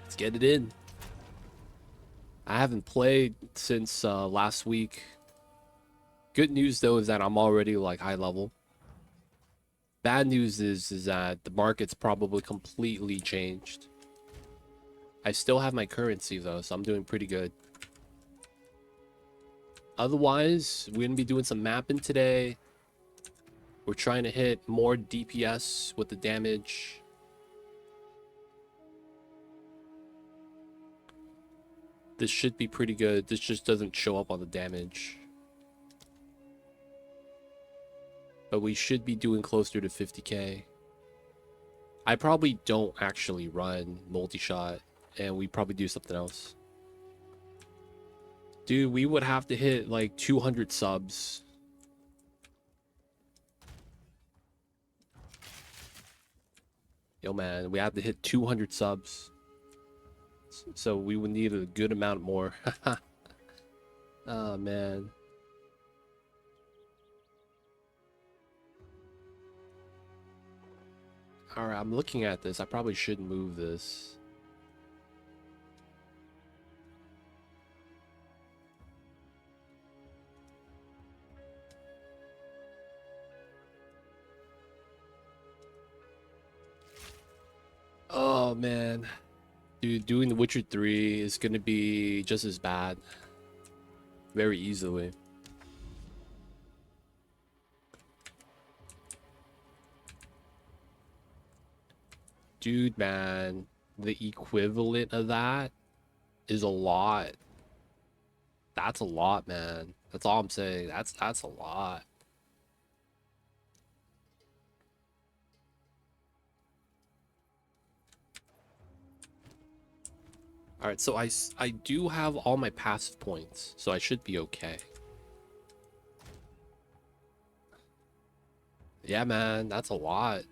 Let's get it in. I haven't played since last week. Good news though is that I'm already like high level. Bad news is that the market's probably completely changed. I still have my currency though, so I'm doing pretty good. Otherwise, we're gonna be doing some mapping today. We're trying to hit more DPS with the damage. This should be pretty good. This just doesn't show up on the damage. But we should be doing closer to 50k. I probably don't actually run multi-shot, and we probably do something else. Dude, we would have to hit like 200 subs. Yo man, we have to hit 200 subs. So we would need a good amount more. Oh man. Alright, I'm looking at this. I probably shouldn't move this. Oh man. Dude, doing The Witcher 3 is gonna be just as bad. Very easily. Dude, man. The equivalent of that is a lot. That's a lot, man. That's all I'm saying. That's a lot. Alright, so I do have all my passive points, so I should be okay. Yeah, man, that's a lot.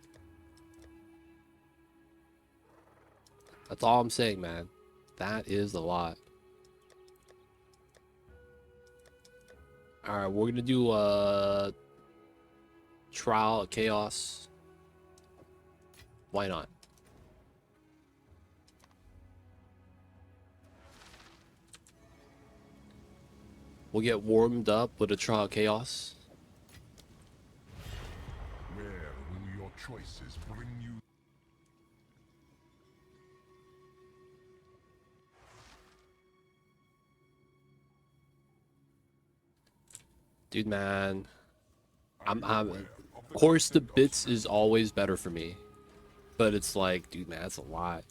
That's all I'm saying, man. That is a lot. Alright, we're gonna do a trial of chaos. Why not? We'll get warmed up with a trial of chaos. Where will your choices bring you? Dude, man. Of course the bits is always better for me. But it's like, dude, man, that's a lot.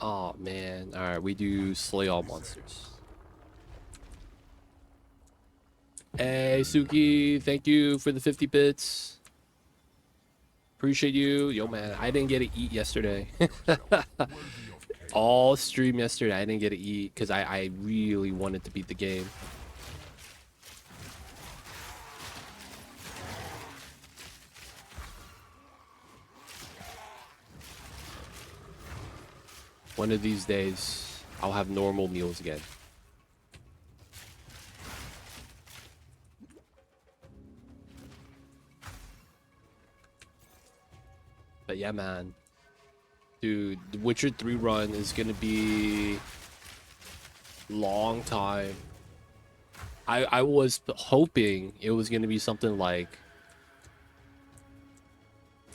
Oh, man. Alright, we do slay all monsters. Hey, Suki, thank you for the 50 bits. Appreciate you. Yo, man, I didn't get to eat yesterday. All stream yesterday, I didn't get to eat because I really wanted to beat the game. One of these days, I'll have normal meals again. But yeah, man. Dude, the Witcher 3 run is gonna be long time. I was hoping it was gonna be something like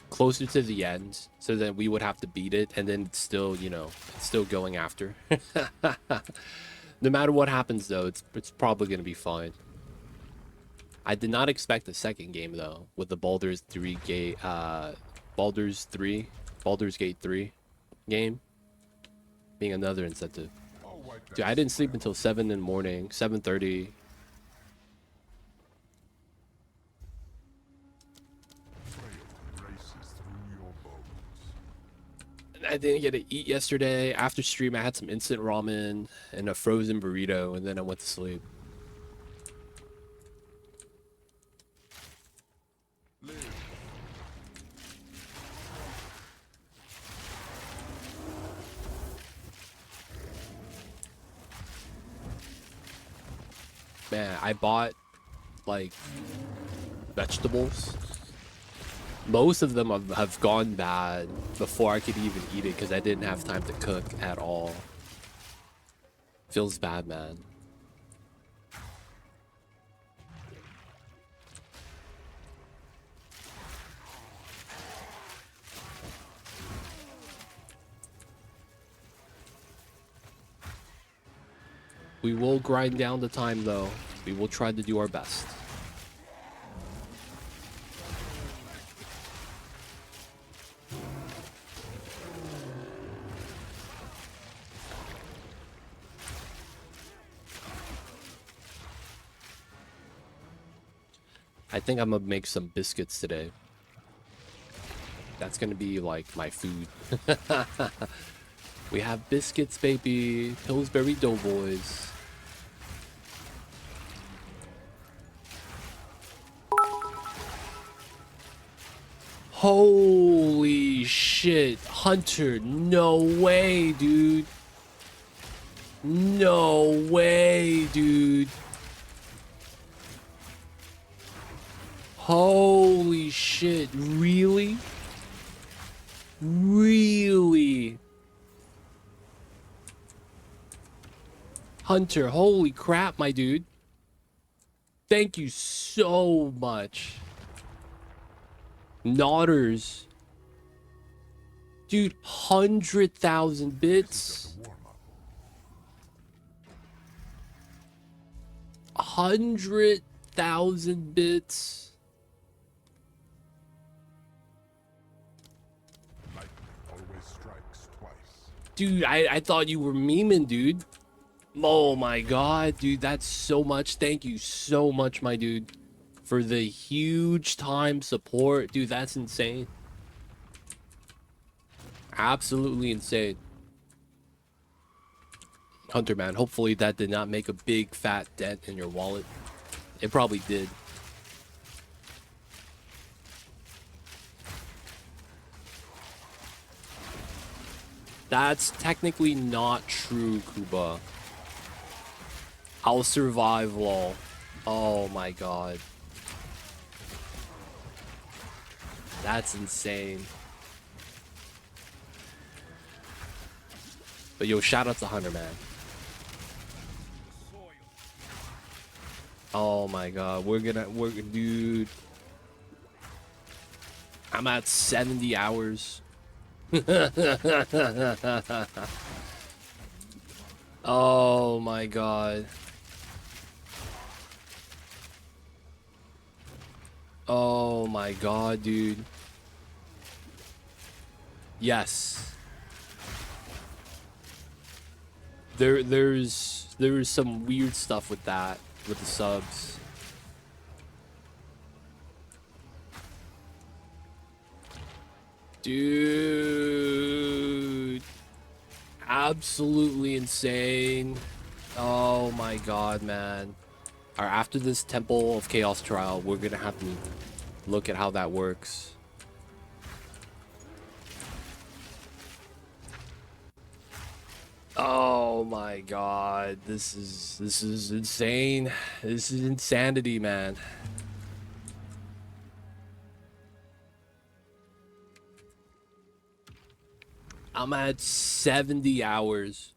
closer to the end, so that we would have to beat it, and then it's still, you know, it's still going after. No matter what happens though, it's probably gonna be fine. I did not expect a second game though, with the Baldur's Gate 3 game being another incentive. Dude, I didn't sleep until 7 in the morning, 7:30. I didn't get to eat yesterday. After stream, I had some instant ramen and a frozen burrito, and then I went to sleep. Man, I bought like vegetables Most of them have gone bad before I could even eat it because I didn't have time to cook at all. Feels bad, man. We will grind down the time, though. We will try to do our best. I think I'm gonna make some biscuits today. That's gonna be like my food. We have biscuits, baby. Pillsbury Doughboys. Holy shit, Hunter, no way, dude. No way, dude. Holy shit, really? Really? Hunter, holy crap, my dude. Thank you so much. Nodders. Dude, 100,000 bits. 100,000 bits. Dude, I thought you were memeing, dude. Oh my god, dude, that's so much. Thank you so much, my dude, for the huge time support. Dude, that's insane. Absolutely insane. Hunter, man, hopefully that did not make a big fat dent in your wallet. It probably did. That's technically not true, Kuba. I'll survive, lol. Oh my god. That's insane. But yo, shout out to Hunter, man. Oh my god, dude. I'm at 70 hours. Oh my god. Oh my god, dude. Yes. There's some weird stuff with that, with the subs. Dude. Absolutely insane. Oh my god, man. Alright, after this Temple of Chaos trial, we're gonna have to look at how that works. Oh my god, this is insane. This is insanity, man. I'm at 70 hours.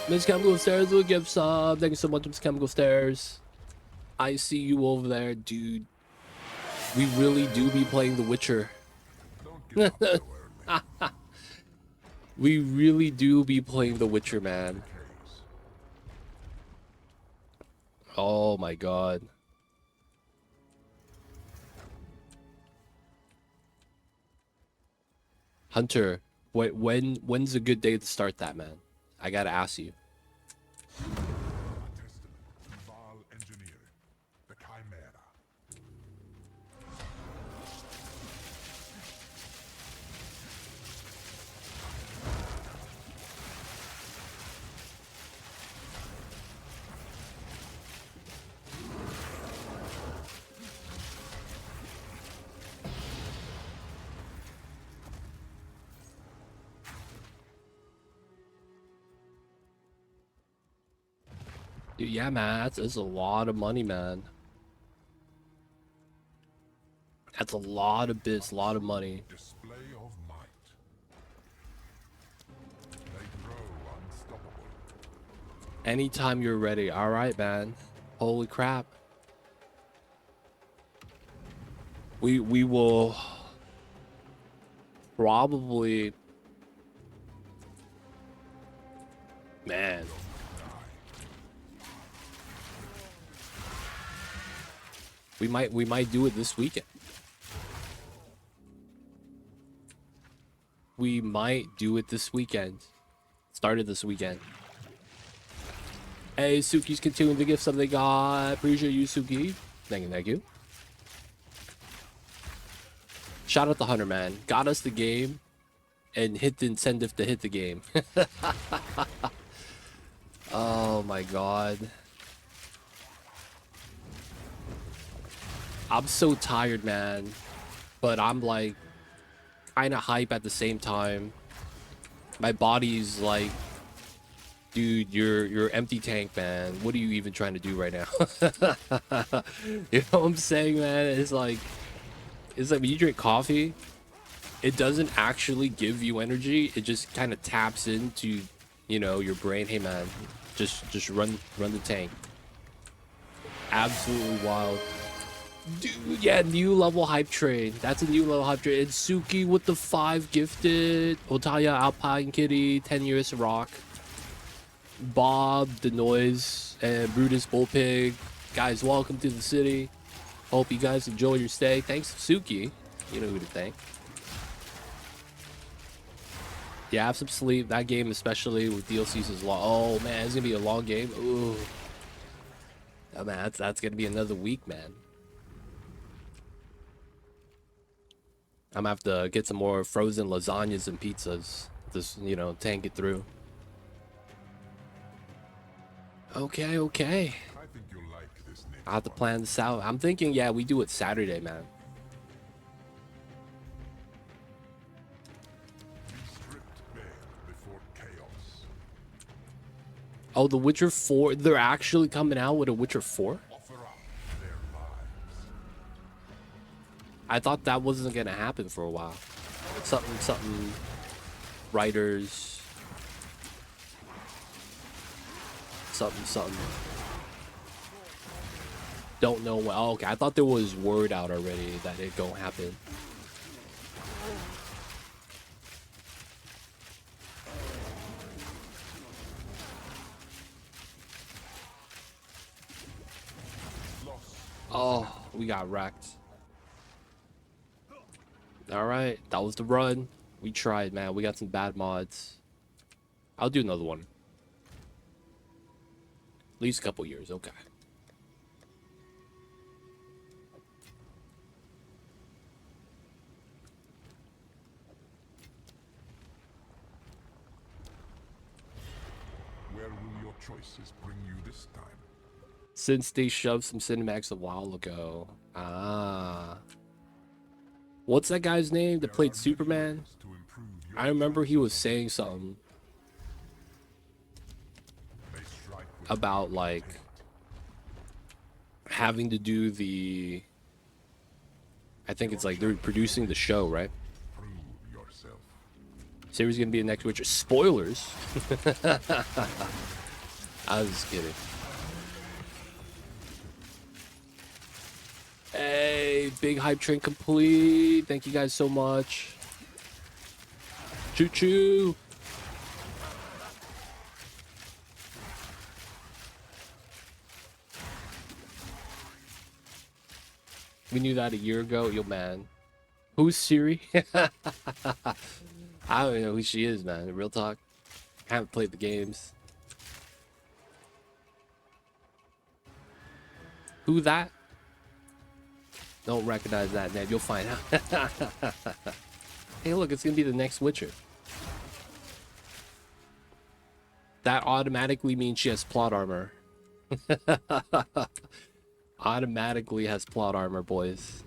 Miss Chemical Stairs will give sub. Thank you so much, Miss Chemical Stairs. I see you over there, dude. We really do be playing The Witcher. We really do be playing The Witcher, man. Oh my god. Hunter, when's a good day to start that, man? I gotta ask you. Dude, yeah, man, that's a lot of money, man. That's a lot of bits, a lot of money. Display of might. They grow unstoppable. Anytime you're ready. All right, man. Holy crap. We will probably, man. We might do it this weekend. We might do it this weekend. Started this weekend. Hey, Suki's continuing to give something. God, appreciate you, Suki. Thank you, thank you. Shout out to Hunter, man. Got us the game and hit the incentive to hit the game. Oh my god. I'm so tired, man. But I'm like kind of hype at the same time. My body's like, dude, you're empty tank, man. What are you even trying to do right now? You know what I'm saying, man? It's like when you drink coffee, it doesn't actually give you energy. It just kind of taps into, you know, your brain. Hey, man, just run the tank. Absolutely wild. Dude, yeah, new level hype train. That's a new level hype train. It's Suki with the 5 gifted. Otaya, Alpine Kitty, 10 years rock. Bob, the noise, and Brutus Bullpig. Guys, welcome to the city. Hope you guys enjoy your stay. Thanks to Suki. You know who to thank. Yeah, have some sleep. That game, especially with DLCs, is long. Oh man, it's gonna be a long game. Ooh. Oh man, that's gonna be another week, man. I'm gonna have to get some more frozen lasagnas and pizzas. Just, you know, tank it through. Okay, okay. I think you'll like this, Nick. I'll have to plan this out. I'm thinking, yeah, we do it Saturday, man. Be stripped bare before chaos. Oh, The Witcher 4. They're actually coming out with a Witcher 4? Offer up their lives. I thought that wasn't gonna happen for a while. Something. Writers. Something. Don't know when. Oh, okay. I thought there was word out already that it gonna happen. Oh, we got wrecked. Alright, that was the run. We tried, man. We got some bad mods. I'll do another one. At least a couple years, okay. Where will your choices bring you this time? Since they shoved some cinematics a while ago. Ah. What's that guy's name that played Superman? To improve your I remember he was saying something They strike with about like having to do the, I think it's like they're producing the show, right? prove yourself. Series gonna be the next Witcher. Spoilers. I was just kidding. Hey, big hype train complete. Thank you guys so much. Choo choo. We knew that a year ago. Yo, man. Who's Siri? I don't even know who she is, man. Real talk. I haven't played the games. Who that? Don't recognize that name. You'll find out. Hey, look, it's gonna be the next Witcher. That automatically means she has plot armor. Automatically has plot armor, boys.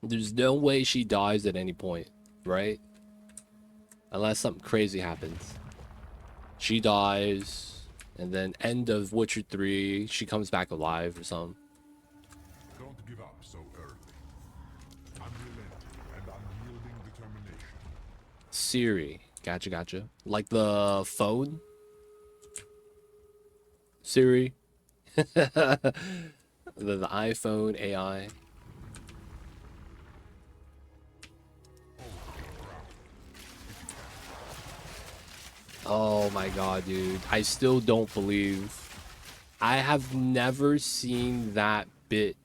There's no way she dies at any point, right? Unless something crazy happens. She dies, and then end of Witcher 3, she comes back alive or something. Don't give up, so early. Unrelenting and unyielding determination. Siri. Gotcha, gotcha. Like the phone? Siri. the iPhone AI. Oh my god, dude. I still don't believe. I have never seen that bit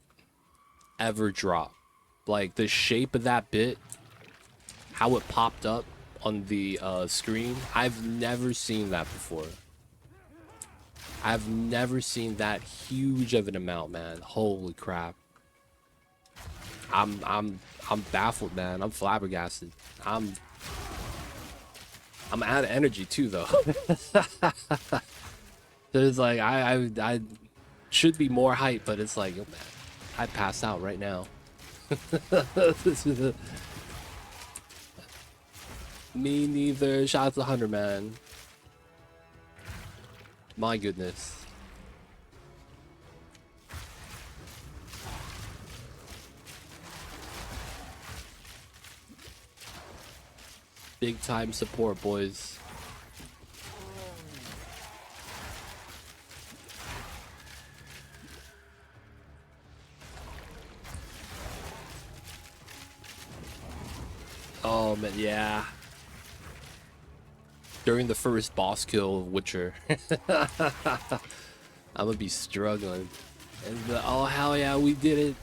ever drop. Like the shape of that bit, how it popped up on the screen. I've never seen that before. I've never seen that huge of an amount, man. Holy crap. I'm baffled, man. I'm flabbergasted. I'm out of energy too, though. There's like I should be more hype, but it's like, yo, man, I'd pass out right now. This is a... Me neither. Shout out to Hunter, man. My goodness. Big time support, boys. Oh man, yeah. During the first boss kill of Witcher, I'm gonna be struggling. And oh hell yeah, we did it.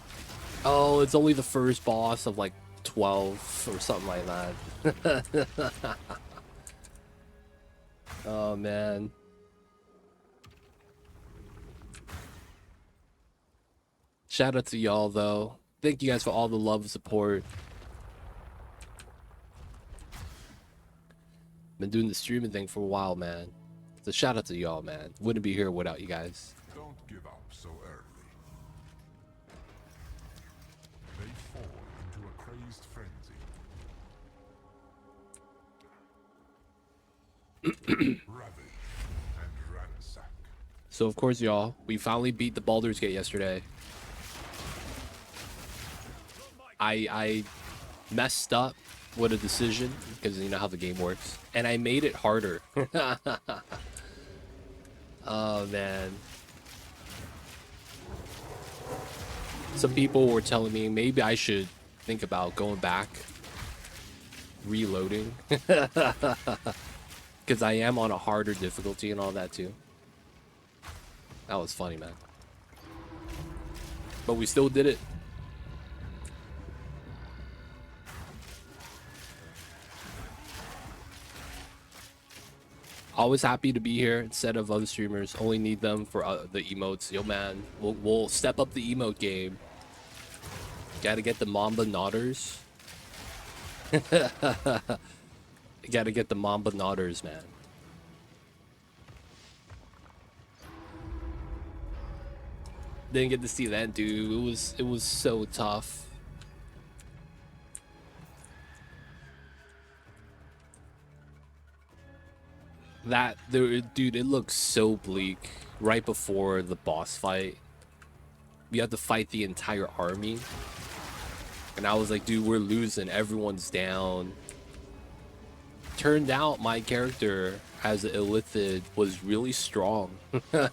Oh, it's only the first boss of like 12 or something like that. Oh man. Shout out to y'all though. Thank you guys for all the love and support. Been doing the streaming thing for a while, man. So shout out to y'all, man. Wouldn't be here without you guys. Don't give up so early. They fall into a crazed frenzy. Ravage and ransack. So of course, y'all, we finally beat the Baldur's Gate yesterday. I messed up with a decision because you know how the game works, and I made it harder. Oh man. Some people were telling me maybe I should think about going back, reloading, because I am on a harder difficulty and all that too. That was funny, man. But we still did it. Always happy to be here instead of other streamers. Only need them for the emotes. Yo, man, we'll step up the emote game. Gotta get the Mamba Nodders. Gotta get the Mamba Nodders, man. Didn't get to see that, dude. It was so tough. That there, dude, it looks so bleak right before the boss fight. You have to fight the entire army. And I was like, dude, we're losing. Everyone's down. Turned out my character as an illithid was really strong. It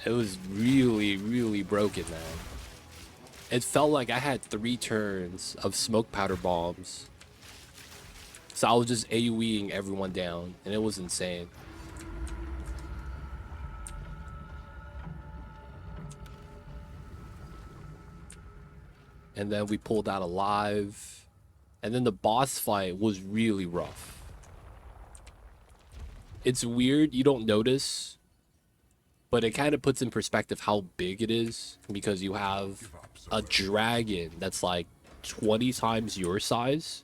was really, really broken, man. It felt like I had 3 turns of smoke powder bombs. So I was just AoEing everyone down, and it was insane. And then we pulled out alive. And then the boss fight was really rough. It's weird, you don't notice, but it kind of puts in perspective how big it is, because you have a dragon that's like 20 times your size.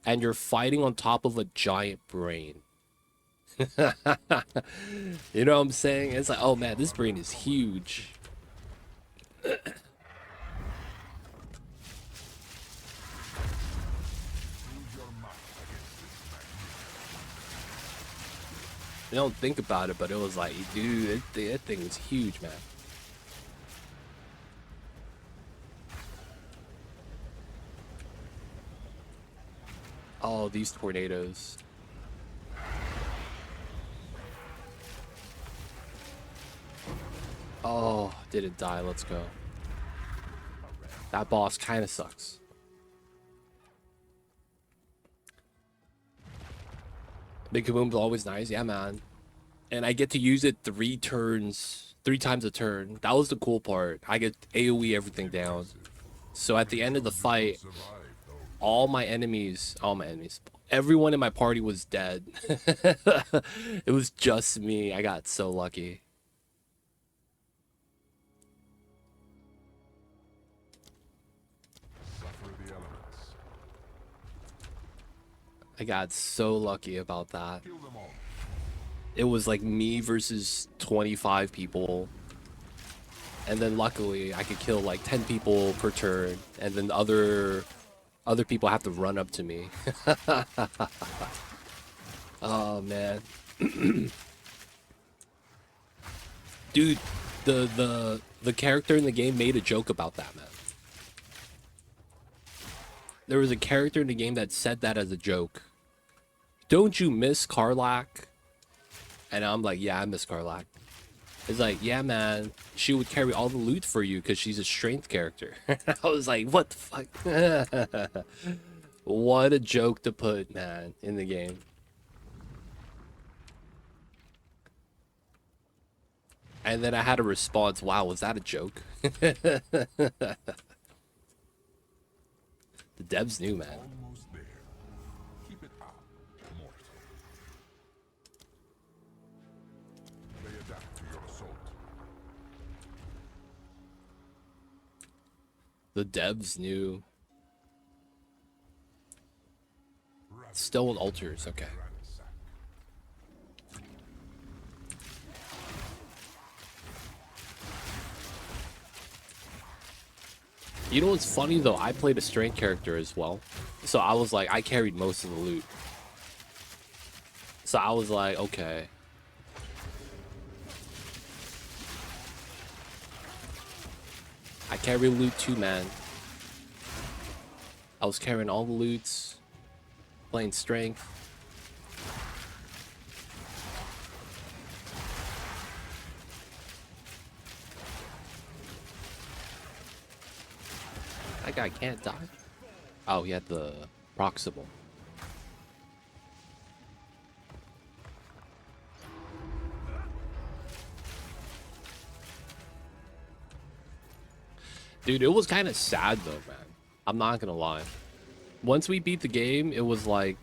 And you're fighting on top of a giant brain. You know what I'm saying? It's like, oh man, this brain is huge. You don't think about it, but it was like, dude, that thing is huge, man. Oh, these tornadoes. Oh, didn't die. Let's go. That boss kind of sucks. Big Kaboom's always nice. Yeah, man. And I get to use it 3 times a turn. That was the cool part. I get AoE everything down. So at the end of the fight, everyone in my party was dead. It was just me. I got so lucky. Suffer the elements. I got so lucky about that. Kill them all. It was like me versus 25 people. And then luckily I could kill like 10 people per turn. And then other people have to run up to me. Oh man. Dude, the character in the game made a joke about that, man. There was a character in the game that said that as a joke. Don't you miss Karlach? And I'm like, yeah, I miss Karlach. It's like, yeah, man, she would carry all the loot for you because she's a strength character. I was like, what the fuck? What a joke to put, man, in the game. And then I had a response, wow, was that a joke? The devs knew, man. Almost there. Keep it up, mortal. They adapt to your assault. The devs knew. Stone altars, okay. Ransack. You know what's funny though? I played a strength character as well. So I was like, I carried most of the loot. So I was like, okay. I carry loot too, man. I was carrying all the loots, playing strength. That guy can't die. Oh, he had the proximal. Dude, it was kind of sad though, man. I'm not gonna lie. Once we beat the game, it was like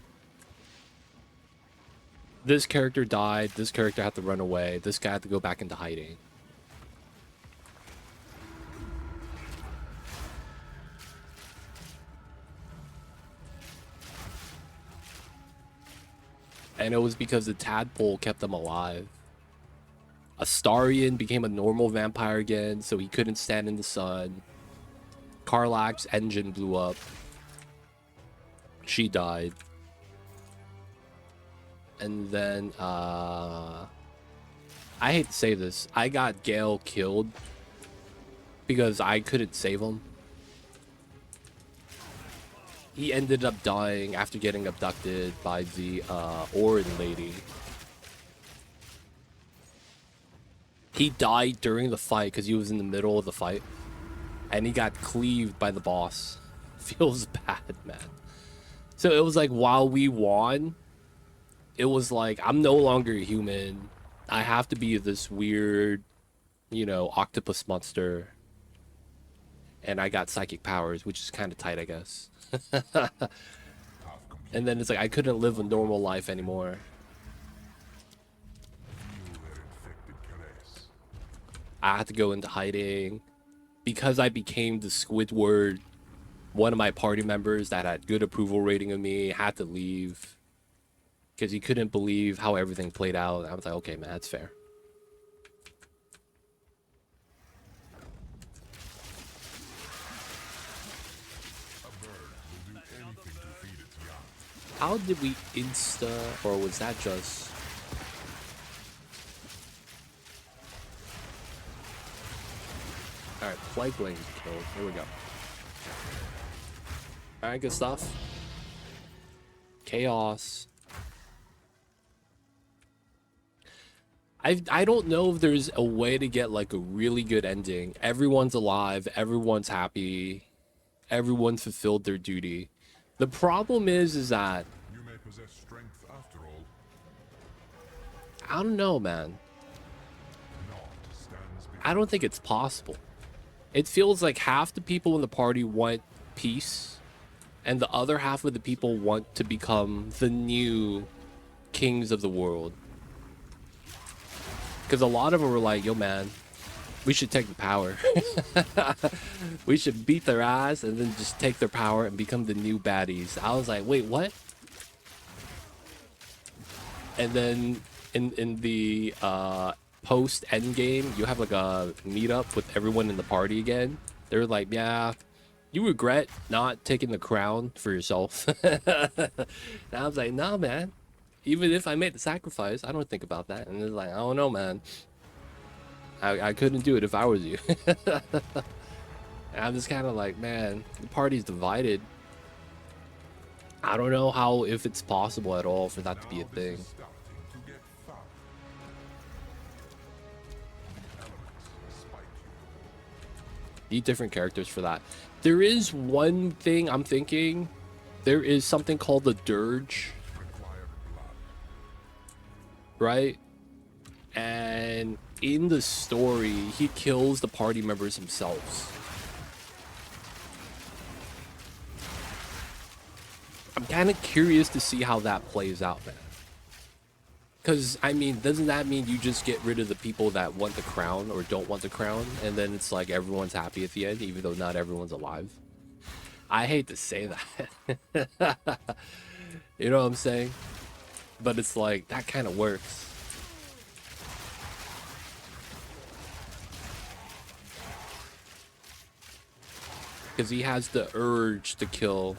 this character died, this character had to run away, this guy had to go back into hiding. And it was because the tadpole kept them alive. Astarion became a normal vampire again, so he couldn't stand in the sun. Karlach's engine blew up. She died. And then, I hate to say this, I got Gale killed because I couldn't save him. He ended up dying after getting abducted by the Orin lady. He died during the fight because he was in the middle of the fight. And he got cleaved by the boss. Feels bad, man. So it was like while we won, it was like, I'm no longer human. I have to be this weird, you know, octopus monster. And I got psychic powers, which is kind of tight, I guess. And then it's like I couldn't live a normal life anymore. I had to go into hiding. Because I became the Squidward, one of my party members that had good approval rating of me had to leave. Because he couldn't believe how everything played out. I was like, okay, man, that's fair. How did we insta, or was that just... Alright, Plague Lane killed. Here we go. Alright, good stuff. chaos. I don't know if there's a way to get like a really good ending. Everyone's alive, everyone's happy, everyone fulfilled their duty. The problem is that You may possess strength after all. I don't know, man. Naught stands before I don't think it's possible. It feels like half the people in the party want peace, and the other half of the people want to become the new kings of the world. Because a lot of them were like, yo, man, we should take the power. We should beat their ass and then just take their power and become the new baddies. I was like, wait, what? And then in the post end game, you have like a meetup with everyone in the party again. They're like, yeah, you regret not taking the crown for yourself. And I was like, nah, man. Even if I made the sacrifice, I don't think about that. And they're like, I don't know, man. I couldn't do it if I was you. And I'm just kind of like, man, the party's divided. I don't know how, if it's possible at all for that to be a now this thing. is starting to get fun. Elements spite you. Need different characters for that. There is one thing I'm thinking. There is something called the Dirge, Required blood. right? And in the story, he kills the party members himself. I'm kind of curious to see how that plays out, man. Because, I mean, doesn't that mean you just get rid of the people that want the crown or don't want the crown? And then it's like everyone's happy at the end, even though not everyone's alive? I hate to say that. You know what I'm saying? But it's like, that kind of works. Because he has the urge to kill.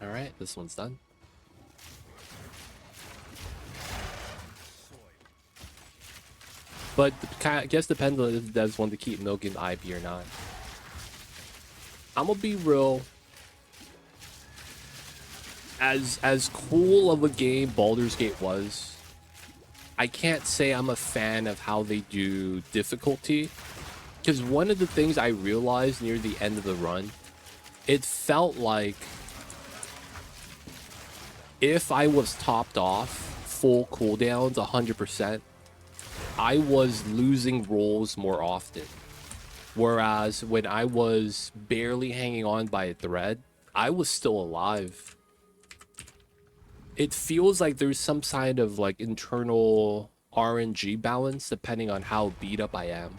Alright, this one's done. But I guess depends on if the devs want to keep milking the IP or not. I'm gonna be real. As cool of a game Baldur's Gate was, I can't say I'm a fan of how they do difficulty. Because one of the things I realized near the end of the run, it felt like if I was topped off full cooldowns 100%, I was losing rolls more often. Whereas when I was barely hanging on by a thread, I was still alive. It feels like there's some kind of like internal RNG balance depending on how beat up I am.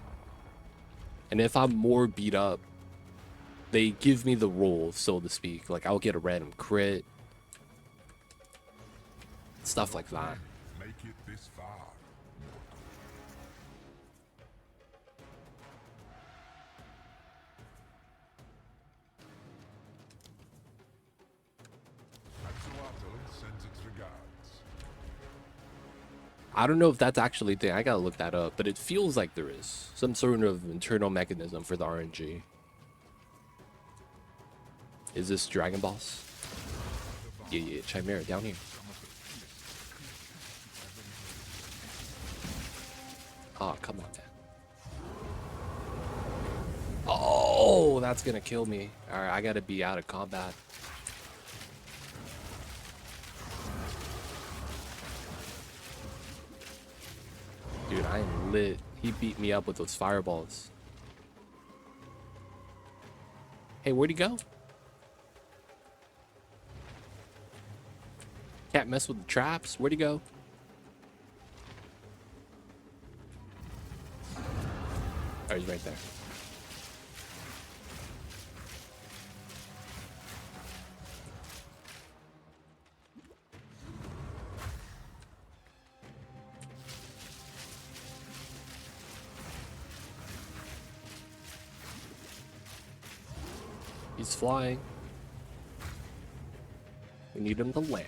And if I'm more beat up, they give me the roll, so to speak. Like I'll get a random crit. Stuff like that. Make it this far. Axolotl sends its regards. I don't know if that's actually a thing. I gotta look that up. But it feels like there is some sort of internal mechanism for the RNG. Is this Dragon Boss? Yeah, Chimera down here. Oh, come on, man. Oh, that's gonna kill me. Alright, I gotta be out of combat. Dude, I am lit. He beat me up with those fireballs. Hey, where'd he go? Can't mess with the traps. Where'd he go? Oh, he's right there. He's flying. We need him to land.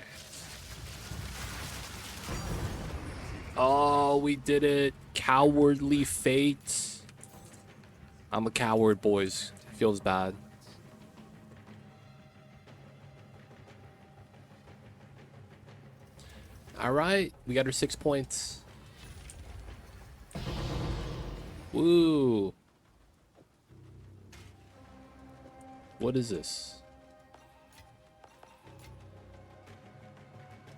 Oh, we did it. Cowardly fate. I'm a coward, boys. Feels bad. All right, we got our 6 points. Woo. What is this?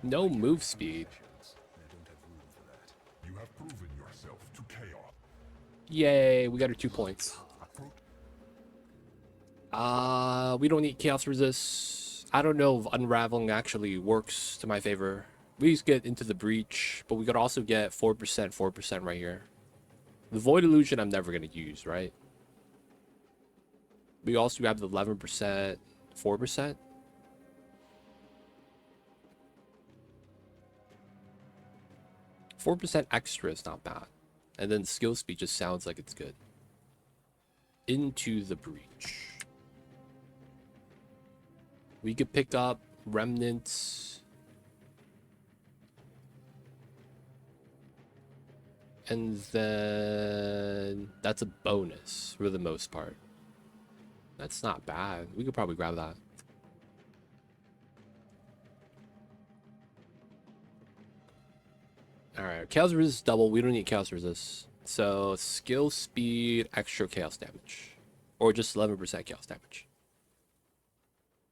No move speed. I don't have room for that. You have proven yourself to chaos. Yay, we got our 2 points. We don't need chaos resist. I don't know if unraveling actually works to my favor. We just get into the breach, but we could also get 4%, 4% right here. The void illusion I'm never gonna use, right? We also have the 11%, 4%. %4 extra is not bad. And then skill speed just sounds like it's good. Into the breach. We could pick up remnants. And then that's a bonus for the most part. That's not bad. We could probably grab that. Alright, chaos resist double. We don't need chaos resist. So skill speed, extra chaos damage. Or just 11% chaos damage.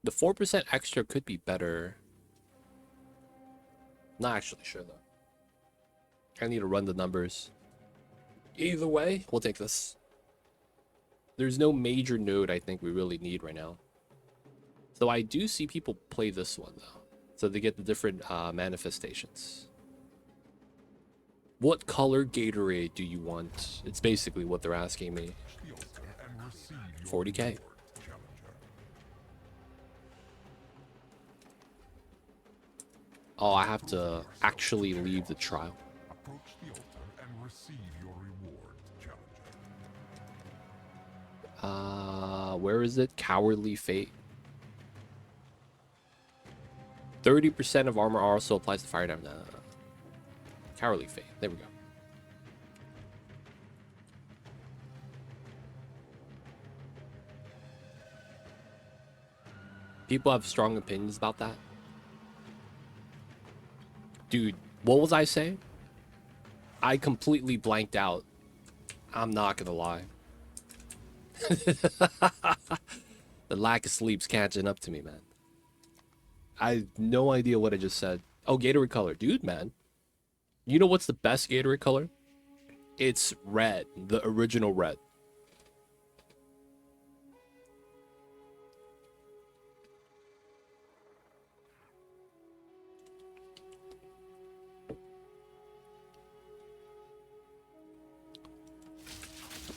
The 4% extra could be better. Not actually sure though. I need to run the numbers. Either way, we'll take this. There's no major node I think we really need right now. So I do see people play this one though. So they get the different manifestations. What color Gatorade do you want? It's basically what they're asking me. 40k. Oh, I have to actually leave the trial. Approach the altar and receive your reward, challenger. Where is it? Cowardly Fate. 30% of armor also applies to fire damage. Cowardly Fate. There we go. People have strong opinions about that. Dude, what was I saying? I completely blanked out. I'm not gonna lie. The lack of sleep's catching up to me, man. I have no idea what I just said. Oh, Gatorade color. Dude, man. You know what's the best Gatorade color? It's red. The original red.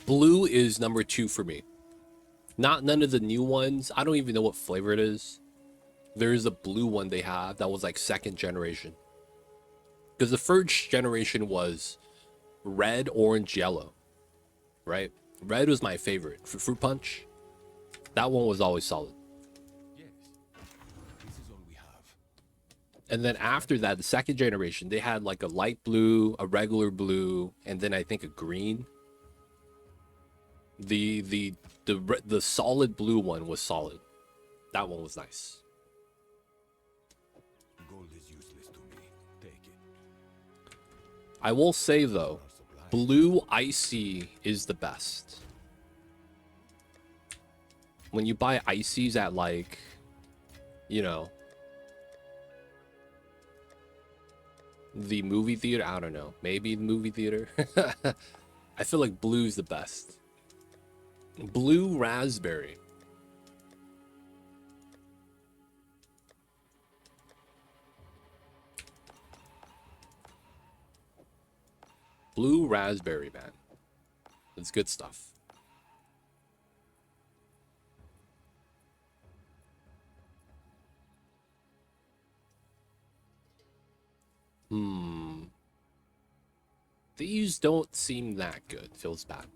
Blue is number 2 for me. Not none of the new ones. I don't even know what flavor it is. There's a blue one they have that was like 2nd generation. Because the 1st generation was red, orange, yellow. Right? Red was my favorite. For Fruit Punch, that one was always solid. Yes, this is all we have. And then after that, the 2nd generation, they had like a light blue, a regular blue, and then I think a green. The solid blue one was solid. That one was nice. Gold is useless to me. Take it. I will say though, blue icy is the best. When you buy ices at like, you know, the movie theater, I don't know, maybe the movie theater. I feel like blue's the best. Blue raspberry. Blue raspberry, man. It's good stuff. These don't seem that good. Feels bad.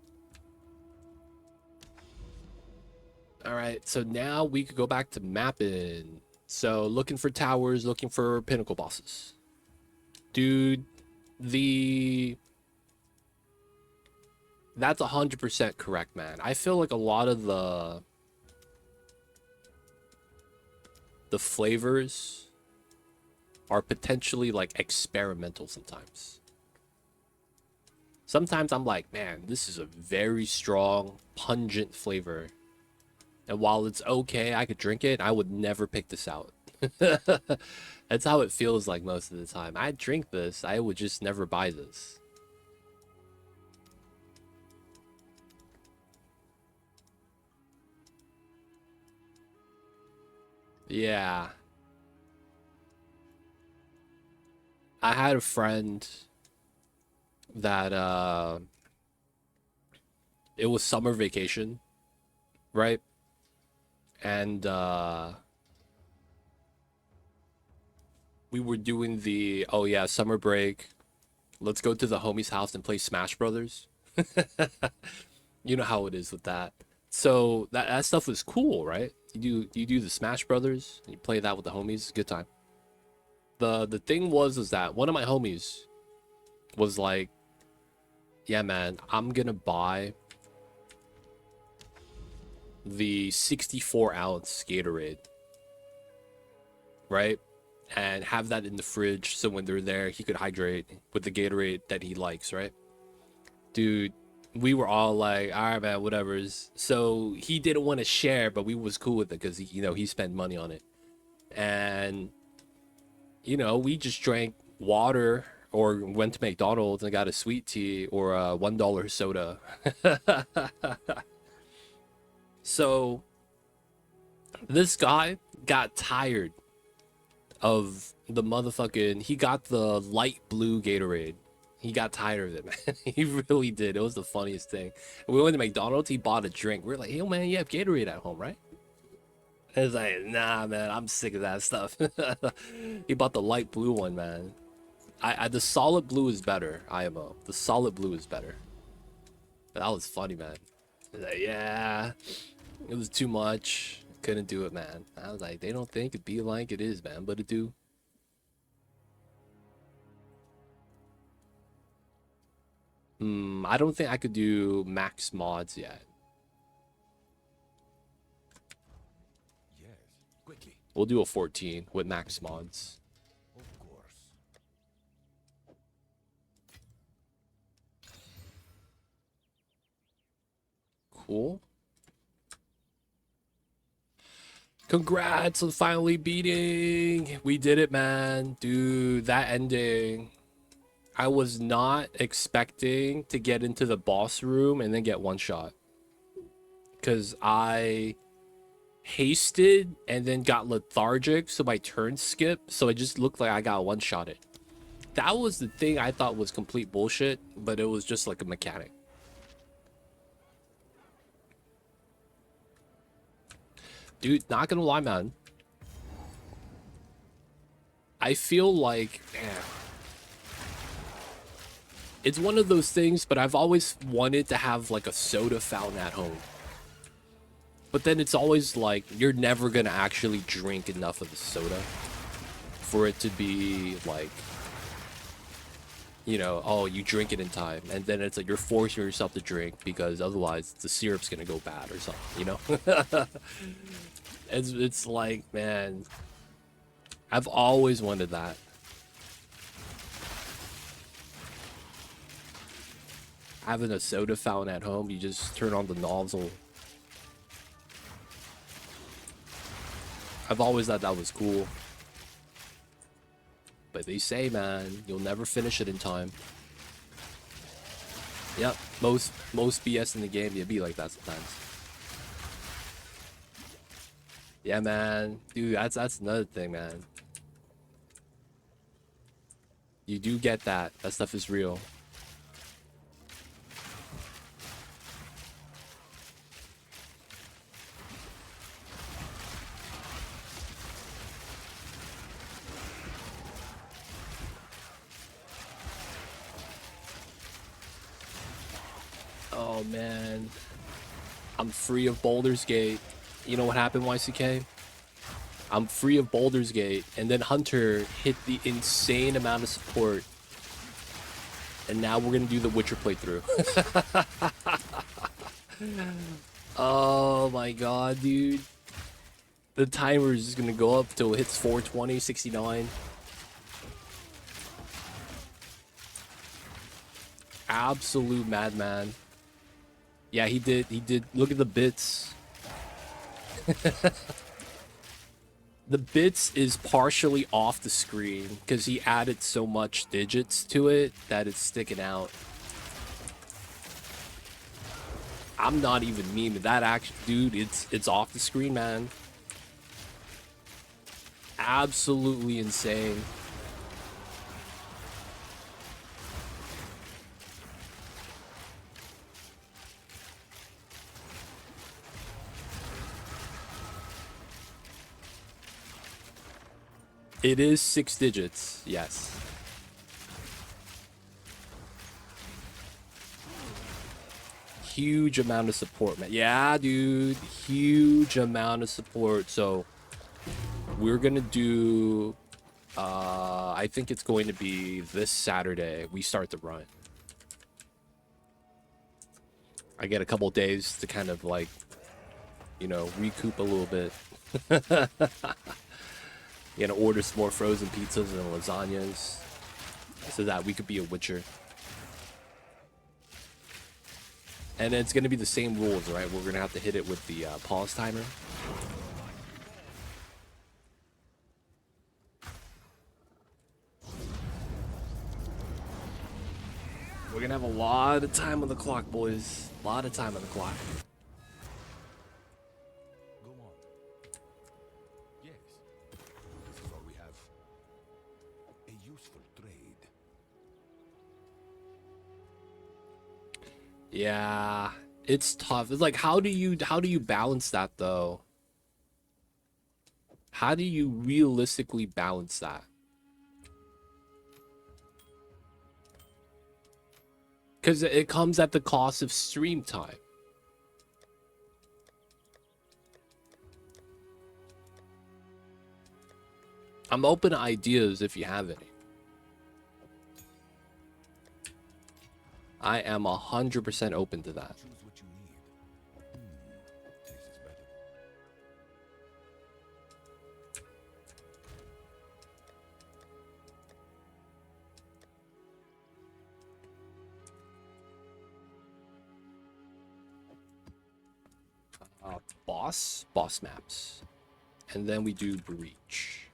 Alright, so now we could go back to mapping. So looking for towers, looking for pinnacle bosses. Dude, That's 100% correct, man. I feel like a lot of the flavors are potentially like experimental sometimes. Sometimes I'm like, man, this is a very strong, pungent flavor. And while it's okay, I could drink it, I would never pick this out. That's how it feels like most of the time. I drink this, I would just never buy this. Yeah. I had a friend that it was summer vacation, right? And we were doing the, oh yeah, summer break. Let's go to the homie's house and play Smash Brothers. You know how it is with that. So that stuff was cool, right? You do the Smash Brothers and you play that with the homies. Good time. The thing was that one of my homies was like, yeah man, I'm gonna buy the 64-ounce Gatorade, right? And have that in the fridge so when they're there he could hydrate with the Gatorade that he likes, right? Dude, we were all like, all right man, whatever. So he didn't want to share, but we was cool with it because he spent money on it. And we just drank water or went to McDonald's and got a sweet tea or a $1 soda. So this guy got tired of the motherfucking, he got the light blue Gatorade. He got tired of it, man. He really did. It was the funniest thing. We went to McDonald's, he bought a drink. We are like, hey man, you have Gatorade at home, right? And it's like, nah man, I'm sick of that stuff. He bought the light blue one, man. The solid blue is better, IMO. The solid blue is better. But that was funny, man. Like, yeah, it was too much. Couldn't do it, man. I was like, they don't think it be like it is, man, but it do. I don't think I could do max mods yet. Yes, quickly. We'll do a 14 with max mods. Of course. Cool. Congrats on finally beating. We did it, man. Dude, that ending. I was not expecting to get into the boss room and then get one shot. Because I hasted and then got lethargic, so my turn skipped. So it just looked like I got one shot it. That was the thing I thought was complete bullshit, but it was just like a mechanic. Dude, not gonna lie, man. I feel like, man, it's one of those things, but I've always wanted to have like a soda fountain at home. But then it's always like, you're never gonna actually drink enough of the soda for it to be like, oh, you drink it in time. And then it's like you're forcing yourself to drink because otherwise the syrup's gonna go bad or something, It's like, man, I've always wanted that. Having a soda fountain at home, you just turn on the nozzle. I've always thought that was cool. But they say, man, you'll never finish it in time. Yep, most BS in the game, you'd be like that sometimes. Yeah, man. Dude, that's another thing, man. You do get that. That stuff is real. Oh, man. I'm free of Baldur's Gate. You know what happened, YCK? I'm free of Baldur's Gate, and then Hunter hit the insane amount of support And now we're gonna do the Witcher playthrough. Oh my god, dude. The timer is just gonna go up till it hits 420, 69. Absolute madman. Yeah, he did. Look at the bits. The bits is partially off the screen because he added so much digits to it that it's sticking out. I'm not even memeing that action, dude. It's off the screen, man. Absolutely insane. It is 6 digits, yes. Huge amount of support, man. Yeah, dude. Huge amount of support. So we're gonna do I think it's going to be this Saturday we start the run. I get a couple days to kind of like, you know, recoup a little bit. Gonna order some more frozen pizzas and lasagnas so that we could be a Witcher. And it's gonna be the same rules, right? We're gonna have to hit it with the pause timer. We're gonna have a lot of time on the clock, boys. A lot of time on the clock. Go on. Yes. This is all we have. A useful trade. Yeah, it's tough. It's like how do you balance that though? How do you realistically balance that? Because it comes at the cost of stream time. I'm open to ideas if you have any. I am 100% open to that. Choose what you need. This is better. Boss maps. And then we do breach.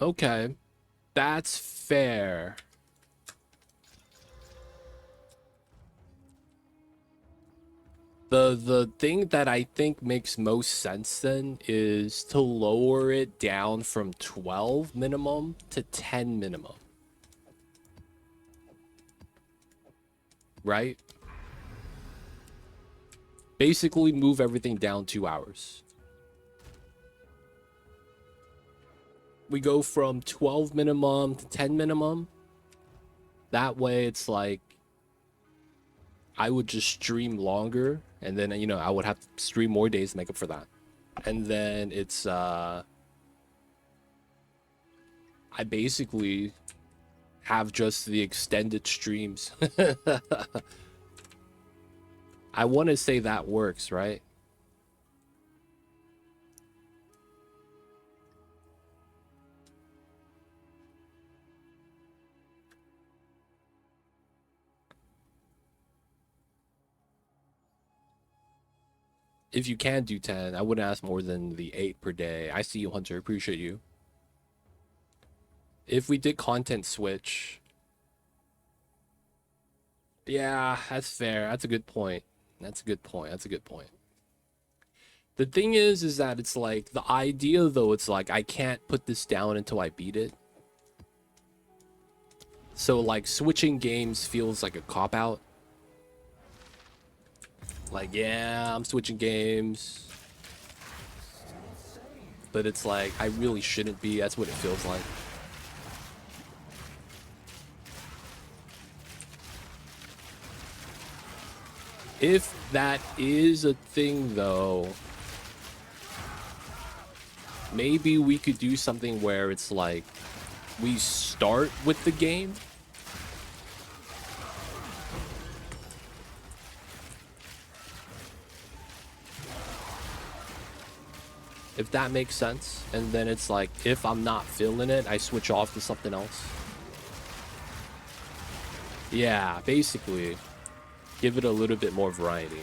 Okay. That's fair. The thing that I think makes most sense then is to lower it down from 12 minimum to 10 minimum. Right? Basically move everything down 2 hours. We go from 12 minimum to 10 minimum. That way it's like I would just stream longer and then, you know, I would have to stream more days to make up for that. And then it's I basically have just the extended streams. I want to say that works, right? If you can do 10, I wouldn't ask more than the 8 per day. I see you, Hunter. Appreciate you. If we did content switch... Yeah, that's fair. That's a good point. That's a good point. That's a good point. The thing is that it's like, the idea though, it's like, I can't put this down until I beat it. So like, switching games feels like a cop-out. Like, yeah, I'm switching games. But it's like, I really shouldn't be. That's what it feels like. If that is a thing, though, maybe we could do something where it's like we start with the game. If that makes sense. And then it's like, if I'm not feeling it, I switch off to something else. Yeah, basically, give it a little bit more variety.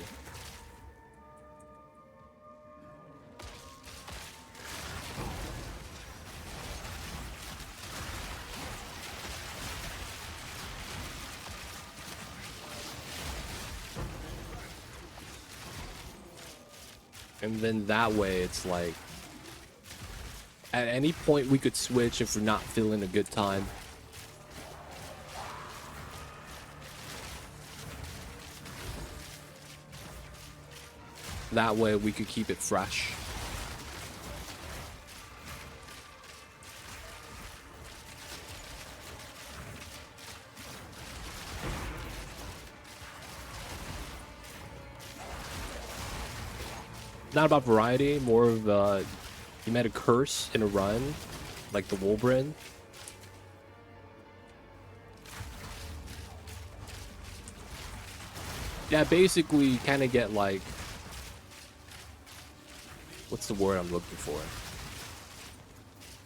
And then that way, it's like, at any point we could switch if we're not feeling a good time. That way we could keep it fresh. Not about variety, more of you met a curse in a run, like the Wolverine. Yeah, basically kind of get like, what's the word I'm looking for?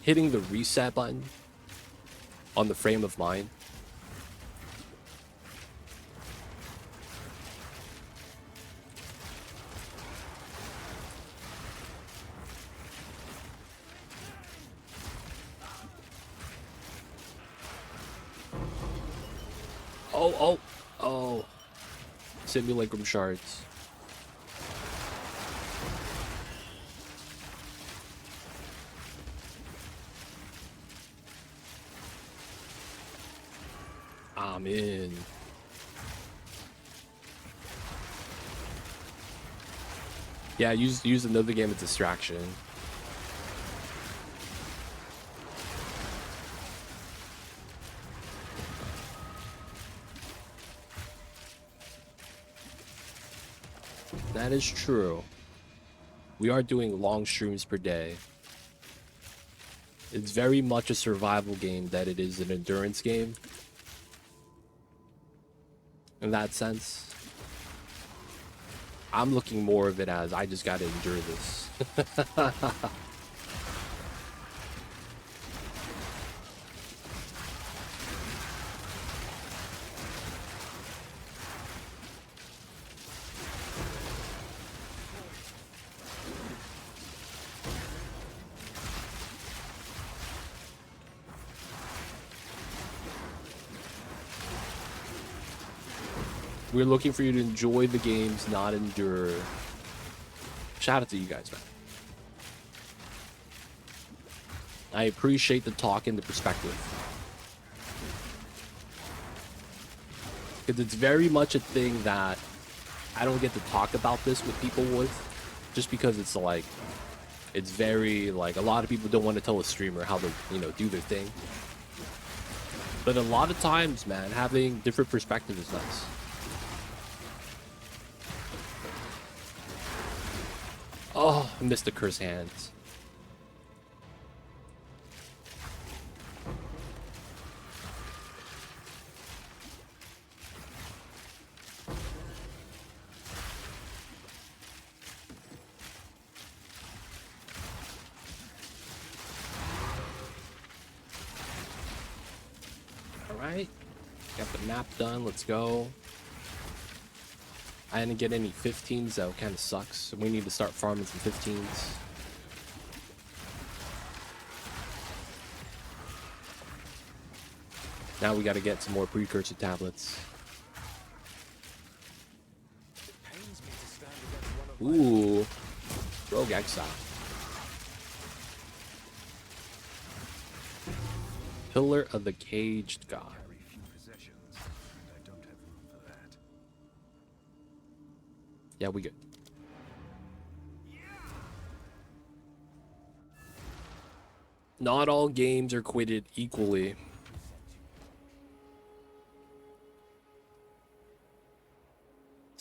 Hitting the reset button on the frame of mind. Oh. Simulacrum shards. I'm in. Yeah, use another game of distraction. That is true. We are doing long streams per day. It's very much a survival game that it is an endurance game. In that sense. I'm looking more of it as I just gotta endure this. We're looking for you to enjoy the games, not endure. Shout out to you guys, man. I appreciate the talk and the perspective. Because it's very much a thing that I don't get to talk about this with people with. Just because it's like, it's very, like, a lot of people don't want to tell a streamer how to, you know, do their thing. But a lot of times, man, having different perspectives is nice. Oh, I missed the curse hands. All right, got the map done. Let's go. I didn't get any 15s, though. Kind of sucks. So we need to start farming some 15s. Now we got to get some more precursor tablets. Ooh, Rogue Exile. Pillar of the Caged God. Yeah, we good. Not all games are created equally.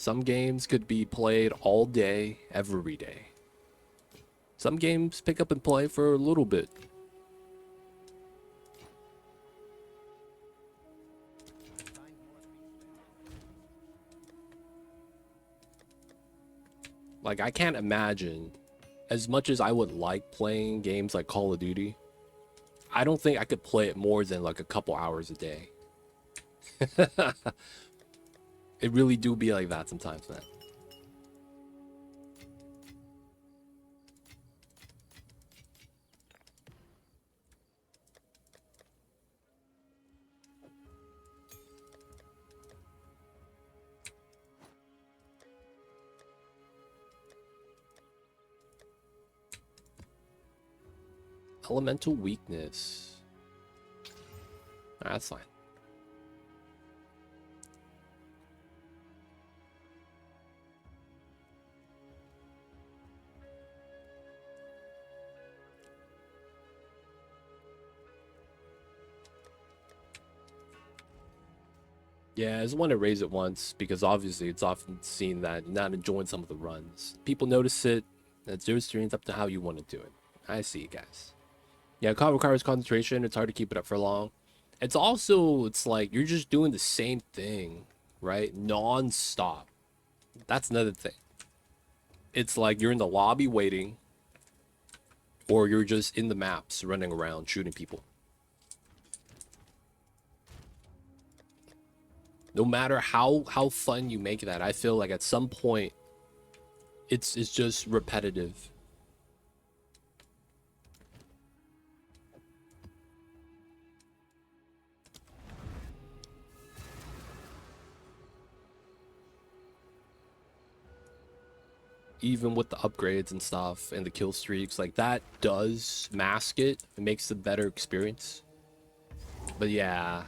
Some games could be played all day, every day. Some games pick up and play for a little bit. Like, I can't imagine, as much as I would like playing games like Call of Duty, I don't think I could play it more than like a couple hours a day. It really do be like that sometimes, man. Elemental weakness. That's fine. Yeah, I just want to raise it once because obviously it's often seen that you're not enjoying some of the runs. People notice it. That's your streams, up to how you want to do it. I see you guys. Yeah, COD requires concentration. It's hard to keep it up for long. It's also, it's like you're just doing the same thing, right? Non-stop. That's another thing. It's like you're in the lobby waiting, or you're just in the maps running around shooting people. No matter how fun you make that, I feel like at some point it's just repetitive. Even with the upgrades and stuff and the kill streaks, like that does mask it. It makes a better experience. But yeah.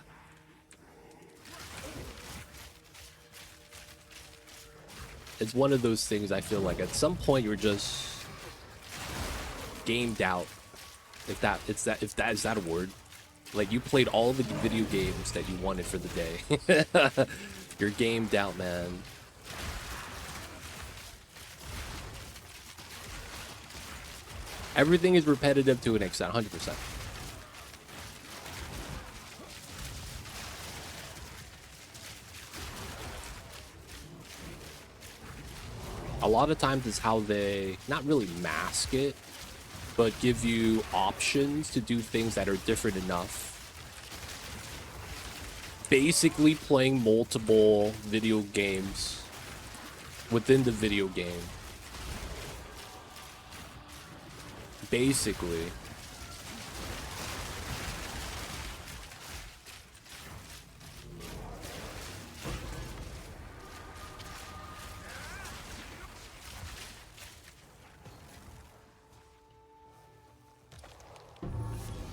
It's one of those things I feel like at some point you're just gamed out. If that is that a word? Like you played all the video games that you wanted for the day. You're gamed out, man. Everything is repetitive to an extent, 100%. A lot of times is how they not really mask it, but give you options to do things that are different enough. Basically playing multiple video games within the video game. Basically.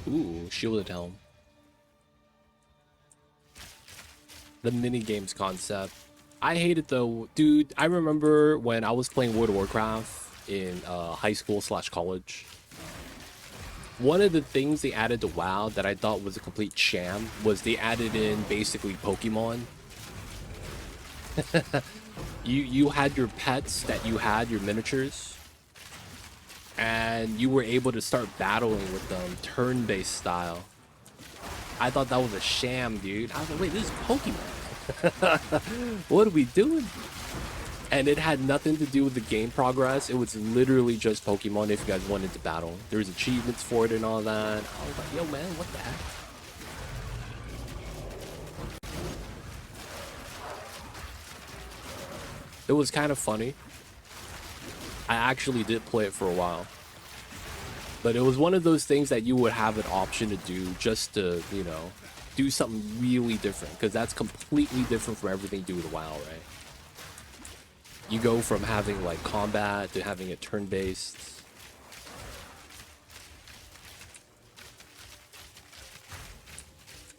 Ooh, shielded helm. The mini games concept. I hate it though, dude. I remember when I was playing World of Warcraft in high school / college. One of the things they added to WoW that I thought was a complete sham was they added in basically Pokemon. you had your pets that you had, your miniatures, and you were able to start battling with them turn-based style. I thought that was a sham, dude. I was like, wait, this is Pokemon. What are we doing? And it had nothing to do with the game progress. It was literally just Pokemon if you guys wanted to battle. There was achievements for it and all that. I was like, yo, man, what the heck? It was kind of funny. I actually did play it for a while. But it was one of those things that you would have an option to do just to, you know, do something really different. Because that's completely different from everything you do with WoW, right? You go from having like combat to having it turn-based.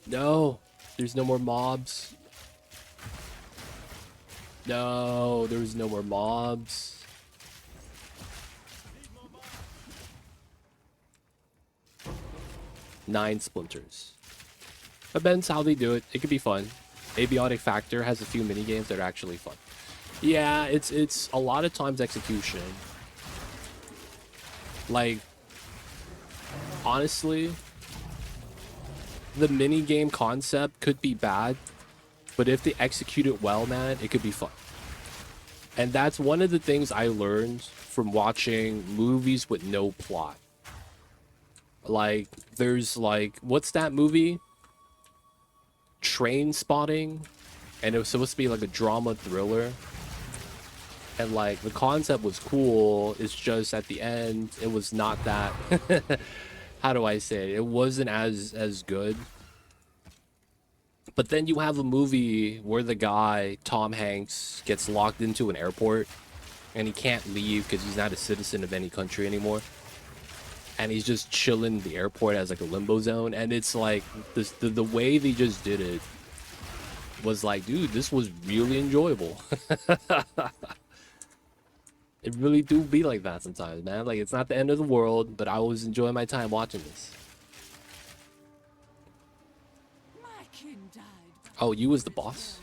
No, there's no more mobs. No, there's no more mobs. Nine splinters. Depends how they do it. It could be fun. Abiotic Factor has a few mini games that are actually fun. Yeah, it's a lot of times execution. Like, honestly, the mini game concept could be bad, but if they execute it well, man, it could be fun. And that's one of the things I learned from watching movies with no plot. Like, there's like, what's that movie? Train Spotting, and it was supposed to be like a drama thriller. And like the concept was cool. It's just at the end, it was not that. How do I say it? It wasn't as good. But then you have a movie where the guy Tom Hanks gets locked into an airport, and he can't leave because he's not a citizen of any country anymore. And he's just chilling in the airport as like a limbo zone. And it's like the way they just did it was like, dude, this was really enjoyable. It really do be like that sometimes, man. Like, it's not the end of the world, but I always enjoy my time watching this. Oh, you was the boss?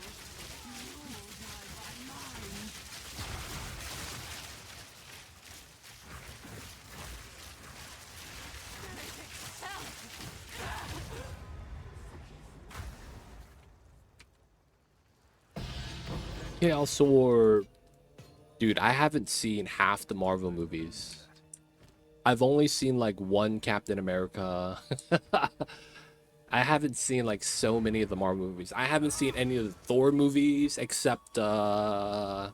Yeah, also, dude, I haven't seen half the Marvel movies. I've only seen like one Captain America. I haven't seen like so many of the Marvel movies. I haven't seen any of the Thor movies except dang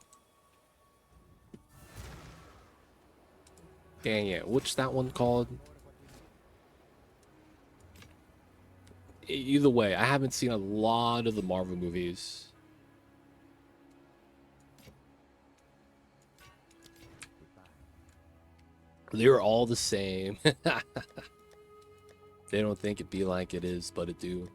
it, what's that one called? Either way, I haven't seen a lot of the Marvel movies. They're all the same. They don't think it be like it is, but it do.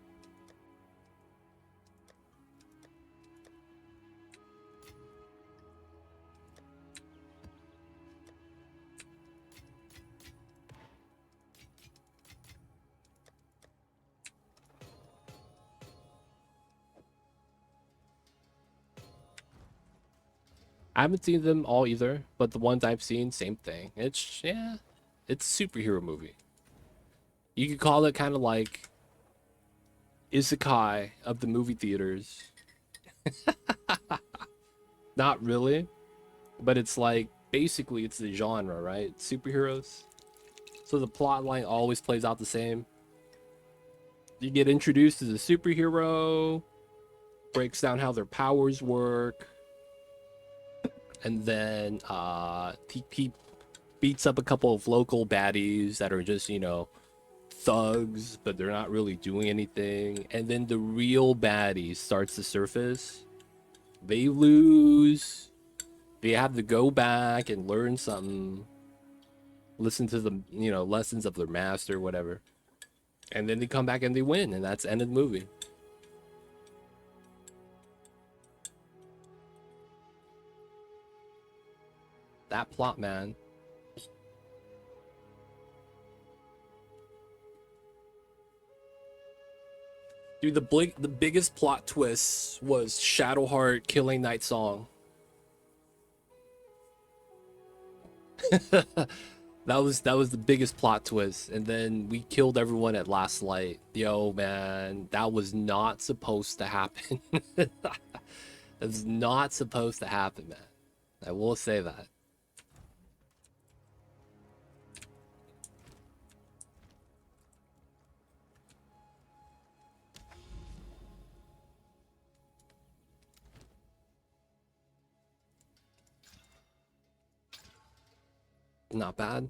I haven't seen them all either, but the ones I've seen, same thing. It's, yeah, it's a superhero movie. You could call it kind of like isekai of the movie theaters. Not really, but it's like basically it's the genre, right? Superheroes. So the plot line always plays out the same. You get introduced as a superhero, breaks down how their powers work, and then he beats up a couple of local baddies that are just, you know, thugs, but they're not really doing anything. And then the real baddie starts to surface. They lose. They have to go back and learn something. Listen to the, you know, lessons of their master, whatever. And then they come back and they win, and that's the end of the movie. That plot, man. Dude, the biggest plot twist was Shadowheart killing Night Song. That was the biggest plot twist, and then we killed everyone at Last Light. Yo, man, that was not supposed to happen. That's not supposed to happen, man. I will say that. Not bad.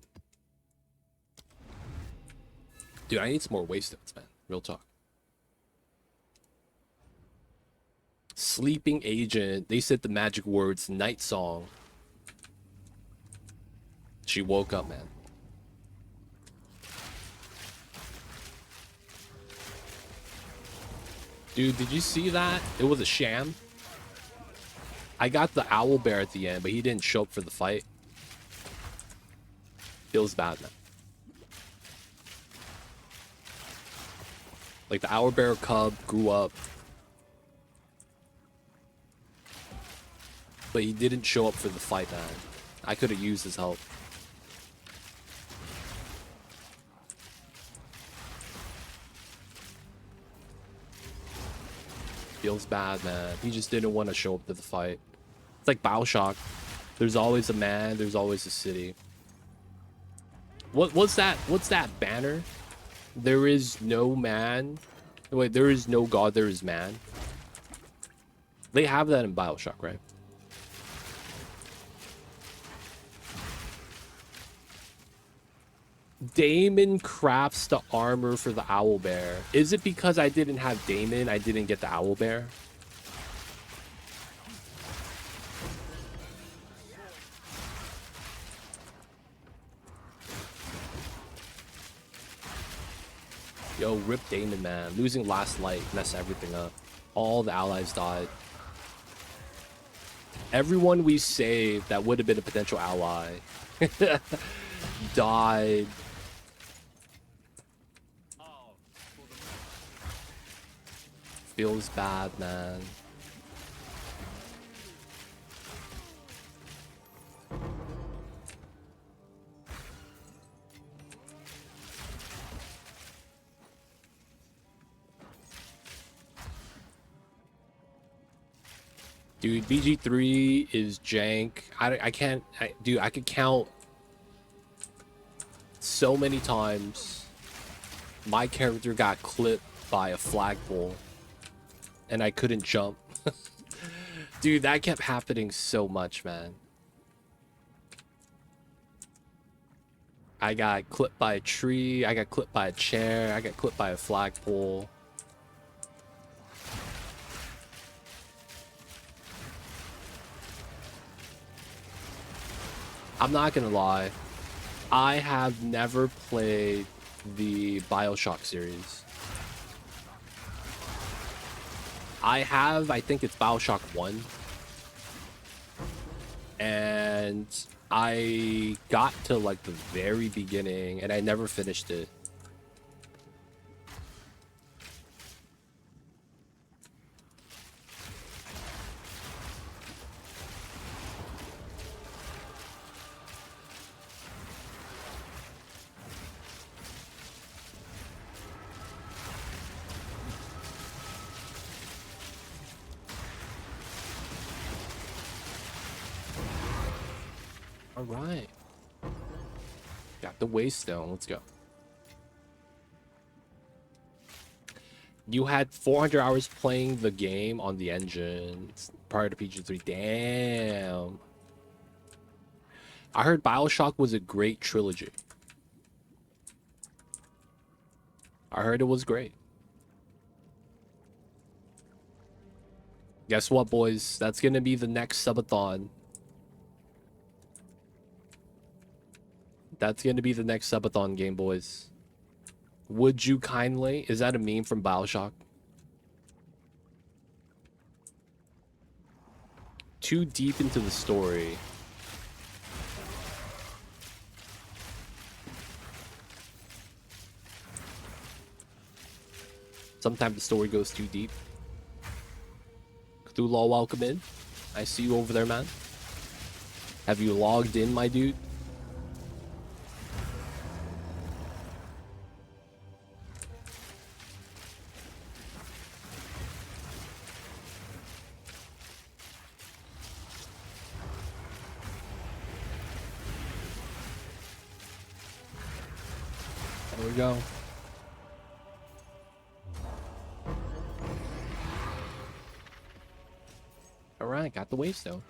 Dude, I need some more waystones, man. Real talk. Sleeping Agent. They said the magic words, Night Song. She woke up, man. Dude, did you see that? It was a sham. I got the owl bear at the end, but he didn't show up for the fight. Feels bad, man. Like the owlbear cub grew up. But he didn't show up for the fight, man. I could have used his help. Feels bad, man. He just didn't want to show up to the fight. It's like BioShock. There's always a man, there's always a city. What's that banner? There is no man. Wait, there is no god, there is man. They have that in BioShock, right? Damon crafts the armor for the owlbear. Is it because I didn't have Damon, I didn't get the owlbear? Yo, rip Damon, man. Losing last light messed everything up. All the allies died. Everyone we saved that would have been a potential ally died. Feels bad, man. Dude, BG3 is jank. I can't, dude, I could count so many times my character got clipped by a flagpole and I couldn't jump. Dude, that kept happening so much, man. I got clipped by a tree, I got clipped by a chair, I got clipped by a flagpole. I'm not gonna lie, I have never played the BioShock series. I think it's BioShock 1. And I got to like the very beginning and I never finished it. All right. Got the waystone. Let's go. You had 400 hours playing the game on the engine prior to PG3. Damn. I heard BioShock was a great trilogy. I heard it was great. Guess what, boys? That's going to be the next subathon. That's going to be the next subathon game, boys. Would you kindly? Is that a meme from BioShock? Too deep into the story. Sometimes the story goes too deep. Cthulhu, welcome in. I see you over there, man. Have you logged in, my dude? There we go. All right, got the waystone.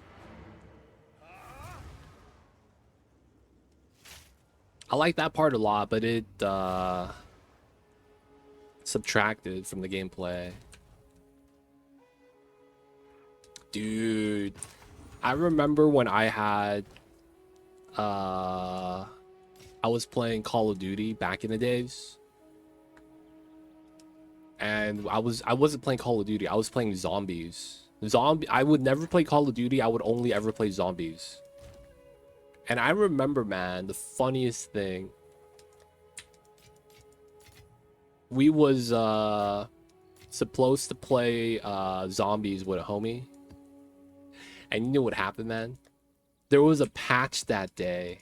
I like that part a lot, but it subtracted from the gameplay. Dude, I remember when I had I was playing Call of Duty back in the days. And I wasn't playing Call of Duty, I was playing zombies. I would never play Call of Duty, I would only ever play zombies. And I remember, man, the funniest thing. We was supposed to play zombies with a homie. And you know what happened, man? There was a patch that day,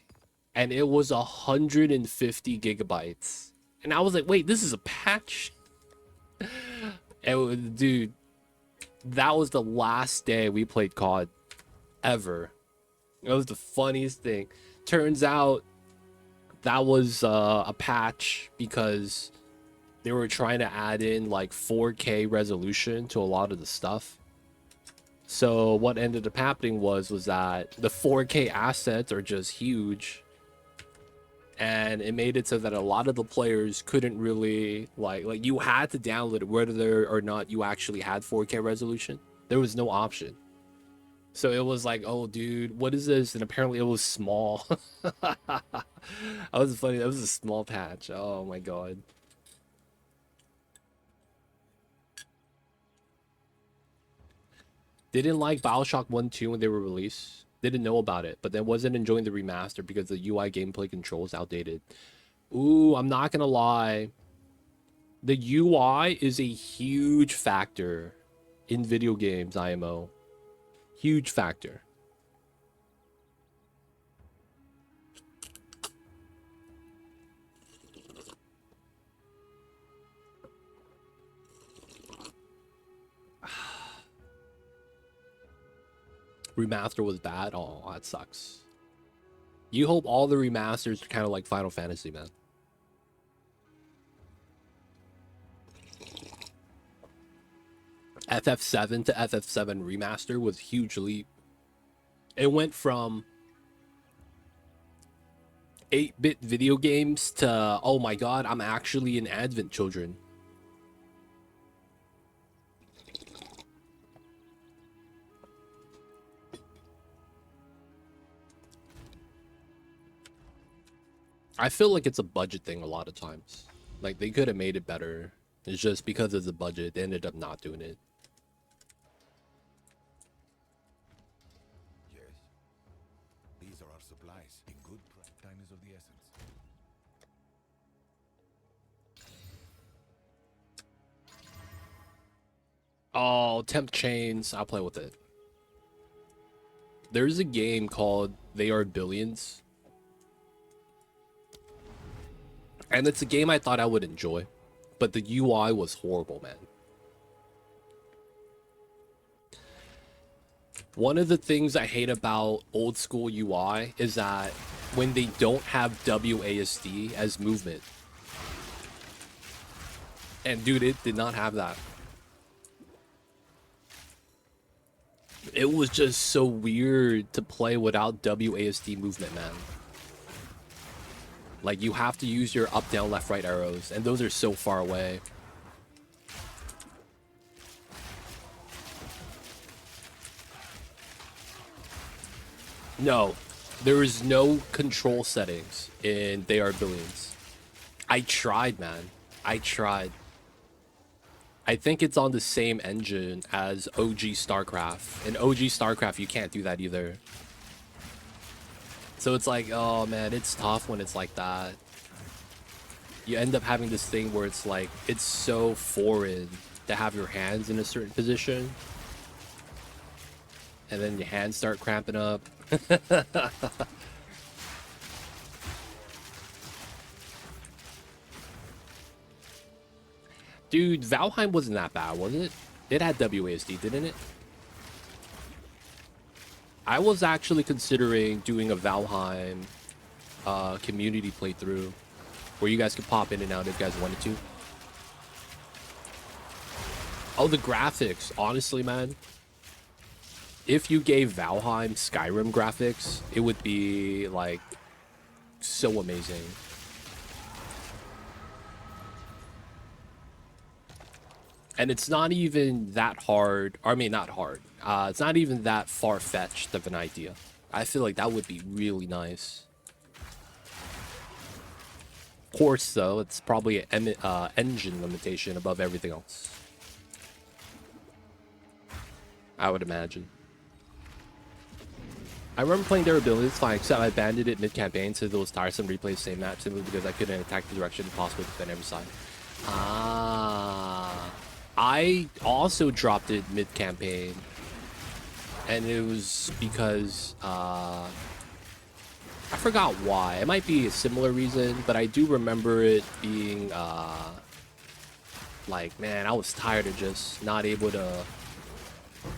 and it was 150 gigabytes. And I was like, wait, this is a patch? And dude, that was the last day we played COD ever. It was the funniest thing. Turns out that was a patch because they were trying to add in like 4K resolution to a lot of the stuff. So what ended up happening was that the 4K assets are just huge, and it made it so that a lot of the players couldn't really like you had to download it whether or not you actually had 4K resolution. There was no option. So it was like, oh dude, what is this? And apparently it was small. That was funny. That was a small patch. Oh my god. Didn't like BioShock 1, 2 when they were released. Didn't know about it, but then wasn't enjoying the remaster because the UI gameplay control is outdated. Ooh, I'm not gonna lie. The UI is a huge factor in video games, IMO. Huge factor. Remaster was bad. Oh, that sucks. You hope all the remasters are kind of like Final Fantasy, man. FF7 to FF7 remaster was a huge leap. It went from 8-bit video games to, oh my god, I'm actually an Advent children. I feel like it's a budget thing a lot of times. Like, they could have made it better. It's just because of the budget, they ended up not doing it. Yes. These are our supplies. In good time is of the essence. Oh, Temp Chains. I'll play with it. There's a game called They Are Billions. And it's a game I thought I would enjoy. But the UI was horrible, man. One of the things I hate about old school UI is that when they don't have WASD as movement. And dude, it did not have that. It was just so weird to play without WASD movement, man. Like, you have to use your up, down, left, right arrows, and those are so far away. No, there is no control settings in They Are Billions. I tried, man. I tried. I think it's on the same engine as OG StarCraft. In OG StarCraft, you can't do that either. So it's like, oh man, it's tough when it's like that. You end up having this thing where it's like, it's so foreign to have your hands in a certain position. And then your hands start cramping up. Dude, Valheim wasn't that bad, was it? It had WASD, didn't it? I was actually considering doing a Valheim community playthrough where you guys could pop in and out if you guys wanted to. Oh, the graphics. Honestly, man. If you gave Valheim Skyrim graphics, it would be, like, so amazing. And it's not even that hard. I mean, not hard. It's not even that far-fetched of an idea. I feel like that would be really nice. Of course, though, it's probably an engine limitation above everything else. I would imagine. I remember playing durability, it's fine, except I abandoned it mid-campaign so those tiresome replays same map simply because I couldn't attack the direction possible to defend every side. Ah. I also dropped it mid-campaign. And it was because I forgot why. It might be a similar reason, but I do remember it being like, man, I was tired of just not able to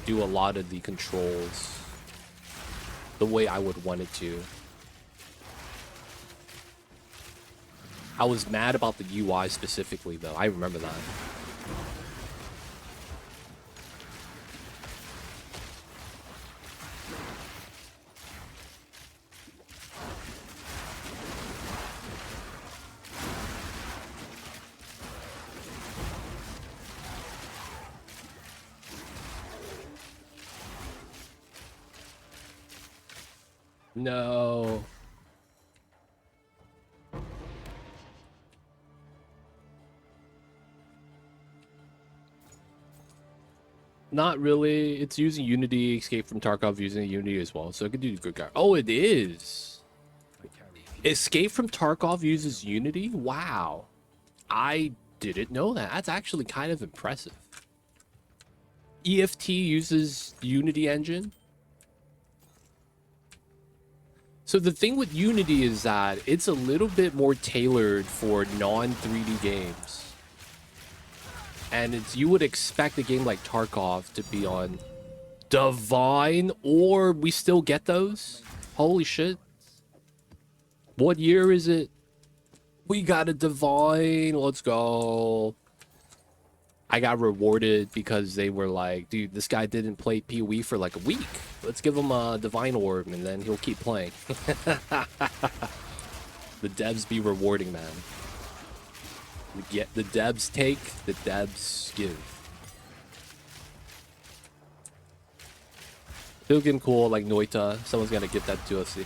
do a lot of the controls the way I would want it to. I was mad about the UI specifically, though. I remember that. No. Not really. It's using Unity, Escape from Tarkov using Unity as well, so it could do good guy. Oh, it is. Escape from Tarkov uses Unity? Wow. I didn't know that. That's actually kind of impressive. EFT uses Unity engine. So the thing with Unity is that it's a little bit more tailored for non-3D games. And it's, you would expect a game like Tarkov to be on Divine, or we still get those? Holy shit. What year is it? We got a Divine. Let's go. I got rewarded because they were like, dude, this guy didn't play PoE for like a week. Let's give him a Divine Orb and then he'll keep playing. The devs be rewarding, man. The devs take, the devs give. Still game cool, like Noita. Someone's gonna give that to us.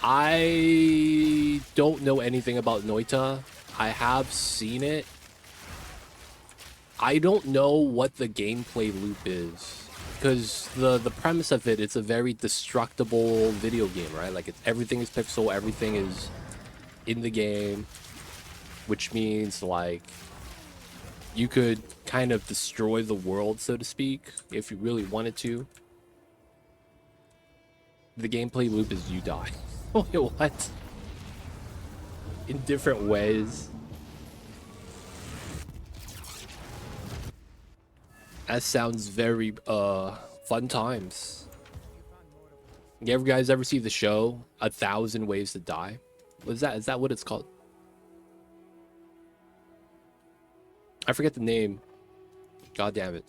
I don't know anything about Noita. I have seen it. I don't know what the gameplay loop is, because the premise of it, it's a very destructible video game, right? Like everything is pixel, everything is in the game, which means like you could kind of destroy the world, so to speak, if you really wanted to. The gameplay loop is you die. Wait, what? In different ways. That sounds very fun times. You guys ever see the show 1,000 Ways to Die? Is that what it's called? I forget the name. God damn it.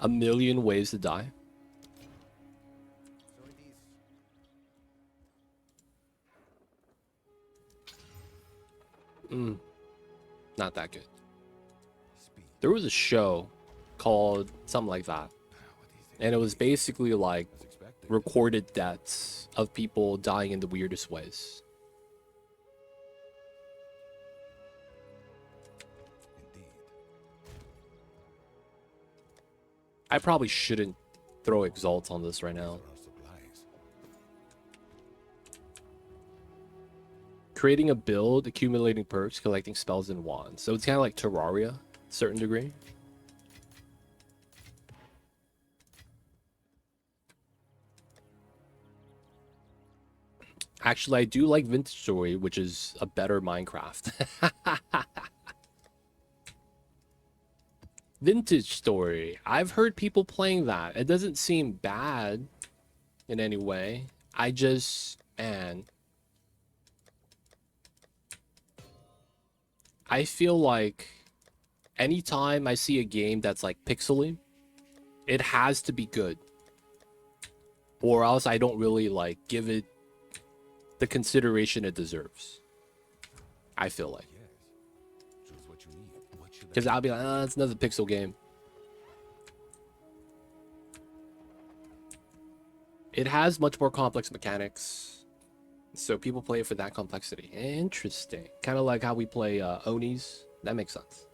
1,000,000 Ways to Die. Not that good. There was a show called something like that, and it was basically like recorded deaths of people dying in the weirdest ways. I probably shouldn't throw Exalt on this right now. Creating a build, accumulating perks, collecting spells and wands. So it's kind of like Terraria, to a certain degree. Actually, I do like Vintage Story, which is a better Minecraft. Vintage Story. I've heard people playing that. It doesn't seem bad in any way. I just, man, I feel like anytime I see a game that's like pixely, it has to be good, or else I don't really like give it the consideration it deserves. I feel like, because I'll be like, oh, it's another pixel game. It has much more complex mechanics, so people play it for that complexity. Interesting. Kind of like how we play Onis. That makes sense.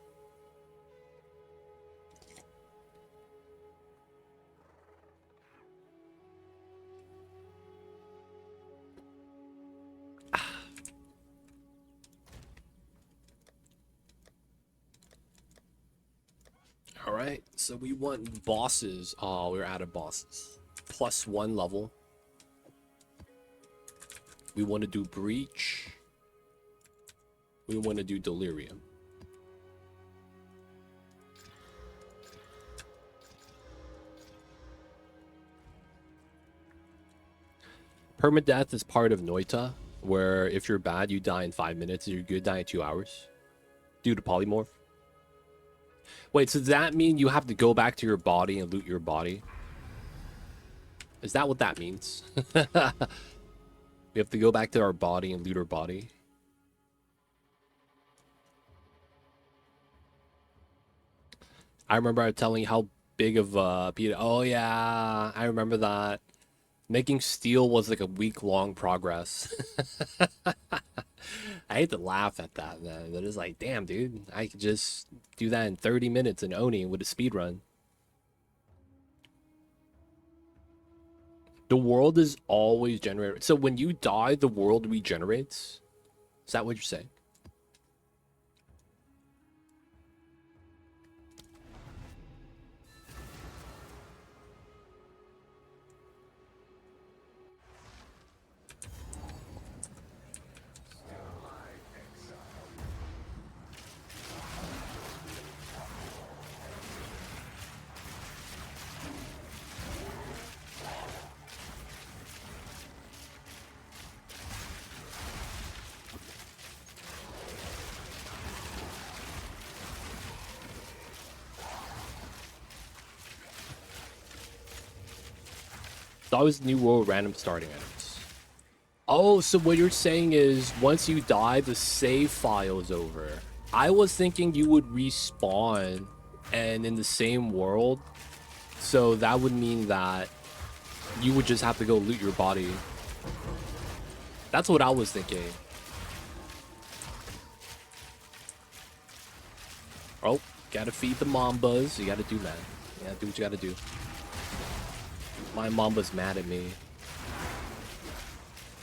All Alright, so we want bosses. Oh, we're out of bosses. +1 level. We want to do Breach. We want to do Delirium. Permadeath is part of Noita, where if you're bad, you die in 5 minutes. If you're good, die in 2 hours. Due to polymorph. Wait, so does that mean you have to go back to your body and loot your body? Is that what that means? We have to go back to our body and loot our body. I remember telling you how big of Peter. Oh yeah, I remember that. Making steel was like a week-long progress. I hate to laugh at that, man. But it's like, damn, dude, I could just do that in 30 minutes in Oni with a speed run. The world is always generated. So when you die, the world regenerates? Is that what you're saying? It's always new world random starting items. Oh, so what you're saying is once you die, the save file is over. I was thinking you would respawn and in the same world. So that would mean that you would just have to go loot your body. That's what I was thinking. Oh, gotta feed the mambas. You gotta do that. You gotta do what you gotta do. My mamba's mad at me.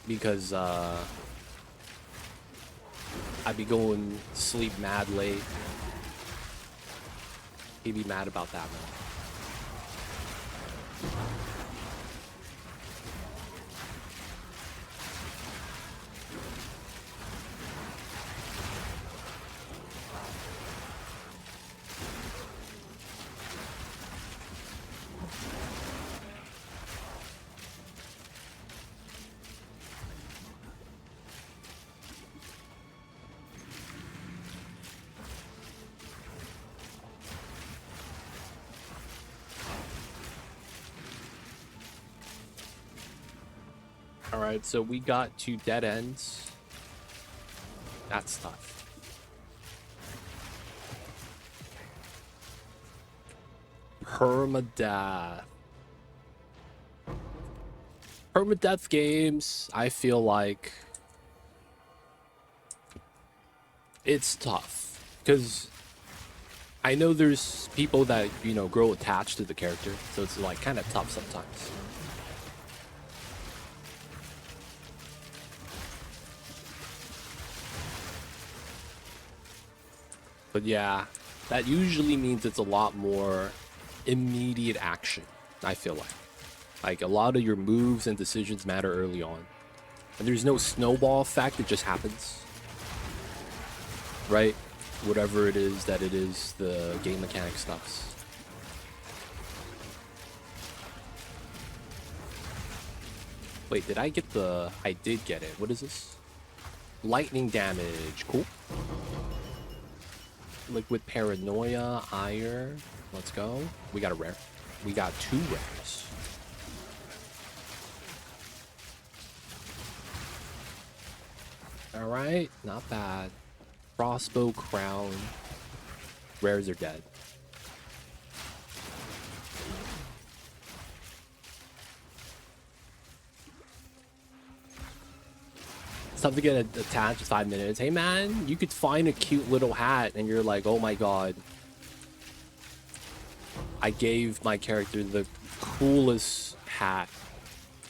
Because, I be going to sleep mad late. He'd be mad about that, man. Alright, so we got 2 dead ends. That's tough. Permadeath. Permadeath games, I feel like it's tough. Because I know there's people that, you know, grow attached to the character. So it's like kind of tough sometimes. But yeah, that usually means it's a lot more immediate action, I feel like. Like, a lot of your moves and decisions matter early on. And there's no snowball effect, it just happens. Right? Whatever it is that it is, the game mechanic stuffs. Wait, did I get the... I did get it. What is this? Lightning damage. Cool. Liquid Paranoia, Ire. Let's go. We got a rare. We got 2 rares. Alright, not bad. Crossbow, Crown. Rares are dead. Something get attached in 5 minutes. Hey man, you could find a cute little hat and you're like, oh my god. I gave my character the coolest hat.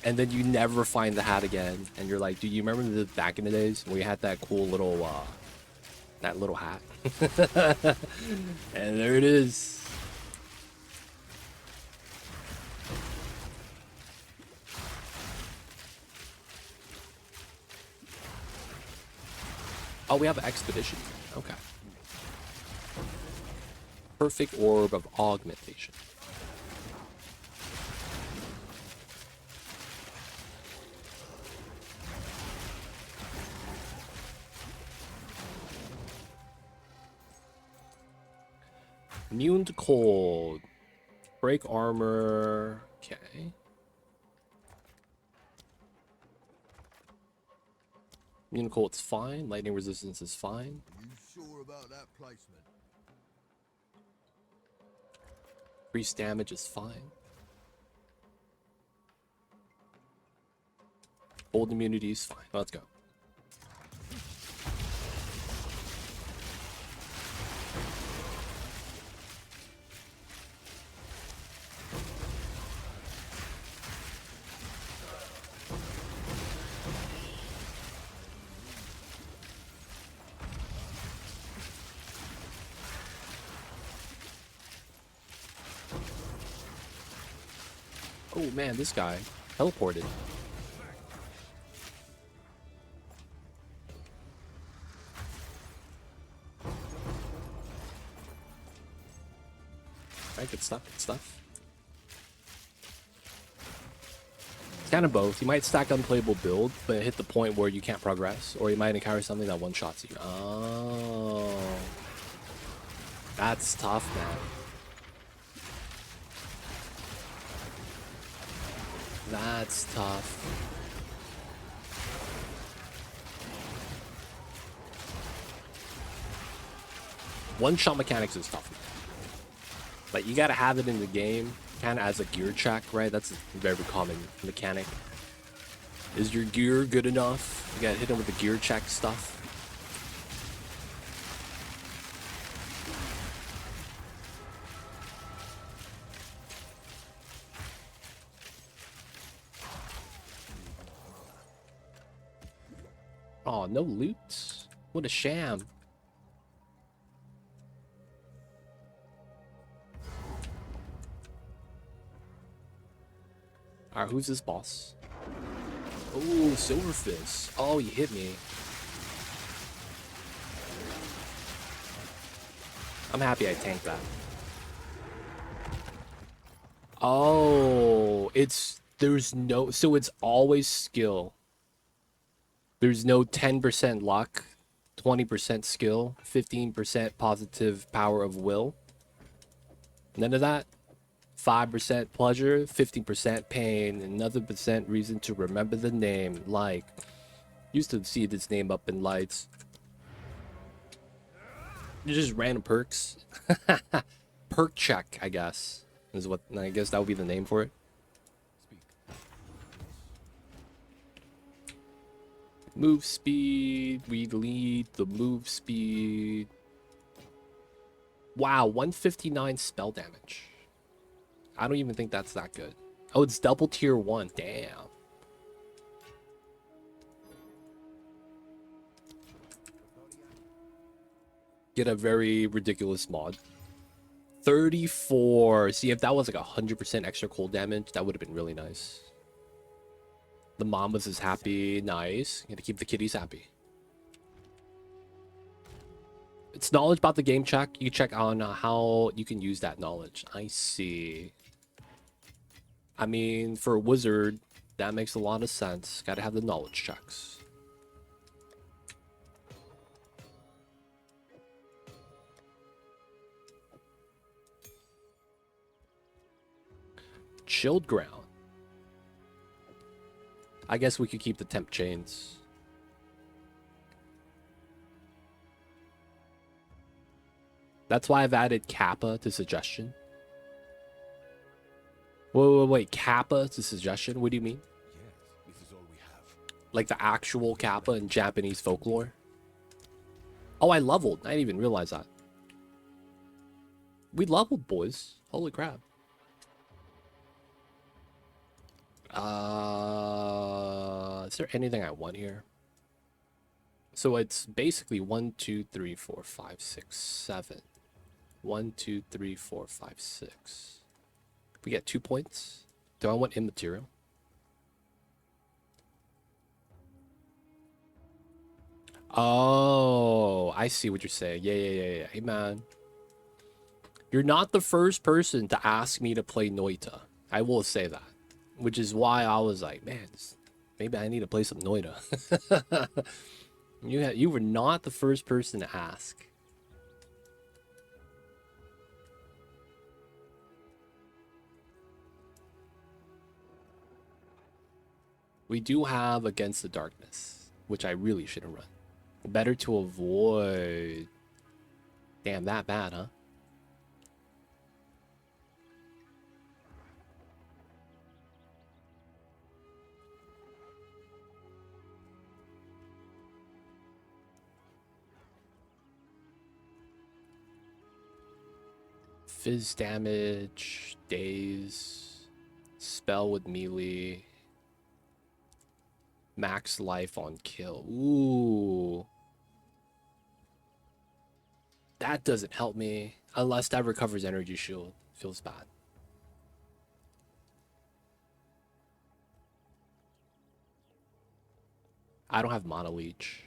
And then you never find the hat again. And you're like, do you remember the back in the days when we had that cool little, that little hat? And there it is. Oh, we have an expedition. Okay. Perfect orb of augmentation. Immune to cold. Break armor. Okay. Immune to cold is fine. Lightning resistance is fine. Are you sure about that placement? Increased damage is fine. Cold immunity is fine. Let's go. Oh man, this guy teleported. Alright, good stuff, good stuff. It's kind of both. You might stack unplayable build, but hit the point where you can't progress, or you might encounter something that one-shots you. Oh. That's tough, man. That's tough. One-shot mechanics is tough. But you gotta have it in the game, kind of as a gear check, right? That's a very common mechanic. Is your gear good enough? You gotta hit him with the gear check stuff. Oh, no loot? What a sham. Alright, who's this boss? Oh, Silverfist. Oh, you hit me. I'm happy I tanked that. Oh, there's no, so it's always skill. There's no 10% luck, 20% skill, 15% positive power of will. None of that. 5% pleasure, 50% pain, another percent reason to remember the name. Like, used to see this name up in lights. Just random perks. Perk check, I guess, is what I guess that would be the name for it. Move speed, we lead the move speed. Wow, 159 spell damage. I don't even think that's that good. Oh, it's double tier 1. Damn. Get a very ridiculous mod. 34. See, if that was like 100% extra cold damage, that would have been really nice. The Mambas is happy. Nice. Gotta keep the kitties happy. It's knowledge about the game check. You check on how you can use that knowledge. I see. I mean, for a wizard, that makes a lot of sense. Gotta have the knowledge checks. Chilled ground. I guess we could keep the temp chains. That's why I've added Kappa to suggestion. Wait, Kappa to suggestion? What do you mean? Yes, this is all we have. Like the actual Kappa in Japanese folklore? Oh, I leveled. I didn't even realize that. We leveled, boys. Holy crap. Is there anything I want here? So it's basically 1, 2, 3, 4, 5, 6, 7. 1, 2, 3, 4, 5, 6. We get 2 points. Do I want immaterial? Oh, I see what you're saying. Yeah. Hey, man. You're not the first person to ask me to play Noita. I will say that. Which is why I was like, man, maybe I need to play some Noita. You were not the first person to ask. We do have Against the Darkness, which I really shouldn't run. Better to avoid. Damn, that bad, huh? Fizz damage, daze, spell with melee, max life on kill. Ooh. That doesn't help me. Unless that recovers energy shield. Feels bad. I don't have Mana Leech.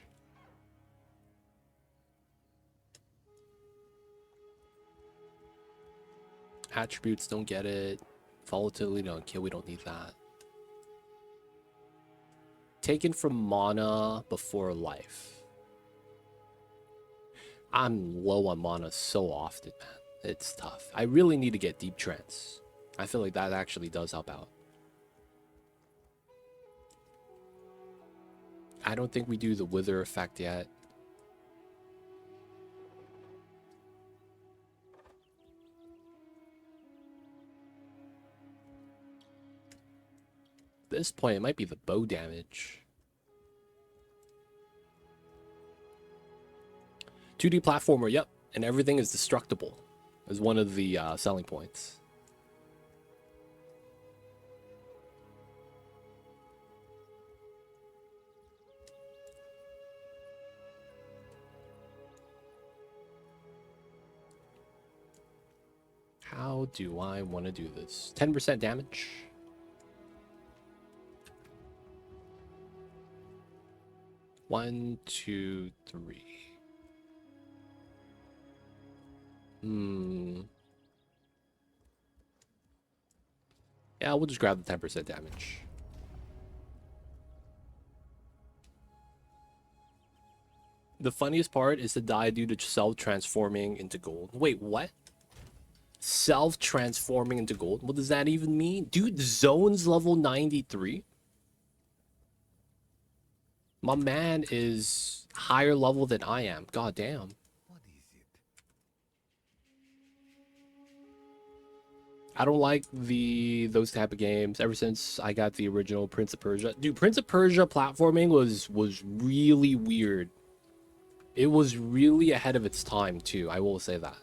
Attributes, don't get it. Volatility on kill, we don't need that. Taken from mana before life. I'm low on mana so often, man. It's tough. I really need to get Deep Trance. I feel like that actually does help out. I don't think we do the Wither effect yet. At this point, it might be the bow damage. 2D platformer, yep. And everything is destructible. Is one of the selling points. How do I want to do this? 10% damage. One, two, three. Yeah, we'll just grab the 10% damage. The funniest part is to die due to self-transforming into gold. Wait, what? Self-transforming into gold? What does that even mean? Dude, Zone's level 93? My man is higher level than I am. God damn. What is it? I don't like those type of games ever since I got the original Prince of Persia. Dude, Prince of Persia platforming was really weird. It was really ahead of its time too, I will say that.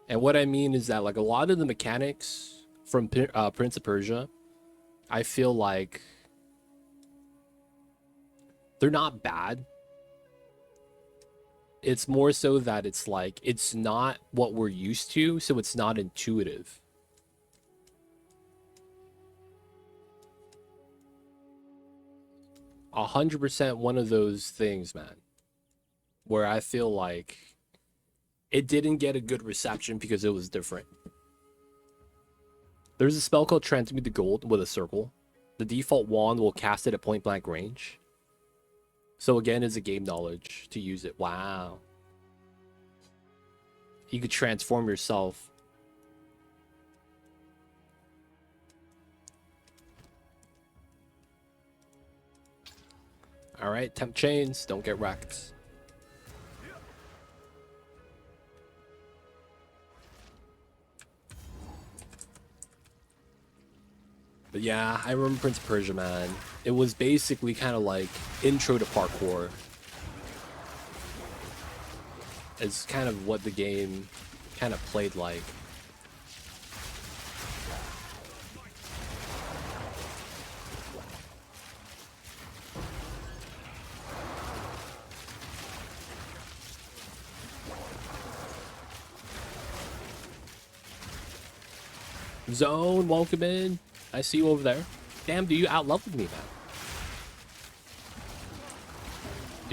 And what I mean is that like a lot of the mechanics from Prince of Persia, I feel like they're not bad. It's more so that it's like it's not what we're used to, so it's not intuitive. 100% one of those things, man, where I feel like it didn't get a good reception because it was different. There's a spell called Transmute the Gold with a circle. The default wand will cast it at point blank range. So again, it's a game knowledge to use it. Wow. You could transform yourself. All right, temp chains, don't get wrecked. But yeah, I remember Prince of Persia, man. It was basically kind of like intro to parkour. It's kind of what the game kind of played like. Zone, welcome in. I see you over there. Damn, do you outleveled me, man?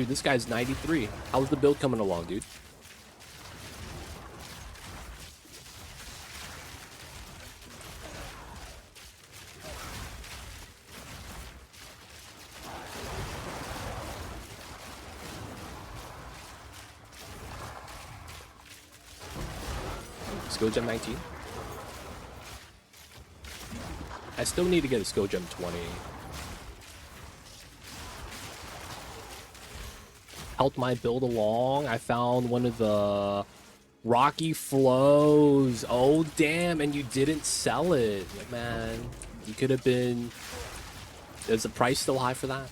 Dude, this guy's 93. How's the build coming along, dude? Skill gem 19. I still need to get a skill gem 20. Helped my build along. I found one of the rocky flows. Oh damn, and you didn't sell it. Man, you could have been... Is the price still high for that?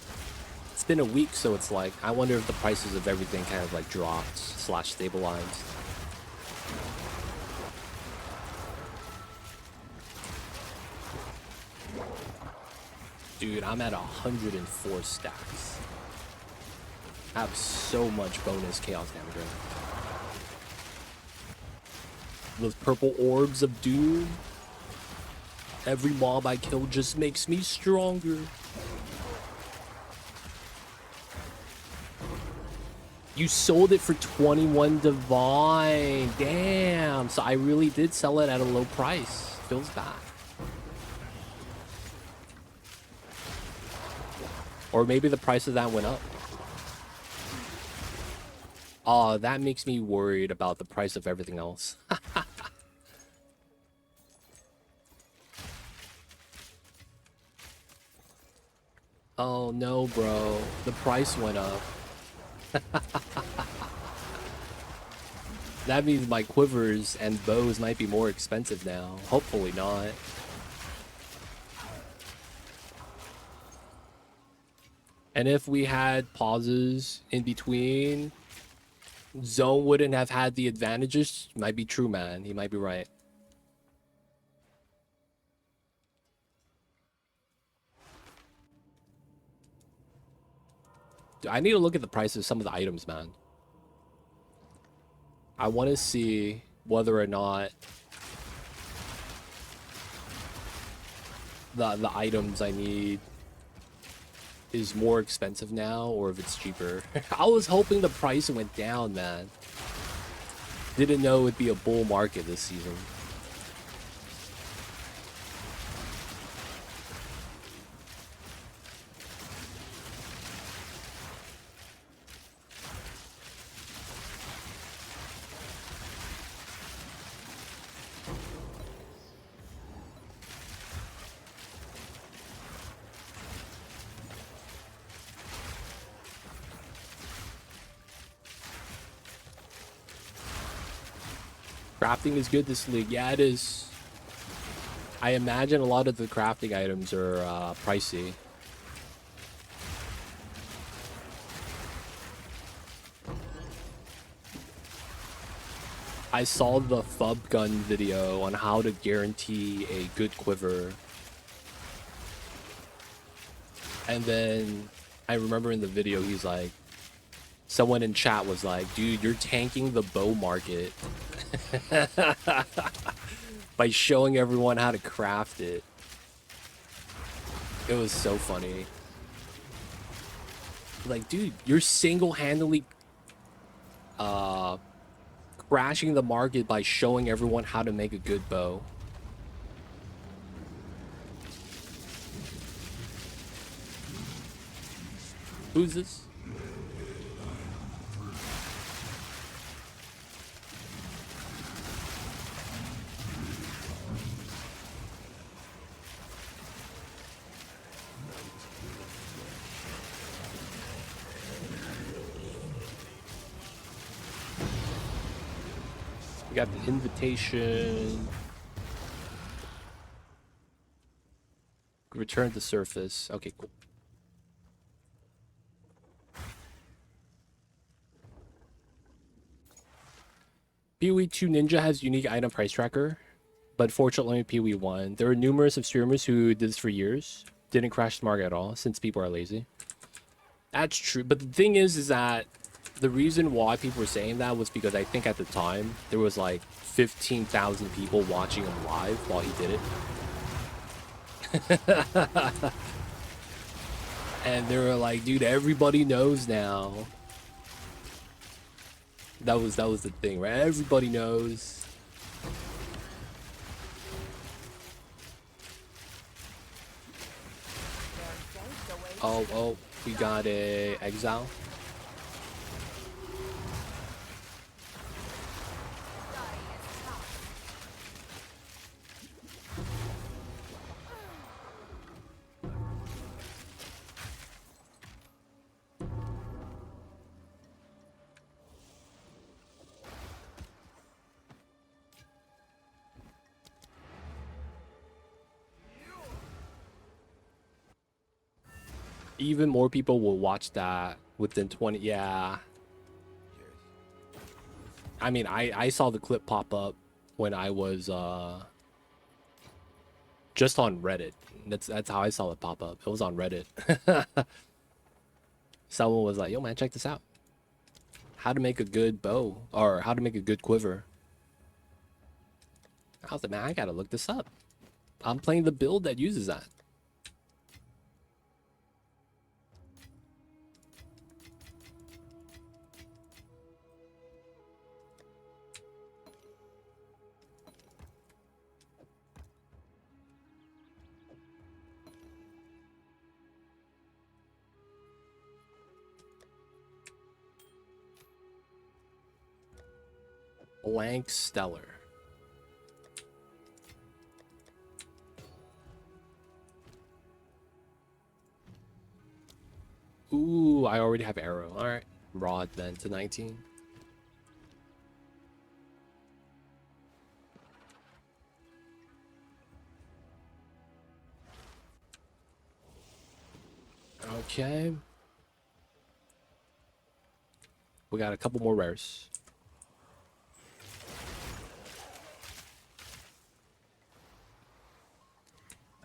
It's been a week, so it's like, I wonder if the prices of everything kind of like dropped / stabilized. Dude, I'm at 104 stacks. I have so much bonus chaos damage right now. Those purple orbs of doom. Every mob I kill just makes me stronger. You sold it for 21 divine. Damn. So I really did sell it at a low price. Feels bad. Or maybe the price of that went up. Oh, that makes me worried about the price of everything else. Oh no, bro. The price went up. That means my quivers and bows might be more expensive now. Hopefully not. And if we had pauses in between, Zone wouldn't have had the advantages. Might be true, man. He might be right. Dude, I need to look at the prices of some of the items, man. I want to see whether or not the items I need is more expensive now or if it's cheaper. I was hoping the price went down, man. Didn't know it'd be a bull market this season. Crafting is good this league. Yeah, it is. I imagine a lot of the crafting items are pricey. I saw the Fub Gun video on how to guarantee a good quiver. And then I remember in the video he's like, someone in chat was like, dude, you're tanking the bow market. By showing everyone how to craft it. It was so funny. Like, dude, you're single-handedly crashing the market by showing everyone how to make a good bow. Who's this? We got the invitation. Return to surface. Okay, cool. PoE 2 Ninja has unique item price tracker, but fortunately PoE 1. There are numerous of streamers who did this for years. Didn't crash the market at all, since people are lazy. That's true, but the thing is that the reason why people were saying that was because I think at the time there was like 15,000 people watching him live while he did it. And they were like, dude, everybody knows now. That was the thing, right? Everybody knows. Oh, we got a exile. Even more people will watch that within 20. Yeah. I mean, I saw the clip pop up when I was just on Reddit. That's how I saw it pop up. It was on Reddit. Someone was like, "Yo, man, check this out. How to make a good bow or how to make a good quiver." I was like, "Man, I gotta look this up. I'm playing the build that uses that." Blank Stellar. Ooh, I already have arrow. All right, rod then to 19. Okay. We got a couple more rares.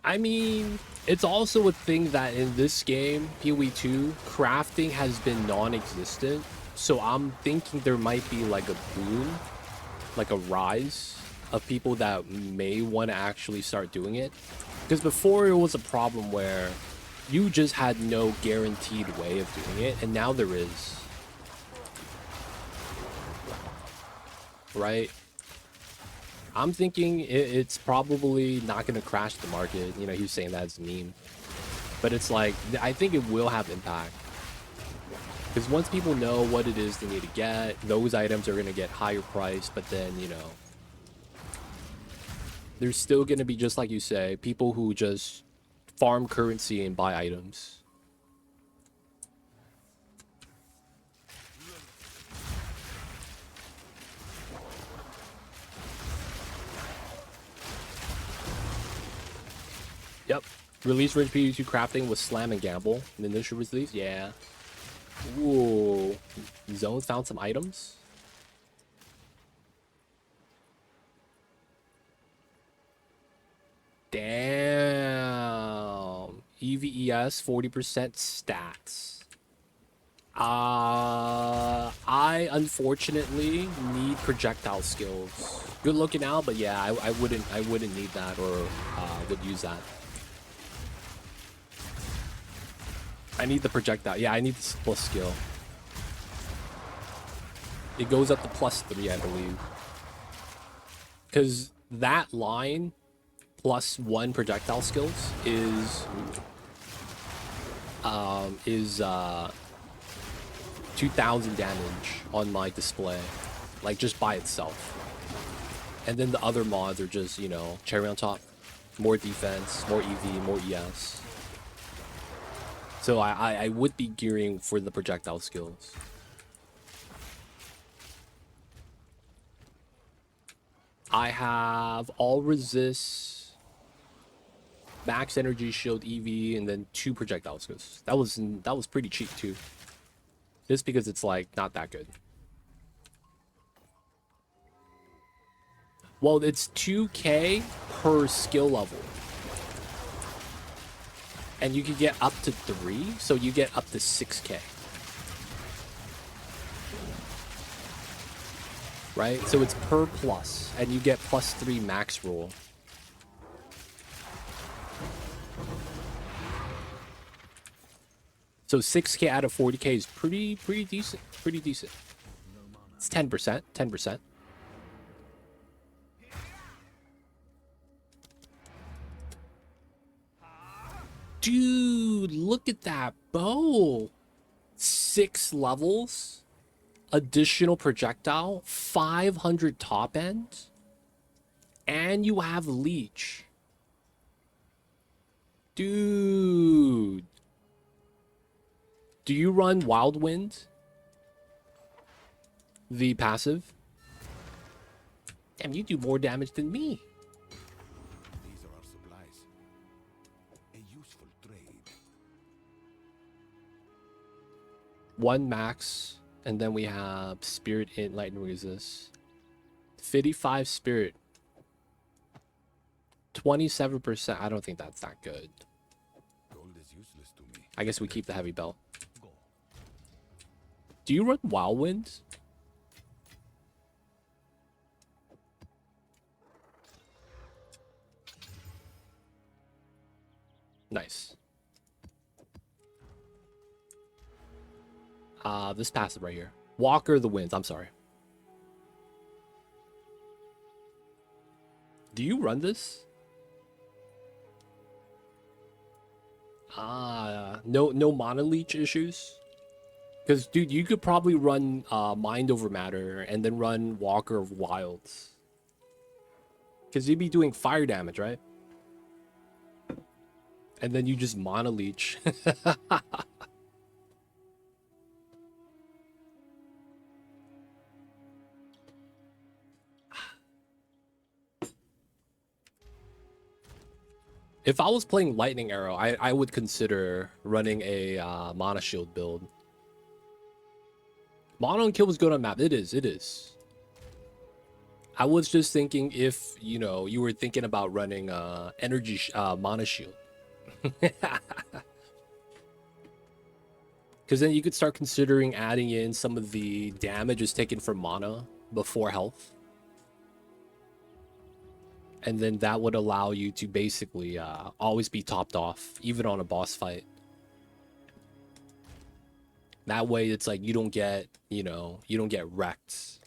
I mean, it's also a thing that in this game, PoE 2, crafting has been non-existent. So I'm thinking there might be like a boom, like a rise of people that may want to actually start doing it. Because before it was a problem where you just had no guaranteed way of doing it, and now there is. Right? I'm thinking it's probably not going to crash the market. You know, he was saying that as a meme. But it's like, I think it will have impact. Because once people know what it is they need to get, those items are going to get higher price. But then, you know, there's still going to be, just like you say, people who just farm currency and buy items. Yep. Release Rich PvP crafting with Slam and Gamble. The initial release? Yeah. Ooh. Zones found some items. Damn. EVES 40% stats. I unfortunately need projectile skills. Good looking out, but yeah, I wouldn't need that or would use that. I need the projectile. Yeah, I need the plus skill. It goes up to +3, I believe. Because that line +1 projectile skills is 2000 damage on my display, like just by itself. And then the other mods are just, you know, cherry on top. More defense, more EV, more ES. So I would be gearing for the projectile skills. I have all resist, max energy shield EV, and then 2 projectile skills. That was pretty cheap too. Just because it's like not that good. Well, it's 2k per skill level. And you can get up to 3, so you get up to 6k. Right? So it's per plus, and you get +3 max roll. So 6k out of 40k is pretty decent. Pretty decent. It's 10%. 10%. Dude, look at that bow. 6 levels. Additional projectile. 500 top end. And you have leech. Dude. Do you run Wild Wind? The passive? Damn, you do more damage than me. These are our supplies. A useful trade. 1 max, and then we have Spirit in Lightning Resist. 55 Spirit. 27%. I don't think that's that good. Gold is useless to me. I guess we keep the heavy belt. Go. Do you run Wild Wind? Nice. This passive right here. Walker of the Winds. I'm sorry. Do you run this? No mana leech issues? Because, dude, you could probably run Mind Over Matter and then run Walker of Wilds. Because you'd be doing fire damage, right? And then you just mana leech. If I was playing Lightning Arrow, I would consider running a mana shield build. Mono and kill was good on map. It is. I was just thinking if, you know, you were thinking about running energy mana shield. Because then you could start considering adding in some of the damages taken from mana before health. And then that would allow you to basically always be topped off, even on a boss fight. That way, it's like you don't get, you know, you don't get wrecked.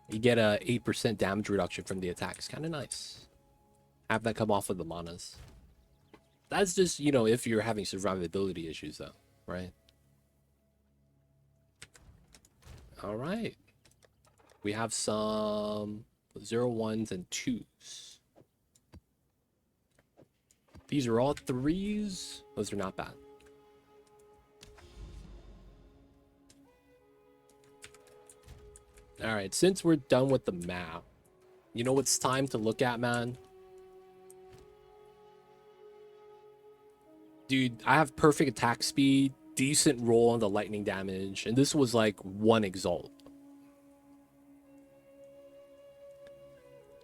You get a 8% damage reduction from the attacks. Kind of nice. Have that come off with the manas. That's just, you know, if you're having survivability issues, though, right? All right. We have some 0-1s and 2s. These are all 3s. Those are not bad. All right, since we're done with the map, you know what's time to look at, man? Dude, I have perfect attack speed, decent roll on the lightning damage, and this was like 1 exalt.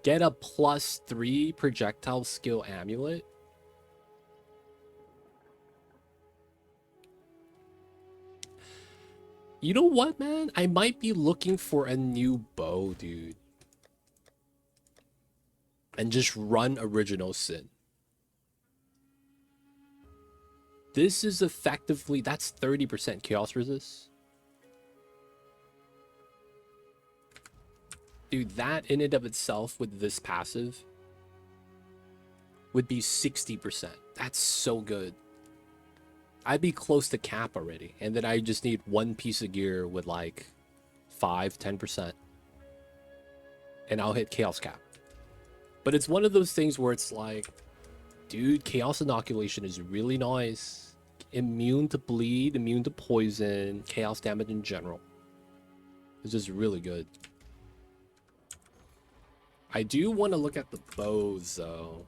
Get a +3 projectile skill amulet. You know what, man? I might be looking for a new bow, dude. And just run Original Sin. This is effectively, that's 30% chaos resist. Dude, that in and of itself with this passive would be 60%. That's so good. I'd be close to cap already. And then I just need 1 piece of gear with like 5-10%. And I'll hit chaos cap. But it's one of those things where it's like, dude, chaos inoculation is really nice. Immune to bleed, immune to poison, chaos damage in general. It's just really good. I do want to look at the bows, though.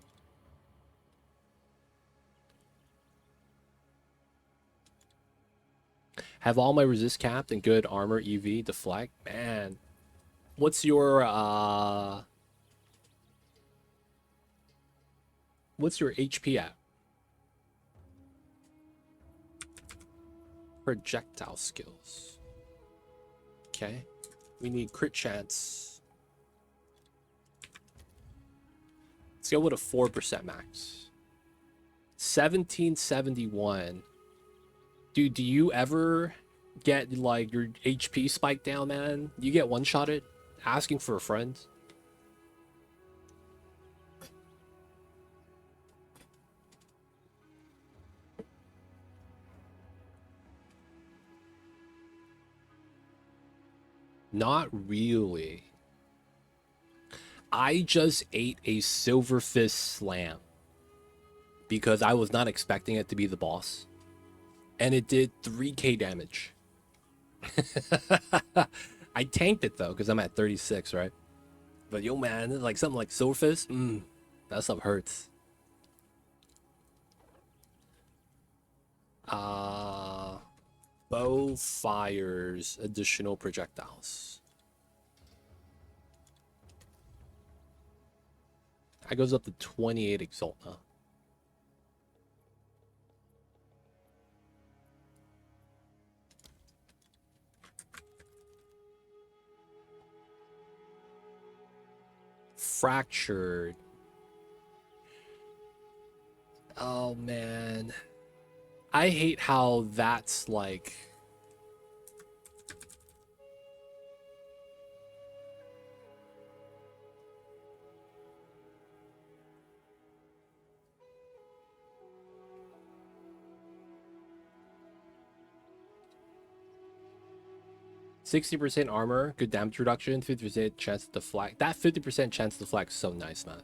Have all my resist capped and good armor, EV, deflect. Man, what's your HP at? Projectile skills. Okay, we need crit chance. Let's go with a 4% max. 1771. Dude, do you ever get like your HP spiked down, man? You get one-shotted asking for a friend? Not really. I just ate a silver fist slam because I was not expecting it to be the boss. And it did 3k damage. I tanked it though because I'm at 36, right? But yo, man, like something like silver fist, that stuff hurts. Bow fires additional projectiles. That goes up to 28 exalt now. Fractured. Oh man. I hate how that's like 60% armor, good damage reduction, 50% chance to deflect. That 50% chance to deflect is so nice, man.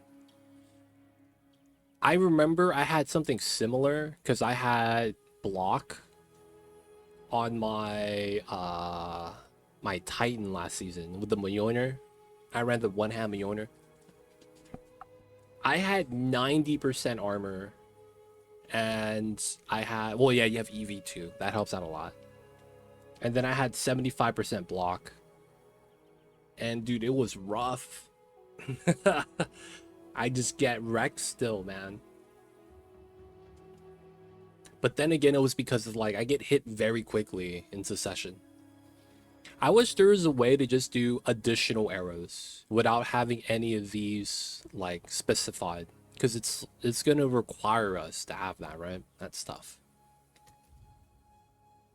I remember I had something similar because I had block on my my Titan last season with the Mjolnir. I ran the one-hand Mjolnir. I had 90% armor and I had, well, yeah, you have EV too. That helps out a lot. And then I had 75% block. And dude, it was rough. I just get wrecked still, man. But then again, it was because of like I get hit very quickly in succession. I wish there was a way to just do additional arrows without having any of these like specified, because it's gonna require us to have that, right? That stuff.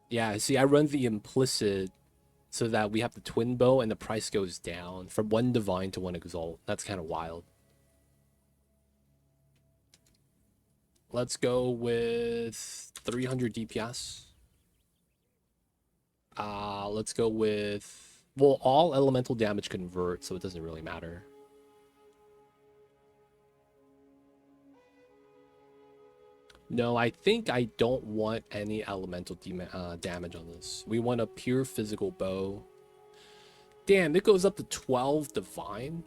Yeah, see, I run the implicit so that we have the twin bow and the price goes down from one divine to one exalt. That's kind of wild. Let's go with 300 DPS. Let's go with, well, all elemental damage convert, so it doesn't really matter. No, I think I don't want any elemental damage on this. We want a pure physical bow. Damn, it goes up to 12 divine.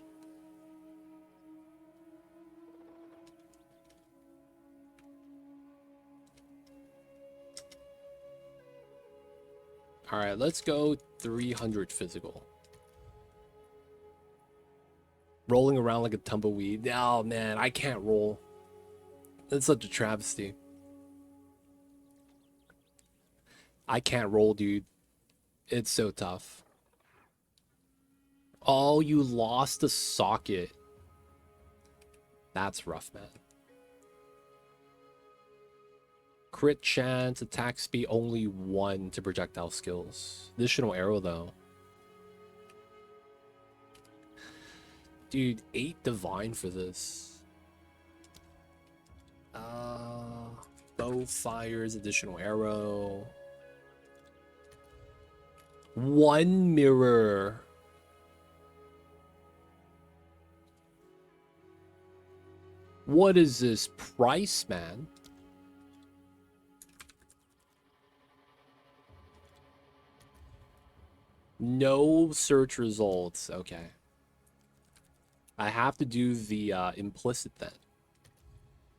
All right, let's go 300 physical. Rolling around like a tumbleweed. Oh man, I can't roll. That's such a travesty. I can't roll, dude. It's so tough. Oh, you lost the socket. That's rough, man. Crit chance, attack speed only 1 to projectile skills. Additional arrow though. Dude, 8 divine for this. Bow fires, additional arrow. 1 mirror. What is this price, man? No search results. Okay. I have to do the implicit then.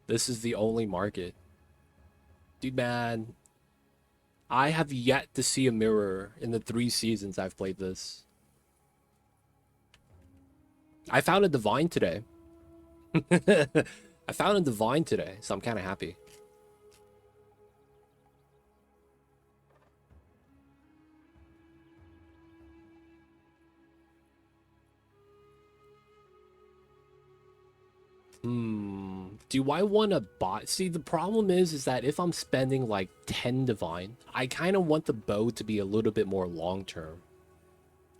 This is the only market. Dude, man. I have yet to see a mirror in the 3 seasons I've played this. I found a divine today. I found a divine today, so I'm kind of happy. Do I want to buy? See, the problem is that if I'm spending like 10 divine, I kind of want the bow to be a little bit more long term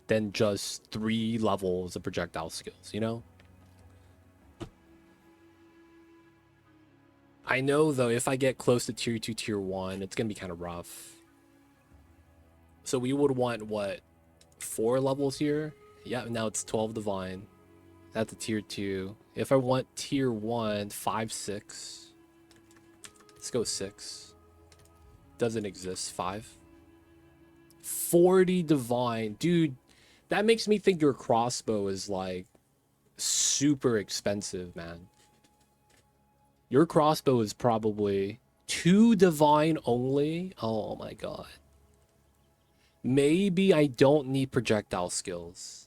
than just 3 levels of projectile skills, you know? I know though, if I get close to tier 2, tier 1, it's gonna be kind of rough. So we would want what, 4 levels here? Yeah, now it's 12 divine. That's a tier 2. If I want tier 1, 5, 6. Let's go 6. Doesn't exist. 5. 40 divine. Dude, that makes me think your crossbow is like super expensive, man. Your crossbow is probably 2 divine only. Oh my god. Maybe I don't need projectile skills.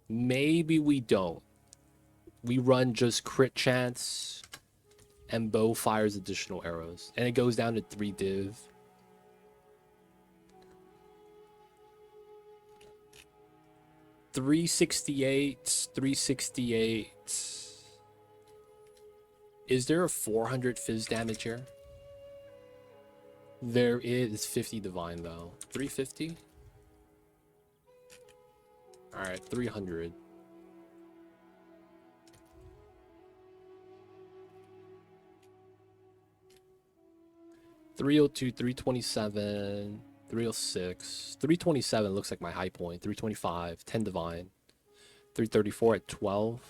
Maybe we don't. We run just crit chance and bow fires additional arrows. And it goes down to 3 div. $368. Is there a 400 fizz damage here? There is 50 divine though. 350? Alright, 300. $302, 327, 306, 327 looks like my high point. 325, 10 divine, 334 at 12.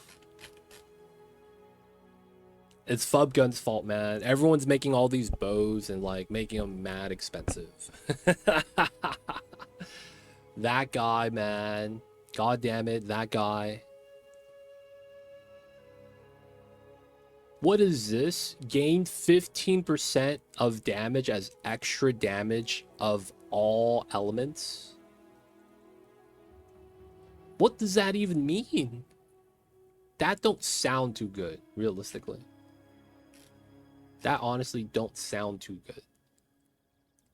It's Fub Gun's fault, man. Everyone's making all these bows and like making them mad expensive. That guy, man. God damn it, that guy. What is this? Gain 15% of damage as extra damage of all elements? What does that even mean? That don't sound too good, realistically. That honestly don't sound too good.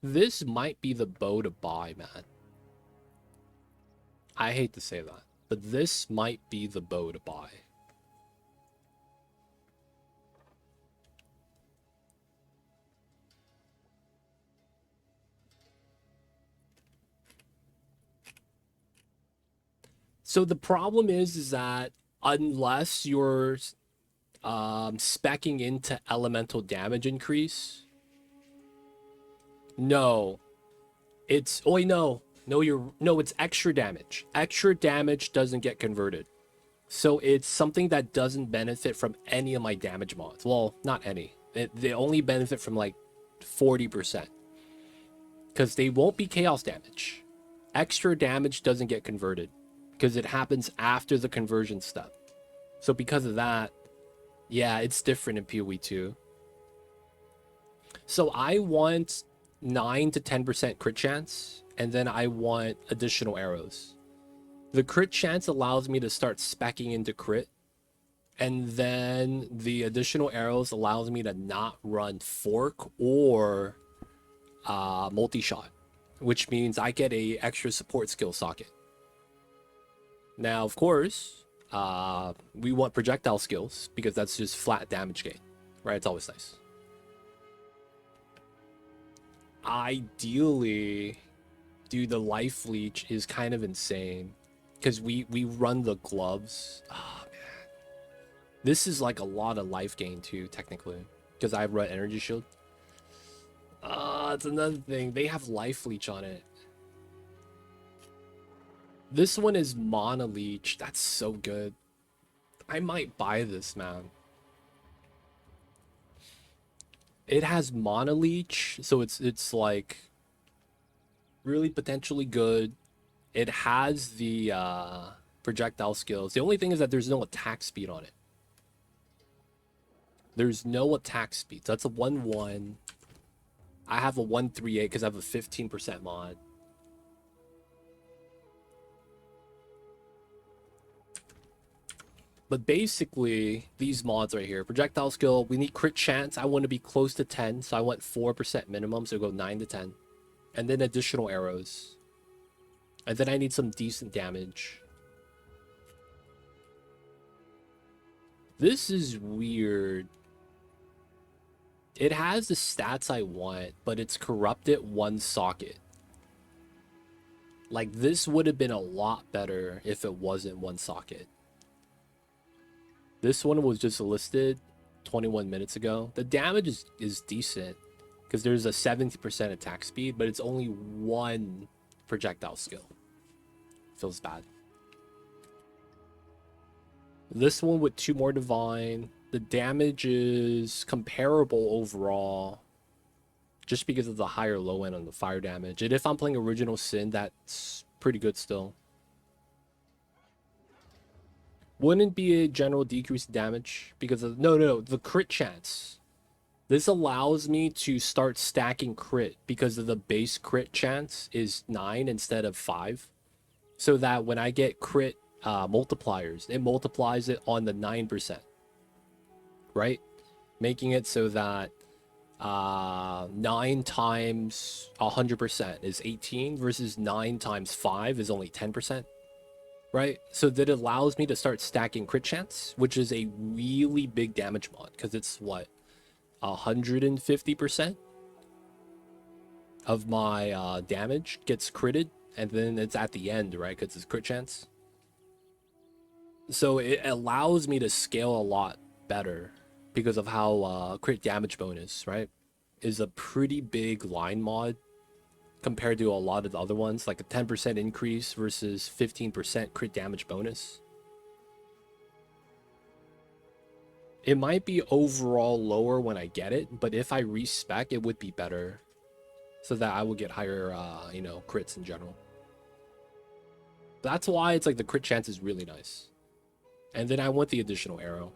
This might be the bow to buy, man. I hate to say that, but this might be the bow to buy. So the problem is that unless you're speccing into elemental damage increase, no, it's no, it's extra damage. Extra damage doesn't get converted, so it's something that doesn't benefit from any of my damage mods. Well, not any. They only benefit from like 40%, because they won't be chaos damage. Extra damage doesn't get converted because it happens after the conversion step. So because of that, yeah, it's different in PoE 2. So I want 9 to 10% crit chance, and then I want additional arrows. The crit chance allows me to start speccing into crit, and then the additional arrows allows me to not run fork or multi-shot, which means I get a extra support skill socket. Now, of course, we want projectile skills because that's just flat damage gain, right? It's always nice. Ideally, dude, the life leech is kind of insane because we run the gloves. Oh, man. This is like a lot of life gain too, technically, because I run energy shield. It's another thing. They have life leech on it. This one is Mana Leech. That's so good. I might buy this, man. It has Mana Leech, so it's like really potentially good. It has the projectile skills. The only thing is that there's no attack speed on it. There's no attack speed. So that's a 1-1. I have a 1-3-8 because I have a 15% mod. But basically, these mods right here, projectile skill, we need crit chance. I want to be close to 10, so I want 4% minimum, so go 9 to 10. And then additional arrows. And then I need some decent damage. This is weird. It has the stats I want, but it's corrupted one socket. Like, this would have been a lot better if it wasn't one socket. This one was just listed 21 minutes ago. The damage is decent because there's a 70% attack speed, but it's only one projectile skill. Feels bad. This one with 2 more divine. The damage is comparable overall just because of the higher low end on the fire damage. And if I'm playing original sin, that's pretty good still. Wouldn't be a general decrease in damage because of no, the crit chance. This allows me to start stacking crit because of the base crit chance is 9 instead of 5. So that when I get crit multipliers, it multiplies it on the 9%. Right? Making it so that 9 times 100% is 18 versus 9 times 5 is only 10%. Right? So that allows me to start stacking crit chance, which is a really big damage mod because it's what? 150% of my damage gets critted, and then it's at the end, right? Because it's crit chance. So it allows me to scale a lot better because of how crit damage bonus, right, is a pretty big line mod compared to a lot of the other ones, like a 10% increase versus 15% crit damage bonus. It might be overall lower when I get it, but if I respec, it would be better, so that I will get higher, you know, crits in general. That's why it's like the crit chance is really nice. And then I want the additional arrow.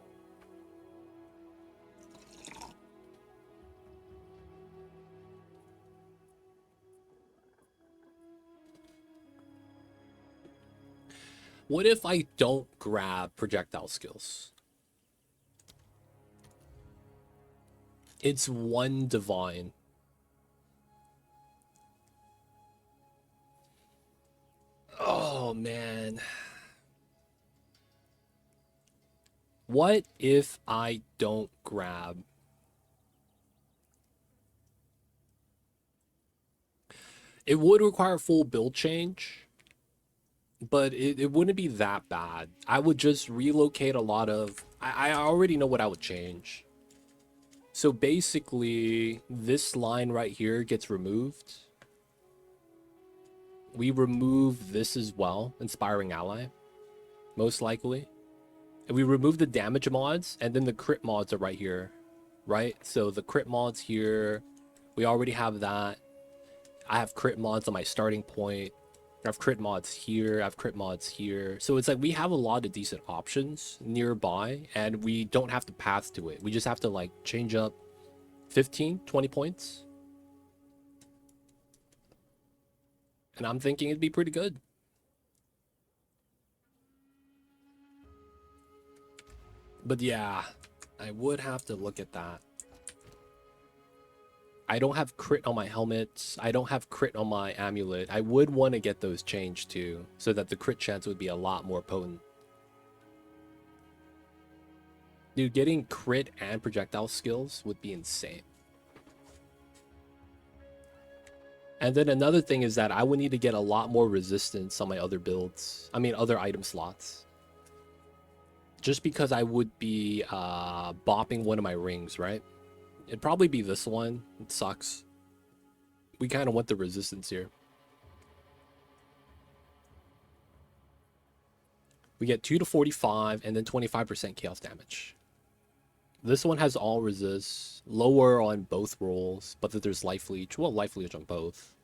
What if I don't grab projectile skills? It's 1 divine. Oh, man. What if I don't grab? It would require full build change, but it wouldn't be that bad. I would just relocate a lot of... I already know what I would change. So basically, this line right here gets removed. We remove this as well, Inspiring Ally, most likely. And we remove the damage mods, and then the crit mods are right here, right? So the crit mods here, we already have that. I have crit mods on my starting point. I have crit mods here, I have crit mods here. So it's like we have a lot of decent options nearby, and we don't have to path to it. We just have to like change up 15, 20 points. And I'm thinking it'd be pretty good. But yeah, I would have to look at that. I don't have crit on my helmets. I don't have crit on my amulet. I would want to get those changed too, so that the crit chance would be a lot more potent. Dude, getting crit and projectile skills would be insane. And then another thing is that I would need to get a lot more resistance on my other builds. I mean, other item slots. Just because I would be bopping one of my rings, right? It'd probably be this one. It sucks. We kind of want the resistance here. We get 2 to 45 and then 25% chaos damage. This one has all resists, lower on both rolls, but that there's life leech. Well, life leech on both.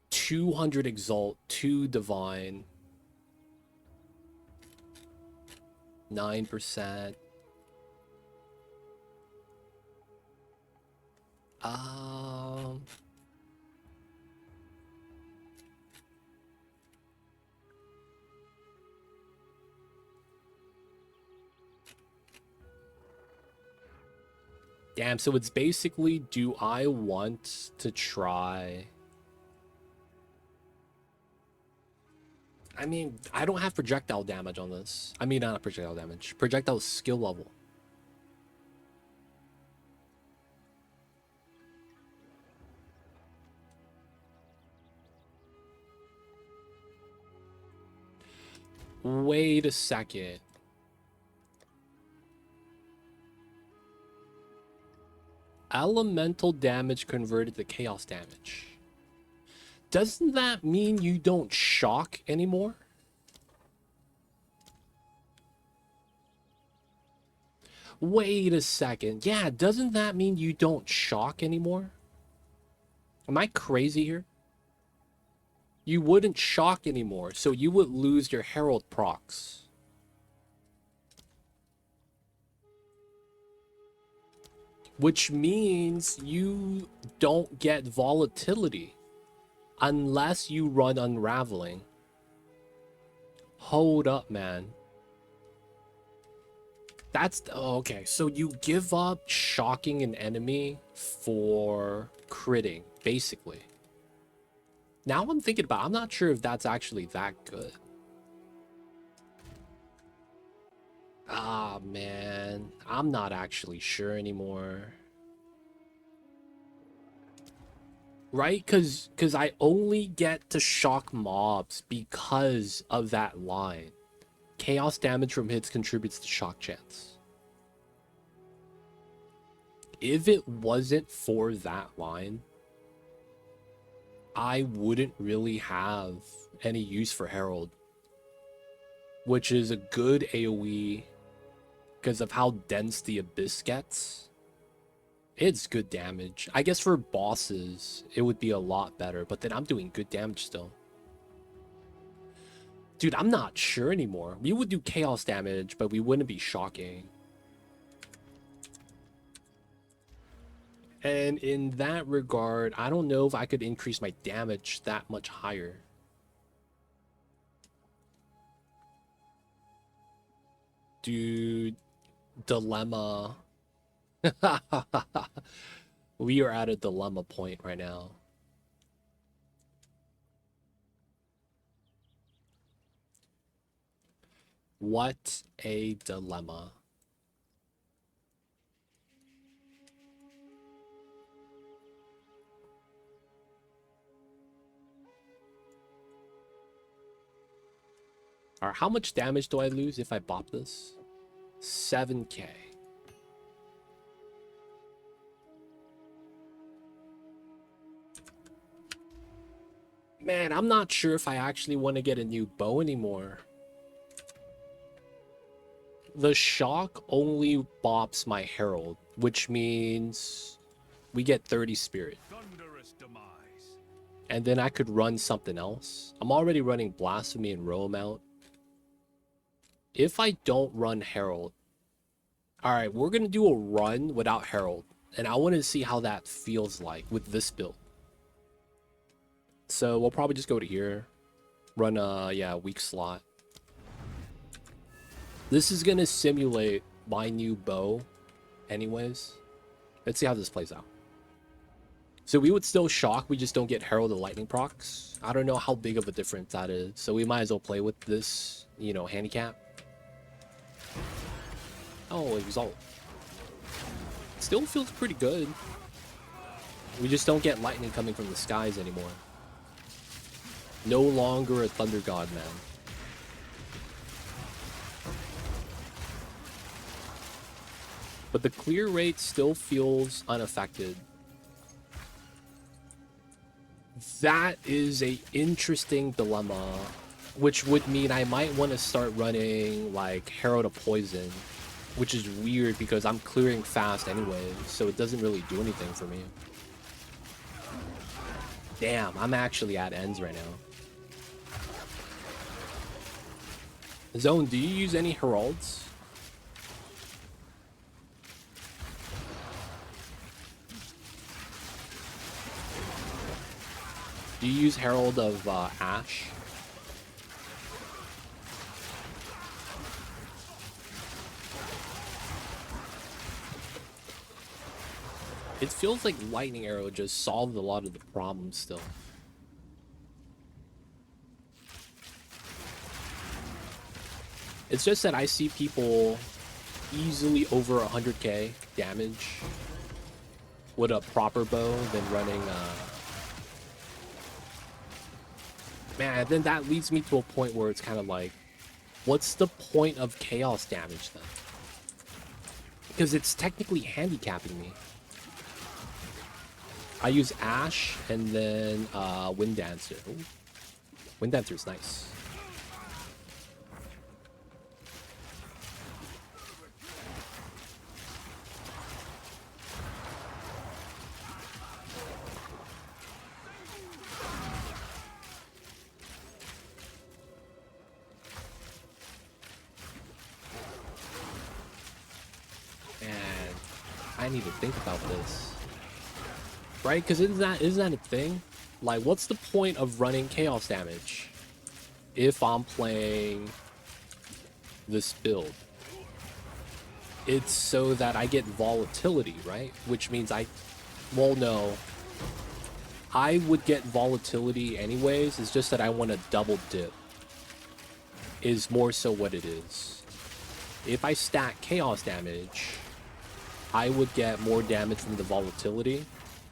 200 exalt, 2 divine, 9%. Damn, so it's basically, do I want to try... I mean, I don't have projectile damage on this. I mean, not projectile damage. Projectile skill level. Wait a second. Elemental damage converted to chaos damage. Doesn't that mean you don't shock anymore? Wait a second. Yeah, doesn't that mean you don't shock anymore? Am I crazy here? You wouldn't shock anymore, so you would lose your Herald procs. Which means you don't get volatility unless you run Unraveling. Hold up, man. That's okay. So you give up shocking an enemy for critting, basically. Now I'm thinking about it, I'm not sure if that's actually that good. Ah, man. I'm not actually sure anymore. Right? Because I only get to shock mobs because of that line. Chaos damage from hits contributes to shock chance. If it wasn't for that line, I wouldn't really have any use for Herald, which is a good AoE because of how dense the Abyss gets. It's good damage. I guess for bosses, it would be a lot better, but then I'm doing good damage still. Dude, I'm not sure anymore. We would do chaos damage, but we wouldn't be shocking. And in that regard, I don't know if I could increase my damage that much higher. Dude, dilemma. We are at a dilemma point right now. What a dilemma. Alright, how much damage do I lose if I bop this? 7k. Man, I'm not sure if I actually want to get a new bow anymore. The shock only bops my Herald, which means we get 30 spirit. And then I could run something else. I'm already running Blasphemy and Roam out. If I don't run Herald... Alright, we're going to do a run without Herald. And I want to see how that feels like with this build. So we'll probably just go to here. Run a, weak slot. This is going to simulate my new bow anyways. Let's see how this plays out. So we would still shock, we just don't get Herald of Lightning procs. I don't know how big of a difference that is. So we might as well play with this, you know, handicap. Oh, Exalt. Still feels pretty good. We just don't get lightning coming from the skies anymore. No longer a Thunder God, man. But the clear rate still feels unaffected. That is a interesting dilemma, which would mean I might want to start running like Herald of Poison, which is weird because I'm clearing fast anyway, so it doesn't really do anything for me. Damn, I'm actually at ends right now. Zone, do you use any Heralds? Do you use Herald of Ash? It feels like Lightning Arrow just solved a lot of the problems still. It's just that I see people easily over 100k damage with a proper bow than running man, then that leads me to a point where it's kind of like, what's the point of chaos damage then? Because it's technically handicapping me. I use Ash and then Wind Dancer. Ooh. Wind Dancer is nice. And I need to think about this. Right? Because isn't that a thing? Like, what's the point of running chaos damage if I'm playing this build? It's so that I get volatility, right? Which means well, no. I would get volatility anyways. It's just that I want to double dip. Is more so what it is. If I stack chaos damage, I would get more damage from the volatility.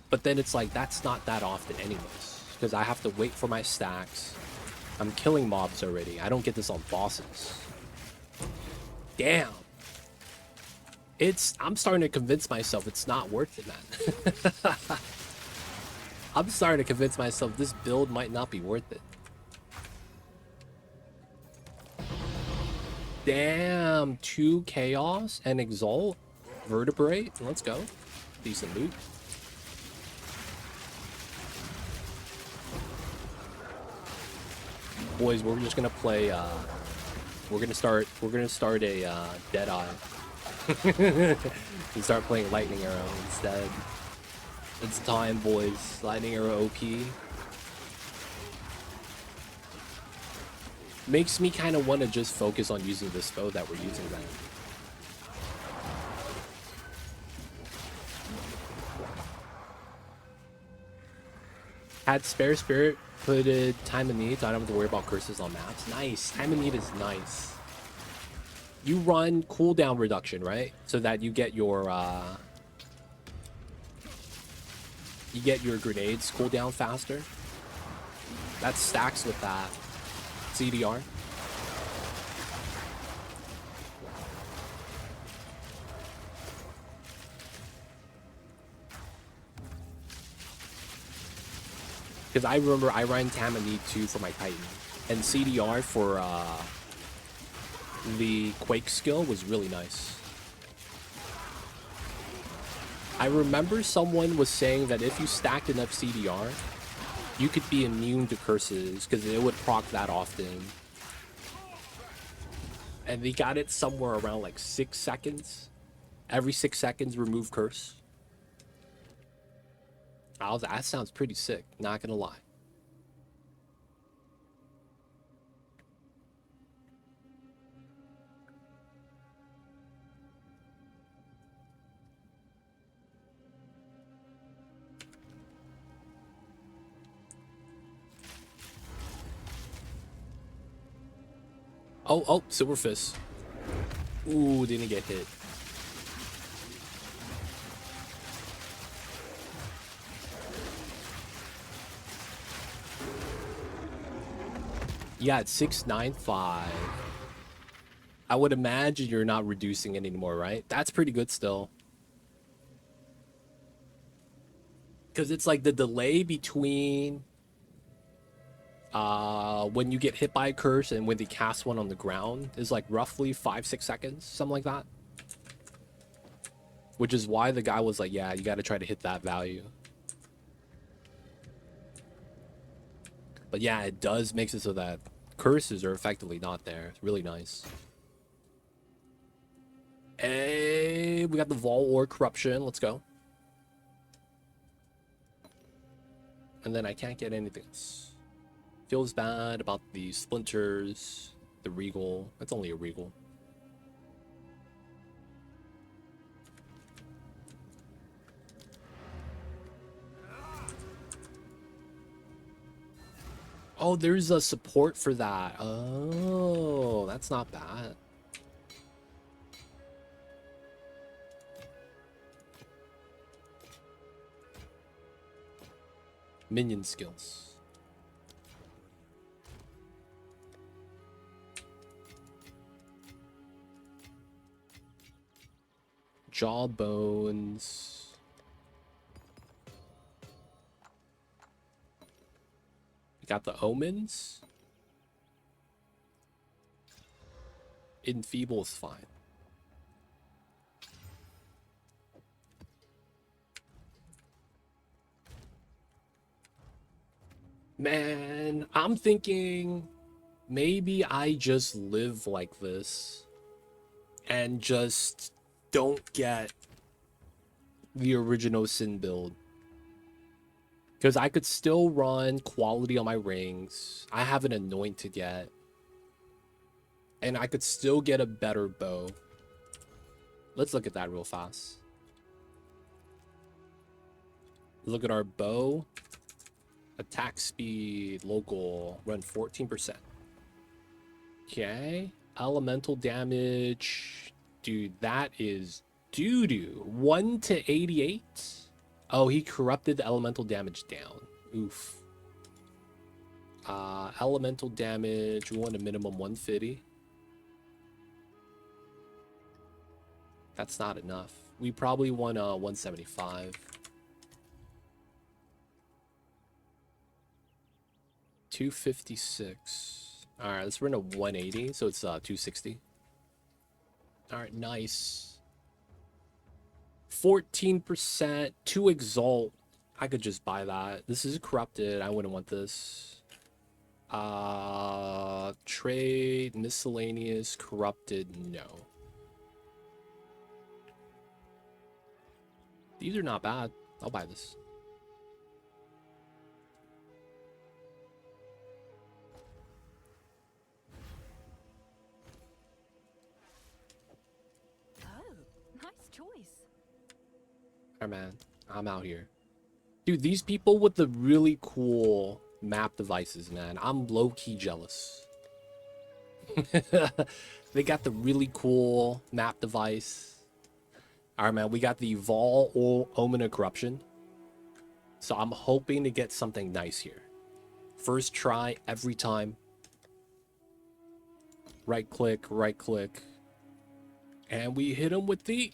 But then it's like, that's not that often anyways. Because I have to wait for my stacks. I'm killing mobs already. I don't get this on bosses. Damn. I'm starting to convince myself it's not worth it, man. I'm starting to convince myself this build might not be worth it. Damn, 2 chaos and exalt. Vertebrate. Let's go. Decent loot. Boys, we're just gonna play we're gonna start a Deadeye. And start playing Lightning Arrow instead. It's time, boys. Lightning Arrow OP. Makes me kind of want to just focus on using this bow that we're using then. Had Spare Spirit, put a Time of Need, so I don't have to worry about curses on maps. Nice. Time of Need is nice. You run cooldown reduction, right? So that you get your grenades cooldown faster. That stacks with that CDR. Because I remember I ran Tamanid too for my Titan. And CDR for the Quake skill was really nice. I remember someone was saying that if you stacked enough CDR, you could be immune to curses because it would proc that often. And they got it somewhere around like 6 seconds. Every 6 seconds, remove curse. That sounds pretty sick, not gonna lie. Oh, Silver Fist. Ooh, didn't get hit. Yeah, it's 695. I would imagine you're not reducing it anymore, right? That's pretty good still. Because it's like the delay between when you get hit by a curse and when they cast one on the ground is like roughly 5-6 seconds, something like that. Which is why the guy was like, yeah, you got to try to hit that value. But yeah, it does makes it so that curses are effectively not there. It's really nice. Hey, we got the Vol or Corruption. Let's go. And then I can't get anything else. Feels bad about the Splinters, the Regal. That's only a Regal. Oh, there's a support for that. Oh, that's not bad. Minion skills. Jawbones. We got the omens. Enfeeble is fine. Man, I'm thinking maybe I just live like this and just don't get the original Sin build. Because I could still run quality on my rings. I have an anoint to get. And I could still get a better bow. Let's look at that real fast. Look at our bow. Attack speed, local, run 14%. Okay. Elemental damage. Dude, that is doo-doo. 1 to 88? Oh, he corrupted the elemental damage down. Oof. Elemental damage, we want a minimum 150. That's not enough. We probably want 175. 256. All right, let's run a 180, so it's 260. All right, nice. 14% to exalt. I could just buy that. This is corrupted. I wouldn't want this. Trade, miscellaneous, corrupted, no. These are not bad. I'll buy this. Oh, nice choice. Alright, man. I'm out here. Dude, these people with the really cool map devices, man. I'm low-key jealous. They got the really cool map device. Alright, man. We got the Vol or Omen of Corruption. So I'm hoping to get something nice here. First try every time. Right click, right click. And we hit him with the...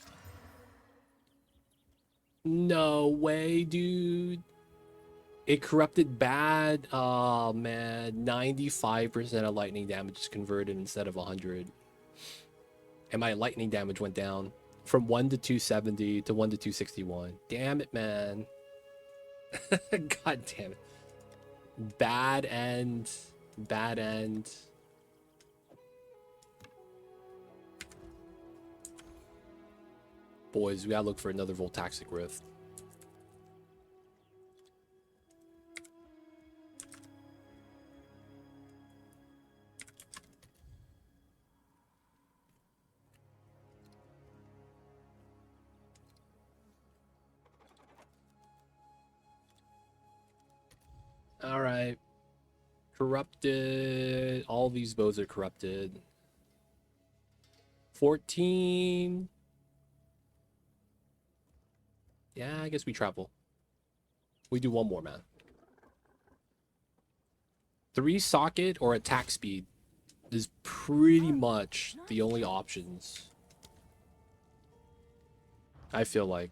No way, dude. It corrupted bad. Oh, man. 95% of lightning damage is converted instead of 100. And my lightning damage went down from 1 to 270 to 1 to 261. Damn it, man. God damn it. Bad end. Bad end. Boys, we gotta look for another Voltaxic Rift. Alright. Corrupted. All these bows are corrupted. 14. Yeah, I guess we travel. We do one more, man. 3 socket or attack speed is pretty much the only options. I feel like.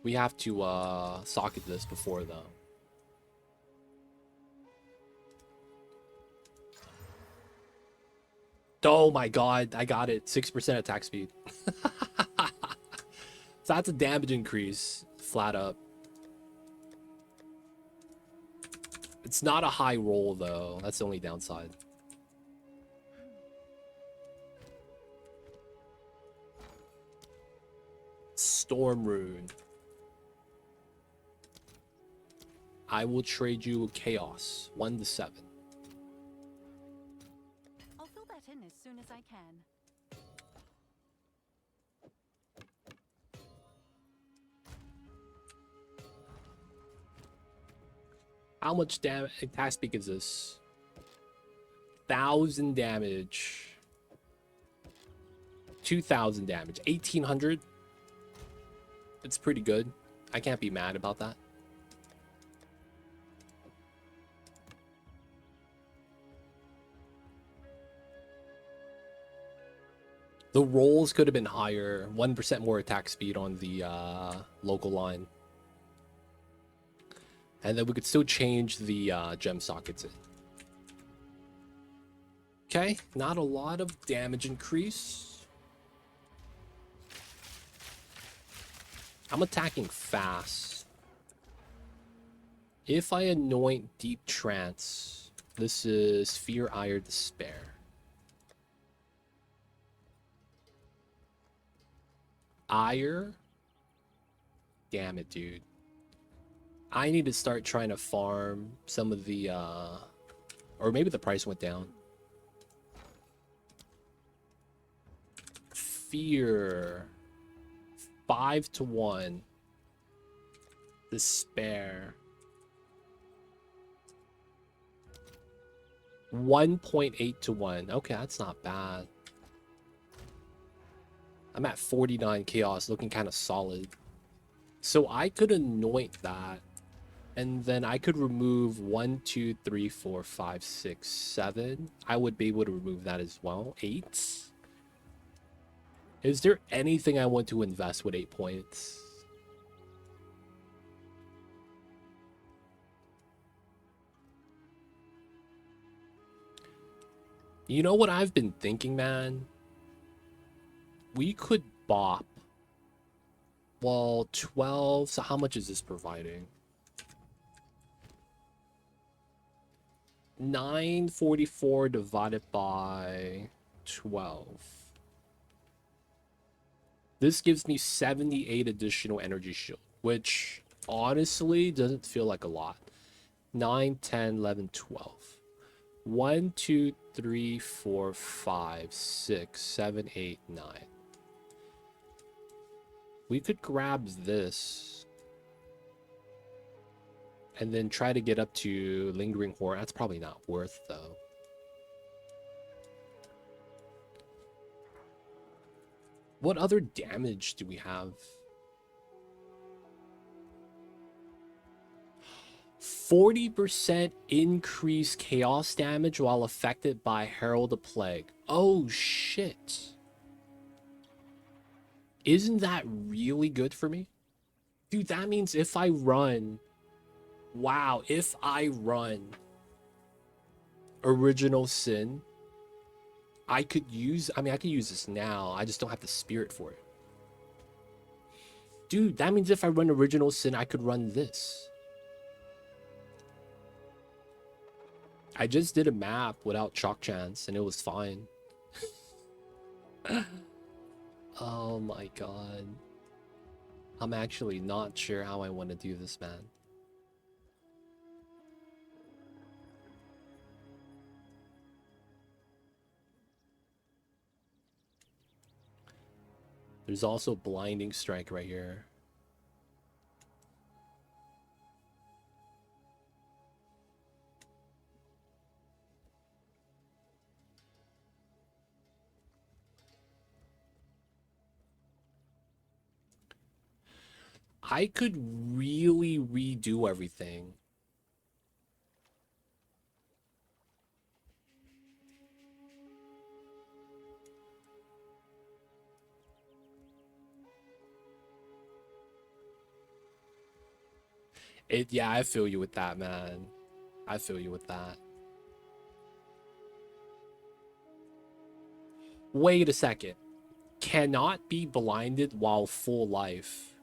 We have to socket this before though. Oh my god, I got it. 6% attack speed. So that's a damage increase, flat up. It's not a high roll though. That's the only downside. Storm Rune. I will trade you Chaos. 1 to 7. I'll fill that in as soon as I can. How much damage attack speed is this? 1,000 damage. 2,000 damage. 1,800. It's pretty good. I can't be mad about that. The rolls could have been higher. 1% more attack speed on the local line. And then we could still change the gem sockets in. Okay, not a lot of damage increase. I'm attacking fast. If I anoint Deep Trance, this is Fear, Ire, Despair. Ire? Damn it, dude. I need to start trying to farm some of the, or maybe the price went down. Fear. 5 to 1. Despair. 1.8 to 1. Okay, that's not bad. I'm at 49 chaos, looking kind of solid. So I could anoint that. And then I could remove 1, 2, 3, 4, 5, 6, 7. I would be able to remove that as well. 8. Is there anything I want to invest with 8 points? You know what I've been thinking, man? We could bop. Well, 12. So how much is this providing? 944 divided by 12. This gives me 78 additional energy shield, which honestly doesn't feel like a lot. 9, 10, 11, 12. 1, 2, 3, 4, 5, 6, 7, 8, 9. We could grab this and then try to get up to Lingering Horror. That's probably not worth, though. What other damage do we have? 40% increased chaos damage while affected by Herald of Plague. Oh, shit. Isn't that really good for me? Dude, that means if I run... Wow, if I run Original Sin, I could use... I mean, I could use this now. I just don't have the spirit for it. Dude, that means if I run Original Sin, I could run this. I just did a map without Chalk Chance, and it was fine. Oh my god. I'm actually not sure how I want to do this, man. There's also Blinding Strike right here. I could really redo everything. Yeah, I feel you with that, man. I feel you with that. Wait a second. Cannot be blinded while full life.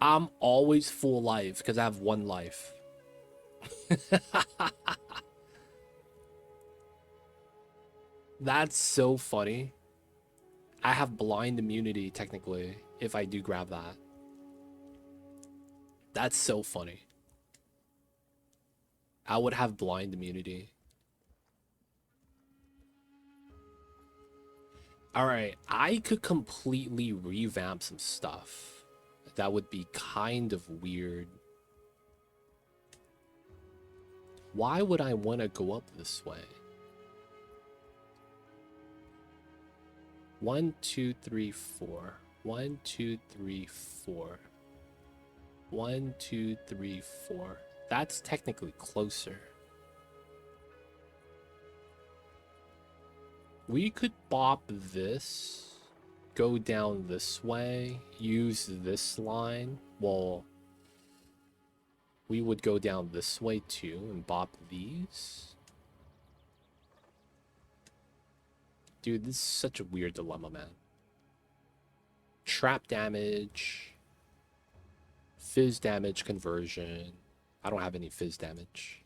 I'm always full life because I have 1 life. That's so funny. I have blind immunity, technically, if I do grab that. That's so funny. I would have blind immunity. Alright, I could completely revamp some stuff. That would be kind of weird. Why would I want to go up this way? 1, 2, 3, 4. 1, 2, 3, 4. 1, 2, 3, 4. That's technically closer. We could bop this. go down this way, use this line. Well, we would go down this way too and bop these. Dude, this is such a weird dilemma, man. Trap damage, fizz damage conversion. I don't have any fizz damage.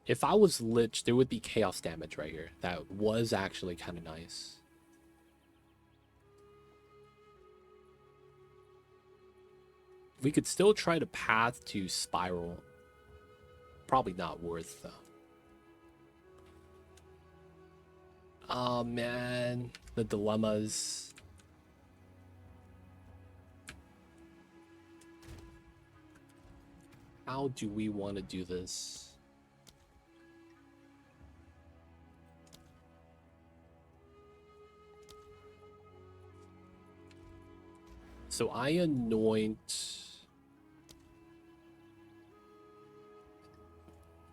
If I was Lich, there would be chaos damage right here. That was actually kind of nice. We could still try to path to spiral. Probably not worth though. Oh man, the dilemmas. How do we want to do this? So I anoint.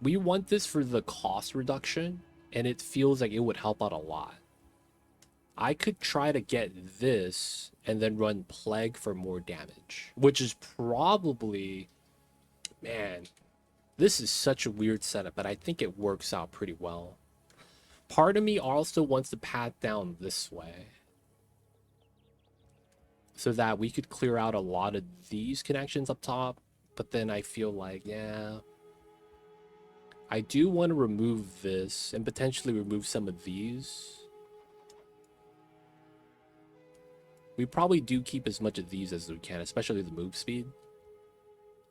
We want this for the cost reduction, and it feels like it would help out a lot. I could try to get this and then run Plague for more damage, which is probably, man, this is such a weird setup, but I think it works out pretty well. Part of me also wants to path down this way so that we could clear out a lot of these connections up top, but then I feel like, yeah, I do want to remove this and potentially remove some of these. We probably do keep as much of these as we can, especially the move speed.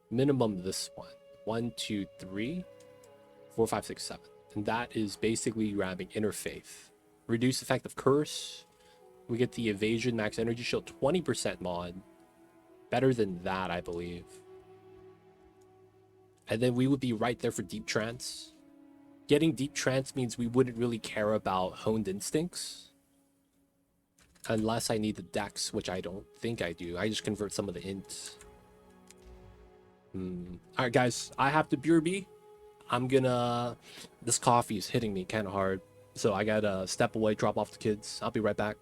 Minimum this one. 1, 2, 3, 4, 5, 6, 7. And that is basically grabbing Interfaith. Reduce effect of Curse. We get the Evasion Max Energy Shield 20% mod. Better than that, I believe. And then we would be right there for Deep Trance. Getting Deep Trance means we wouldn't really care about Honed Instincts. Unless I need the Dex, which I don't think I do. I just convert some of the ints. Alright, guys. I have to BRB. I'm gonna... This coffee is hitting me kind of hard. So I gotta step away, drop off the kids. I'll be right back.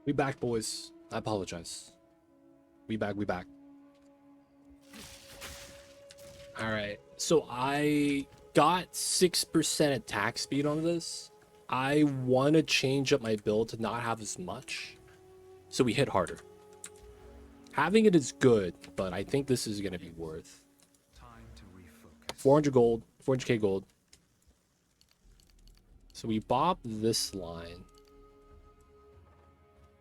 We back, boys. I apologize. We back, we back. Alright, so I got 6% attack speed on this. I want to change up my build to not have as much, so we hit harder. Having it is good, but I think this is going to be worth Time to refocus. 400 gold, 400k gold. So we bop this line.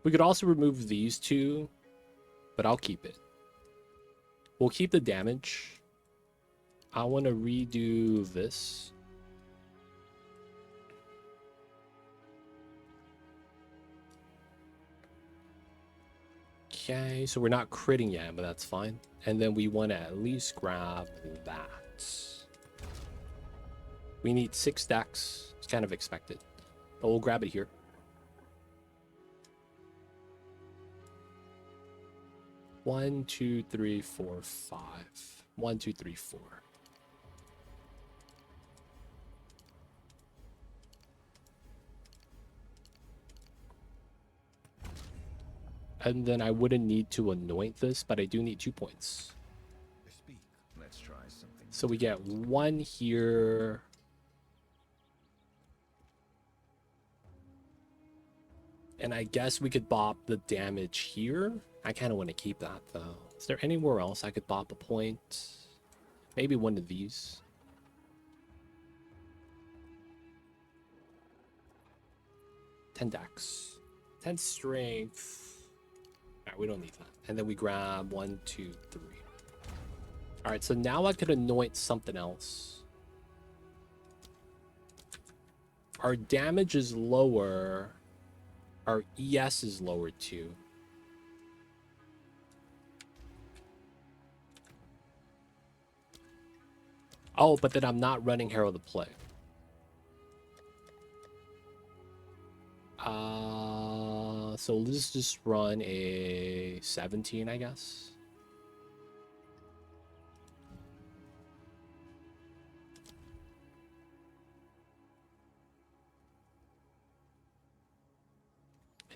We could also remove these two, but I'll keep it. We'll keep the damage. I want to redo this. Okay, so we're not critting yet, but that's fine. And then we want to at least grab that. We need 6 stacks. It's kind of expected. But we'll grab it here. One, two, three, four, 5. 1, 2, 3, 4. And then I wouldn't need to anoint this, but I do need 2 points. Speak. Let's try something. So we get 1 here. And I guess we could bop the damage here. I kind of want to keep that, though. Is there anywhere else I could bop a point? Maybe one of these. 10 dex. 10 strength. Alright, we don't need that. And then we grab 1, 2, 3. Alright, so now I could anoint something else. Our damage is lower. Our ES is lower too. Oh, but then I'm not running Herald of Plague. So let's just run a 17, I guess.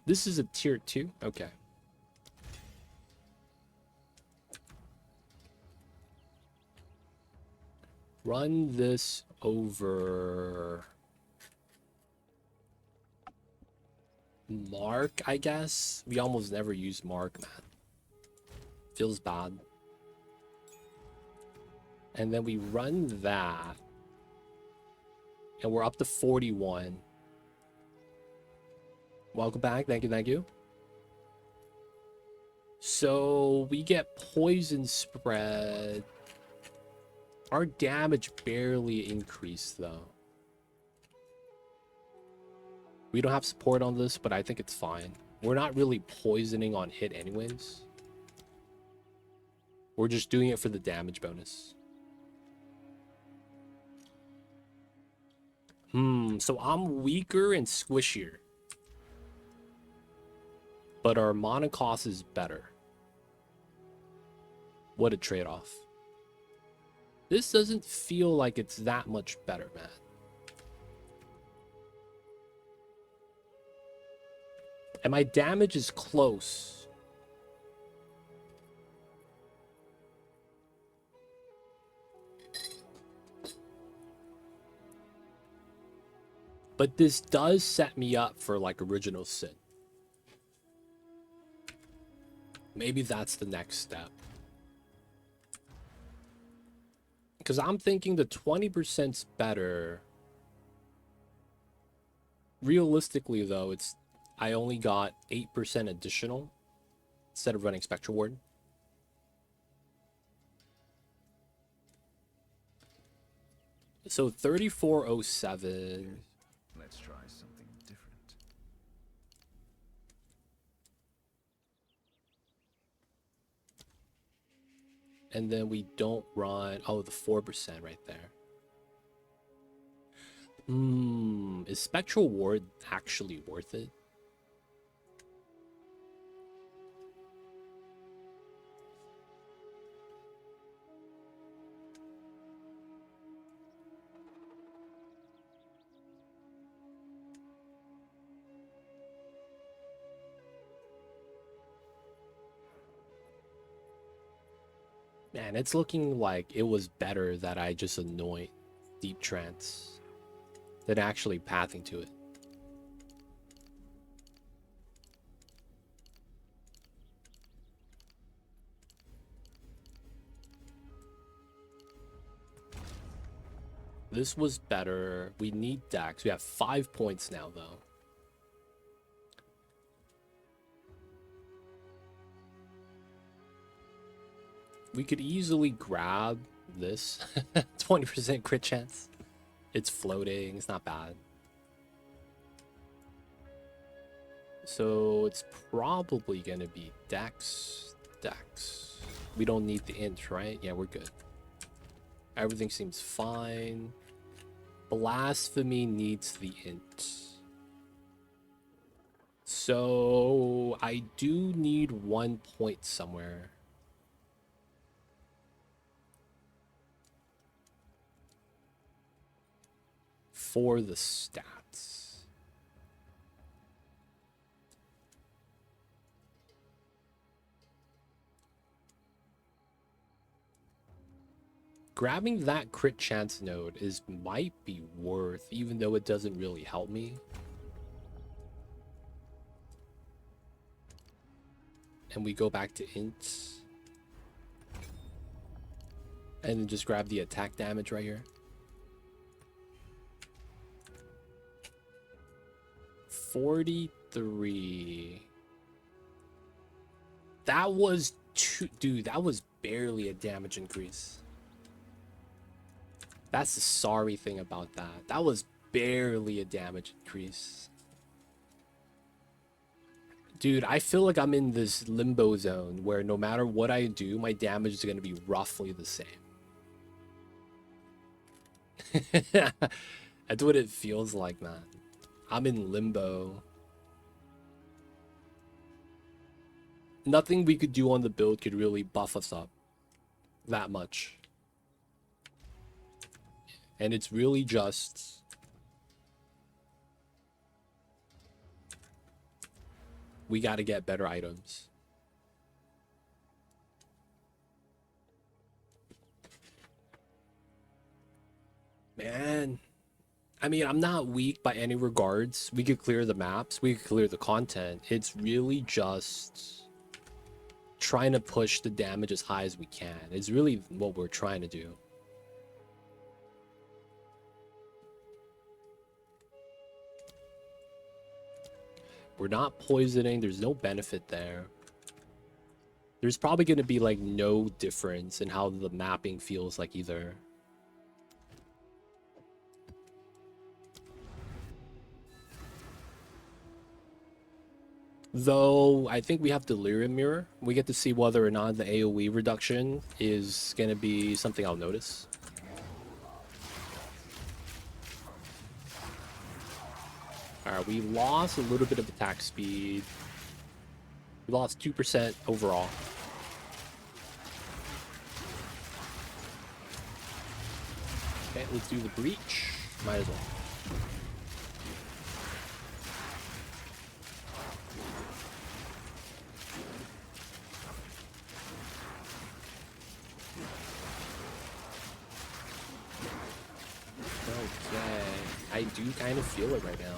This is a tier 2? Okay. Run this over Mark, I guess. We almost never use Mark, man. Feels bad. And then we run that. And we're up to 41. Welcome back. Thank you, thank you. So we get poison spread. Our damage barely increased, though. We don't have support on this, but I think it's fine. We're not really poisoning on hit anyways. We're just doing it for the damage bonus. So I'm weaker and squishier. But our mana cost is better. What a trade-off. This doesn't feel like it's that much better, man. And my damage is close. But this does set me up for like original sin. Maybe that's the next step. Because I'm thinking the 20%'s better. Realistically, though, it's I only got 8% additional instead of running Spectral Ward. So 3407. Let's try something different. And then we don't run... Oh, the 4% right there. Is Spectral Ward actually worth it? Man, it's looking like it was better that I just anoint Deep Trance than actually pathing to it. This was better. We need Dax. We have 5 points now, though. We could easily grab this. 20% crit chance. It's floating. It's not bad. So it's probably going to be Dex. Dex. We don't need the int, right? Yeah, we're good. Everything seems fine. Blasphemy needs the int. So I do need 1 point somewhere. For the stats. Grabbing that crit chance node might be worth, even though it doesn't really help me. And we go back to int. And then just grab the attack damage right here. 43. That was dude, that was barely a damage increase. That's the sorry thing about that. That was barely a damage increase. Dude, I feel like I'm in this limbo zone where no matter what I do, my damage is going to be roughly the same. That's what it feels like, man. I'm in limbo. Nothing we could do on the build could really buff us up that much. And it's really just we got to get better items. Man, I mean, I'm not weak by any regards. We could clear the maps, we could clear the content. It's really just trying to push the damage as high as we can. It's really what we're trying to do. We're not poisoning. There's no benefit there. There's probably going to be like no difference in how the mapping feels like either. Though I think we have Delirium Mirror. We get to see whether or not the AoE reduction is going to be something I'll notice. Alright, we lost a little bit of attack speed. We lost 2% overall. Okay, let's do the breach. Might as well. Okay, I do kind of feel it right now.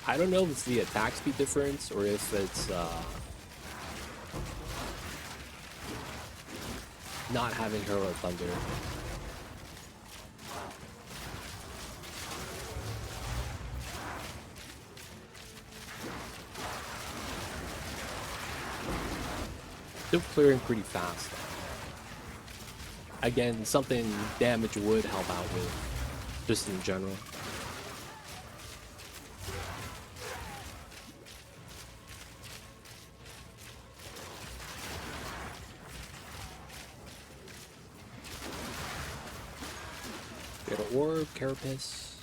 I don't know if it's the attack speed difference or if it's not having Hurl Thunder. Still clearing pretty fast. Again, something damage would help out with, just in general. Get an orb, carapace,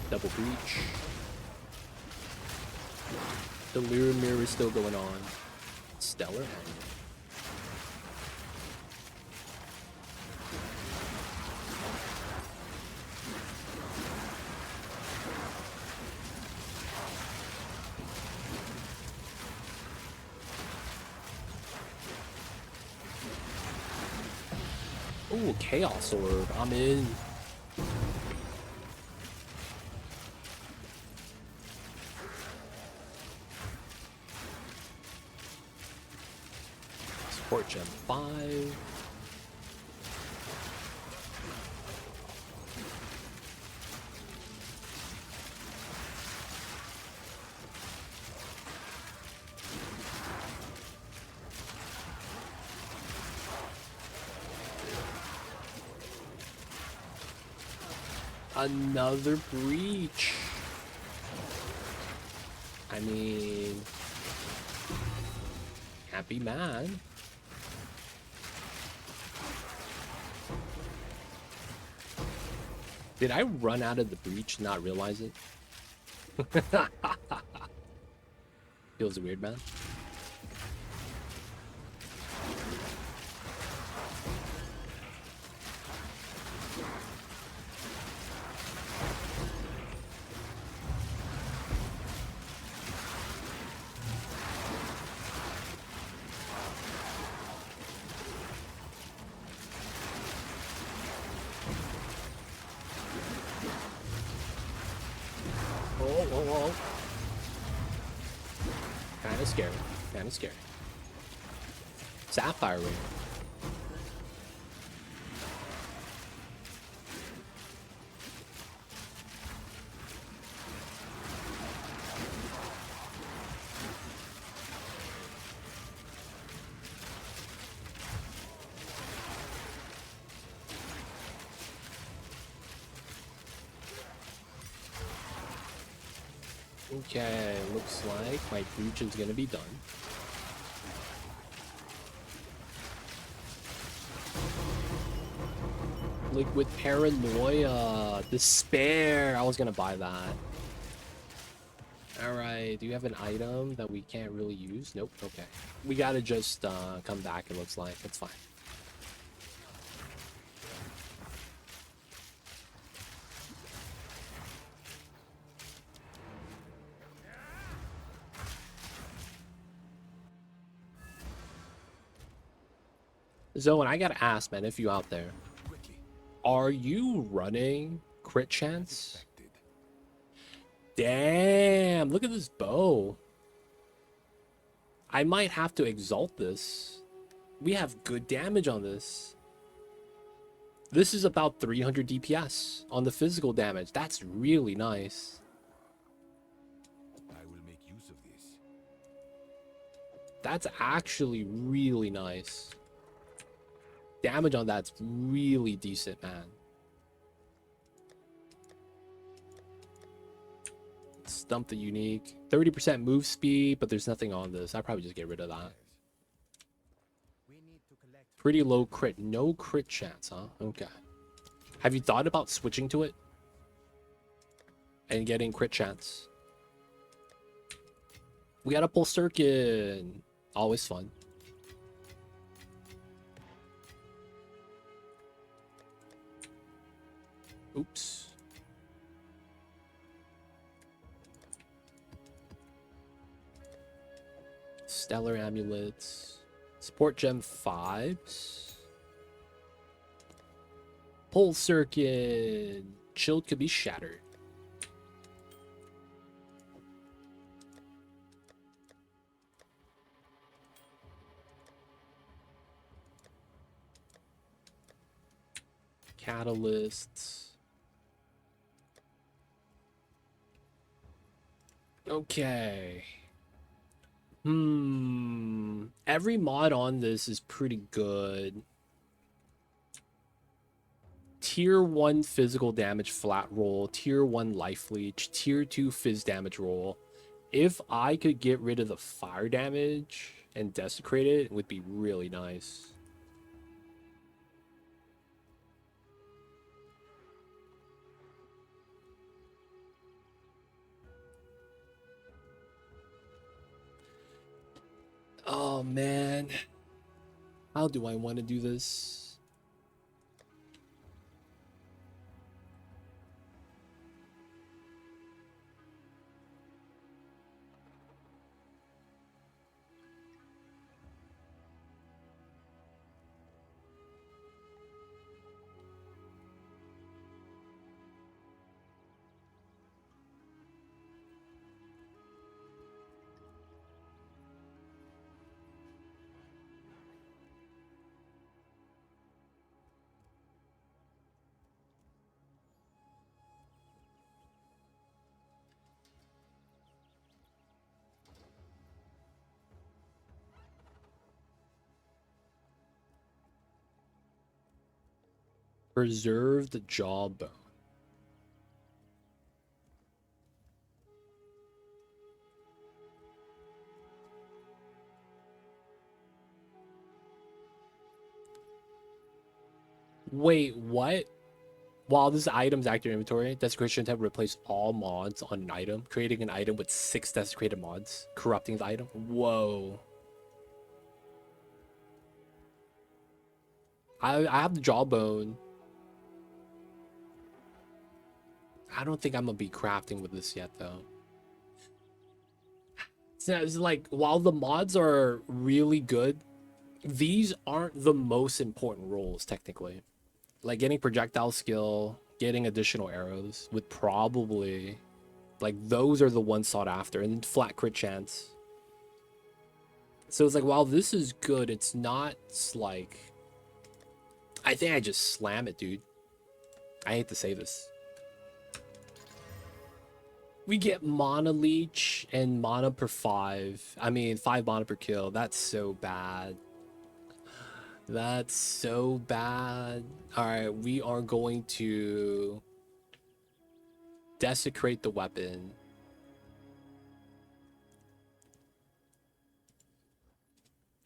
double breach. Delirium Mirror is still going on. Stellar. Ooh, Chaos Orb. I'm in. Support Gem 5. Another breach. I mean, can't be mad. Did I run out of the breach and not realize it? Feels weird, man. Oh. Kinda scary. Kinda scary. Sapphire ring. Okay, looks like my breach is gonna be done. Liquid Paranoia, Despair. I was gonna buy that. Alright, do you have an item that we can't really use? Nope, okay. We gotta just come back, it looks like. It's fine. Zoe, I gotta ask, man, if you out there, are you running crit chance? Damn, look at this bow. I might have to exalt this. We have good damage on this. This is about 300 DPS on the physical damage. That's really nice. I will make use of this. That's actually really nice. Damage on that's really decent, man. Stump the unique. 30% move speed, but there's nothing on this. I'd probably just get rid of that. Pretty low crit. No crit chance, huh? Okay. Have you thought about switching to it? And getting crit chance? We got a pull circuit. Always fun. Oops. Stellar amulets. Support gem 5s. Pole circuit. Shield could be shattered. Catalysts. Okay. Every mod on this is pretty good. Tier 1 physical damage flat roll, tier 1 life leech, tier 2 fizz damage roll. If I could get rid of the fire damage and desecrate it, it would be really nice. Oh man, how do I want to do this? Preserved jawbone. Wait, what? While this item's active in inventory, desecration tab replace all mods on an item, creating an item with 6 desecrated mods, corrupting the item. Whoa. I have the jawbone. I don't think I'm gonna be crafting with this yet, though. So it's like, while the mods are really good, these aren't the most important roles, technically. Like getting projectile skill, getting additional arrows would probably, like, those are the ones sought after, and flat crit chance. So it's like, while this is good, it's not like, I think I just slam it, dude. I hate to say this. We get mana leech and mana per 5. I mean, 5 mana per kill. That's so bad. That's so bad. Alright, we are going to desecrate the weapon.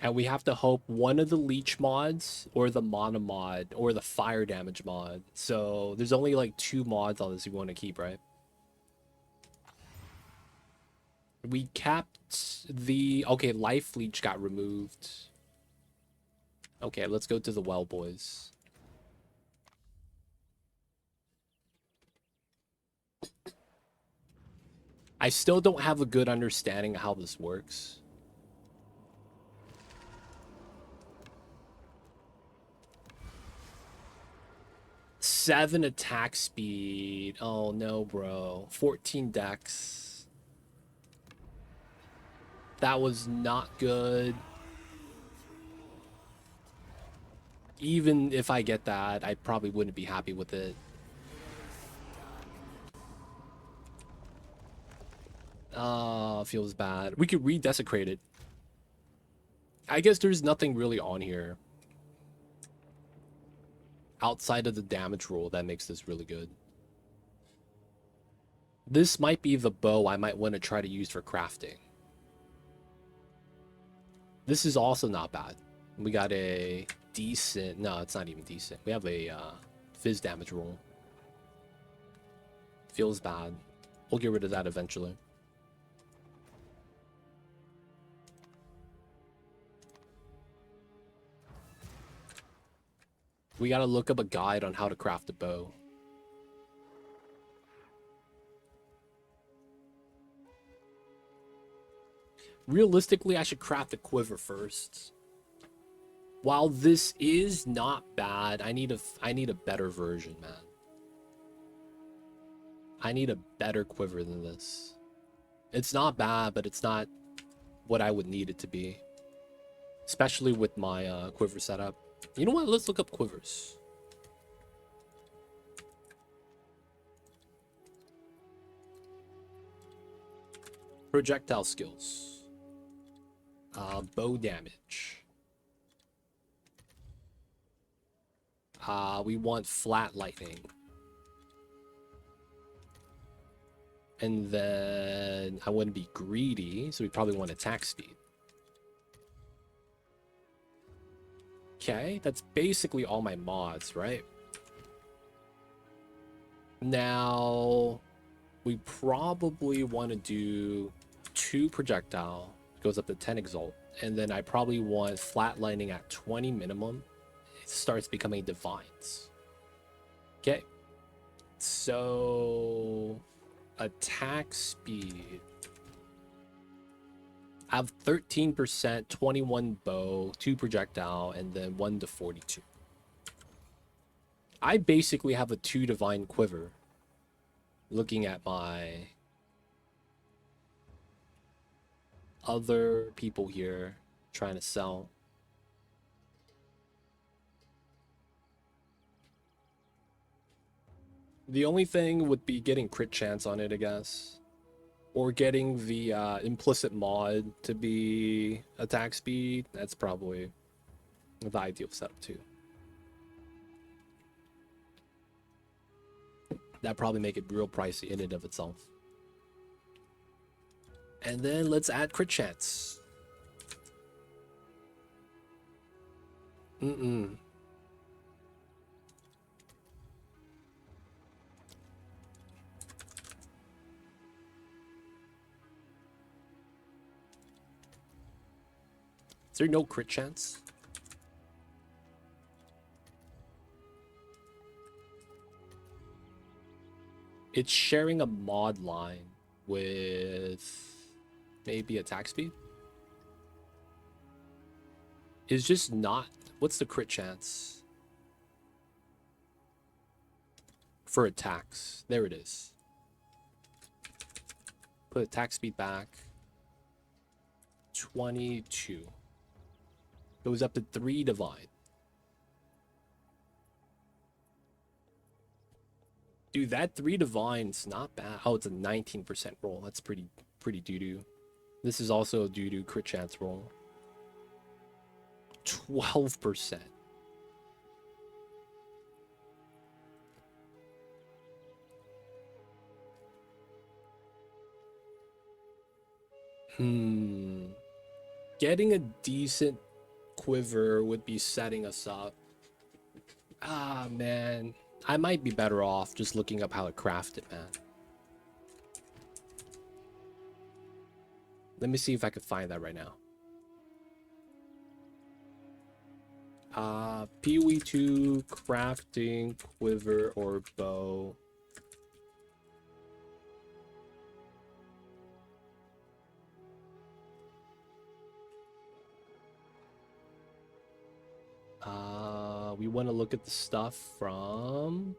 And we have to hope one of the leech mods or the mana mod or the fire damage mod. So there's only like 2 mods on this we want to keep, right? We kept the... Okay, life leech got removed. Okay, let's go to the well, boys. I still don't have a good understanding of how this works. Seven attack speed. Oh no, bro. 14 dex. That was not good. Even if I get that, I probably wouldn't be happy with it. Feels bad. We could re-desecrate it. I guess there's nothing really on here outside of the damage roll that makes this really good. This might be the bow I might want to try to use for crafting. This is also not bad. We got a decent... No, it's not even decent. We have a fizz damage roll. Feels bad. We'll get rid of that eventually. We gotta look up a guide on how to craft a bow. Realistically, I should craft a quiver first. While this is not bad, I need a better version, man. I need a better quiver than this. It's not bad, but it's not what I would need it to be. Especially with my quiver setup. You know what? Let's look up quivers. Projectile skills. Bow damage. We want flat lightning. And then I wouldn't be greedy, so we probably want attack speed. Okay, that's basically all my mods, right? Now, we probably want to do 2 projectile. Goes up to 10 exalt. And then I probably want flat lightning at 20 minimum. It starts becoming divines. Okay. So... attack speed. I have 13%, 21 bow, 2 projectile, and then 1 to 42. I basically have a 2 divine quiver. Looking at my other people here trying to sell. The only thing would be getting crit chance on it, I guess. Or getting the implicit mod to be attack speed. That's probably the ideal setup too. That probably make it real pricey in and of itself. And then let's add crit chance. Mm-mm. Is there no crit chance? It's sharing a mod line with maybe attack speed. It's just not. What's the crit chance for attacks? There it is. Put attack speed back. 22. Goes up to 3 divine. Dude, that 3 divine's not bad. Oh, it's a 19% roll. That's pretty doo-doo. This is also a doo-doo crit chance roll. 12%. Getting a decent quiver would be setting us up. Ah, man. I might be better off just looking up how to craft it, man. Let me see if I can find that right now. PoE 2 crafting quiver or bow. We want to look at the stuff from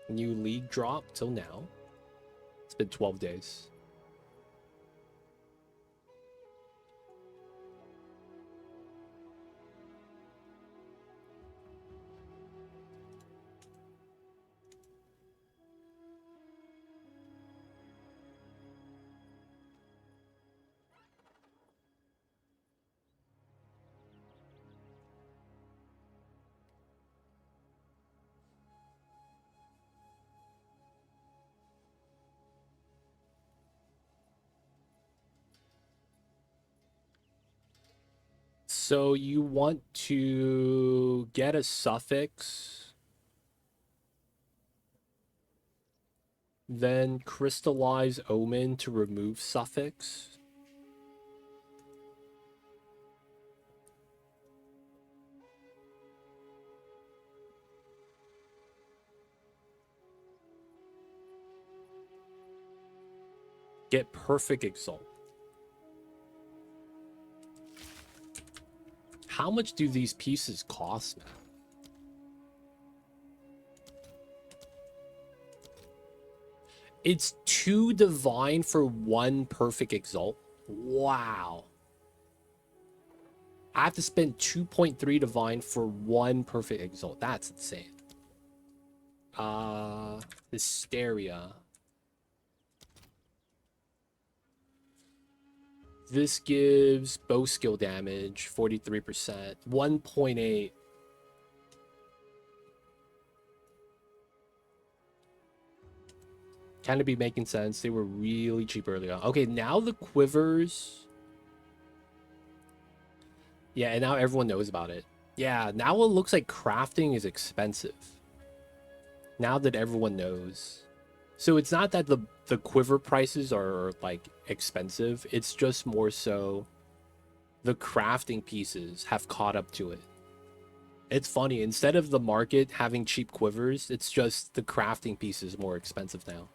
new league drop till now. It's been 12 days. So you want to get a suffix, then crystallize omen to remove suffix. Get perfect exalt. How much do these pieces cost now? It's 2 divine for 1 perfect exalt. Wow. I have to spend 2.3 divine for 1 perfect exalt. That's insane. Hysteria. This gives bow skill damage, 43%, 1.8. Kind of be making sense. They were really cheap earlier on. Okay, now the quivers. Yeah, and now everyone knows about it. Yeah, now it looks like crafting is expensive. Now that everyone knows. So it's not that the quiver prices are like expensive. It's just more so the crafting pieces have caught up to it. It's funny. Instead of the market having cheap quivers, it's just the crafting pieces more expensive now.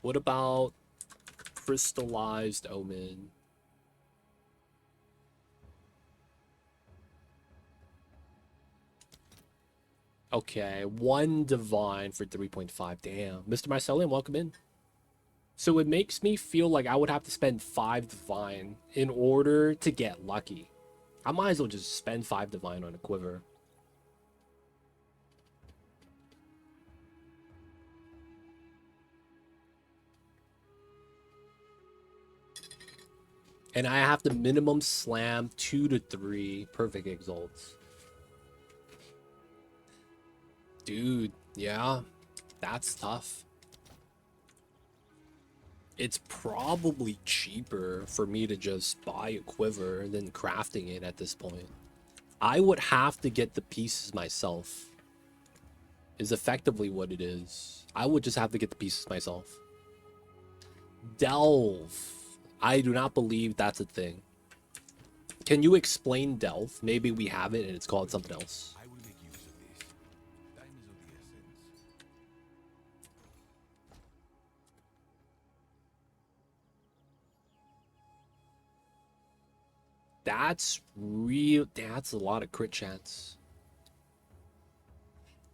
What about crystallized omen? Okay, 1 divine for 3.5. Damn. Mr. Marcellian, welcome in. So it makes me feel like I would have to spend 5 divine in order to get lucky. I might as well just spend 5 divine on a quiver. And I have to minimum slam 2 to 3 perfect exalts. Dude, yeah, that's tough. It's probably cheaper for me to just buy a quiver than crafting it at this point. I would have to get the pieces myself, is effectively what it is. I would just have to get the pieces myself. Delve. I do not believe that's a thing. Can you explain Delve? Maybe we have it and it's called something else. I will make use of this. Time is of the essence. That's real. That's a lot of crit chance.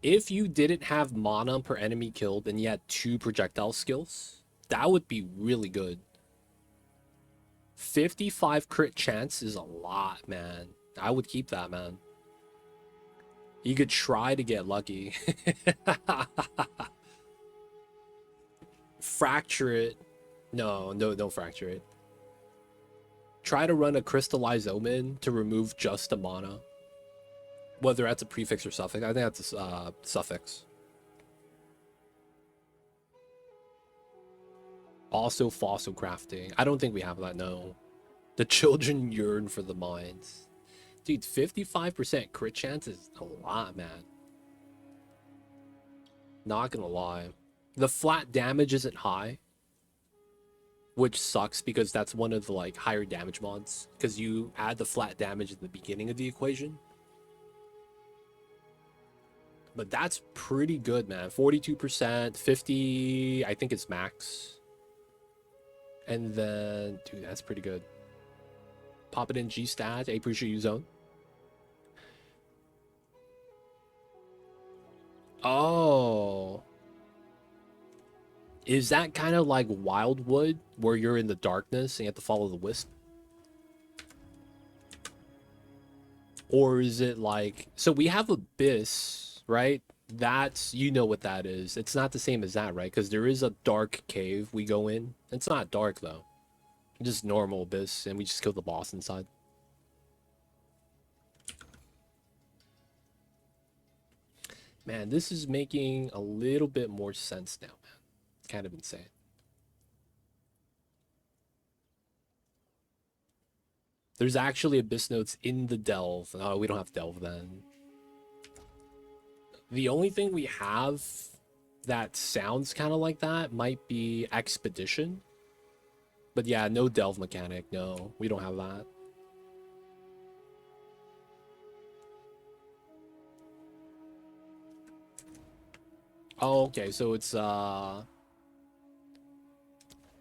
If you didn't have mana per enemy killed and you had 2 projectile skills, that would be really good. 55 crit chance is a lot, man. I would keep that, man. You could try to get lucky. Fracture it. No, don't fracture it. Try to run a crystallized omen to remove just the mana. Whether that's a prefix or suffix. I think that's a suffix. Also fossil crafting. I don't think we have that, no. The children yearn for the mines. Dude, 55% crit chance is a lot, man. Not gonna lie. The flat damage isn't high, which sucks because that's one of the like higher damage mods, because you add the flat damage at the beginning of the equation. But that's pretty good, man. 42%, 50, I think it's max. And then, dude, that's pretty good. Pop it in G stat, A appreciate you zone. Oh. Is that kind of like Wildwood, where you're in the darkness and you have to follow the wisp? Or is it like... So we have Abyss, right? That's... You know what that is. It's not the same as that, right? Because there is a dark cave we go in. It's not dark, though. Just normal Abyss, and we just kill the boss inside. Man, this is making a little bit more sense now, man. It's kind of insane. There's actually Abyss notes in the Delve. Oh, we don't have Delve then. The only thing we have that sounds kind of like that might be Expedition. But yeah, no Delve mechanic. No, we don't have that. Oh, okay, so it's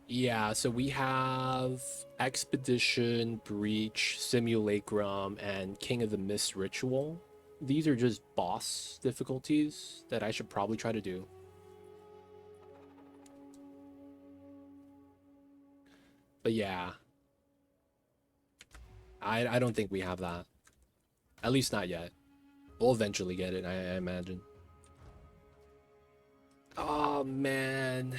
yeah, so we have Expedition, Breach, Simulacrum, and King of the Mist Ritual. These are just boss difficulties that I should probably try to do. But yeah, I don't think we have that. At least not yet. We'll eventually get it, I imagine. Oh, man.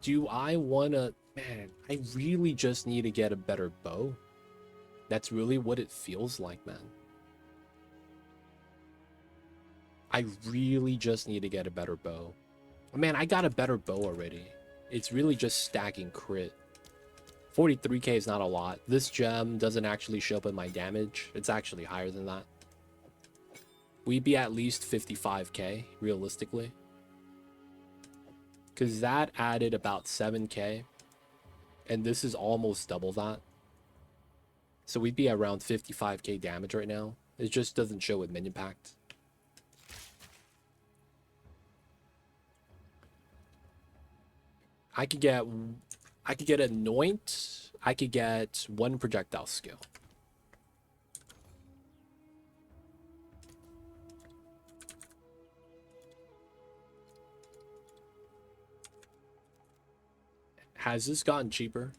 Do I want to... Man, I really just need to get a better bow. That's really what it feels like, man. I really just need to get a better bow. Man, I got a better bow already. It's really just stacking crit. 43k is not a lot. This gem doesn't actually show up in my damage. It's actually higher than that. We'd be at least 55k, realistically. Because that added about 7k. And this is almost double that. So we'd be around 55k damage right now. It just doesn't show with minion pact. I could get Anoint. I could get 1 projectile skill. Has this gotten cheaper?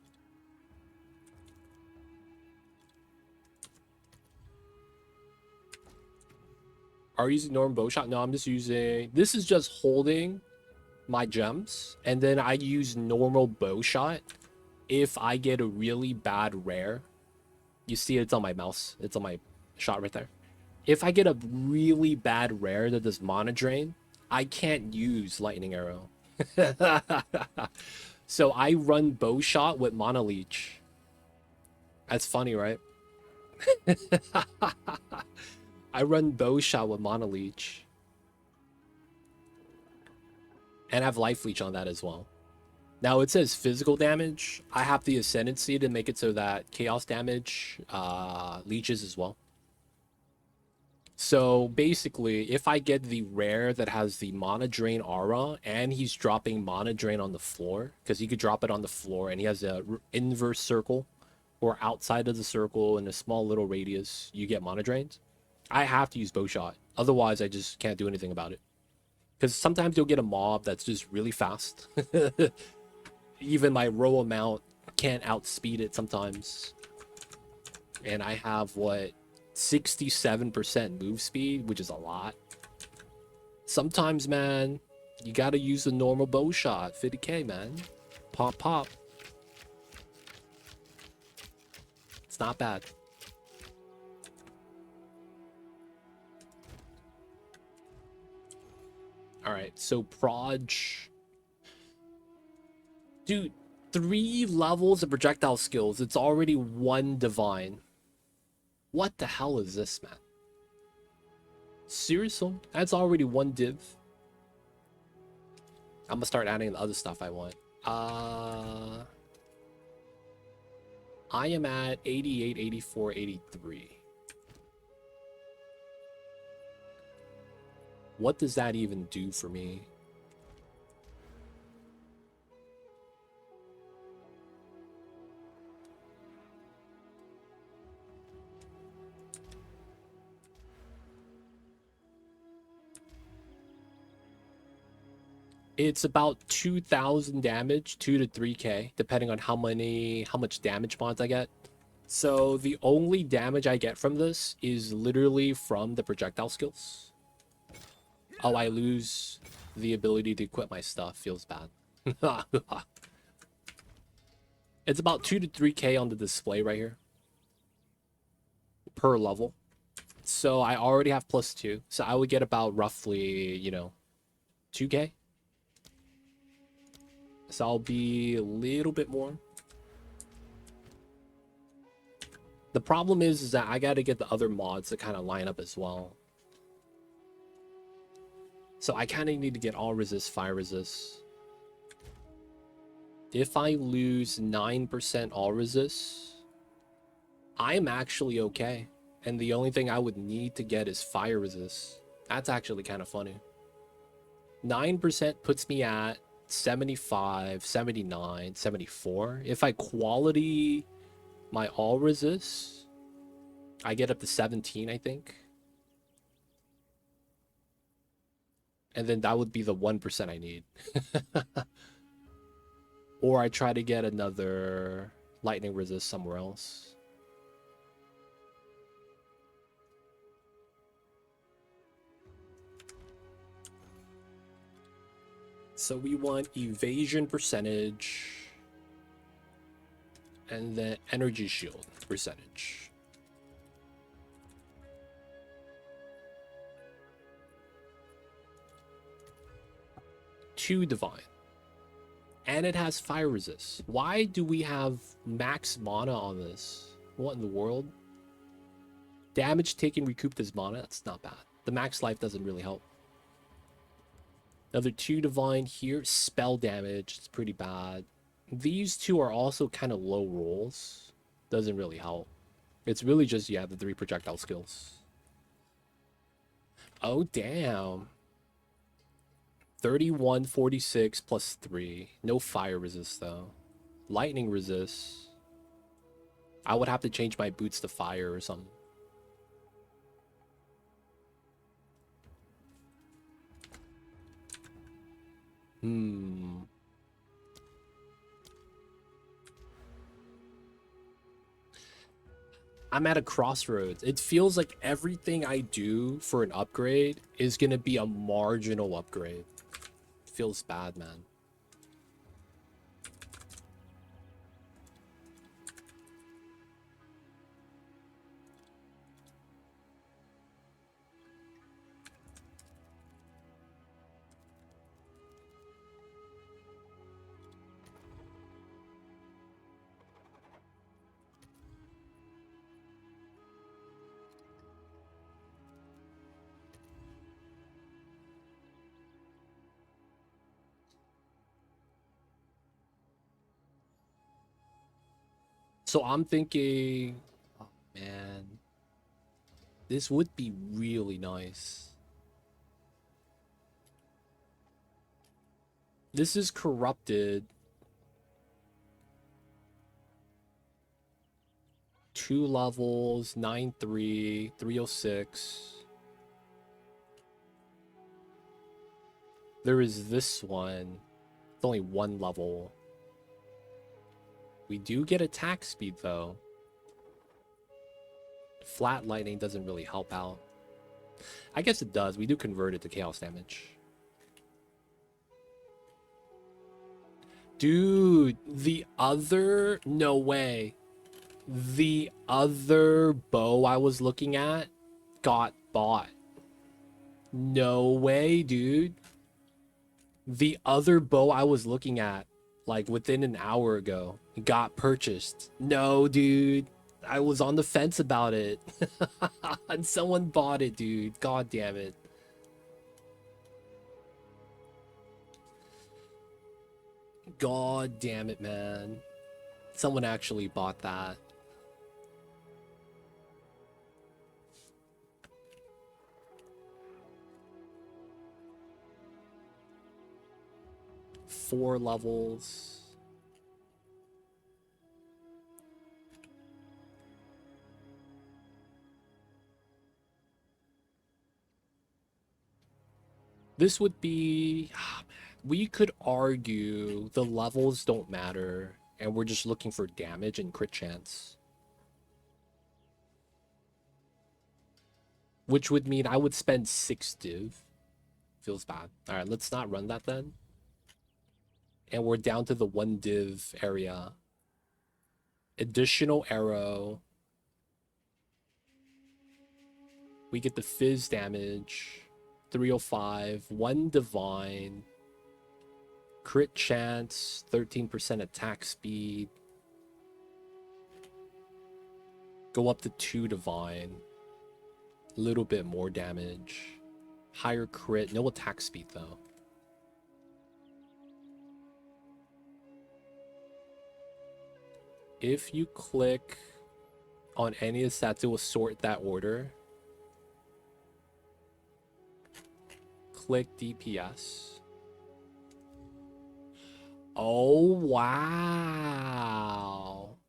Are you using normal bow shot? No, I'm just using... This is just holding my gems, and then I use normal bow shot if I get a really bad rare. You see it's on my mouse. It's on my shot right there. if I get a really bad rare that does mana drain, I can't use lightning arrow. So I run bow shot with mana leech. That's funny, right? I run bow shot with mana leech. And I have life leech on that as well. Now it says physical damage. I have the ascendancy to make it so that chaos damage leeches as well. So basically, if I get the rare that has the mana drain aura and he's dropping mana drain on the floor, because he could drop it on the floor and he has a inverse circle or outside of the circle in a small little radius, you get mana drains. I have to use bow shot. Otherwise, I just can't do anything about it. Because sometimes you'll get a mob that's just really fast. Even my row amount can't outspeed it sometimes. And I have, what, 67% move speed, which is a lot. Sometimes, man, you gotta use the normal bow shot. 50k, man. Pop, pop. It's not bad. Alright, so Proj. Dude, 3 levels of projectile skills. It's already 1 divine. What the hell is this, man? Seriously? That's already 1 div. I'm gonna start adding the other stuff I want. I am at 88, 84, 83. What does that even do for me? It's about 2,000 damage, 2 to 3k, depending on how much damage mods I get. So the only damage I get from this is literally from the projectile skills. Oh, I lose the ability to equip my stuff. Feels bad. It's about 2 to 3k on the display right here. Per level. So I already have +2. So I would get about roughly, 2k. So I'll be a little bit more. The problem is that I got to get the other mods to kind of line up as well. So I kind of need to get all resist, fire resist. If I lose 9% all resist, I'm actually okay. And the only thing I would need to get is fire resist. That's actually kind of funny. 9% puts me at 75, 79, 74. If I quality my all resist, I get up to 17, I think. And then that would be the 1% I need. Or I try to get another lightning resist somewhere else. So we want evasion percentage and then energy shield percentage. Two divine. And it has fire resist. Why do we have max mana on this? What in the world? Damage taken recouped as mana. That's not bad. The max life doesn't really help. Another 2 divine here. Spell damage. It's pretty bad. These 2 are also kind of low rolls. Doesn't really help. It's really just, yeah, the 3 projectile skills. Oh, damn. 31, 46 plus 3. No fire resist, though. Lightning resist. I would have to change my boots to fire or something. I'm at a crossroads. It feels like everything I do for an upgrade is going to be a marginal upgrade. Feels bad, man. So I'm thinking, oh man, this would be really nice. This is corrupted. 2 levels, 9-3, 306. There is this one. It's only 1 level. We do get attack speed though. Flat lightning doesn't really help out. I guess it does. We do convert it to chaos damage. Dude, the other... No way. The other bow I was looking at got bought. No way, dude. The other bow I was looking at, like within an hour ago, got purchased. No, dude. I was on the fence about it. And someone bought it, dude. God damn it. God damn it, man. Someone actually bought that. Four levels. This would be... we could argue the levels don't matter and we're just looking for damage and crit chance. Which would mean I would spend 6 div. Feels bad. Alright, let's not run that then. And we're down to the 1 div area. Additional arrow. We get the fizz damage. 305. 1 divine. Crit chance. 13% attack speed. Go up to 2 divine. A little bit more damage. Higher crit. No attack speed though. If you click on any of the stats, it will sort that order. Click DPS. Oh, wow.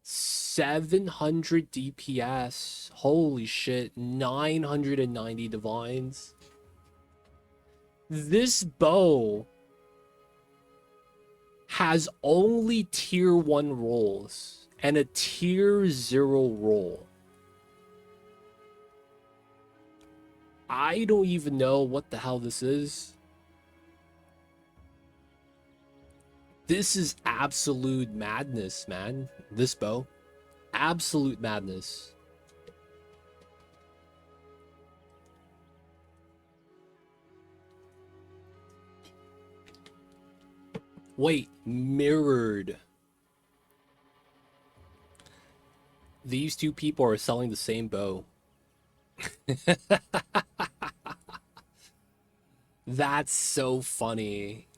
700 DPS. Holy shit. 990 divines. This bow has only tier 1 rolls and a tier 0 roll. I don't even know what the hell this is. This is absolute madness, man. This bow. Absolute madness. Wait, mirrored. These two people are selling the same bow. That's so funny.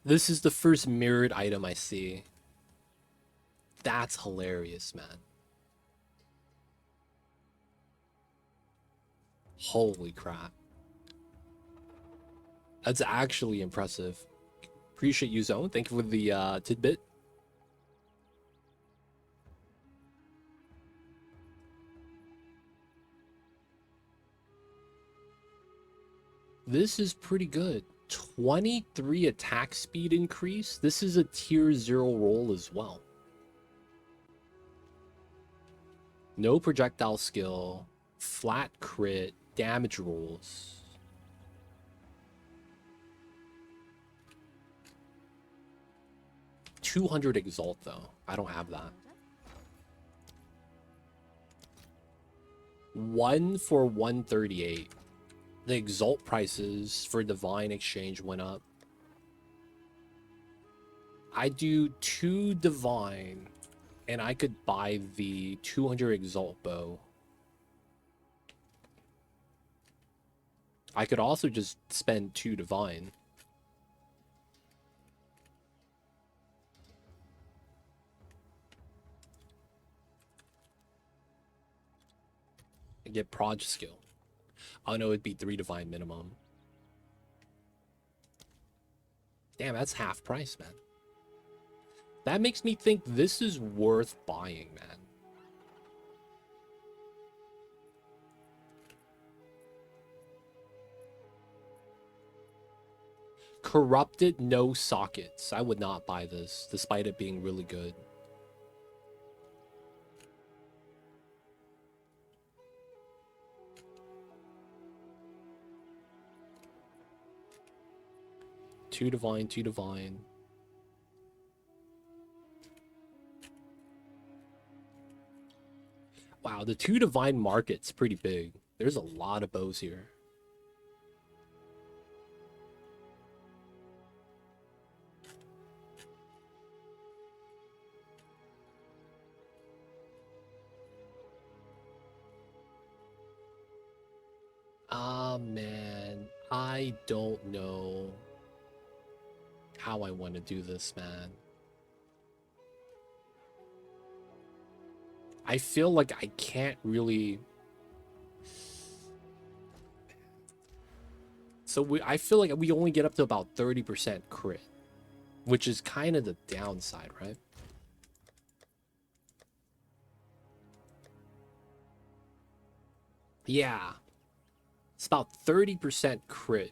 This is the first mirrored item I see. That's hilarious, man. Holy crap. That's actually impressive. Appreciate you, Zone. Thank you for the tidbit. This is pretty good. 23 attack speed increase. This is a tier 0 roll as well. No projectile skill. Flat crit. Damage rolls. $200 exalt though. I don't have that. 1 for 138. The exalt prices for divine exchange went up. I do 2 divine and I could buy the 200 exalt bow. I could also just spend 2 divine. And get Proj skill. Oh no, it'd be 3 divine minimum. Damn, that's half price, man. That makes me think this is worth buying, man. Corrupted, no sockets. I would not buy this, despite it being really good. Two divine, 2 divine. Wow, the 2 divine market's pretty big. There's a lot of bows here. Ah, man. I don't know how I want to do this, man. I feel like I can't really... So I feel like we only get up to about 30% crit, which is kind of the downside, right? Yeah. It's about 30% crit.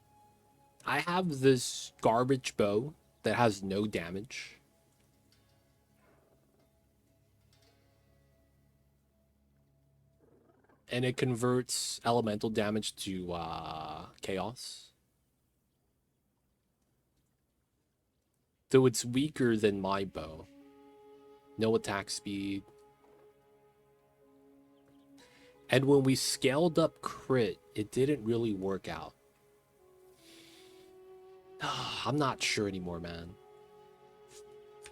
I have this garbage bow that has no damage. And it converts elemental damage to chaos. Though it's weaker than my bow. No attack speed. And when we scaled up crit, it didn't really work out. I'm not sure anymore, man.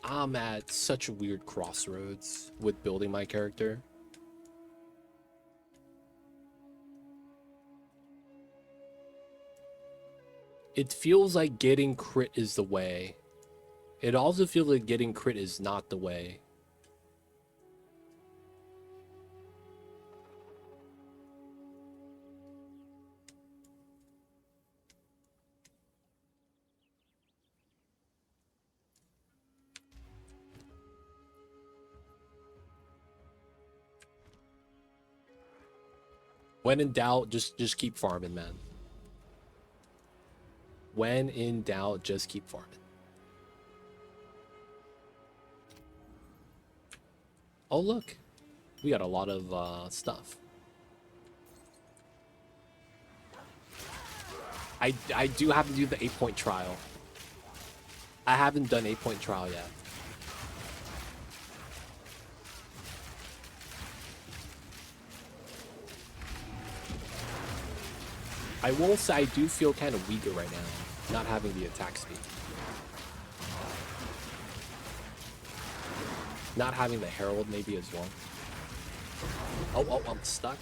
I'm at such a weird crossroads with building my character. It feels like getting crit is the way. It also feels like getting crit is not the way. When in doubt, just keep farming, man. When in doubt, just keep farming. Oh, look. We got a lot of stuff. I do have to do the 8-point trial. I haven't done 8-point trial yet. I will say I do feel kind of weaker right now, not having the attack speed. Not having the Herald maybe as well. Oh, I'm stuck.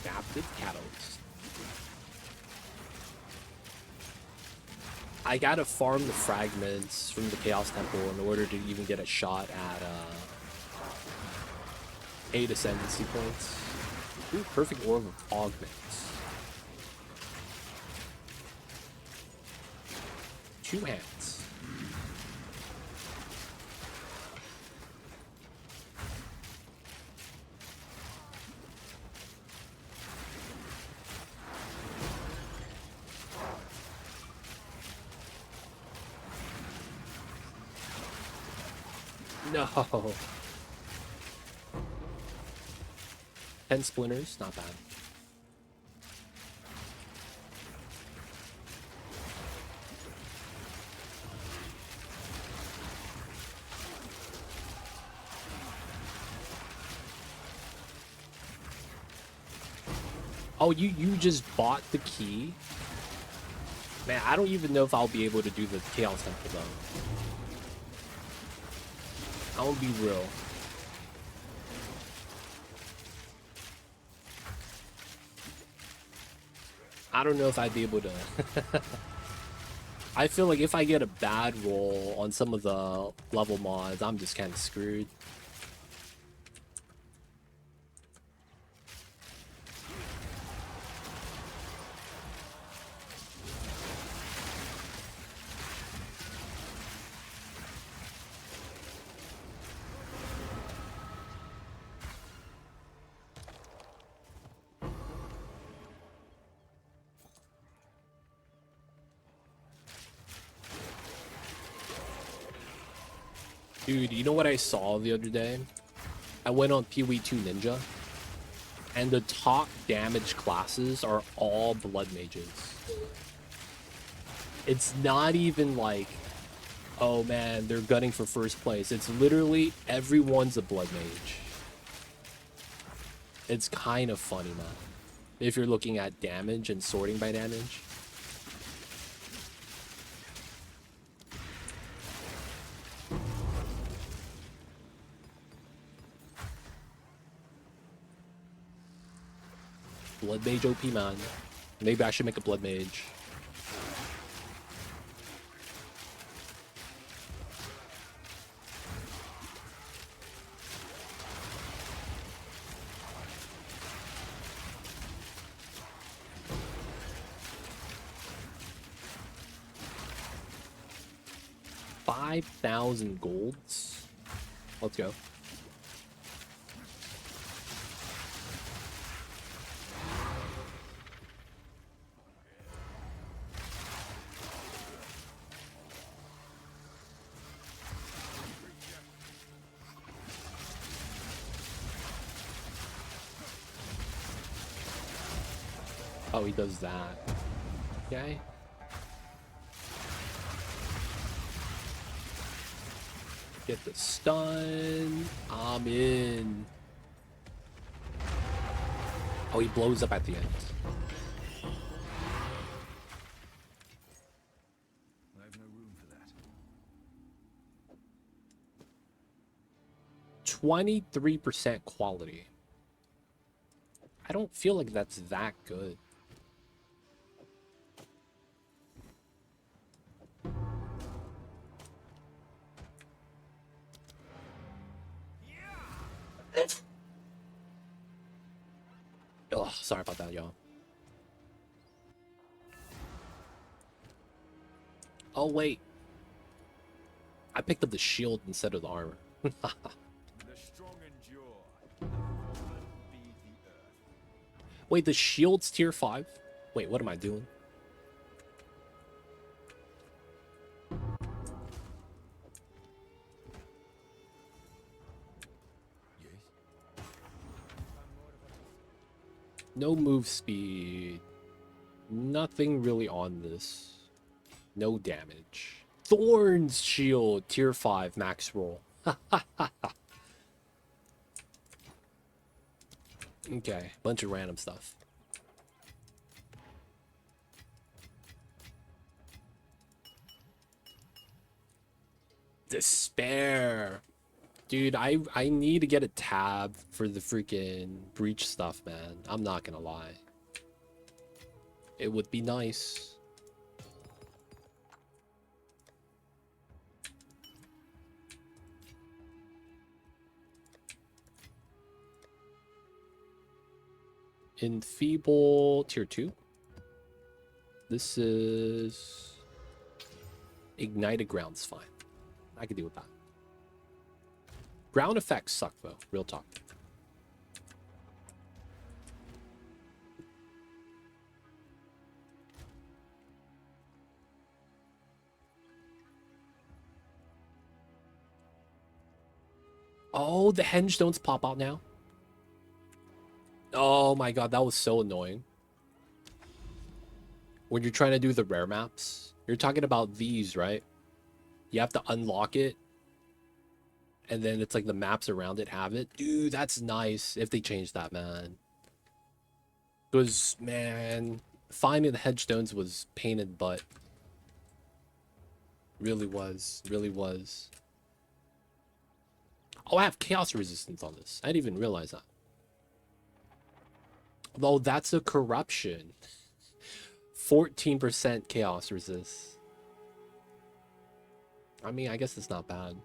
Captive Catalyst. I gotta farm the fragments from the Chaos Temple in order to even get a shot at 8 Ascendancy points. Ooh, perfect Orb of Augments. 2 hands. No. 10 splinters, not bad. Oh, you just bought the key? Man, I don't even know if I'll be able to do the Chaos Temple though. I won't be real. I don't know if I'd be able to. I feel like if I get a bad roll on some of the level mods, I'm just kind of screwed. Dude, you know what I saw the other day? I went on PoE 2 Ninja, and the top damage classes are all blood mages. It's not even like, oh man, they're gunning for first place. It's literally everyone's a blood mage. It's kind of funny, man. If you're looking at damage and sorting by damage. Blood mage OP, man. Maybe I should make a blood mage. $5,000 golds. Let's go. Oh, he does that. Okay. Get the stun. I'm in. Oh, he blows up at the end. I have no room for that. 23% quality. I don't feel like that's that good. Oh, sorry about that, y'all. Oh, wait. I picked up the shield instead of the armor. The strong endure. The fallen feed the earth. Wait, the shield's tier 5? Wait, what am I doing? No move speed. Nothing really on this. No damage. Thorns shield, tier 5, max roll. Okay, bunch of random stuff. Despair. Dude, I need to get a tab for the freaking breach stuff, man. I'm not gonna lie. It would be nice. Enfeeble tier 2. This is ignited ground's fine. I can deal with that. Ground effects suck though, real talk. Oh, the henge stones pop out now. Oh my god, that was so annoying. When you're trying to do the rare maps, you're talking about these, right? You have to unlock it. And then it's like the maps around it have it. Dude, that's nice if they change that, man. Because, man, finding the headstones was pain in the butt. Really was. Really was. Oh, I have chaos resistance on this. I didn't even realize that. Although that's a corruption. 14% chaos resist. I mean, I guess it's not bad.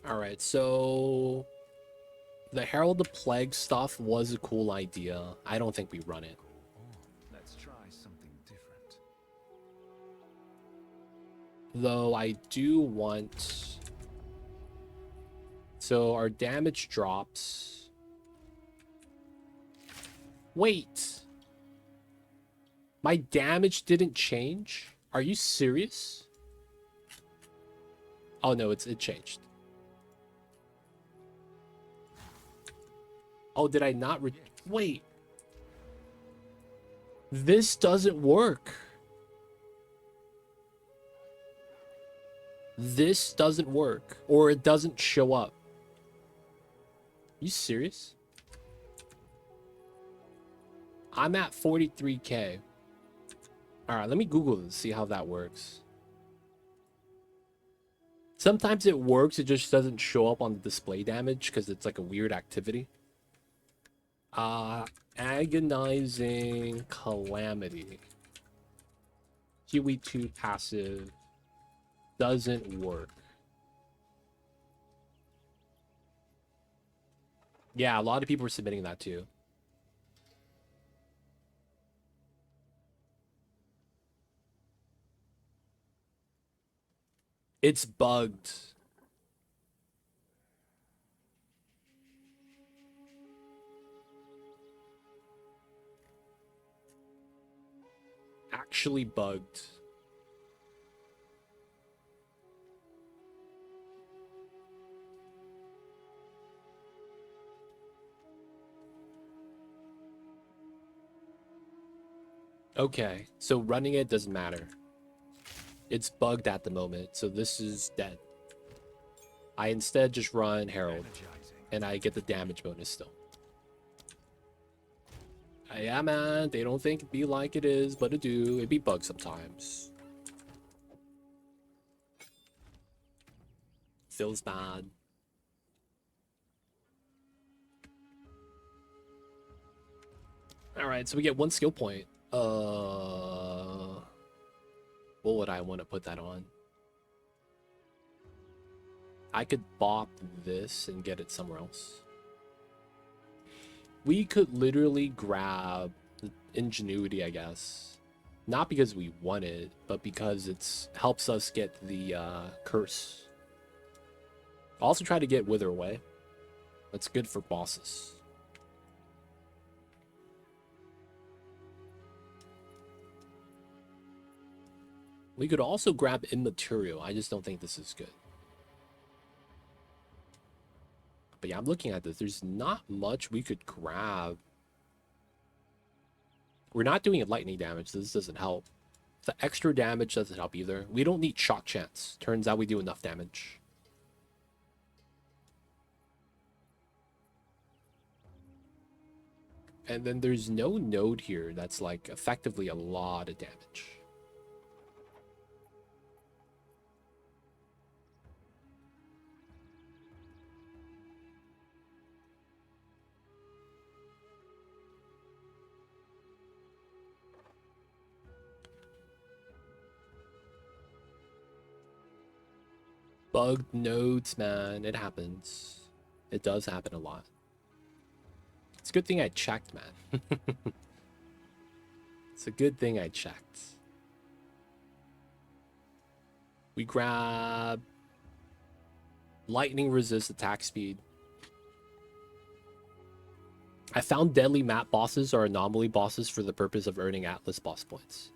Alright, so the Herald the Plague stuff was a cool idea. I don't think we run it. Let's try something different. Though I do want... So our damage drops. Wait. My damage didn't change? Are you serious? Oh no, it changed. Oh, did I not wait. This doesn't work. This doesn't work. Or it doesn't show up. You serious? I'm at 43k. Alright, let me Google it and see how that works. Sometimes it works, it just doesn't show up on the display damage because it's like a weird activity. Agonizing Calamity. QE2 passive doesn't work. Yeah, a lot of people are submitting that too. It's bugged. Actually bugged. Okay, so running it doesn't matter. It's bugged at the moment, so this is dead. I instead just run Herald, and I get the damage bonus still. Yeah, man, they don't think it be like it is, but it do. It be bugged sometimes. Feels bad. Alright, so we get 1 skill point. What would I want to put that on? I could bop this and get it somewhere else. We could literally grab Ingenuity, I guess. Not because we want it, but because it helps us get the curse. Also try to get Wither away. That's good for bosses. We could also grab Immaterial. I just don't think this is good. But yeah, I'm looking at this. There's not much we could grab. We're not doing lightning damage. This doesn't help. The extra damage doesn't help either. We don't need shock chance. Turns out we do enough damage. And then there's no node here that's like effectively a lot of damage. Bugged nodes, man. It happens. It does happen a lot. It's a good thing I checked, man. It's a good thing I checked. We grab lightning resist attack speed. I found deadly map bosses are anomaly bosses for the purpose of earning Atlas boss points.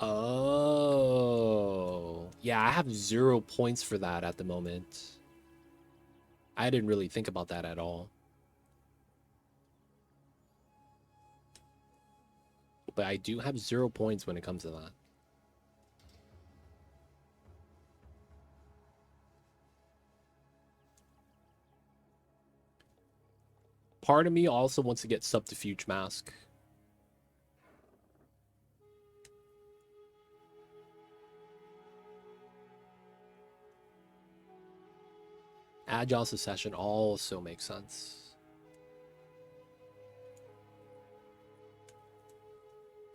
Oh, yeah, I have 0 points for that at the moment. I didn't really think about that at all. But I do have 0 points when it comes to that. Part of me also wants to get Subterfuge Mask. Agile Succession also makes sense.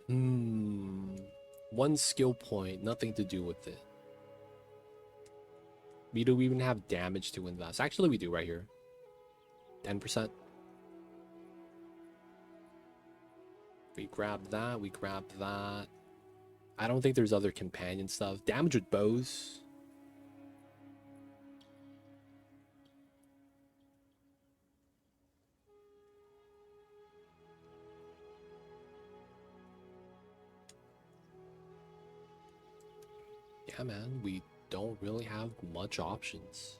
One skill point, nothing to do with it. We don't even have damage to invest. Actually, we do right here. 10%. We grab that. We grab that. I don't think there's other companion stuff. Damage with bows. Yeah, man. We don't really have much options.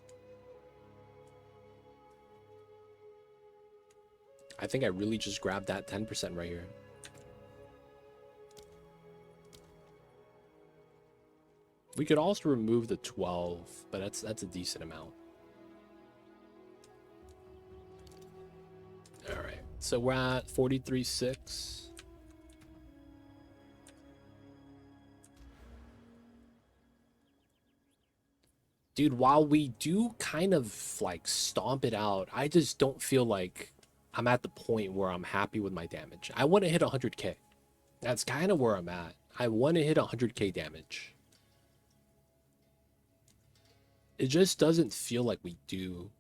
I think I really just grabbed that 10% right here. We could also remove the 12, but that's a decent amount. All right, so we're at 43.6. Dude, while we do kind of like stomp it out, I just don't feel like I'm at the point where I'm happy with my damage. I want to hit 100k. That's kind of where I'm at. I want to hit 100k damage. It just doesn't feel like we do.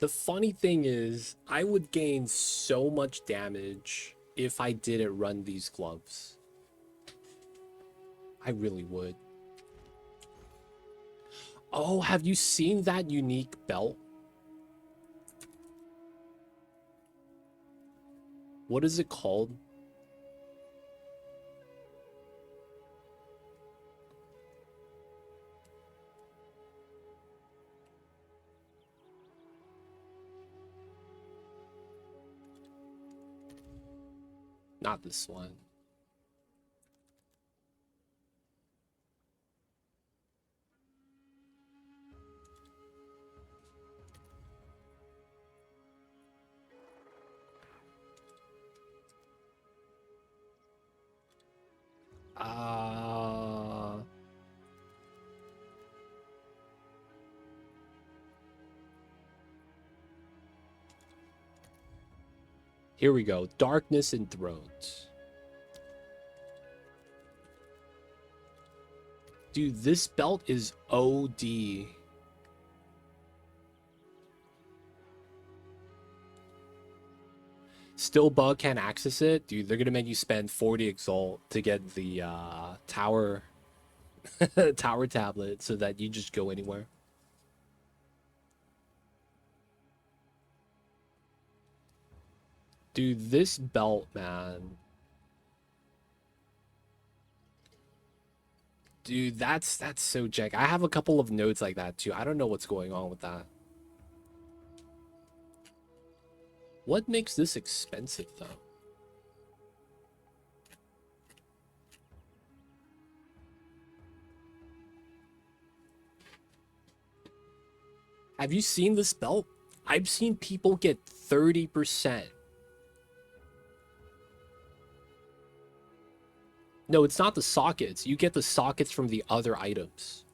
The funny thing is, I would gain so much damage if I didn't run these gloves. I really would. Oh, have you seen that unique belt? What is it called? Not this one. Here we go. Darkness Enthroned. Dude, this belt is OD. Still bug can't access it? Dude, they're gonna make you spend 40 exalt to get the tower tower tablet so that you just go anywhere. Dude, this belt, man. Dude, that's so jank. I have a couple of nodes like that too. I don't know what's going on with that. What makes this expensive though? Have you seen this belt? I've seen people get 30%. No, it's not the sockets. You get the sockets from the other items.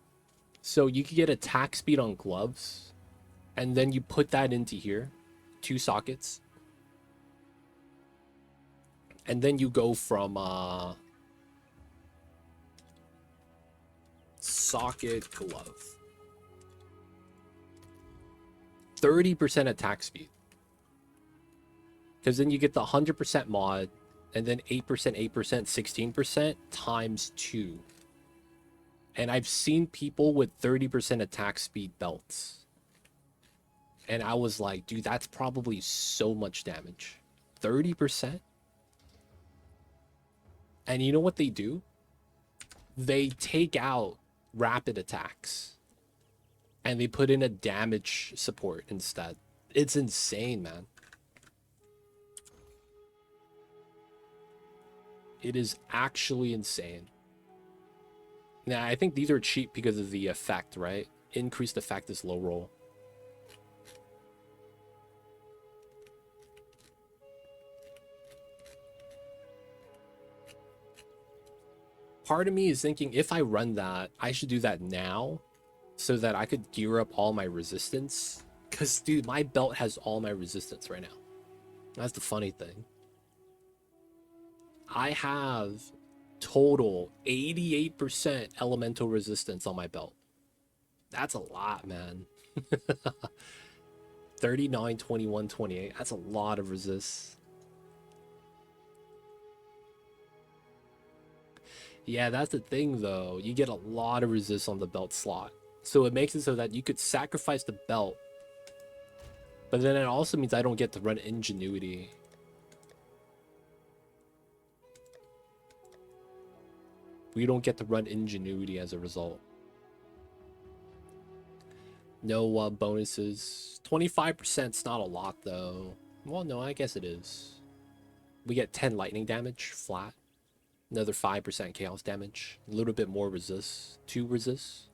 So you could get attack speed on gloves, and then you put that into here, 2 sockets. And then you go from socket glove. 30% attack speed. Because then you get the 100% mod, and then 8%, 8%, 16% times 2. And I've seen people with 30% attack speed belts. And I was like, dude, that's probably so much damage. 30%? And you know what they do? They take out rapid attacks. And they put in a damage support instead. It's insane, man. It is actually insane. Now, I think these are cheap because of the effect, right? Increased effect is low roll. part of me is thinking if I run that, I should do that now so that I could gear up all my resistance. Because, dude, my belt has all my resistance right now. That's the funny thing. I have total 88% elemental resistance on my belt. That's a lot, man. 39, 21, 28. That's a lot of resist. Yeah, that's the thing, though. You get a lot of resist on the belt slot. So it makes it so that you could sacrifice the belt. But then it also means I don't get to run Ingenuity. We don't get to run Ingenuity as a result. No bonuses. 25% is not a lot, though. Well, no, I guess it is. We get 10 lightning damage flat. Another 5% chaos damage. A little bit more resist. 2 resist.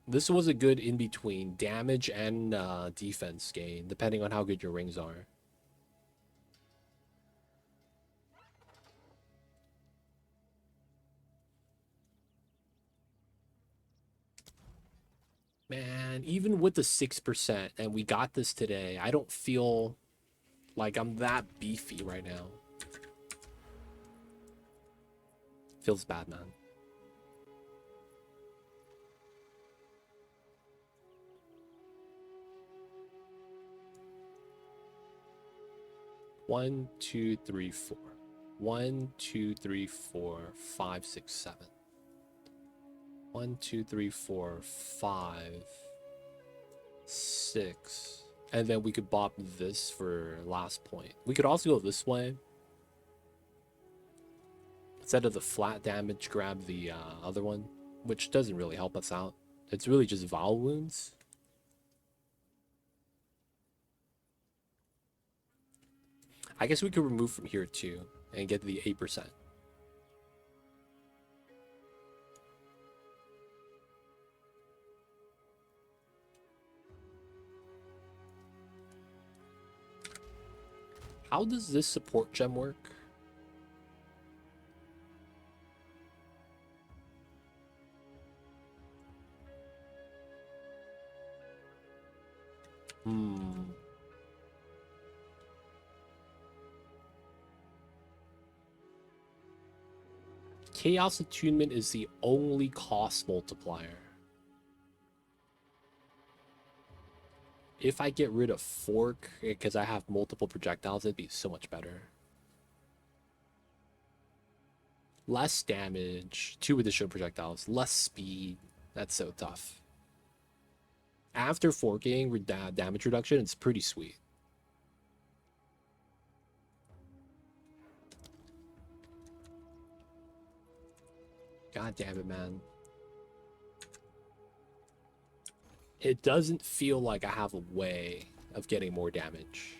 This was a good in-between damage and defense gain, depending on how good your rings are. Man, even with the 6%, and we got this today, I don't feel like I'm that beefy right now. Feels bad, man. One, two, three, four. 1, 2, 3, 4, 5, 6, 7. 1, 2, 3, 4, 5, 6. And then we could bop this for last point. We could also go this way. Instead of the flat damage, grab the other one, which doesn't really help us out. It's really just Vile Wounds. I guess we could remove from here too and get the 8%. How does this support gem work? Chaos Attunement is the only cost multiplier. If I get rid of Fork, because I have multiple projectiles, it'd be so much better. Less damage, 2 additional projectiles, less speed. That's so tough. After forking damage reduction, it's pretty sweet. God damn it, man. It doesn't feel like I have a way of getting more damage.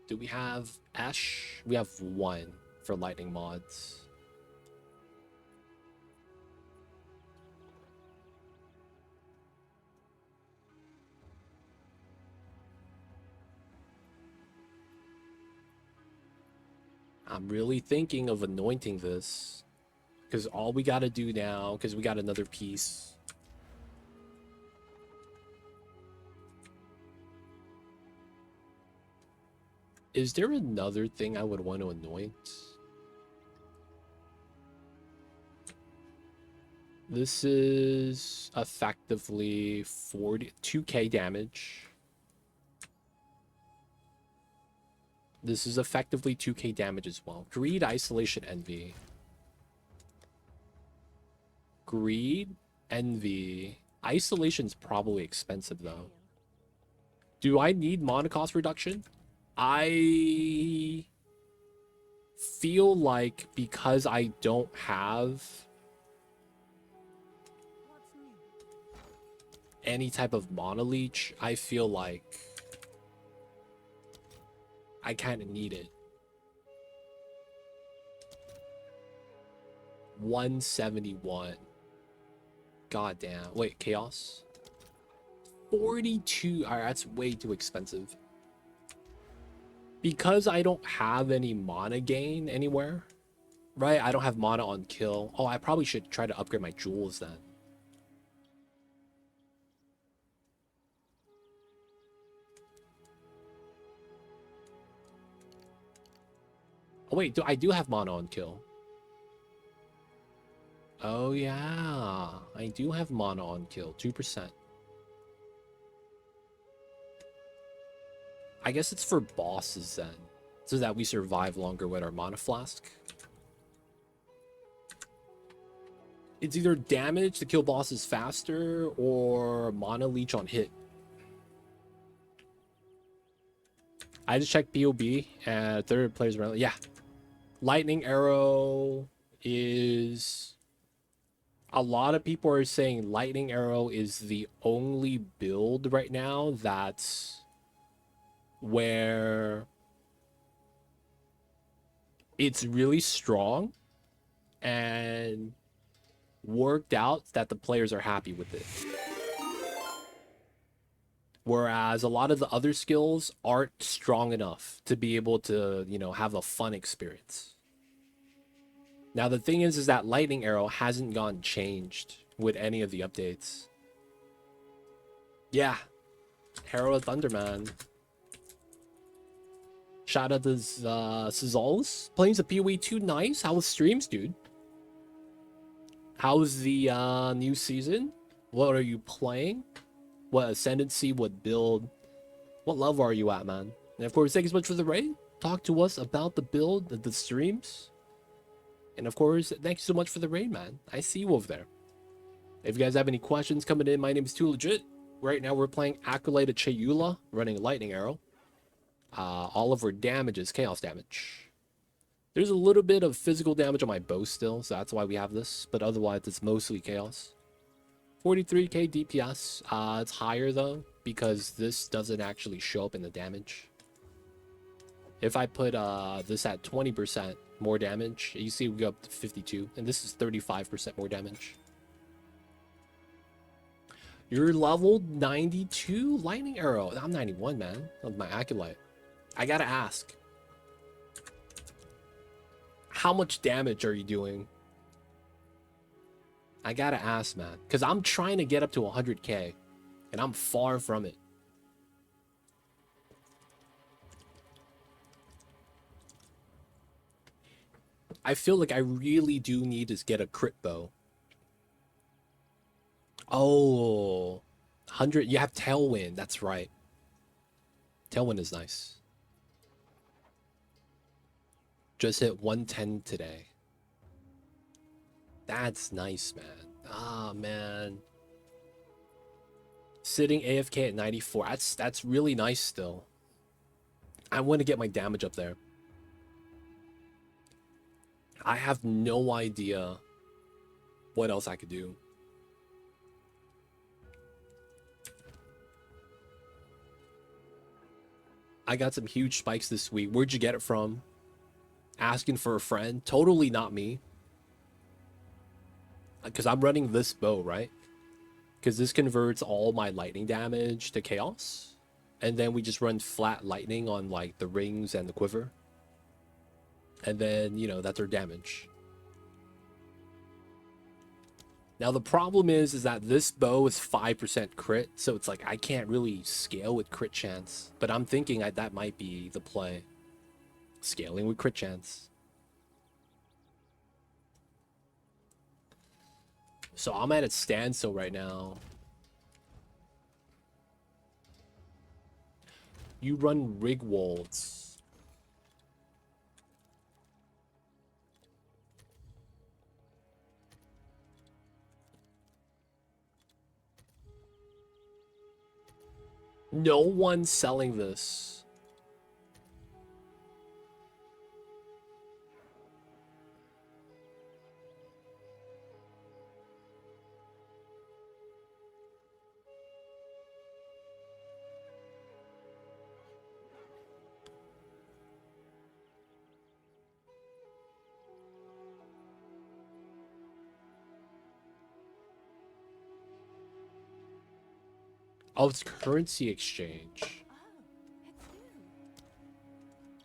Do we have Ash? We have 1 for lightning mods. I'm really thinking of anointing this. Because all we gotta do now, because we got another piece. Is there another thing I would want to anoint? This is effectively 2k damage. This is effectively 2k damage as well. Greed, Isolation, Envy. Greed, Envy. Isolation's probably expensive though. Do I need mana cost reduction? I feel like because I don't have any type of mana leech, I feel like I kind of need it. 171. God damn. Wait, chaos? 42. Alright, that's way too expensive. Because I don't have any mana gain anywhere, right? I don't have mana on kill. Oh, I probably should try to upgrade my jewels then. Oh wait, I do have mana on kill. Oh yeah, I do have mana on kill, 2%. I guess it's for bosses then, so that we survive longer with our mana flask. It's either damage to kill bosses faster or mana leech on hit. I just checked POB and third players around. Yeah, lightning arrow is. A lot of people are saying lightning arrow is the only build right now that's where it's really strong and worked out that the players are happy with it. Whereas a lot of the other skills aren't strong enough to be able to, you know, have a fun experience. Now the thing is that lightning arrow hasn't gone changed with any of the updates. Yeah, Hero of Thunder, man. Shout out to Sizzles playing the PoE 2. Nice. How was streams, dude? How's the new season? What are you playing? What Ascendancy? What build? What level are you at, man? And of course, thank you so much for the raid. Talk to us about the build, the streams. And of course, thank you so much for the raid, man. I see you over there. If you guys have any questions coming in, my name is Too Legit. Right now, we're playing Acolyte of Chayula, running Lightning Arrow. All of our damage is chaos damage. There's a little bit of physical damage on my bow still, so that's why we have this. But otherwise, it's mostly chaos. 43k DPS. It's higher though, because this doesn't actually show up in the damage. If I put this at 20% more damage, you see we go up to 52, and this is 35% more damage. You're leveled 92 lightning arrow. I'm 91, man. Of my acolyte. I gotta ask. How much damage are you doing? I gotta ask, man. Because I'm trying to get up to 100k. And I'm far from it. I feel like I really do need to get a crit bow. Oh, 100. You have Tailwind. That's right. Tailwind is nice. Just hit 110 today. That's nice, man. Ah, man. Sitting AFK at 94. That's really nice still. I want to get my damage up there. I have no idea what else I could do. I got some huge spikes this week. Where'd you get it from? Asking for a friend. Totally not me. Because I'm running this bow, right? Because this converts all my lightning damage to chaos. And then we just run flat lightning on like the rings and the quiver. And then, you know, that's our damage. Now the problem is that this bow is 5% crit. So it's like I can't really scale with crit chance. But I'm thinking that might be the play. Scaling with crit chance. So I'm at a standstill right now. You run Rigwolds. No one's selling this. Oh, it's currency exchange. Oh, it's you.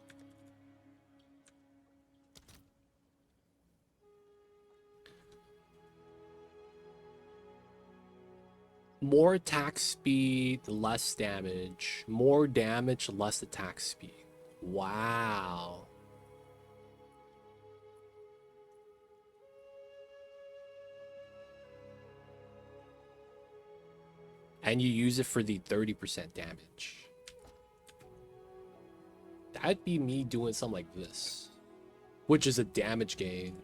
More attack speed, less damage. More damage, less attack speed. Wow. And you use it for the 30% damage. That'd be me doing something like this, which is a damage gain.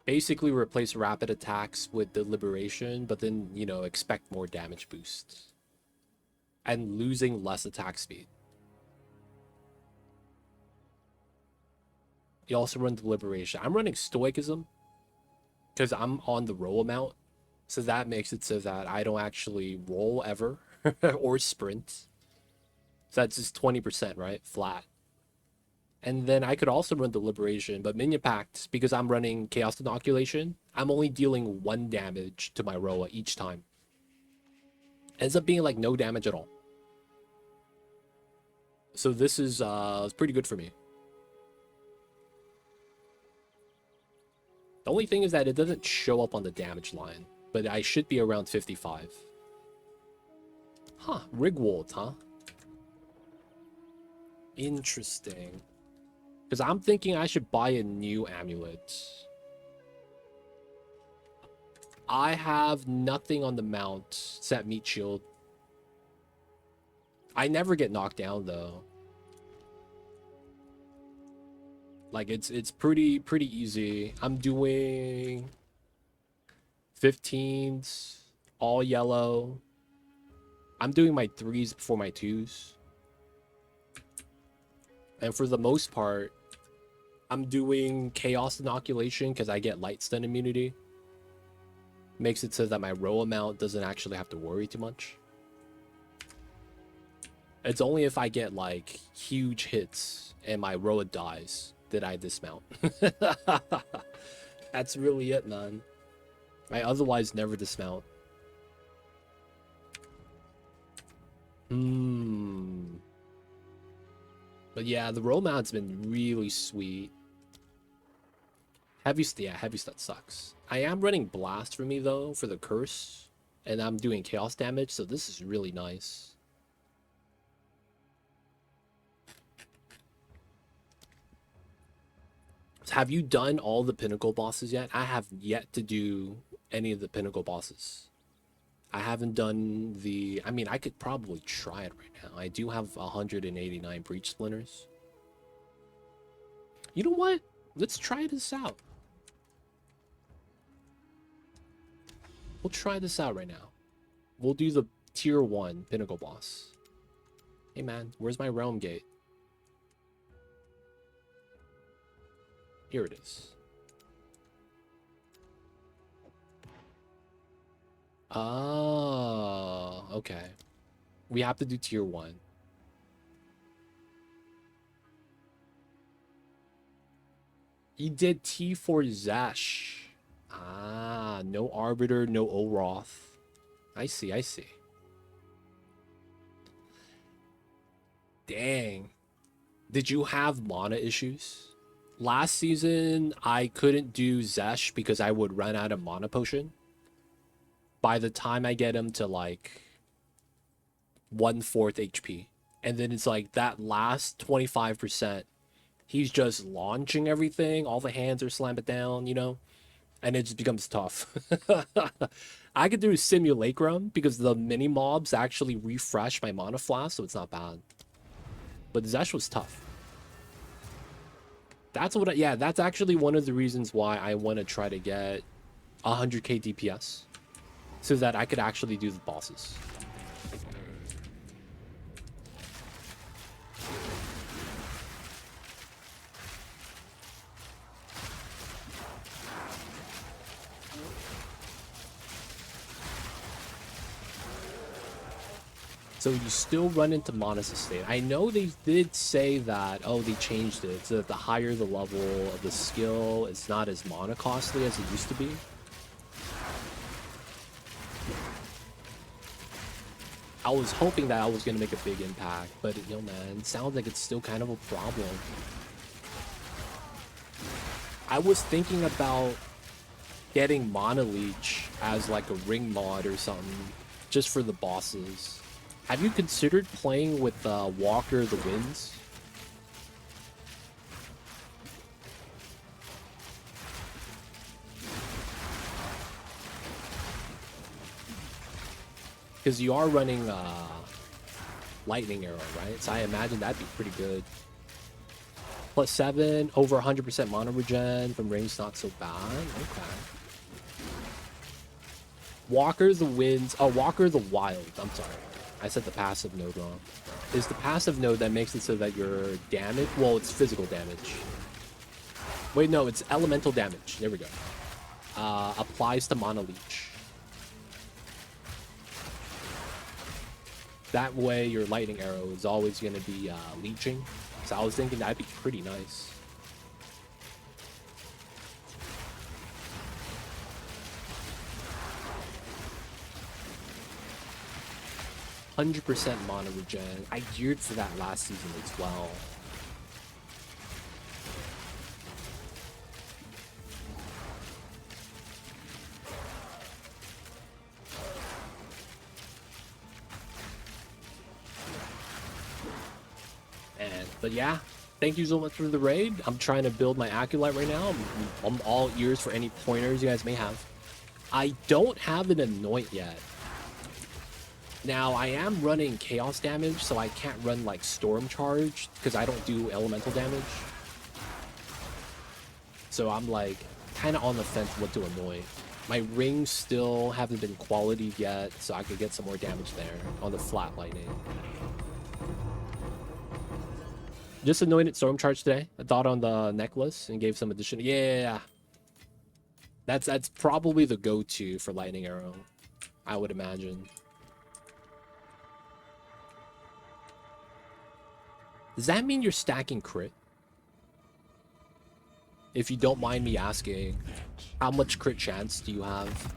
Basically replace rapid attacks with the liberation, but then, you know, expect more damage boosts. And losing less attack speed. You also run the liberation. I'm running stoicism because I'm on the roll amount. So that makes it so that I don't actually roll ever or sprint. So that's just 20%, right? Flat. And then I could also run the liberation, but minion pact, because I'm running chaos inoculation, I'm only dealing 1 damage to my Roa each time. Ends up being like no damage at all. So this is pretty good for me. The only thing is that it doesn't show up on the damage line, but I should be around 55. Huh, Rigwold, huh? Interesting. Because I'm thinking I should buy a new amulet. I have nothing on the mount except meat shield. I never get knocked down though. Like it's pretty easy. I'm doing 15s, all yellow. I'm doing my 3s before my 2s. And for the most part, I'm doing chaos inoculation because I get light stun immunity. Makes it so that my row amount doesn't actually have to worry too much. It's only if I get like huge hits and my Roa dies that I dismount. That's really it, man. I otherwise never dismount. But yeah, the roll mount's been really sweet. Heavy stat sucks. I am running blast for me though for the curse, and I'm doing chaos damage, so this is really nice. So have you done all the pinnacle bosses yet? I have yet to do any of the pinnacle bosses. I haven't done the... I mean, I could probably try it right now. I do have 189 breach splinters. You know what? Let's try this out. We'll try this out right now. We'll do the tier 1 pinnacle boss. Hey man, where's my realm gate? Here it is. Oh, okay. We have to do tier 1. You did T for Zash. Ah, no Arbiter, no Oroth. I see, I see. Dang. Did you have mana issues? Last season, I couldn't do Zesh because I would run out of mana potion. By the time I get him to like 1/4 HP. And then it's like that last 25%, he's just launching everything. All the hands are slamming down, you know? And it just becomes tough. I could do Simulacrum because the mini mobs actually refresh my mana flask, so it's not bad. But Zesh was tough. That's what yeah, that's actually one of the reasons why I want to try to get 100k DPS. So that I could actually do the bosses. So you still run into mana sustain. I know they did say that, oh, they changed it so that the higher the level of the skill, it's not as mana costly as it used to be. I was hoping that I was going to make a big impact, but, you know, man, it sounds like it's still kind of a problem. I was thinking about getting Mana Leech as like a ring mod or something, just for the bosses. Have you considered playing with Walker the Winds? Because you are running lightning arrow, right? So I imagine that'd be pretty good. +7, over 100% mono regen from range, not so bad. Okay. Walker the Winds. Oh, Walker the Wild. I'm sorry. I said the passive node wrong. Is the passive node that makes it so that your damage... Well, it's physical damage. Wait, no, it's elemental damage. There we go. Applies to Mana Leech. That way, your lightning arrow is always going to be leeching. So I was thinking that'd be pretty nice. %100% mono regen. I geared for that last season as well. But yeah, thank you so much for the raid. I'm trying to build my Acolyte right now. I'm all ears for any pointers you guys may have. I don't have an Anoint yet. Now, I am running Chaos damage, so I can't run like Storm Charge because I don't do elemental damage. So I'm like kind of on the fence what to anoint. My rings still haven't been quality yet, so I could get some more damage there on the flat lightning. Just anointed Storm Charge today. A dot on the necklace and gave some addition. Yeah. That's probably the go-to for lightning arrow, I would imagine. Does that mean you're stacking crit? If you don't mind me asking, how much crit chance do you have?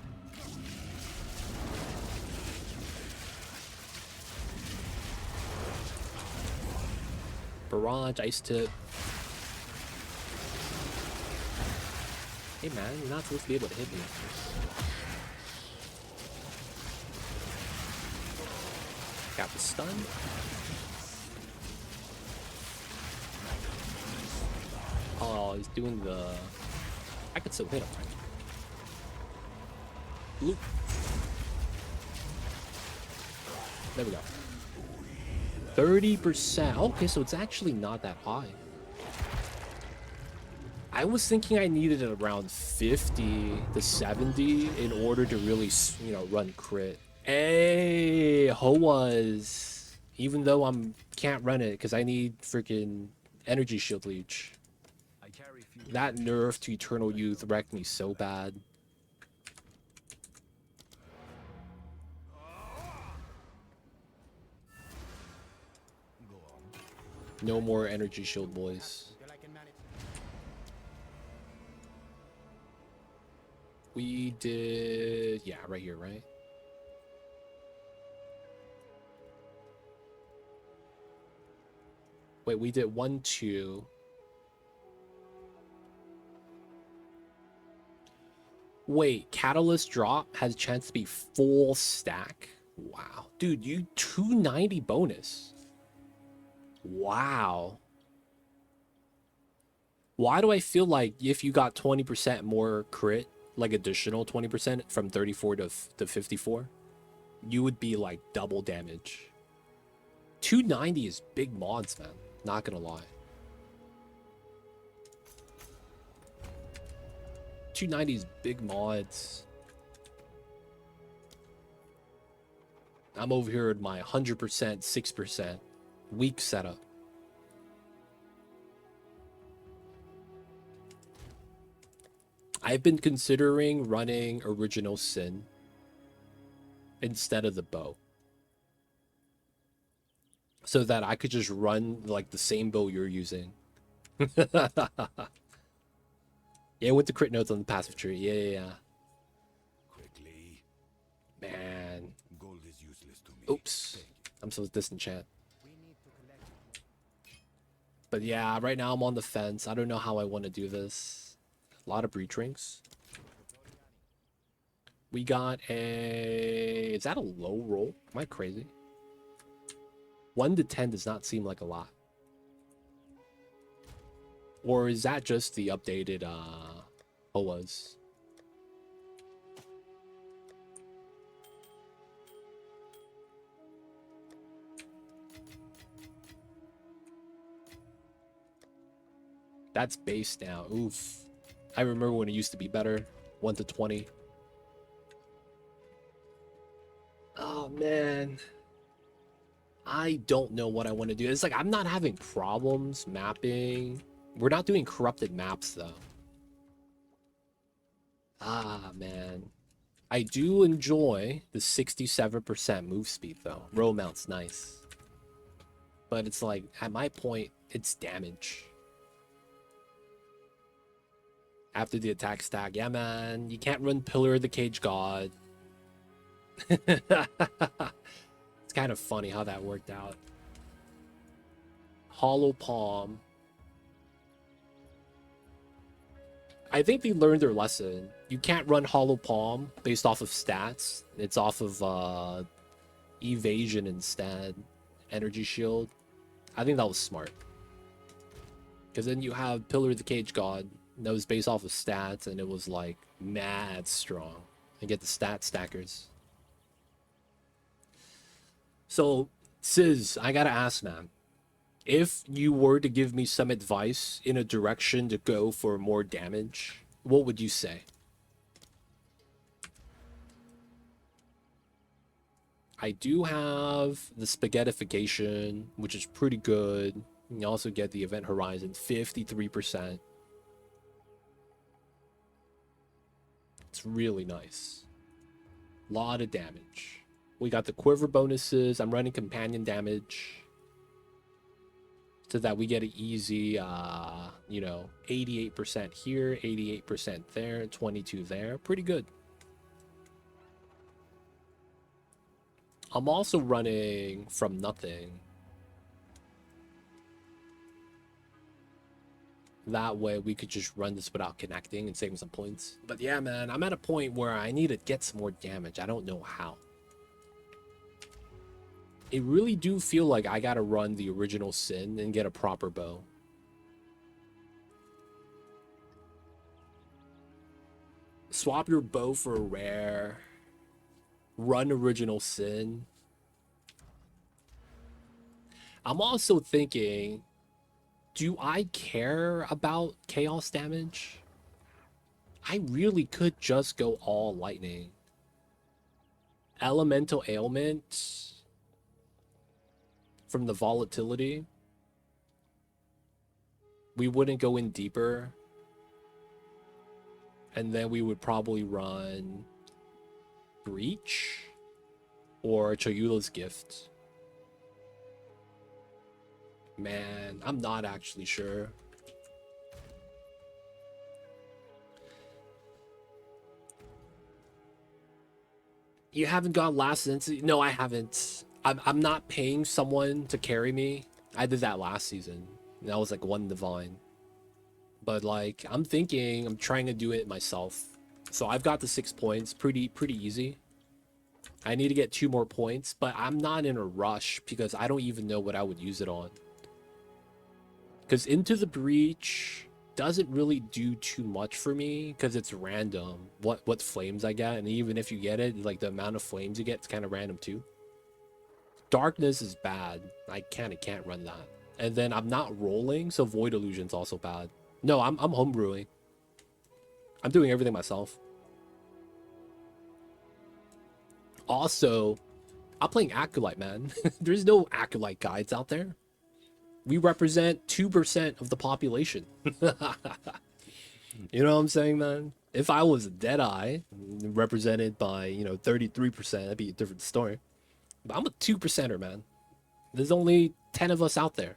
Barrage, Ice Tip. Hey man, you're not supposed to be able to hit me. Got the stun. Oh, he's doing the... I could still hit him, right? Bloop. There we go. 30%. Okay, so it's actually not that high. I was thinking I needed it around 50 to 70 in order to really, you know, run crit. Hey, Hoas. Even though can't run it because I need freaking energy shield leech. That nerf to Eternal Youth wrecked me so bad. No more energy shield, boys. We did... Yeah, right here, right? Wait, we did 1, 2... Wait, Catalyst drop has a chance to be full stack? Wow. Dude, you 290 bonus. Wow. Why do I feel like if you got 20% more crit, like additional 20% from 34 to 54, you would be like double damage? 290 is big mods, man. Not gonna lie. 290 is big mods. I'm over here at my 100%, 6%. Weak setup. I've been considering running Original Sin instead of the bow, so that I could just run like the same bow you're using. Yeah, with the crit notes on the passive tree. Yeah. Quickly. Man. Gold is useless to me. Oops. I'm so disenchant. But yeah, right now I'm on the fence. I don't know how I want to do this. A lot of breach rings. We got a... Is that a low roll? Am I crazy? 1 to 10 does not seem like a lot. Or is that just the updated POAs? That's base now. Oof. I remember when it used to be better. 1 to 20. Oh, man. I don't know what I want to do. It's like I'm not having problems mapping. We're not doing corrupted maps, though. Ah, man. I do enjoy the 67% move speed, though. Row mount's nice. But it's like, at my point, it's damage. After the attack stack, yeah, man. You can't run Pillar of the Cage God. It's kind of funny how that worked out. Hollow Palm. I think they learned their lesson. You can't run Hollow Palm based off of stats. It's off of evasion instead. Energy Shield. I think that was smart. Because then you have Pillar of the Cage God that was based off of stats, and it was like mad strong. And get the stat stackers. So, Sizz, I gotta ask, man. If you were to give me some advice in a direction to go for more damage, what would you say? I do have the spaghettification, which is pretty good. You also get the event horizon, 53%. It's really nice. Lot of damage. We got the quiver bonuses. I'm running companion damage. So that we get an easy, 88% here, 88% there, 22 there. Pretty good. I'm also running from nothing. That way we could just run this without connecting and saving some points. But yeah, man, I'm at a point where I need to get some more damage. I don't know how. It really do feel like I gotta run the original Sin and get a proper bow. Swap your bow for a rare. Run original Sin. I'm also thinking, do I care about chaos damage? I really could just go all lightning. Elemental ailment from the volatility. We wouldn't go in deeper. And then we would probably run Breach or Chayula's Gift. Man, I'm not actually sure. You haven't got last Ascendancy? No, I haven't. I'm not paying someone to carry me. I did that last season. That was like 1 divine. But like, I'm thinking I'm trying to do it myself. So I've got the 6 points. Pretty easy. I need to get 2 more points, but I'm not in a rush because I don't even know what I would use it on. Because Into the Breach doesn't really do too much for me because it's random what flames I get. And even if you get it, like the amount of flames you get is kind of random too. Darkness is bad. I kind of can't run that. And then I'm not rolling, so Void Illusion's also bad. No, I'm homebrewing. I'm doing everything myself. Also, I'm playing Acolyte, man. There's no Acolyte guides out there. We represent 2% of the population. You know what I'm saying, man? If I was a Deadeye, represented by, 33%, that'd be a different story. But I'm a 2%er, man. There's only 10 of us out there.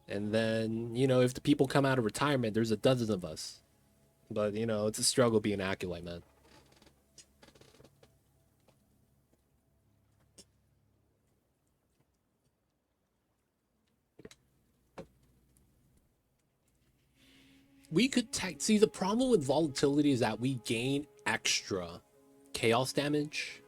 And then, if the people come out of retirement, there's a dozen of us. But, it's a struggle being Acolyte, man. We could see the problem with volatility is that we gain extra chaos damage.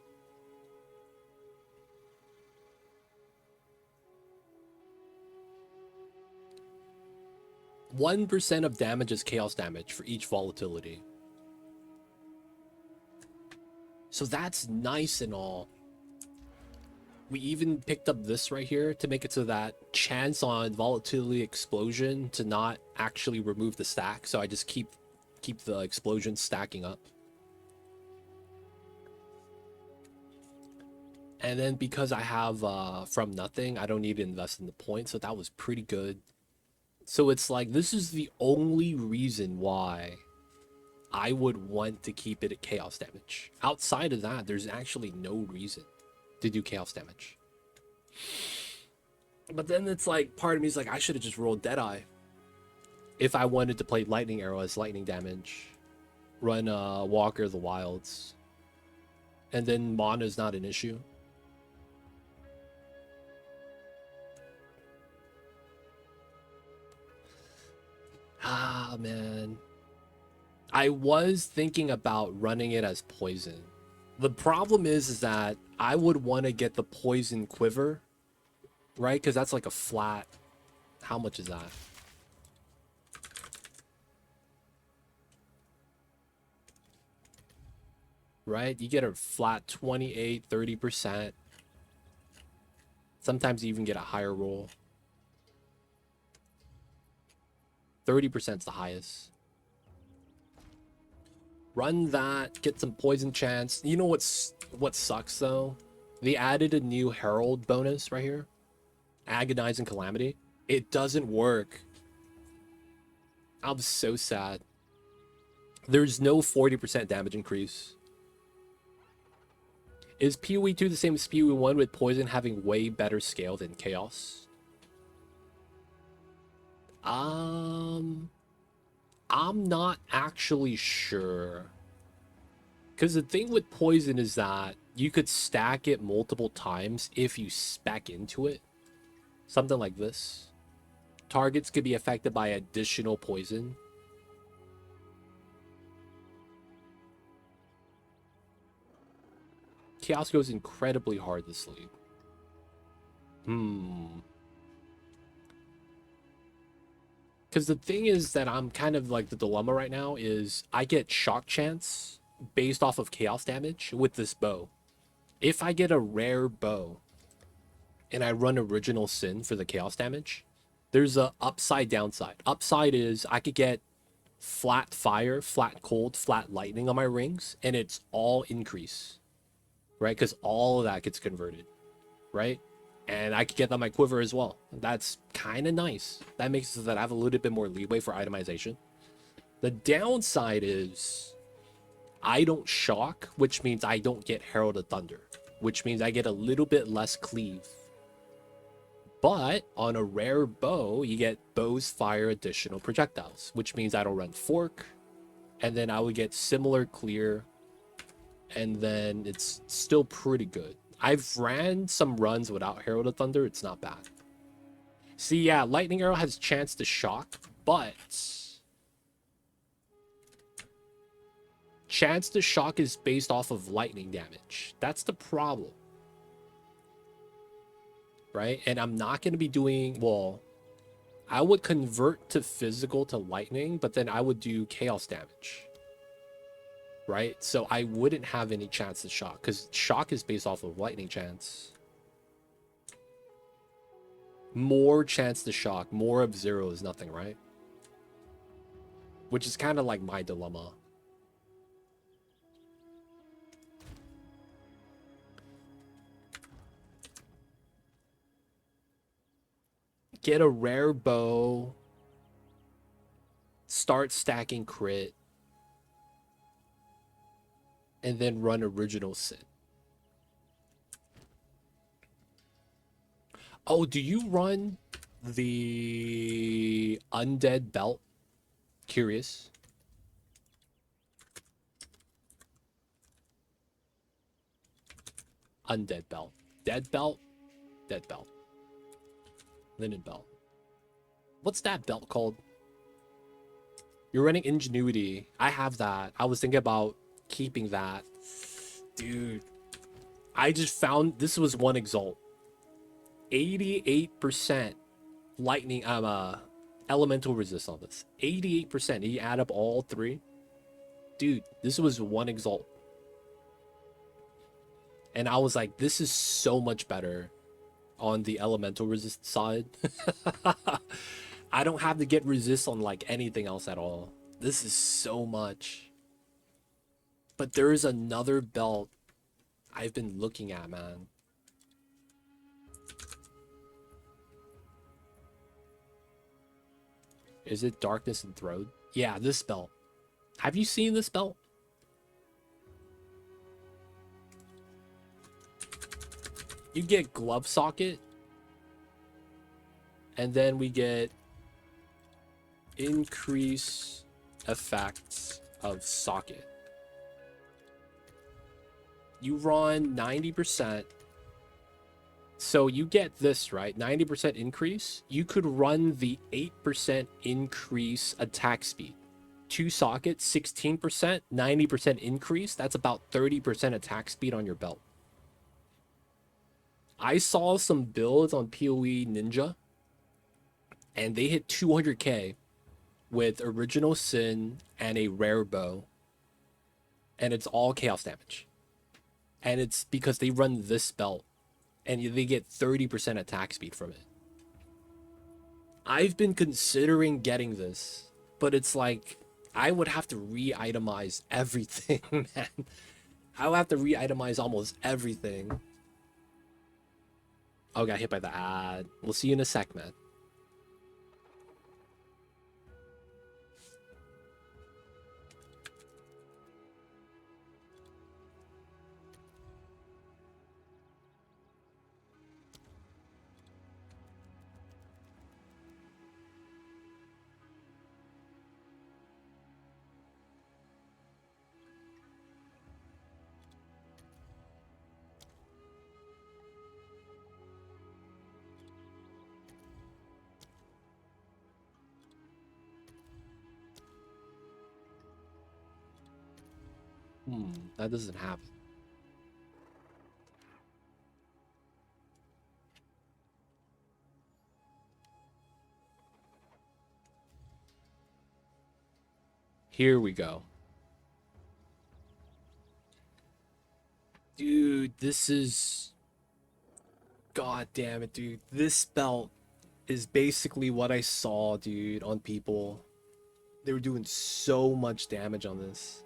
%1 of damage is chaos damage for each volatility. So that's nice and all. We even picked up this right here to make it so that chance on volatility explosion to not actually remove the stack. So I just keep the explosion stacking up. And then because I have from nothing, I don't need to invest in the point. So that was pretty good. So it's like, this is the only reason why I would want to keep it at chaos damage. Outside of that, there's actually no reason to do chaos damage. But then it's like, part of me is like, I should have just rolled Deadeye if I wanted to play Lightning Arrow as lightning damage, run Walker of the Wilds, and then mana's not an issue. Ah, man. I was thinking about running it as poison. The problem is that I would want to get the poison quiver, right? Because that's like a flat. How much is that? Right? You get a flat 28, 30%. Sometimes you even get a higher roll. 30% is the highest. Run that, get some poison chance. You know what sucks though? They added a new Herald bonus right here. Agonizing Calamity. It doesn't work. I'm so sad. There's no 40% damage increase. Is PoE 2 the same as PoE 1 with poison having way better scale than chaos? I'm not actually sure. Because the thing with poison is that you could stack it multiple times if you spec into it. Something like this. Targets could be affected by additional poison. Chaos goes incredibly hard this league. Because the thing is that I'm kind of like, the dilemma right now is I get shock chance based off of chaos damage with this bow. If I get a rare bow and I run original sin for the chaos damage, there's a upside downside. Upside is I could get flat fire, flat cold, flat lightning on my rings, and it's all increase, right? Because all of that gets converted, right? And I could get that on my quiver as well. That's kind of nice. That makes it so that I have a little bit more leeway for itemization. The downside is I don't shock, which means I don't get Herald of Thunder, which means I get a little bit less cleave. But on a rare bow, you get bows fire additional projectiles, which means I don't run fork. And then I would get similar clear. And then it's still pretty good. I've ran some runs without Herald of Thunder. It's not bad. See, yeah, Lightning Arrow has chance to shock, but chance to shock is based off of lightning damage. That's the problem. Right? And I'm not going to be doing, well, I would convert to physical to lightning, but then I would do chaos damage. Right? So I wouldn't have any chance to shock, because shock is based off of lightning chance. More chance to shock, more of 0 is nothing, right? Which is kind of like my dilemma. Get a rare bow. Start stacking crit. And then run original sin. Oh, do you run the undead belt? Curious. Undead belt. Dead belt? Dead belt. Linen belt. What's that belt called? You're running Ingenuity. I have that. I was thinking about keeping that. Dude, I just found this was one exalt. 88% lightning elemental resist on this. 88%. You add up all three. Dude, this was one exalt. And I was like, this is so much better on the elemental resist side. I don't have to get resist on like anything else at all. This is so much. But there is another belt I've been looking at, man. Is it Darkness and Throat? Yeah, this belt. Have you seen this belt? You get glove socket, and then we get increase effects of socket. You run 90%. So you get this, right? 90% increase. You could run the 8% increase attack speed. 2 sockets, 16%, 90% increase. That's about 30% attack speed on your belt. I saw some builds on PoE Ninja, and they hit 200k with Original Sin and a rare bow. And it's all chaos damage. And it's because they run this belt, and they get 30% attack speed from it. I've been considering getting this, but it's like, I would have to re-itemize everything, man. I would have to re-itemize almost everything. Oh, got hit by the ad. We'll see you in a sec, man. That doesn't happen. Here we go. Dude, this is... God damn it, dude. This belt is basically what I saw, dude, on people. They were doing so much damage on this.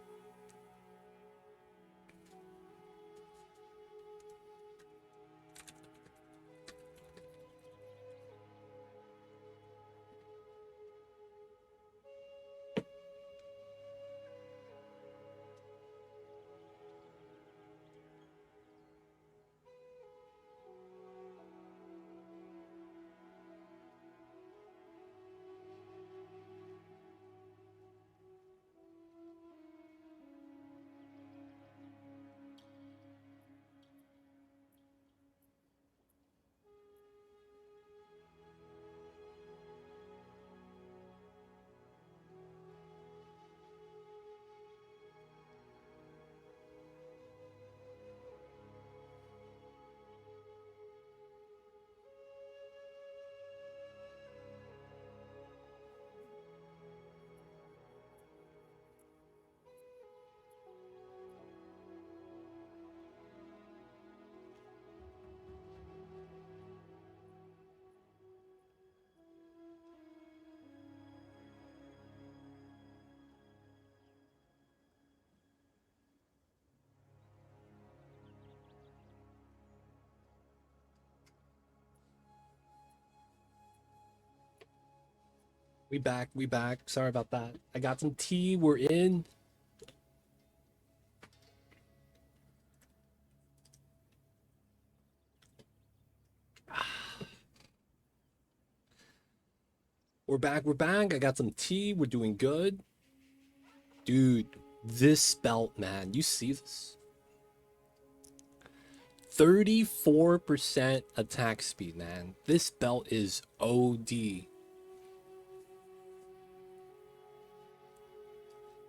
We back. Sorry about that. I got some tea. We're in. We're back. I got some tea. We're doing good. Dude, this belt, man. You see this? 34% attack speed, man. This belt is OD.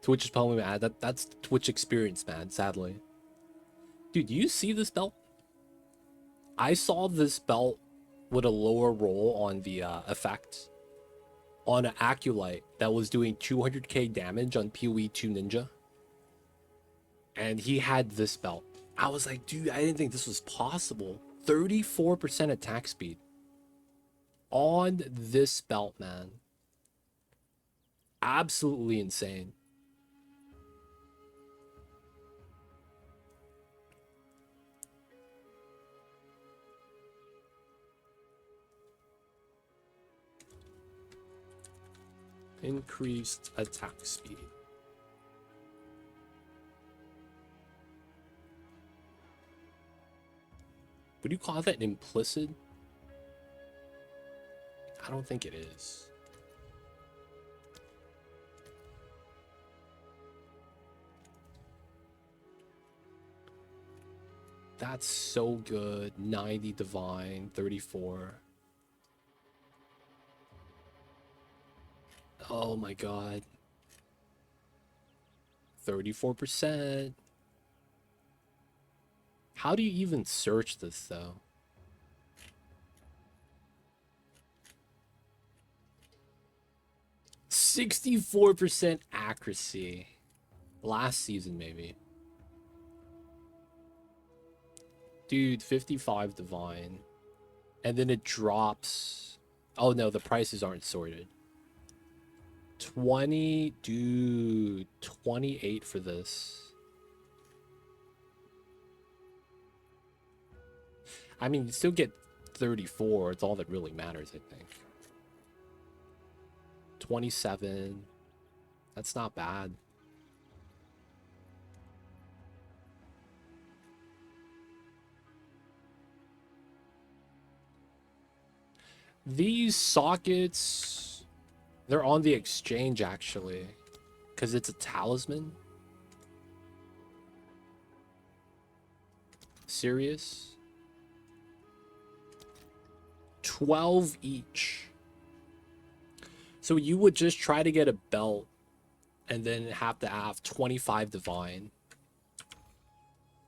Twitch is probably mad. That's Twitch experience, man, sadly. Dude, do you see this belt? I saw this belt with a lower roll on the effect on an Acolyte that was doing 200k damage on PoE 2 Ninja. And he had this belt. I was like, dude, I didn't think this was possible. 34% attack speed on this belt, man. Absolutely insane. Increased attack speed. Would you call that implicit? I don't think it is. That's so good. 90 divine, 34. Oh my god. 34%. How do you even search this though? %64% accuracy. Last season maybe. Dude, 55 divine. And then it drops. Oh no, the prices aren't sorted. 20, dude, 28 for this. I mean, you still get 34. It's all that really matters, I think. 27. That's not bad. These sockets, they're on the exchange actually, because it's a talisman. Serious? 12 each. So you would just try to get a belt and then have to have 25 divine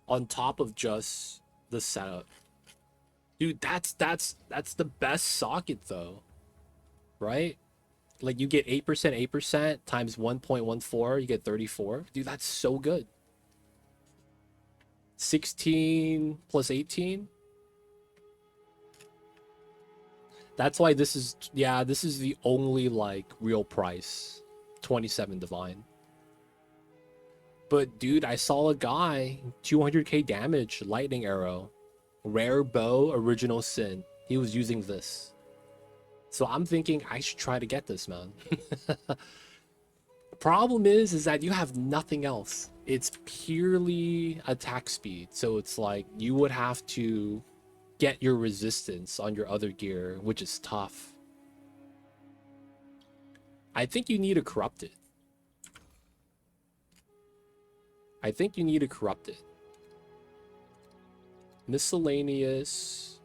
on top of just the setup. Dude, that's the best socket though, right? Like you get 8%, 8% times 1.14, you get 34. Dude, that's so good. 16 plus 18. That's why this is, yeah, this is the only like real price. 27 divine. But dude, I saw a guy 200k damage, lightning arrow, rare bow, original sin. He was using this. So I'm thinking I should try to get this, man. Problem is that you have nothing else. It's purely attack speed. So it's like you would have to get your resistance on your other gear, which is tough. I think you need a corrupted. I think you need a corrupted. Miscellaneous.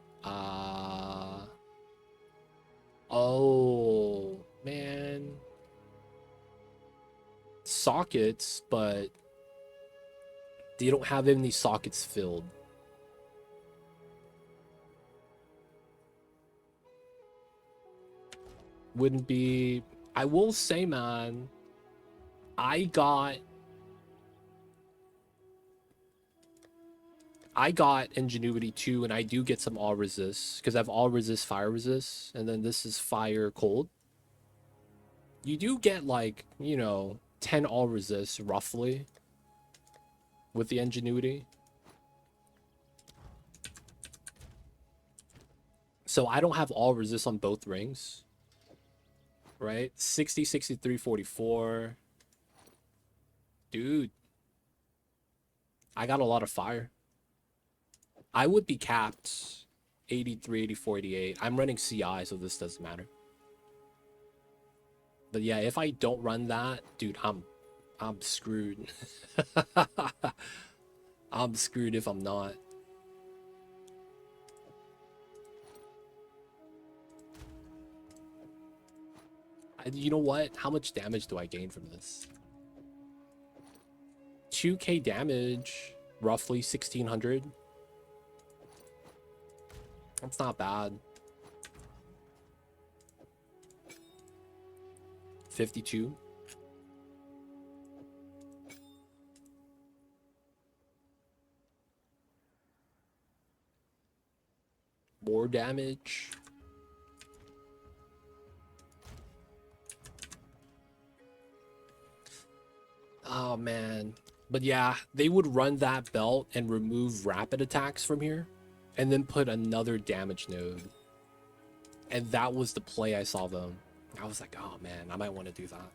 Oh, man. Sockets, but they don't have any sockets filled. Wouldn't be... I will say, man, I got Ingenuity 2, and I do get some all resist, because I have all resist, fire resist, and then this is fire cold. You do get, like, you know, 10 all resist, roughly, with the Ingenuity. So I don't have all resist on both rings. Right? 60, 63, 44. Dude. I got a lot of fire. I would be capped 83, 84, 88. I'm running CI, so this doesn't matter. But yeah, if I don't run that, dude, I'm screwed. I'm screwed if I'm not. You know what? How much damage do I gain from this? 2k damage. roughly 1600. That's not bad. 52. More damage. Oh man. But yeah, they would run that belt and remove rapid attacks from here and then put another damage node. And that was the play I saw them. I was like, oh man, I might want to do that.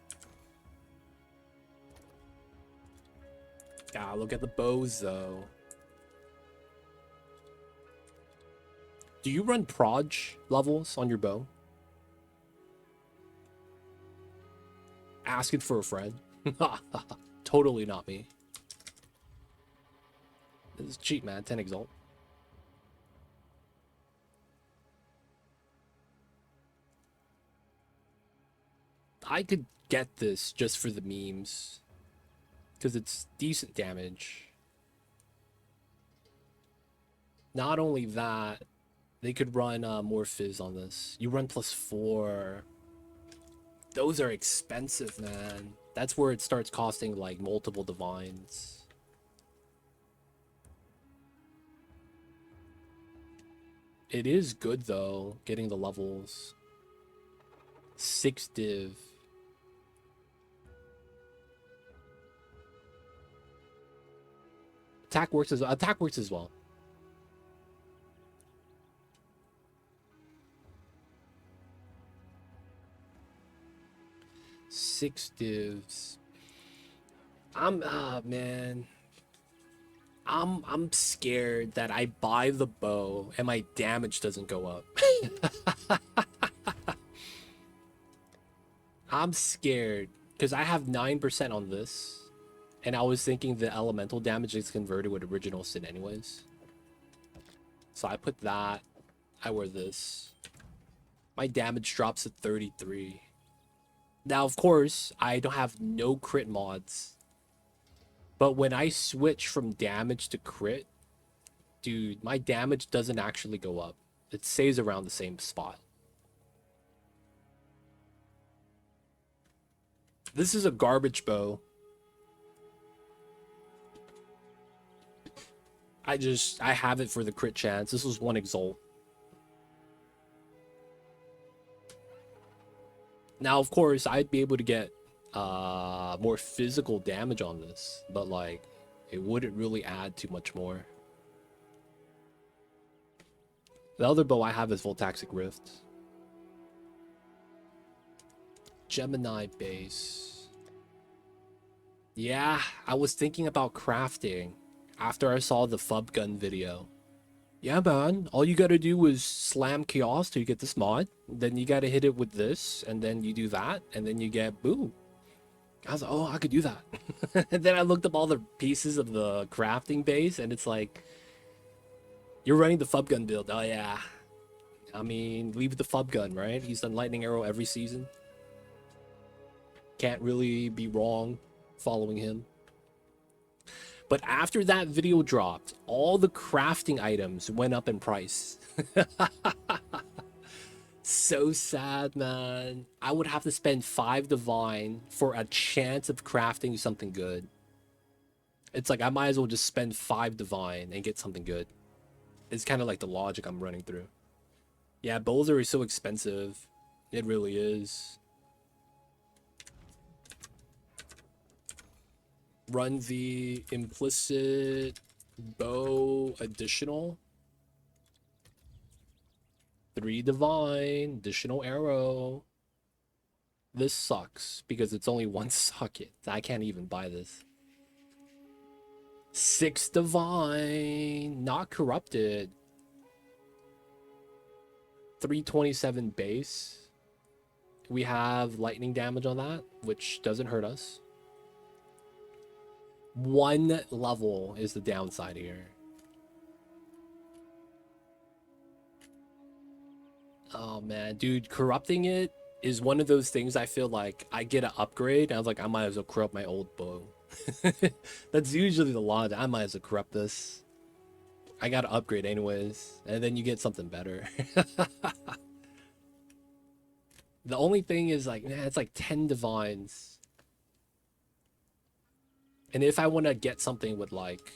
Yeah, look at the bows though. Do you run proj levels on your bow? Asking for a friend. Totally not me. This is cheap, man. 10 exalt. I could get this just for the memes. Because it's decent damage. Not only that, they could run more fizz on this. You run +4. Those are expensive, man. That's where it starts costing like multiple divines. It is good though, getting the levels. 6 div. Attack works as well. Six divs. Man. I'm scared that I buy the bow and my damage doesn't go up. I'm scared because I have 9% on this. And I was thinking the elemental damage is converted with original sin anyways. So I put that. I wear this. My damage drops to 33. Now, of course, I don't have no crit mods. But when I switch from damage to crit, dude, my damage doesn't actually go up. It stays around the same spot. This is a garbage bow. I have it for the crit chance. This was 1 exalt. Now, of course, I'd be able to get more physical damage on this, but like, it wouldn't really add too much more. The other bow I have is Voltaxic Rift. Gemini base. Yeah, I was thinking about crafting after I saw the Fub Gun video. Yeah, man, all you gotta do is slam Chaos till you get this mod. Then you gotta hit it with this, and then you do that, and then you get boom. I was like, oh, I could do that. And then I looked up all the pieces of the crafting base, and it's like, you're running the Fub Gun build. Oh, yeah. I mean, leave the Fub Gun, right? He's done Lightning Arrow every season. Can't really be wrong following him. But after that video dropped, all the crafting items went up in price. So sad, man. I would have to spend 5 divine for a chance of crafting something good. It's like I might as well just spend 5 divine and get something good. It's kind of like the logic I'm running through. Yeah, Boulder is so expensive. It really is. Run the implicit bow additional. 3 divine, additional arrow. This sucks because it's only 1 socket. I can't even buy this. 6 divine, not corrupted. 327 base. We have lightning damage on that, which doesn't hurt us. 1 level is the downside here. Oh man, dude, corrupting it is one of those things I feel like I get an upgrade and I was like, I might as well corrupt my old bow. That's usually the logic. I might as well corrupt this. I gotta upgrade anyways, and then you get something better. The only thing is like, man, it's like 10 divines. And if I want to get something with like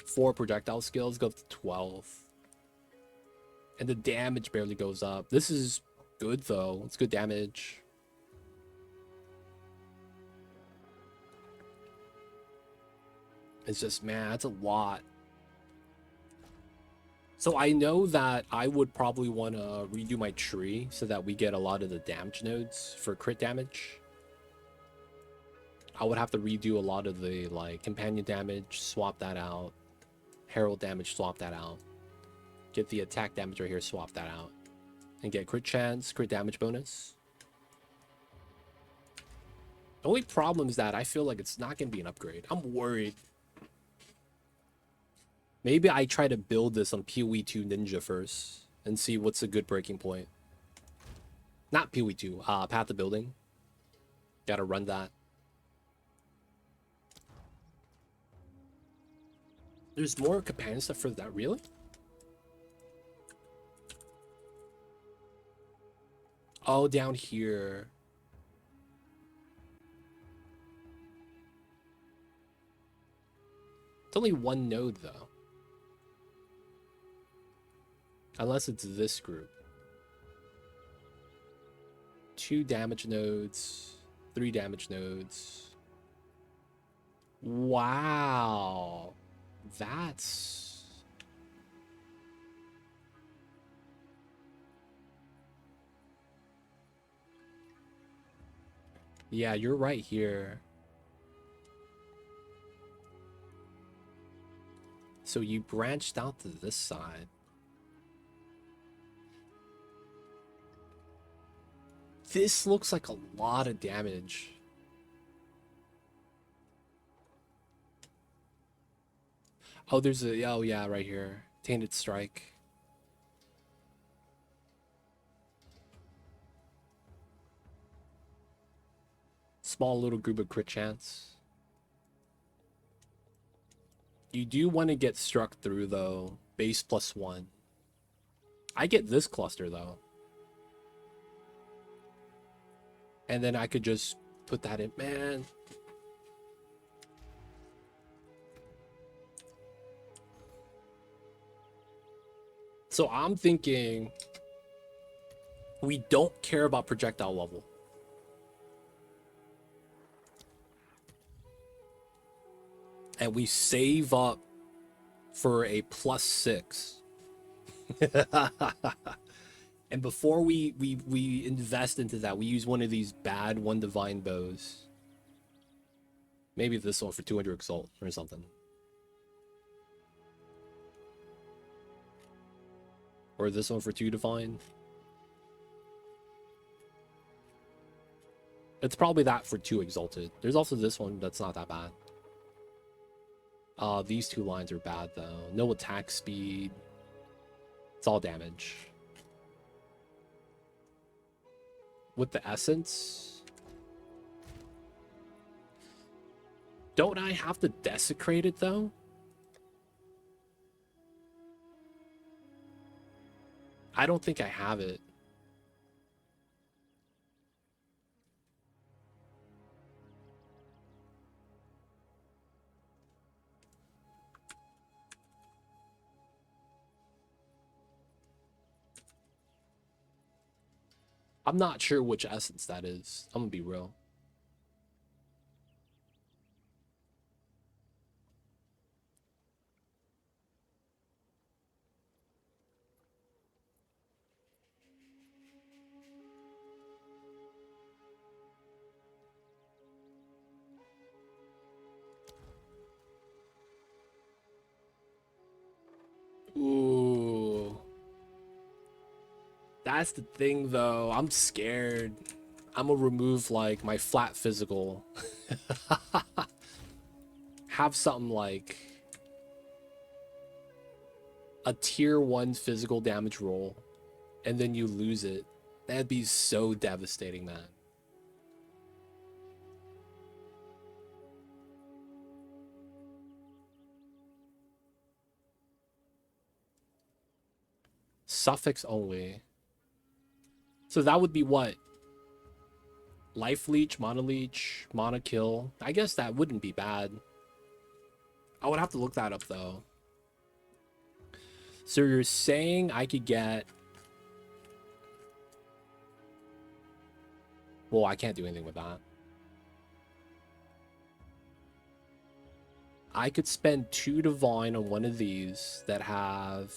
4 projectile skills, go up to 12. And the damage barely goes up. This is good though. It's good damage. It's just, man, that's a lot. So I know that I would probably want to redo my tree so that we get a lot of the damage nodes for crit damage. I would have to redo a lot of the like companion damage, swap that out. Herald damage, swap that out. Get the attack damage right here, swap that out. And get crit chance, crit damage bonus. The only problem is that I feel like it's not going to be an upgrade. I'm worried. Maybe I try to build this on PoE 2 Ninja first and see what's a good breaking point. Not PoE 2, Path of Building. Gotta run that. There's more companion stuff for that, really? Oh, down here. It's only one node, though. Unless it's this group. 2 damage nodes. 3 damage nodes. Wow. That's... Yeah, you're right here. So you branched out to this side. This looks like a lot of damage. Oh, there's a... Oh, yeah, right here. Tainted Strike. Small little group of crit chance. You do want to get struck through, though. Base +1. I get this cluster, though. And then I could just put that in. Man. So I'm thinking we don't care about projectile level. And we save up for a +6. And before we invest into that, we use one of these bad 1 divine bows. Maybe this one for 200 exalt or something. Or this one for 2 divine. It's probably that for 2 exalted. There's also this one that's not that bad. These 2 lines are bad though. No attack speed. It's all damage. With the essence, don't I have to desecrate it though? I don't think I have it. I'm not sure which essence that is. I'm gonna be real. Ooh. That's the thing though. I'm scared. I'm gonna remove like my flat physical. Have something like a tier 1 physical damage roll and then you lose it. That'd be so devastating, man. Suffix only. So that would be what? Life leech, mana kill. I guess that wouldn't be bad. I would have to look that up though. So you're saying I could get... Well, I can't do anything with that. I could spend 2 divine on one of these that have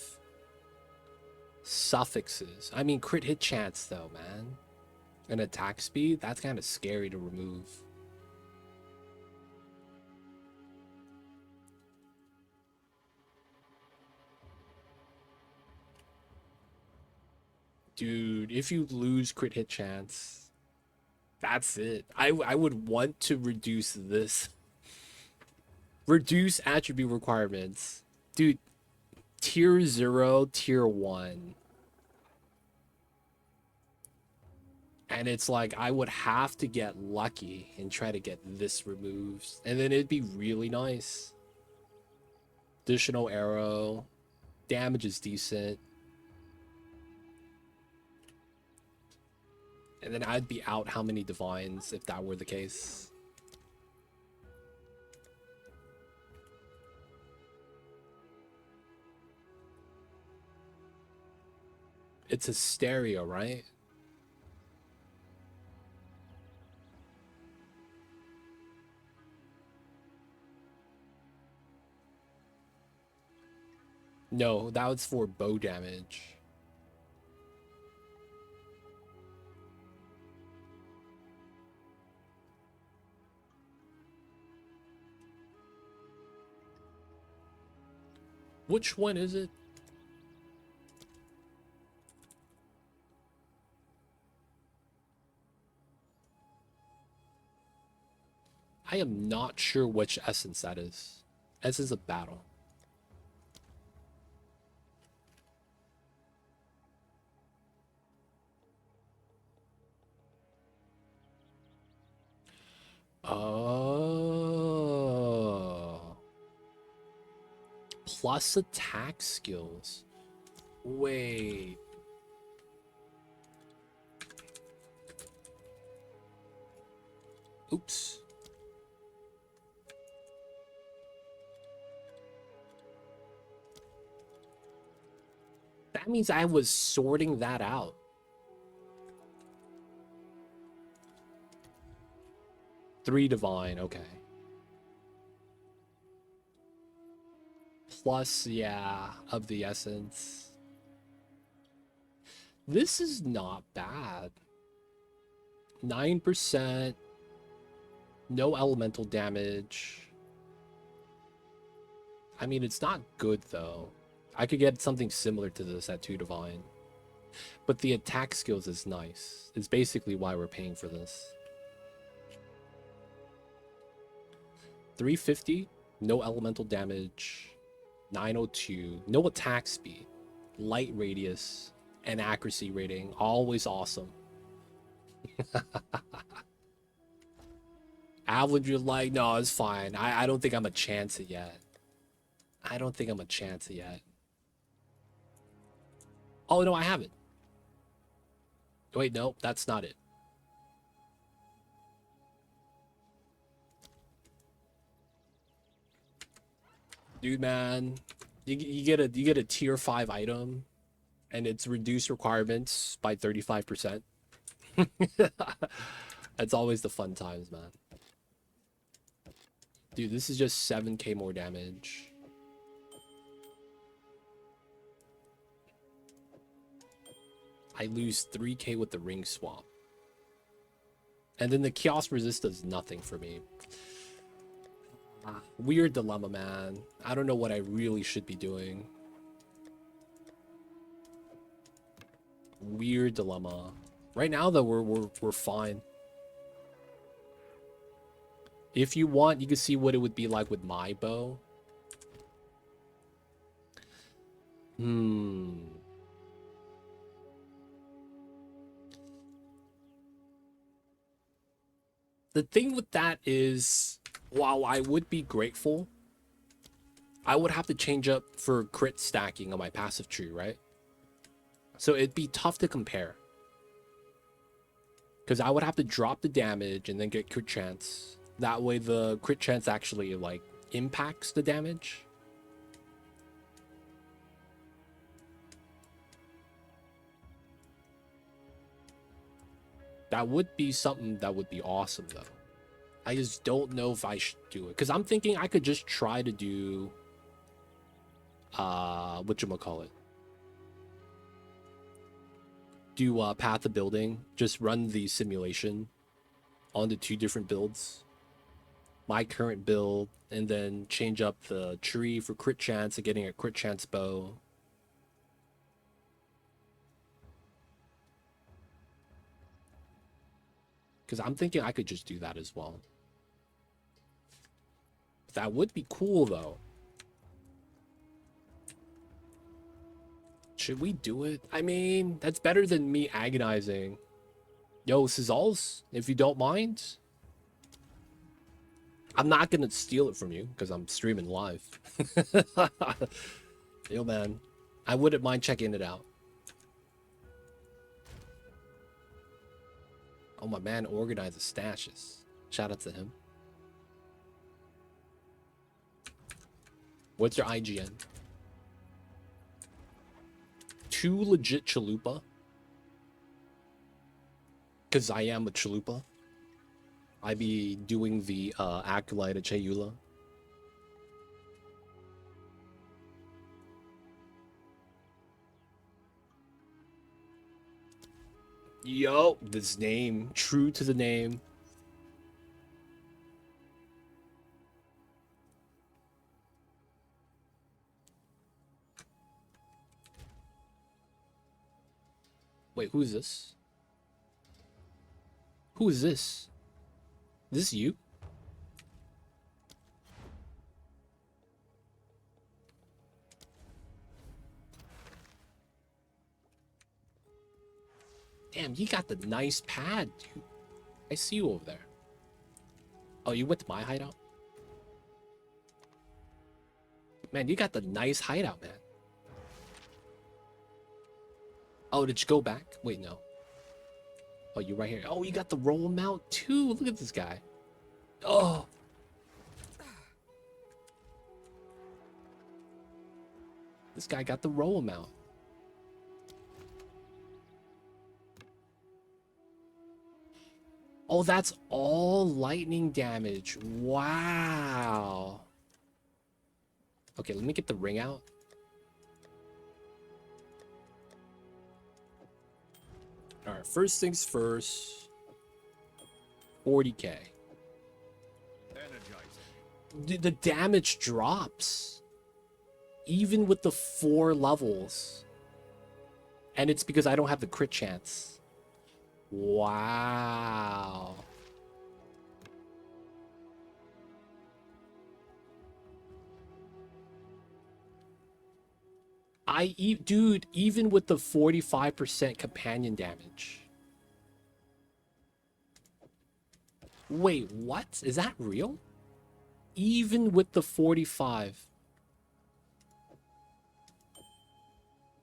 suffixes. I mean, crit hit chance though, man. And attack speed, that's kind of scary to remove. Dude, if you lose crit hit chance, that's it. I would want to reduce this. Reduce attribute requirements. Dude, tier 0, tier 1. And it's like, I would have to get lucky and try to get this removed. And then it'd be really nice. Additional arrow. Damage is decent. And then I'd be out how many divines if that were the case. It's a stereo, right? No, that was for bow damage. Which one is it? I am not sure which essence that is. Essence of battle. Oh. Plus attack skills. Wait. Oops. That means I was sorting that out. Three divine, okay. Plus, yeah, of the essence. This is not bad. 9%. No elemental damage. I mean, it's not good, though. I could get something similar to this at 2 divine. But the attack skills is nice. It's basically why we're paying for this. 350, no elemental damage. 902, no attack speed. Light radius and accuracy rating. Always awesome. Average, you're like, no, it's fine. I don't think I'm a chance it yet. I don't think I'm a chance it yet. Oh, no, I have it. Wait, no, that's not it. Dude, man, you get a tier 5 item, and it's reduced requirements by 35%. That's always the fun times, man. Dude, this is just 7k more damage. I lose 3k with the ring swap. And then the kiosk resist does nothing for me. Weird dilemma, man. I don't know what I really should be doing. Weird dilemma. Right now, though, we're fine. If you want, you can see what it would be like with my bow. The thing with that is, while I would be grateful, I would have to change up for crit stacking on my passive tree, right? So it'd be tough to compare. Because I would have to drop the damage and then get crit chance. That way the crit chance actually like impacts the damage. That would be something that would be awesome though. I just don't know if I should do it. Because I'm thinking I could just try to do whatchamacallit. Do Path of Building. Just run the simulation on the 2 different builds. My current build, and then change up the tree for crit chance and getting a crit chance bow. Because I'm thinking I could just do that as well. That would be cool though. Should we do it? I mean, that's better than me agonizing. Yo, Sizzles, if you don't mind. I'm not gonna steal it from you because I'm streaming live. Yo, man, I wouldn't mind checking it out. Oh, my man organizes stashes. Shout out to him. What's your IGN? 2 legit chalupa. Because I am a chalupa. I be doing the Acolyte of Chayula. Yo, this name. True to the name. Wait, who is this? Who is this? Is this you? Damn, you got the nice pad, dude. I see you over there. Oh, you went to my hideout? Man, you got the nice hideout, man. Oh, did you go back? Wait, no. Oh, you're right here. Oh, you got the roll mount too. Look at this guy. Oh. This guy got the roll mount. Oh, that's all lightning damage. Wow. Okay, let me get the ring out. Alright, first things first. 40k. The damage drops. Even with the 4 levels. And it's because I don't have the crit chance. Wow. Dude, even with the 45% companion damage. Wait, what? Is that real? Even with the 45.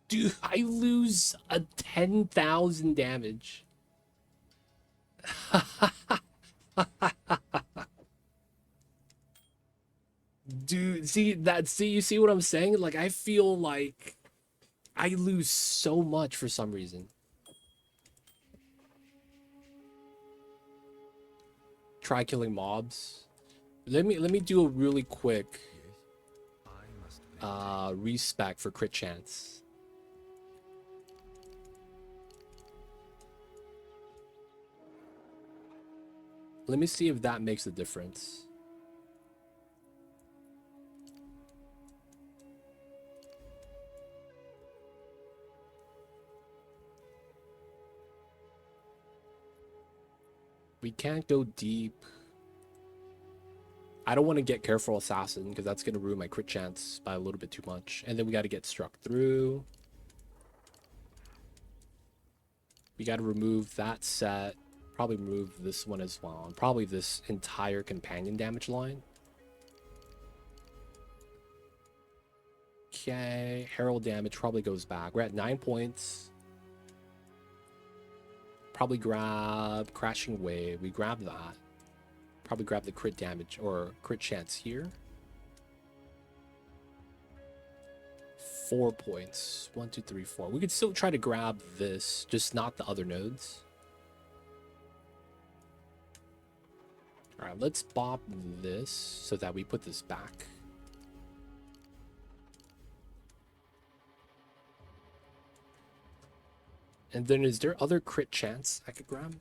Dude, I lose a 10,000 damage. Dude, see, you see what I'm saying? Like, I feel like I lose so much for some reason. Try killing mobs. Let me do a really quick respec for crit chance. Let me see if that makes a difference. We can't go deep. I don't want to get Careful Assassin because that's going to ruin my crit chance by a little bit too much. And then we got to get struck through. We got to remove that set. Probably remove this one as well. And probably this entire companion damage line. Okay. Herald damage probably goes back. We're at 9 points. Probably grab Crashing Wave. We grab that. Probably grab the crit damage or crit chance here. 4 points. 1, 2, 3, 4. We could still try to grab this, just not the other nodes. Alright, let's bop this so that we put this back. And then is there other crit chance I could grab?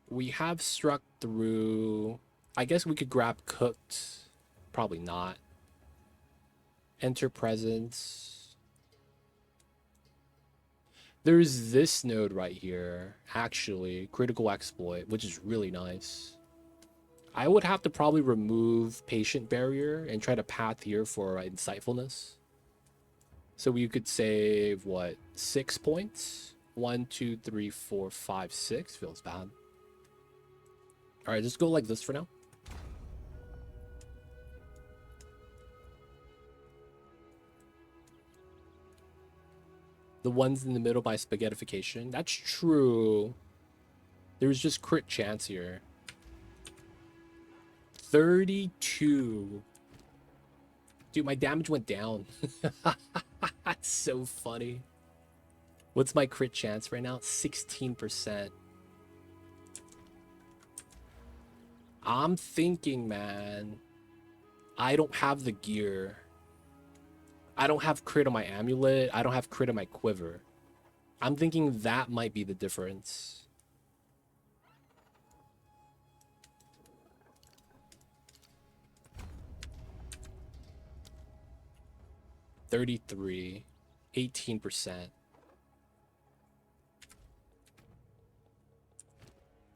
We have struck through. I guess we could grab cooked. Probably not. Enter presence. There's this node right here. Actually, critical exploit, which is really nice. I would have to probably remove patient barrier and try to path here for insightfulness. So you could save, what, 6 points? 1, 2, 3, 4, 5, 6. Feels bad. Alright, just go like this for now. The ones in the middle by spaghettification. That's true. There's just crit chance here. 32. Dude, my damage went down. That's so funny. What's my crit chance right now? 16%. I'm thinking, man. I don't have the gear. I don't have crit on my amulet. I don't have crit on my quiver. I'm thinking that might be the difference. $33, 18%.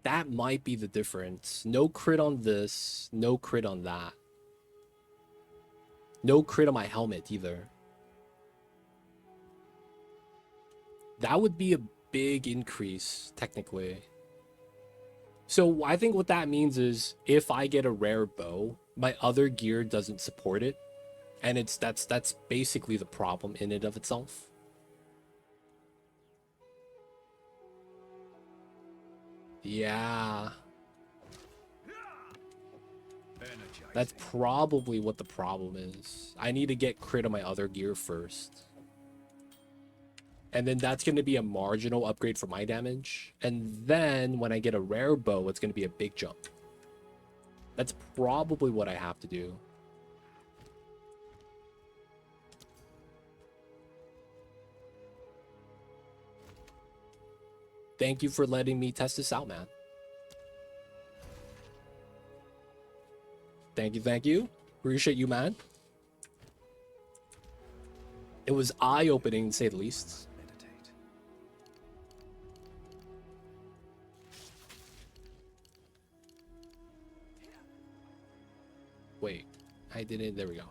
That might be the difference. No crit on this, no crit on that. No crit on my helmet either. That would be a big increase, technically. So I think what that means is if I get a rare bow, my other gear doesn't support it. And that's basically the problem in and of itself. Yeah. That's probably what the problem is. I need to get crit on my other gear first. And then that's going to be a marginal upgrade for my damage. And then when I get a rare bow, it's going to be a big jump. That's probably what I have to do. Thank you for letting me test this out, man. Thank you, thank you. Appreciate you, man. It was eye-opening, to say the least. Meditate. Wait, I did it. There we go.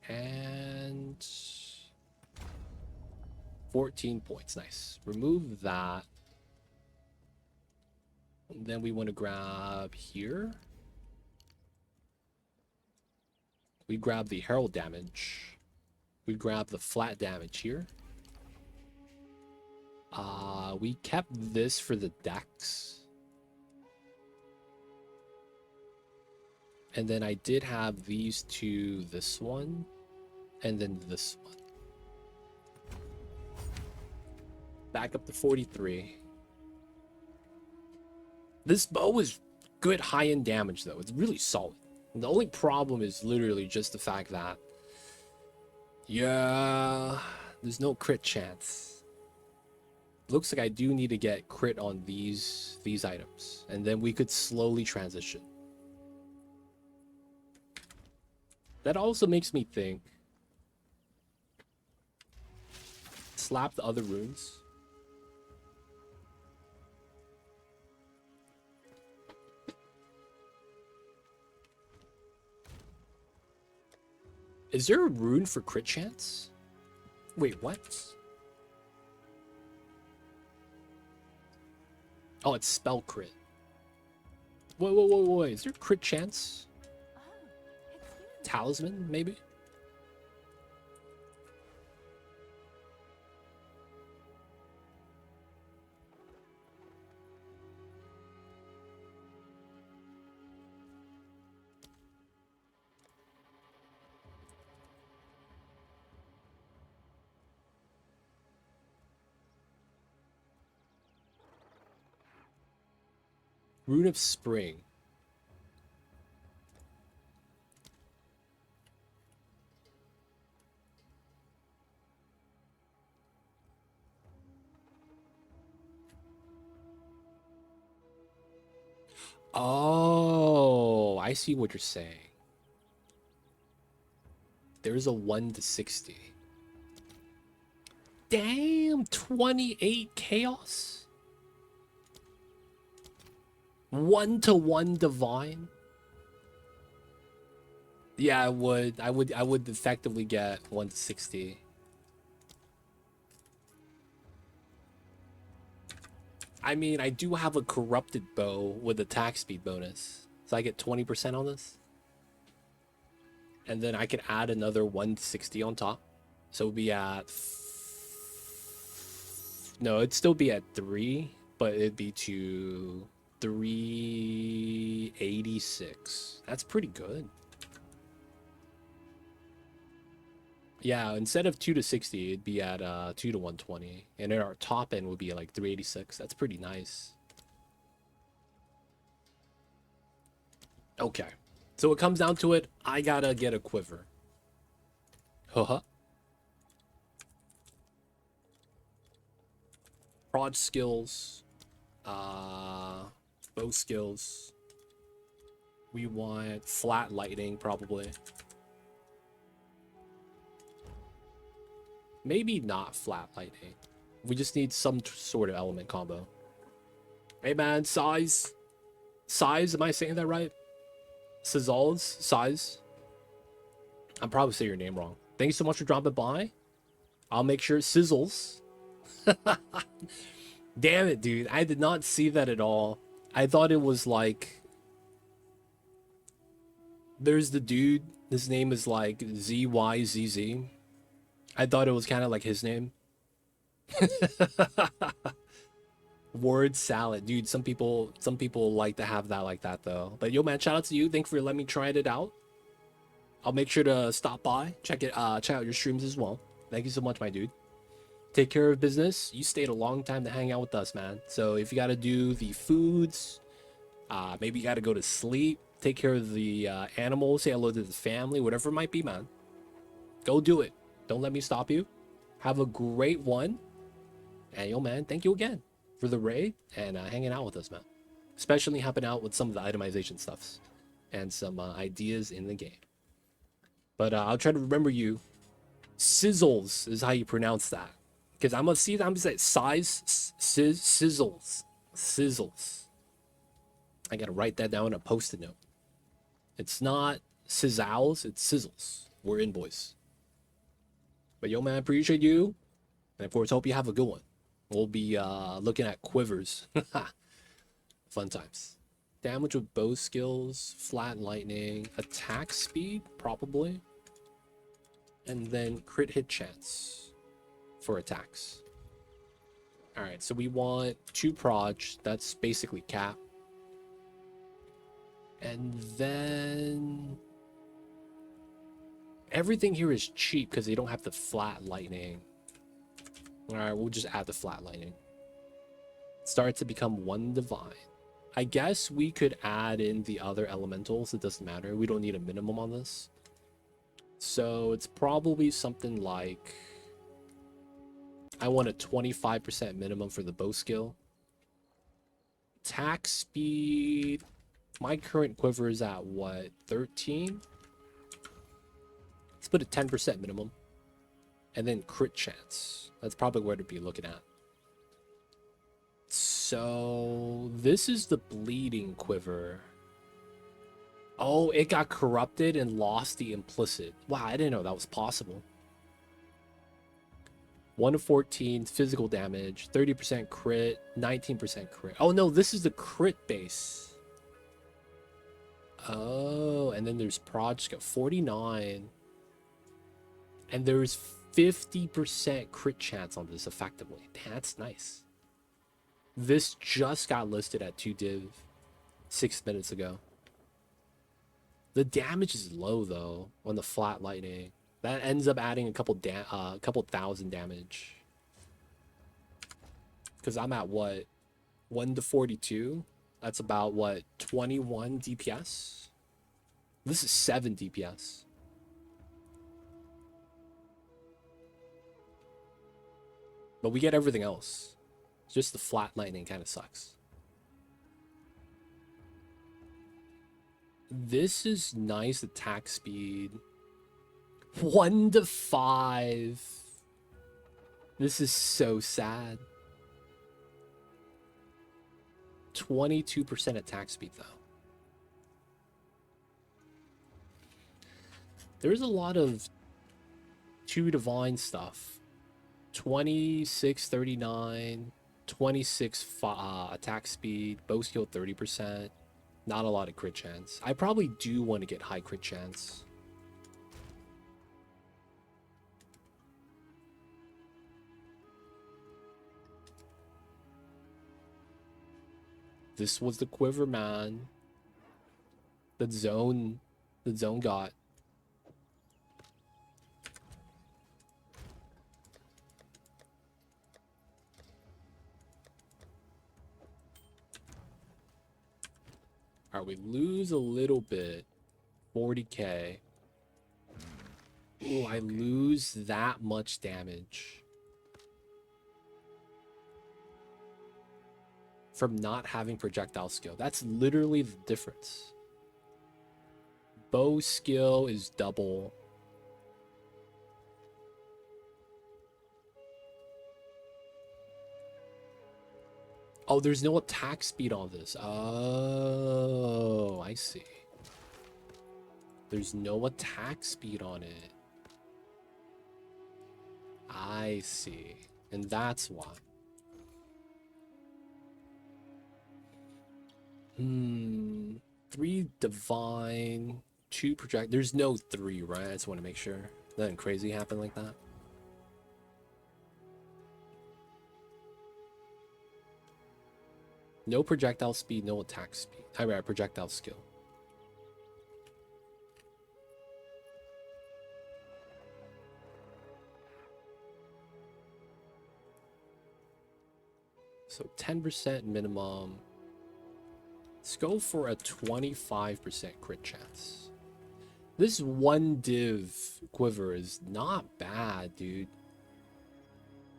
And 14 points. Nice. Remove that. And then we want to grab here. We grab the herald damage. We grab the flat damage here. We kept this for the dex. And then I did have these two, this one, and then this one. Back up to 43. This bow is good high-end damage, though. It's really solid. And the only problem is literally just the fact that, yeah, there's no crit chance. Looks like I do need to get crit on these items, and then we could slowly transition. That also makes me think. Slap the other runes. Is there a rune for crit chance? Wait, what? Oh, it's spell crit. Wait. Is there crit chance? Oh, excuse me. Talisman, maybe? Rune of Spring. Oh, I see what you're saying. There's a 1 to 60. Damn, 28 chaos? 1-to-1 divine? Yeah, I would effectively get 1 to 60. I mean, I do have a corrupted bow with attack speed bonus. So I get 20% on this. And then I could add another 1 to 60 on top. So it'd be at... No, it'd still be at 3, but it'd be to 386. That's pretty good. Yeah, instead of 2 to 60, it'd be at 2 to 120. And then our top end would be like 386. That's pretty nice. Okay. So it comes down to it, I gotta get a quiver. Haha. Prod skills. Bow skills. We want flat lightning, probably. Maybe not flat lightning. We just need some sort of element combo. Hey man, size. Size, am I saying that right? Sizzles? Size? I'm probably saying your name wrong. Thank you so much for dropping by. I'll make sure it sizzles. Damn it, dude. I did not see that at all. I thought it was like... There's the dude. His name is like ZYZZ. I thought it was kind of like his name. Word salad. Dude, some people like to have that like that though. But yo man, shout out to you. Thanks for letting me try it out. I'll make sure to stop by. Check out your streams as well. Thank you so much, my dude. Take care of business. You stayed a long time to hang out with us, man. So if you gotta do the foods, maybe you gotta go to sleep, take care of the animals, say hello to the family, whatever it might be, man. Go do it. Don't let me stop you. Have a great one. And yo, man, thank you again for the raid and hanging out with us, man. Especially helping out with some of the itemization stuffs and some ideas in the game. But I'll try to remember you. Sizzles is how you pronounce that. Because I'm going to see that. I'm going to say size. Sizzles. Sizzles. I got to write that down in a post-it note. It's not sizzles. It's sizzles. We're in, boys. But yo, man, appreciate you. And of course, hope you have a good one. We'll be looking at quivers. Fun times. Damage with bow skills, flat lightning, attack speed, probably. And then crit hit chance for attacks. Alright, so we want 2 proj. That's basically cap. And then... everything here is cheap because they don't have the flat lightning. Alright, we'll just add the flat lightning. Start to become 1 divine. I guess we could add in the other elementals. It doesn't matter. We don't need a minimum on this. So it's probably something like... I want a 25% minimum for the bow skill. Attack speed... My current quiver is at what? 13? Let's put a 10% minimum. And then crit chance. That's probably where to be looking at. So this is the bleeding quiver. Oh, it got corrupted and lost the implicit. Wow, I didn't know that was possible. 1 to 14 physical damage, 30% crit, 19% crit. Oh no, this is the crit base. Oh, and then there's Project 49. And there's 50% crit chance on this effectively. That's nice. This just got listed at 2 div 6 minutes ago. The damage is low though on the flat lightning. That ends up adding a couple thousand damage. Because I'm at what? 1 to 42? That's about what? 21 DPS? This is 7 DPS. But we get everything else. Just the flat lightning kind of sucks. This is nice attack speed. 1 to 5. This is so sad. 22% attack speed though. There's a lot of 2 divine stuff. 26, 39, 26 attack speed, bow skill 30%. Not a lot of crit chance. I probably do want to get high crit chance. This was the quiver, man. The zone got. Alright, we lose a little bit. 40k. Ooh, I lose that much damage. From not having projectile skill. That's literally the difference. Bow skill is double. Oh, there's no attack speed on this. Oh, I see. There's no attack speed on it. I see. And that's why. 3 divine, 2 project. There's no 3, right? I just want to make sure. Nothing crazy happen like that. No projectile speed, no attack speed. I mean, projectile skill. So 10% minimum. Let's go for a 25% crit chance. This 1 div quiver is not bad, dude.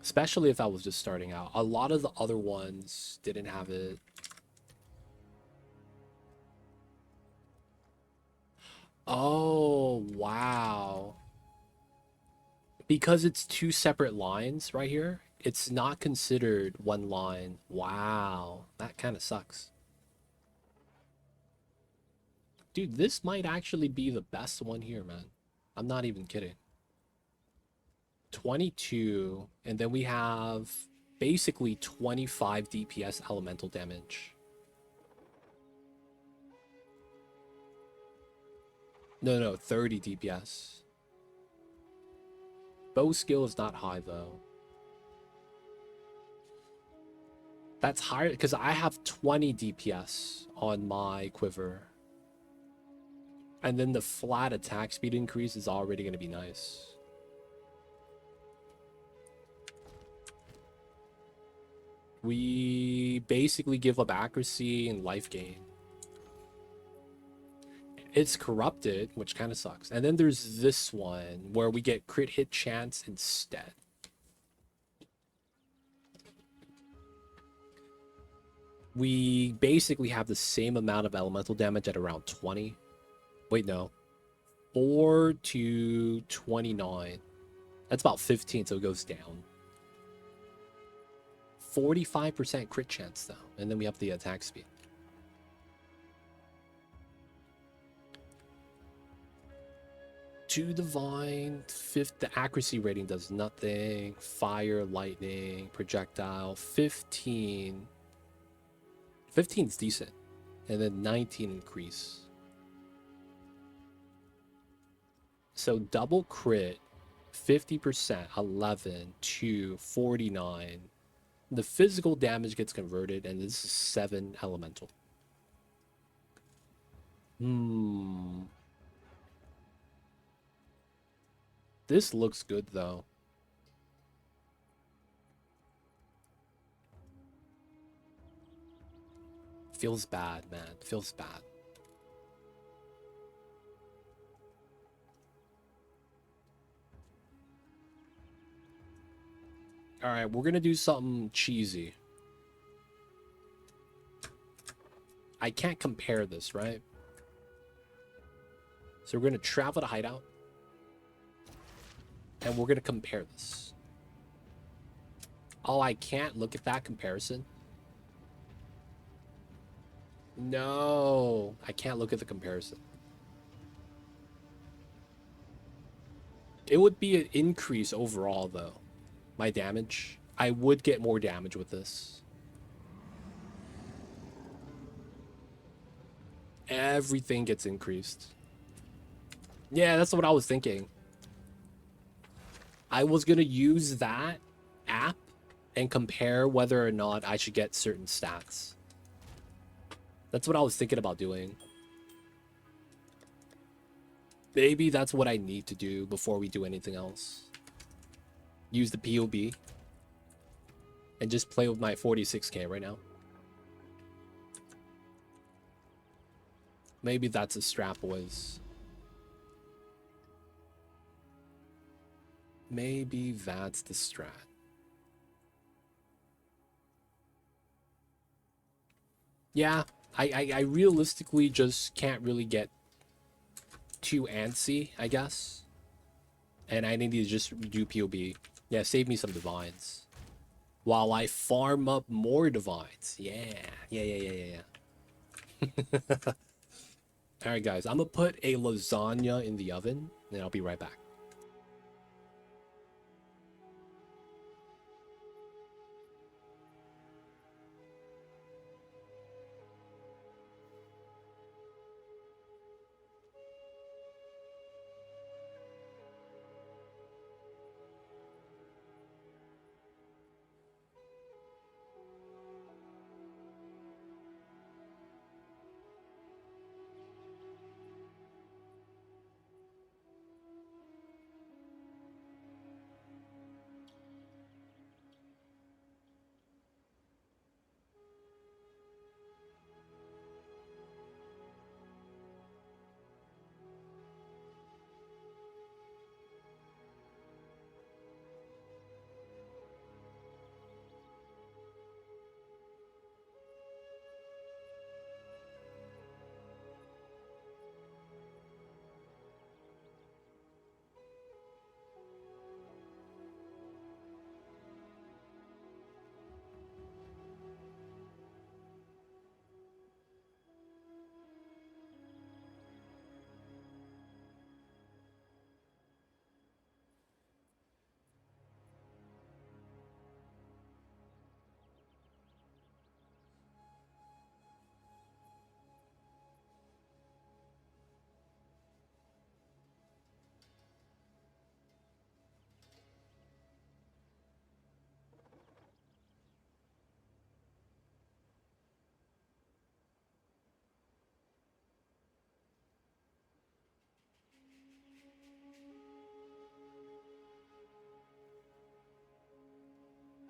Especially if I was just starting out. A lot of the other ones didn't have it. Oh, wow. Because it's 2 separate lines right here, it's not considered 1 line. Wow, that kind of sucks. Dude, this might actually be the best one here, man. I'm not even kidding. 22, and then we have basically 25 DPS elemental damage. No, 30 DPS. Bow skill is not high though. That's higher because I have 20 DPS on my quiver. And then the flat attack speed increase is already going to be nice. We basically give up accuracy and life gain. It's corrupted, which kind of sucks. And then there's this one where we get crit hit chance instead. We basically have the same amount of elemental damage at around 20. Wait, no. 4 to 29. That's about 15, so it goes down. 45% crit chance, though. And then we have the attack speed. Two divine, 5th, the accuracy rating does nothing. Fire, lightning, projectile, 15. 15 is decent. And then 19 increase. So double crit, 50%, 11 to 49. The physical damage gets converted, and this is 7 elemental. This looks good, though. Feels bad, man. Feels bad. Alright, we're gonna do something cheesy. I can't compare this, right? So we're gonna travel to hideout. And we're gonna compare this. Oh, I can't look at that comparison. No, I can't look at the comparison. It would be an increase overall, though. My damage. I would get more damage with this. Everything gets increased. Yeah, that's what I was thinking. I was gonna use that app and compare whether or not I should get certain stats. That's what I was thinking about doing. Maybe that's what I need to do before we do anything else. Use the POB. And just play with my 46k right now. Maybe that's a strat, boys. Maybe that's the strat. Yeah, I realistically just can't really get too antsy, I guess. And I need to just do POB. Yeah, save me some divines. While I farm up more divines. Yeah. Alright, guys. I'm gonna put a lasagna in the oven, and I'll be right back.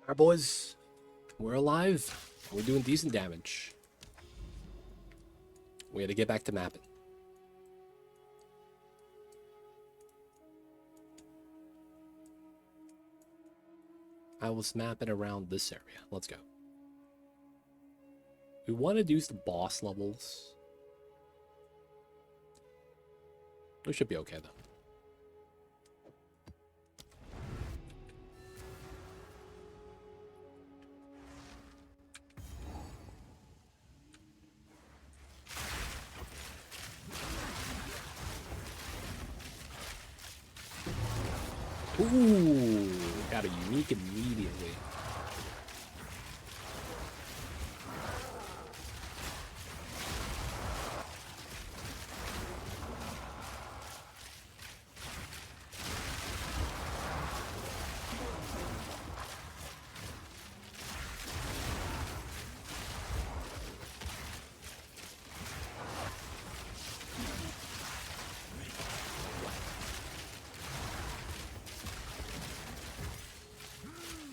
Alright, boys. We're alive. We're doing decent damage. We gotta get back to mapping. I was mapping around this area. Let's go. We want to do the boss levels. We should be okay, though. Ooh, got a unique immediately.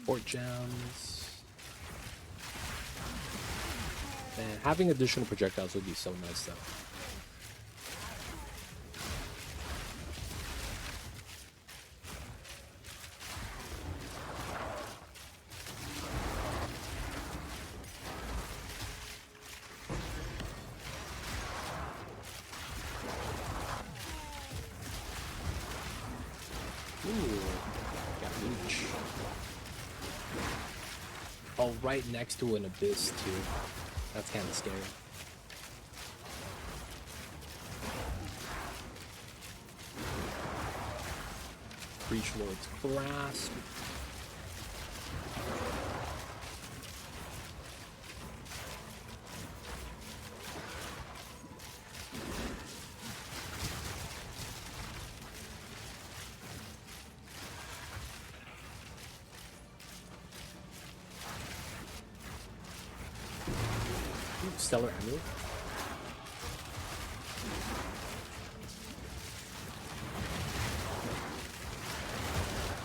Port gems. Man, having additional projectiles would be so nice though. Oh, right next to an abyss too. That's kind of scary. Breach Lord's Grasp. Stellar Amulet.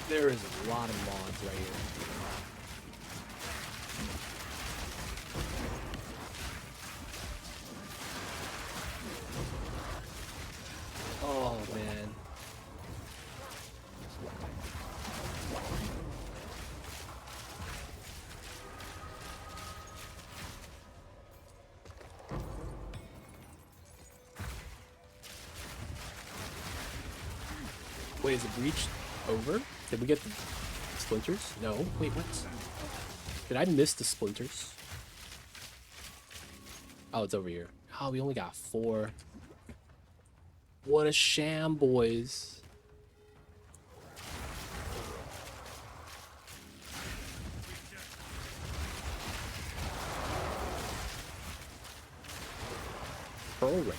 There is a lot of mods right here. Oh man. Wait, is the breach over? Did we get the splinters? No. Wait, what? Did I miss the splinters? Oh, it's over here. Oh, we only got 4. What a sham, boys. Pearl Ring.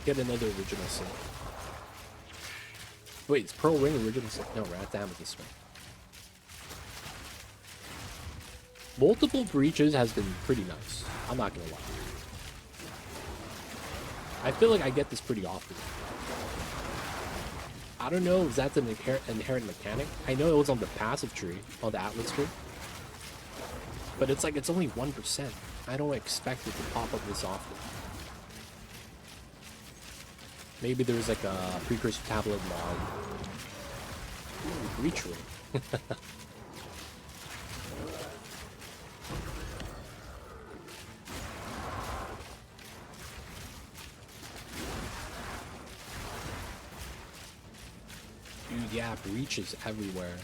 Get another original sin. Wait, is Pearl Ring original sin? No, Rat Amethyst Ring. Multiple breaches has been pretty nice. I'm not gonna lie. I feel like I get this pretty often. I don't know if that's an inherent mechanic. I know it was on the passive tree, on the Atlas tree. But it's like, it's only 1%. I don't expect it to pop up this often. Maybe there's like a precursor tablet mod. Ooh, breach ring. Dude, yeah, breaches everywhere.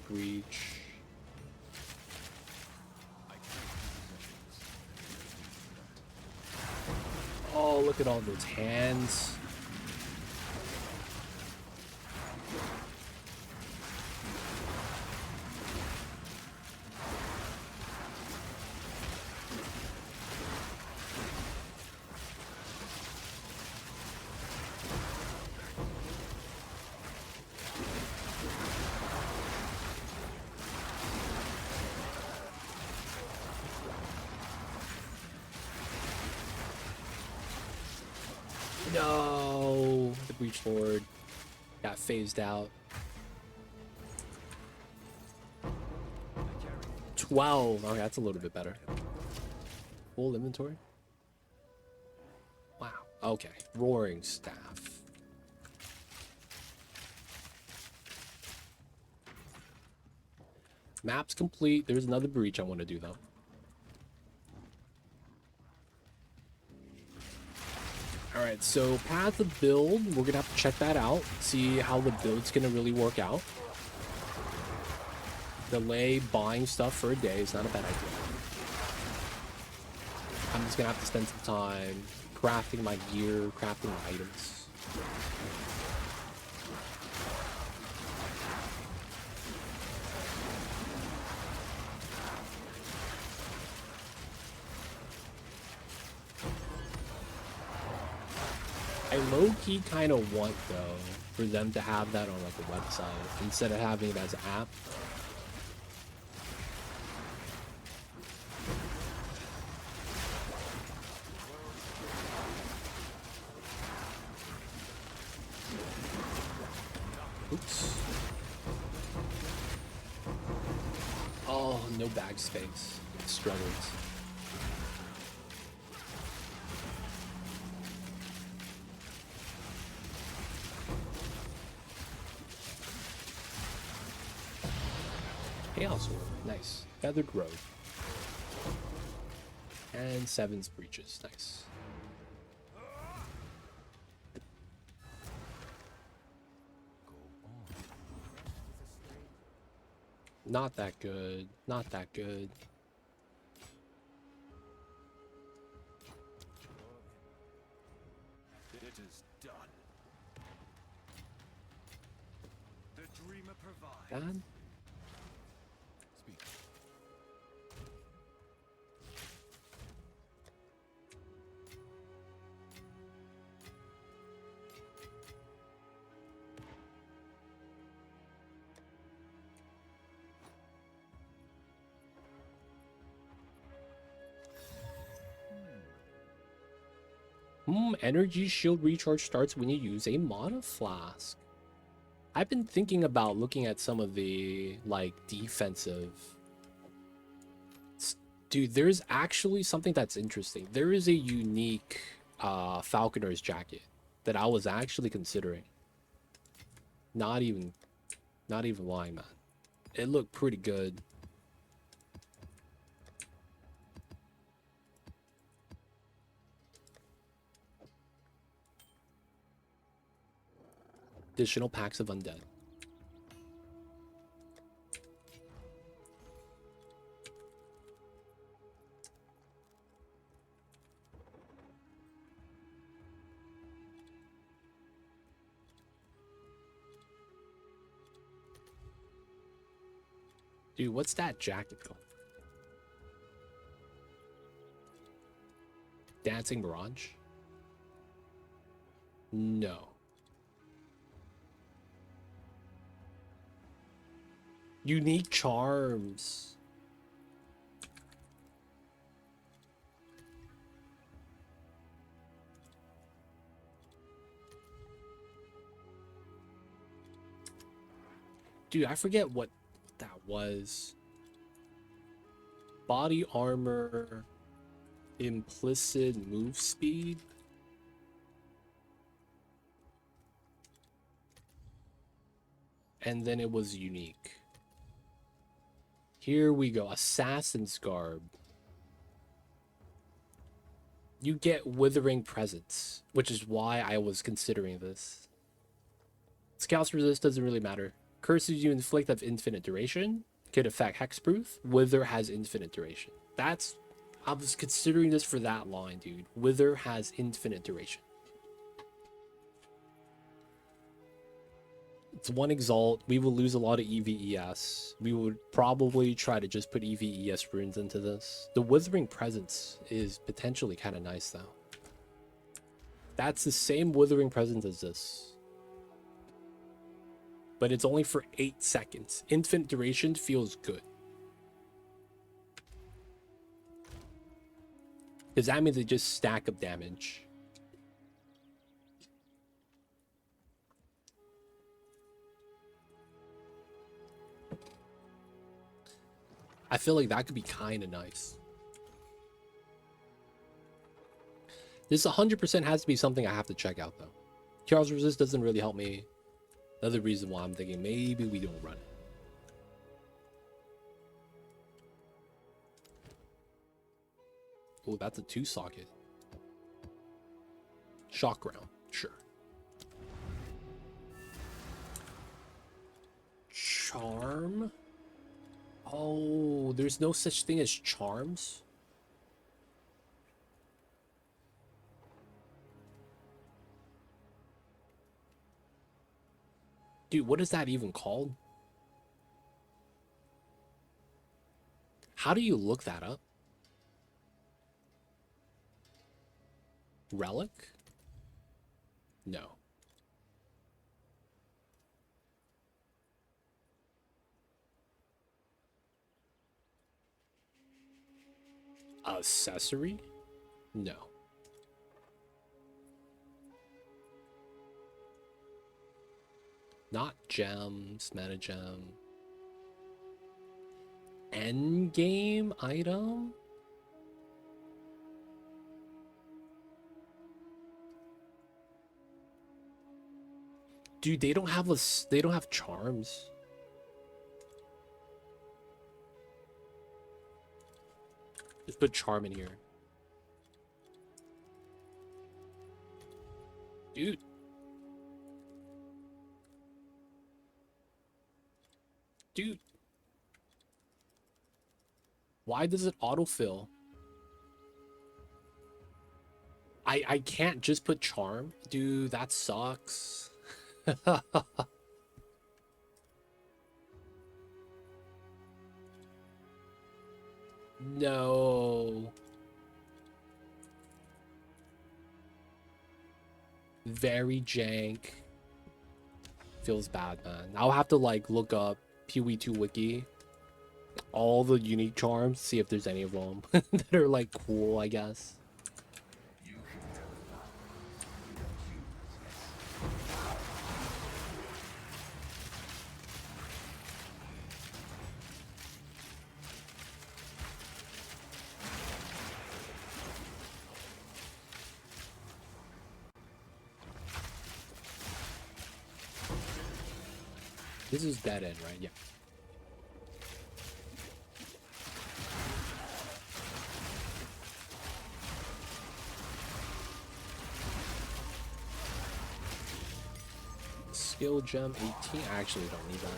Breach. Oh, look at all those hands. No, the Breach Lord got phased out. 12. Okay, that's a little bit better. Full inventory. Wow. Okay. Roaring Staff. Map's complete. There's another breach I want to do though. Alright, so Path of Build, we're gonna have to check that out, see how the build's gonna really work out. Delay buying stuff for a day is not a bad idea. I'm just gonna have to spend some time crafting my gear, crafting my items. I low-key kind of want, though, for them to have that on, like, a website instead of having it as an app. Oops. Oh, no bag space. Struggles. Chaos Orb. Nice. Feathered Robe. And 7's Breaches. Nice. Not that good. Not that good. It is done. The dreamer provides. Bad? Speak. Energy shield recharge starts when you use a mana flask. I've been thinking about looking at some of the, like, defensive... Dude, there's actually something that's interesting. There is a unique Falconer's jacket that I was actually considering. Not even lying, man. It looked pretty good. Additional packs of undead. Dude, what's that jacket called? Dancing Mirage? No. Unique charms. Dude, I forget what that was. Body armor, implicit move speed. And then it was unique. Here we go. Assassin's Garb. You get Withering Presence, which is why I was considering this. Scouts resist doesn't really matter. Curses you inflict have infinite duration. Could affect hexproof. Wither has infinite duration. That's... I was considering this for that line, dude. Wither has infinite duration. It's one exalt. We will lose a lot of EVES. We would probably try to just put EVES runes into this. The Withering Presence is potentially kind of nice, though. That's the same Withering Presence as this. But it's only for 8 seconds. Infinite duration feels good. Because that means they just stack up damage. I feel like that could be kind of nice. This 100% has to be something I have to check out, though. Chaos Resist doesn't really help me. Another reason why I'm thinking maybe we don't run it. Oh, that's a 2-socket. Shock round, sure. Charm? Oh, there's no such thing as charms? Dude, what is that even called? How do you look that up? Relic? No. Accessory? No. Not gems, meta gem. End game item? Dude, they don't have they don't have charms. Just put charm in here. Dude. Dude. Why does it autofill? I can't just put charm? Dude, that sucks. No. Very jank. Feels bad, man. I'll have to like look up PoE2 wiki, all the unique charms, see if there's any of them that are like cool, I guess. This is dead end, right? Yeah. Skill gem 18. I actually don't need that.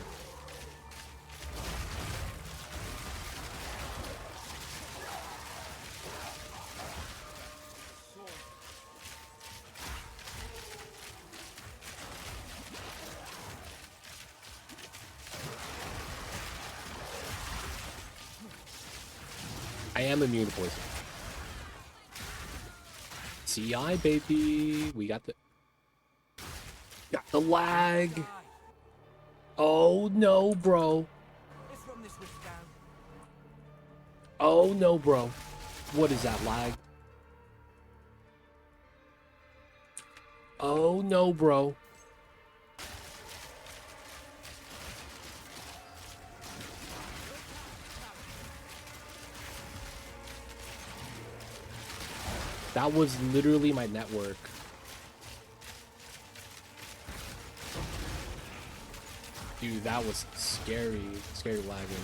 I am immune to poison. CI, baby. We got the lag. Oh no, bro. Oh no, bro. What is that lag? Oh no, bro. That was literally my network. Dude, that was scary. Scary lagging.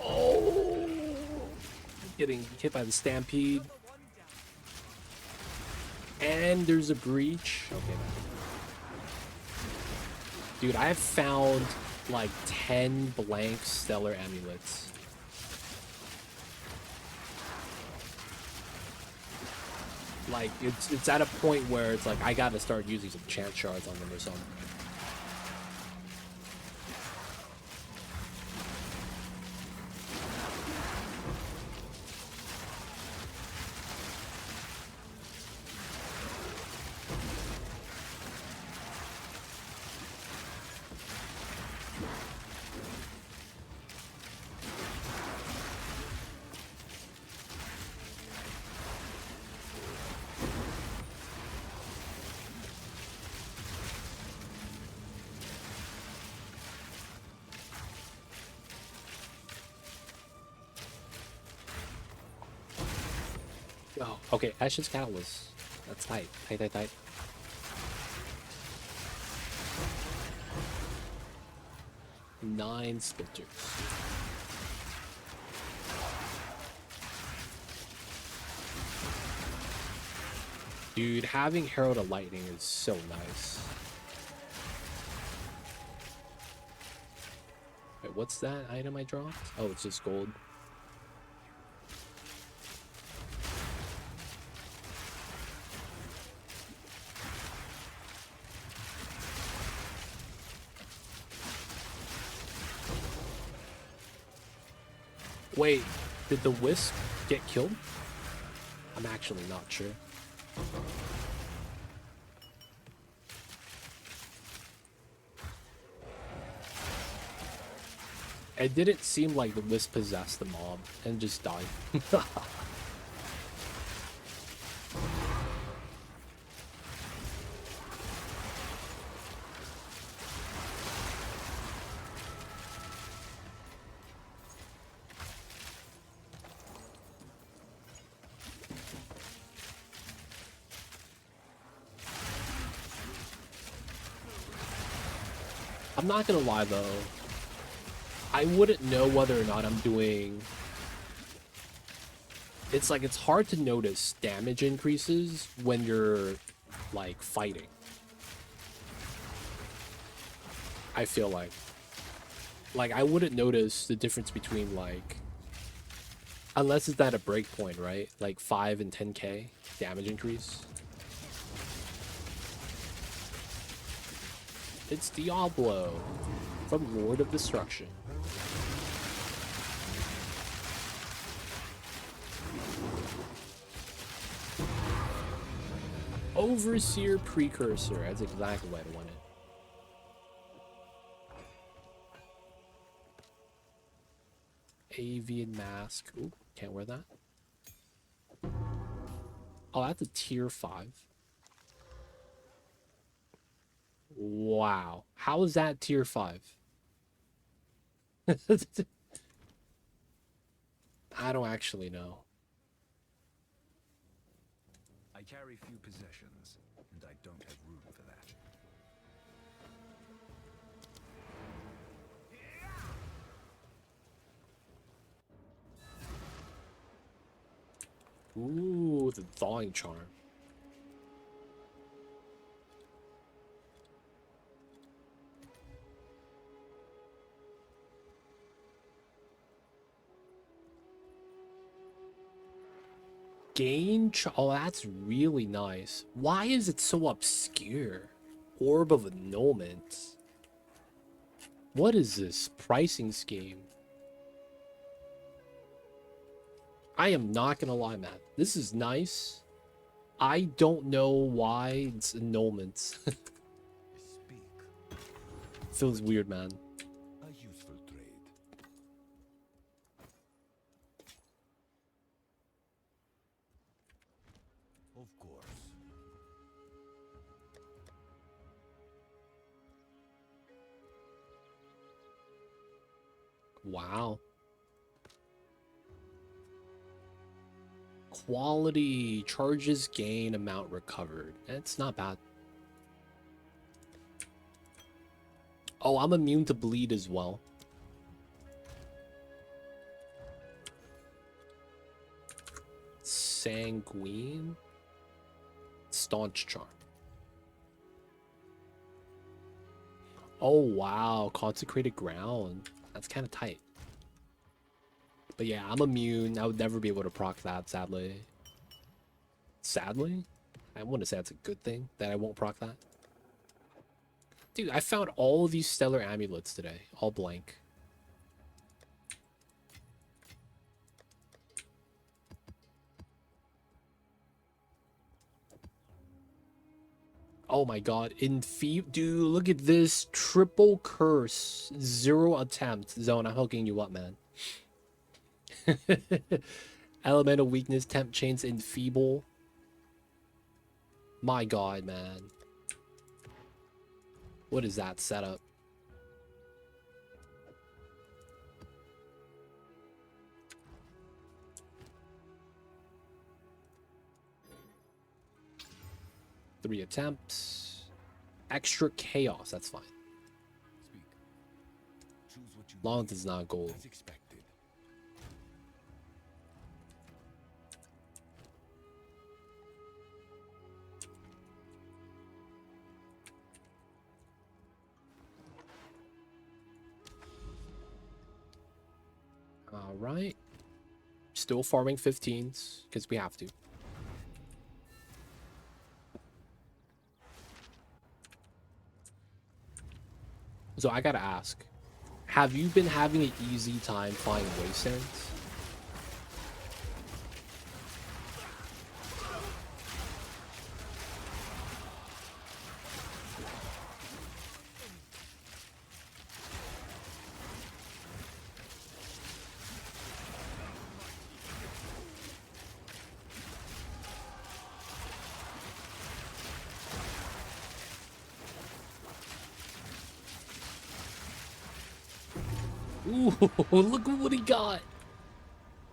Oh! Getting hit by the stampede. And there's a breach. Okay, man. Dude, I have found like 10 blank stellar amulets. Like, it's at a point where it's like, I gotta start using some chant shards on them or something. Oh, okay, Ashen's Catalyst. That's tight. Tight, tight, tight. Nine splinters. Dude, having Herald of Lightning is so nice. Wait, what's that item I dropped? Oh, it's just gold. Wait, did the wisp get killed? I'm actually not sure. It didn't seem like the wisp possessed the mob and just died. I'm not gonna lie though, I wouldn't know whether or not I'm doing... It's like, it's hard to notice damage increases when you're, like, fighting. I feel like. Like, I wouldn't notice the difference between, like... Unless it's at a breakpoint, right? Like, 5 and 10k damage increase. It's Diablo from Lord of Destruction. Overseer Precursor. That's exactly what I wanted. Avian Mask. Ooh, can't wear that. Oh, that's a tier 5. Wow. How is that tier 5? I don't actually know. I carry few possessions, and I don't have room for that. Ooh, the thawing charm. Oh, that's really nice. Why is it so obscure? Orb of Annulment. What is this pricing scheme? I am not gonna lie, man. This is nice. I don't know why it's annulments. Speak. Feels weird, man. A useful trade. Of course. Wow. Quality charges gain amount recovered. That's not bad. Oh, I'm immune to bleed as well. Sanguine. Staunch charm. Oh wow, consecrated ground. That's kind of tight. But yeah, I'm immune. I would never be able to proc that, sadly. Sadly? I wouldn't say that's a good thing that I won't proc that. Dude, I found all of these stellar amulets today. All blank. Oh my god. Dude, look at this. Triple curse. 0 attempt. Zone, I'm hooking you up, man. Elemental weakness, temp chains, enfeeble. My god, man. What is that setup? Three attempts. Extra chaos, that's fine. Speak. Choose what you Long need, as it's not gold. as expected. Alright. Still farming 15s, because we have to. So I gotta ask, have you been having an easy time finding wastelands? Ooh, look at what he got.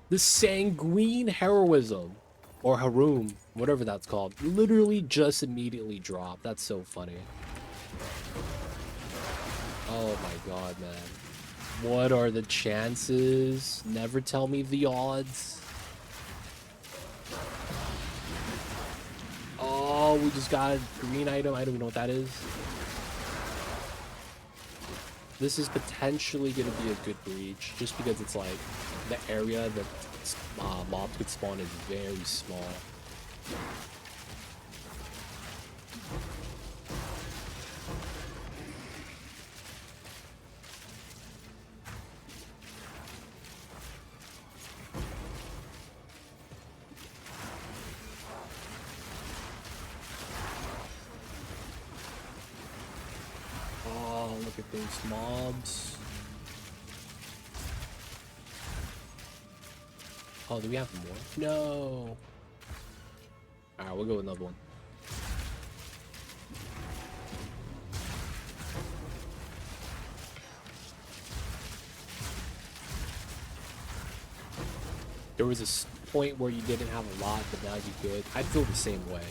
The sanguine heroism. Or Haroom, whatever that's called. Literally just immediately dropped. That's so funny. Oh my god, man. What are the chances? Never tell me the odds. Oh, we just got a green item. I don't even know what that is. This is potentially going to be a good breach, just because it's like the area that mobs could spawn is very small. Oh, look at those mobs. Oh, do we have more? No. Alright, we'll go with another one. There was a point where you didn't have a lot, but now you could. I feel the same way.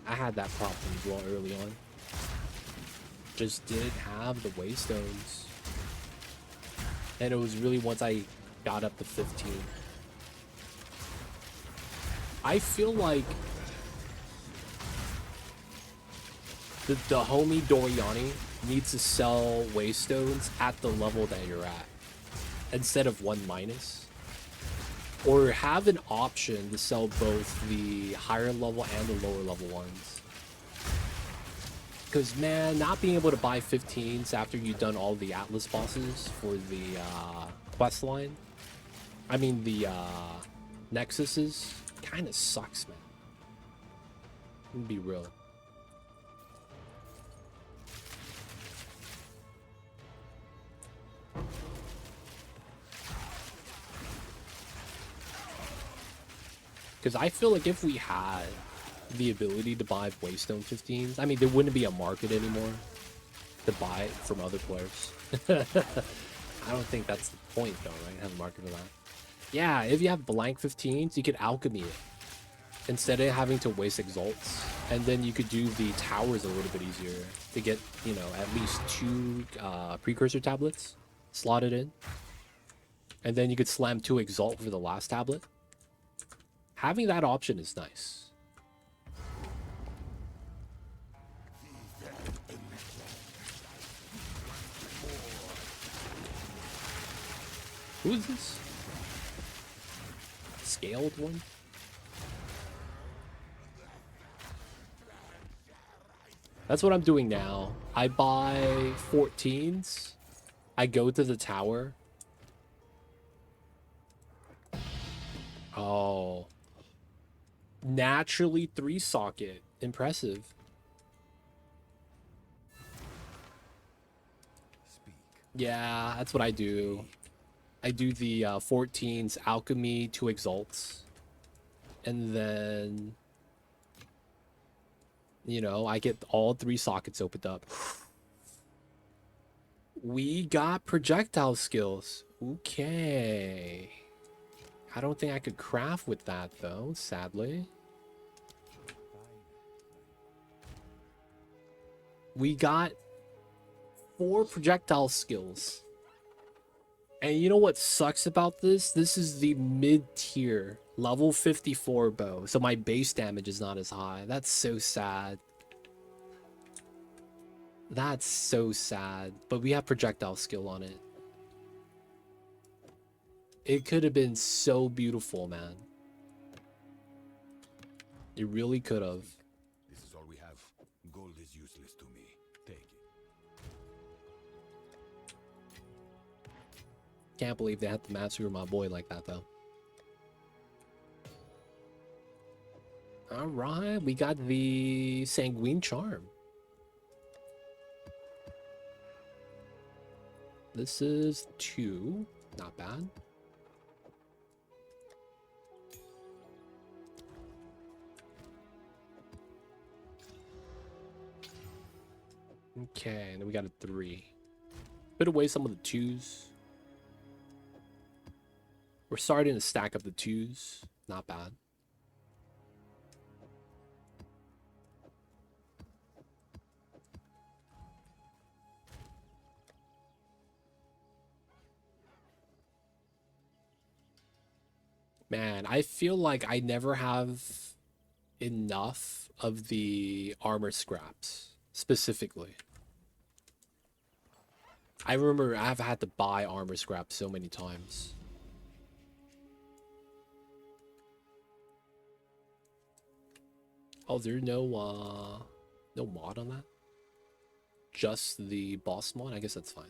I had that problem as well early on. Just didn't have the waystones. And it was really once I got up to 15. I feel like the homie Doriani needs to sell waystones at the level that you're at instead of 1-. Or have an option to sell both the higher level and the lower level ones. Because, man, not being able to buy 15s after you've done all the Atlas bosses for the quest line, I mean the Nexuses, kind of sucks, man. Let me be real. Because I feel like if we had the ability to buy Waystone 15s, I mean, there wouldn't be a market anymore to buy it from other players. I don't think that's the point, though, right? Have a market for that. Yeah, if you have blank 15s, you could alchemy it instead of having to waste exalts. And then you could do the towers a little bit easier to get, you know, at least 2 precursor tablets slotted in. And then you could slam 2 exalt for the last tablet. Having that option is nice. Who is this? Scaled one? That's what I'm doing now. I buy 14s. I go to the tower. Oh. Naturally 3 socket. Impressive. Speak. Yeah, that's what I do. I do the 14s, alchemy, 2 exalts. And then, you know, I get all 3 sockets opened up. We got projectile skills. Okay. I don't think I could craft with that, though, sadly. We got 4 projectile skills. And you know what sucks about this? This is the mid-tier, level 54 bow. So my base damage is not as high. That's so sad. That's so sad. But we have projectile skill on it. It could have been so beautiful, man. It really could have. This is all we have. Gold is useless to me. Take it. Can't believe they had to massacre my boy like that, though. Alright, we got the Sanguine Charm. This is 2. Not bad. Okay, and then we got a 3. Put away some of the 2s. We're starting to stack up the 2s. Not bad. Man, I feel like I never have enough of the armor scraps, specifically. I remember I've had to buy armor scraps so many times. Oh, there's no mod on that? Just the boss mod? I guess that's fine.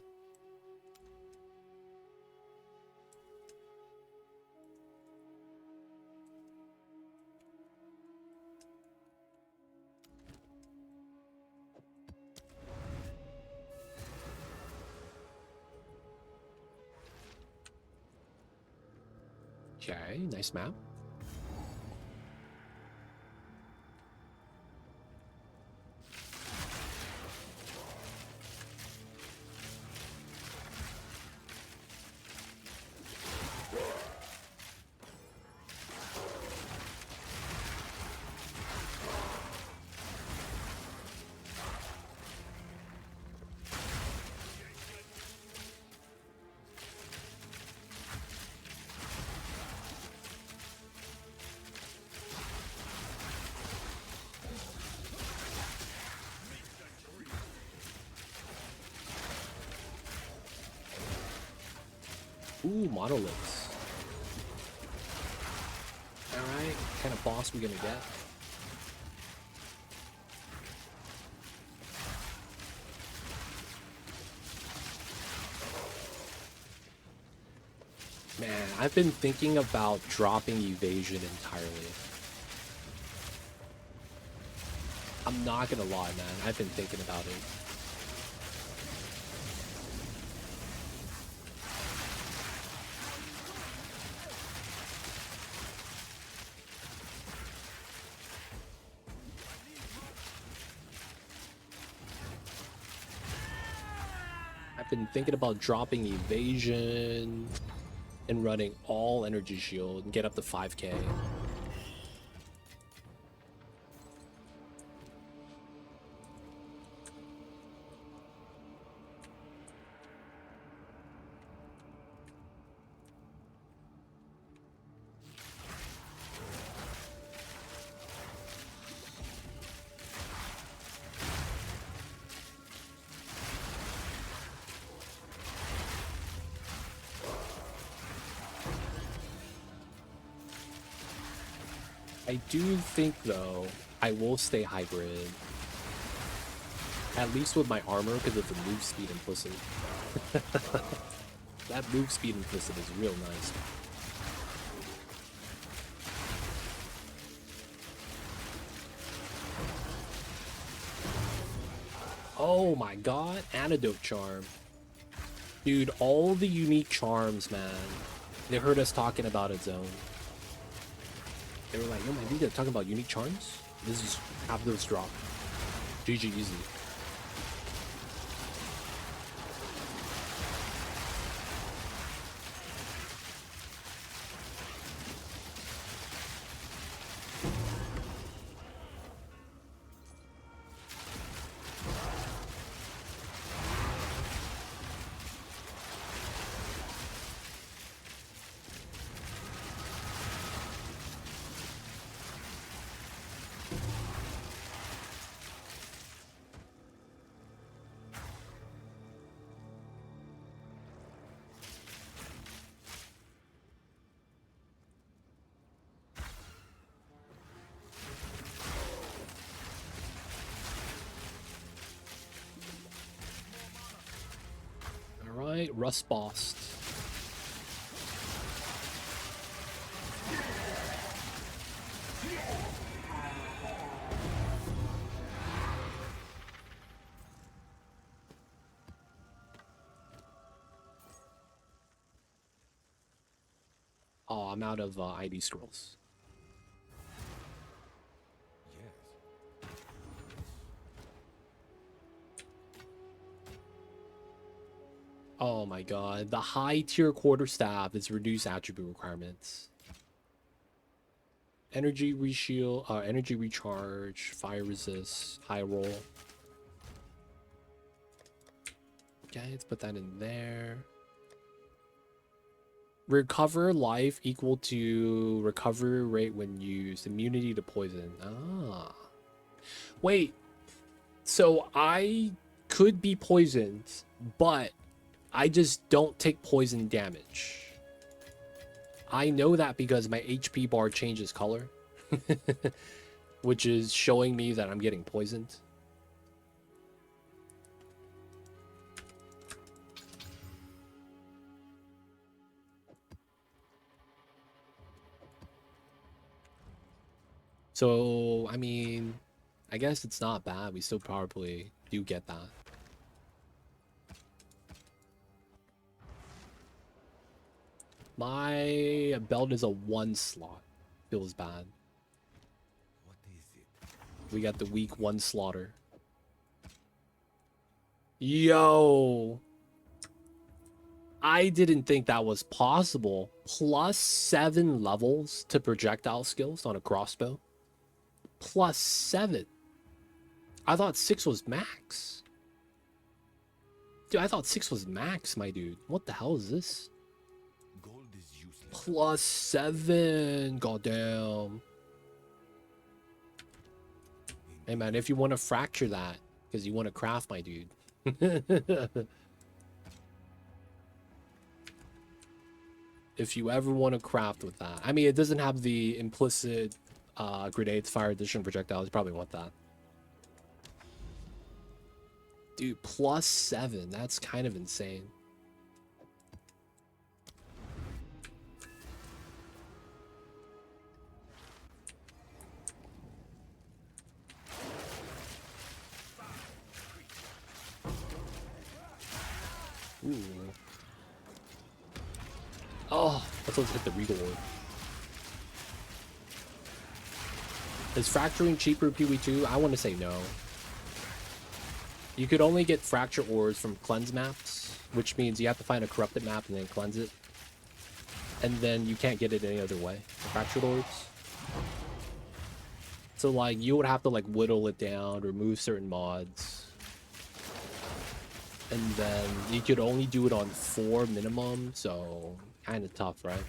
Okay, nice map. Ooh, monoliths. Alright, what kind of boss we gonna get? Man, I've been thinking about dropping evasion entirely. I'm not gonna lie, man. I've been thinking about it. I've been thinking about dropping evasion and running all energy shield and get up to 5k. I do think, though, I will stay hybrid. At least with my armor, because of the move speed implicit. That move speed implicit is real nice. Oh my god, Antidote Charm. Dude, all the unique charms, man. They heard us talking about it, Zone. They were like, yo, man, we gotta talk about unique charms? This is have those drop. GG easy. Alright, Rust Boss. Oh, I'm out of ID scrolls. Oh my god. The high tier quarterstaff is reduced attribute requirements. Energy reshield, energy recharge, fire resist, high roll. Okay, let's put that in there. Recover life equal to recovery rate when used. Immunity to poison. Ah. Wait. So I could be poisoned, but I just don't take poison damage. I know that because my HP bar changes color, which is showing me that I'm getting poisoned. So, I mean, I guess it's not bad. We still probably do get that. My belt is a 1 slot. Feels bad. What is it? We got the week 1 slaughter. Yo! I didn't think that was possible. Plus 7 levels to projectile skills on a crossbow. Plus 7. I thought 6 was max. Dude, I thought 6 was max, my dude. What the hell is this? Gold is useless. Plus 7. Goddamn. Hey, man, if you want to fracture that, because you want to craft, my dude. If you ever want to craft with that. I mean, it doesn't have the implicit grenades, fire addition projectiles. You probably want that. Dude, plus 7. That's kind of insane. Ooh. Oh, let's hit the Regal Orb. Is fracturing cheaper in PoE2? I want to say no. You could only get fracture ores from cleanse maps, which means you have to find a corrupted map and then cleanse it. And then you can't get it any other way. Fractured orbs. So like you would have to like whittle it down, remove certain mods. And then you could only do it on 4 minimum, so kind of tough, right?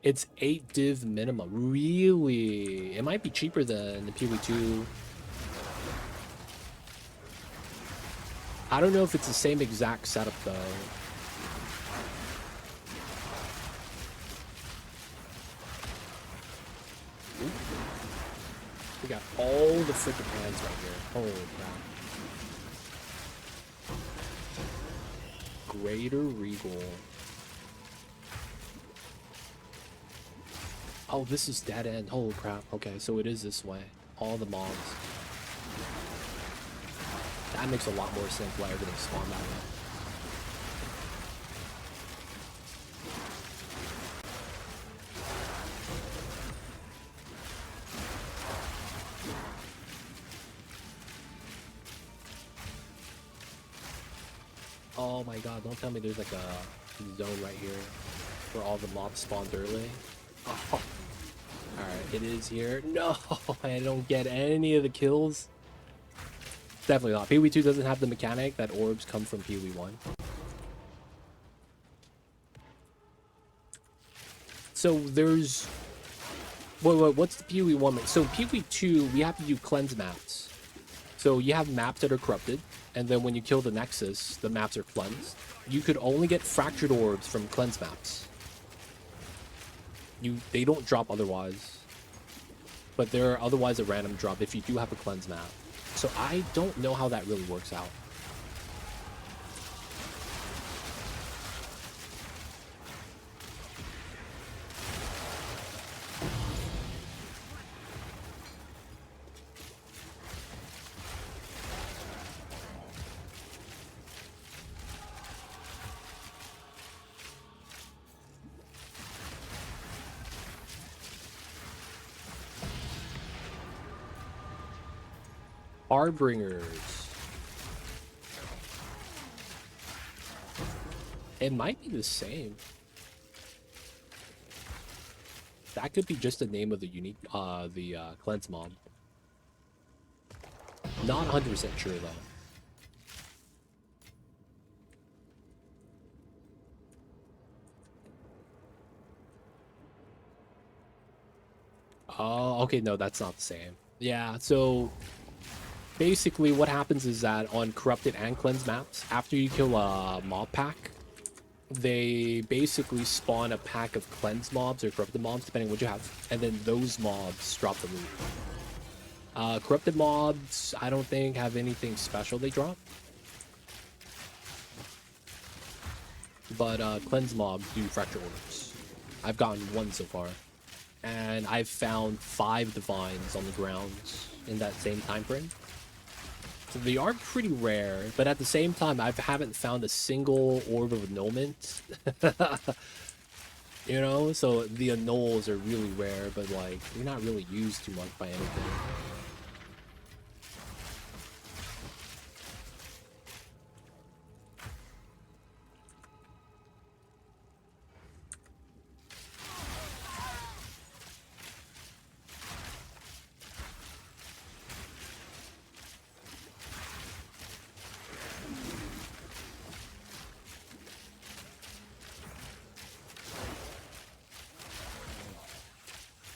It's 8 div minimum. Really? It might be cheaper than the PoE2. I don't know if it's the same exact setup though. Ooh. We got all the freaking hands right here. Holy crap. Greater Regal. Oh, this is dead end. Holy crap. Okay, so it is this way. All the mobs. That makes a lot more sense why everything spawned that way. Oh my god, don't tell me there's like a zone right here where all the mobs spawned early. Oh. Alright, it is here. No, I don't get any of the kills. Definitely not. PoE2 doesn't have the mechanic that orbs come from PoE1. So there's... Wait, what's the PoE1? So PoE2, we have to do cleanse maps. So you have maps that are corrupted, and then when you kill the Nexus, the maps are cleansed. You could only get fractured orbs from cleanse maps. They don't drop otherwise. But they're otherwise a random drop if you do have a cleanse map. So I don't know how that really works out. Harbingers. It might be the same. That could be just the name of the unique, cleanse mob. Not 100% sure though. Oh, okay, no, that's not the same. Yeah, so basically what happens is that on corrupted and cleanse maps, after you kill a mob pack, they basically spawn a pack of cleanse mobs or corrupted mobs, depending on what you have, and then those mobs drop the loot. Corrupted mobs, I don't think have anything special they drop. But cleanse mobs do fracture orders. I've gotten one so far. And I've found 5 divines on the ground in that same time frame. So they are pretty rare, but at the same time, I haven't found a single orb of annulment. You know, so the annuls are really rare, but like they're not really used too much by anything.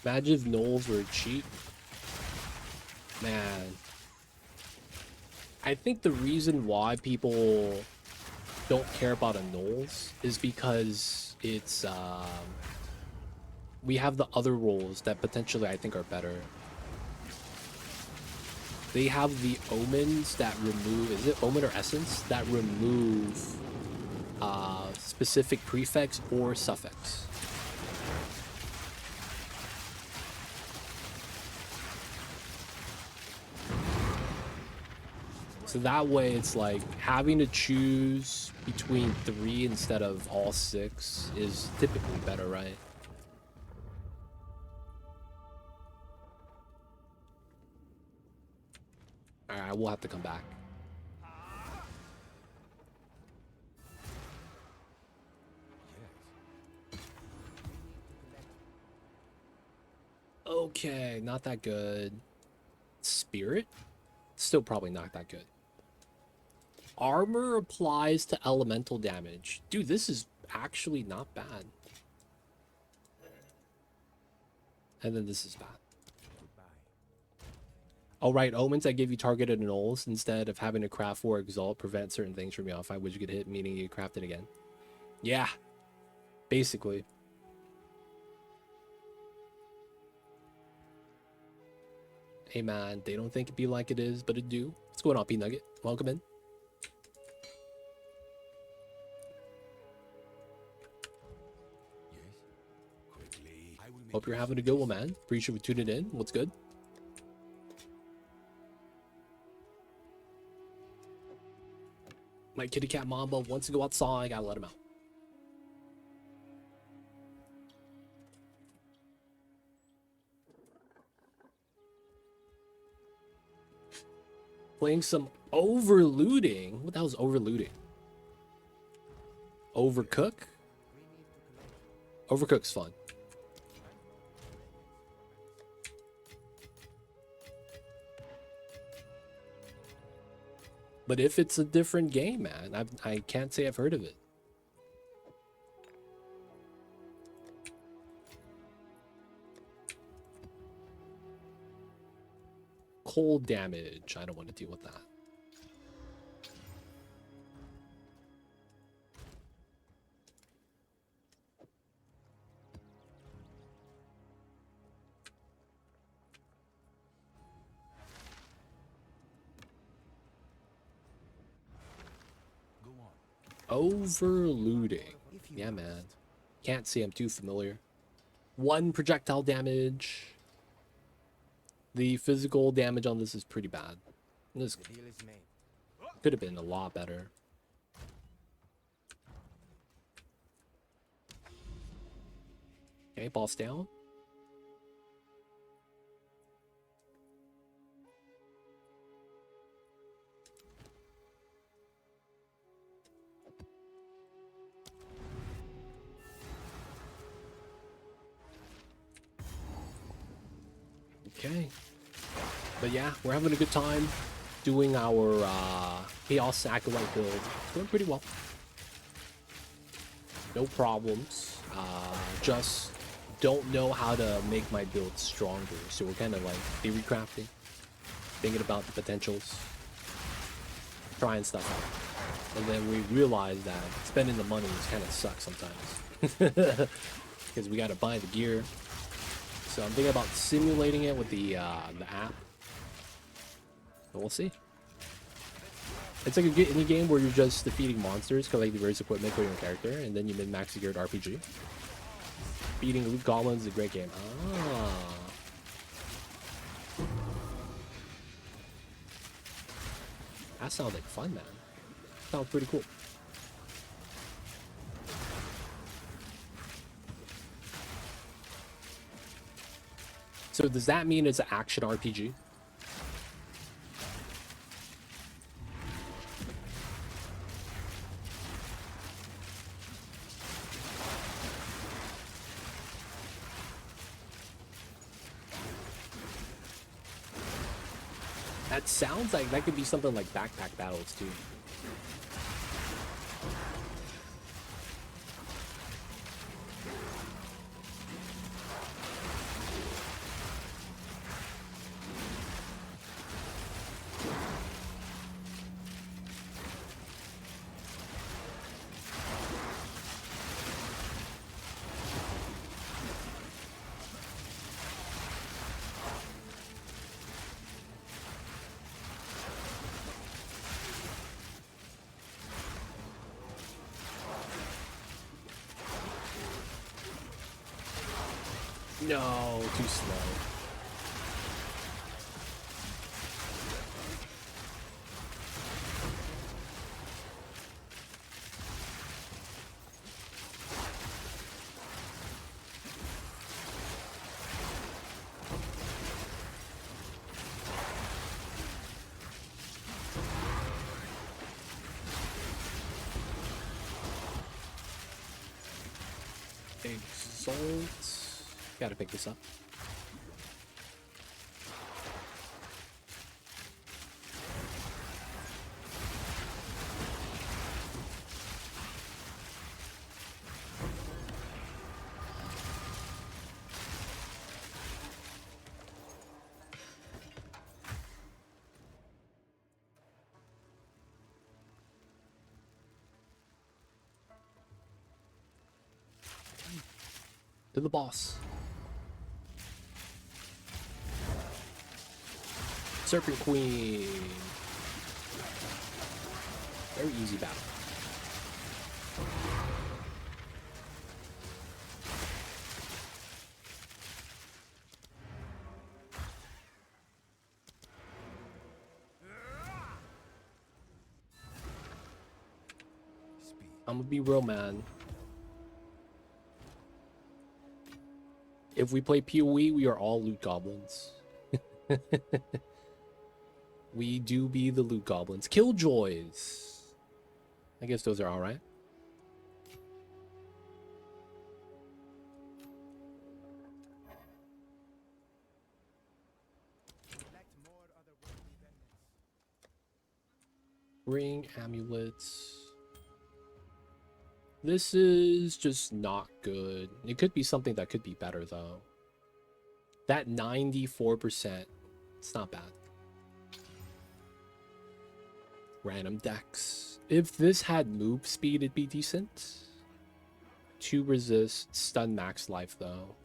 Imagine if Knolls were cheap. Man. I think the reason why people don't care about a Knolls is because it's, we have the other roles that potentially I think are better. They have the omens that remove, is it omen or essence? That remove specific prefix or suffix. So that way it's like having to choose between 3 instead of all 6 is typically better, right? Alright, we'll have to come back. Okay, not that good. Spirit? Still probably not that good. Armor applies to elemental damage. Dude, this is actually not bad. And then this is bad. Oh, right. Omens that give you targeted annulls instead of having to craft for exalt prevent certain things from you off. I would you get hit, meaning you craft it again. Yeah. Basically. Hey, man. They don't think it be like it is, but it do. What's going on, P-Nugget? Welcome in. Hope you're having a good one, man. Appreciate you tuning in. What's good? My kitty cat Mamba wants to go outside. I gotta let him out. Playing some overlooting. What the hell is overlooting? Overcook? Overcook's fun. But if it's a different game, man, I can't say I've heard of it. Cold damage. I don't want to deal with that. Overlooting. Yeah, man. Can't see, I'm too familiar. 1 projectile damage. The physical damage on this is pretty bad. This could have been a lot better. Okay, boss down. Okay. But yeah, we're having a good time doing our Chaos Acolyte build. It's going pretty well. No problems. Just don't know how to make my build stronger. So we're kind of like theory crafting, thinking about the potentials, trying stuff out. And then we realize that spending the money is kind of sucks sometimes. Because we got to buy the gear. So I'm thinking about simulating it with the app. But we'll see. It's like a good indie game where you're just defeating monsters, collecting various equipment for your character, and then you min-max your RPG. Beating loot goblins is a great game. Ah. That sounds like fun, man. Sounds pretty cool. So does that mean it's an action RPG? That sounds like that could be something like backpack battles too. No, too slow. Exalt. Gotta pick this up. To the boss. Serpent Queen. Very easy battle. I'm gonna be real, man. If we play PoE, we are all loot goblins. We do be the loot goblins. Killjoys. I guess those are alright. Ring, amulets. This is just not good. It could be something that could be better, though. That 94%, it's not bad. Random decks. If this had move speed, it'd be decent. 2 resist, stun max life, though.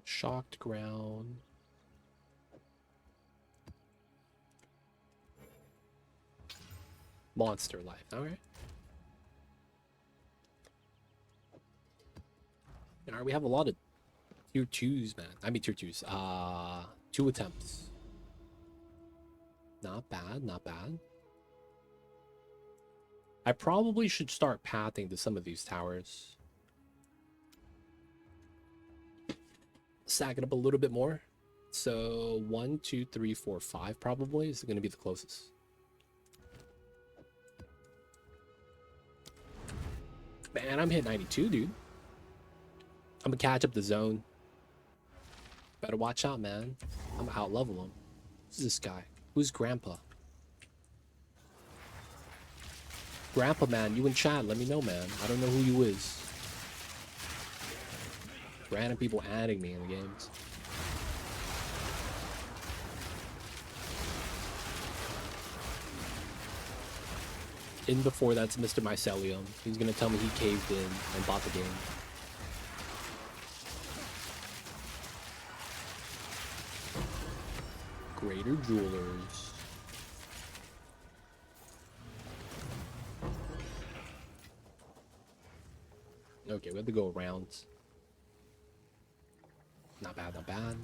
Shocked ground. Monster life. Alright. Alright, we have a lot of tier 2s, man. I mean tier 2s. 2 attempts. Not bad, not bad. I probably should start pathing to some of these towers. Stack it up a little bit more. So 1, 2, 3, 4, 5 probably is going to be the closest. Man, I'm hit 92, dude. I'm gonna catch up the zone. Better watch out, man. I'm out level him. Who's this guy? Who's Grandpa? Grandpa, man, you in chat? Let me know, man. I don't know who you is. Random people adding me in the games. In before that's Mr. Mycelium. He's gonna tell me he caved in and bought the game. Greater Jewelers. Okay, we have to go around. Not bad, not bad.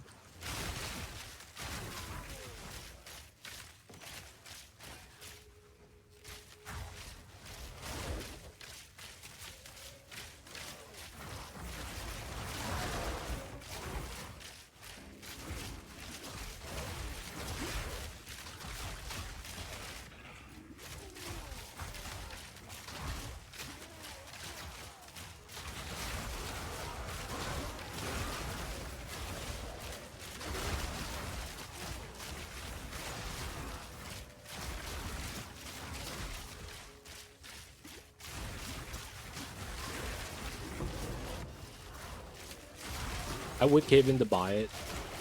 I would cave in to buy it,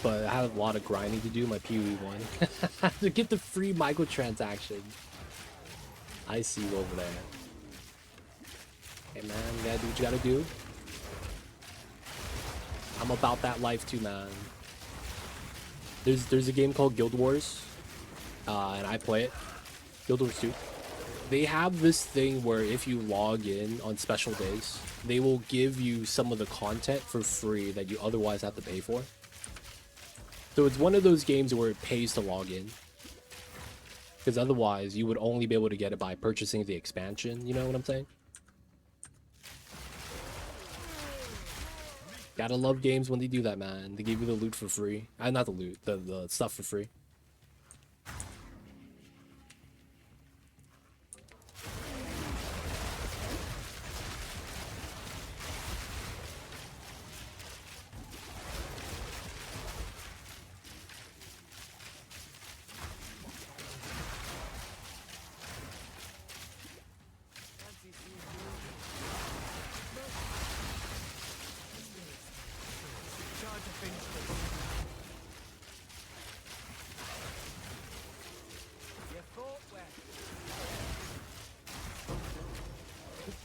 but I have a lot of grinding to do, my PoE1. To get the free microtransaction. I see you over there. Hey man, you gotta do what you gotta do. I'm about that life too, man. There's a game called Guild Wars, and I play it. Guild Wars 2. They have this thing where if you log in on special days, they will give you some of the content for free that you otherwise have to pay for. So it's one of those games where it pays to log in. Because otherwise, you would only be able to get it by purchasing the expansion, you know what I'm saying? Gotta love games when they do that, man. They give you the loot for free. Not the loot, the stuff for free.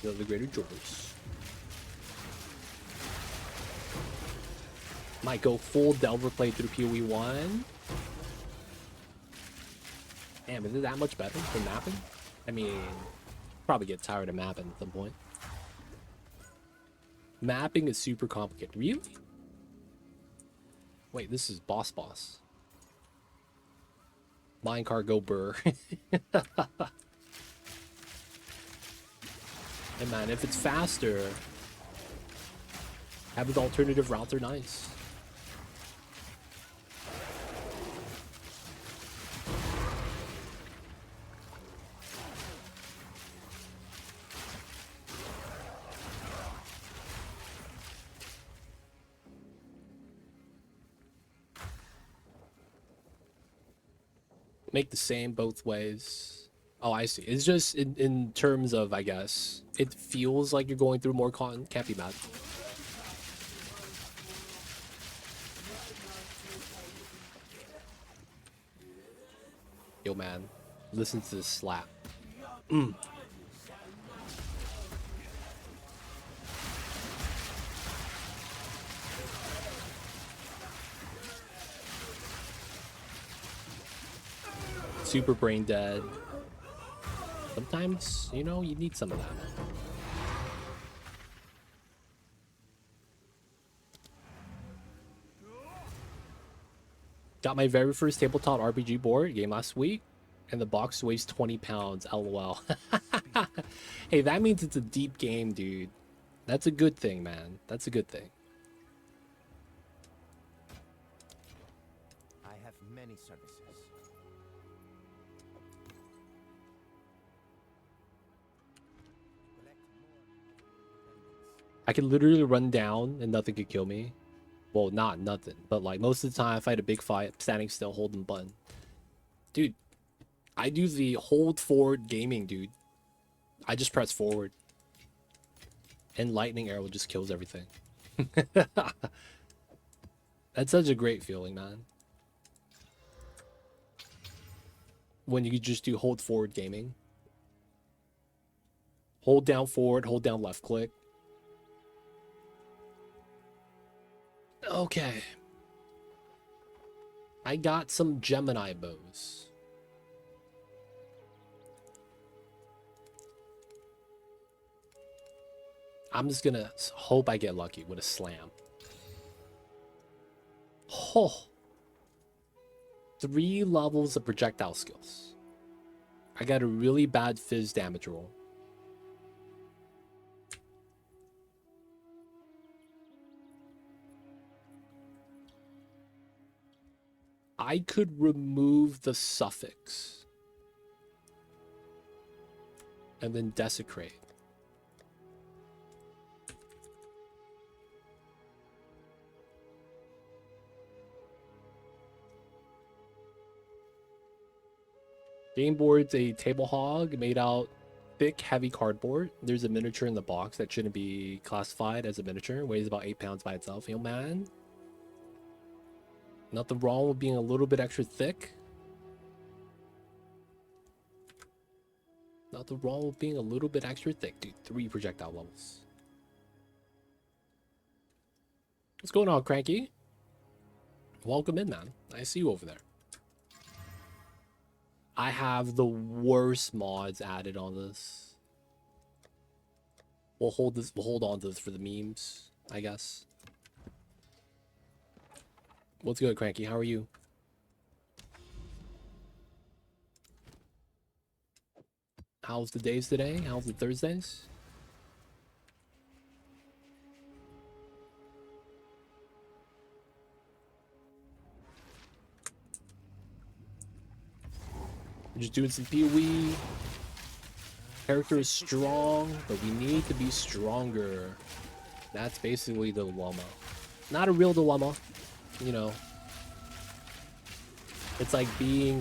The Greater Jewelers. Might go full Delver playthrough PoE1. Damn, is it that much better than mapping? I mean, probably get tired of mapping at some point. Mapping is super complicated. Really? Wait, this is boss. Minecart go burr. And man, if it's faster, having alternative routes are nice. Make the same both ways. Oh, I see. It's just in terms of, I guess, it feels like you're going through more content. Can't be bad. Yo, man. Listen to this slap. Super brain dead. Sometimes, you know, you need some of that. Got my very first tabletop RPG board game last week, And the box weighs 20 pounds. LOL. Hey, that means it's a deep game, dude. That's a good thing, man. That's a good thing. I have many services. Collect more independence. I can literally run down and nothing could kill me. Well, not nothing, but like most of the time, if I had a big fight, I'm standing still, holding button. Dude, I do the hold forward gaming, dude. I just press forward. And lightning arrow just kills everything. That's such a great feeling, man. When you just do hold forward gaming. Hold down forward, hold down left click. Okay. I got some Gemini bows. I'm just gonna hope I get lucky with a slam. Oh. 3 levels of projectile skills. I got a really bad fizz damage roll. I could remove the suffix. And then desecrate. Game board's a table hog made out thick, heavy cardboard. There's a miniature in the box that shouldn't be classified as a miniature. Weighs about 8 pounds by itself. Yo, man. Nothing wrong with being a little bit extra thick. Nothing wrong with being a little bit extra thick, dude. 3 projectile levels. What's going on, Cranky? Welcome in, man. I see you over there. I have the worst mods added on this. We'll hold on to this for the memes, I guess. What's good, Cranky? How are you? How's the days today? How's the Thursdays? Just doing some PoE. Character is strong, but we need to be stronger. That's basically the dilemma. Not a real dilemma, you know. It's like being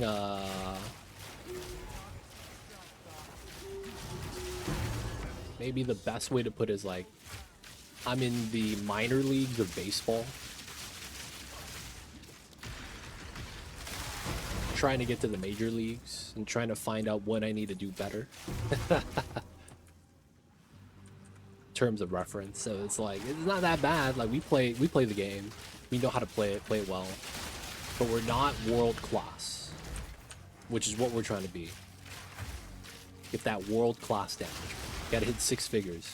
maybe the best way to put it is like I'm in the minor leagues of baseball. Trying to get to the major leagues and trying to find out what I need to do better. In terms of reference. So it's like it's not that bad. Like we play the game. We know how to play it well. But we're not world class. Which is what we're trying to be. Get that world class damage. Gotta hit 6 figures.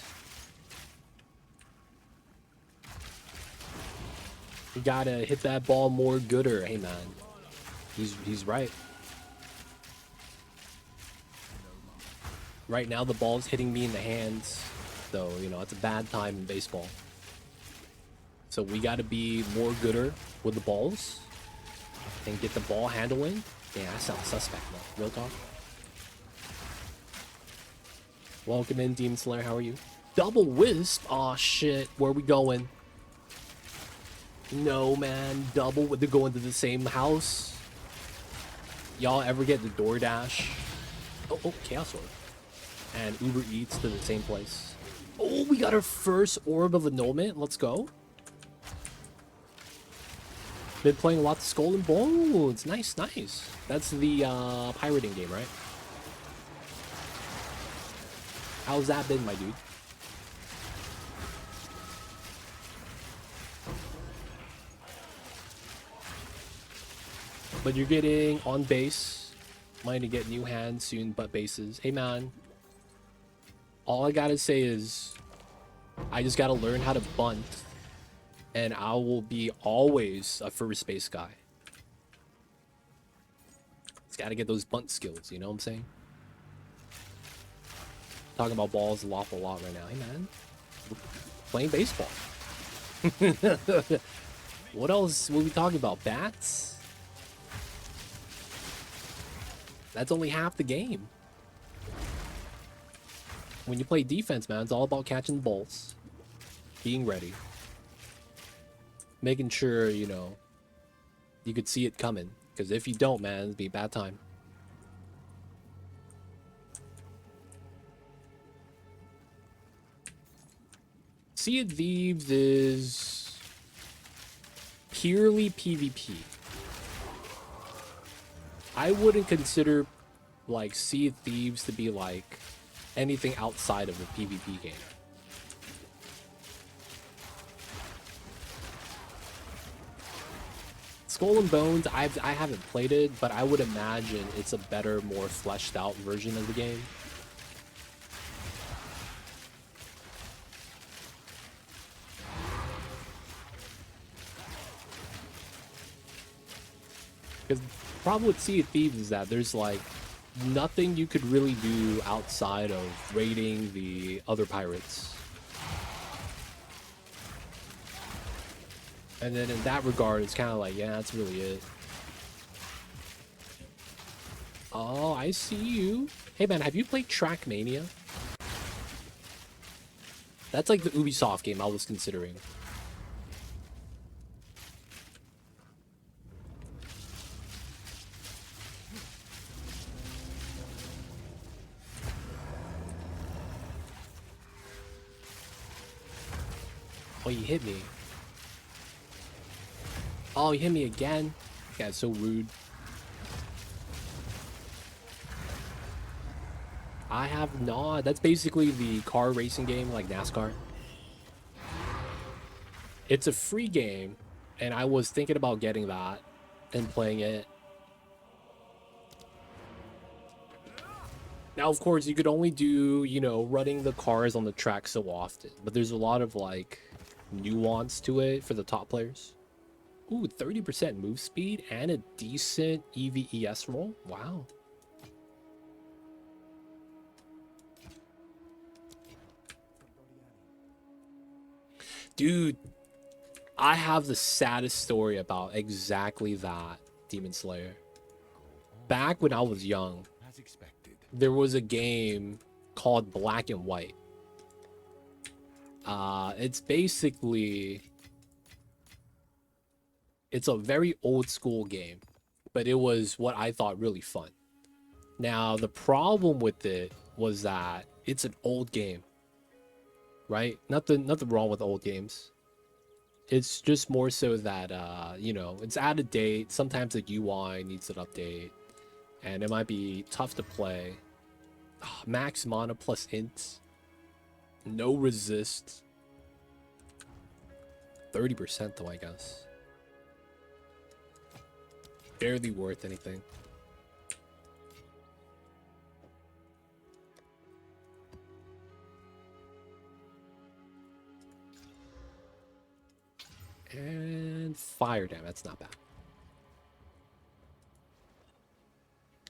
You gotta hit that ball more gooder. Hey man. He's right. Right now the ball's hitting me in the hands, though, you know, it's a bad time in baseball. So we gotta be more gooder with the balls and get the ball handling. Yeah, I sound suspect though. Real talk. Welcome in, Demon Slayer. How are you? Double Wisp? Aw, shit. Where are we going? No, man. Double. They're going to the same house. Y'all ever get the DoorDash? Oh, Chaos Orb. And Uber Eats to the same place. Oh, we got our first Orb of Annulment. Let's go. Been playing a lot of Skull and Bones. Nice, nice. That's the pirating game, right? How's that been, my dude? But you're getting on base. Might get new hands soon, but bases. Hey man. All I gotta say is I just gotta learn how to bunt. And I will be always a first base guy. Gotta get those bunt skills, you know what I'm saying? Talking about balls a lot right now. Hey, man. Playing baseball. What else will we talking about? Bats? That's only half the game. When you play defense, man, it's all about catching the balls. Being ready. Making sure, you know, you could see it coming. Because if you don't, man, it'd be a bad time. Sea of Thieves is purely PvP. I wouldn't consider like Sea of Thieves to be like anything outside of a PvP game. Skull and Bones, I haven't played it, but I would imagine it's a better, more fleshed out version of the game. Because the problem with Sea of Thieves is that there's like nothing you could really do outside of raiding the other pirates. And then in that regard, it's kind of like, yeah, that's really it. Oh, I see you. Hey man, have you played Trackmania? That's like the Ubisoft game I was considering. Oh, you hit me. Oh, you hit me again. Yeah, it's so rude. I have not. That's basically the car racing game like NASCAR. It's a free game, and I was thinking about getting that and playing it. Now, of course, you could only do, you know, running the cars on the track so often, but there's a lot of like nuance to it for the top players. Ooh, 30% move speed and a decent EVES roll. Wow. Dude, I have the saddest story about exactly that, Demon Slayer. Back when I was young, As expected. there was a game called Black and White. It's basically... It's a very old school game, but it was what I thought really fun. Now, the problem with it was that it's an old game, right? Nothing wrong with old games. It's just more so that, you know, it's out of date. Sometimes the UI needs an update, and it might be tough to play. Max mana plus int. No resist. 30% though, I guess. Barely worth anything. And fire damage, that's not bad.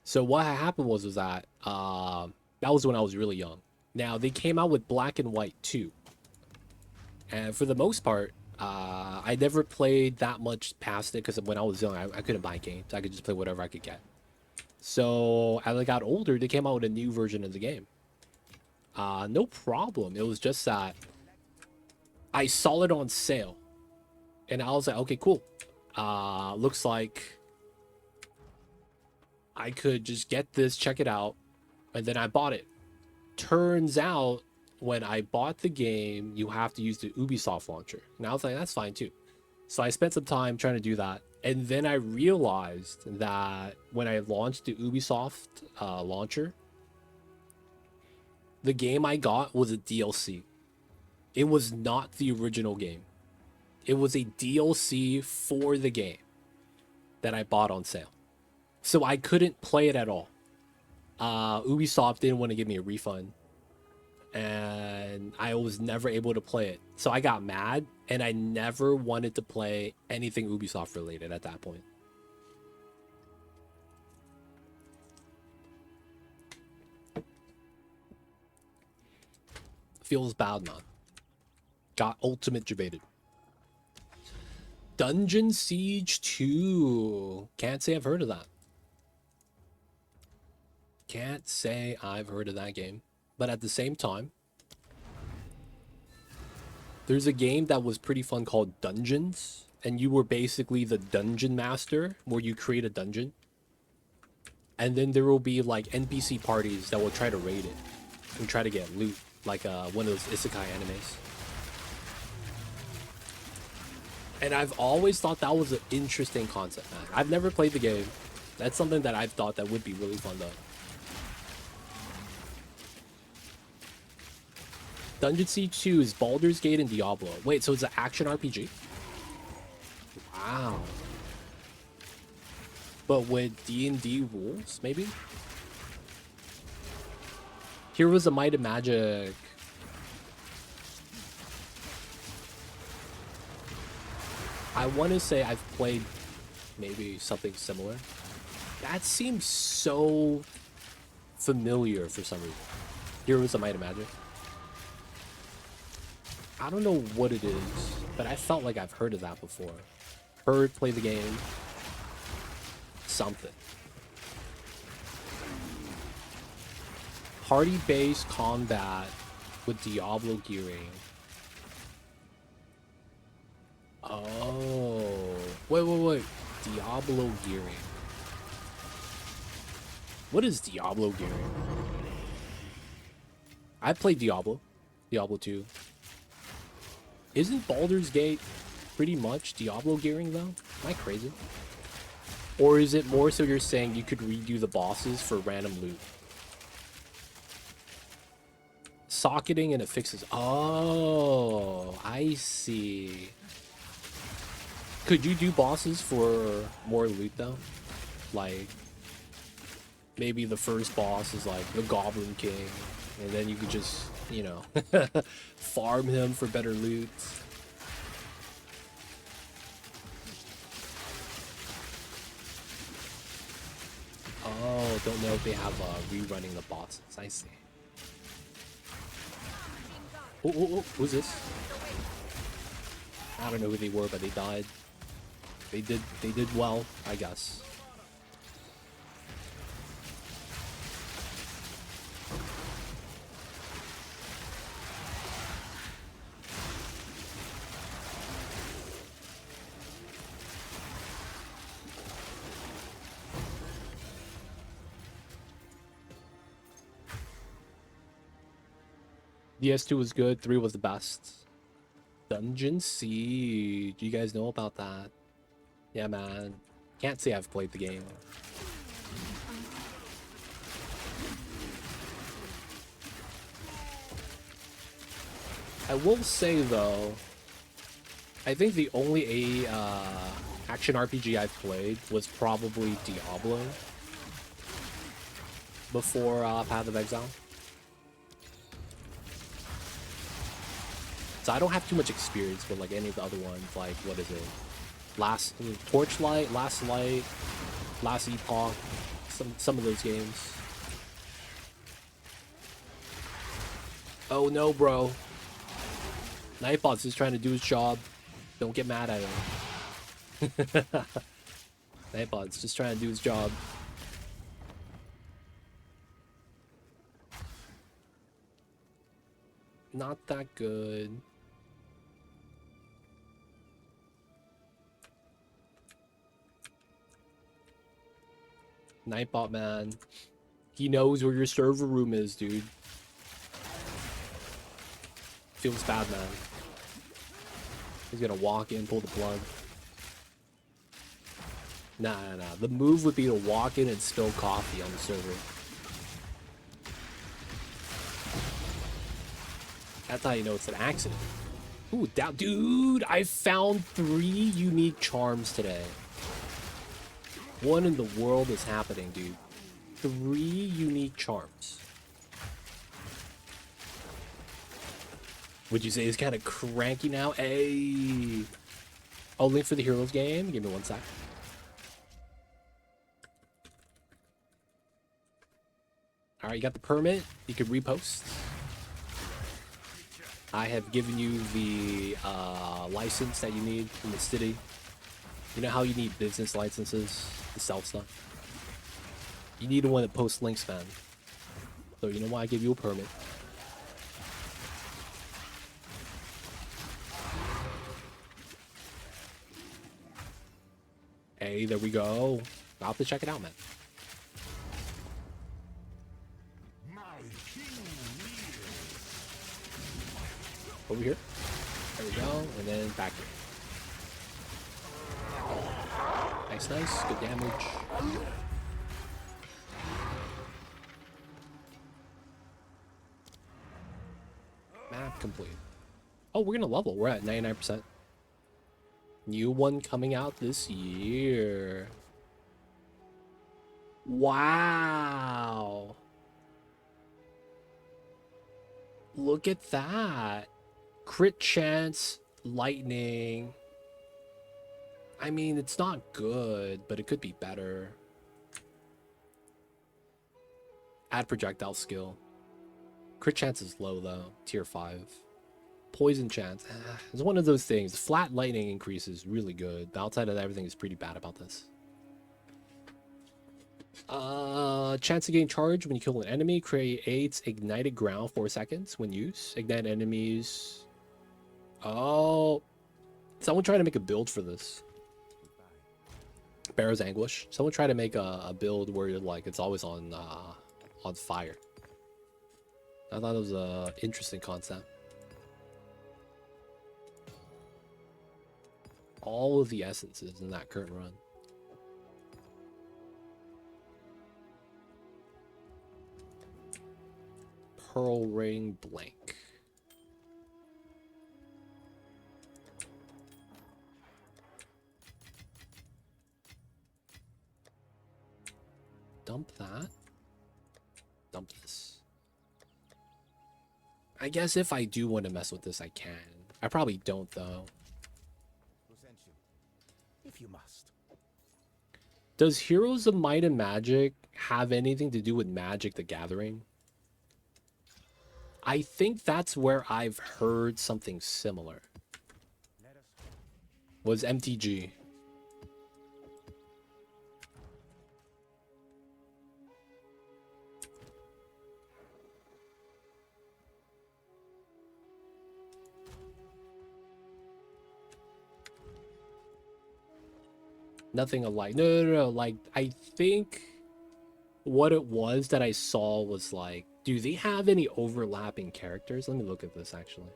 So what happened was that that was when I was really young. Now they came out with Black and White 2. And for the most part, I never played that much past it because when I was young, I couldn't buy games. I could just play whatever I could get. So as I got older, they came out with a new version of the game. No problem. It was just that I saw it on sale. And I was like, okay, cool. Looks like I could just get this, check it out. And then I bought it. Turns out, when I bought the game, you have to use the Ubisoft launcher. And I was like, that's fine too. So I spent some time trying to do that. And then I realized that when I launched the Ubisoft launcher, the game I got was a DLC. It was not the original game. It was a DLC for the game that I bought on sale. So I couldn't play it at all. Ubisoft didn't want to give me a refund. And I was never able to play it. So I got mad, and I never wanted to play anything Ubisoft related at that point. Feels bad, man. Got ultimate debated. Dungeon Siege 2. Can't say I've heard of that. Can't say I've heard of that game. But at the same time, there's a game that was pretty fun called Dungeons. And you were basically the dungeon master, where you create a dungeon. And then there will be like NPC parties that will try to raid it and try to get loot, like one of those isekai animes. And I've always thought that was an interesting concept, man. I've never played the game. That's something that I've thought that would be really fun, though. Dungeon Siege 2 is Baldur's Gate and Diablo. Wait, so it's an action RPG? Wow. But with D&D rules, maybe? Heroes of Might and Magic. I want to say I've played maybe something similar. That seems so familiar for some reason. Heroes of Might and Magic. I don't know what it is, but I felt like I've heard of that before. Heard, play the game. Something. Party-based combat with Diablo gearing. Oh. Wait. Diablo gearing. What is Diablo gearing? I played Diablo. Diablo 2. Isn't Baldur's Gate pretty much Diablo gearing, though? Am I crazy? Or is it more so you're saying you could redo the bosses for random loot? Socketing and it fixes... Oh, I see. Could you do bosses for more loot, though? Like, maybe the first boss is like the Goblin King, and then you could just, you know, farm him for better loot. Oh, don't know if they have rerunning the bosses. I see. Oh, who's this? I don't know who they were, but they died. They did well, I guess. DS2 was good, 3 was the best. Dungeon Siege, you guys know about that? Yeah, man. Can't say I've played the game. I will say, though, I think the only action RPG I've played was probably Diablo before Path of Exile. So I don't have too much experience with like any of the other ones, like what is it? Torchlight, Last Light, Last Epoch, some of those games. Oh no, bro. Nightbot's just trying to do his job. Don't get mad at him. Nightbot's just trying to do his job. Not that good. Nightbot, man. He knows where your server room is, dude. Feels bad, man. He's gonna walk in, pull the plug. Nah. The move would be to walk in and spill coffee on the server. That's how you know it's an accident. Ooh, dude, I found 3 unique charms today. What in the world is happening, dude? 3 unique charms. Would you say he's kind of cranky now? Hey. Oh, link for the Heroes game? Give me 1 sec. Alright, you got the permit. You could repost. I have given you the license that you need from the city. You know how you need business licenses to sell stuff? You need one that posts links, man. So you know why I give you a permit. Hey, there we go. I'll have to check it out, man. My king lives. Over here. There we go. And then back here. Nice, nice. Good damage. Map complete. Oh, we're gonna level. We're at 99%. New one coming out this year. Wow. Look at that. Crit chance, lightning. I mean, it's not good, but it could be better. Add projectile skill. Crit chance is low though, tier 5. Poison chance. It's one of those things. Flat lightning increase is really good, but outside of that, everything is pretty bad about this. Chance to gain charge when you kill an enemy. Creates ignited ground 4 seconds when used. Ignite enemies. Oh. Someone try to make a build for this. Barrow's Anguish. Someone try to make a build where you're like it's always on fire. I thought it was a interesting concept. All of the essences in that current run. Pearl Ring blank. Dump that. Dump this. I guess if I do want to mess with this, I can. I probably don't, though. Who sent you? If you must. Does Heroes of Might and Magic have anything to do with Magic the Gathering? I think that's where I've heard something similar. Was MTG. Nothing alike. No. Like, I think what it was that I saw was like, do they have any overlapping characters? Let me look at this, actually.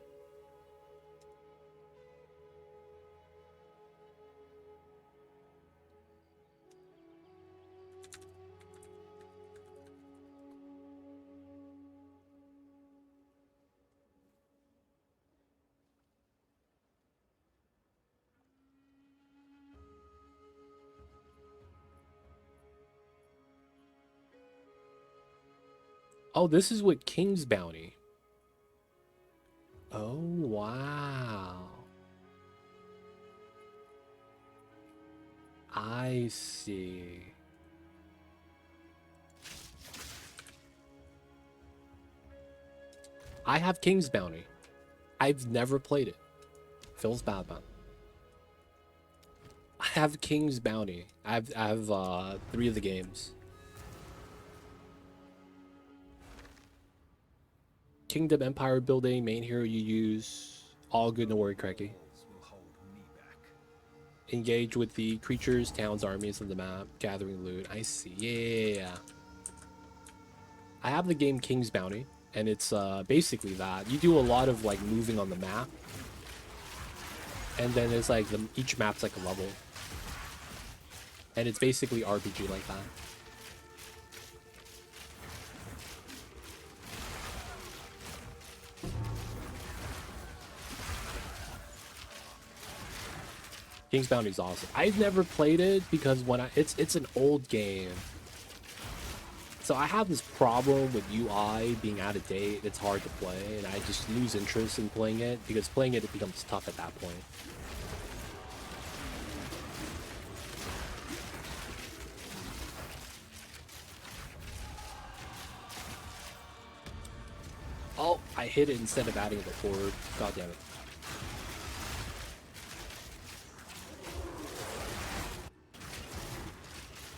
Oh, this is with King's Bounty. Oh, wow. I see. I have King's Bounty. I've never played it. Feels bad, man. I have King's Bounty. I have 3 of the games. Kingdom Empire building, main hero you use. All good, no worry, Cracky. Engage with the creatures, towns, armies of the map, gathering loot. I see. Yeah. I have the game King's Bounty, and it's basically that. You do a lot of like moving on the map. And then it's like each map's like a level. And it's basically RPG like that. King's Bounty is awesome. I've never played it because it's an old game. So I have this problem with UI being out of date. It's hard to play, and I just lose interest in playing it because playing it becomes tough at that point. Oh, I hit it instead of adding the forward. God damn it.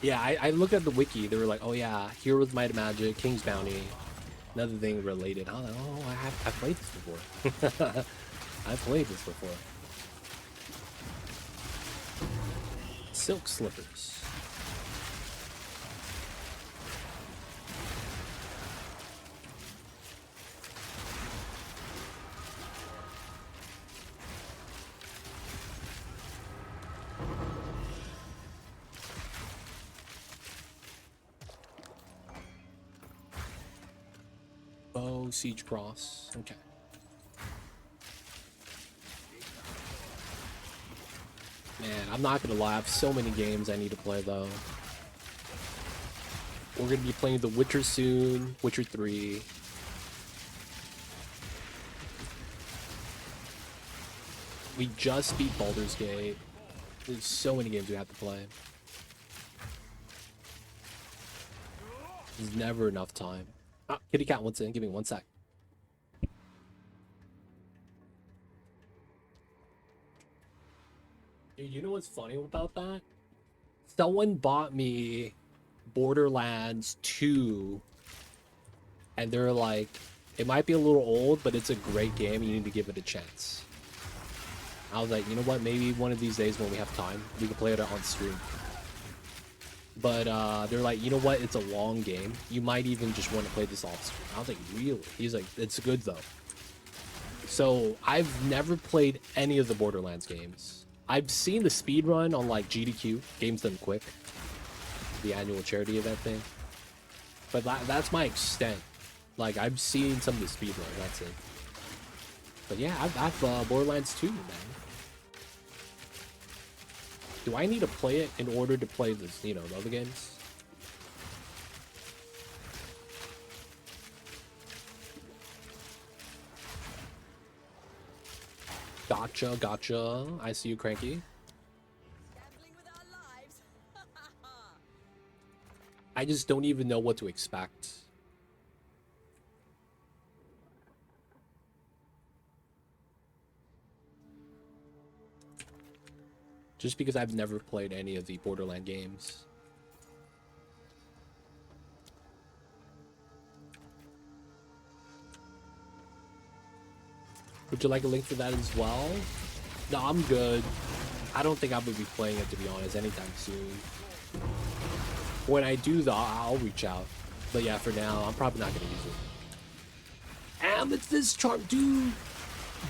Yeah, I looked at the wiki. They were like, oh yeah, Heroes Might of Magic, King's Bounty, another thing related. I was like, oh, I've played this before. I've played this before. Silk Slippers. Oh, Siege Cross. Okay. Man, I'm not gonna lie. I have so many games I need to play though. We're gonna be playing The Witcher soon. Witcher 3. We just beat Baldur's Gate. There's so many games we have to play. There's never enough time. Ah, kitty cat wants in. Give me 1 sec. Dude, you know what's funny about that? Someone bought me Borderlands 2, and they're like, it might be a little old, but it's a great game. You need to give it a chance. I was like, you know what? Maybe one of these days when we have time, we can play it on stream. But they're like, you know what? It's a long game. You might even just want to play this off stream. I was like, really? He's like, it's good though. So I've never played any of the Borderlands games. I've seen the speed run on like GDQ, Games Done Quick, the annual charity event thing. But that's my extent. Like I've seen some of the speed run. That's it. But yeah, I've Borderlands 2, man. Do I need to play it in order to play this, you know, the other games? Gotcha, gotcha. I see you, Cranky. Gambling with our lives. I just don't even know what to expect. Just because I've never played any of the Borderland games. Would you like a link for that as well? No, I'm good. I don't think I would be playing it, to be honest, anytime soon. When I do, though, I'll reach out. But yeah, for now, I'm probably not going to use it. Amethyst Charm, dude!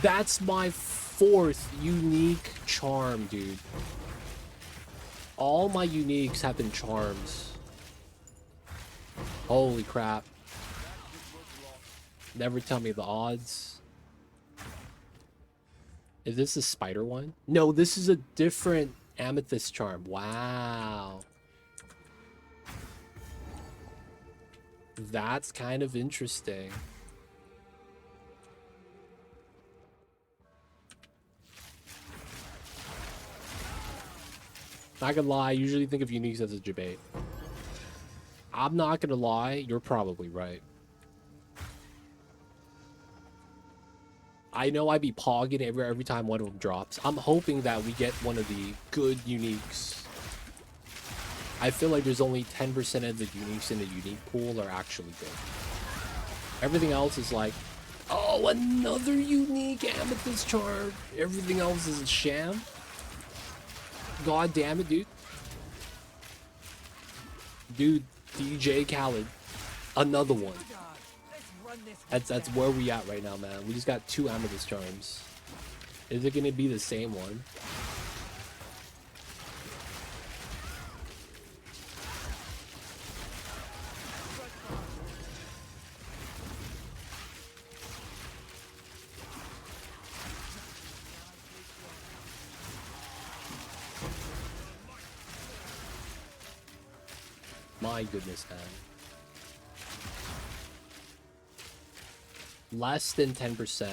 That's my 4th unique charm, dude. All my uniques have been charms. Holy crap. Never tell me the odds. Is this a spider one? No, this is a different amethyst charm. Wow. That's kind of interesting. Not gonna lie, I usually think of uniques as a debate. I'm not gonna lie, you're probably right. I know I'd be pogging every time one of them drops. I'm hoping that we get one of the good uniques. I feel like there's only 10% of the uniques in the unique pool are actually good. Everything else is like, oh, another unique amethyst charm. Everything else is a sham. God damn it, dude. Dude, DJ Khaled. Another one. That's where we at right now, man. We just got 2 amethyst charms. Is it gonna be the same one? My goodness, man. Less than 10%.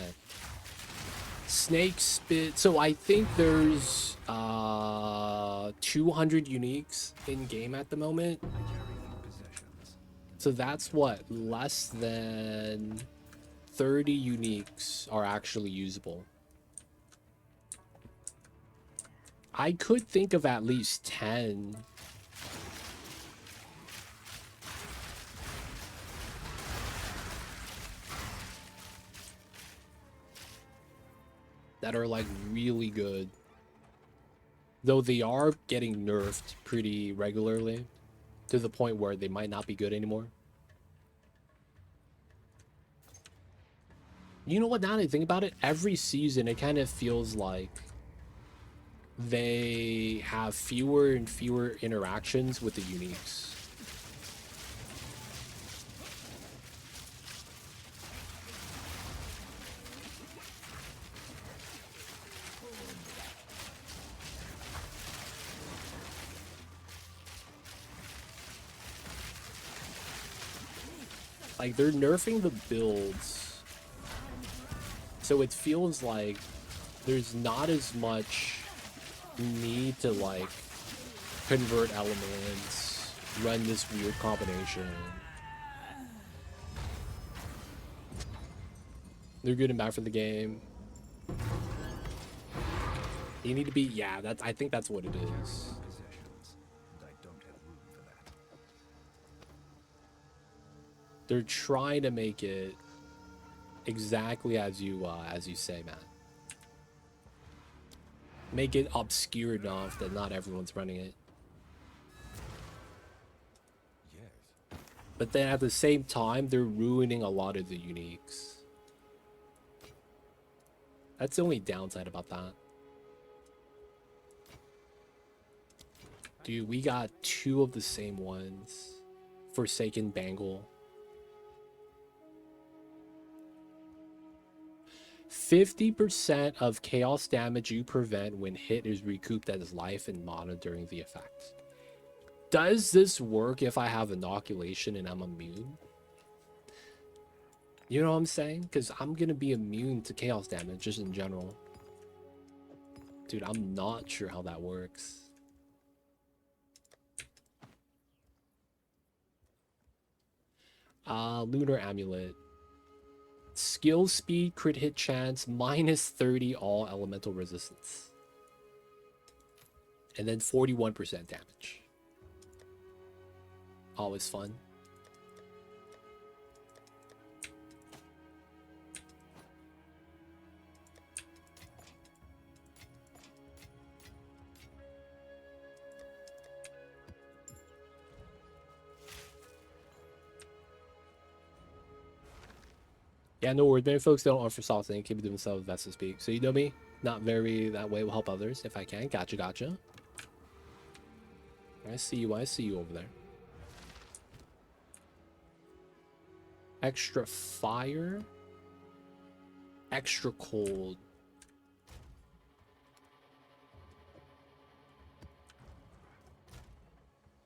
Snake spit. So I think there's 200 uniques in game at the moment. I carry few possessions. So that's what, less than 30 uniques are actually usable. I could think of at least 10. That are like really good. Though they are getting nerfed pretty regularly to the point where they might not be good anymore. You know what, now that I think about it, every season it kind of feels like they have fewer and fewer interactions with the uniques. Like, they're nerfing the builds, so it feels like there's not as much need to, like, convert elements, run this weird combination. They're good and bad for the game. You need to be, yeah, that's, I think that's what it is. Possessions, and I don't have room for that. They're trying to make it exactly as you say, man. Make it obscure enough that not everyone's running it. Yes. But then at the same time, they're ruining a lot of the uniques. That's the only downside about that. Dude, we got 2 of the same ones. Forsaken Bangle. 50% of chaos damage you prevent when hit is recouped as life and mana during the effect. Does this work if I have inoculation and I'm immune? You know what I'm saying? Because I'm going to be immune to chaos damage just in general. Dude, I'm not sure how that works. Lunar Amulet. Skill speed, crit hit chance, minus 30 all elemental resistance. And then 41% damage. Always fun. Yeah, no worries. Many folks don't offer sauce and keep themselves best to speak. So you know me, not very that way. Will help others if I can. Gotcha, gotcha. I see you over there. Extra fire. Extra cold.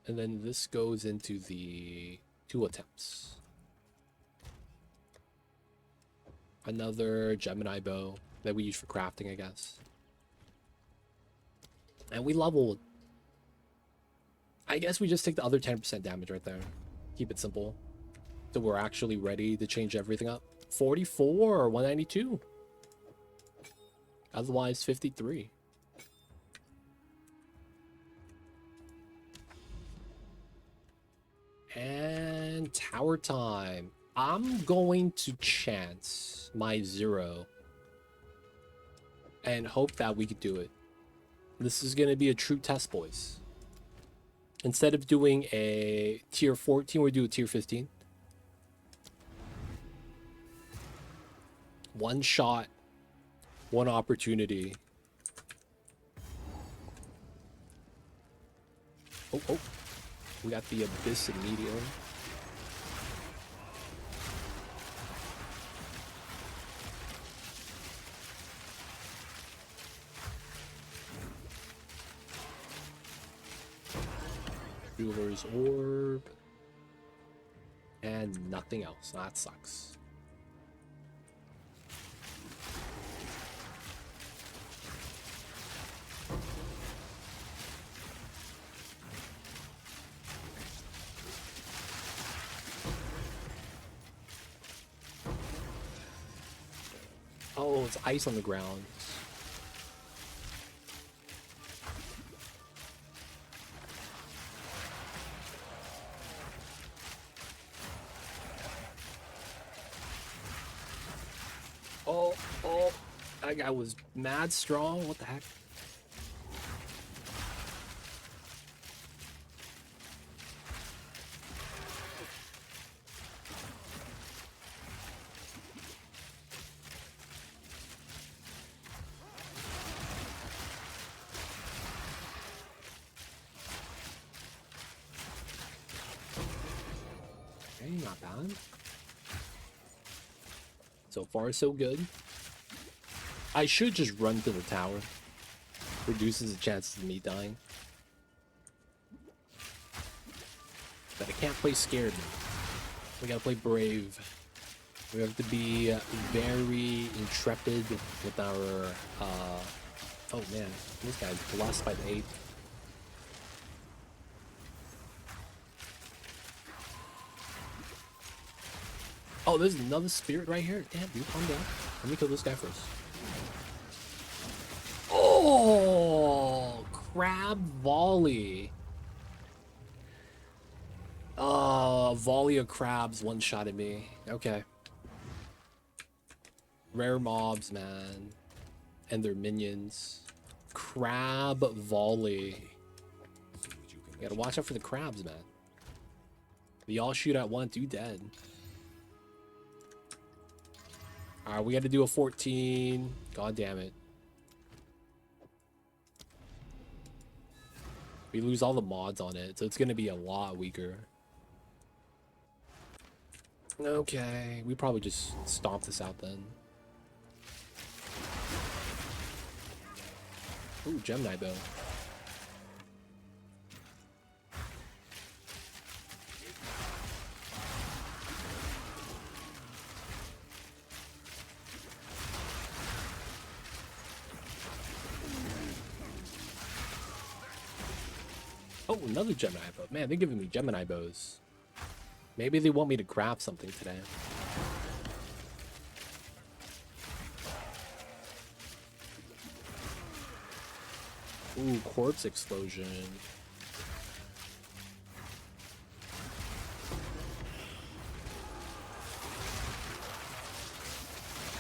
And then this goes into the 2 attempts. Another Gemini bow that we use for crafting, I guess. And we leveled. I guess we just take the other 10% damage right there. Keep it simple. So we're actually ready to change everything up. 44 or 192. Otherwise, 53. And tower time. I'm going to chance my 0 and hope that we could do it. This is going to be a true test, boys. Instead of doing a tier 14, we'll do a tier 15. One shot, one opportunity. Oh. We got the Abyss immediately. Ruler's Orb. And nothing else. That sucks. it's ice on the ground. Oh, that guy was mad strong. What the heck? Okay, not bad. So far, so good. I should just run to the tower. Reduces the chances of me dying. But I can't play scared. We gotta play brave. We have to be very intrepid with our, oh man, this guy's blessed by the 8. Oh, there's another spirit right here. Damn, dude, calm down. Let me kill this guy first. Oh, crab volley. Volley of crabs one-shotted me. Okay. Rare mobs, man. And their minions. Crab volley. You gotta watch out for the crabs, man. They all shoot at once, you dead. Alright, we gotta do a 14. God damn it. We lose all the mods on it, so it's gonna be a lot weaker. Okay, we probably just stomp this out then. Ooh, Gemini bow. Oh, another Gemini bow. Man, they're giving me Gemini bows. Maybe they want me to grab something today. Ooh, corpse explosion.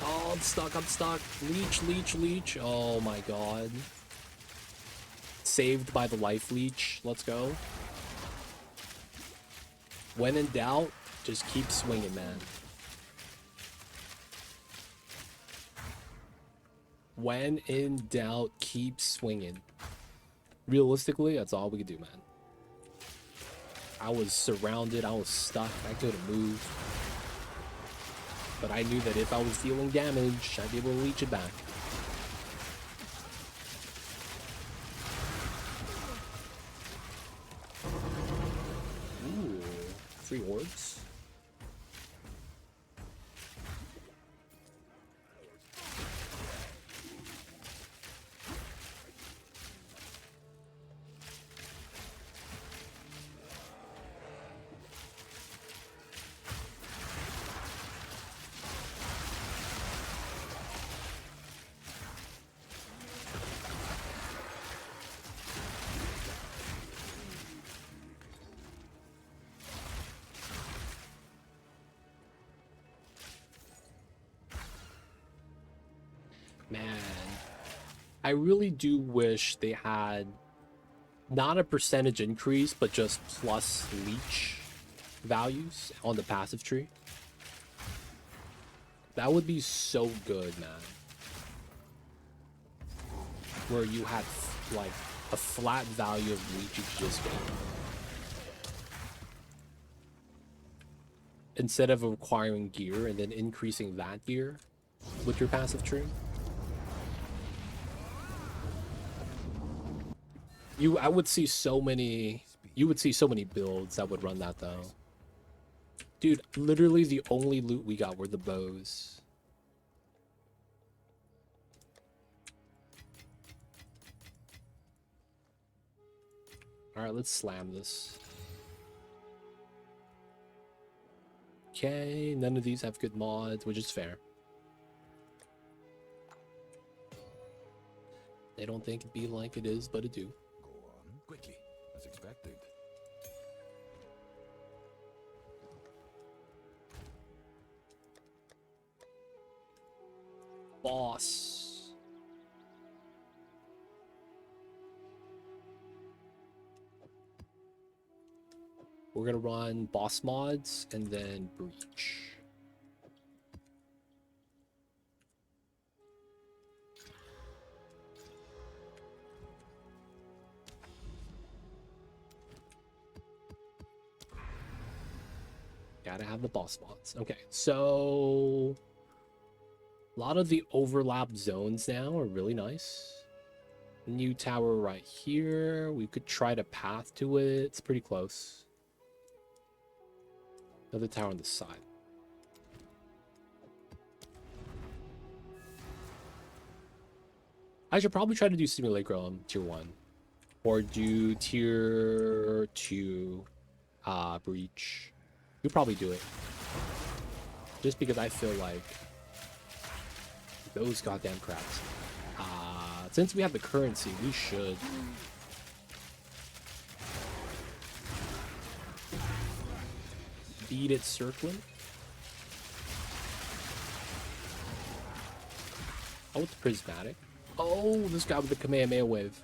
Oh, I'm stuck, I'm stuck. Leech, leech, leech. Oh my god. Saved by the life leech. Let's go. When in doubt, just keep swinging, man. When in doubt, keep swinging. Realistically, that's all we could do, man. I was surrounded, I was stuck, I couldn't move. But I knew that if I was dealing damage, I'd be able to leech it back. Ooh, 3 orbs. Man, I really do wish they had not a percentage increase, but just plus leech values on the passive tree. That would be so good, man. Where you had like a flat value of leech you could just get. Instead of acquiring gear and then increasing that gear with your passive tree. You would see so many builds that would run that though. Dude, literally the only loot we got were the bows. Alright, let's slam this. Okay, none of these have good mods, which is fair. I don't think it'd be like it is, but it do. Go on quickly, as expected. Boss. We're gonna run boss mods and then breach. Gotta have the boss mods. Okay, so a lot of the overlap zones now are really nice. New tower right here. We could try to path to it. It's pretty close. Another tower on the side. I should probably try to do Simulacrum tier 1. Or do tier 2 breach. We'll probably do it. Just because I feel like those goddamn crabs. Since we have the currency, we should. Beat it circling. Oh, it's prismatic. Oh, this guy with the Kamehameha wave.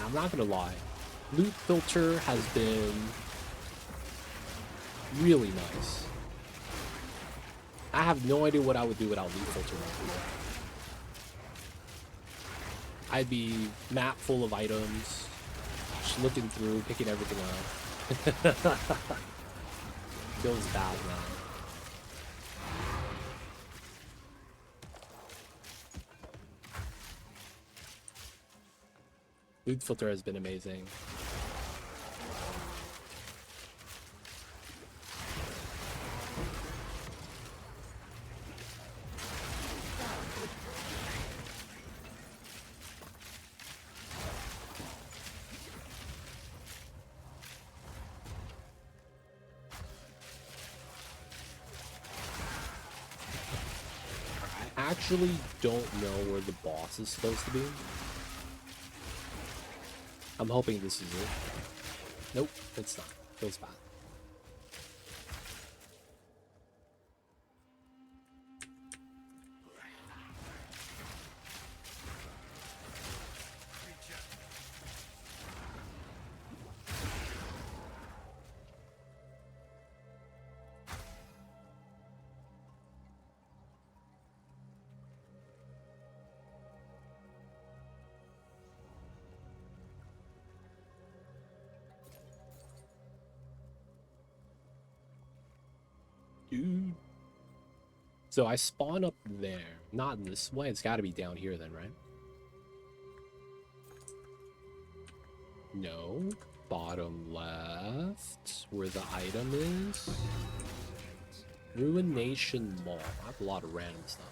I'm not gonna lie, loot filter has been really nice. I have no idea what I would do without loot filter right here. I'd be map full of items, just looking through, picking everything up. Feels bad now. Loot filter has been amazing. I actually don't know where the boss is supposed to be. I'm hoping this is it. Nope, it's not. Feels bad. Dude. So I spawn up there. Not in this way. It's got to be down here then, right? No. Bottom left. Where the item is. Ruination Mall. I have a lot of random stuff.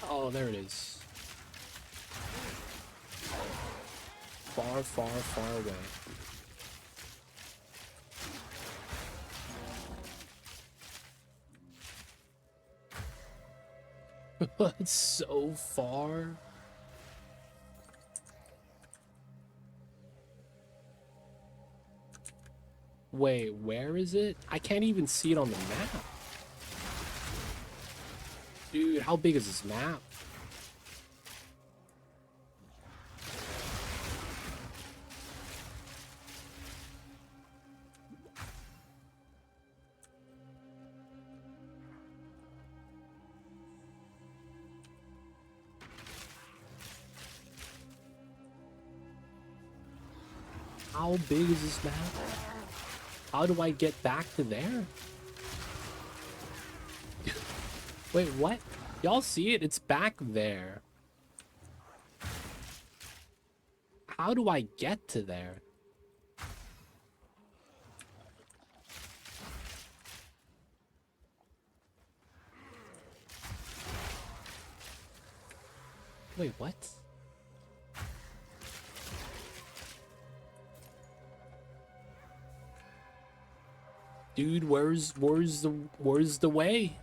Oh, there it is. Far, far, far away. It's so far. Wait, where is it? I can't even see it on the map. Dude, how big is this map? How big is this map? How do I get back to there? Wait, what? Y'all see it? It's back there. How do I get to there? Wait, what? Dude, where's the way?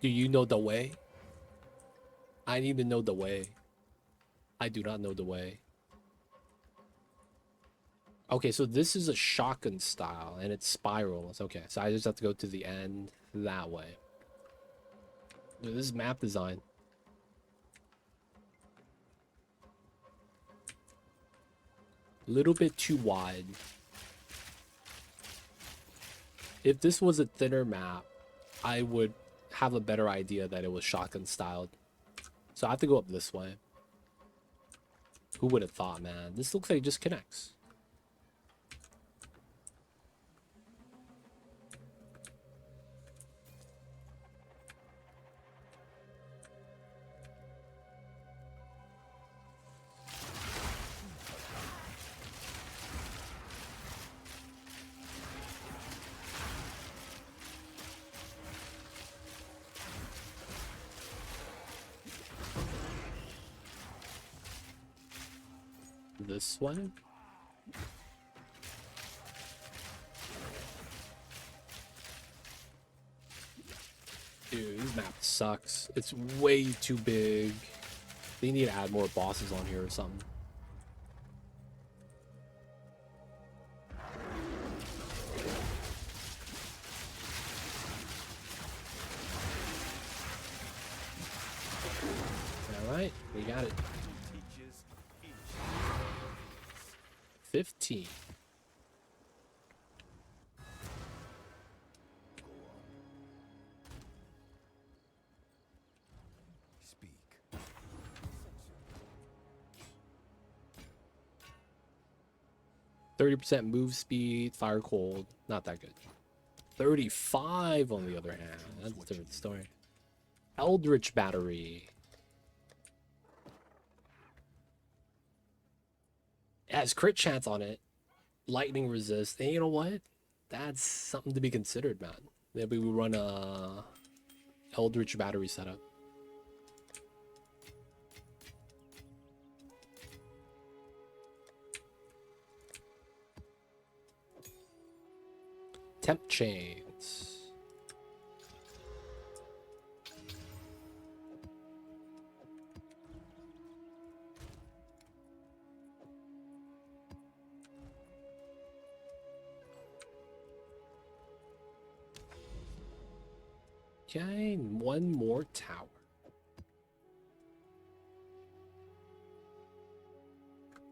Do you know the way? I need to know the way. I do not know the way. Okay, so this is a shotgun style and it spirals. Okay, so I just have to go to the end that way. Dude, this is map design. Little bit too wide. If this was a thinner map, I would have a better idea that it was shotgun styled. So I have to go up this way. Who would have thought, man? This looks like it just connects. This one? Dude, this map sucks. It's way too big. They need to add more bosses on here or something. Alright, we got it. 15. Speak. 30% move speed, fire cold. Not that good. 35 on the other hand. That's a different story. Eldritch Battery. It has crit chance on it. Lightning resist. And you know what? That's something to be considered, man. Maybe we run a Eldritch Battery setup. Temp chains. Okay, one more tower.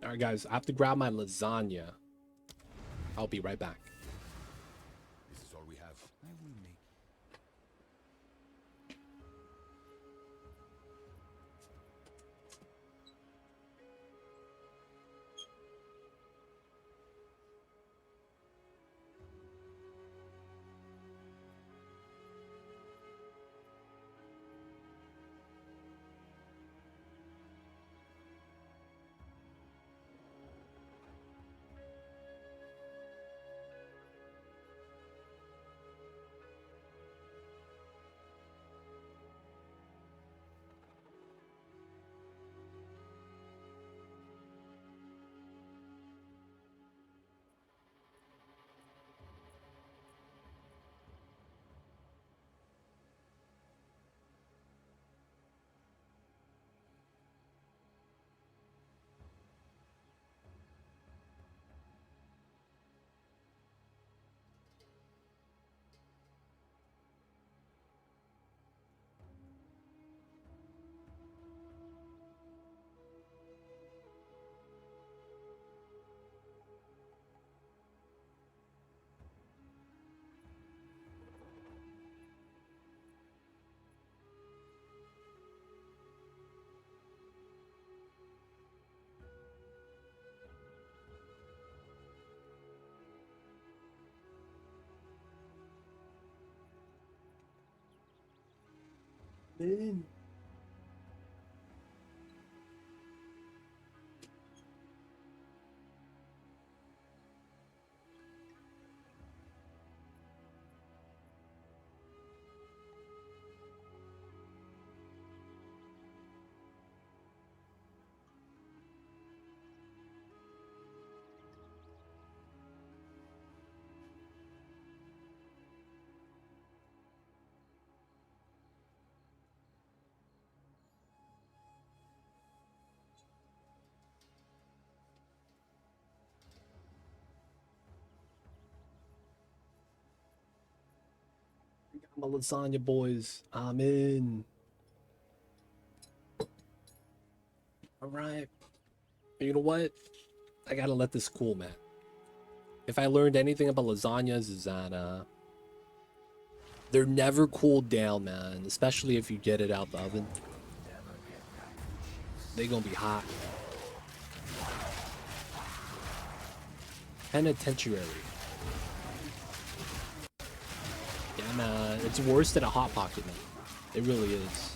Alright guys, I have to grab my lasagna. I'll be right back. This is all we have. I will make Man. My lasagna boys. I'm in. All right. You know what? I gotta let this cool, man. If I learned anything about lasagnas is that they're never cooled down, man. Especially if you get it out the oven. They gonna be hot. Penitentiary. Yeah, man. It's worse than a hot pocket, man. It really is.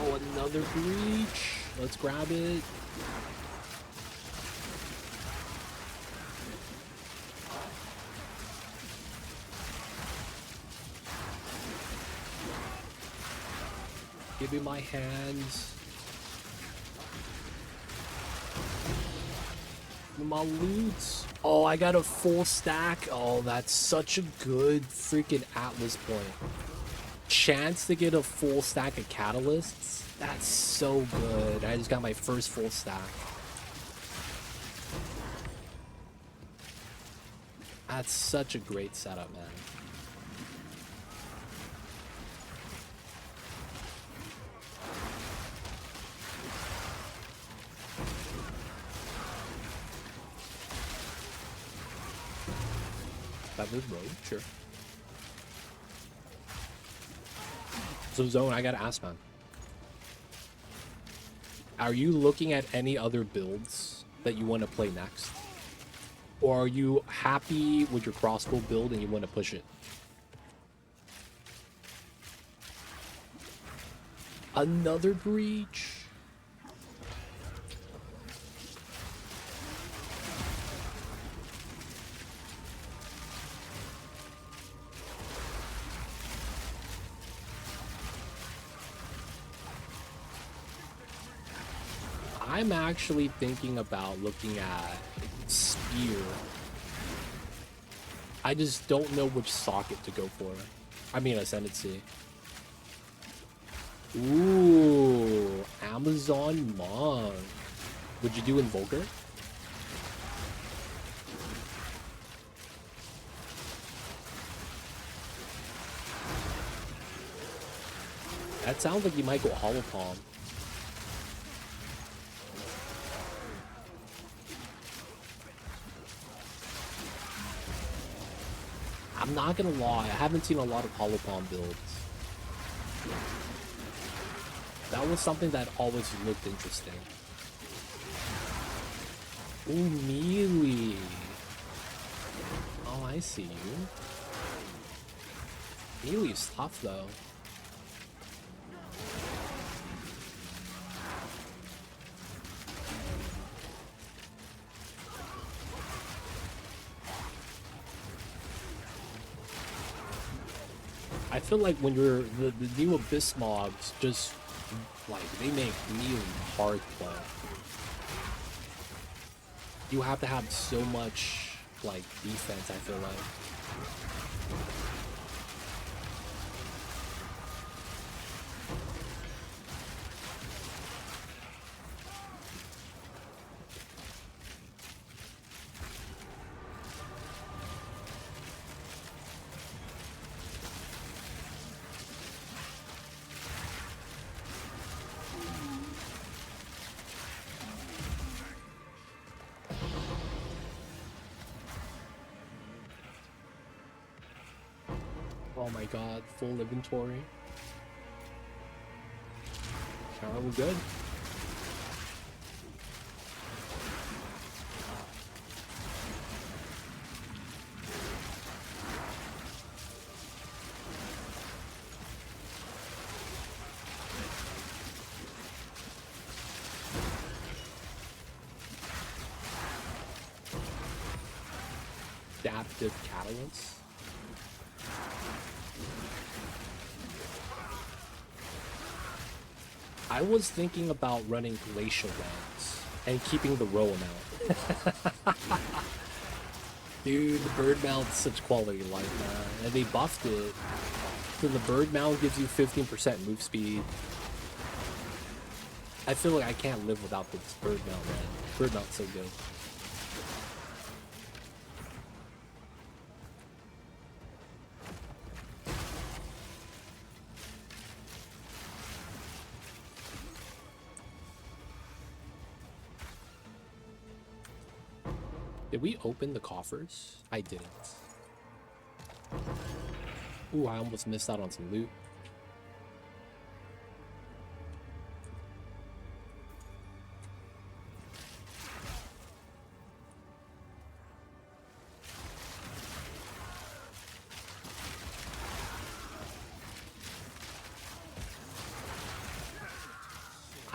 Oh, another breach. Let's grab it. Give me my hands. My loot. Oh, I got a full stack. Oh, that's such a good freaking Atlas point. Chance to get a full stack of catalysts. That's so good. I just got my first full stack. That's such a great setup, man. That was road, sure. So Zone, I gotta ask, man. Are you looking at any other builds that you want to play next? Or are you happy with your crossbow build and you want to push it? Another breach? I'm actually thinking about looking at spear. I just don't know which socket to go for. I mean, Ascendancy. Ooh, Amazon Monk. Would you do Invoker? That sounds like you might go Hollow Palm. I'm not gonna lie, I haven't seen a lot of Hollow Palm builds. That was something that always looked interesting. Ooh, melee. Oh, I see you. Melee's tough though. I feel like when you're the new Abyss mobs, just like they make melee hard to play. You have to have so much like defense, I feel like. Oh my god, full inventory. Alright, we're good. Adaptive catalysts. I was thinking about running glacial lands and keeping the row amount. Dude, the bird mount's such quality life, man. And they buffed it. So the bird mount gives you 15% move speed. I feel like I can't live without this bird mount, man. Bird mount's so good. Did we open the coffers? I didn't. Ooh, I almost missed out on some loot.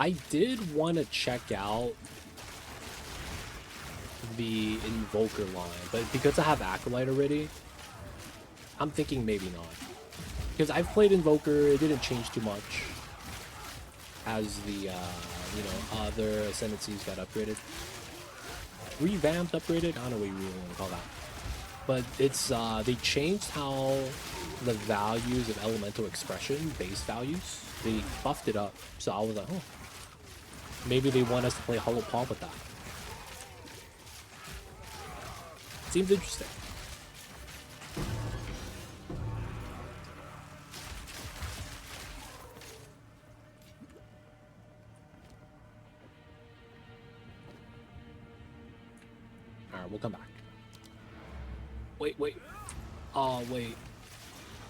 I did want to check out the Invoker line, but because I have Acolyte already, I'm thinking maybe not. Because I've played Invoker, it didn't change too much as the, you know, other Ascendancies got upgraded. Revamped, upgraded? I don't know what you really want to call that. But it's, they changed how the values of Elemental Expression, base values, they buffed it up. So I was like, oh, maybe they want us to play Hollow Paw with that. Seems interesting. Alright, we'll come back. Wait. Oh, wait.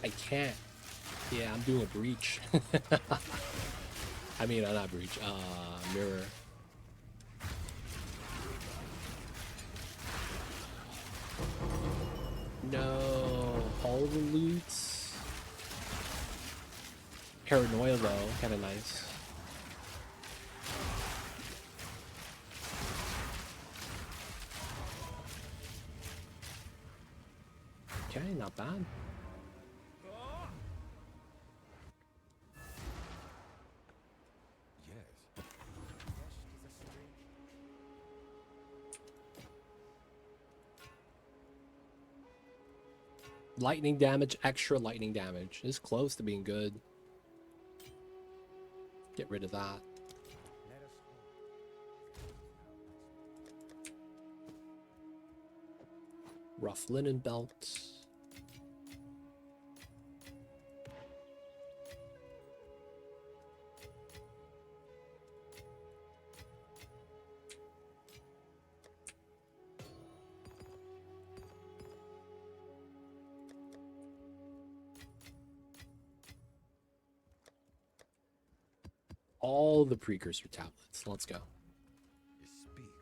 I can't. Yeah, I'm doing a breach. I mean, not breach. Mirror. No, all the loots. Paranoia though, kind of nice. Okay, not bad. Lightning damage, extra lightning damage. It's close to being good. Get rid of that. Rough linen belts. All the precursor tablets. Let's go.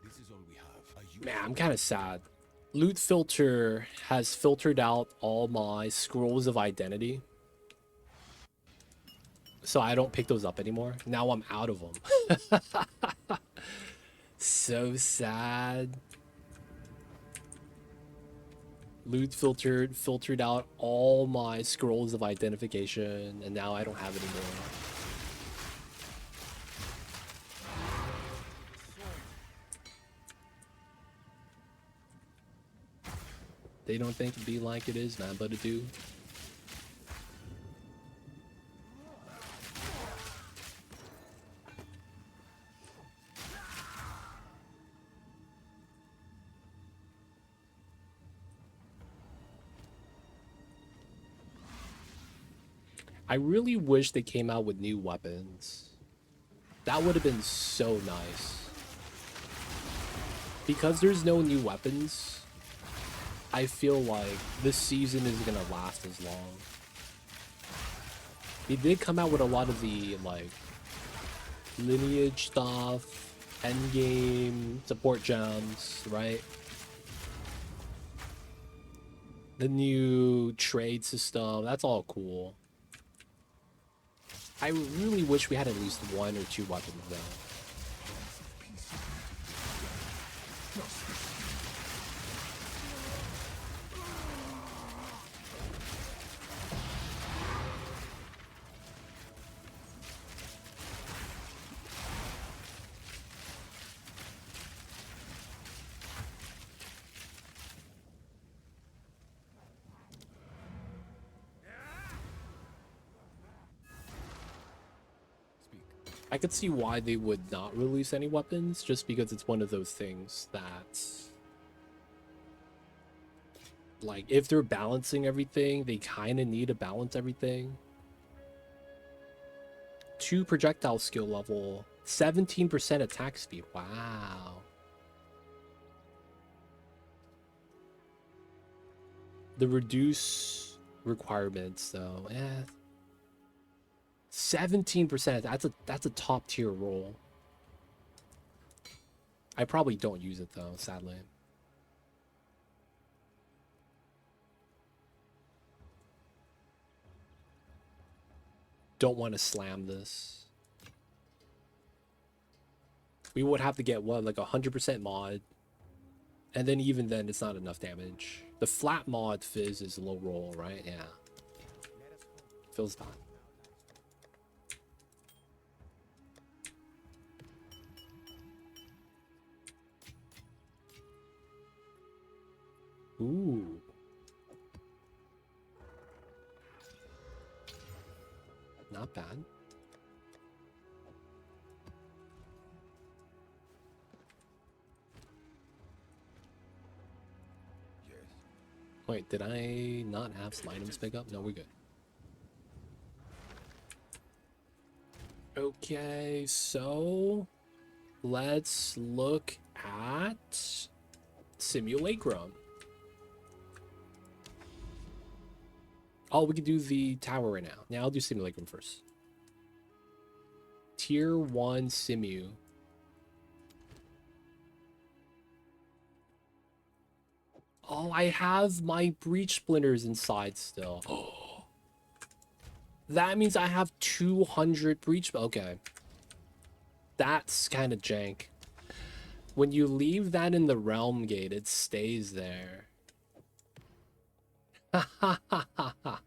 This is all we have. Man, I'm kind of sad. Loot filter has filtered out all my scrolls of identity. So I don't pick those up anymore. Now I'm out of them. So sad. Loot filtered out all my scrolls of identification, and now I don't have any more. They don't think it be like it is, man, but it do. I really wish they came out with new weapons. That would have been so nice. Because there's no new weapons, I feel like this season isn't gonna last as long. They did come out with a lot of the like lineage stuff, endgame support gems, right? The new trade system, that's all cool. I really wish we had at least 1 or 2 weapons though. I could see why they would not release any weapons, just because it's one of those things that, like, if they're balancing everything, they kind of need to balance everything. 2 projectile skill level, 17% attack speed. Wow. The reduce requirements, though, 17%. That's a top tier roll. I probably don't use it though, sadly. Don't want to slam this. We would have to get what, like 100% mod, and then even then, it's not enough damage. The flat mod fizz is low roll, right? Yeah. Feels bad. Ooh. Not bad. Yes. Wait, did I not have some items pick up? No, we're good. Okay, so let's look at Simulacrum. Oh, we can do the tower right now. Now I'll do Simulacrum first. Tier 1 Simu. Oh, I have my breach splinters inside still. Oh. That means I have 200 breach. Okay. That's kind of jank. When you leave that in the realm gate, it stays there. Ha ha ha ha ha.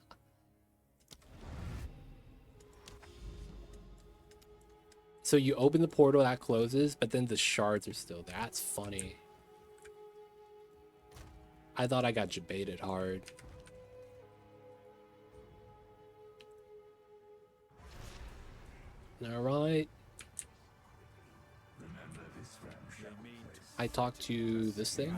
So you open the portal, that closes, but then the shards are still there. That's funny. I thought I got jebaited hard. Alright. I talked to this thing.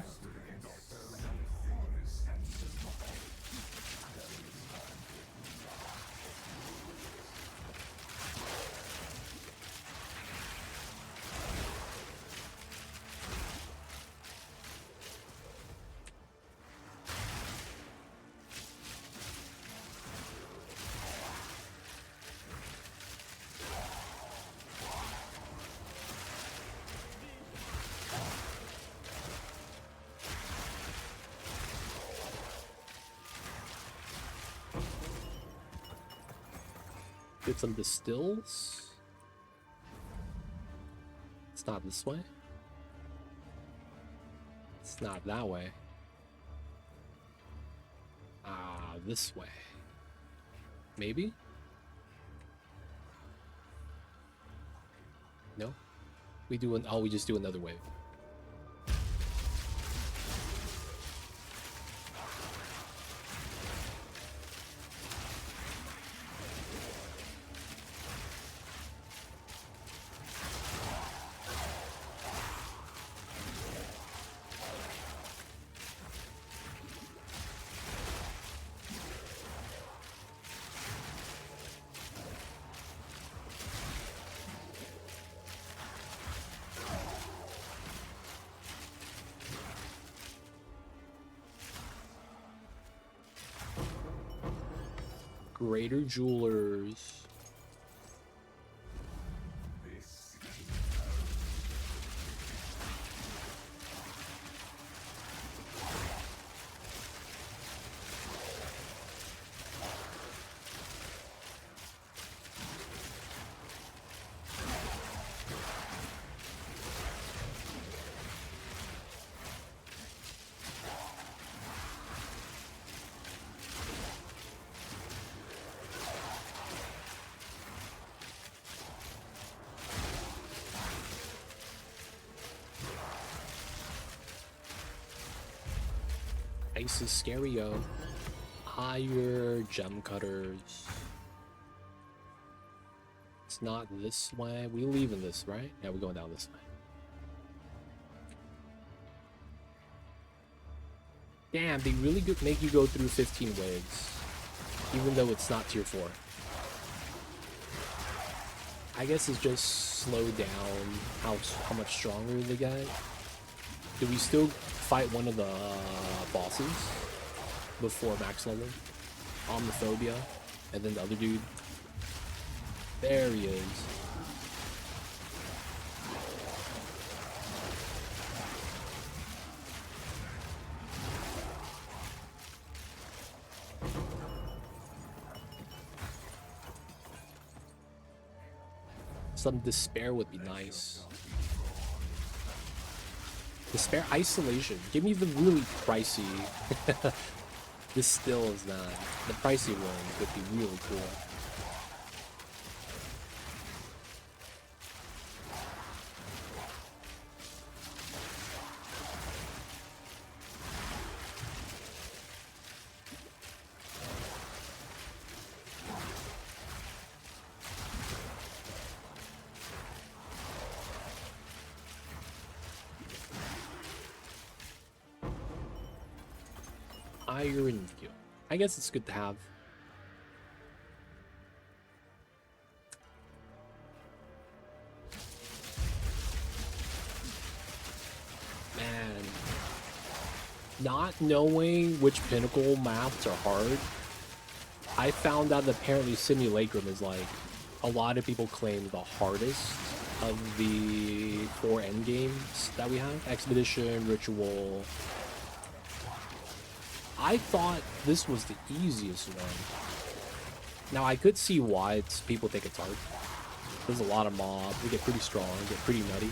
Get some distills. It's not this way. It's not that way. Ah, this way. Maybe? No? We do an, oh, we just do another wave. Greater Jewelers. Ice is scary, yo. Higher gem cutters. It's not this way. We leaving this, right? Yeah, we're going down this way. Damn, they really make you go through 15 waves, even though it's not tier 4. I guess it's just slowed down how much stronger they get. Do we still fight one of the bosses before max level? Omniphobia, and then the other dude. There he is. Some despair would be nice. Despair isolation. Give me the really pricey. This still is not. The pricey one would be really cool. Iron view. I guess it's good to have. Man, not knowing which pinnacle maps are hard, I found out that apparently Simulacrum is like a lot of people claim the hardest of the 4 endgames that we have. Expedition, Ritual. I thought this was the easiest one. Now I could see why people think it's hard. There's a lot of mobs, they get pretty strong, get pretty nutty.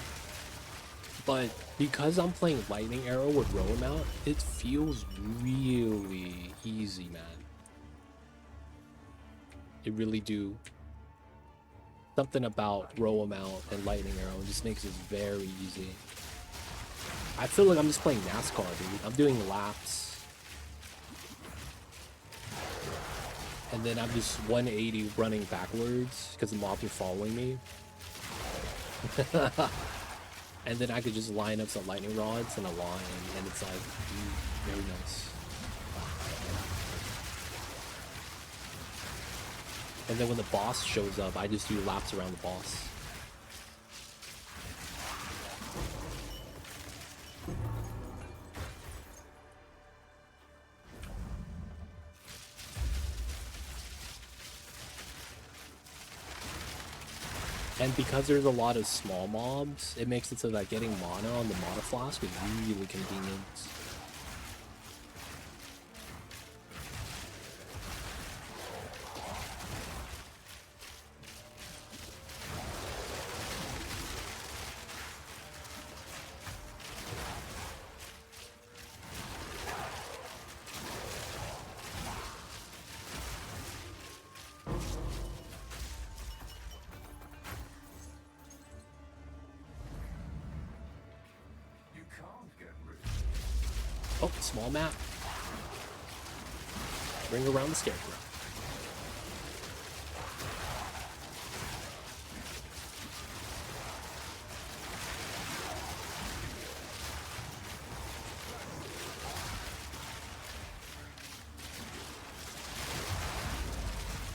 But because I'm playing Lightning Arrow with Roamount, it feels really easy, man. It really do. Something about Roamount and Lightning Arrow just makes it very easy. I feel like I'm just playing NASCAR, dude. I'm doing laps. And then I'm just 180 running backwards because the mobs are following me. And then I could just line up some lightning rods in a line, and it's like, very nice. And then when the boss shows up, I just do laps around the boss. And because there's a lot of small mobs, it makes it so that getting mana on the mana flask is really convenient. Oh, small map. Ring around the scarecrow.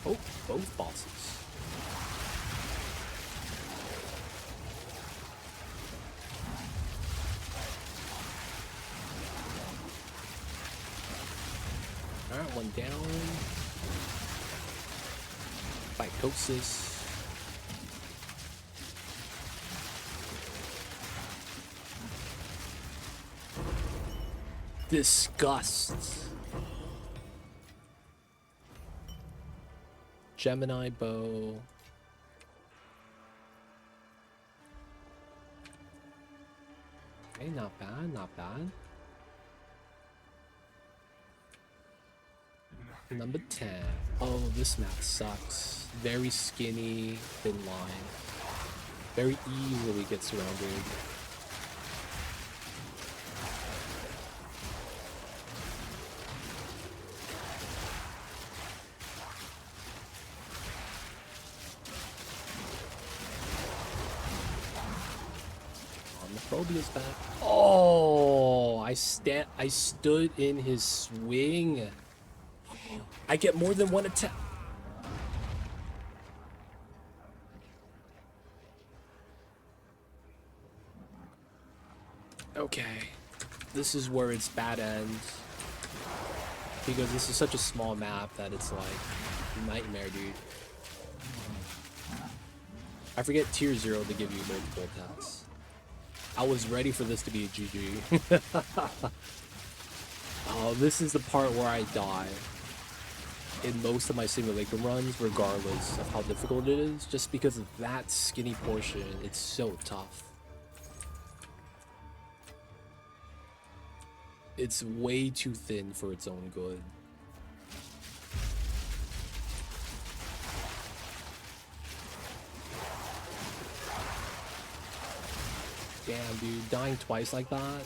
Oh, both bosses. Alright, one down. Psychosis. Disgust. Gemini bow. Okay, not bad, not bad. Number 10. Oh, this map sucks. Very skinny, thin line. Very easily gets surrounded. Phobia's back. Oh, I stood in his swing. I get more than one attack. Okay. This is where it's bad ends. Because this is such a small map that it's like nightmare, dude. I forget tier 0 to give you multiple attacks. I was ready for this to be a GG. Oh, this is the part where I die in most of my simulacrum runs, regardless of how difficult it is, just because of that skinny portion. It's so tough. It's way too thin for its own good. Damn, dude, dying twice like that.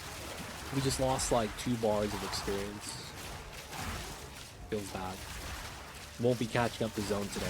We just lost like 2 bars of experience. Feels bad. Won't be catching up the zone today.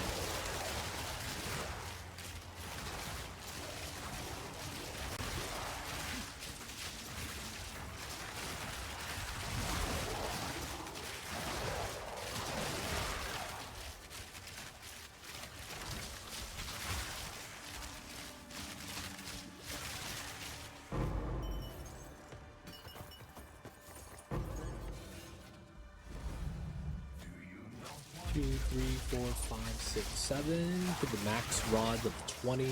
Two, 3, 4, 5, 6, 7. Put the max rod of 20.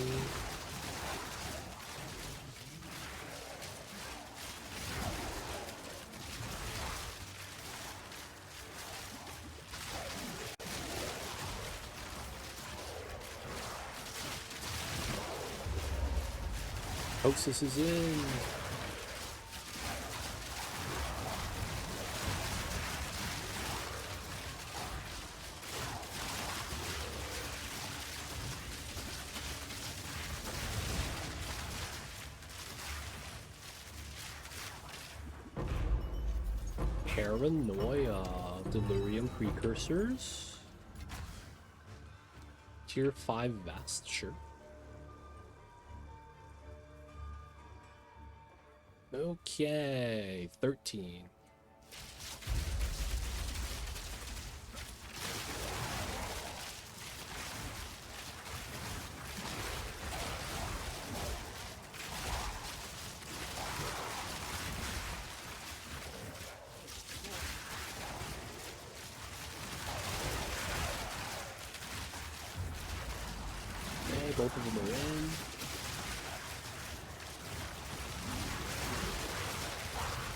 Hostess is in. Paranoia, Delirium Precursors, Tier 5 Vest, sure. Okay, 13. Both of them are in.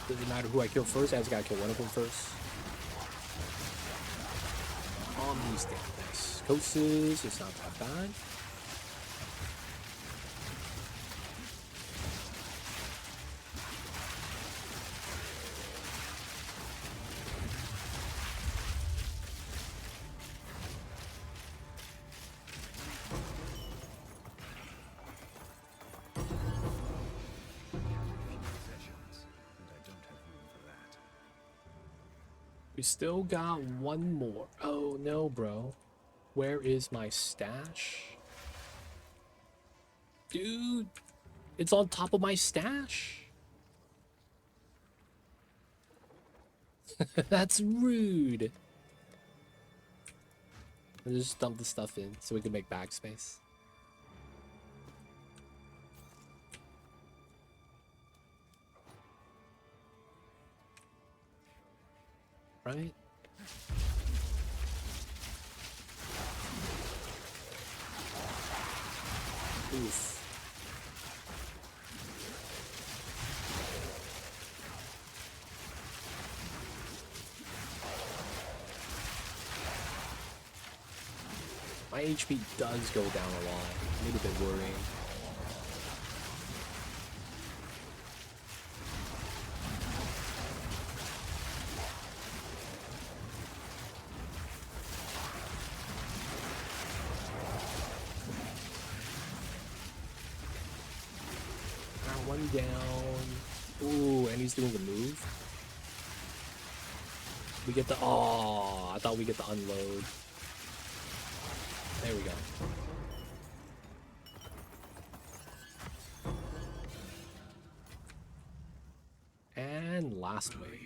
Doesn't matter who I kill first, I just gotta kill one of them first. On these things. Coaches, it's not that bad. We still got one more. Oh no, bro. Where is my stash? Dude, it's on top of my stash. That's rude. Let's just dump the stuff in so we can make bag space. Right? Oof. My HP does go down a lot. A little bit worrying. One down. Ooh, and he's doing the move. We get the... Oh, I thought we get the unload. There we go. And last wave.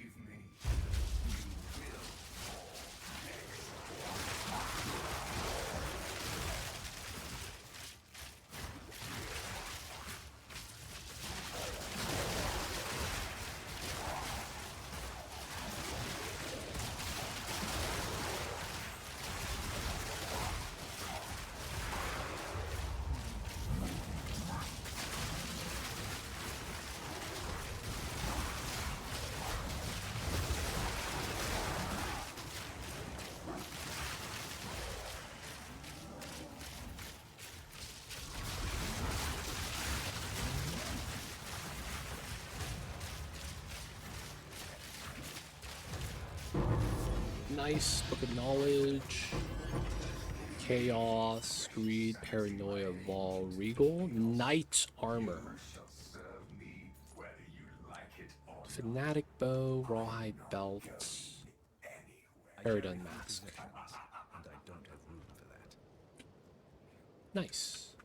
Nice. Book of Knowledge. Chaos. Greed. Paranoia. Vol. Regal. Knight Armor. Fanatic Bow. Rawhide Belt. Paradon Mask. And I don't have room for that. Nice.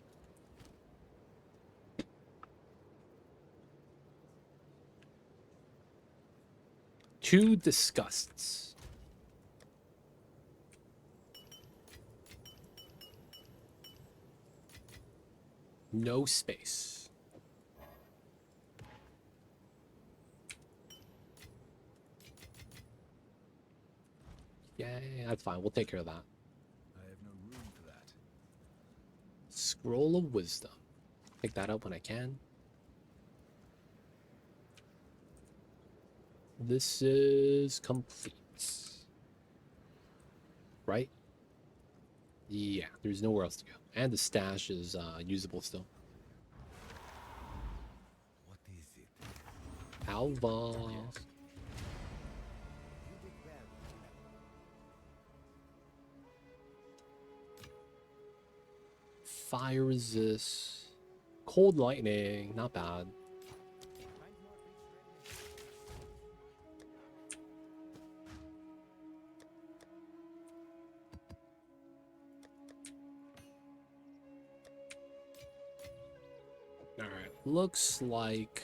Two Disgusts. No space. Yeah, that's fine. We'll take care of that. I have no room for that. Scroll of Wisdom. Pick that up when I can. This is complete. Right? Yeah, there's nowhere else to go. And the stash is usable still. What is it? Alva. You did well. Fire resist. Cold lightning. Not bad. Find more breach ready. Alright. Looks like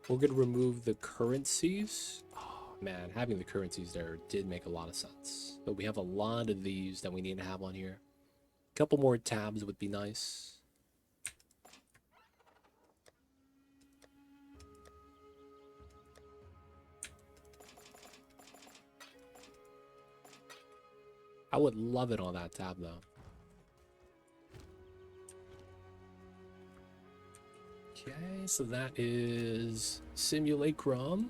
we're gonna remove the currencies. Oh man, having the currencies there did make a lot of sense. But we have a lot of these that we need to have on here. A couple more tabs would be nice. I would love it on that tab though. Okay, so that is Simulacrum.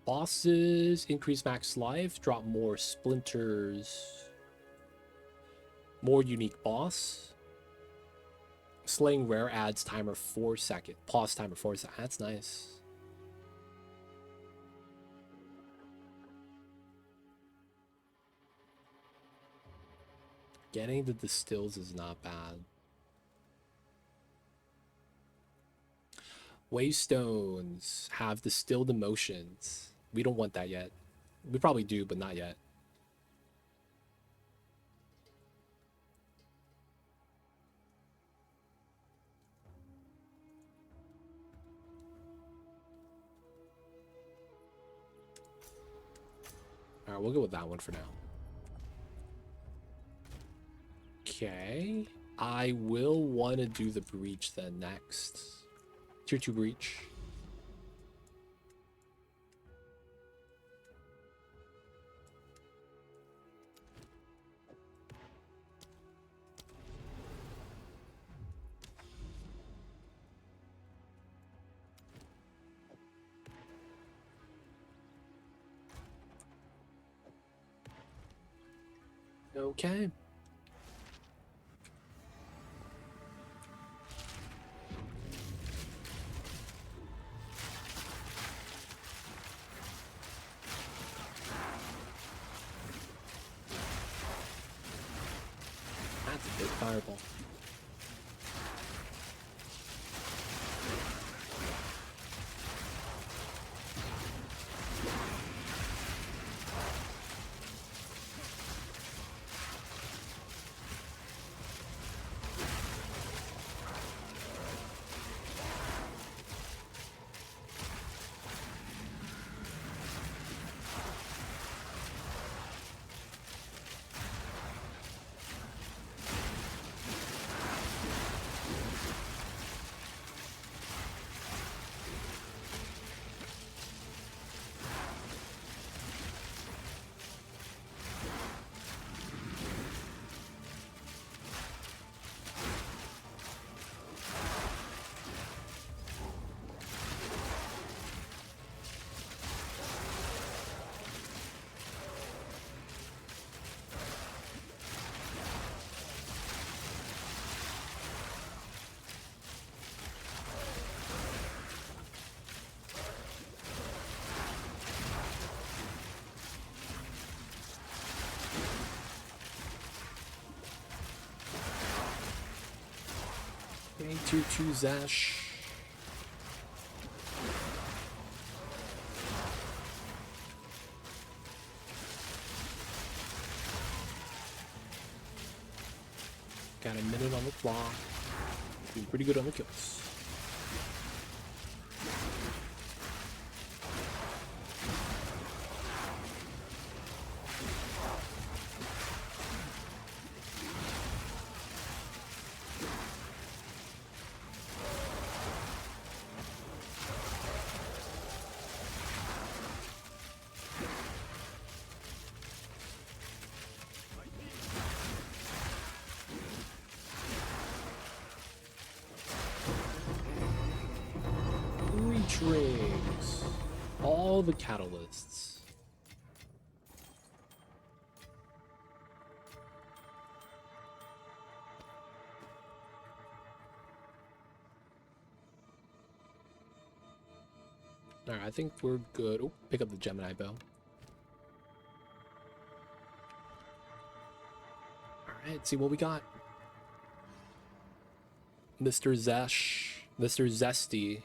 Bosses increase max life, drop more splinters. More unique boss. Slaying rare adds timer 4 seconds. Pause timer 4 seconds. That's nice. Getting the distills is not bad. Waystones have distilled emotions. We don't want that yet. We probably do, but not yet. Alright, we'll go with that one for now. Okay. I will want to do the breach then next. Tier 2 breach. Okay. That's a big fireball. Okay, tier 2 Zash. Got a minute on the clock. Doing pretty good on the kills. Drinks. All the catalysts. Alright, I think we're good. Oh, pick up the Gemini bow. Alright, see what we got. Mr. Zesh. Mr. Zesty.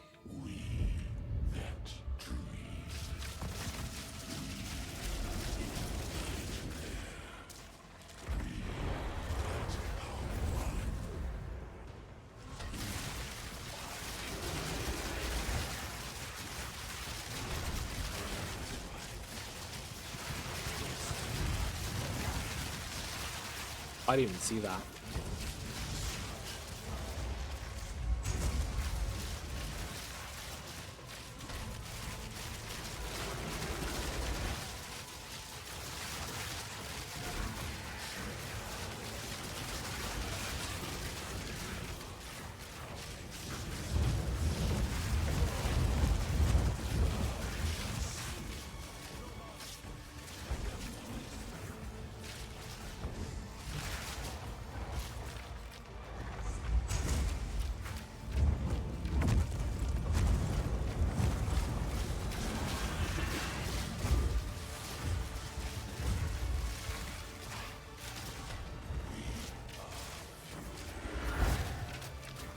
I didn't even see that.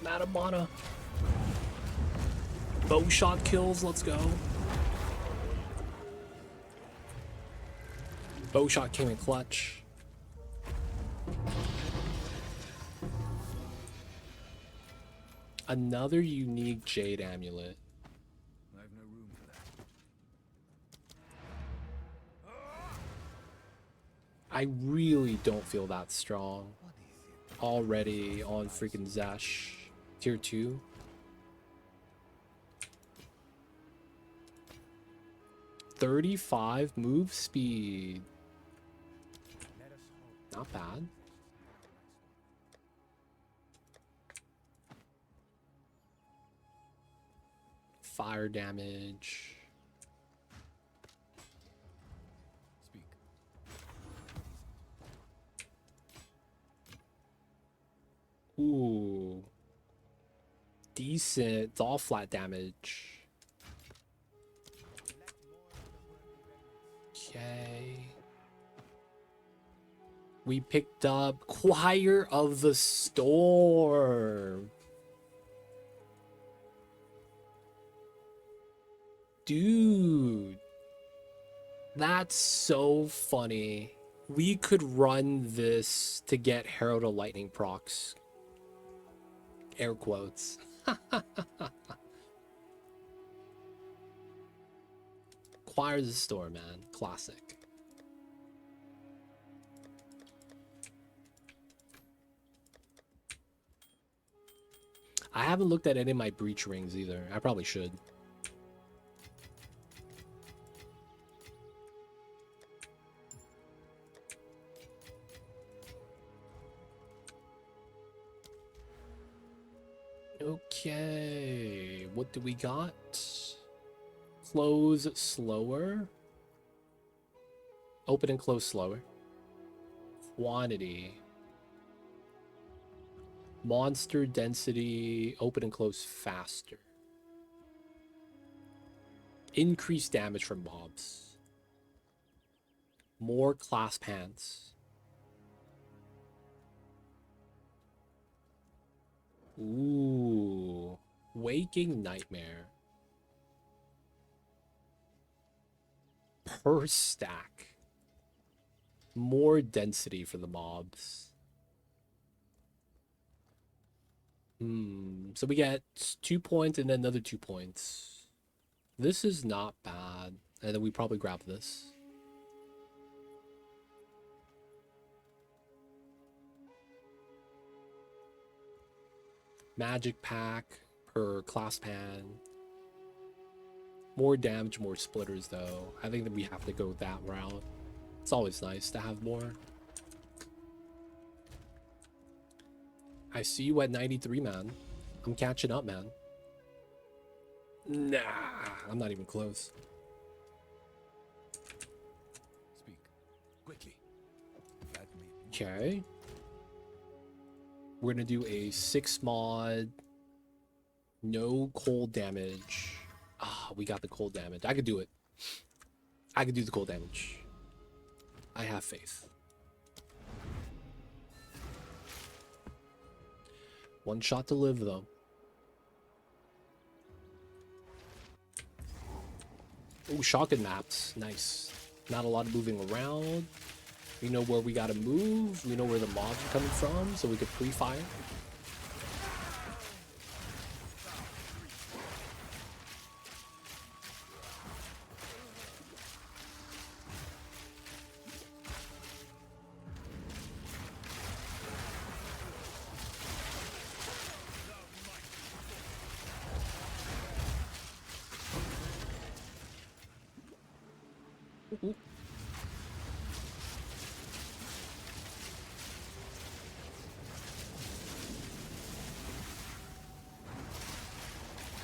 Matamana. Bow shot kills, let's go. Bow shot came in clutch. Another unique Jade Amulet. I have no room for that. I really don't feel that strong. Already on freaking Zash. Tier 2. $35 move speed. Not bad. Fire damage. Speak. Ooh. Decent. It's all flat damage. Okay. We picked up Choir of the Storm. Dude. That's so funny. We could run this to get Herald of Lightning procs. Air quotes. Choir of the Storm, man. Classic. I haven't looked at any of my breach rings either. I probably should. Okay, what do we got? Close slower. Open and close slower. Quantity. Monster density. Open and close faster. Increased damage from mobs. More clasp hands. Ooh. Waking Nightmare. Per stack. More density for the mobs. So we get 2 points and then another 2 points. This is not bad. And then we probably grab this. Magic pack per class pan. More damage, more splitters though. I think that we have to go that route. It's always nice to have more. I see you at 93, man. I'm catching up, man. Nah, I'm not even close. Speak quickly. That may... Okay. We're gonna do a 6 mod. No cold damage. Ah, we got the cold damage. I could do it. I could do the cold damage. I have faith. One shot to live, though. Oh, shotgun maps. Nice. Not a lot of moving around. We know where we gotta move. We know where the mobs are coming from, so we could pre-fire.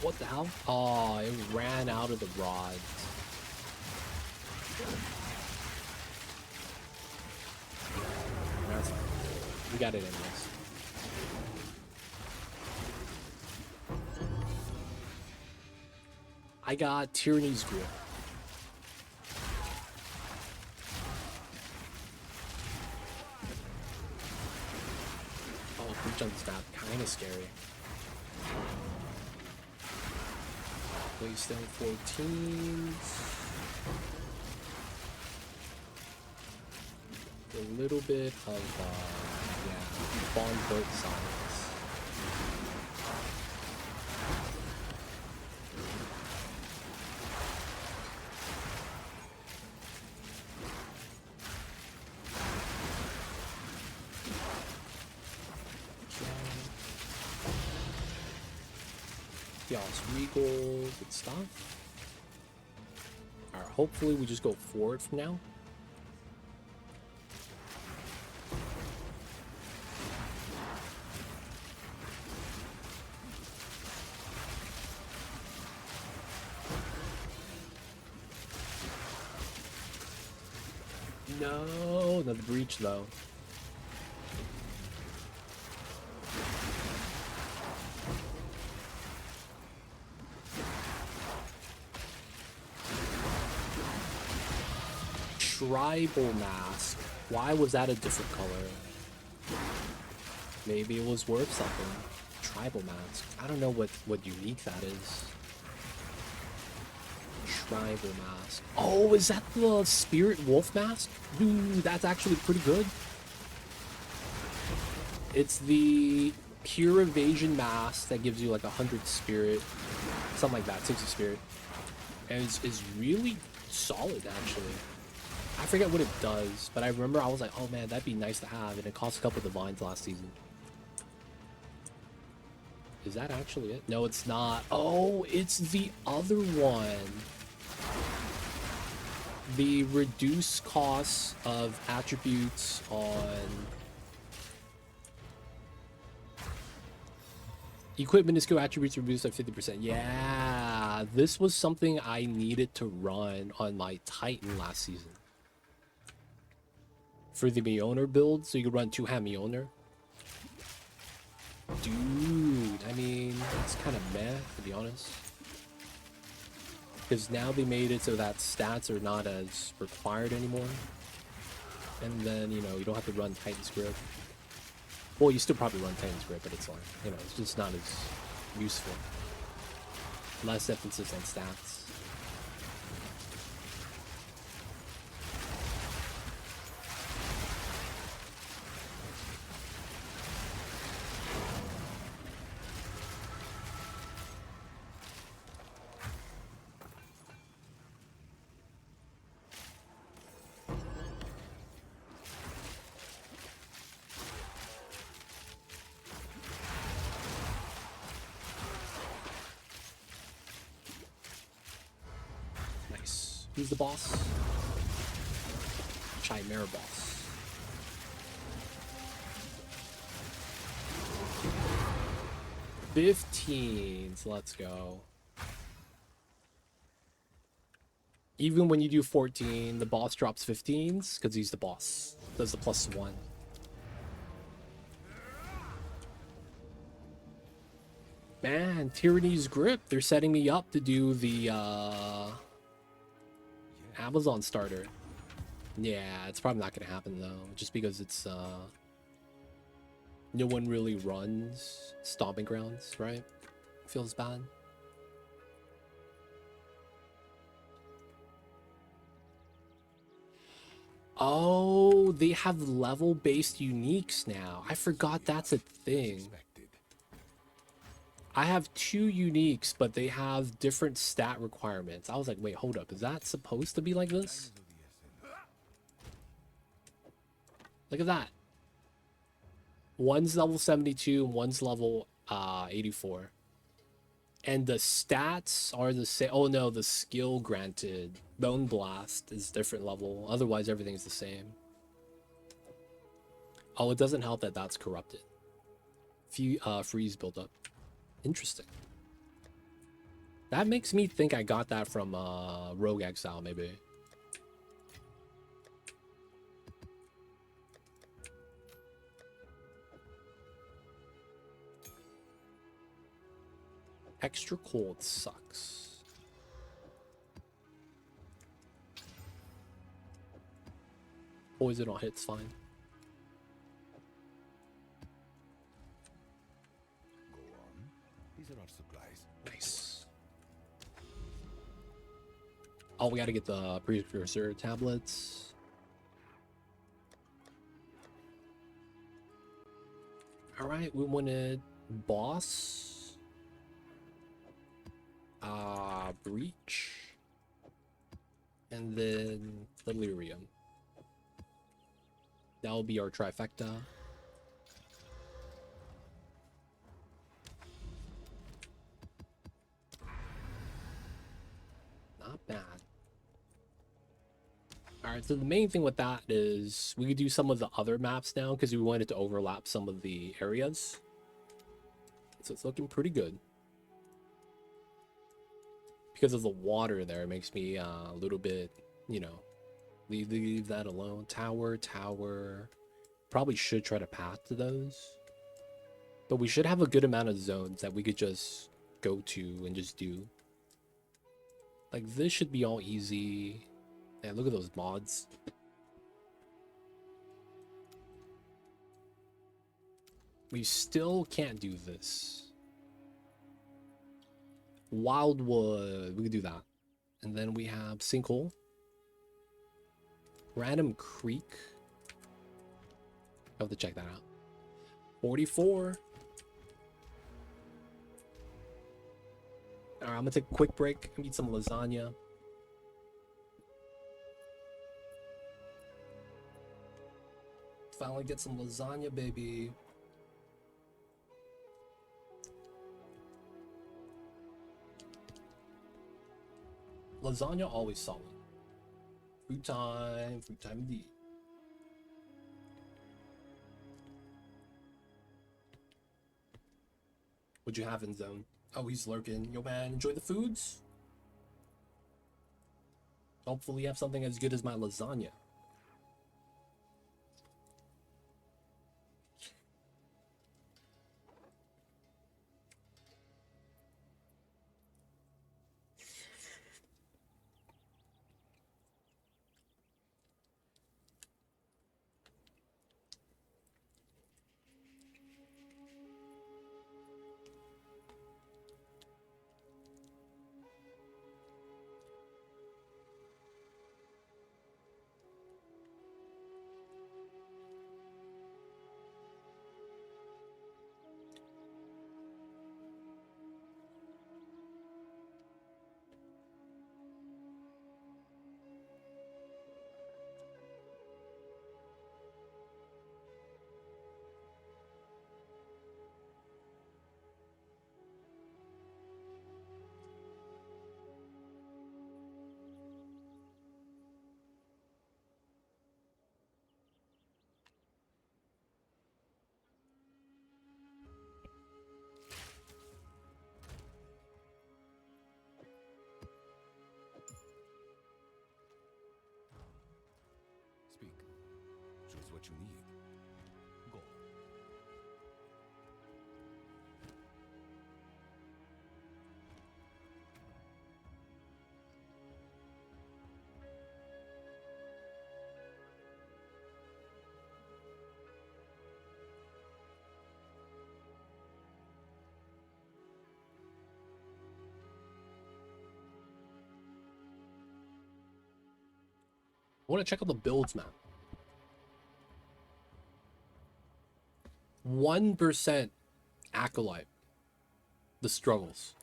What the hell? Oh, it ran out of the rods. That's fine. We got it anyways. I got Tyranny's Grip. Oh, breach on this map, kinda scary. Waste down 14. A little bit of, yeah, bond both sides. Chaos Regal, good stuff. Alright, hopefully we just go forward from now. No, another breach though. tribal mask. Why was that a different color? Maybe it was worth something. Tribal mask. I don't know what unique that is. Tribal mask. Oh, is that the spirit wolf mask? Dude, that's actually pretty good. It's the pure evasion mask that gives you like 100 spirit, something like that, 60 spirit, and it's really solid actually. I forget what it does, but I remember I was like, oh man, that'd be nice to have, and it cost a couple of divines last season. Is that actually it? No, it's not. Oh, it's the other one. The reduced cost of attributes on equipment and skill attributes reduced by 50%. Yeah, this was something I needed to run on my Titan last season. For the Mjolnir build, so you could run 2-hand Mjolnir. Dude, I mean, it's kind of meh, to be honest. Because now they made it so that stats are not as required anymore. And then, you know, you don't have to run Titan's Grip. Well, you still probably run Titan's Grip, but it's like, you know, it's just not as useful. Less emphasis on stats. Who's the boss? Chimera boss. $15s, let's go. Even when you do 14, the boss drops 15s because he's the boss. Does the +1. Man, Tyranny's Grip. They're setting me up to do the Amazon starter. Yeah, it's probably not gonna happen though, just because it's no one really runs Stomping Grounds, right? Feels bad. Oh, they have level-based uniques now. I forgot that's a thing. I have 2 uniques, but they have different stat requirements. I was like, wait, hold up. Is that supposed to be like this? Look at that. One's level 72 and one's level 84. And the stats are the same. Oh no, the skill granted. Bone Blast is different level. Otherwise, everything's the same. Oh, it doesn't help that that's corrupted. Freeze buildup. Interesting. That makes me think I got that from Rogue Exile, maybe. Extra cold sucks. Poison on hits fine. Nice. Oh, we gotta get the precursor tablets. Alright, we wanted boss. Breach. And then Delirium. That'll be our trifecta. Not bad. Alright, so the main thing with that is we could do some of the other maps now because we wanted to overlap some of the areas. So it's looking pretty good. Because of the water there, it makes me a little bit, you know, leave that alone. Tower. Probably should try to path to those. But we should have a good amount of zones that we could just go to and just do. Like, this should be all easy. Man, look at those mods. We still can't do this. Wildwood, we could do that. And then we have Sinkhole. Random Creek. I'll have to check that out. 44. Alright, I'm gonna take a quick break and eat some lasagna. Finally get some lasagna, baby. Lasagna always solid. Food time indeed. What'd you have in zone? Oh, he's lurking. Yo, man, enjoy the foods. Hopefully you have something as good as my lasagna. Speak. Choose what you need. Go. I want to check out the builds map. 1% Acolyte. The struggles.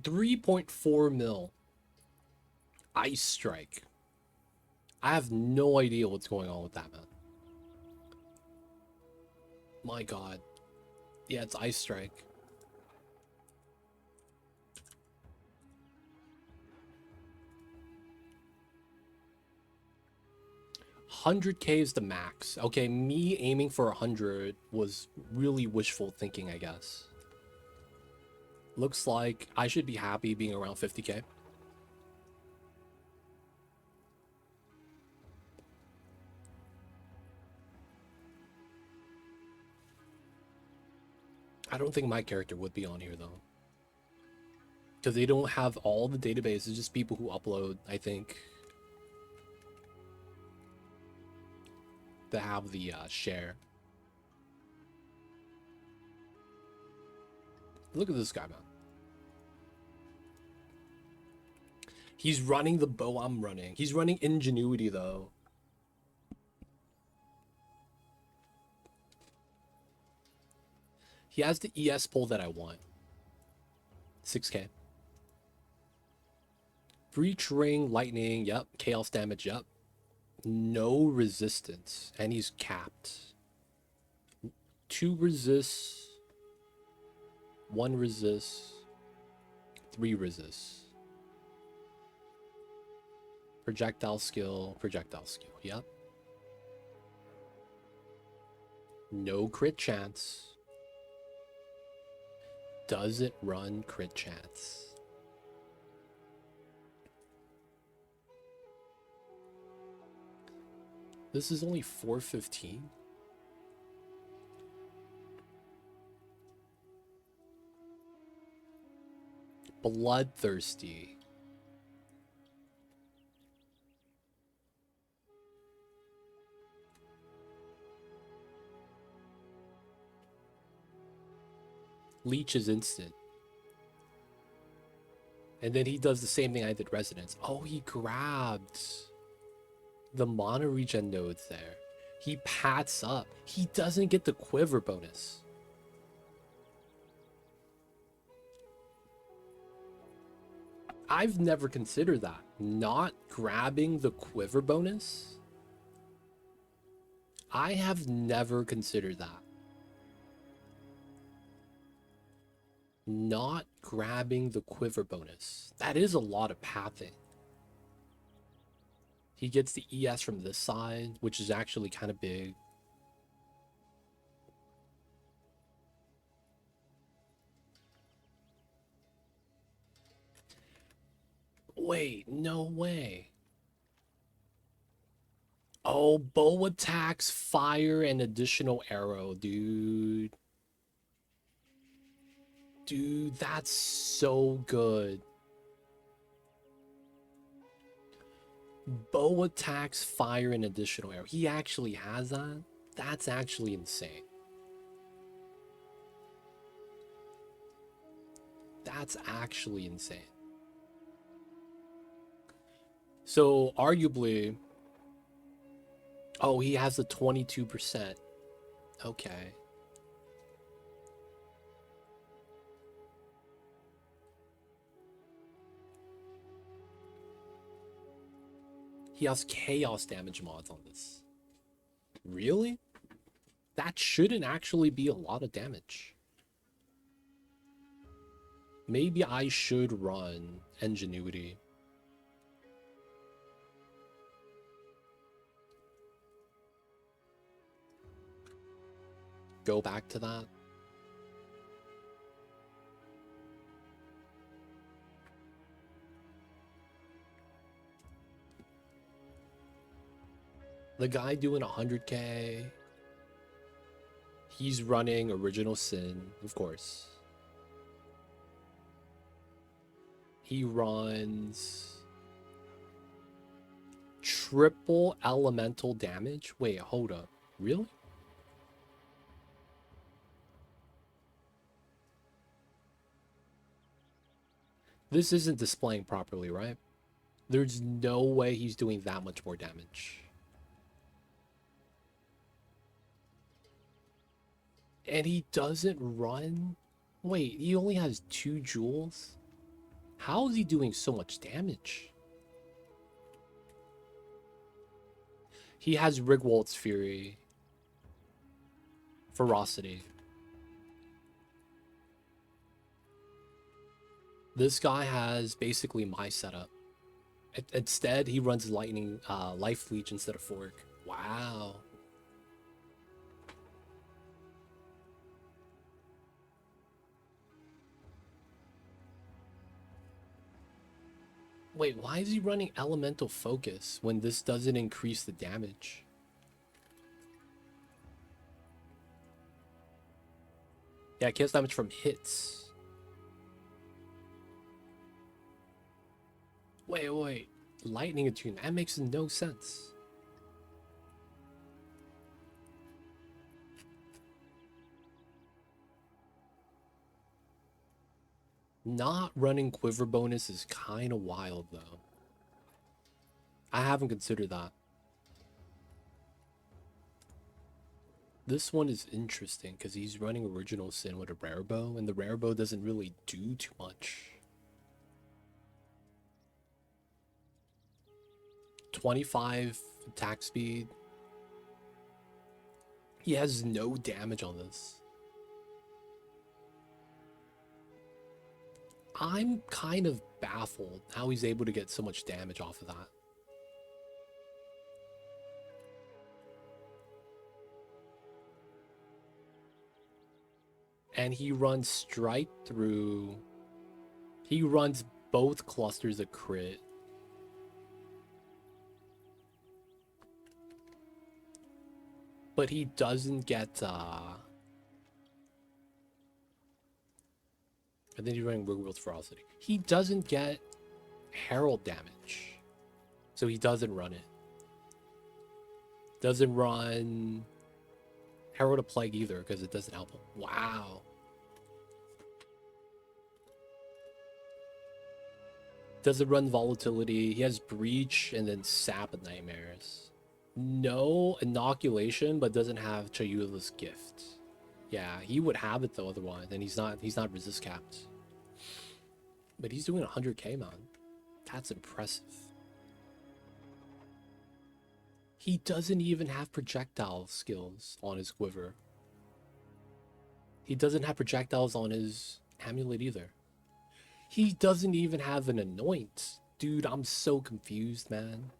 $3.4 mil. Ice Strike. I have no idea what's going on with that, man. My god. Yeah, it's Ice Strike. $100K is the max. Okay, me aiming for 100 was really wishful thinking, I guess. Looks like I should be happy being around 50K. I don't think my character would be on here though. Because they don't have all the database, it's just people who upload, I think. That have the share. Look at this guy, man. He's running the bow I'm running. He's running Ingenuity though. He has the ES pull that I want. 6K. Breach Ring, Lightning, yep. Chaos damage, yep. No resistance. And he's capped. 2 resists. 1 resists. 3 resists. Projectile skill, yep. No crit chance. Does it run crit chance? This is only 415. Bloodthirsty. Leech is instant. And then he does the same thing I did Resonance. Oh, he grabbed the mana regen nodes there. He pats up. He doesn't get the quiver bonus. I've never considered that. Not grabbing the quiver bonus? I have never considered that. Not grabbing the quiver bonus. That is a lot of pathing. He gets the ES from this side, which is actually kind of big. Wait, no way. Oh, bow attacks, fire, and additional arrow, dude. Dude, that's so good. Bow attacks, fire, and additional arrow. He actually has that? That's actually insane. That's actually insane. So, arguably... Oh, he has a 22%. Okay. He has chaos damage mods on this. Really? That shouldn't actually be a lot of damage. Maybe I should run Ingenuity. Go back to that. The guy doing 100k. He's running Original Sin, of course. He runs triple elemental damage. Wait, hold up. Really? This isn't displaying properly, right? There's no way he's doing that much more damage. And he doesn't run? Wait, he only has 2 jewels? How is he doing so much damage? He has Rigwald's Fury. Ferocity. This guy has basically my setup. Instead, he runs Lightning, Life Leech instead of Fork. Wow. Wait, why is he running Elemental Focus when this doesn't increase the damage? Yeah, it kills damage from hits. Wait. Lightning Attune, that makes no sense. Not running Quiver bonus is kind of wild, though. I haven't considered that. This one is interesting because he's running Original Sin with a Rare Bow, and the Rare Bow doesn't really do too much. 25 attack speed. He has no damage on this. I'm kind of baffled how he's able to get so much damage off of that. And he runs straight through. He runs both clusters of crit. But he doesn't get And then he's running Wigwill's Ferocity. He doesn't get Herald damage, so he doesn't run it. Doesn't run Herald of Plague either, because it doesn't help him. Wow. Doesn't run Volatility. He has Breach and then Sap and Nightmares. No Inoculation, but doesn't have Chayula's Gift. Yeah, he would have it though otherwise, and he's not resist capped. But he's doing 100k, man. That's impressive. He doesn't even have projectile skills on his quiver. He doesn't have projectiles on his amulet either. He doesn't even have an anoint. Dude, I'm so confused, man.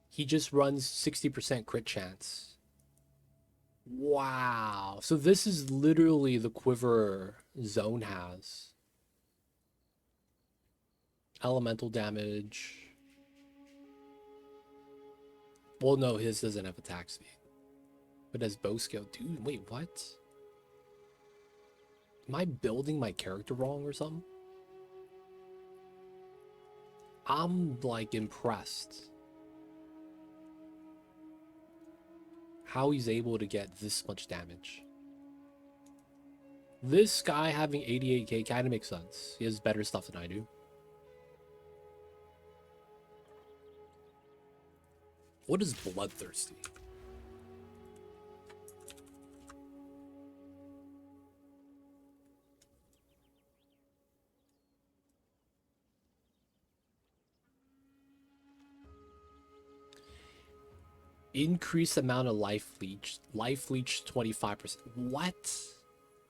He just runs 60% crit chance. Wow. So this is literally the quiver Zone has. Elemental damage. Well, no, his doesn't have attack speed. But has bow skill. Dude, wait, what? Am I building my character wrong or something? I'm, like, impressed. How he's able to get this much damage. This guy having 88k kind of makes sense. He has better stuff than I do. What is Bloodthirsty? Increased amount of life leech. Life leech 25%. What?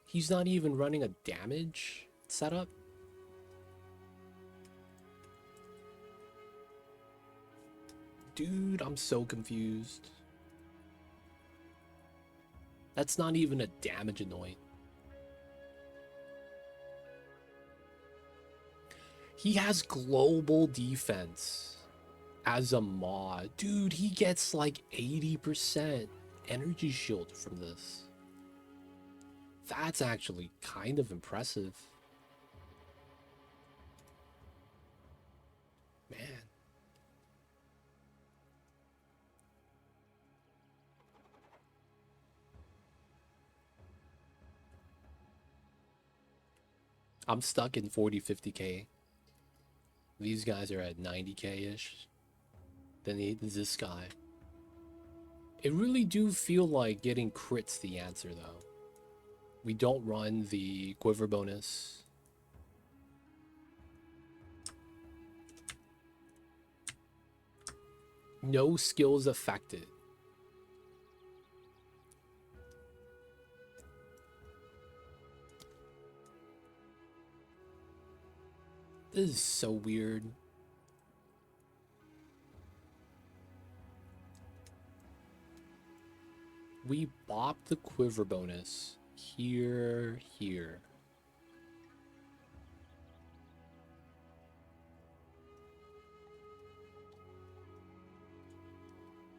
He's not even running a damage setup? Dude, I'm so confused. That's not even a damage anoint. He has global defense as a mod. Dude, he gets like 80% energy shield from this. That's actually kind of impressive. Man. I'm stuck in 40-50k. These guys are at 90k-ish. Then this guy. It really do feel like getting crits the answer though. We don't run the quiver bonus. No skills affected. This is so weird. We bop the quiver bonus here.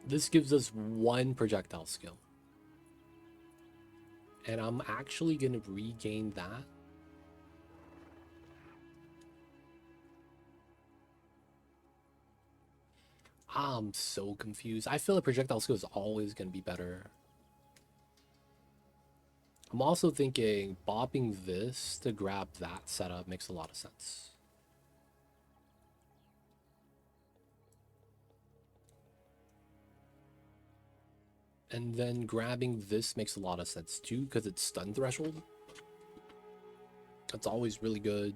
This gives us one projectile skill. And I'm actually going to regain that. I'm so confused. I feel like projectile skill is always going to be better. I'm also thinking bopping this to grab that setup makes a lot of sense. And then grabbing this makes a lot of sense too, because it's stun threshold. That's always really good.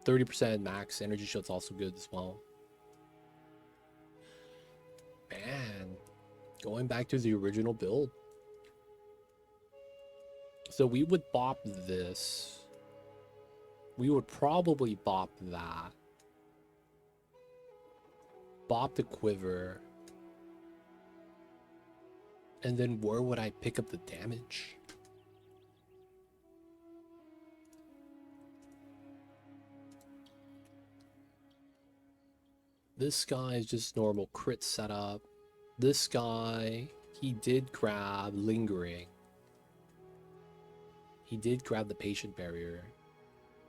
30% max energy shield's also good as well. Man, going back to the original build. So we would bop this. We would probably bop that. Bop the quiver. And then where would I pick up the damage? This guy is just normal crit setup. This guy, he did grab Lingering. He did grab the patient barrier.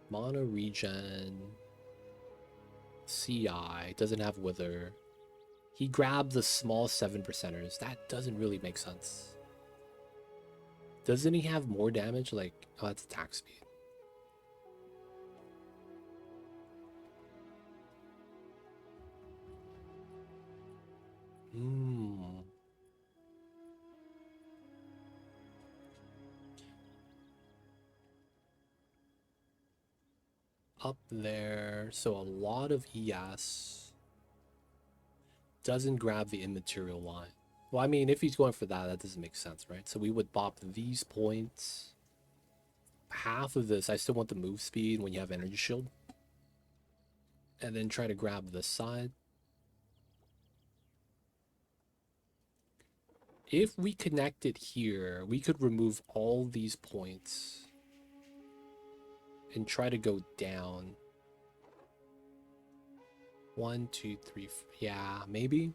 Mono regen. CI. Doesn't have wither. He grabbed the small 7%ers. That doesn't really make sense. Doesn't he have more damage? Like, oh, that's attack speed. Up there. So a lot of ES doesn't grab the immaterial line. Well, I mean, if he's going for that, that doesn't make sense, right? So we would bop these points. Half of this, I still want the move speed when you have energy shield. And then try to grab this side. If we connect it here, we could remove all these points and try to go down. 1, 2, 3, 4. Yeah, maybe.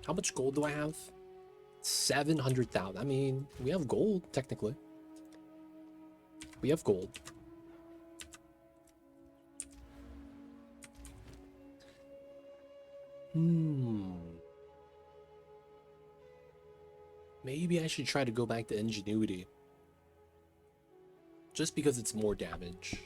How much gold do I have? 700,000. I mean, we have gold, technically. We have gold. Maybe I should try to go back to Ingenuity. Just because it's more damage.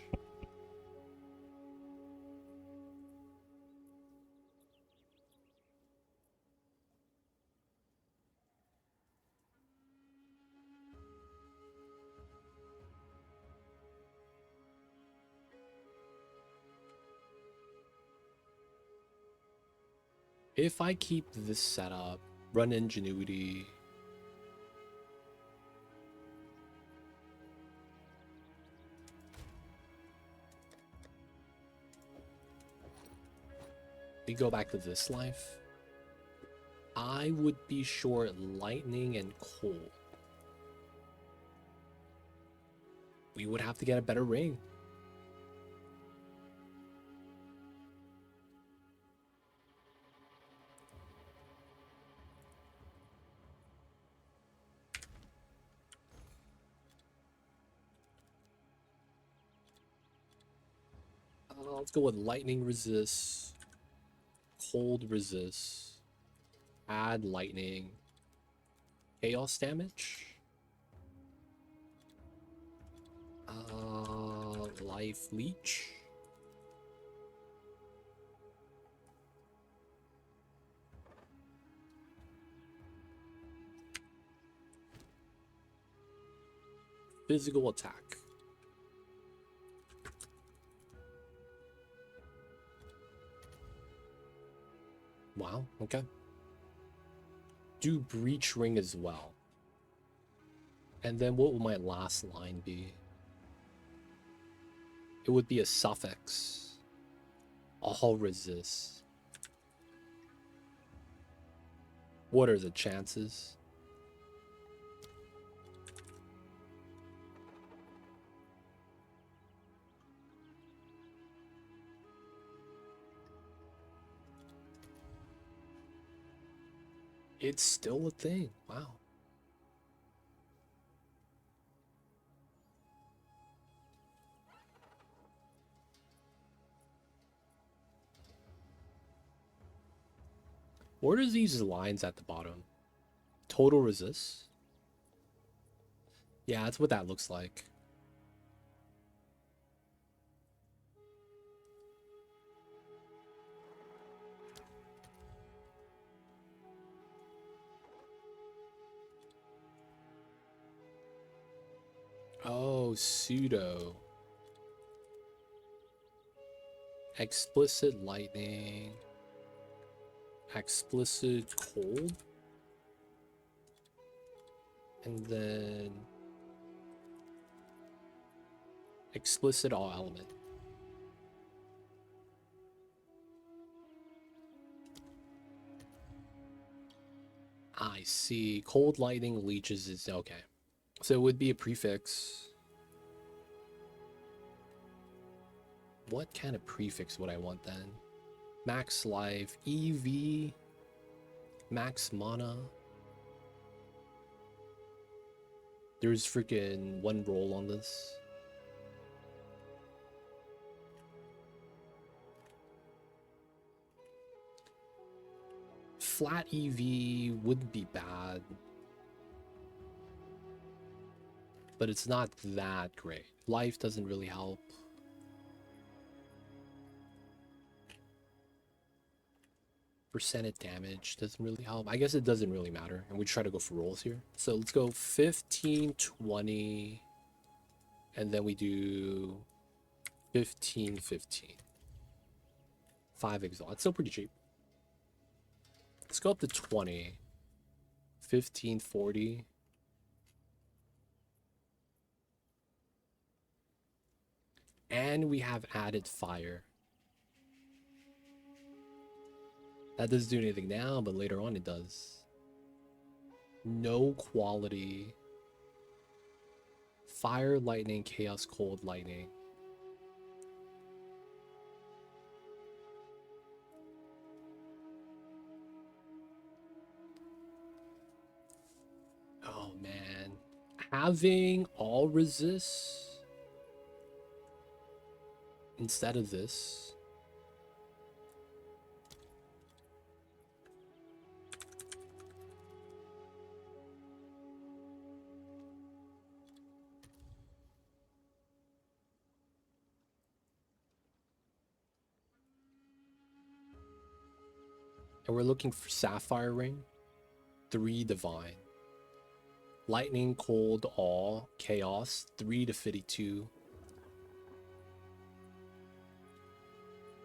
If I keep this setup, run Ingenuity, we go back to this life, I would be short lightning and cold. We would have to get a better ring. Let's go with lightning resist, cold resist, add lightning, chaos damage, life leech, physical attack. Wow, okay. Do breach ring as well. And then what will my last line be? It would be a suffix. All resist. What are the chances? It's still a thing. Wow. What are these lines at the bottom? Total resist? Yeah, that's what that looks like. Oh, pseudo. Explicit lightning. Explicit cold. And then explicit all element. I see. Cold lightning leeches is okay. So it would be a prefix. What kind of prefix would I want then? Max life, EV, max mana. There's freaking one roll on this. Flat EV wouldn't be bad, but it's not that great. Life doesn't really help. Percentage damage doesn't really help. I guess it doesn't really matter, and we try to go for rolls here. So let's go 15, 20, and then we do 15, 15. 5 exalt. It's still pretty cheap. Let's go up to 20. 15, 40. And we have added fire. That doesn't do anything now, but later on it does. No quality. Fire, lightning, chaos, cold, lightning. Oh man. Having all resists instead of this. And we're looking for Sapphire Ring. 3 Divine. Lightning, Cold, Awe, Chaos. 3 to 52.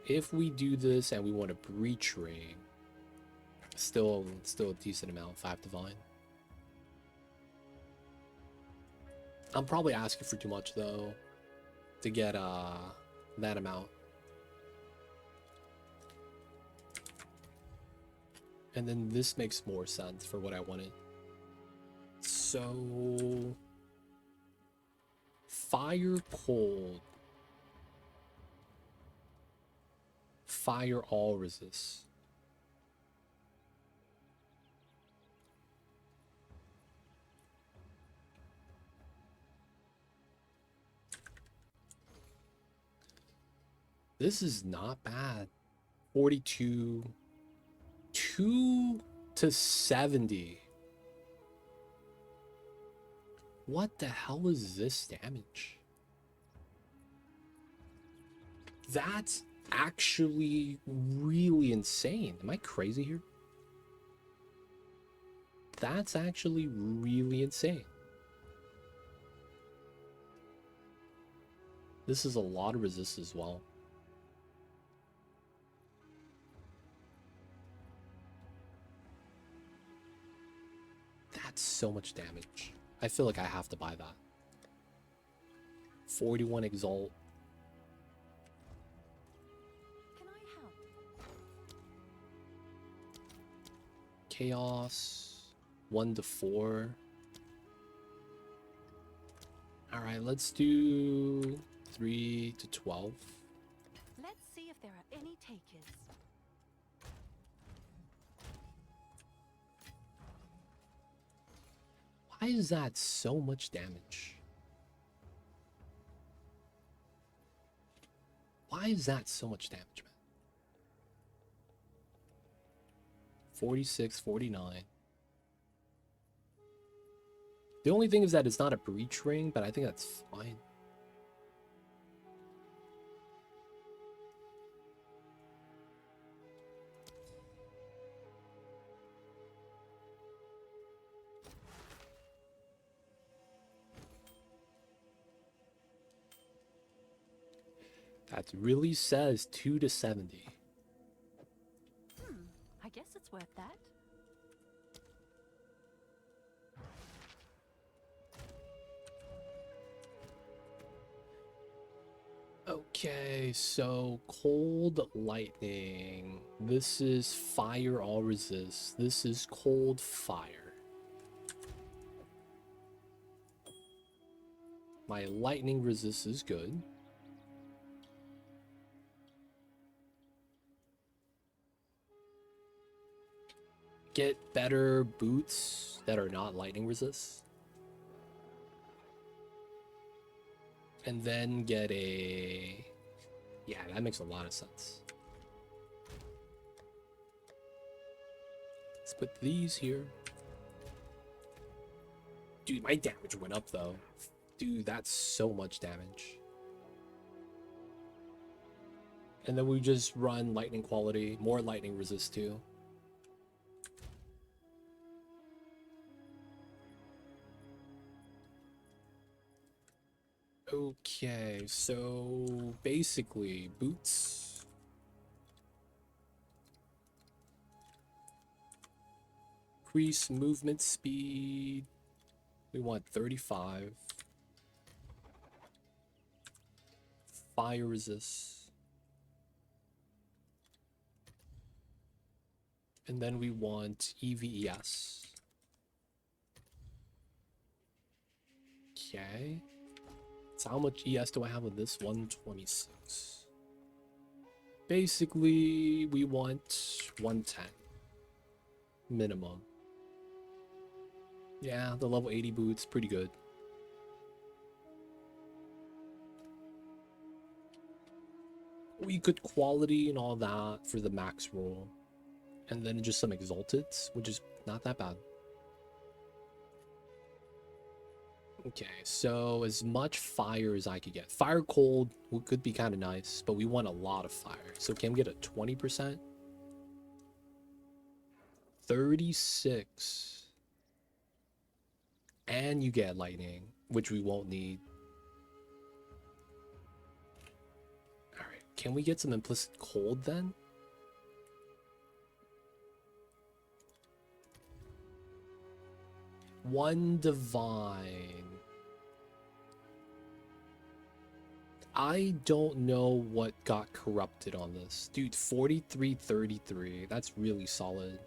If we do this and we want a Breach Ring, still a decent amount. 5 Divine. I'm probably asking for too much though to get that amount. And then this makes more sense for what I wanted. So fire, cold, fire, all resists. This is not bad. 42, 2 to 70. What the hell is this damage? That's actually really insane. Am I crazy here? That's actually really insane. This is a lot of resist as well. That's so much damage. I feel like I have to buy that. 41 Exalt. Can I help? Chaos. 1 to 4. Alright, let's do 3 to 12. Let's see if there are any takers. Why is that so much damage? Why is that so much damage, man? 46, 49. The only thing is that it's not a breach ring, but I think that's fine. That really says 2 to 70. I guess it's worth that. Okay, so cold lightning. This is fire all resist. This is cold fire. My lightning resist is good. Get better boots that are not lightning resist. And then get a... Yeah, that makes a lot of sense. Let's put these here. Dude, my damage went up though. Dude, that's so much damage. And then we just run lightning quality, more lightning resist too. Okay, so basically boots. Increase movement speed. We want 35. Fire resist. And then we want EVES. Okay. So how much ES do I have on this? 126. Basically, we want 110. Minimum. Yeah, the level 80 boots, pretty good. We could quality and all that for the max roll. And then just some exalteds, which is not that bad. Okay, so as much fire as I could get. Fire cold could be kind of nice, but we want a lot of fire. So can we get a 20%? 36. And you get lightning, which we won't need. Alright, can we get some implicit cold then? One divine. I don't know what got corrupted on this. Dude, 4333. That's really solid.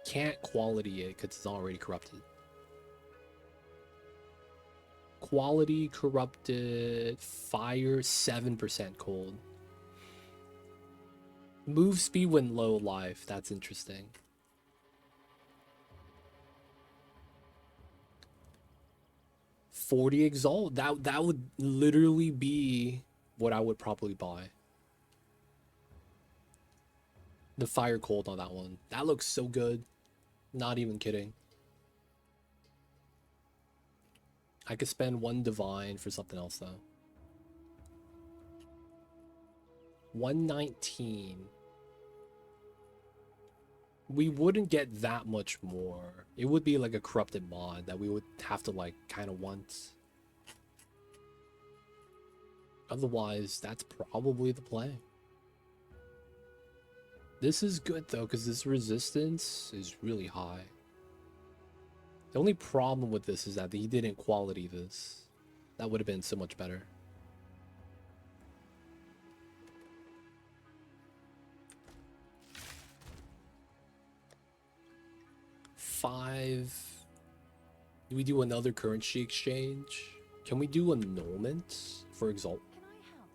Can't quality it because it's already corrupted. Quality corrupted. Fire 7% cold. Move speed when low life. That's interesting. $40 exalt. That would literally be what I would probably buy. The fire cold on that one. That looks so good. Not even kidding. I could spend one divine for something else though. 119. We wouldn't get that much more. It would be like a corrupted mod that we would have to like kind of want. Otherwise, that's probably the play. This is good though, because this resistance is really high. The only problem with this is that he didn't quality this. That would have been so much better. Five. Do we do another currency exchange? Can we do annulment for Exalt? Can I help?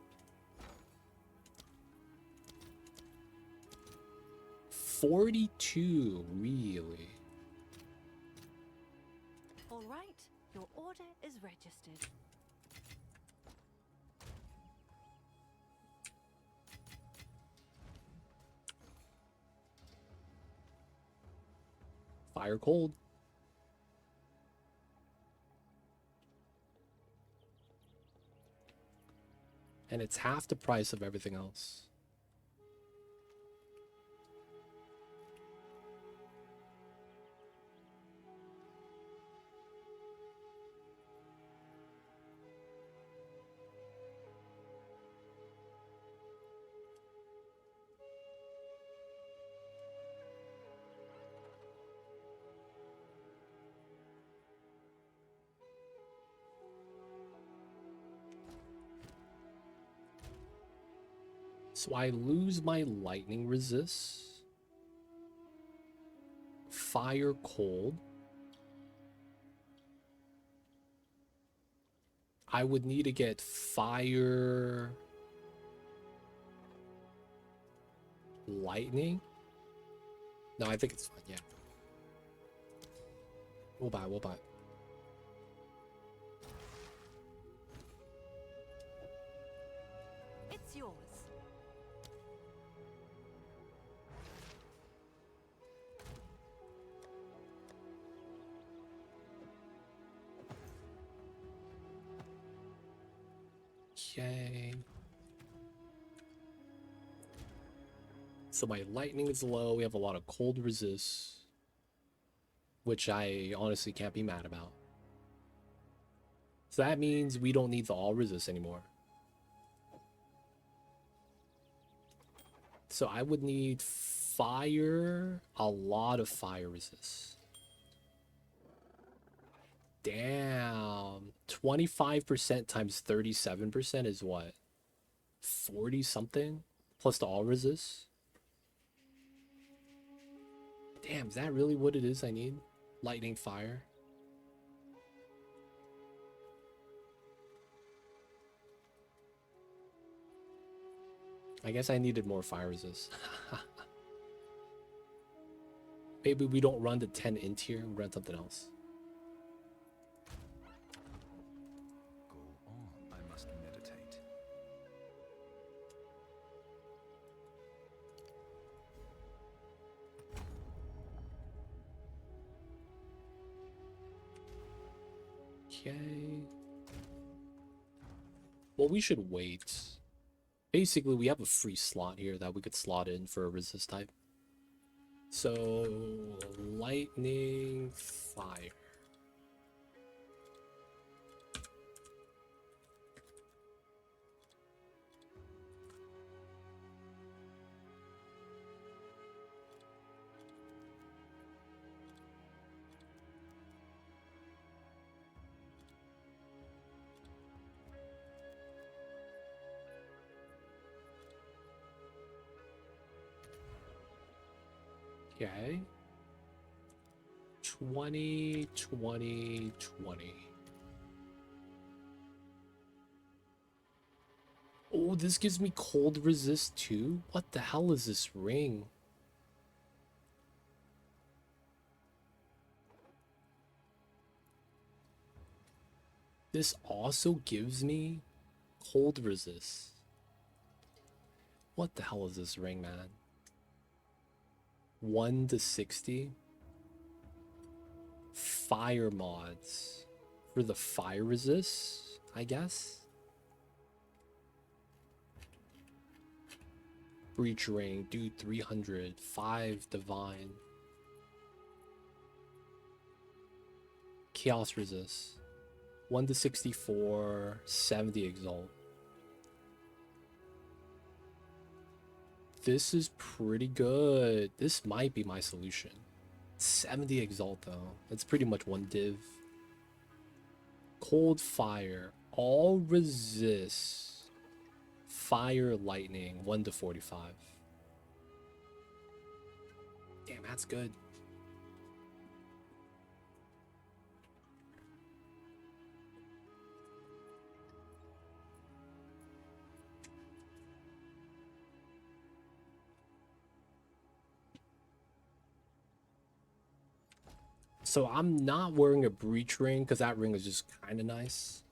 42, really? All right, your order is registered. Fire cold. And it's half the price of everything else. So I lose my lightning resist. Fire cold. I would need to get fire lightning. No, I think it's fine, yeah. We'll buy. It's yours. Okay. So my lightning is low. We have a lot of cold resist, which I honestly can't be mad about. So that means we don't need the all resist anymore. So I would need fire, a lot of fire resist. Damn. 25% times 37% is what? 40 something? Plus the all resist? Damn, is that really what it is I need? Lightning fire. I guess I needed more fire resist. Maybe we don't run the 10 int here, we run something else. Go on. I must meditate. Okay. Well, we should wait. Basically, we have a free slot here that we could slot in for a resist type. So, lightning, fire. Okay. 20, 20, 20. Oh, this gives me cold resist too? What the hell is this ring? This also gives me cold resist. What the hell is this ring, man? 1 to 60. Fire mods for the fire resist, I guess. Breach ring, do 300, 5 divine. Chaos resist, 1 to 64, 70 exalt. This is pretty good. This might be my solution. 70 exalt though. That's pretty much one div. Cold fire. All resist. Fire lightning. 1 to 45. Damn, that's good. So I'm not wearing a breach ring because that ring is just kind of nice.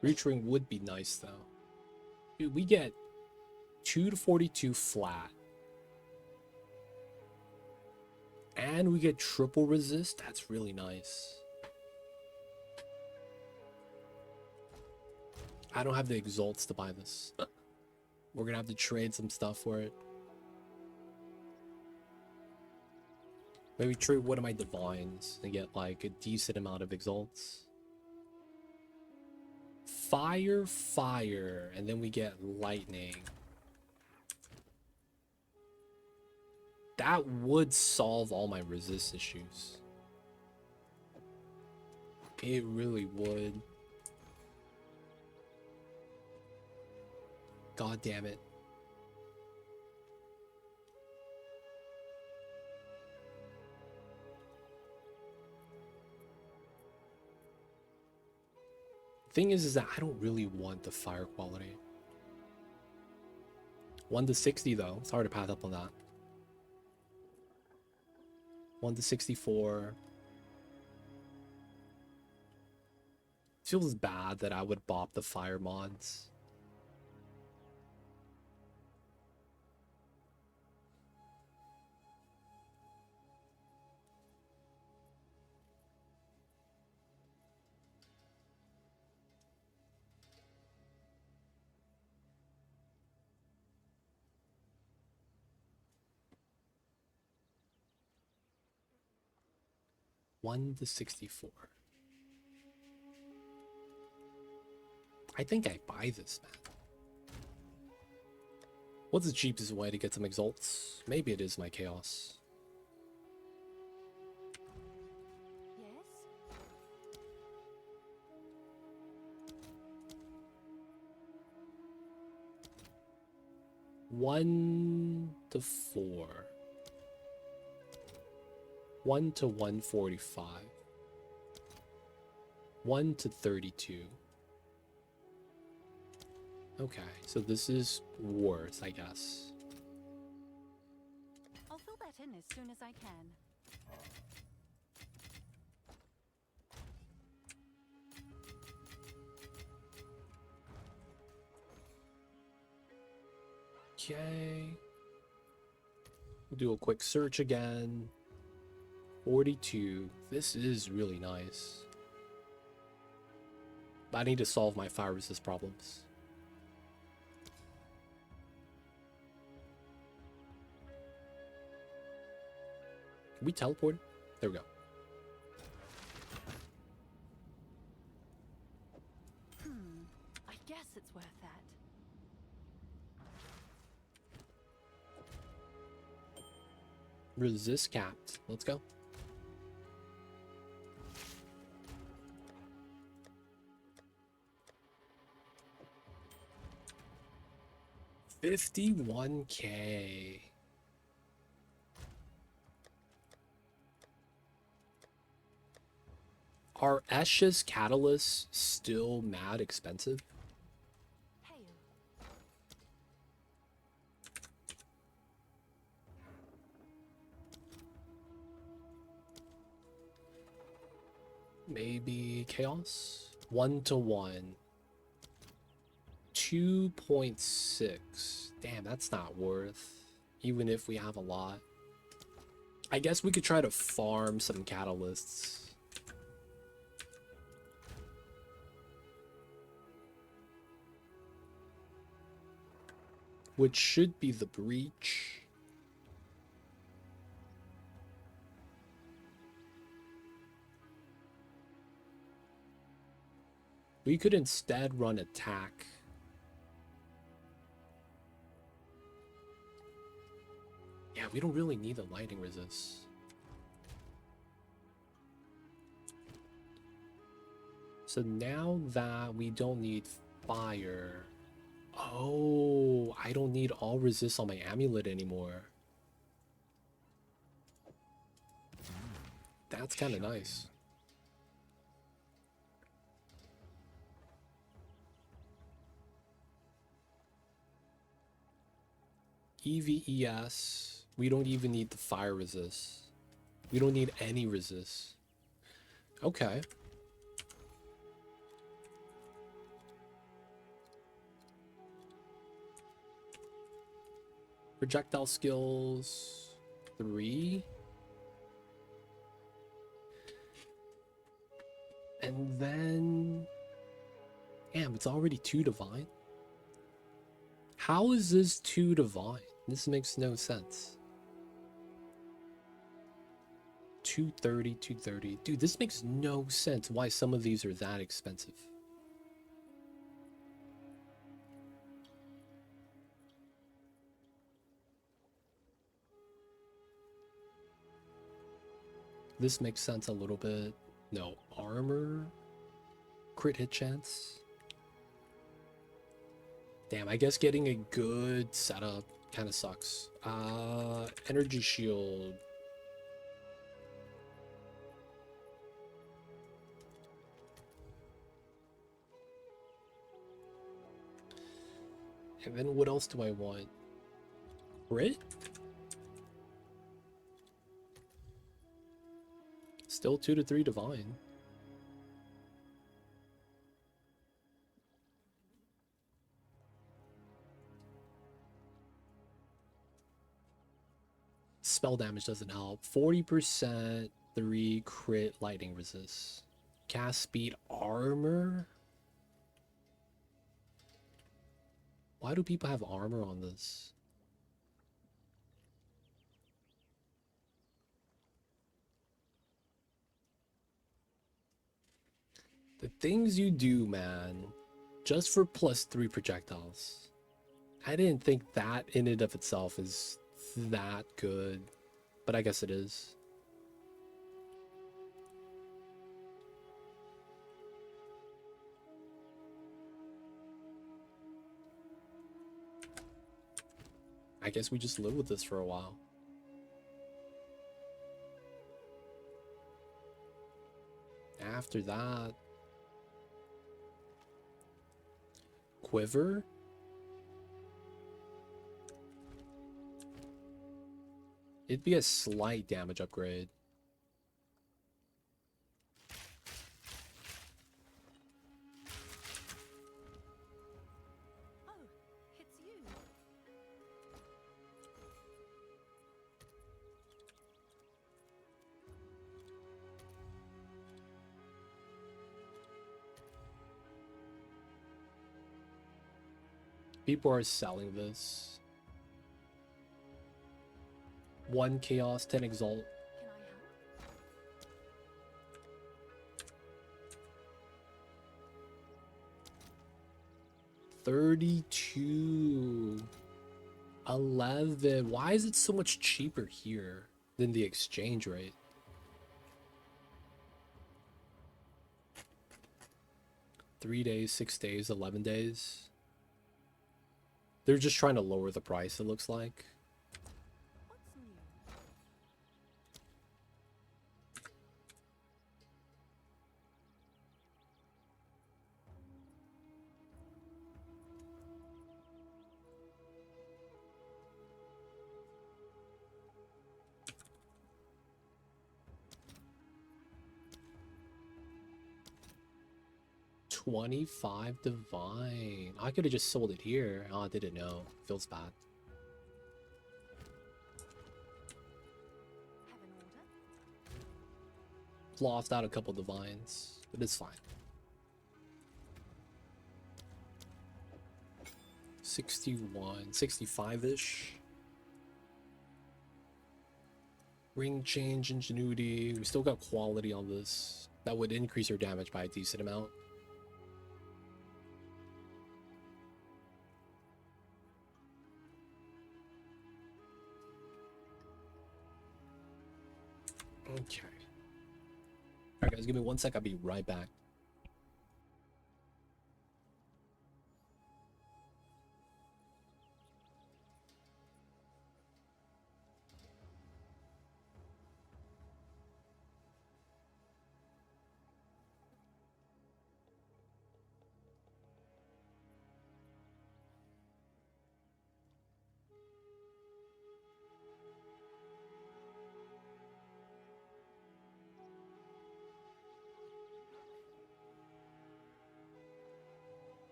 Breach ring would be nice though. Dude, we get 2 to 42 flat. And we get triple resist. That's really nice. I don't have the exalts to buy this. We're gonna have to trade some stuff for it. Maybe trade one of my divines and get like a decent amount of exalts. Fire, fire, and then we get lightning. That would solve all my resist issues. It really would. God damn it. Thing is that I don't really want the fire quality. 1 to 60 though. It's hard to path up on that. 1 to 64. Feels bad that I would bop the fire mods. One to 64. I think I buy this, man. What's the cheapest way to get some exalts? Maybe it is my chaos. Yes? 1 to 4. 1 to 145. 1 to 32. Okay, so this is worth, I guess. I'll fill that in as soon as I can. Okay. We'll do a quick search again. 42. This is really nice. I need to solve my fire resist problems. Can we teleport? There we go. I guess it's worth that. Resist capped. Let's go. $51K. Are Escha's catalysts still mad expensive? Hail. Maybe chaos? 1 to 1. 2.6. Damn, that's not worth. Even if we have a lot. I guess we could try to farm some catalysts. Which should be the breach. We could instead run attack. Yeah, we don't really need the lightning resist. So now that we don't need fire... Oh, I don't need all resist on my amulet anymore. That's kind of nice. EVES. We don't even need the fire resist. We don't need any resist. Okay. Projectile skills 3. And then... Damn, it's already 2 divine. How is this 2 divine? This makes no sense. 230, 230. Dude, this makes no sense why some of these are that expensive. This makes sense a little bit. No, armor, crit hit chance. Damn, I guess getting a good setup kind of sucks. Energy shield. And then what else do I want? Crit? Still 2 to 3 divine. Spell damage doesn't help. 40%, 3 crit lightning resist. Cast speed armor? Why do people have armor on this? The things you do, man, just for +3 projectiles. I didn't think that in and of itself is that good, but I guess it is. I guess we just live with this for a while. After that, Quiver? It'd be a slight damage upgrade. Oh, it's you. People are selling this. 1 Chaos, 10 Exalt. Can I help? 32. 11. Why is it so much cheaper here than the exchange rate? Three days, 6 days, 11 days. They're just trying to lower the price, it looks like. What's new? 25 divine. I could have just sold it here. Oh, I didn't know. Feels bad. Have an order? Lost out a couple divines, but it's fine. 61, 65-ish. Ring change, ingenuity. We still got quality on this. That would increase your damage by a decent amount. Okay. Alright guys, give me 1 sec, I'll be right back.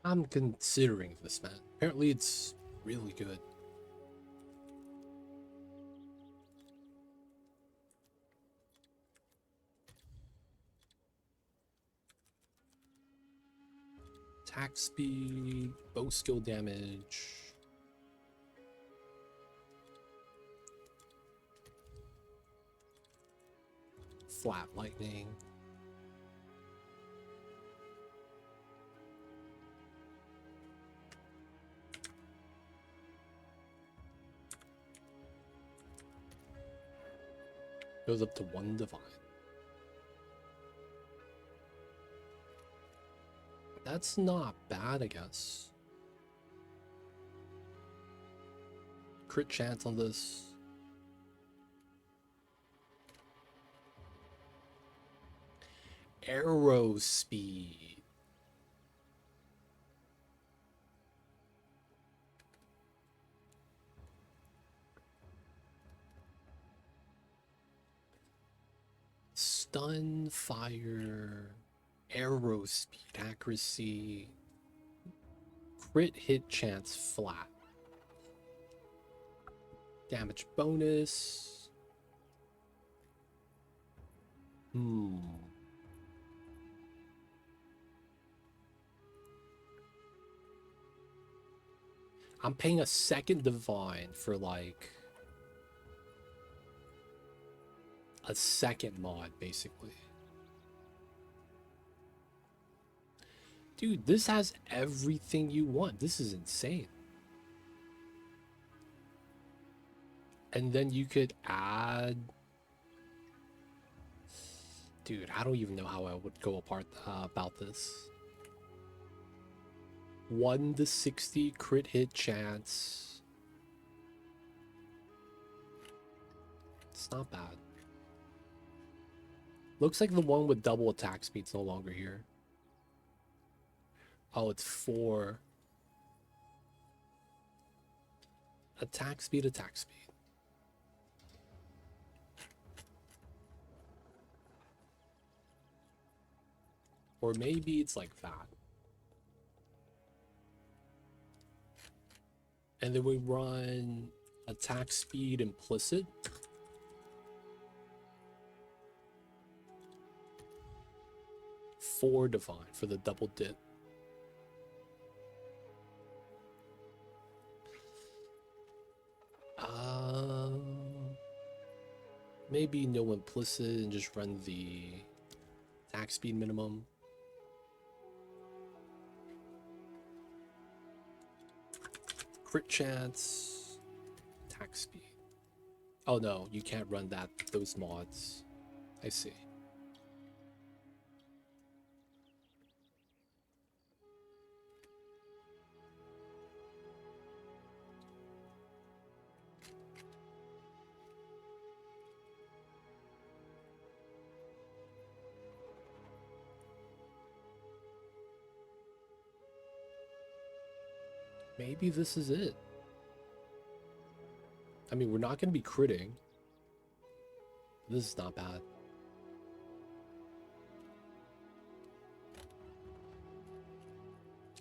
I'm considering this, man. Apparently it's really good. Attack speed, bow skill damage. Flat lightning. Goes up to 1 divine. That's not bad, I guess. Crit chance on this. Arrow speed. Stun, fire, arrow speed, accuracy, crit hit chance flat, damage bonus. I'm paying a second divine for like a second mod, basically. Dude, this has everything you want. This is insane. And then you could add... Dude, I don't even know how I would go apart about this. 1 to 60 crit hit chance. It's not bad. Looks like the one with double attack speed's no longer here. Oh, it's 4. Attack speed, attack speed. Or maybe it's like that. And then we run attack speed implicit. Four divine for the double dip. Maybe no implicit and just run the attack speed minimum. Crit chance, attack speed. Oh no, you can't run those mods. I see. Maybe this is it. I mean, we're not going to be critting. This is not bad.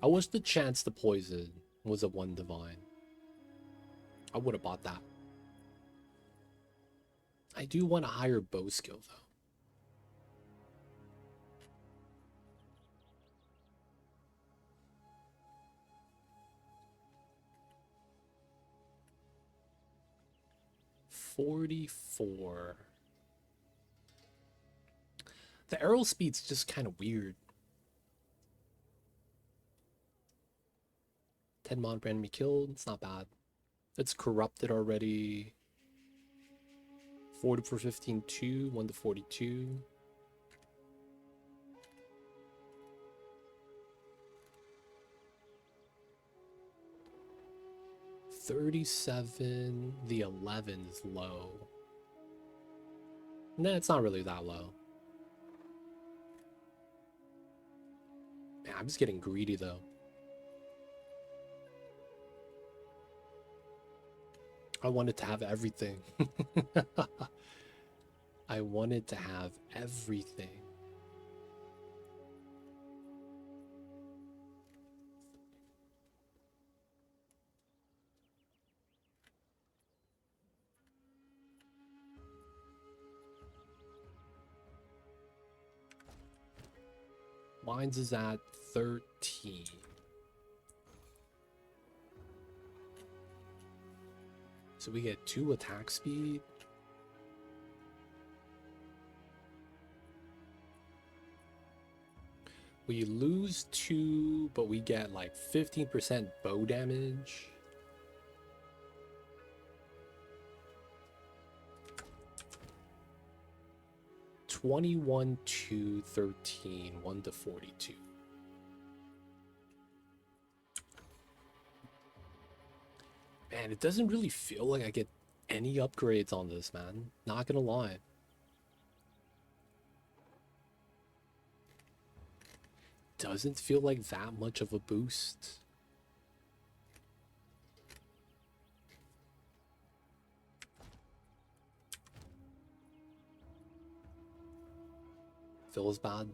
I wish the chance to poison was a 1 divine. I would have bought that. I do want a higher bow skill, though. $44. The arrow speed's just kind of weird. 10 mod per enemy killed. It's not bad. It's corrupted already. 40 for 15, 2. 1 to 42. $37. The 11 is low. Nah, it's not really that low. Man, I'm just getting greedy though. I wanted to have everything. I wanted to have everything. Mine's is at 13. So we get 2 attack speed. We lose 2, but we get like 15% bow damage. $21 to 13, 1 to 42. Man, it doesn't really feel like I get any upgrades on this, man. Not gonna lie. Doesn't feel like that much of a boost. Feels bad.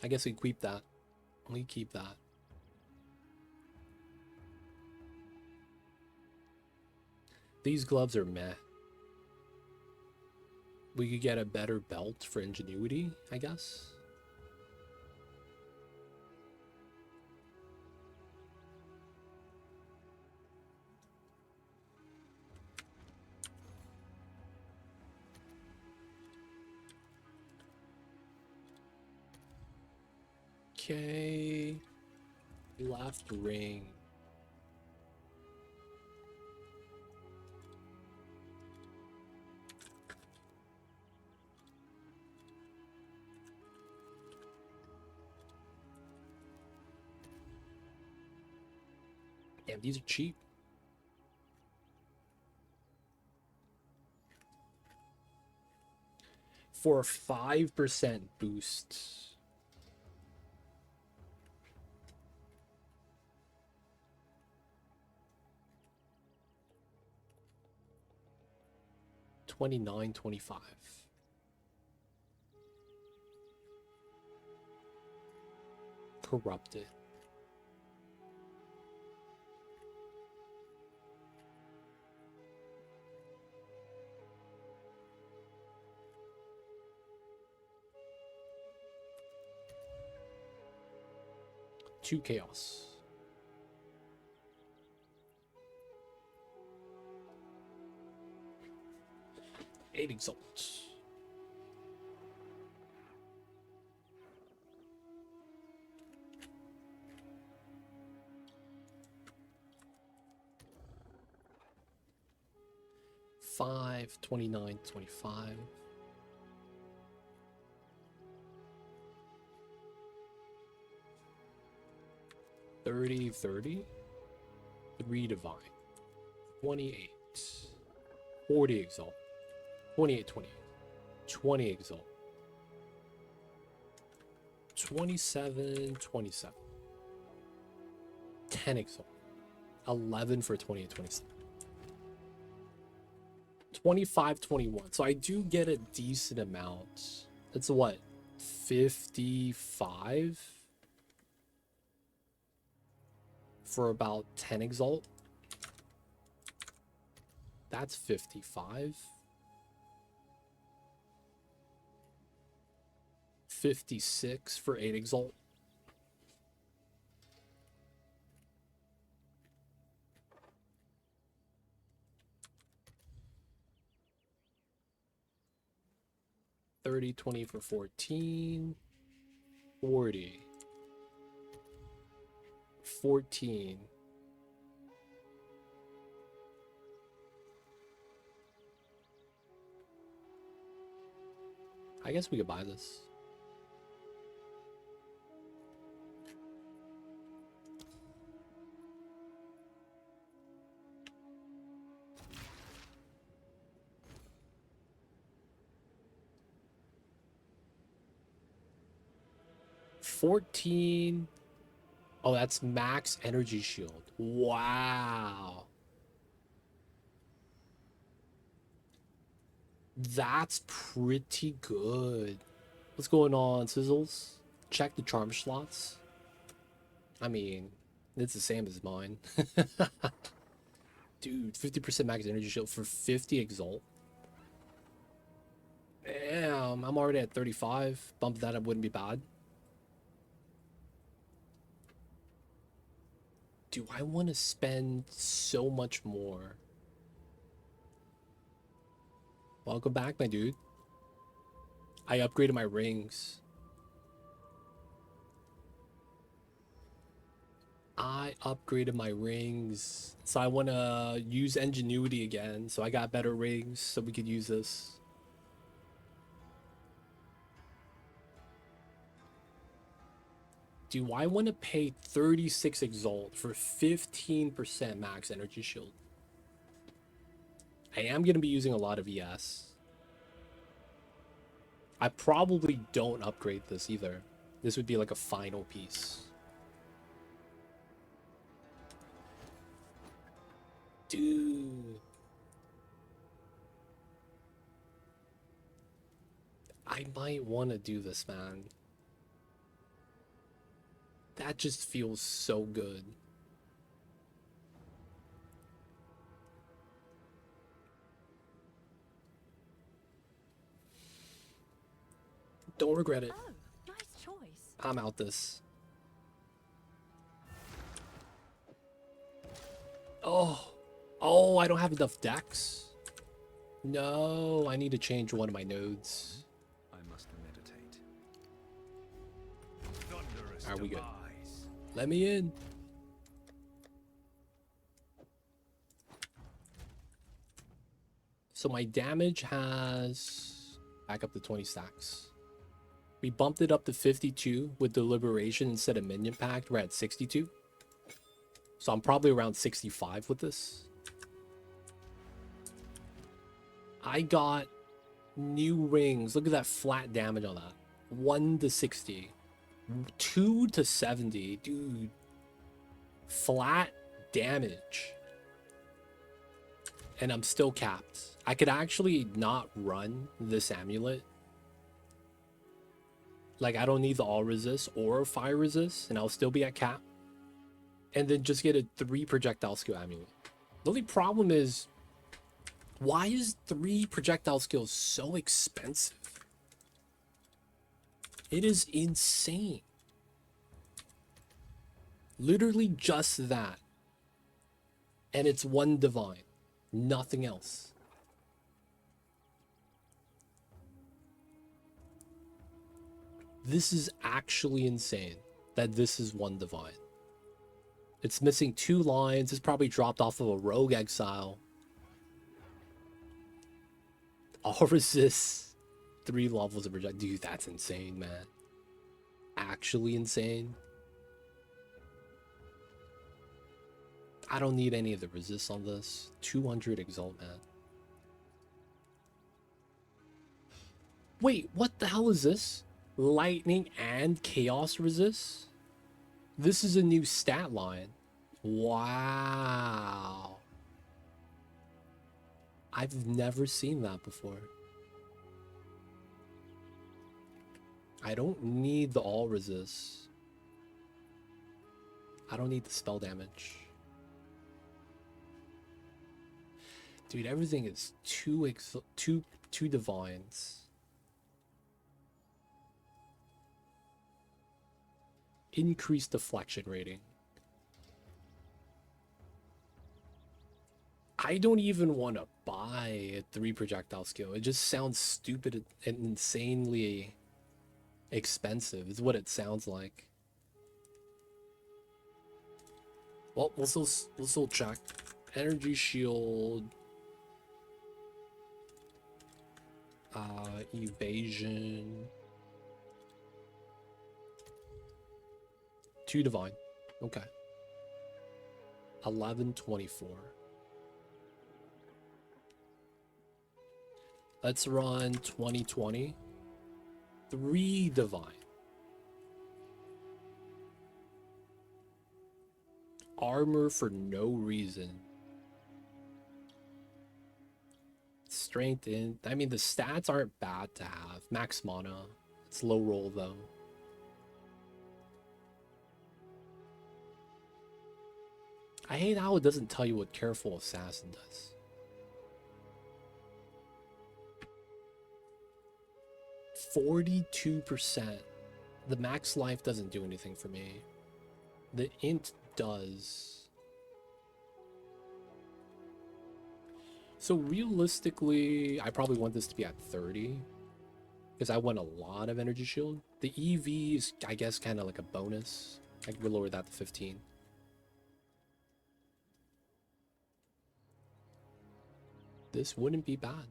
I guess we keep that. We keep that. These gloves are meh. We could get a better belt for ingenuity, I guess. Okay. Left ring. Damn, these are cheap. For a 5% boost. $29.25. Corrupted. Two chaos. Eight exalt. Five, 29, 25. $30, 30. 3 divine. 28. 40 exalt. 28, 28. 20 exalt. 27, 27. 10 exalt. 11 for 28, 27. 25, 21. So I do get a decent amount. That's what? 55? For about 10 exalt. That's 55. 56 for 8 exalt. $30, 20 for 14. 40. 14. I guess we could buy this. $14. Oh, that's max energy shield. Wow. That's pretty good. What's going on, Sizzles? Check the charm slots. I mean, it's the same as mine. Dude, 50% max energy shield for 50 exalt. Damn, I'm already at 35. Bump that up wouldn't be bad. Do I want to spend so much more? Welcome back, my dude. I upgraded my rings. So I want to use ingenuity again. So I got better rings so we could use this. Do I want to pay 36 Exalt for 15% max energy shield? I am going to be using a lot of ES. I probably don't upgrade this either. This would be like a final piece. Dude. I might want to do this, man. That just feels so good. Don't regret it. Oh, nice choice. I'm out this. Oh, I don't have enough decks. No, I need to change one of my nodes. I must meditate. Are we good? Let me in. So my damage has back up to 20 stacks. We bumped it up to 52 with deliberation instead of minion pact. We're at 62. So I'm probably around 65 with this. I got new rings. Look at that flat damage on that. 1 to 60. 2 to 70. Dude. Flat damage. And I'm still capped. I could actually not run this amulet. Like, I don't need the all resist or fire resist, and I'll still be at cap. And then just get a 3 projectile skill amulet. The only problem is, why is 3 projectile skills so expensive? It is insane. Literally just that. And it's 1 divine. Nothing else. This is actually insane that this is 1 divine. It's missing 2 lines. It's probably dropped off of a rogue exile. All resist 3 levels of project. Dude, that's insane, man. Actually insane. I don't need any of the resist on this. 200 exalt, man. Wait, what the hell is this? Lightning and chaos resist? This is a new stat line. Wow. I've never seen that before. I don't need the all resist. I don't need the spell damage. Dude, everything is two divines. Increased deflection rating. I don't even want to buy a 3 projectile skill. It just sounds stupid and insanely expensive is what it sounds like. Well, we'll still check. Energy shield. Evasion. 2 divine. Okay. 1124. Let's run 2020. 3 divine. Armor for no reason. Strength in. I mean, the stats aren't bad to have. Max mana. It's low roll though. I hate how it doesn't tell you what Careful Assassin does. 42%. The max life doesn't do anything for me. The int does. So realistically, I probably want this to be at 30 because I want a lot of energy shield. The EV is, I guess, kind of like a bonus. I could lower that to 15. This wouldn't be bad.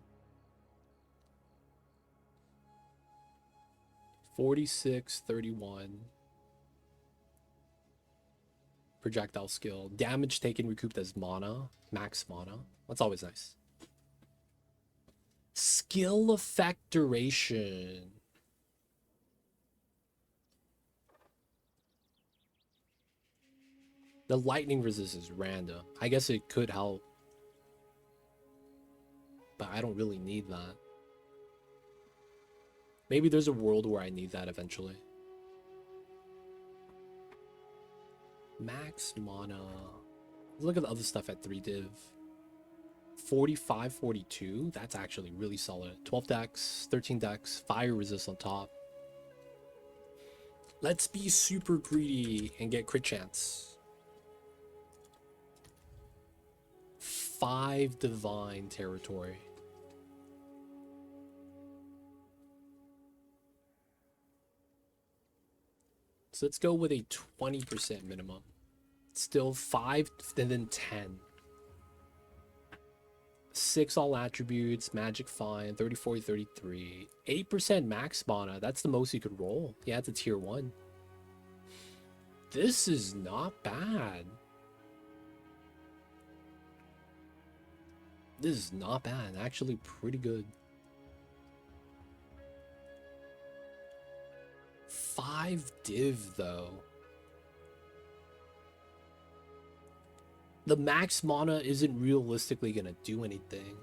46, 31. Projectile skill. Damage taken recouped as mana. Max mana. That's always nice. Skill effect duration. The lightning resist is random. I guess it could help. But I don't really need that. Maybe there's a world where I need that eventually. Max mana. Look at the other stuff at 3 div. 45, 42. That's actually really solid. 12 dex, 13 dex, fire resist on top. Let's be super greedy and get crit chance. 5 divine territory. So let's go with a 20% minimum. Still 5 and then 10. 6 all attributes, magic fine, 30, 40, 33. 8% max mana. That's the most you could roll. Yeah, it's a tier 1. This is not bad. This is not bad. Actually pretty good. 5 div though. The max mana isn't realistically gonna do anything.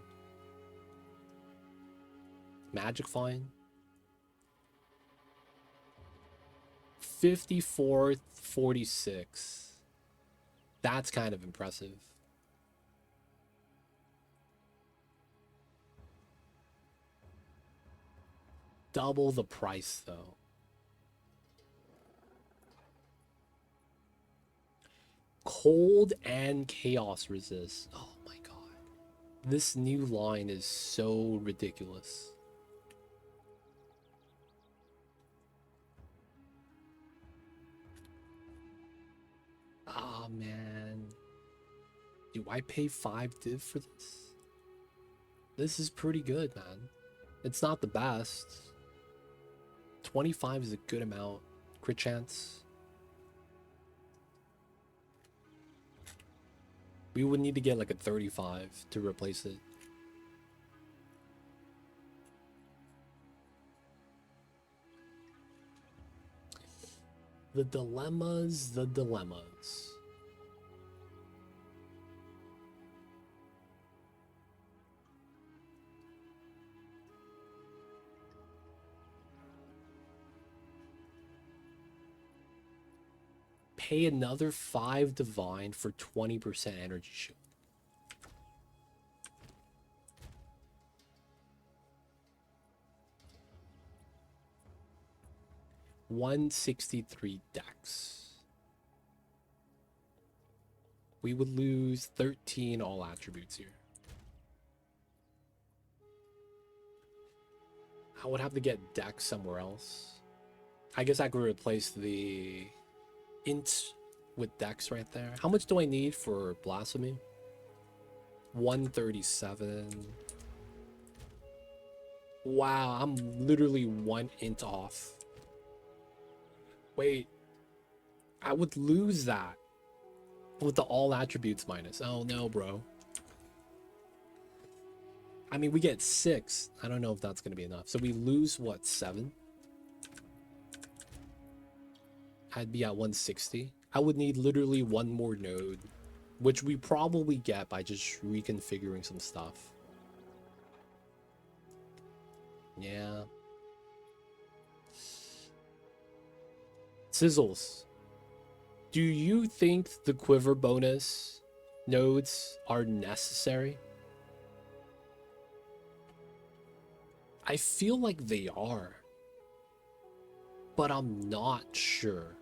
Magic fine. 54, 46. That's kind of impressive. Double the price though. Cold and chaos resist. Oh my god. This new line is so ridiculous. Ah, man. Do I pay 5 div for this? This is pretty good, man. It's not the best. 25 is a good amount. Crit chance. We would need to get like a 35 to replace it. The dilemmas, the dilemmas. Pay another 5 divine for 20% energy shield. $163 dex. We would lose 13 all attributes here. I would have to get dex somewhere else. I guess I could replace the int with dex right there. How much do I need for blasphemy? 137. Wow, I'm literally 1 int off. Wait, I would lose that with the all attributes minus. Oh no, bro. I mean, we get 6. I don't know if that's gonna be enough. So we lose what, 7? I'd be at 160. I would need literally 1 more node, which we probably get by just reconfiguring some stuff. Yeah. Sizzles. Do you think the quiver bonus nodes are necessary? I feel like they are. but I'm not sure.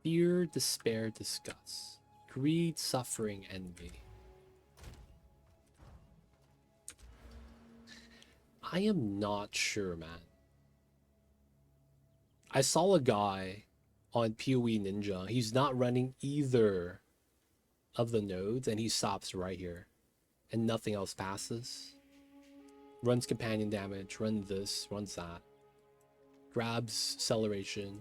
Fear, despair, disgust, greed, suffering, envy. I am not sure, man. I saw a guy on PoE Ninja. He's not running either of the nodes, and he stops right here. And nothing else passes. Runs companion damage, runs this, runs that. Grabs acceleration.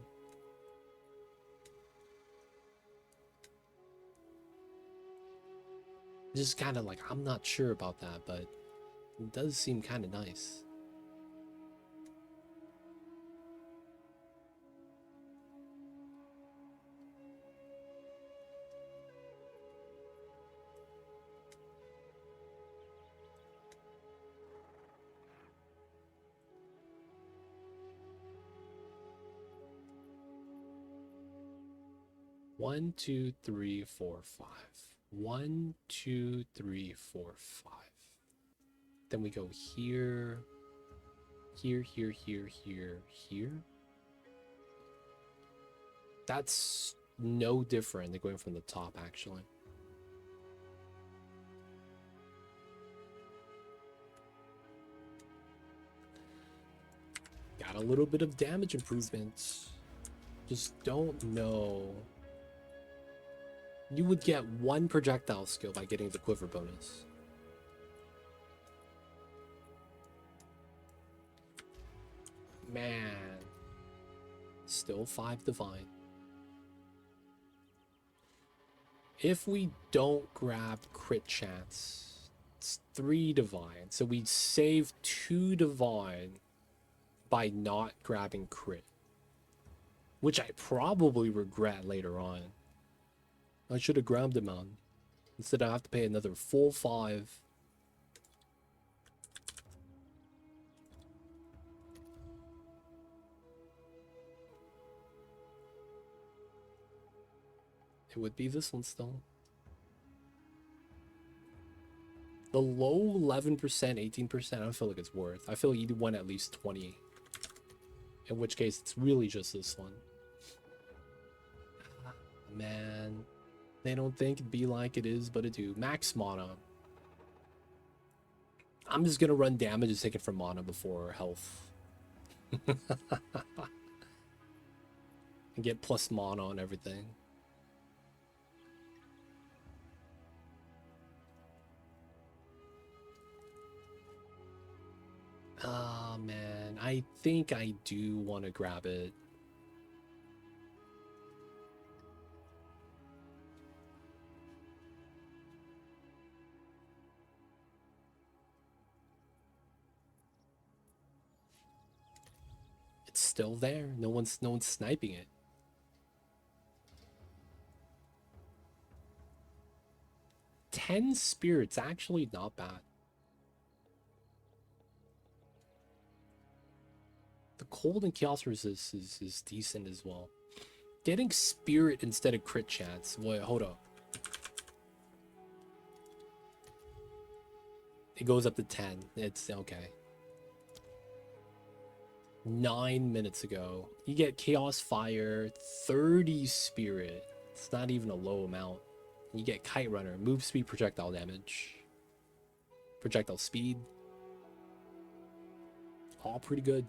Just kind of like, I'm not sure about that, but it does seem kind of nice. One, two, three, four, five. 1, 2, 3, 4, 5. Then we go here, here, here, here, here, here. That's no different than going from the top, actually. Got a little bit of damage improvements. Just don't know. You would get 1 projectile skill by getting the quiver bonus. Man. Still 5 divine. If we don't grab crit chance, it's 3 divine. So we save 2 divine by not grabbing crit. Which I probably regret later on. I should have grabbed him on. Instead I have to pay another full 5. It would be this one still. The low 11%, 18%, I don't feel like it's worth. I feel you'd want at least 20. In which case, it's really just this one. Man. They don't think it'd be like it is, but it do. Max mana. I'm just gonna run damage and take it from mana before health. And get plus mana on everything. Ah, man. I think I do want to grab it. It's still there. No one's sniping it. Ten spirits, actually not bad. The cold and chaos resist is decent as well. Getting spirit instead of crit chance. Wait, hold up. It goes up to 10. It's okay. 9 minutes ago. You get chaos fire, 30 spirit. It's not even a low amount. You get kite runner, move speed, projectile damage, projectile speed. All pretty good.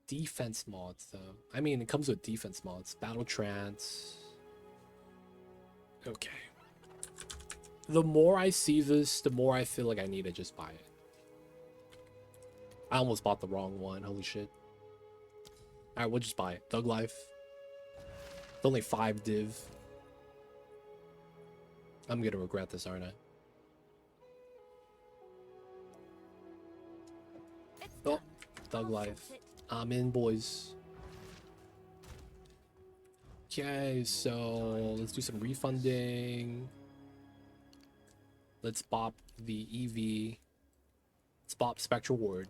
Defense mods though. I mean, it comes with defense mods. Battle trance. Okay. The more I see this, the more I feel like I need to just buy it. I almost bought the wrong one. Holy shit. Alright, we'll just buy it. Thug Life. It's only 5 div. I'm gonna regret this, aren't I? Oh, Thug Life. I'm in, boys. Okay, so let's do some refunding. Let's bop the EV. Let's bop Spectral Ward.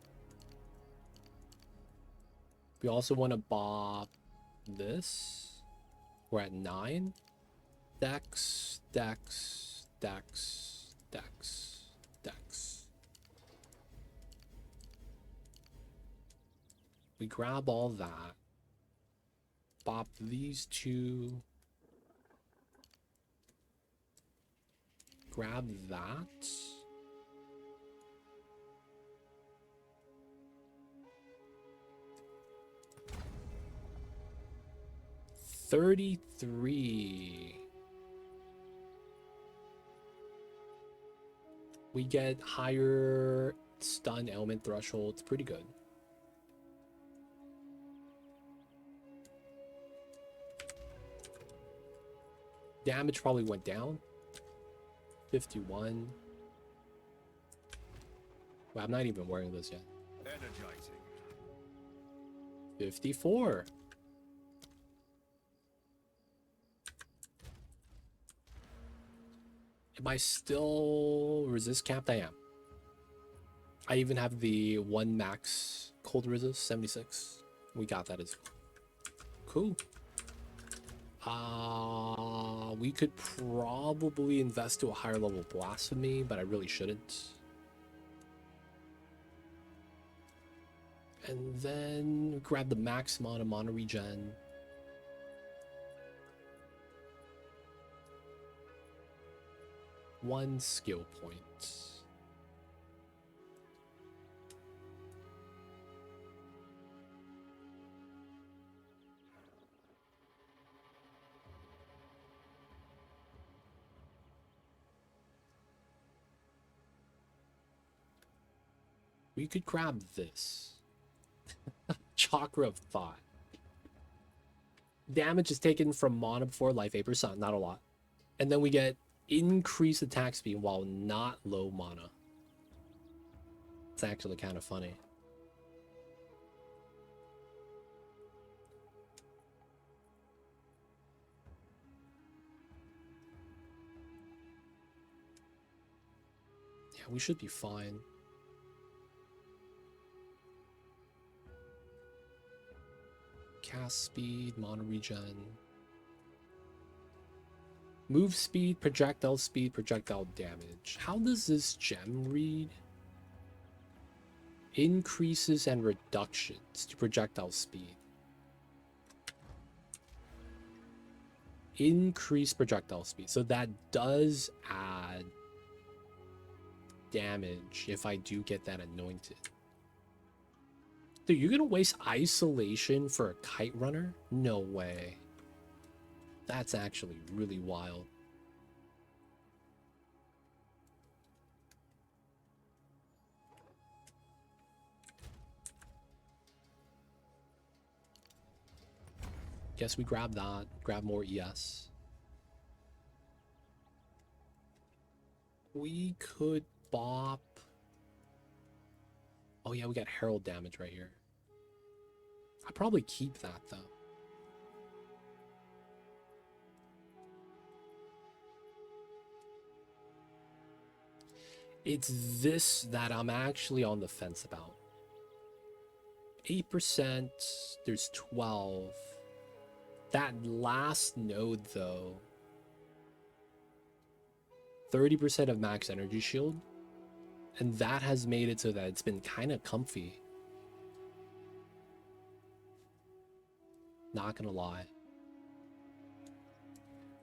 We also want to bop this. We're at 9. Dex, Dex, Dex, Dex, Dex. We grab all that. Bop these two. Grab that. $33. We get higher stun element threshold. It's pretty good. Damage probably went down. 51. Well, I'm not even wearing this yet. Energizing. 54. Am I still resist capped? I am. I even have the 1 max cold resist, 76. We got that as well. Cool. We could probably invest to a higher level blasphemy, but I really shouldn't. And then grab the max amount of mana regen. One skill point. We could grab this. Chakra of Thought. Damage is taken from mana before life 8%, not a lot. And then we get increased attack speed while not low mana. It's actually kind of funny. Yeah, we should be fine. Cast speed, mana regen. Move speed, projectile damage. How does this gem read? Increases and reductions to projectile speed. Increase projectile speed. So that does add damage if I do get that anointed. Dude, you're gonna waste isolation for a kite runner? No way. That's actually really wild. Guess we grab that. Grab more ES. We could bop. Oh yeah, we got Herald damage right here. I'd probably keep that though. It's this that I'm actually on the fence about. 8%, there's 12. That last node though, 30% of max energy shield, and that has made it so that it's been kind of comfy. Not gonna lie.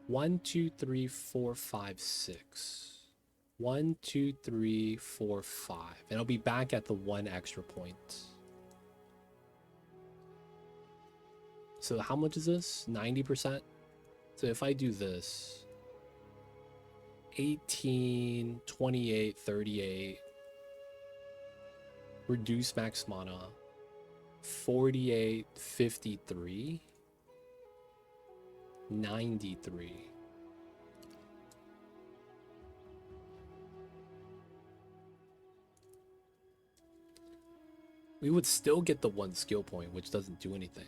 1, 2, 3, 4, 5, 6. 1, 2, 3, 4, 5. And I'll be back at the 1 extra point. So how much is this? 90%? So if I do this, 18, 28, 38, reduce max mana, 48, 53, 93. We would still get the 1 skill point, which doesn't do anything.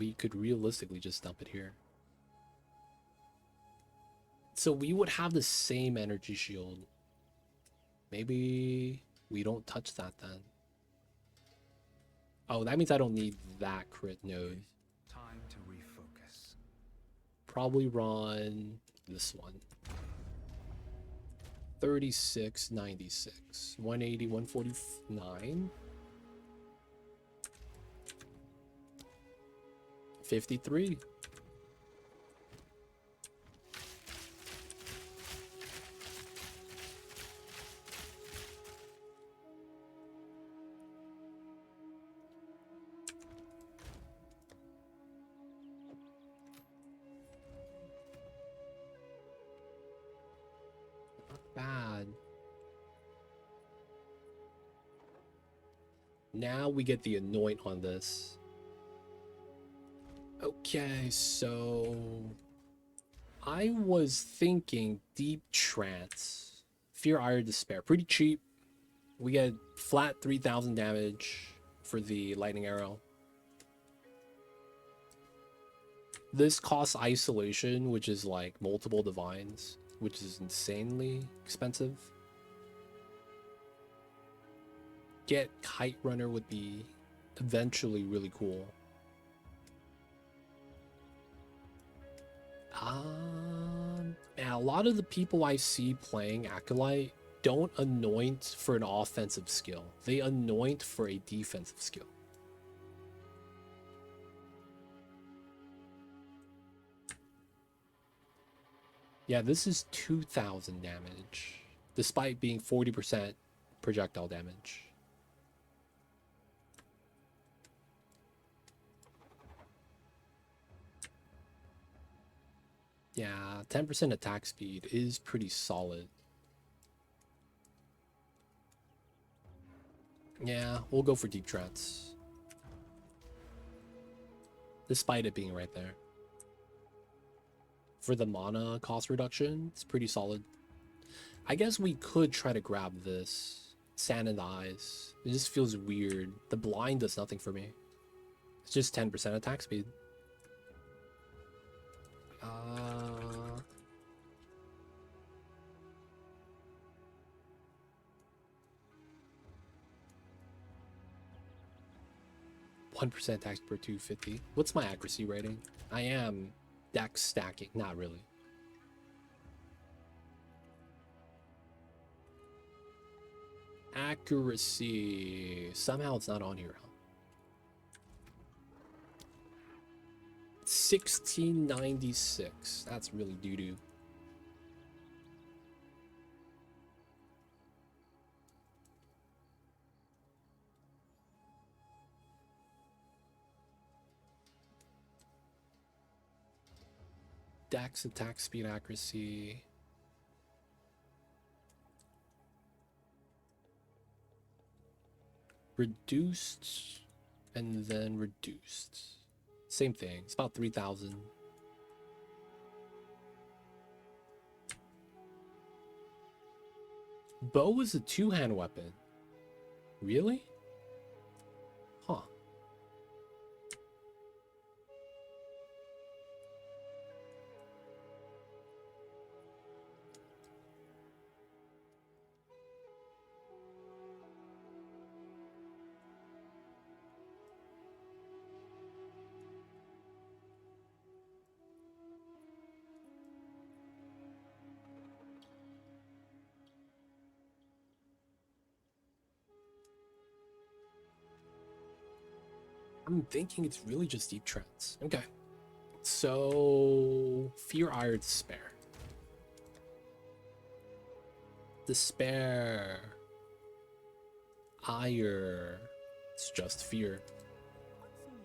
we could realistically just dump it here. So we would have the same energy shield. Maybe we don't touch that then. Oh, that means I don't need that crit node. Time to refocus. Probably run this one. 36, 96, 180, 149, 53. Bad. Now we get the anoint on this. Okay, so I was thinking deep trance, fear, ire, despair. Pretty cheap. We get flat 3,000 damage for the lightning arrow. This costs isolation, which is like multiple divines, which is insanely expensive. Get Kite Runner would be eventually really cool. And a lot of the people I see playing Acolyte don't anoint for an offensive skill. They anoint for a defensive skill. Yeah, this is 2,000 damage, despite being 40% projectile damage. Yeah, 10% attack speed is pretty solid. Yeah, we'll go for deep trance, despite it being right there. For the mana cost reduction, it's pretty solid. I guess we could try to grab this. Sand in the eyes. It just feels weird. The blind does nothing for me. It's just 10% attack speed. 1% attacks per 250. What's my accuracy rating? I am dex stacking. Not really. Accuracy. Somehow it's not on here. 1696. That's really doo-doo. Dex, attack speed, accuracy. Reduced and then reduced. Same thing. It's about 3,000. Bow is a two-hand weapon. Really? Huh. I'm thinking it's really just deep trance. Okay. So, fear, ire, despair. Despair. Ire. It's just fear. What's new?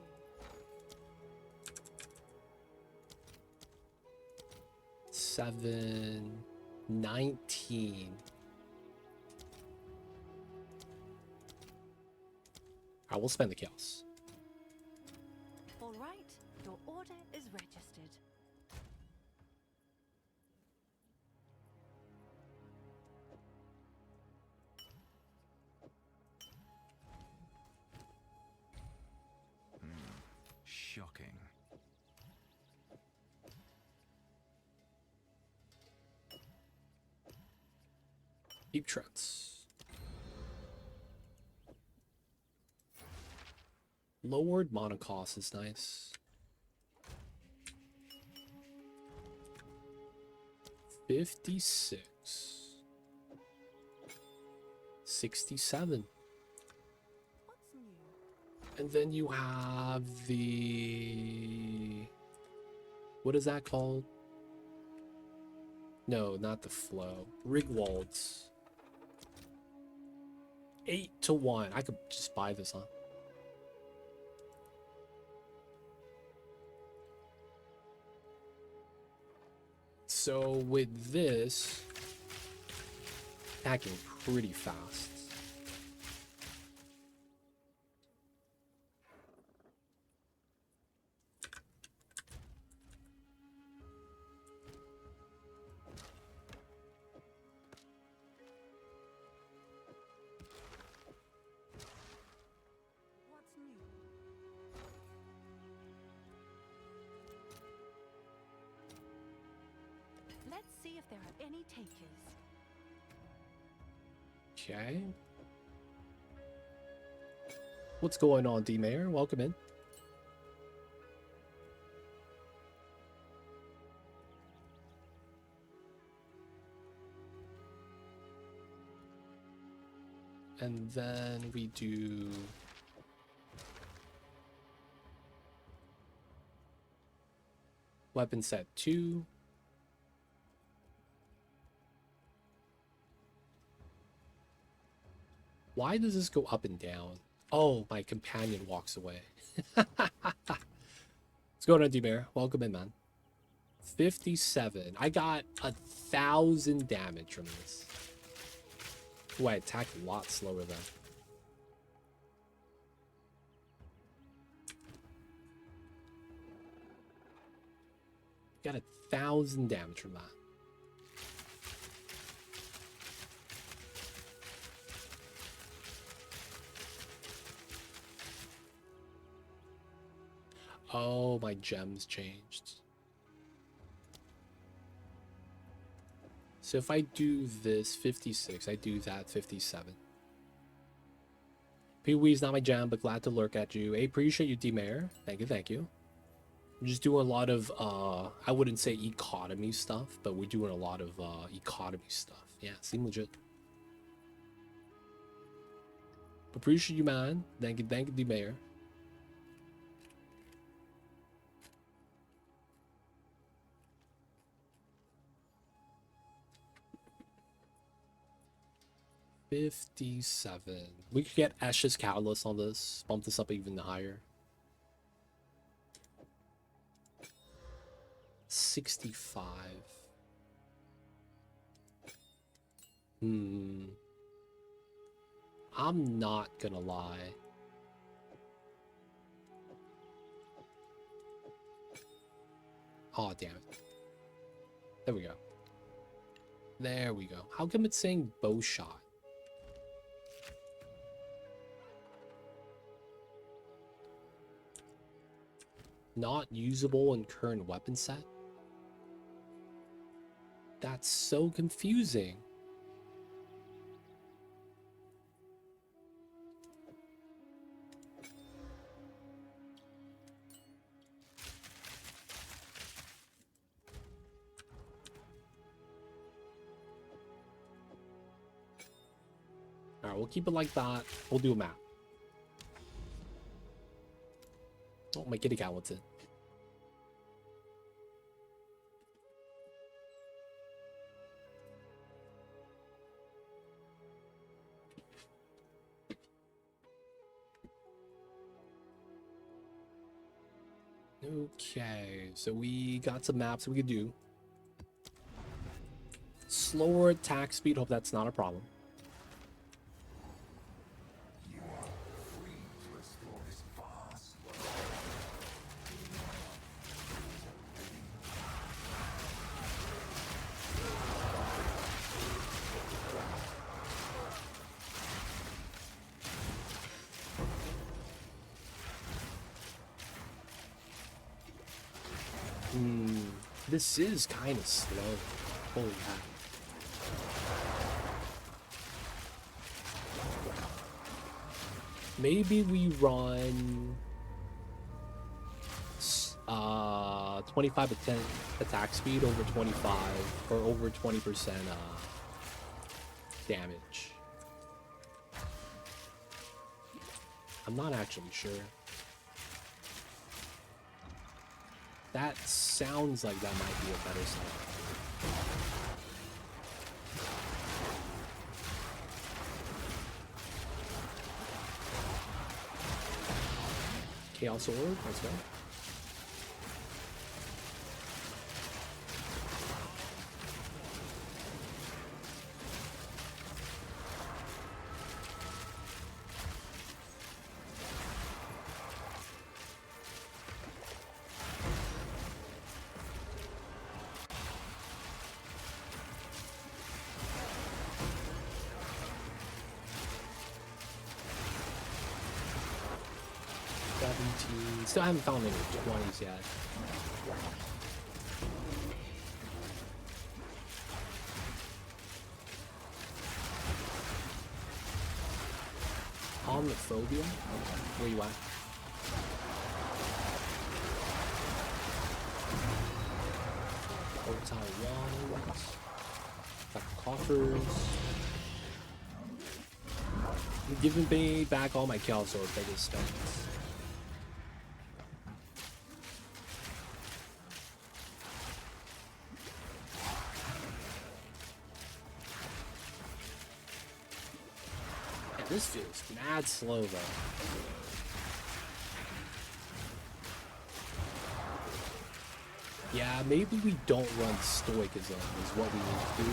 7, 19. I will spend the chaos. All right, your order is registered. Shocking. Deep treads. Lowered mana cost is nice. 56. 67. What's new? And then you have the... What is that called? No, not the flow. Rigwalds. 8-1. I could just buy this, huh? So with this, attacking pretty fast. What's new? Let's see if there are any takers. Okay. What's going on, D-Mayor? Welcome in. And then we do... Weapon set 2. Why does this go up and down? Oh, my companion walks away. What's going on, D-Bear? Welcome in, man. 57. I got 1,000 damage from this. Ooh, I attacked a lot slower then. Got 1,000 damage from that. Oh, my gems changed. So if I do this 56, I do that 57. Pee-wee's not my jam, but glad to lurk at you. I appreciate you, D-Mayor. Thank you, thank you. I'm just doing a lot of, I wouldn't say economy stuff, but we're doing a lot of economy stuff. Yeah, seem legit. Appreciate you, man. Thank you, D-Mayor. $57. We could get Ashes Catalyst on this. Bump this up even higher. 65. I'm not gonna lie. Oh, damn it. There we go. There we go. How come it's saying bow shot? Not usable in current weapon set? That's so confusing. Alright, we'll keep it like that. We'll do a map. Oh, my kitty cat wants it. Okay, so we got some maps we could do. Slower attack speed, hope that's not a problem. This is kind of slow. Holy heck. Maybe we run 25 attack speed over 25 or over 20% damage. I'm not actually sure. That sounds like that might be a better setup. Chaos Orb, let's go. Still haven't found any 20s yet. Omniphobia? Okay. Where you at? Hotel walls. Got coffers. You're giving me back all my Chaos Orb I just spent. This feels mad slow though. Yeah, maybe we don't run Stoicism is what we need to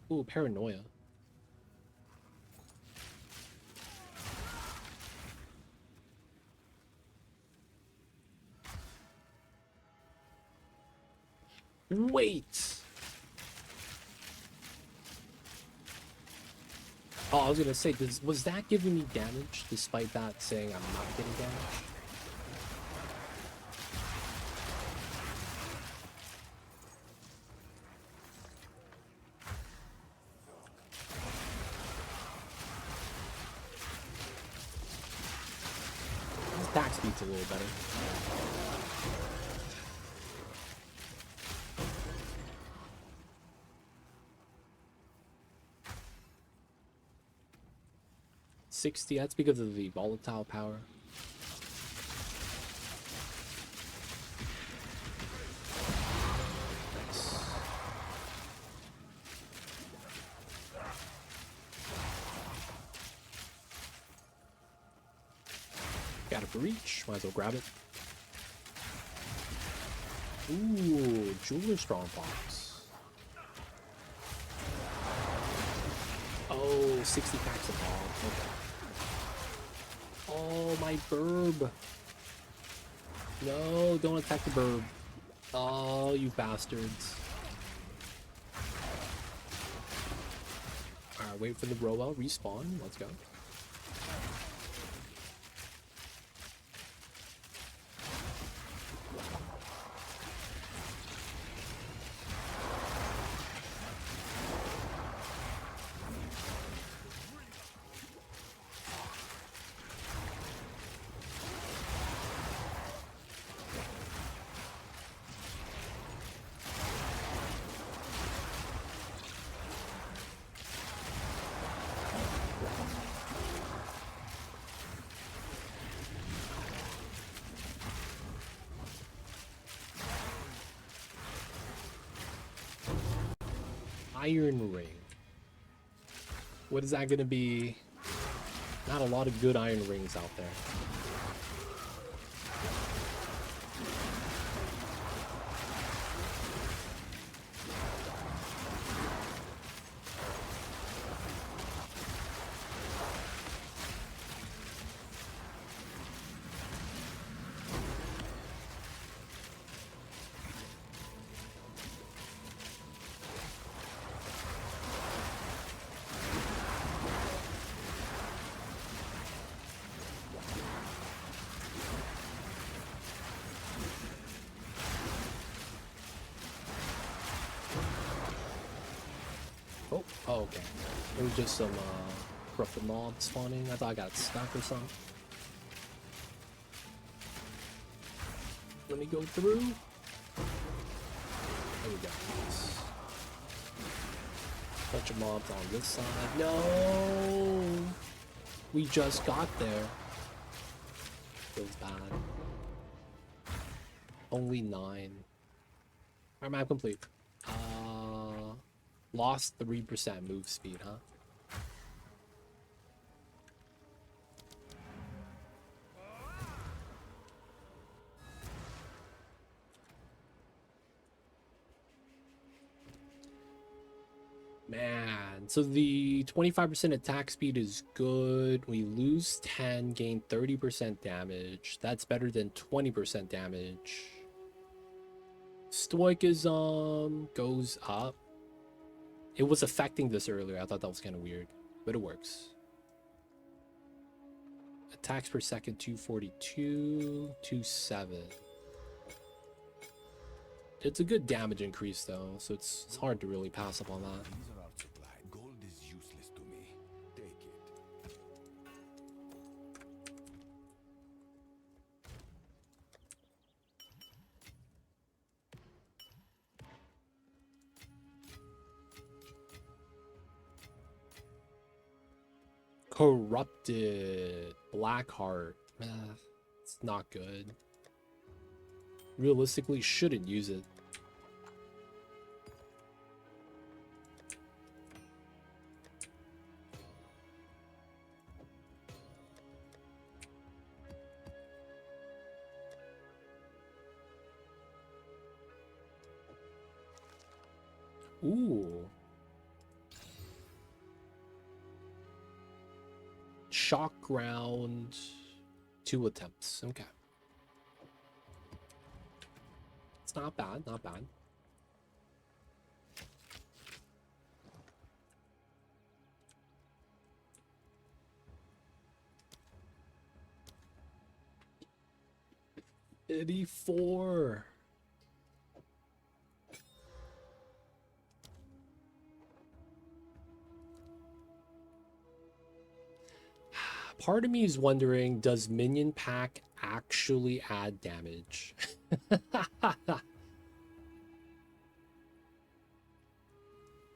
do. Ooh, Paranoia. Wait. Oh, I was gonna say, was that giving me damage despite that saying I'm not getting damage? His attack speed's a little better. 60, that's because of the volatile power. Nice. Got a breach, might as well grab it. Ooh, Jeweler Strongbox. Oh, 60 packs of ball. Okay. Oh, my burb. No, don't attack the burb. Oh, you bastards. Alright, wait for the Roel respawn. Let's go. Iron Ring. What is that gonna be? Not a lot of good iron rings out there. Oh, okay. It was just some corrupted mob spawning. I thought I got stuck or something. Let me go through. There we go. Nice. Bunch of mobs on this side. No! We just got there. Feels bad. Only 9. Alright, map complete. Lost 3% move speed, huh? Man, so the 25% attack speed is good. We lose 10, gain 30% damage. That's better than 20% damage. Stoicism goes up. It was affecting this earlier. I thought that was kind of weird, but it works. Attacks per second 242, 27. It's a good damage increase though, so it's hard to really pass up on that. These are our supply. Gold is useless to me. Take it. Corrupted Blackheart. It's not good. Realistically, shouldn't use it. Ooh. Shock ground. 2 attempts. Okay. It's not bad, not bad. $84. Part of me is wondering, does minion pack actually add damage?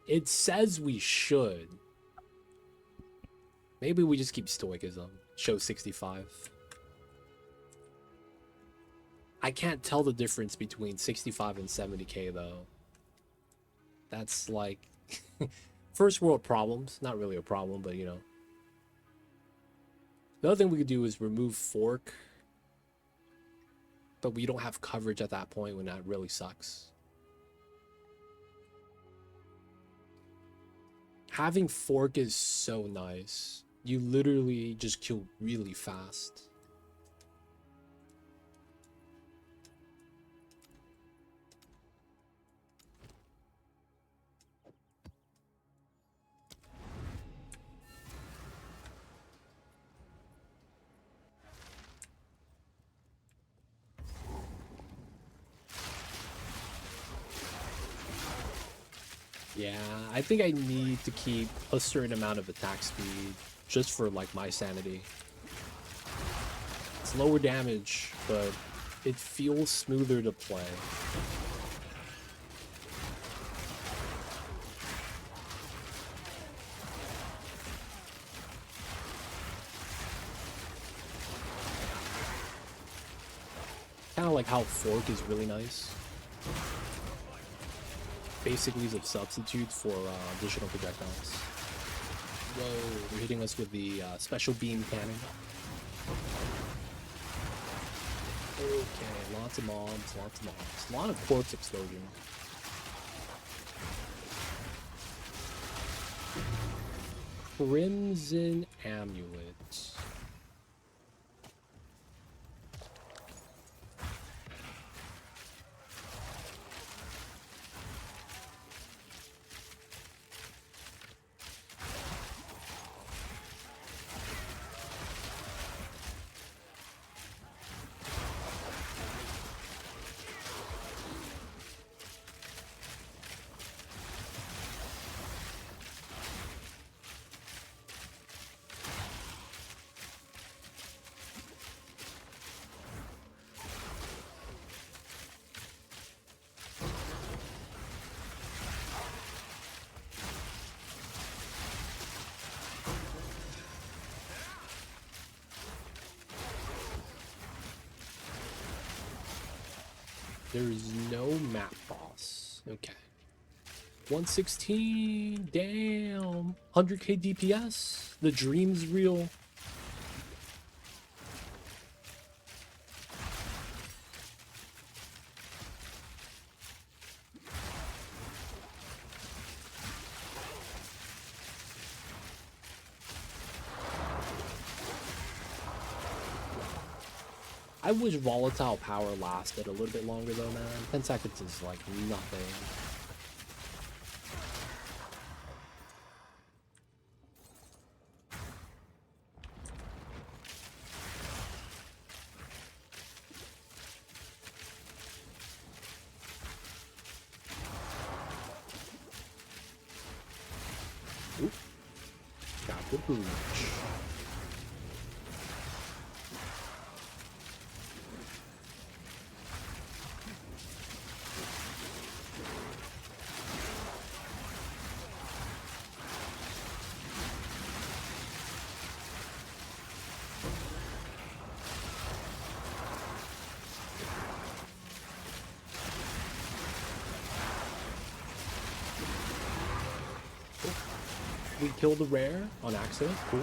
It says we should. Maybe we just keep stoicism. Show 65. I can't tell the difference between 65 and 70k though. That's like first world problems. Not really a problem, but you know. The other thing we could do is remove fork. But we don't have coverage at that point when that really sucks. Having fork is so nice. You literally just kill really fast. Yeah, I think I need to keep a certain amount of attack speed just for like my sanity. It's lower damage, but it feels smoother to play. Kind of like how fork is really nice. Basically is a substitute for additional projectiles. Whoa, they're hitting us with the special beam cannon. Okay, lots of mobs, lots of mobs. A lot of corpse explosion. Crimson Amulet. There's no map boss. Okay. 116. Damn. 100k DPS. The dream's real. I wish volatile power lasted a little bit longer though, man. 10 seconds is like nothing. Oop. Got the booch. We killed the rare on accident. Cool.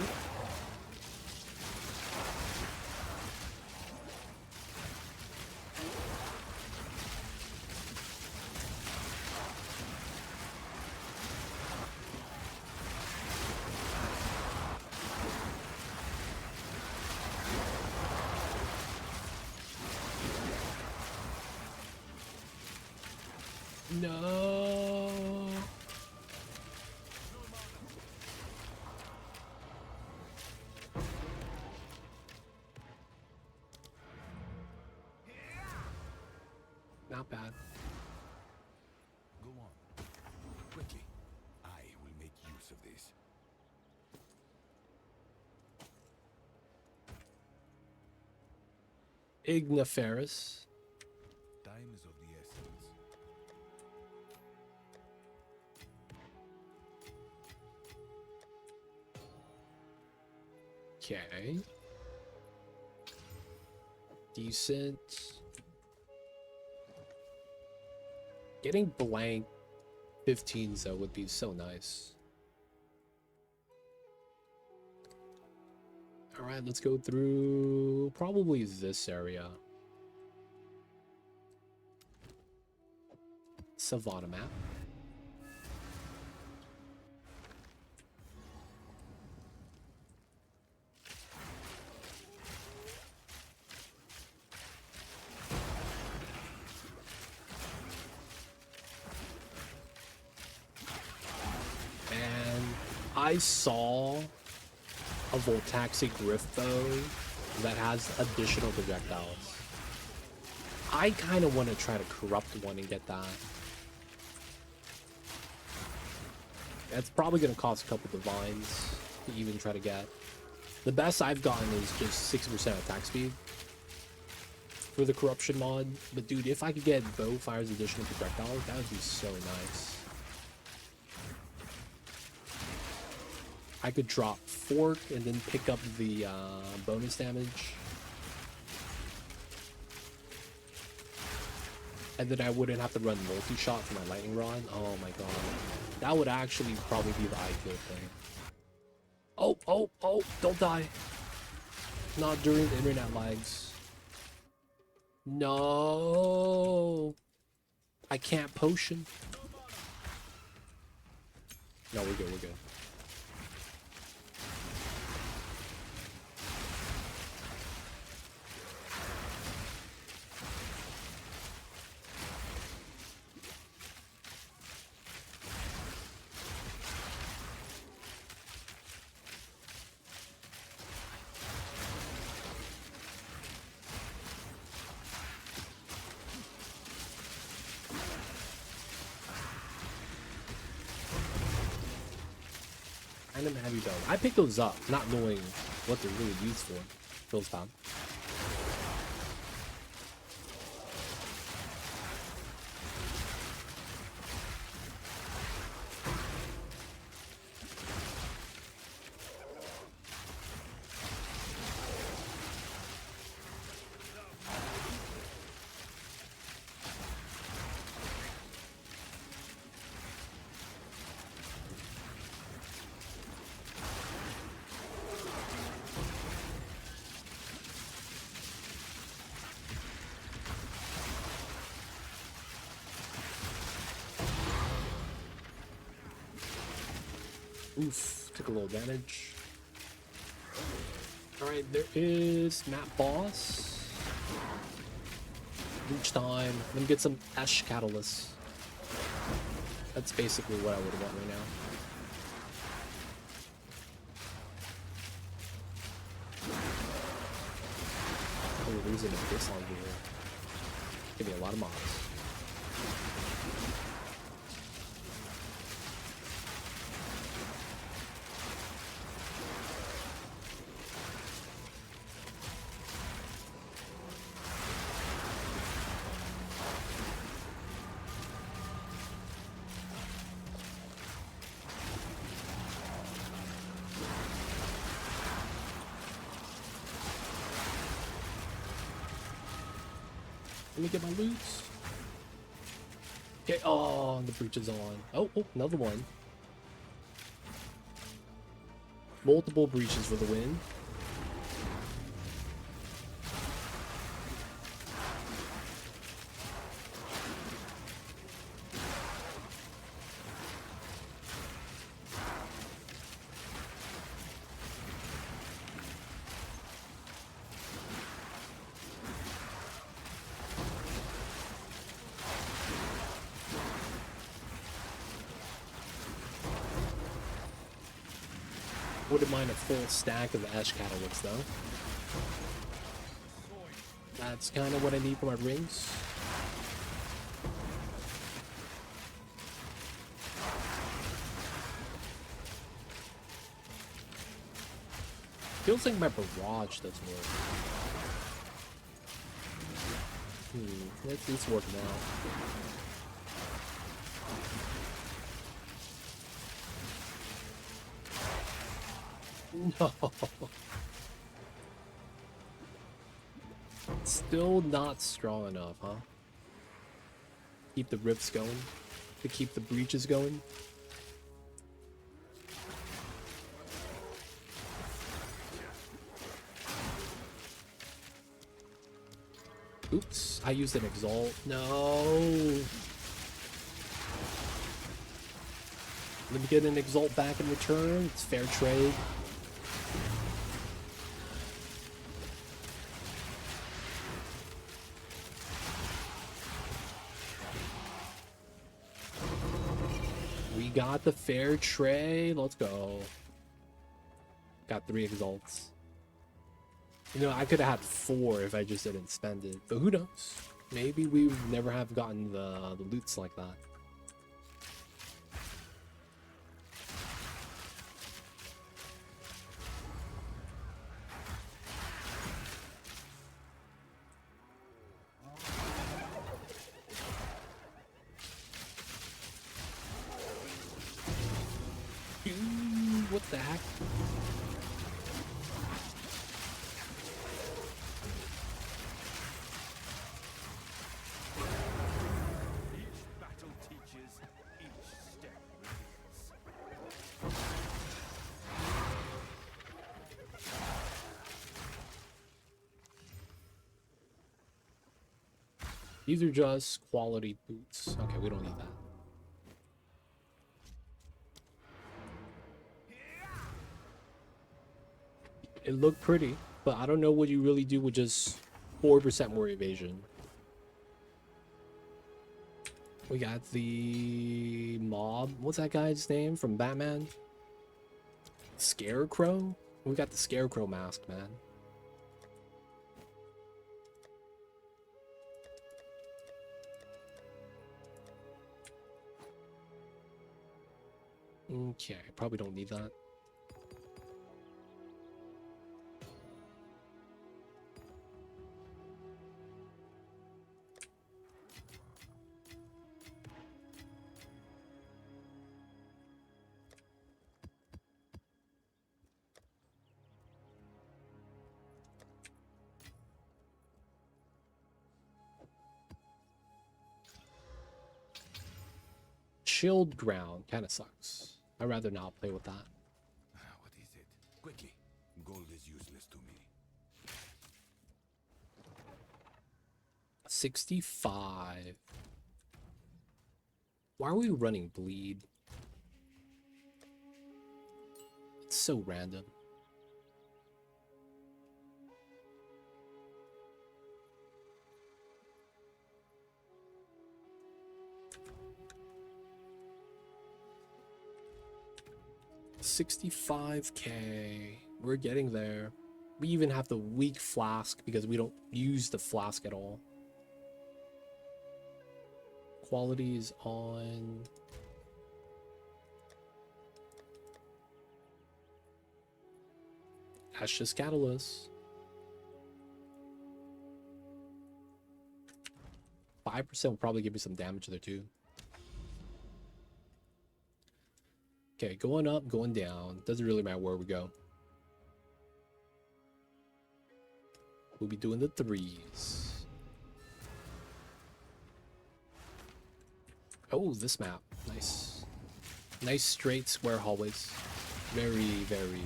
No. Not bad. Go on. Quickly. I will make use of this. Igniferous. Time is of the essence. Okay. Decent. Getting blank 15s though would be so nice. Alright, let's go through probably this area. Savannah map. And I saw a Voltaxic Rift bow that has additional projectiles. I kind of want to try to corrupt one and get that. That's probably going to cost a couple divines to even try to get. The best I've gotten is just 60% attack speed for the corruption mod. But dude, if I could get bow fires additional projectiles, that would be so nice. I could drop fork and then pick up the bonus damage. And then I wouldn't have to run multi-shot for my lightning rod. Oh my god. That would actually probably be the ideal thing. Oh, oh, oh, don't die. Not during the internet lags. No. I can't potion. No, we're good, we're good. Random heavy bow. I picked those up, not knowing what they're really used for. Feels bad. Oof, took a little damage. Alright, there is map boss. Each time. Let me get some Ash Catalyst. That's basically what I would want right now. Oh, there's an abyss on here. Give me a lot of mobs. Let me get my loot. Okay, oh, the breach is on. Oh, another one. Multiple breaches for the win. Wouldn't mind a full stack of Ash Catalysts though. That's kind of what I need for my rings. Feels like my barrage doesn't work. It's working out. No. Still not strong enough, huh? Keep the rifts going. To keep the breaches going. Oops, I used an exalt. No. Let me get an exalt back in return. It's fair trade. We got the fair trade. Let's go. Got 3 exalts. You know, I could have had 4 if I just didn't spend it. But who knows? Maybe we would never have gotten the loots like that. What the heck? Each battle teaches, each step reveals. These are just quality boots. Okay, we don't need that. It looked pretty, but I don't know what you really do with just 4% more evasion. We got the mob. What's that guy's name from Batman? Scarecrow? We got the Scarecrow mask, man. Okay, probably don't need that. Chilled ground kind of sucks. I'd rather not play with that. What is it? Quickly. Gold is useless to me. 65. Why are we running bleed? so random. $65K. We're getting there. We even have the weak flask because we don't use the flask at all. Quality is on. That's just catalyst. 5% will probably give me some damage there too. Okay, going up, going down. Doesn't really matter where we go. We'll be doing the 3s. Oh, this map. Nice. Nice straight square hallways. Very, very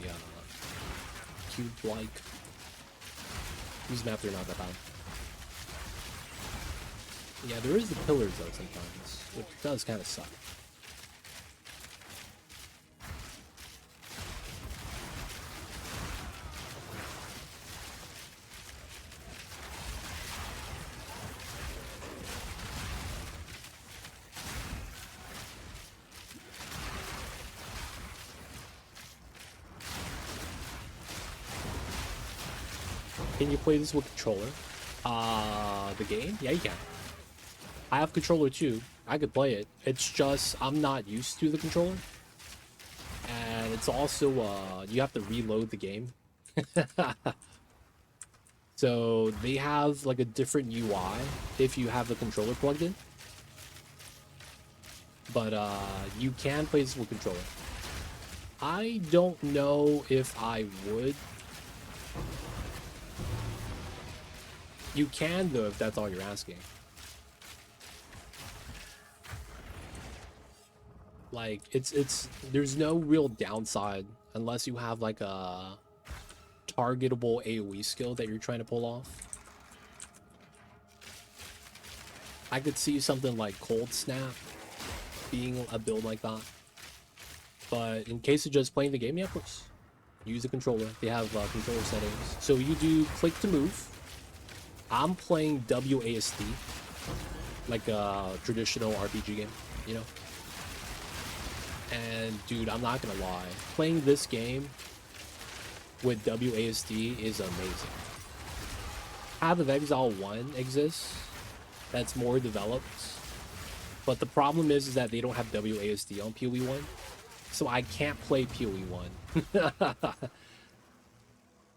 cube-like. These maps are not that bad. Yeah, there is the pillars though sometimes, which does kind of suck. Can you play this with controller? The game? Yeah, you can. I have controller too. I could play it. It's just I'm not used to the controller. And it's also you have to reload the game. So they have like a different UI if you have the controller plugged in. But you can play this with controller. I don't know if I would. You can though if that's all you're asking. Like it's there's no real downside unless you have like a targetable AoE skill that you're trying to pull off. I could see something like Cold Snap being a build like that. But in case of just playing the game, yeah, of course. Use the controller. They have controller settings. So you do click to move. I'm playing WASD, like a traditional RPG game, you know? And dude, I'm not gonna lie, playing this game with WASD is amazing. Path of Exile 1 exists, that's more developed, but the problem is that they don't have WASD on PoE 1, so I can't play PoE 1.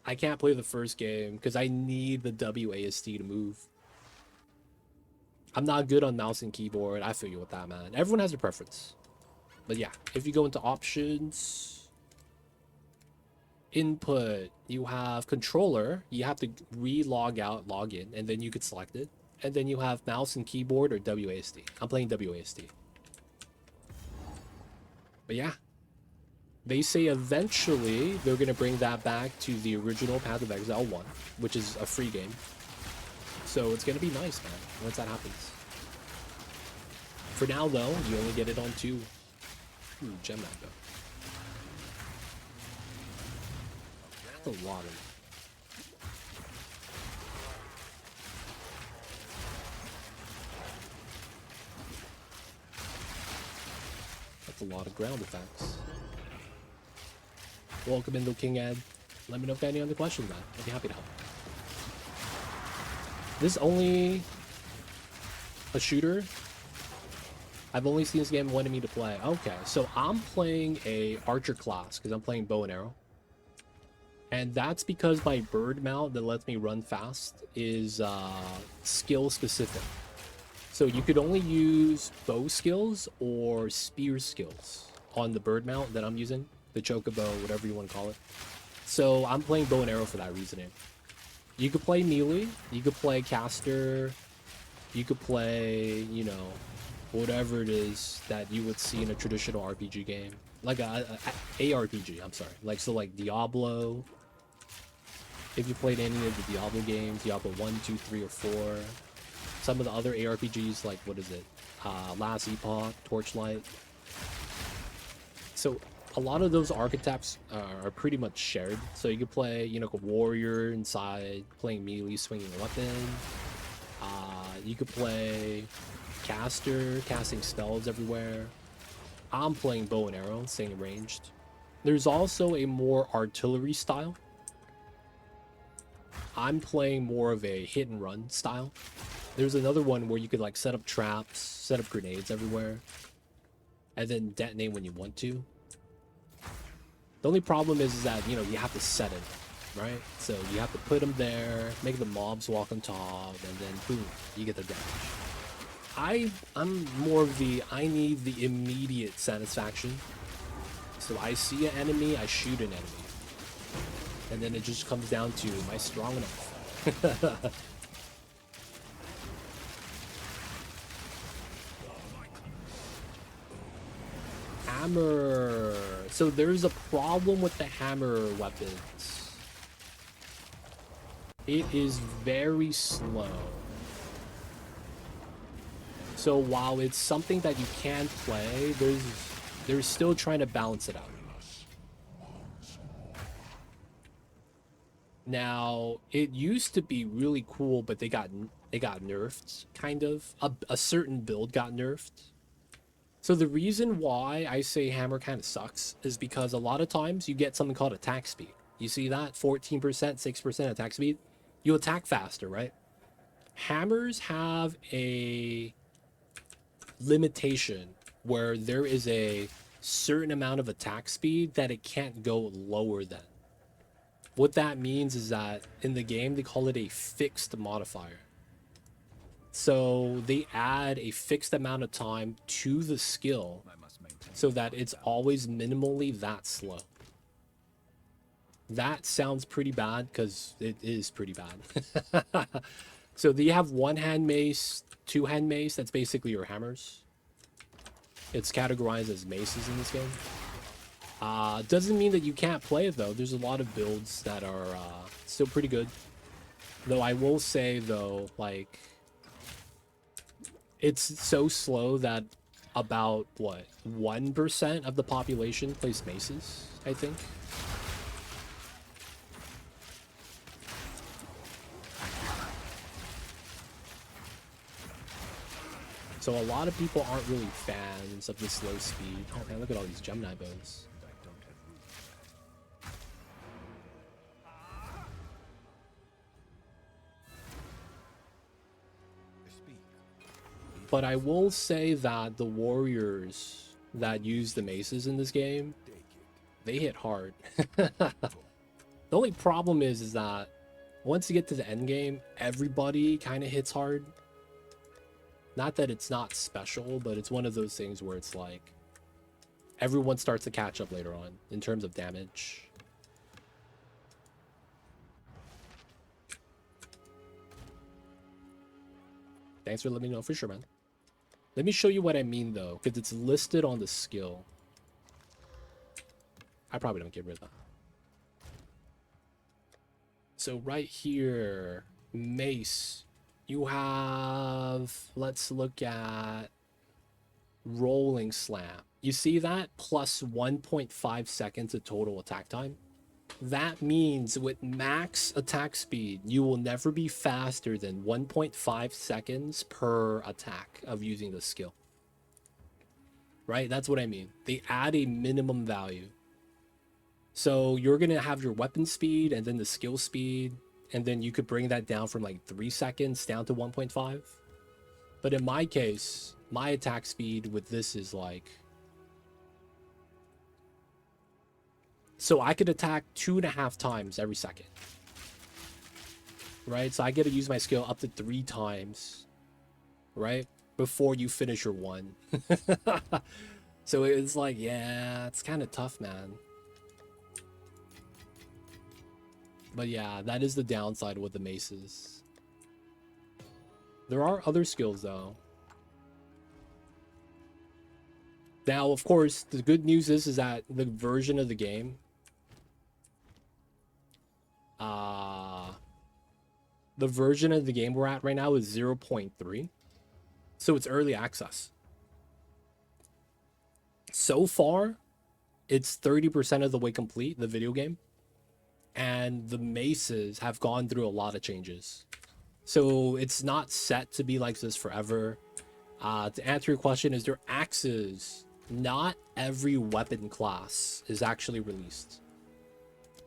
I can't play the first game because I need the WASD to move. I'm not good on mouse and keyboard. I feel you with that, man. Everyone has a preference. But yeah, if you go into options, input, you have controller. You have to re-log out, log in, and then you could select it. And then you have mouse and keyboard or WASD. I'm playing WASD. But yeah. They say eventually they're going to bring that back to the original Path of Exile 1, which is a free game. So it's going to be nice, man, once that happens. For now, though, you only get it on 2. Ooh, gem map, though. That's a lot of it. That's a lot of ground effects. Welcome into King Ed. Let me know if you have any other questions, man. I'd be happy to help. This is only a shooter. I've only seen this game wanted me to play. Okay, so I'm playing a archer class because I'm playing bow and arrow. And that's because my bird mount that lets me run fast is skill specific. So you could only use bow skills or spear skills on the bird mount that I'm using. The chocobo, whatever you want to call it. So I'm playing bow and arrow for that reasoning. You could play melee, you could play caster, you could play, you know, whatever it is that you would see in a traditional RPG game. Like a ARPG, I'm sorry. Like, so like Diablo. If you played any of the Diablo games, Diablo 1, 2, 3, or 4. Some of the other ARPGs, like, what is it? Last Epoch, Torchlight. So a lot of those archetypes are pretty much shared. So you could play, you know, a warrior inside, playing melee, swinging a weapon. You could play caster, casting spells everywhere. I'm playing bow and arrow, staying ranged. There's also a more artillery style. I'm playing more of a hit and run style. There's another one where you could like set up traps, set up grenades everywhere, and then detonate when you want to. The only problem is that, you know, you have to set it, right? So you have to put them there, make the mobs walk on top, and then boom, you get the damage. I'm more of the, I need the immediate satisfaction. So I see an enemy, I shoot an enemy. And then it just comes down to, am I strong enough? Hammer. So there's a problem with the hammer weapons. It is very slow. So while it's something that you can play, they're still trying to balance it out. Now, it used to be really cool, but they got nerfed, kind of. A certain build got nerfed. So the reason why I say hammer kind of sucks is because a lot of times you get something called attack speed. You see that? 14%, 6% attack speed. You attack faster, right? Hammers have a limitation where there is a certain amount of attack speed that it can't go lower than. What that means is that in the game, they call it a fixed modifier. So they add a fixed amount of time to the skill so that it's always minimally that slow. That sounds pretty bad because it is pretty bad. So you have one hand mace, two hand mace, that's basically your hammers. It's categorized as maces in this game. Doesn't mean that you can't play it though. There's a lot of builds that are still pretty good. Though I will say though, like, it's so slow that about, what, 1% of the population plays maces, I think. So a lot of people aren't really fans of the slow speed. Oh man, look at all these Gemini bows. But I will say that the warriors that use the maces in this game, they hit hard. The only problem is that once you get to the end game, everybody kind of hits hard. Not that it's not special, but it's one of those things where it's like everyone starts to catch up later on in terms of damage. Thanks for letting me know for sure, man. Let me show you what I mean though, because it's listed on the skill. I probably don't get rid of that. So right here, mace, you have, let's look at rolling slam. You see that? Plus 1.5 seconds of total attack time. That means with max attack speed, you will never be faster than 1.5 seconds per attack of using the skill. Right? That's what I mean. They add a minimum value. So you're going to have your weapon speed and then the skill speed, and then you could bring that down from like 3 seconds down to 1.5. But in my case, my attack speed with this is like, so I could attack 2.5 times every second. Right? So I get to use my skill up to 3 times. Right? Before you finish your one. So it's like, yeah, it's kind of tough, man. But yeah, that is the downside with the maces. There are other skills though. Now, of course, the good news is that the version of the game, the version of the game we're at right now is 0.3. So it's early access. So far, It's 30% of the way complete, the video game. And the maces have gone through a lot of changes. So it's not set to be like this forever. To answer your question, is there axes? Not every weapon class is actually released.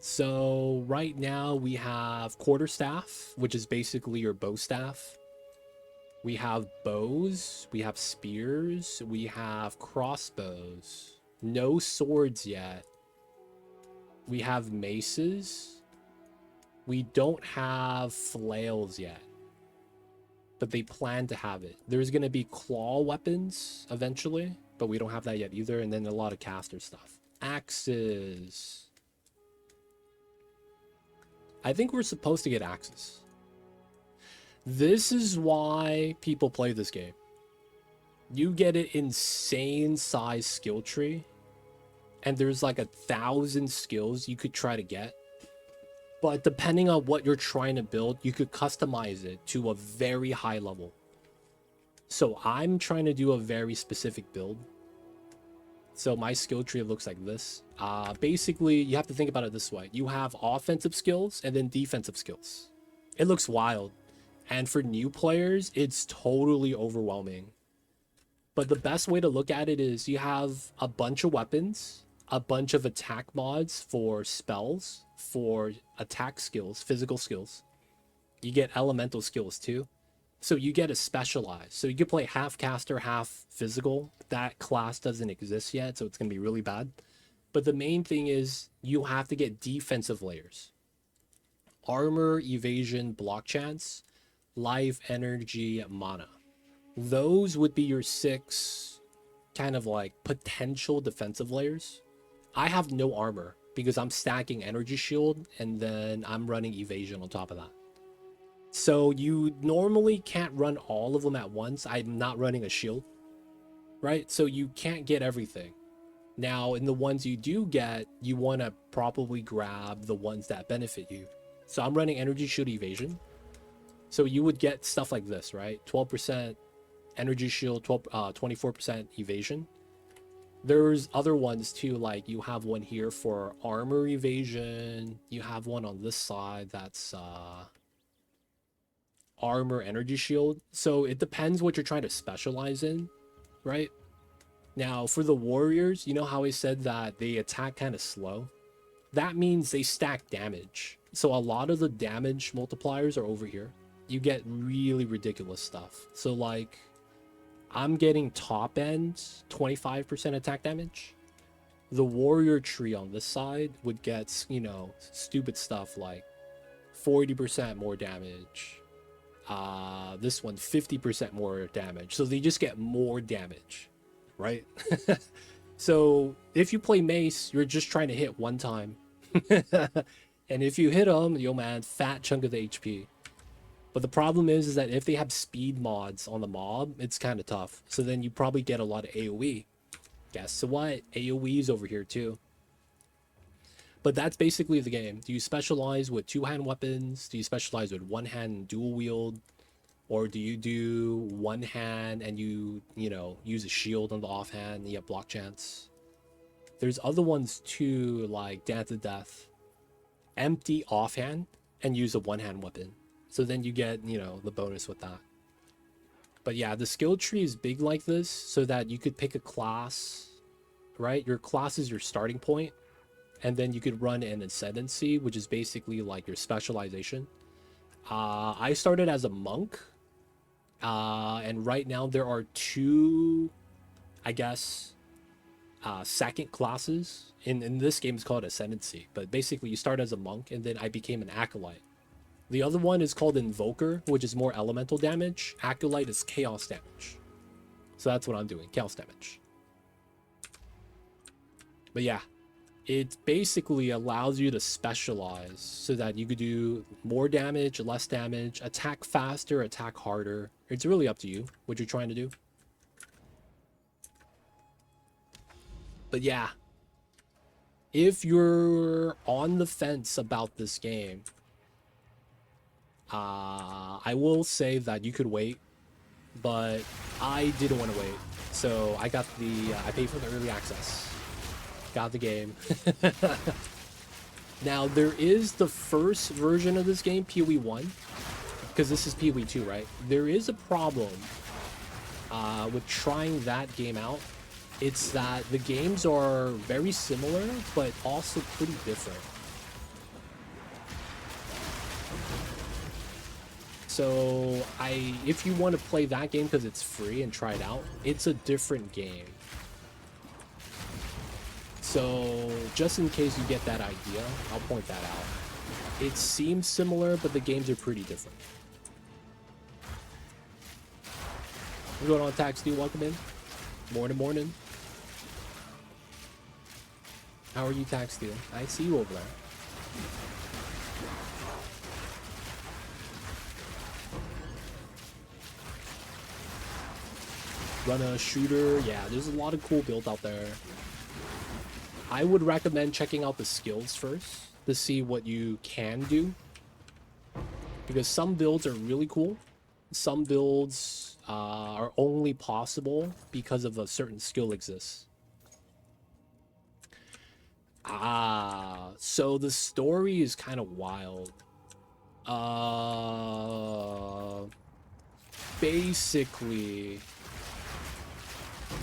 So right now we have quarterstaff, which is basically your bow staff. We have bows, we have spears, we have crossbows. No swords yet. We have maces. We don't have flails yet, but they plan to have it. There's going to be claw weapons eventually, but we don't have that yet either. And then a lot of caster stuff. Axes. I think we're supposed to get axes. This is why people play this game. You get an insane size skill tree, and there's like 1,000 skills you could try to get. But depending on what you're trying to build, you could customize it to a very high level. So I'm trying to do a very specific build. So my skill tree looks like this. Basically, you have to think about it this way. You have offensive skills and then defensive skills. It looks wild. And for new players, it's totally overwhelming. But the best way to look at it is you have a bunch of weapons, a bunch of attack mods for spells, for attack skills, physical skills. You get elemental skills too. So you get a specialized. So you can play half caster, half physical. That class doesn't exist yet, so it's going to be really bad. But the main thing is you have to get defensive layers. Armor, evasion, block chance, life, energy, mana. Those would be your 6 kind of like potential defensive layers. I have no armor because I'm stacking energy shield and then I'm running evasion on top of that. So you normally can't run all of them at once. I'm not running a shield, right? So you can't get everything. Now, in the ones you do get, you want to probably grab the ones that benefit you. So I'm running energy shield evasion. So you would get stuff like this, right? 12% energy shield, 24% evasion. There's other ones too, like you have one here for armor evasion. You have one on this side that's armor energy shield. So it depends what you're trying to specialize in, right? Now for the warriors, you know how I said that they attack kind of slow? That means they stack damage. So a lot of the damage multipliers are over here. You get really ridiculous stuff. So like I'm getting top end 25% attack damage. The warrior tree on this side would get, you know, stupid stuff like 40% more damage. This one 50% more damage. So they just get more damage, right? So if you play mace, you're just trying to hit one time. And if you hit them, yo man, fat chunk of the HP. But the problem is that if they have speed mods on the mob, it's kind of tough. So then you probably get a lot of AoE. Guess what? AoE is over here too. But that's basically the game. Do you specialize with 2-hand weapons? Do you specialize with 1-hand dual wield? Or do you do 1 hand and you know, use a shield on the offhand and you have block chance? There's other ones too, like Dance to Death. Empty offhand and use a 1-hand weapon. So then you get, you know, the bonus with that. But yeah, the skill tree is big like this so that you could pick a class, right? Your class is your starting point. And then you could run an Ascendancy, which is basically like your specialization. I started as a monk. And right now there are 2, I guess, second classes. In this game it's called Ascendancy. But basically you start as a monk and then I became an Acolyte. The other one is called Invoker, which is more elemental damage. Acolyte is chaos damage. So that's what I'm doing, chaos damage. But yeah, it basically allows you to specialize so that you could do more damage, less damage, attack faster, attack harder. It's really up to you what you're trying to do. But yeah, if you're on the fence about this game, I will say that you could wait, but I didn't want to wait. So I got I paid for the early access. Got the game. Now, there is the first version of this game, PoE 1, because this is PoE 2, right? There is a problem with trying that game out. It's that the games are very similar, but also pretty different. So, if you want to play that game because it's free and try it out, it's a different game. So, just in case you get that idea, I'll point that out. It seems similar, but the games are pretty different. What's going on, Tax Dude? Welcome in. Morning. How are you, Tax Dude? I see you over there. Run a shooter. Yeah, there's a lot of cool builds out there. I would recommend checking out the skills first to see what you can do. Because some builds are really cool. Some builds are only possible because of a certain skill exists. So the story is kind of wild. Basically,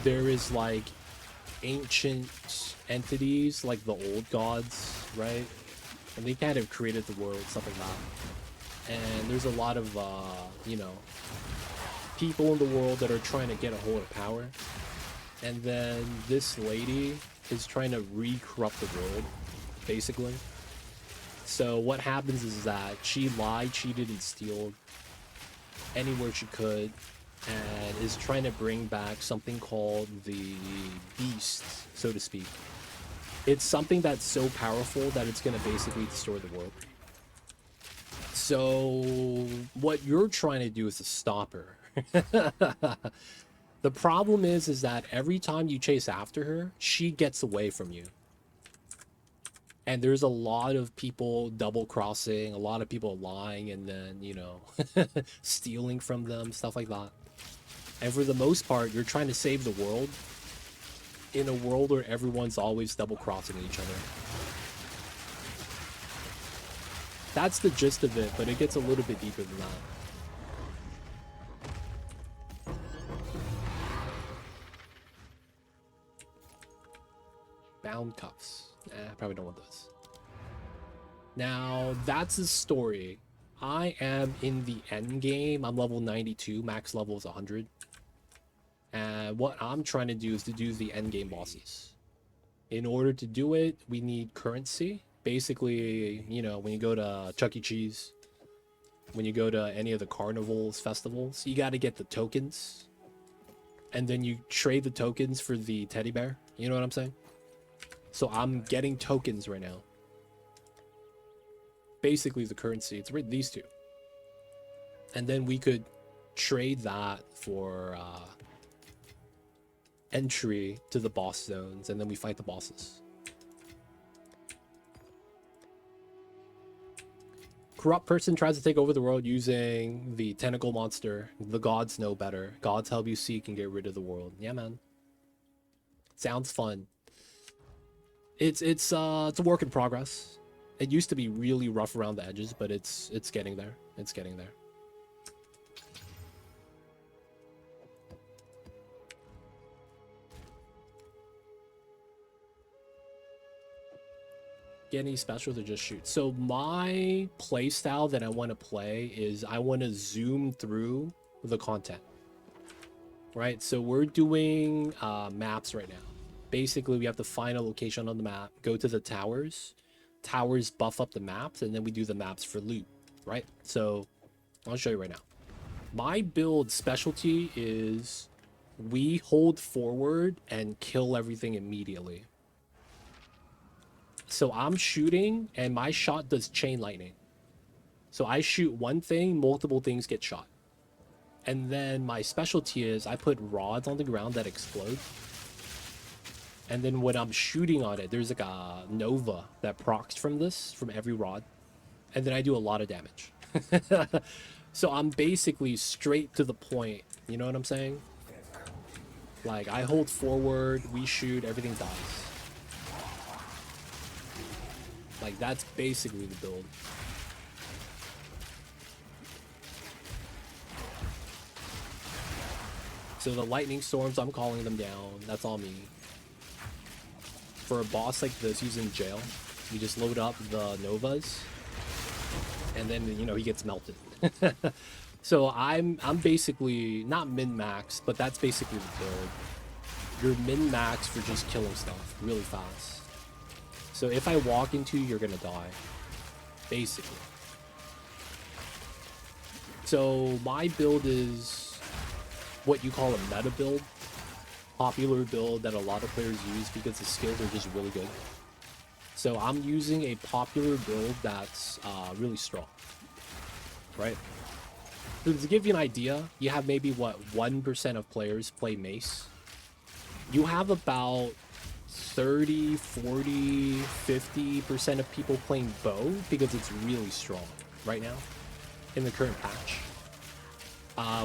there is like ancient entities, like the old gods, right? And they kind of created the world, stuff like that. And there's a lot of, you know, people in the world that are trying to get a hold of power. And then this lady is trying to re-corrupt the world, basically. So what happens is that she lied, cheated, and stealed anywhere she could, and is trying to bring back something called the beast, so to speak. It's something that's so powerful that it's going to basically destroy the world. So what you're trying to do is to stop her. The problem is that every time you chase after her, she gets away from you. And there's a lot of people double crossing, a lot of people lying, and then, you know, stealing from them, stuff like that. And for the most part, you're trying to save the world in a world where everyone's always double crossing each other. That's the gist of it, but it gets a little bit deeper than that. Bound cuffs. I probably don't want those. Now, that's the story. I am in the end game. I'm level 92. Max level is 100. And what I'm trying to do is to do the end game bosses. In order to do it, we need currency. Basically, you know, when you go to Chuck E. Cheese, when you go to any of the carnivals, festivals, you got to get the tokens. And then you trade the tokens for the teddy bear. You know what I'm saying? So I'm getting tokens right now. Basically the currency, it's right these two. And then we could trade that for entry to the boss zones, and then we fight the bosses. Corrupt person tries to take over the world using the tentacle monster. The gods know better. Gods help you seek and get rid of the world. Yeah, man. Sounds fun. It's a work in progress. It used to be really rough around the edges, but it's getting there. It's getting there. Get any specials or just shoot? So my playstyle that I want to play is I want to zoom through the content. Right? So we're doing maps right now. Basically, we have to find a location on the map, go to the towers. Towers buff up the maps, and then we do the maps for loot, right? So I'll show you right now. My build specialty is we hold forward and kill everything immediately. So I'm shooting, and my shot does chain lightning. So I shoot one thing, multiple things get shot. And then my specialty is I put rods on the ground that explode. And then when I'm shooting on it, there's like a Nova that procs from this, from every rod. And then I do a lot of damage. So I'm basically straight to the point. You know what I'm saying? Like, I hold forward, we shoot, everything dies. Like, that's basically the build. So the lightning storms, I'm calling them down. That's all me. For a boss like this, he's in jail. You just load up the Novas, and then, you know, he gets melted. So I'm basically not min-max, but that's basically the build. You're min-max for just killing stuff really fast. So if I walk into you, you're gonna die, basically. So my build is what you call a meta build, popular build that a lot of players use because the skills are just really good. So I'm using a popular build that's really strong, right? So to give you an idea, you have maybe, what, 1% of players play Mace. You have about 30, 40, 50% of people playing Bow because it's really strong right now in the current patch.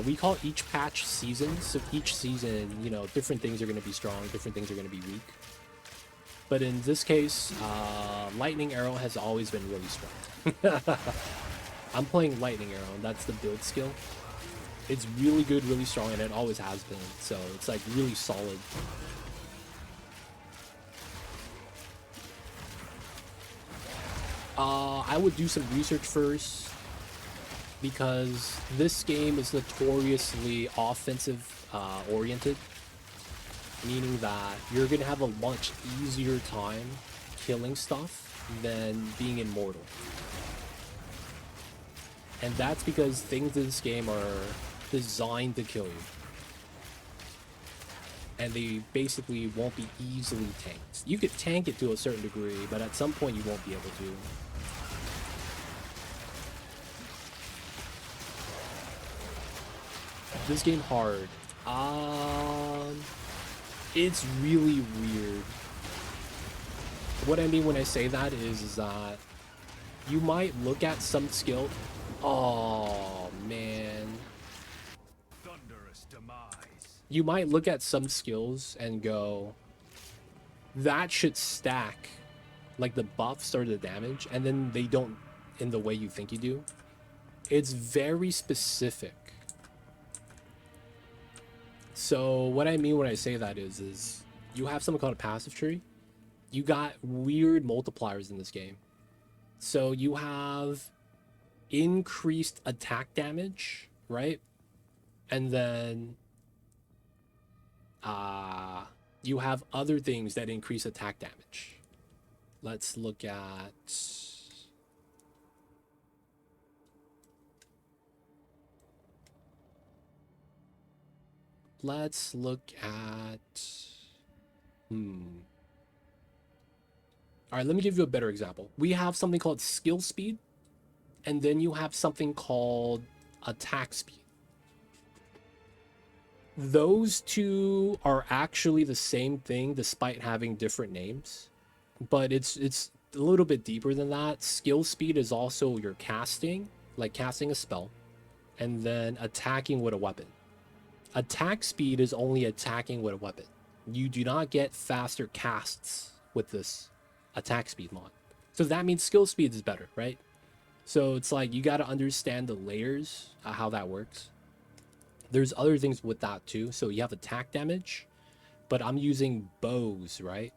We call each patch seasons, so each season, you know, different things are going to be strong, different things are going to be weak. But in this case, Lightning Arrow has always been really strong. I'm playing Lightning Arrow, and that's the build skill. It's really good, really strong, and it always has been, so it's like really solid. I would do some research first, because this game is notoriously offensive oriented, meaning that you're gonna have a much easier time killing stuff than being immortal. And that's because things in this game are designed to kill you, and they basically won't be easily tanked. You could tank it to a certain degree, but at some point you won't be able to. This game hard. It's really weird. What I mean when I say that is that you might look at some skill. Oh man. Thunderous demise. You might look at some skills and go, that should stack like the buffs or the damage, and then they don't in the way you think you do. It's very specific. So what I mean when I say that is you have something called a passive tree. You got weird multipliers in this game. So you have increased attack damage, right? And then you have other things that increase attack damage. Let's look at... Let's look at... Alright, let me give you a better example. We have something called skill speed, and then you have something called attack speed. Those two are actually the same thing despite having different names, but it's a little bit deeper than that. Skill speed is also your casting, like casting a spell, and then attacking with a weapon. Attack speed is only attacking with a weapon. You do not get faster casts with this attack speed mod. So that means skill speed is better, right? So it's like you got to understand the layers, how that works. There's other things with that too. So you have attack damage, but I'm using bows, right?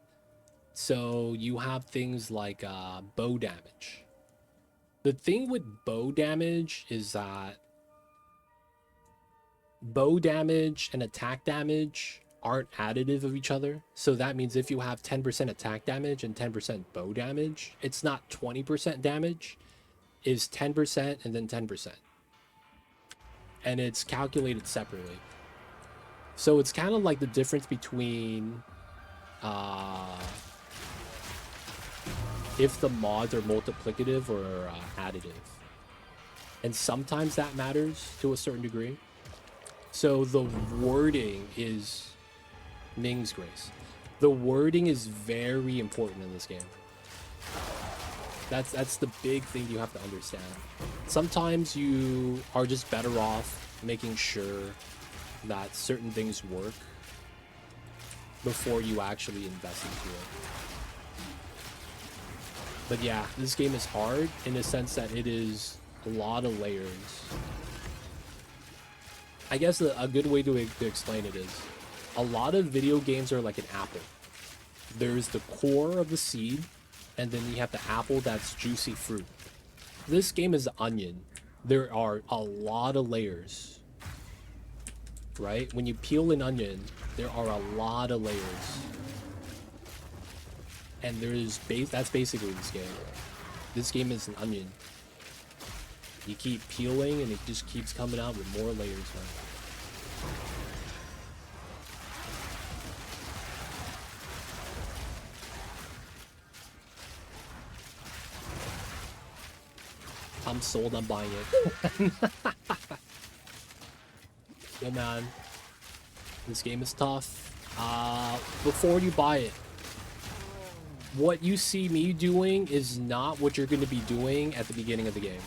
So you have things like bow damage. The thing with bow damage is that bow damage and attack damage aren't additive of each other. So that means if you have 10% attack damage and 10% bow damage, it's not 20% damage, it's 10% and then 10%. And it's calculated separately. So it's kind of like the difference between if the mods are multiplicative or additive. And sometimes that matters to a certain degree. So the wording is Ming's Grace. The wording is very important in this game. That's the big thing you have to understand. Sometimes you are just better off making sure that certain things work before you actually invest into it. But yeah, this game is hard in the sense that it is a lot of layers. I guess a good way to explain it is, a lot of video games are like an apple. There's the core of the seed, and then you have the apple that's juicy fruit. This game is an onion. There are a lot of layers, right? When you peel an onion, there are a lot of layers. And that's basically this game. This game is an onion. You keep peeling and it just keeps coming out with more layers, man. I'm sold on buying it. Yo, man. This game is tough. Before you buy it, what you see me doing is not what you're going to be doing at the beginning of the game.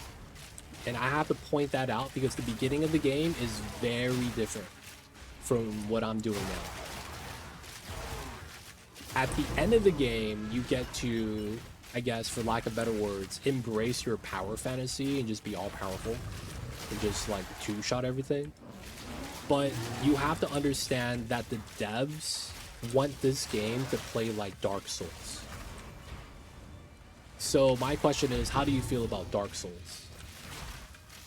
And I have to point that out because the beginning of the game is very different from what I'm doing now. At the end of the game, you get to, I guess, for lack of better words, embrace your power fantasy and just be all powerful and just like two-shot everything. But you have to understand that the devs want this game to play like Dark Souls. So my question is, how do you feel about Dark Souls?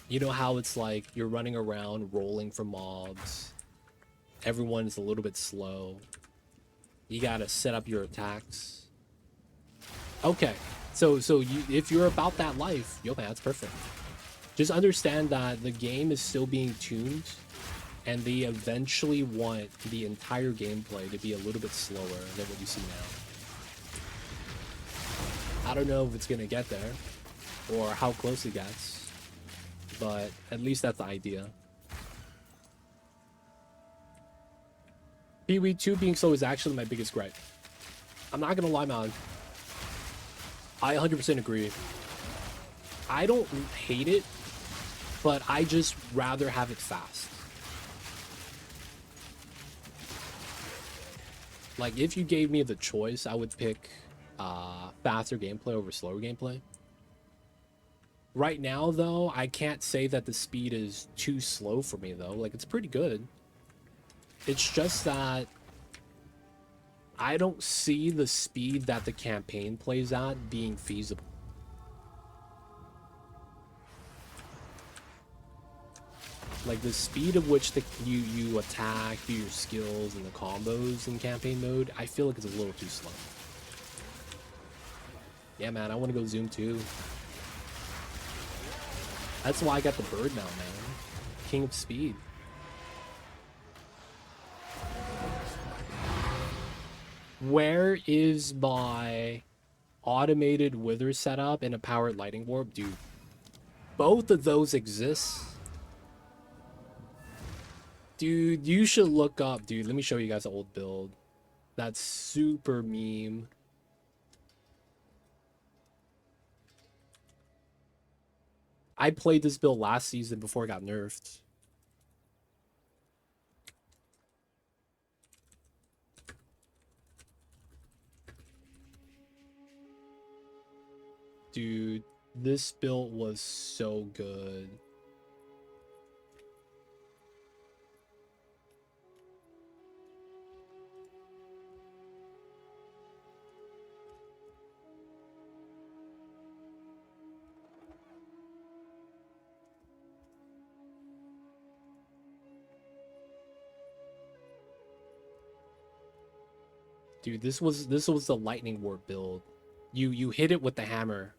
You know how it's like you're running around rolling for mobs. Everyone is a little bit slow. You gotta set up your attacks. Okay, so if you're about that life, yo man, that's perfect. Just understand that the game is still being tuned, and they eventually want the entire gameplay to be a little bit slower than what you see now. I don't know if it's gonna get there, or how close it gets, but at least that's the idea. PoE 2 being slow is actually my biggest gripe. I'm not gonna lie, man. I 100% agree. I don't hate it, but I just rather have it fast. Like, if you gave me the choice, I would pick faster gameplay over slower gameplay. Right now, though, I can't say that the speed is too slow for me, though. Like, it's pretty good. It's just that I don't see the speed that the campaign plays at being feasible. Like, the speed at which you attack, do your skills, and the combos in campaign mode, I feel like it's a little too slow. Yeah, man, I want to go Zoom too. That's why I got the bird now, man. King of speed. Where is my automated wither setup and a powered lightning warp? Dude, both of those exist. Dude, you should look up, dude. Let me show you guys an old build. That's super meme. I played this build last season before it got nerfed. Dude, this build was so good. Dude, this was the lightning warp build. You hit it with the hammer.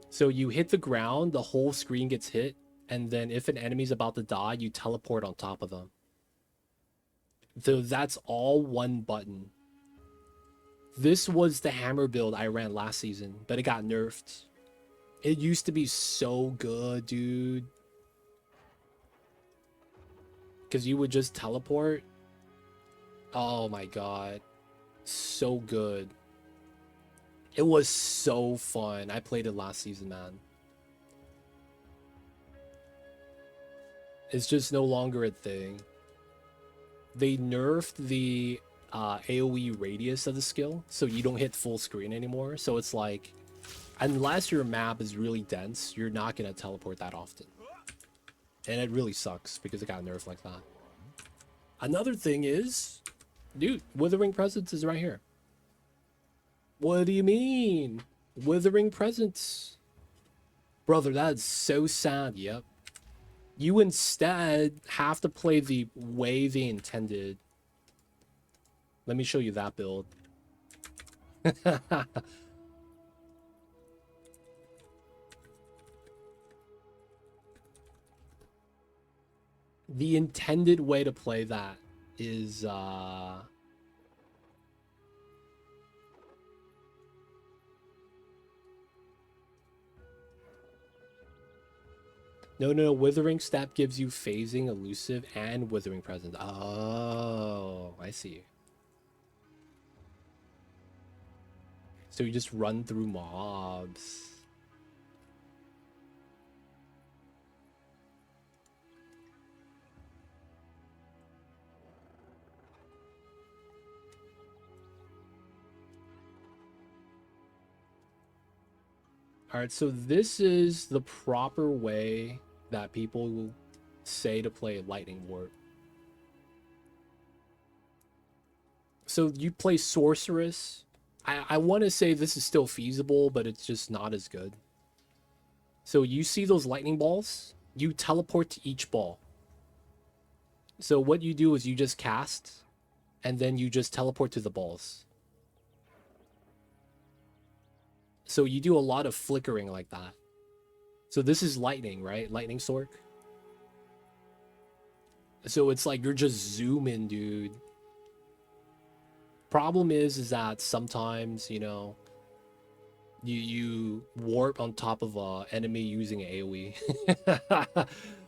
So you hit the ground, the whole screen gets hit, and then if an enemy's about to die, you teleport on top of them. So that's all one button. This was the hammer build I ran last season, but it got nerfed. It used to be so good, dude. Because you would just teleport. Oh my god. So good. It was so fun. I played it last season, man. It's just no longer a thing. They nerfed the AoE radius of the skill, so you don't hit full screen anymore. So it's like, unless your map is really dense, you're not gonna teleport that often, and it really sucks because it got nerfed like that. Another thing is, dude, Withering Presence is right here. What do you mean? Withering Presence. Brother, that's so sad. Yep. You instead have to play the way they intended. Let me show you that build. The intended way to play that is no, Withering Step gives you phasing, elusive, and Withering Presence. Oh, I see. So you just run through mobs. Alright, so this is the proper way that people say to play Lightning Warp. So you play Sorceress. I want to say this is still feasible, but it's just not as good. So you see those lightning balls? You teleport to each ball. So what you do is you just cast, and then you just teleport to the balls. So you do a lot of flickering like that. So this is lightning, right? Lightning Sork. So it's like you're just zooming, dude. Problem is that sometimes, you know, you warp on top of a enemy using AoE.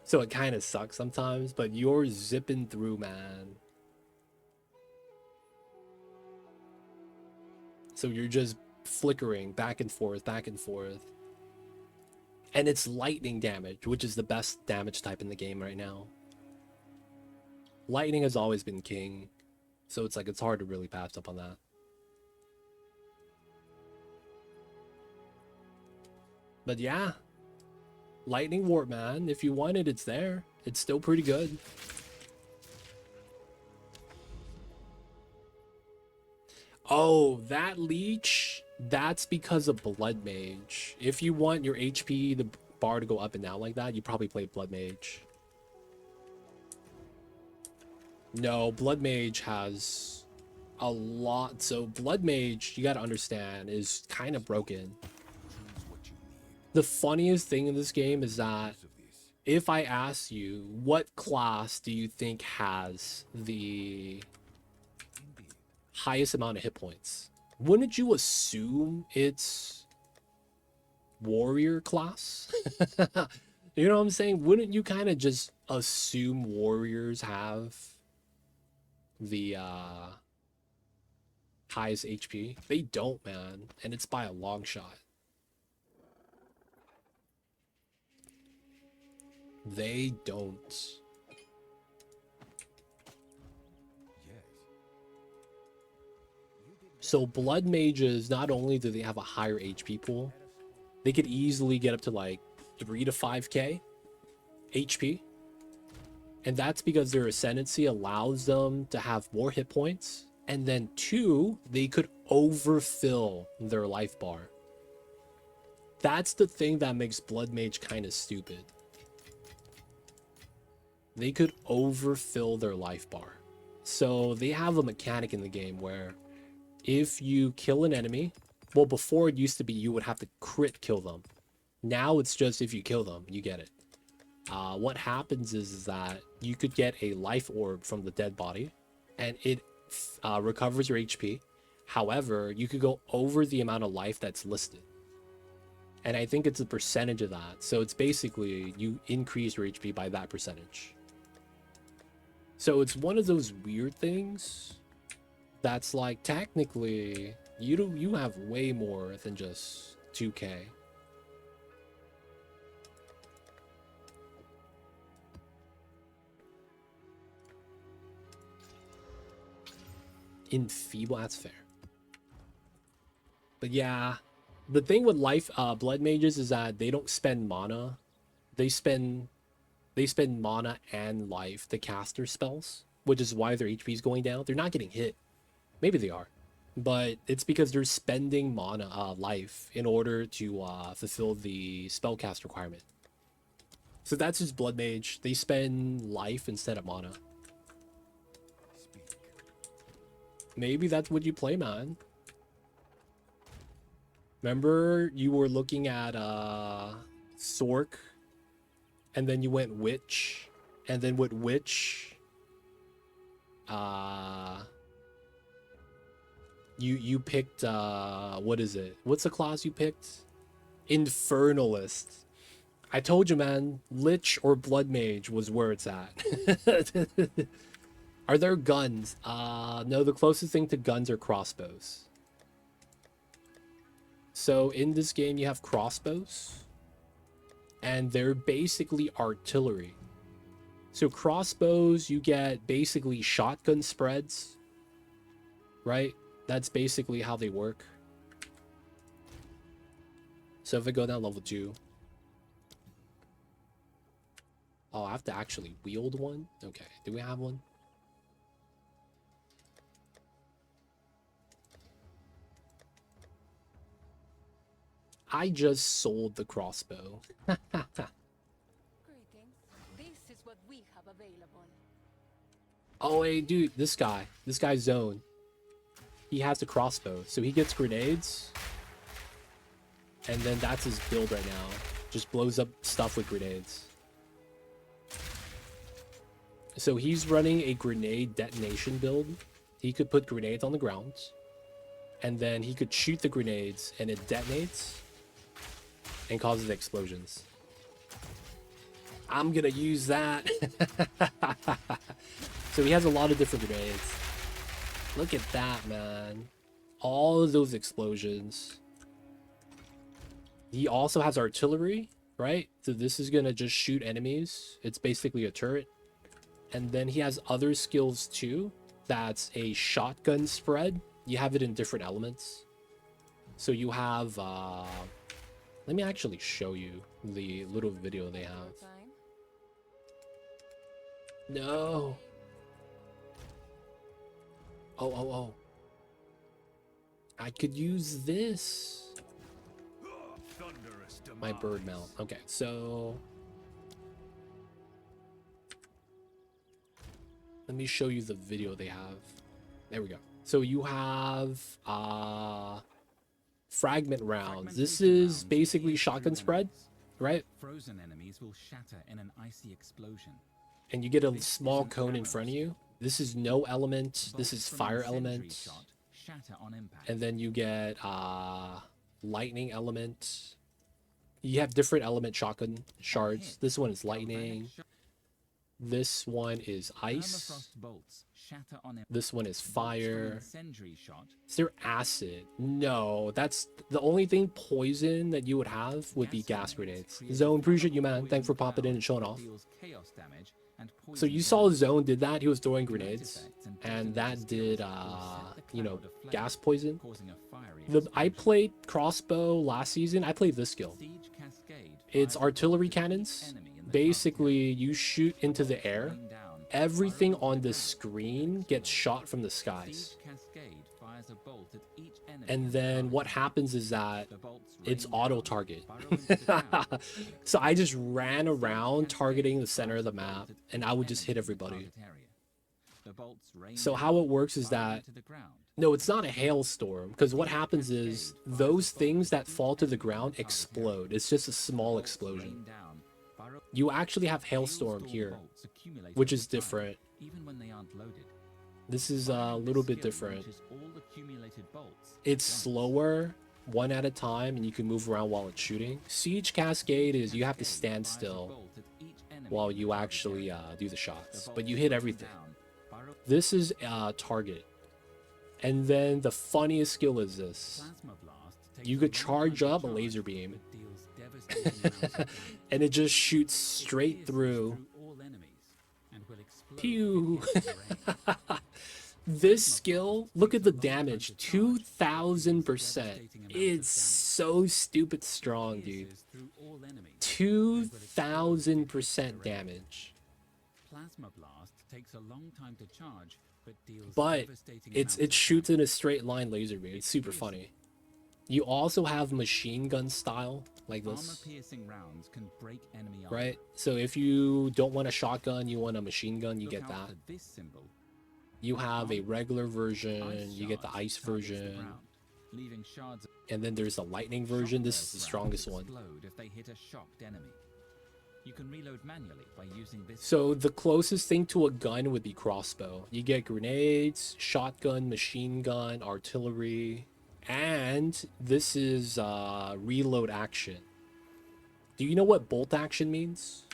So it kind of sucks sometimes, but you're zipping through, man. So you're just flickering back and forth, back and forth. And it's lightning damage, which is the best damage type in the game right now. Lightning has always been king, so it's like it's hard to really pass up on that. But yeah, Lightning Warp, man. If you want it, it's there. It's still pretty good. Oh, that leech, that's because of Blood Mage. If you want your HP, the bar to go up and down like that, you probably play Blood Mage. No, Blood Mage has a lot. So Blood Mage, you gotta understand, is kind of broken. The funniest thing in this game is that if I ask you, what class do you think has the highest amount of hit points, wouldn't you assume it's warrior class? You know what I'm saying? Wouldn't you kind of just assume warriors have the highest HP? They don't, man, and it's by a long shot. They don't. So blood mages, not only do they have a higher HP pool, they could easily get up to like 3 to 5k HP. And that's because their ascendancy allows them to have more hit points. And then 2, they could overfill their life bar. That's the thing that makes blood mage kind of stupid. They could overfill their life bar. So they have a mechanic in the game where if you kill an enemy, well, before it used to be you would have to crit kill them. Now it's just if you kill them, you get it. What happens is that you could get a life orb from the dead body, and it recovers your HP. However, you could go over the amount of life that's listed. And I think it's a percentage of that. So it's basically you increase your HP by that percentage. So it's one of those weird things that's like technically you have way more than just 2k. Enfeeble, that's fair. But yeah, the thing with blood mages is that they don't spend mana. They spend mana and life to cast their spells, which is why their HP is going down. They're not getting hit. Maybe they are, but it's because they're spending mana, life, in order to fulfill the spellcast requirement. So that's just blood mage. They spend life instead of mana. Maybe that's what you play, man. Remember, you were looking at Sork, and then you went Witch, and then with Witch, you picked what is it? What's the class you picked? Infernalist. I told you, man. Lich or Blood Mage was where it's at. Are there guns? No, the closest thing to guns are crossbows. So in this game, you have crossbows, and they're basically artillery. So crossbows, you get basically shotgun spreads, right? That's basically how they work. So if I go down level 2, oh, I have to actually wield one? Okay, do we have one? I just sold the crossbow. Greetings. This is what we have available. Oh, hey, dude, this guy's Zone. He has a crossbow, so he gets grenades. And then that's his build right now. Just blows up stuff with grenades. So he's running a grenade detonation build. He could put grenades on the ground, and then he could shoot the grenades, and it detonates and causes explosions. I'm gonna use that. So he has a lot of different grenades. Look at that, man. All of those explosions. He also has artillery, right? So this is gonna just shoot enemies. It's basically a turret. And then he has other skills too. That's a shotgun spread. You have it in different elements. So you have, let me actually show you the little video they have. No. Oh. I could use this. My bird mount. Okay, so let me show you the video they have. There we go. So you have fragment rounds. This is basically shotgun spread, right? Frozen enemies will shatter in an icy explosion. And you get a small cone in front of you. This is no element. This is fire element. And then you get lightning element. You have different element shotgun shards. This one is lightning. This one is ice. This one is fire. Is there acid? No, that's the only thing poison that you would have would be gas grenades. Zone, appreciate you, man. Thanks for popping in and showing off. So you saw Zone did that. He was throwing grenades, and that did, you know, gas poison. I played crossbow last season. I played this skill. It's artillery cannons. Basically, you shoot into the air. Everything on the screen gets shot from the skies. And then what happens is that it's auto target. So I just ran around targeting the center of the map, and I would just hit everybody. So how it works is that, no, it's not a hailstorm, because what happens is those things that fall to the ground explode. It's just a small explosion. You actually have hailstorm here, which is different. This is a little bit different. It's slower, one at a time, and you can move around while it's shooting. Siege Cascade is you have to stand still while you actually do the shots, but you hit everything. This is target. And then the funniest skill is this. You could charge up a laser beam and it just shoots straight through. Pew! This skill, look at the damage, 2000%. It's so stupid strong, dude. 2000% damage. Plasma blast takes a long time to charge, but deals But devastating it amounts of shoots damage. in a straight line laser beam. It's super funny. You also have machine gun style like this, Armor-piercing rounds can break enemy armor. right? So if you don't want a shotgun, you want a machine gun, you Look get out that. for this symbol. You have a regular version, Ice you get the shards ice targets the version, ground, leaving shards of and then there's the lightning version. This is the shock-burst strongest rounds one. explode if they hit a shocked enemy. You can reload manually by using this. So the closest thing to a gun would be crossbow. You get grenades, shotgun, machine gun, artillery, and this is reload action. Do you know what bolt action means?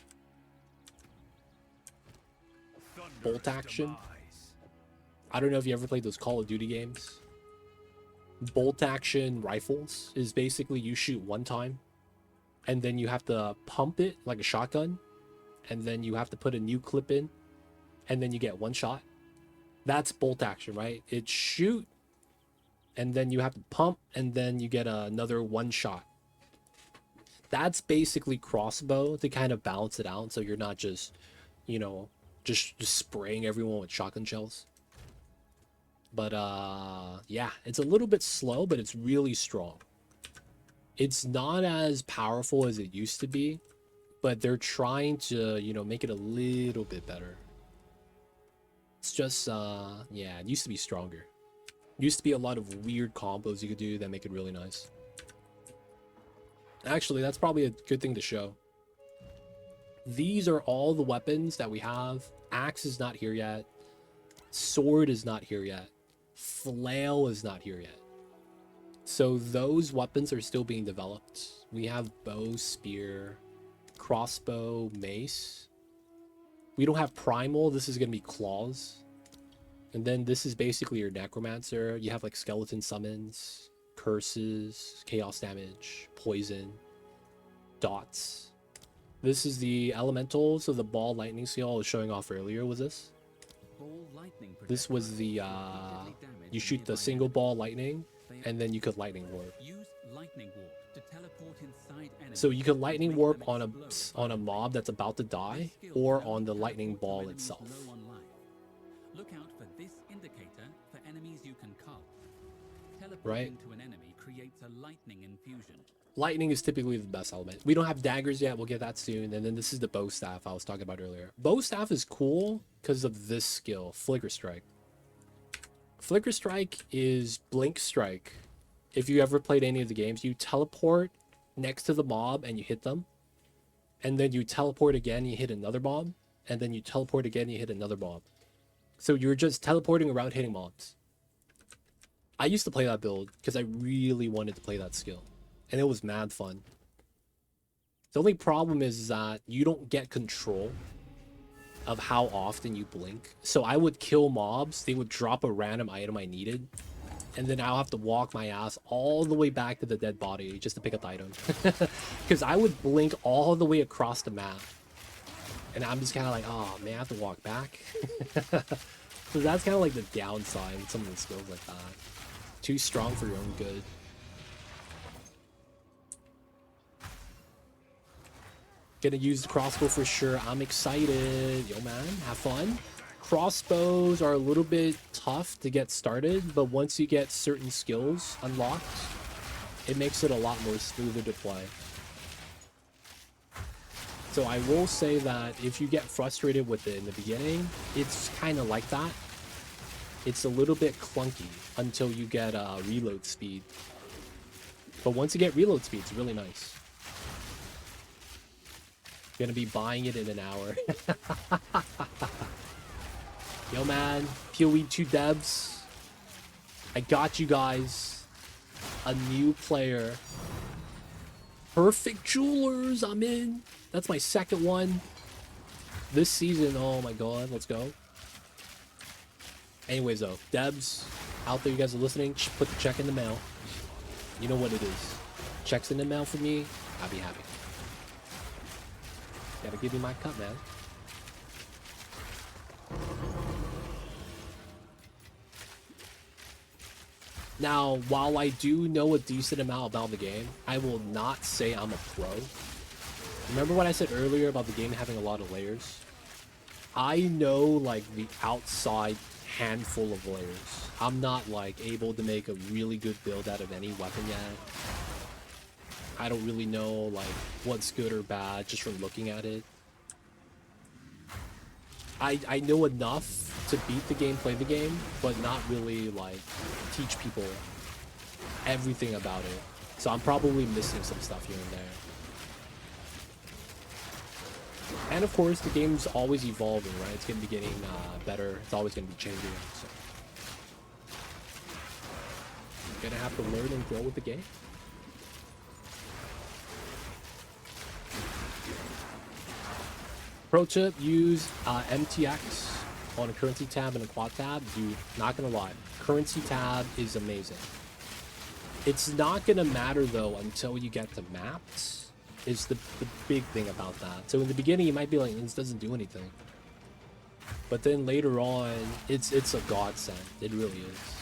Bolt action? I don't know if you ever played those Call of Duty games. Bolt action rifles is basically you shoot one time, and then you have to pump it like a shotgun, and then you have to put a new clip in, and then you get one shot. That's bolt action, right? It's shoot, and then you have to pump, and then you get another one shot. That's basically crossbow to kind of balance it out, so you're not just, you know, just spraying everyone with shotgun shells. But yeah, it's a little bit slow, but it's really strong. It's not as powerful as it used to be, but they're trying to, you know, make it a little bit better. It's just yeah, it used to be stronger. Used to be a lot of weird combos you could do that make it really nice. Actually, that's probably a good thing to show. These are all the weapons that we have. Axe is not here yet. Sword is not here yet. Flail is not here yet. So those weapons are still being developed. We have bow, spear, crossbow, mace. We don't have primal. This is going to be claws. And then this is basically your necromancer. You have like skeleton summons, curses, chaos damage, poison, dots. This is the elementals of the ball lightning skill I was showing off earlier. Was this? This was the you shoot the single ball lightning, and then you could lightning warp. Use lightning warp to teleport inside enemies. So you could lightning warp on a mob that's about to die, or on the lightning ball itself. Low on life. Look out for this indicator for enemies you can cull. Teleporting to an enemy creates a lightning infusion. Lightning is typically the best element. We don't have daggers yet. We'll get that soon. And then this is the bow staff I was talking about earlier. Bow staff is cool because of this skill, Flicker Strike. Flicker Strike is Blink Strike. If you ever played any of the games, you teleport next to the mob and you hit them. And then you teleport again, you hit another mob. And then you teleport again, you hit another mob. So you're just teleporting around hitting mobs. I used to play that build because I really wanted to play that skill. And it was mad fun. The only problem is that you don't get control of how often you blink. So I would kill mobs, they would drop a random item I needed, and then I'll have to walk my ass all the way back to the dead body just to pick up the item. Because I would blink all the way across the map. And I'm just kind of like, oh man, I have to walk back. So that's kind of like the downside with some of the skills like that. Too strong for your own good. Gonna use the crossbow for sure. I'm excited. Yo, man, have fun. Crossbows are a little bit tough to get started, but once you get certain skills unlocked, it makes it a lot more smoother to play. So I will say that if you get frustrated with it in the beginning, it's kind of like that. It's a little bit clunky until you get reload speed. But once you get reload speed, it's really nice. Gonna be buying it in an hour. Yo man, PoE 2 devs, I got you guys a new player. Perfect Jewelers, I'm in. That's my second one this season. Oh my god, let's go. Anyways though, devs out there, you guys are listening, put the check in the mail. You know what it is. Checks in the mail for me, I'll be happy. Gotta give me my cut, man. Now, while I do know a decent amount about the game, I will not say I'm a pro. Remember what I said earlier about the game having a lot of layers? I know, like, the outside handful of layers. I'm not, like, able to make a really good build out of any weapon yet. I don't really know, like, what's good or bad just from looking at it. I know enough to beat the game, play the game, but not really, like, teach people everything about it. So I'm probably missing some stuff here and there. And of course, the game's always evolving, right? It's going to be getting better. It's always going to be changing. So you're going to have to learn and grow with the game. Pro tip, use MTX on a currency tab and a quad tab. Dude, not gonna lie, currency tab is amazing. It's not gonna matter though until you get to maps, is the big thing about that. So in the beginning you might be like, this doesn't do anything. But then later on, it's a godsend. It really is.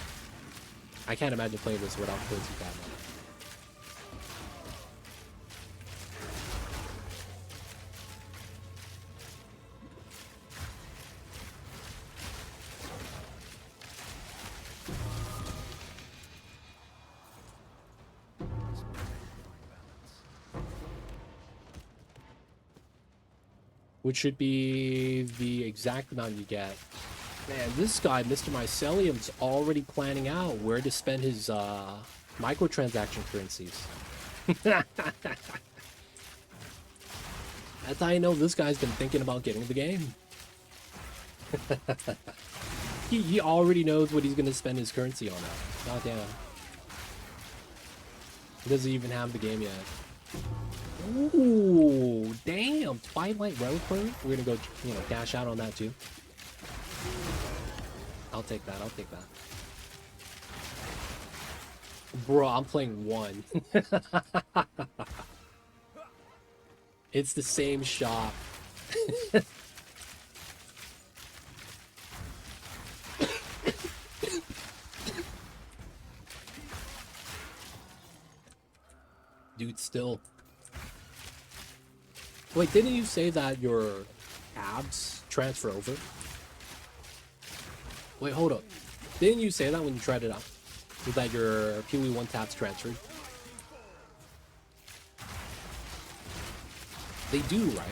I can't imagine playing this without currency tab. Which should be the exact amount you get. Man, this guy, Mr. Mycelium's already planning out where to spend his microtransaction currencies. That's how you know this guy's been thinking about getting the game. he already knows what he's going to spend his currency on now. God damn. He doesn't even have the game yet. Ooh, damn. Twilight Reliquary. We're gonna go, you know, dash out on that too. I'll take that. I'll take that. Bro, I'm playing one. It's the same shop. Dude, still. Wait, didn't you say that your tabs transfer over? Wait, hold up. Didn't you say that when you tried it out? Was that your PoE 1 tabs transferred? They do, right?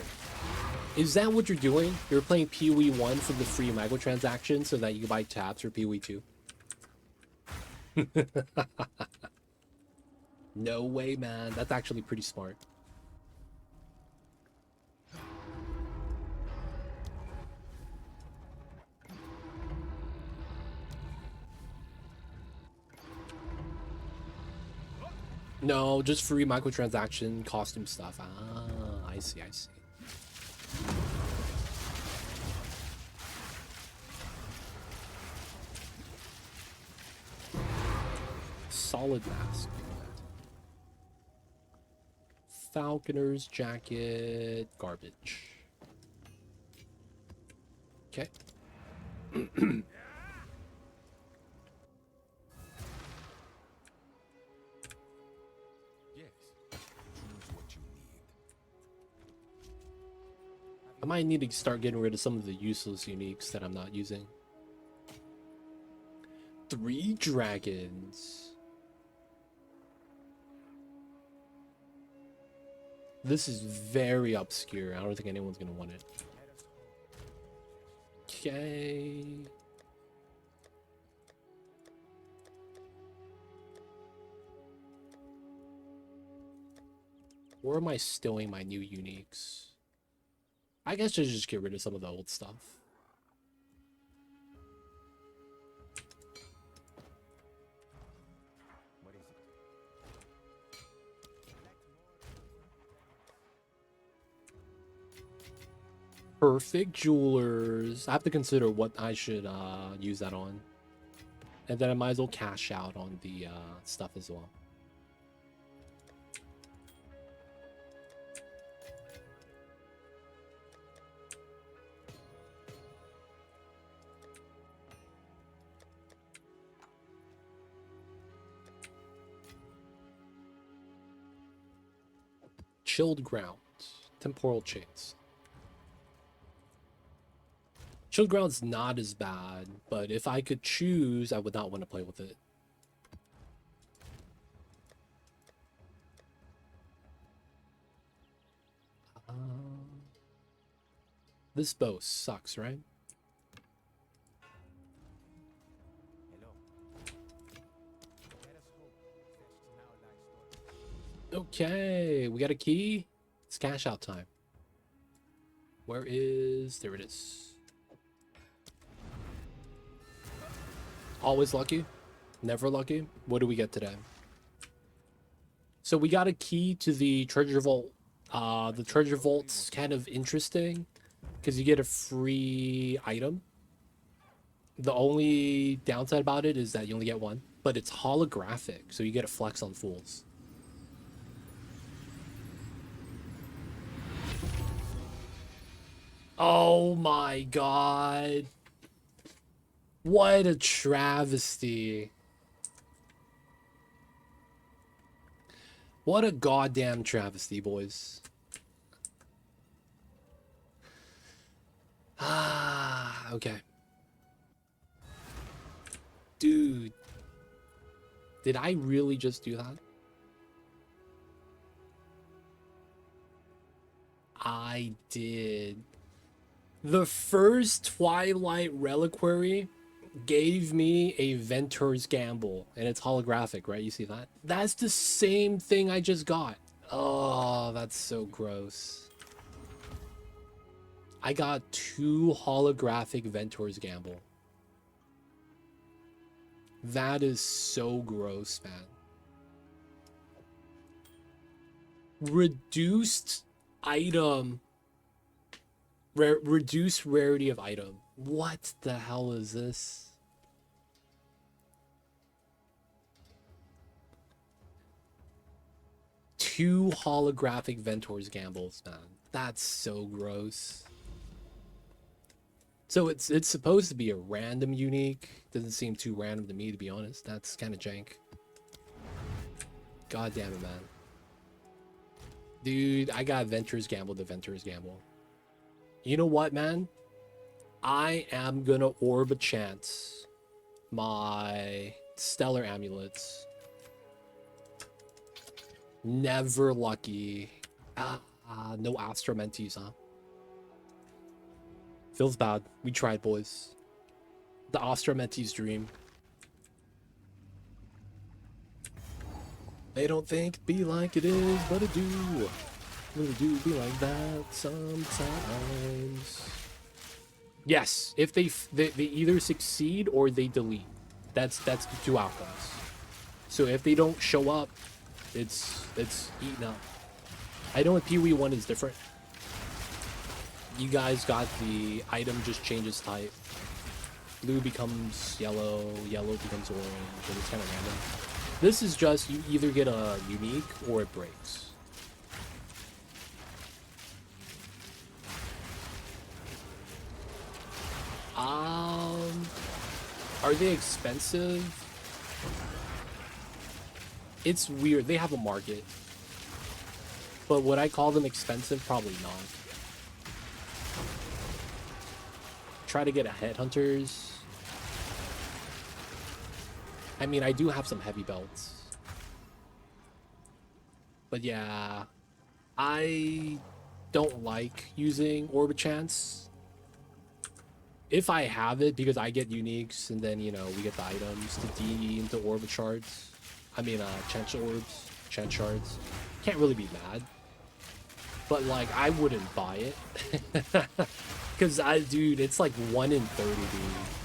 Is that what you're doing? You're playing PoE 1 for the free microtransaction so that you can buy tabs for PoE 2? No way, man. That's actually pretty smart. No, just free microtransaction costume stuff. Ah, I see, I see. Solid mask. Falconer's jacket, garbage. Okay. I might need to start getting rid of some of the useless uniques that I'm not using. 3 dragons. This is very obscure. I don't think anyone's gonna want it. Okay. Where am I stowing my new uniques? I guess I should just get rid of some of the old stuff. Perfect Jewelers. I have to consider what I should use that on. And then I might as well cash out on the stuff as well. Chilled Ground. Temporal Chains. Chilled Ground's not as bad, but if I could choose, I would not want to play with it. This bow sucks, right? Okay, we got a key. It's cash out time. Where is... There it is. Always lucky. Never lucky. What do we get today? So we got a key to the treasure vault. The treasure vault's kind of interesting because you get a free item. The only downside about it is that you only get one, but it's holographic, so you get a flex on fools. Oh my god. What a travesty. What a goddamn travesty, boys. Ah, okay. Dude. Did I really just do that? I did. The first Twilight Reliquary gave me a Ventur's Gamble, and it's holographic, right? You see that? That's the same thing I just got. Oh, that's so gross. I got 2 holographic Ventur's Gamble. That is so gross, man. Reduced item. Reduced rarity of item. What the hell is this? Two holographic Ventur's Gambles, man. That's so gross. So it's supposed to be a random unique. Doesn't seem too random to me, to be honest. That's kind of jank. God damn it, man. Dude, I got Ventur's Gamble to Ventur's Gamble. You know what, man? I am gonna orb a chance my stellar amulets. Never lucky. No Astromentis, huh? Feels bad. We tried, boys. The Astromentis dream. They don't think be like it is, but it do. Really do be like that sometimes. Yes, if they either succeed or they delete. That's the 2 outcomes. So if they don't show up, it's eaten up. I know with Pee-wee 1 is different. You guys got the item just changes type. Blue becomes yellow, yellow becomes orange, and it's kind of random. This is just you either get a unique or it breaks. Are they expensive? It's weird. They have a market. But would I call them expensive? Probably not. Try to get a headhunters. I mean, I do have some heavy belts. But yeah, I don't like using Orbachance. If I have it, because I get uniques, and then, you know, we get the items to D into Orb Shards. I mean, Chant Orbs, Chant Shards. Can't really be mad. But, like, I wouldn't buy it. Because, dude, it's like 1 in 30, dude,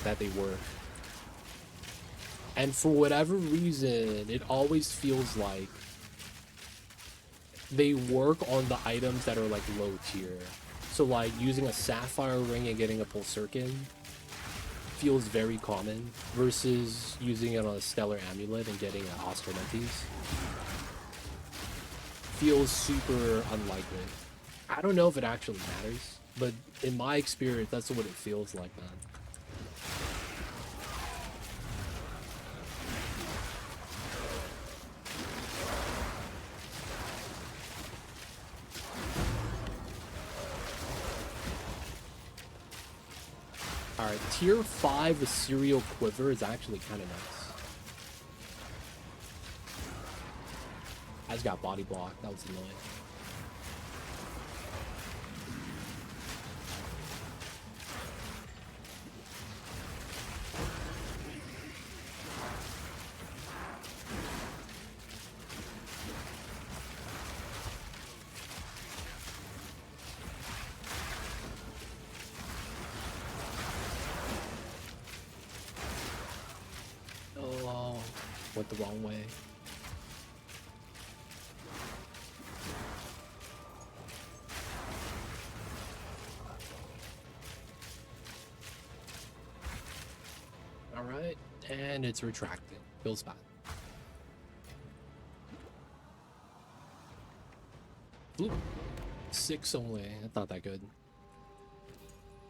that they work. And for whatever reason, it always feels like they work on the items that are, like, low tier. So, like, using a Sapphire Ring and getting a Pulsarkin feels very common versus using it on a Stellar Amulet and getting an Astromentis. Feels super unlikely. I don't know if it actually matters, but in my experience, that's what it feels like, man. Alright, tier 5 Ethereal Quiver is actually kind of nice. I just got body blocked. That was annoying. Oh, went the wrong way. Alright, and it's retracting. Feels bad. Ooh, 6 only. That's not that good.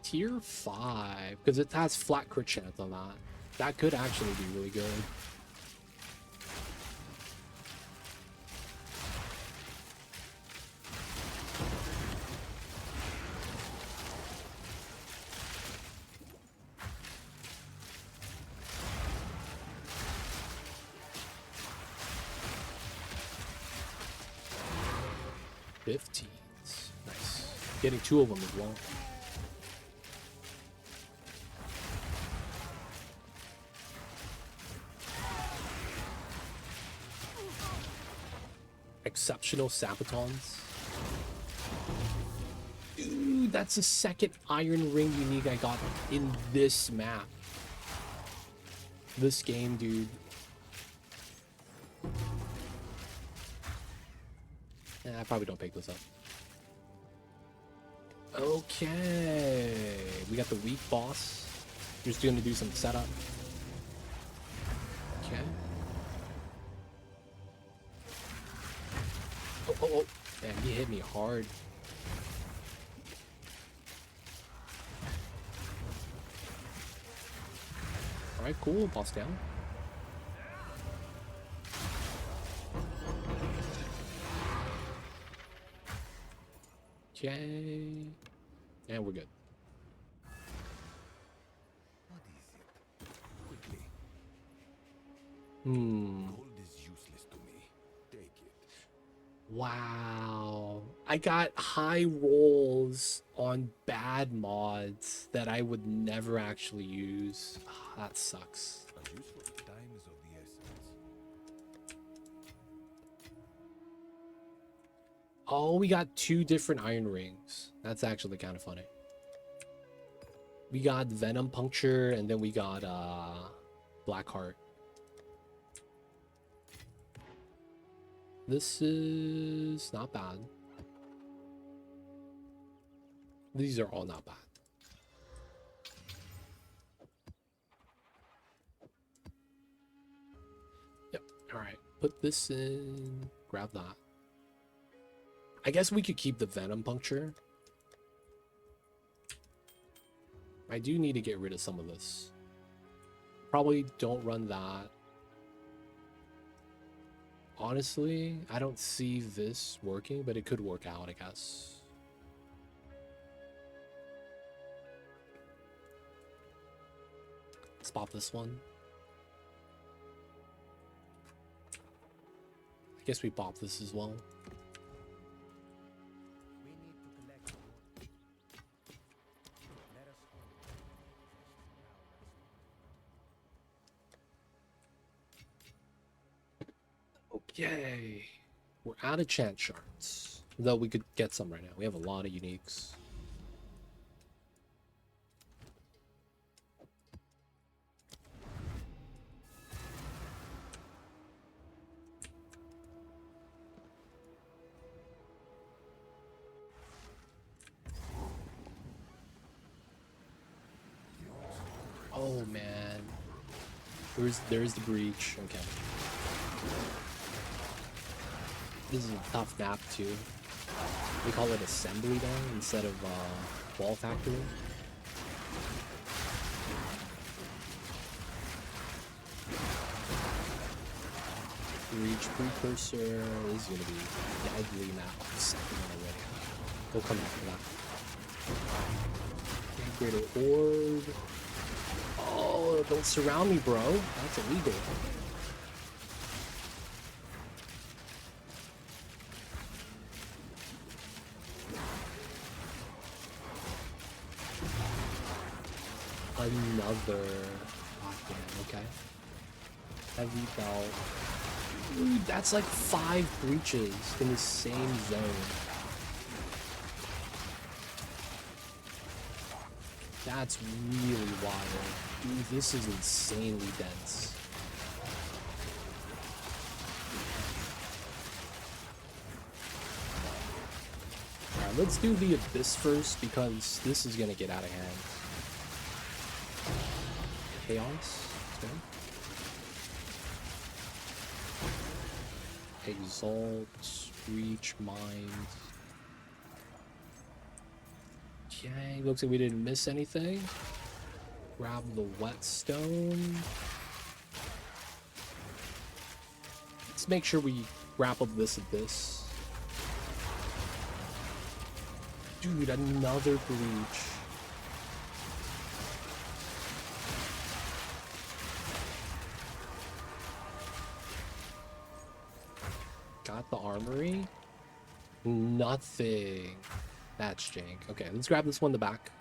Tier 5, because it has flat crit chance on that. That could actually be really good. Nice. Getting 2 of them as well. Exceptional Sabatons. Dude, that's the second Iron Ring unique I got in this map. This game, dude. I probably don't pick this up. Okay. We got the weak boss. We're just gonna do some setup. Okay. Oh. Man, he hit me hard. Alright, cool. Boss down. Okay. And we're good. What is it? Quickly. Gold is useless to me. Take it. Wow. I got high rolls on bad mods that I would never actually use. That sucks. As useful time is of the essence. Oh, we got 2 different iron rings. That's actually kind of funny. We got Venom Puncture, and then we got Blackheart. This is not bad. These are all not bad. Yep. All right. Put this in. Grab that. I guess we could keep the Venom Puncture. I do need to get rid of some of this. Probably don't run that. Honestly, I don't see this working, but it could work out, I guess. Let's pop this one. I guess we pop this as well. We need to collect more. Let us Okay. We're out of chant shards. Though we could get some right now. We have a lot of uniques. Oh man. There's the breach. Okay. This is a tough map too. We call it assembly now instead of ball factory. Breach precursor is gonna be deadly map. Second one already. We'll come after that. Greater Orb. Oh, don't surround me, bro. That's illegal. Another. Oh, damn, okay. Heavy belt. Dude, that's like 5 breaches in the same zone. That's really wild. Dude, this is insanely dense. Alright, let's do the Abyss first because this is gonna get out of hand. Chaos. Okay. Exalt, Reach, Mind. Okay, looks like we didn't miss anything. Grab the Whetstone. Let's make sure we wrap up this Abyss. Dude, another Breach. Got the Armory. Nothing. That's jank. Okay, let's grab this one in the back.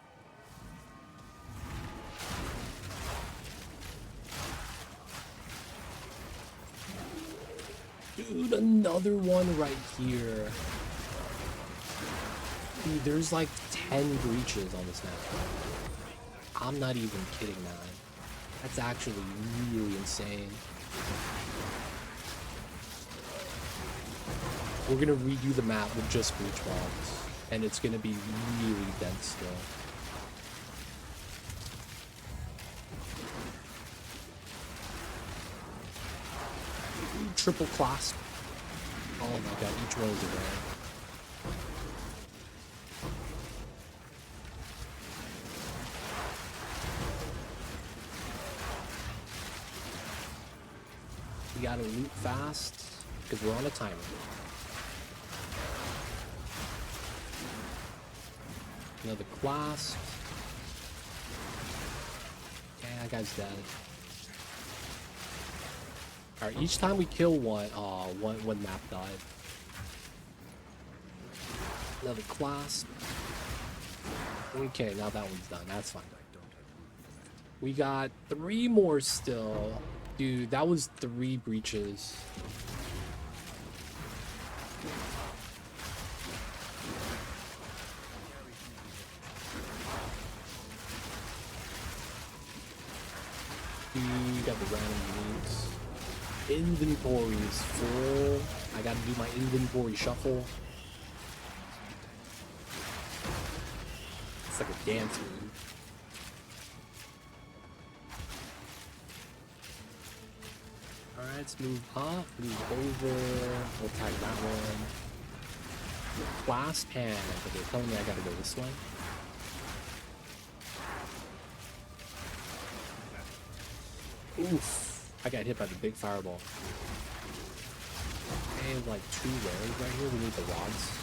Dude, another one right here. Dude, there's like 10 breaches on this map. I'm not even kidding, man. That's actually really insane. We're gonna redo the map with just breach mobs, and it's gonna be really dense still. Triple clasp. Oh my god, each one is a rare. We gotta loot fast because we're on a timer. Another clasp. Yeah, that guy's dead. Alright, each time we kill one, one map died. Another clasp. Okay, now that one's done. That's fine. We got 3 more still. Dude, that was 3 breaches. Dude, got the random needs. Inventory is full. I gotta do my inventory shuffle. It's like a dance move. Alright, let's move up, move over. We'll tag that one. Clasp hand. But they're telling me I gotta go this way. Oof. I got hit by the big fireball. And like 2 rares right here. We need the rods.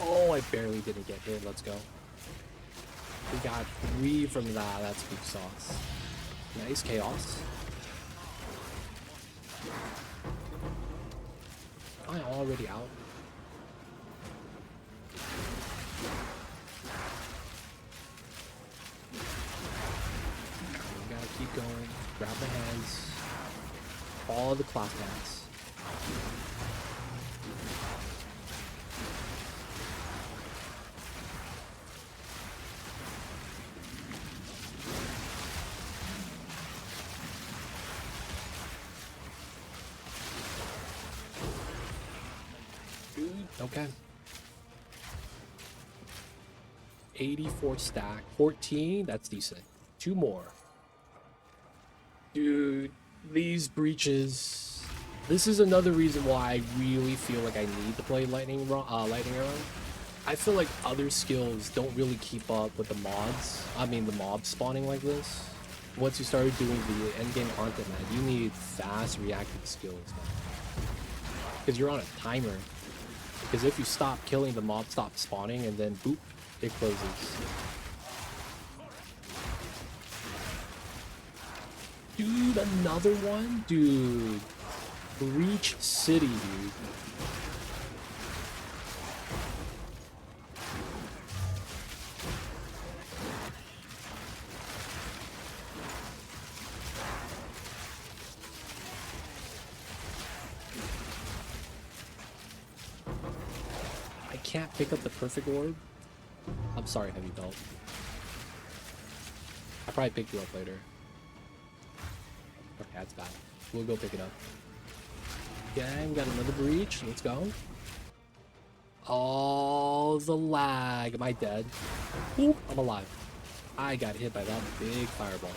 Oh, I barely didn't get hit. Let's go. We got 3 from that. That's big sauce. Nice chaos. Am I already out? Keep going. Grab the hands. All the clock hands. Okay. 84 stack. 14. That's decent. 2 more. Dude, these breaches. This is another reason why I really feel like I need to play Lightning Arrow. I feel like other skills don't really keep up with the mods. I mean, the mob spawning like this. Once you started doing the endgame content, man, you need fast reactive skills, man. Because you're on a timer. Because if you stop killing, the mob stops spawning, and then boop, it closes. Dude, another one? Dude. Breach City, dude. I can't pick up the perfect orb. I'm sorry, Heavy Belt. I'll probably pick you up later. Okay, that's bad. We'll go pick it up. Okay, we got another breach. Let's go. Oh, the lag. Am I dead? Ooh, I'm alive. I got hit by that big fireball.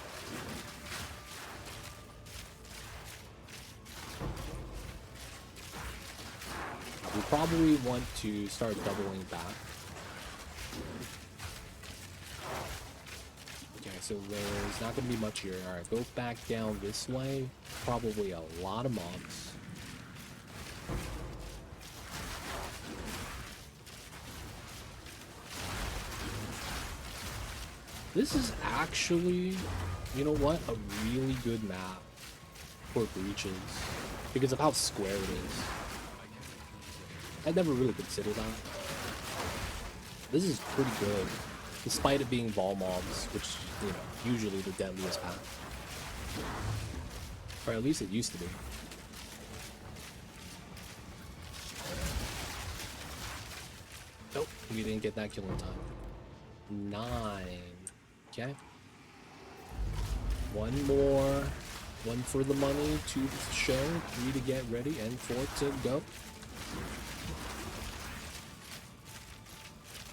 We probably want to start doubling back. Okay, so there's not going to be much here. Alright, go back down this way. Probably a lot of mobs. This is actually, you know what, a really good map for breaches. Because of how square it is. I never really considered that. This is pretty good. Despite it being vol mobs, which, you know, usually the deadliest path. Or at least it used to be. Nope, we didn't get that kill in time. 9. Okay. One more. 1 for the money, 2 to show, 3 to get ready, and 4 to go.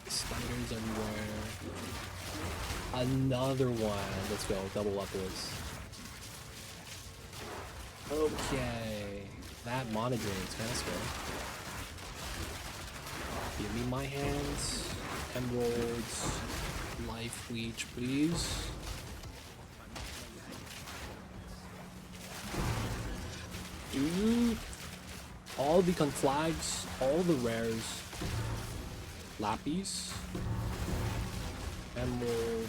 Spiders everywhere. Another one. Let's go. Double up, boys. Okay. That monodrain is kind of scary. Give me my hands. Emeralds. Life leech, please. Dude. All the conflags. All the rares. Lapis. Emerald.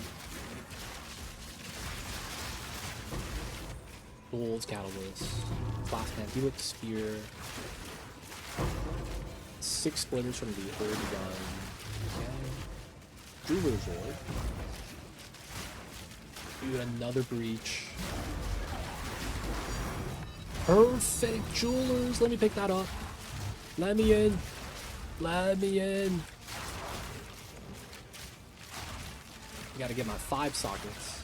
Bulls, Catalyst. Classman, Helix Spear. 6 splitters from the old gun. Okay. Jeweler's Orb. Dude, another breach. Perfect Jewelers! Let me pick that up. Let me in. Let me in. I gotta get my 5 sockets.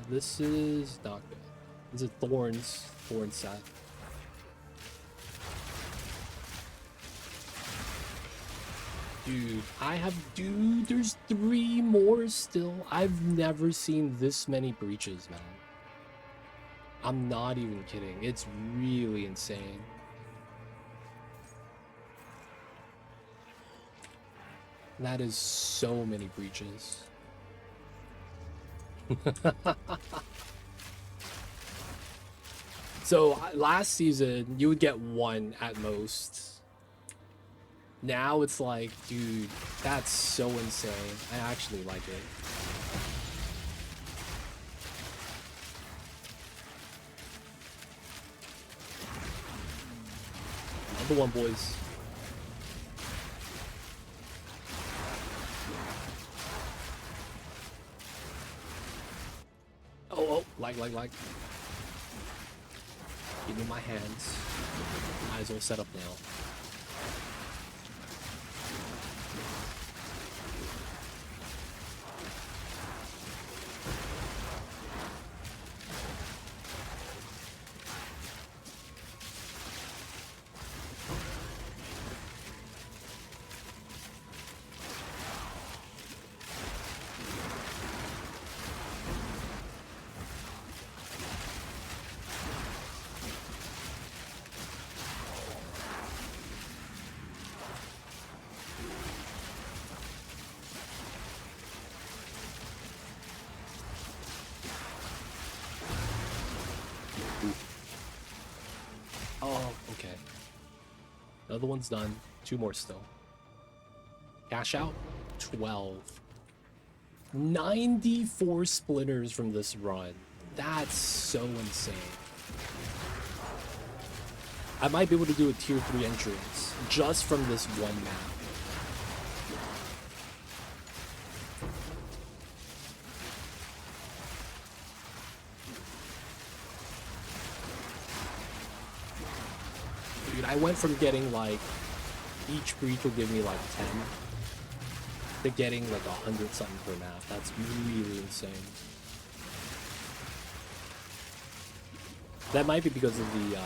This is not good. This is Thorn set. Dude, there's 3 more still. I've never seen this many breaches, man. I'm not even kidding. It's really insane. That is so many breaches. So last season you would get 1 at most. Now it's like, dude, that's so insane. I actually like it. Another one, boys. Oh, like. Give me my hands. Might as well set up now. Other one's done. 2 more still. Cash out. 12. 94 splinters from this run. That's so insane. I might be able to do a tier 3 entrance just from this one map. Dude, I went from getting like, each breach will give me like 10 to getting like 100 something per map. That's really insane. That might be because of the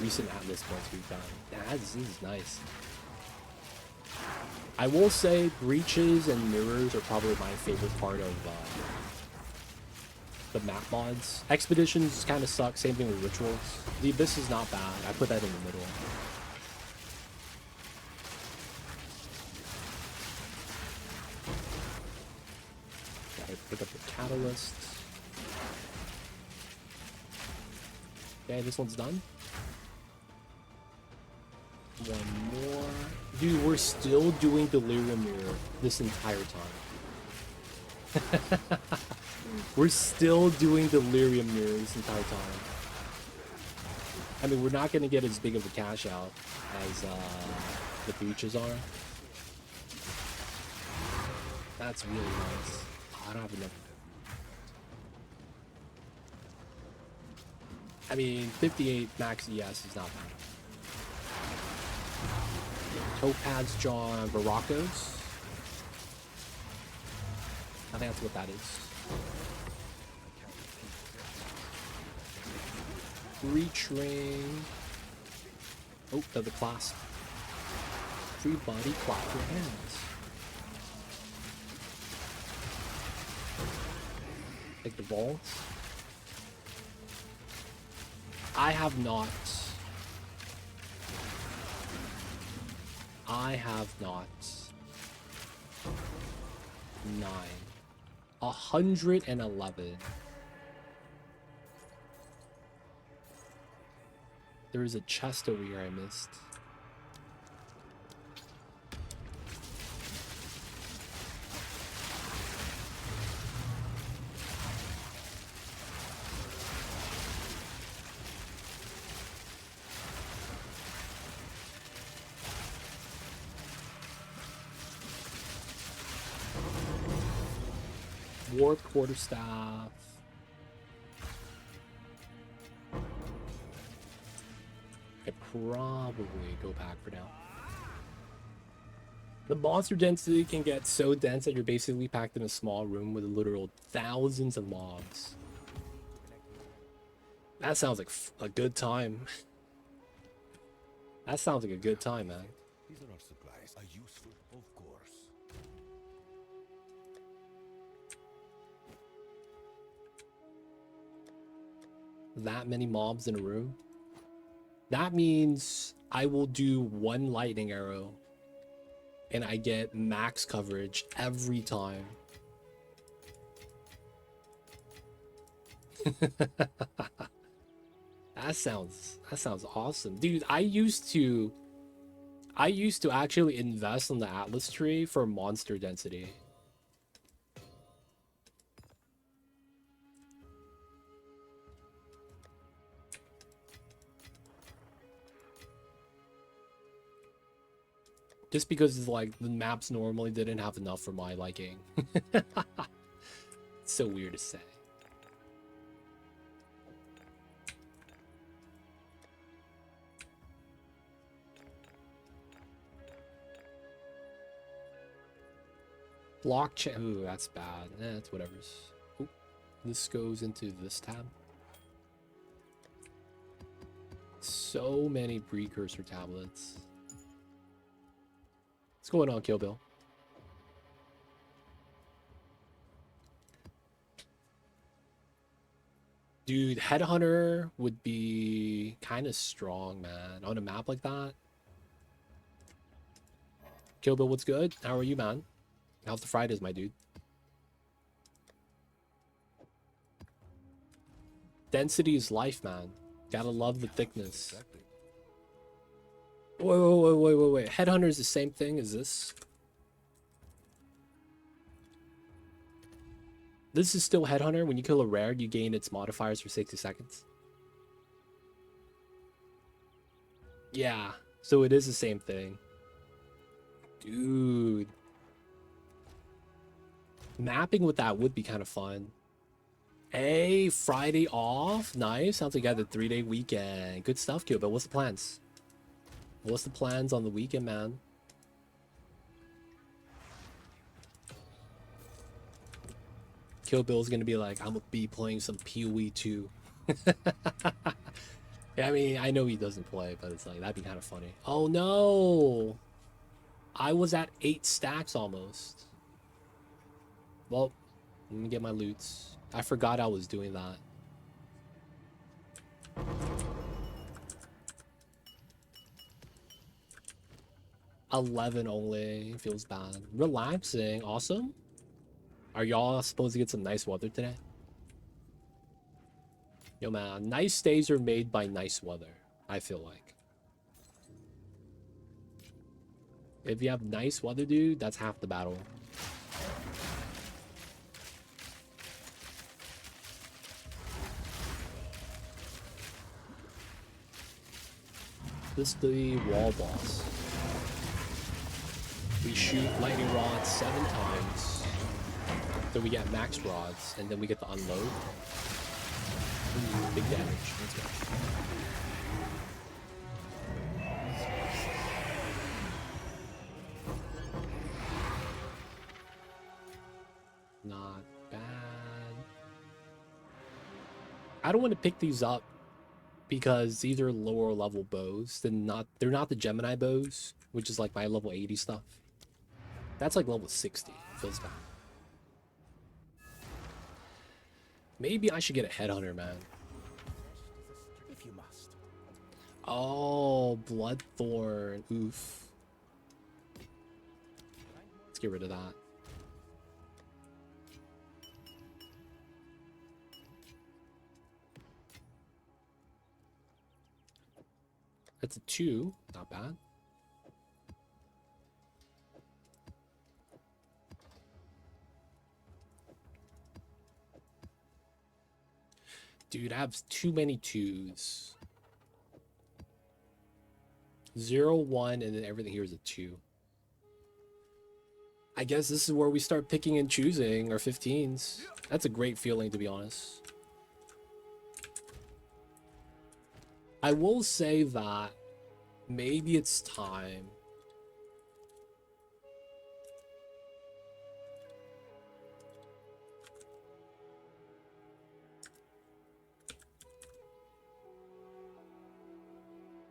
recent Atlas points we've done. Yeah, this is nice. I will say breaches and mirrors are probably my favorite part of the map mods. Expeditions kind of suck, same thing with rituals. The Abyss is not bad, I put that in the middle. Gotta pick up the catalyst. Okay, this one's done. One more. Dude, we're still doing Delirium Mirror this entire time. We're still doing Delirium Mirror this entire time. I mean, we're not going to get as big of a cash out as the breaches are. That's really nice. Oh, I don't have enough. I mean, 58 max ES is not bad. Topaz Jaw and Baracos. I think that's what that is. Reach ring. Oh, the clasp. Free body, clap your hands. Take the balls. I have not. 9. 111. There is a chest over here I missed. Warp quarterstaff. I'd probably go back for now. The monster density can get so dense that you're basically packed in a small room with literal thousands of mobs. That sounds like a good time. That sounds like a good time, man. These are our supplies. Are useful, of course. That many mobs in a room. That means I will do one lightning arrow and I get max coverage every time. That sounds awesome. Dude, I used to actually invest on the Atlas tree for monster density. Just because like the maps normally didn't have enough for my liking. It's so weird to say. Blockchain. Ooh, that's bad. That's whatever's. Ooh, this goes into this tab. So many precursor tablets. What's going on, Kill Bill? Dude, Headhunter would be kind of strong, man, on a map like that. Kill Bill, what's good? How are you, man? How's the Fridays, my dude? Density is life, man. Gotta love the thickness. Wait. Headhunter is the same thing as this? This is still Headhunter. When you kill a rare, you gain its modifiers for 60 seconds. Yeah, so it is the same thing. Dude. Mapping with that would be kind of fun. Hey, Friday off. Nice. Sounds like you had a 3-day weekend. Good stuff, Kill Bill. What's the plans? What's the plans on the weekend, man? Kill Bill's gonna be like, I'm gonna be playing some PoE too. Yeah, I mean, I know he doesn't play, but it's like, that'd be kind of funny. Oh no! I was at 8 stacks almost. Well, let me get my loots. I forgot I was doing that. $11 only. Feels bad. Relaxing. Awesome. Are y'all supposed to get some nice weather today? Yo, man. Nice days are made by nice weather, I feel like. If you have nice weather, dude, that's half the battle. This is the wall boss. We shoot lightning rods 7 times. So we get max rods, and then we get to unload. Ooh, big damage. Let's go. Not bad. I don't want to pick these up because these are lower level bows. They're not the Gemini bows, which is like my level 80 stuff. That's like level 60. Feels bad. Maybe I should get a headhunter, man. If you must. Oh, Bloodthorn. Oof. Let's get rid of that. That's a 2. Not bad. Dude, I have too many 2s. 0, 1, and then everything here is a 2. I guess this is where we start picking and choosing our 15s. That's a great feeling, to be honest. I will say that maybe it's time.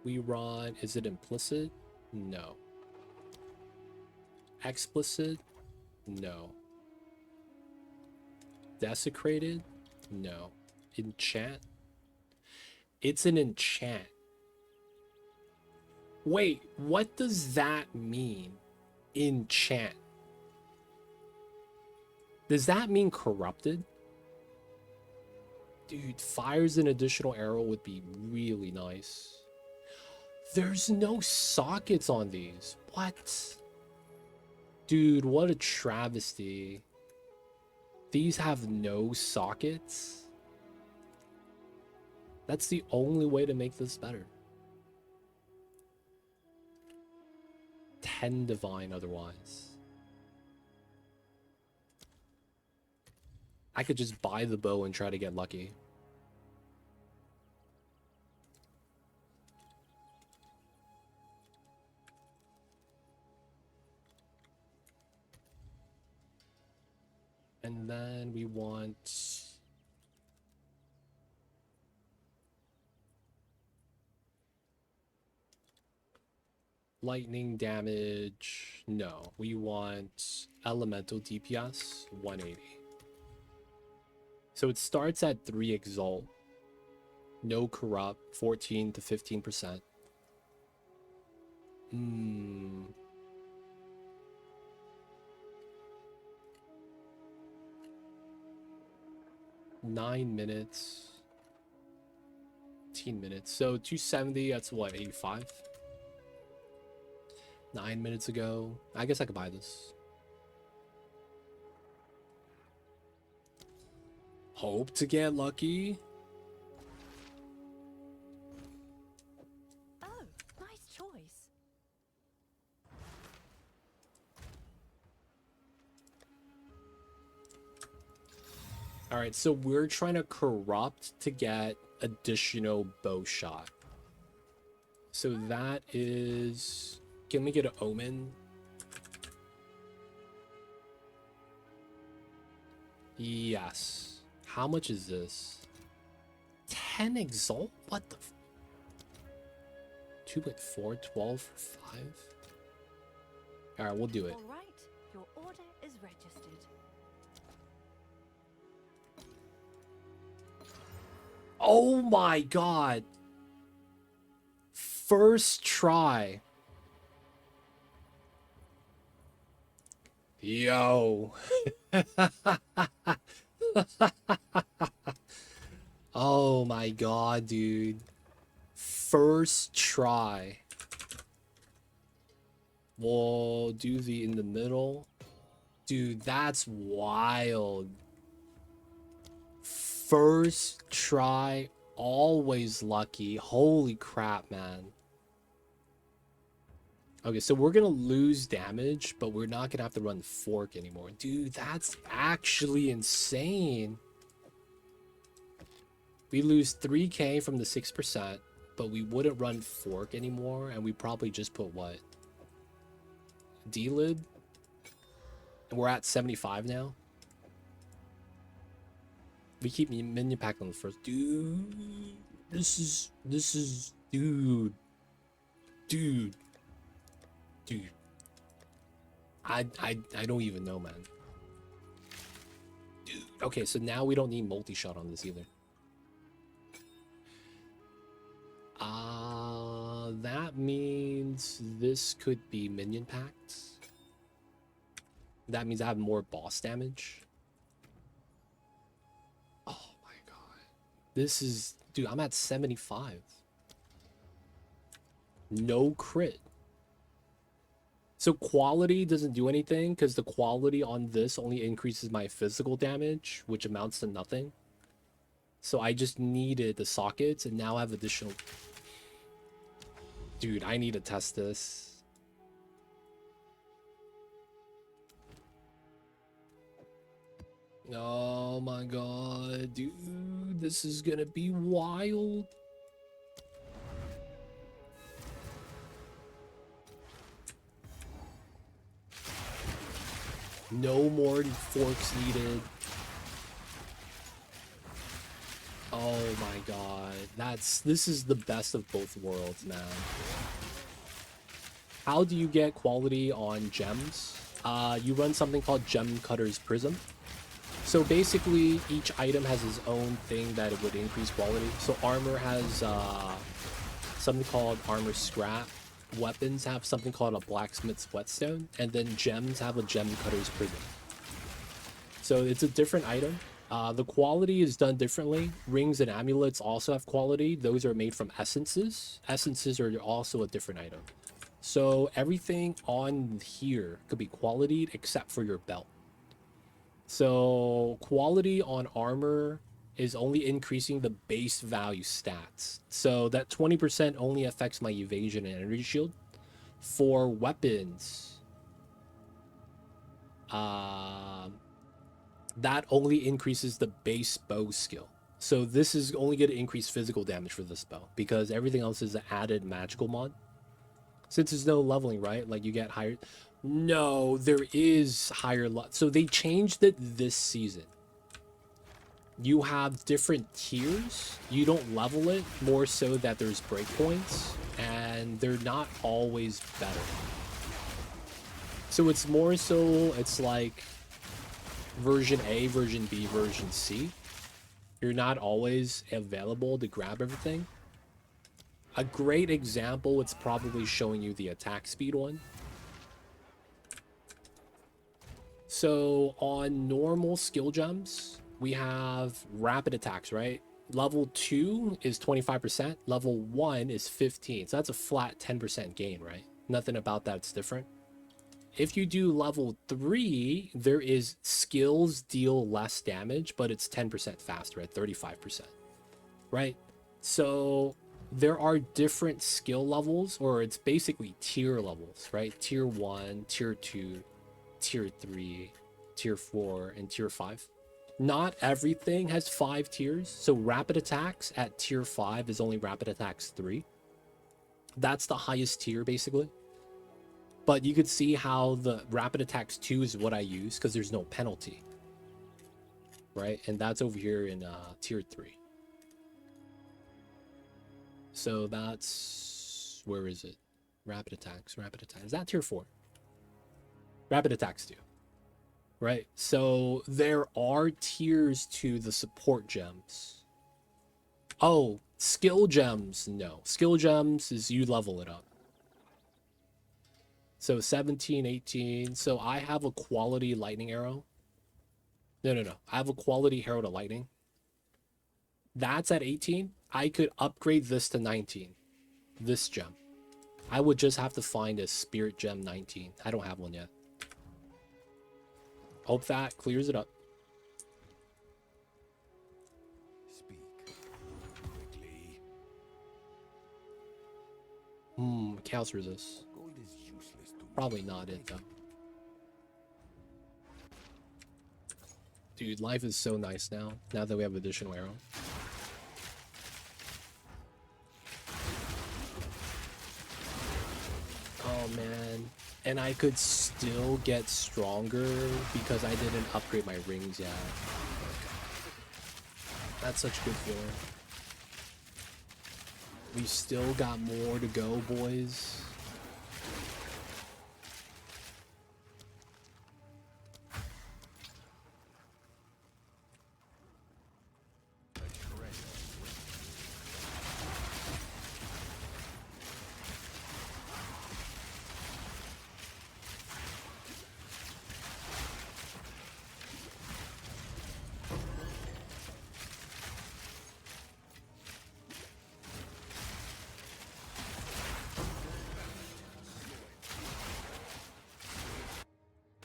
We run, is it implicit? No. Explicit? No. Desecrated? No. Enchant? It's an enchant. Wait, what does that mean? Enchant. Does that mean corrupted? Dude, fires an additional arrow would be really nice. There's no sockets on these. What? Dude, what a travesty. These have no sockets? That's the only way to make this better. 10 divine otherwise. I could just buy the bow and try to get lucky. And then we want lightning damage. No, we want elemental DPS 180. So it starts at 3 exalt. No corrupt, 14 to 15%. 9 minutes. 15 minutes. So 270, that's what, 85? 9 minutes ago. I guess I could buy this. Hope to get lucky. Oh, nice choice. All right, so we're trying to corrupt to get additional bow shot. So that is... Can we get an omen? Yes. How much is this? 10 exalt? What the... 2.4, 12 for 5? All right, we'll do it. All right, your order is registered. Oh my god. First try. Yo. Oh my god, dude. First try. We'll do the in the middle. Dude, that's wild. First try, always lucky. Holy crap, man. Okay, so we're gonna lose damage, but we're not gonna have to run fork anymore. Dude, that's actually insane. We lose 3k from the 6%, but we wouldn't run fork anymore, and we probably just put what? D-lib? And we're at 75 now. We keep minion pack on the first. Dude, this is, dude. I don't even know, man. Dude. Okay, so now we don't need multi-shot on this either. That means this could be minion packed. That means I have more boss damage. Oh my god. This is... Dude, I'm at 75. No crit. So quality doesn't do anything because the quality on this only increases my physical damage, which amounts to nothing. So I just needed the sockets and now I have additional... Dude, I need to test this. Oh my god, dude, this is gonna be wild. No more forks needed. Oh my god, this is the best of both worlds, man. How do you get quality on gems? You run something called Gem Cutter's Prism. So basically, each item has its own thing that it would increase quality. So armor has something called armor scrap. Weapons have something called a blacksmith's whetstone, and then gems have a gem cutter's prism. So it's a different item. The quality is done differently. Rings and amulets also have quality. Those are made from essences. Essences are also a different item. So everything on here could be qualityed except for your belt. So quality on armor is only increasing the base value stats. So that 20% only affects my evasion and energy shield. For weapons, that only increases the base bow skill. So this is only going to increase physical damage for this bow because everything else is an added magical mod. Since there's no leveling, right? Like you get higher. No, there is higher. So they changed it this season. You have different tiers. You don't level it, more so that there's breakpoints, and they're not always better. So it's more so, it's like version A, version B, version C. You're not always available to grab everything. A great example, it's probably showing you the attack speed one. So on normal skill gems, we have rapid attacks, right? Level 2 is 25%, level 1 is 15. So that's a flat 10% gain, right? Nothing about that's different. If you do level 3, there is skills deal less damage, but it's 10% faster at 35%. Right? So there are different skill levels, or it's basically tier levels, right? Tier 1, tier 2, tier 3, tier 4, and tier 5. Not everything has 5 tiers. So rapid attacks at tier 5 is only rapid attacks 3. That's the highest tier, basically. But you could see how the rapid attacks 2 is what I use because there's no penalty. Right? And that's over here in tier 3. So that's... where is it? Rapid attacks. Is that tier 4? Rapid attacks 2. Right? So there are tiers to the support gems. Oh, skill gems. No. Skill gems is you level it up. So 17, 18. So I have a quality lightning arrow. No. I have a quality Herald of Lightning. That's at 18. I could upgrade this to 19. This gem. I would just have to find a Spirit Gem 19. I don't have one yet. Hope that clears it up. Speak quickly. Chaos resist. Gold is useless to Probably not it though. Dude, life is so nice now. Now that we have additional arrow. Oh man. And I could still get stronger because I didn't upgrade my rings yet. That's such a good feeling. We still got more to go, boys.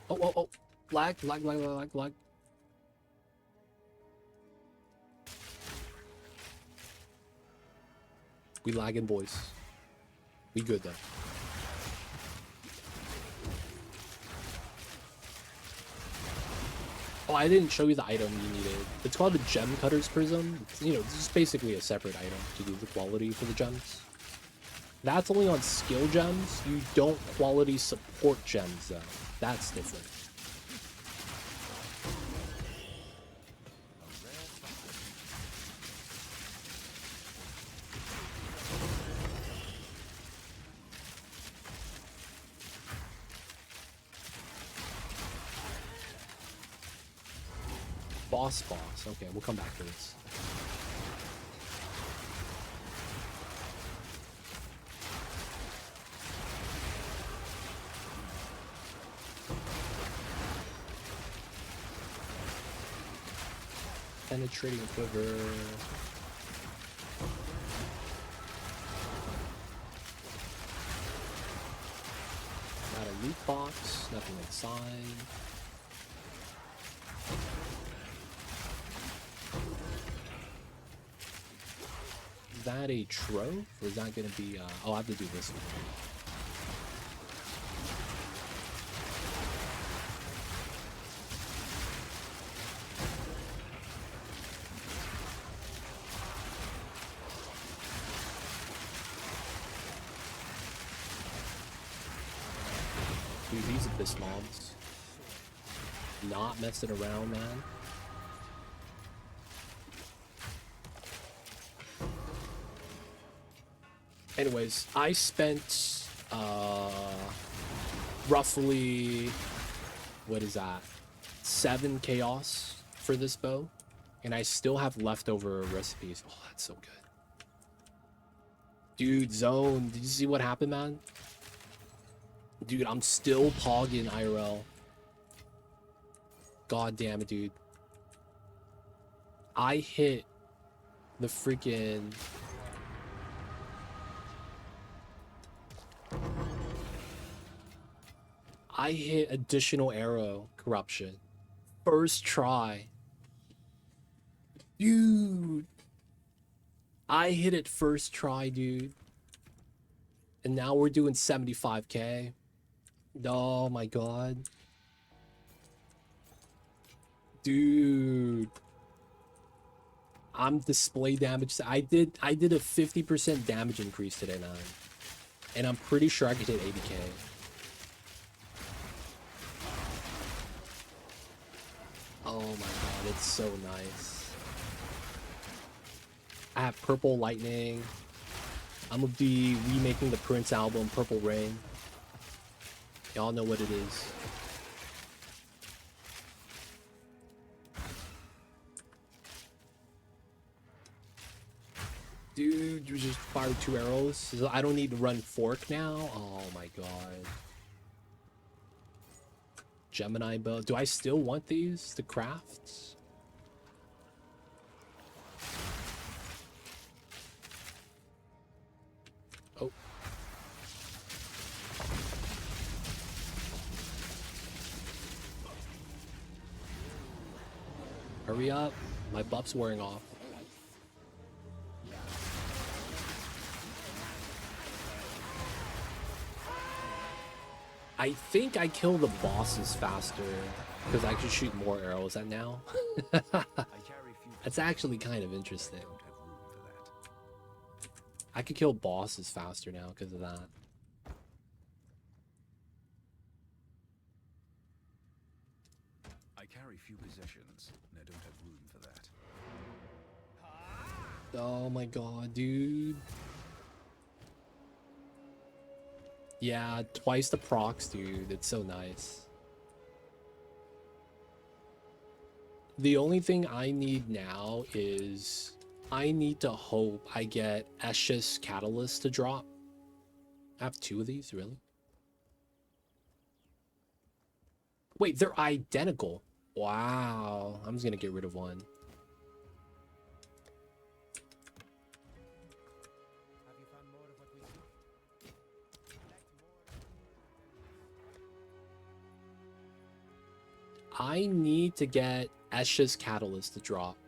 Oh. Lag. We lagging, boys. We good though. Oh, I didn't show you the item you needed. It's called a Gem Cutter's Prism. It's, you know, this is basically a separate item to do the quality for the gems. That's only on skill gems. You don't quality support gems though. That's different. Boss. Okay, we'll come back to this. Penetrating quiver. Not a loot box, nothing inside. Is that a trove? Or is that gonna be oh, I have to do this one. Dude, these abyss mobs. Not messing around, man. Anyways, I spent roughly, what is that, 7 chaos for this bow, and I still have leftover recipes. Oh, that's so good. Dude, Zone, did you see what happened, man? Dude, I'm still pogging IRL. God damn it, dude. I hit the freaking... I hit additional arrow corruption. First try. Dude. I hit it first try, dude. And now we're doing 75k. Oh my god. Dude. I'm display damage. I did a 50% damage increase today, man. And I'm pretty sure I could hit 80k. Oh my god, it's so nice. I have purple lightning. I'm gonna be remaking the Prince album, Purple Rain. Y'all know what it is. Dude, you just fired 2 arrows. So I don't need to run fork now? Oh my god. Gemini bow. Do I still want these to craft? Oh. Hurry up. My buff's wearing off. I think I kill the bosses faster because I can shoot more arrows at now. That's actually kind of interesting. I could kill bosses faster now because of that. I carry few possessions, and I don't have room for that. Oh my god, dude. Yeah, twice the procs, dude. It's so nice. The only thing I need now is I need to hope I get Eshia's Catalyst to drop. I have 2 of these, really? Wait, they're identical. Wow. I'm just gonna get rid of one. Have you found more of what we seek? I need to get Eshia's Catalyst to drop.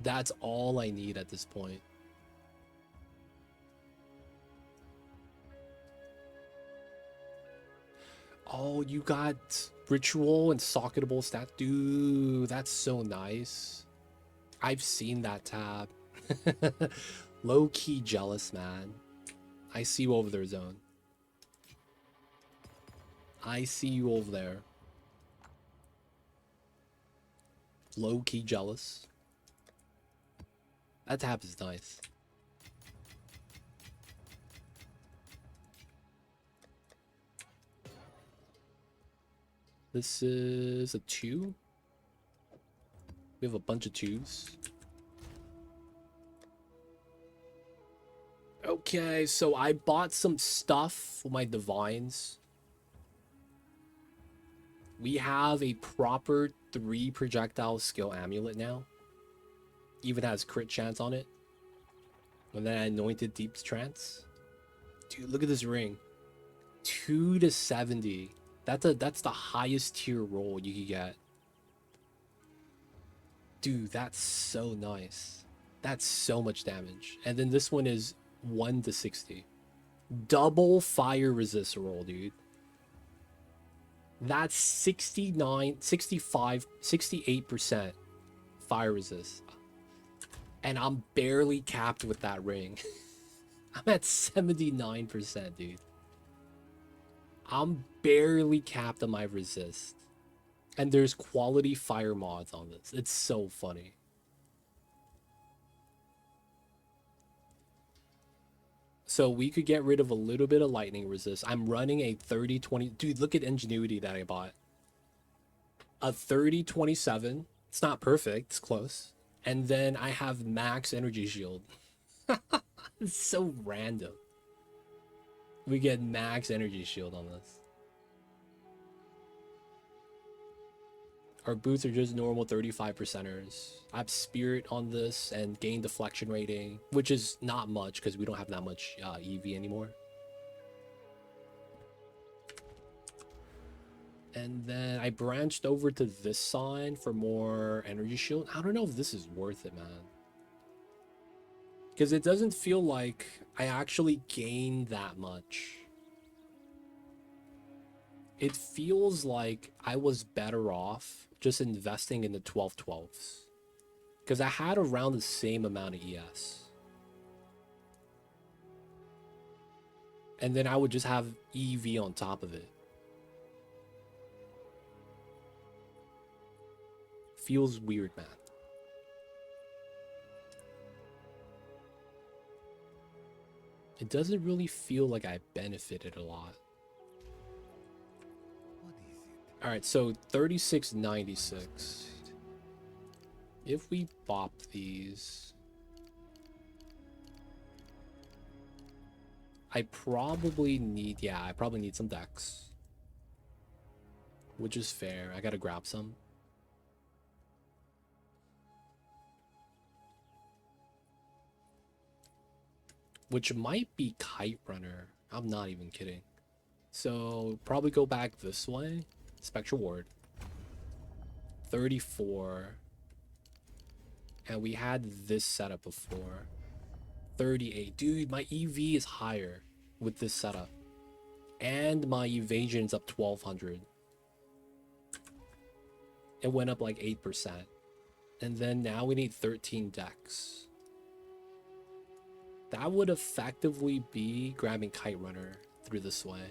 That's all I need at this point. Oh, you got ritual and socketable stat. Dude, that's so nice. I've seen that tab. Low-key jealous, man. I see you over there, Zone. I see you over there. Low-key jealous. That tab is nice. This is a 2. We have a bunch of 2s. Okay, so I bought some stuff for my divines. We have a proper 3 projectile skill amulet now. Even has crit chance on it. And then anointed deep trance. Dude, look at this ring. 2 to 70. That's the highest tier roll you can get. Dude, that's so nice. That's so much damage. And then this one is 1 to 60. Double fire resist roll, dude. That's 69, 65, 68% fire resist. And I'm barely capped with that ring. I'm at 79%, dude. I'm barely capped on my resist. And there's quality fire mods on this. It's so funny. So we could get rid of a little bit of lightning resist. I'm running a 30-20. Dude, look at ingenuity that I bought. A 30-27. It's not perfect. It's close. And then I have max energy shield. It's so random. We get max energy shield on this. Our boots are just normal 35%ers. I have spirit on this and gain deflection rating, which is not much because we don't have that much EV anymore. And then I branched over to this sign for more energy shield. I don't know if this is worth it, man. Because it doesn't feel like I actually gained that much. It feels like I was better off just investing in the 12/12s. Because I had around the same amount of ES. And then I would just have EV on top of it. Feels weird, man. It doesn't really feel like I benefited a lot. What is it? Alright, so 3696. If we bop these, I probably need, yeah, I probably need some decks. Which is fair. I gotta grab some. Which might be Kite Runner. I'm not even kidding. So probably go back this way. Spectral Ward. 34. And we had this setup before. 38. Dude, my EV is higher with this setup. And my evasion is up 1200. It went up like 8%. And then now we need 13 decks. That would effectively be grabbing Kite Runner through this way.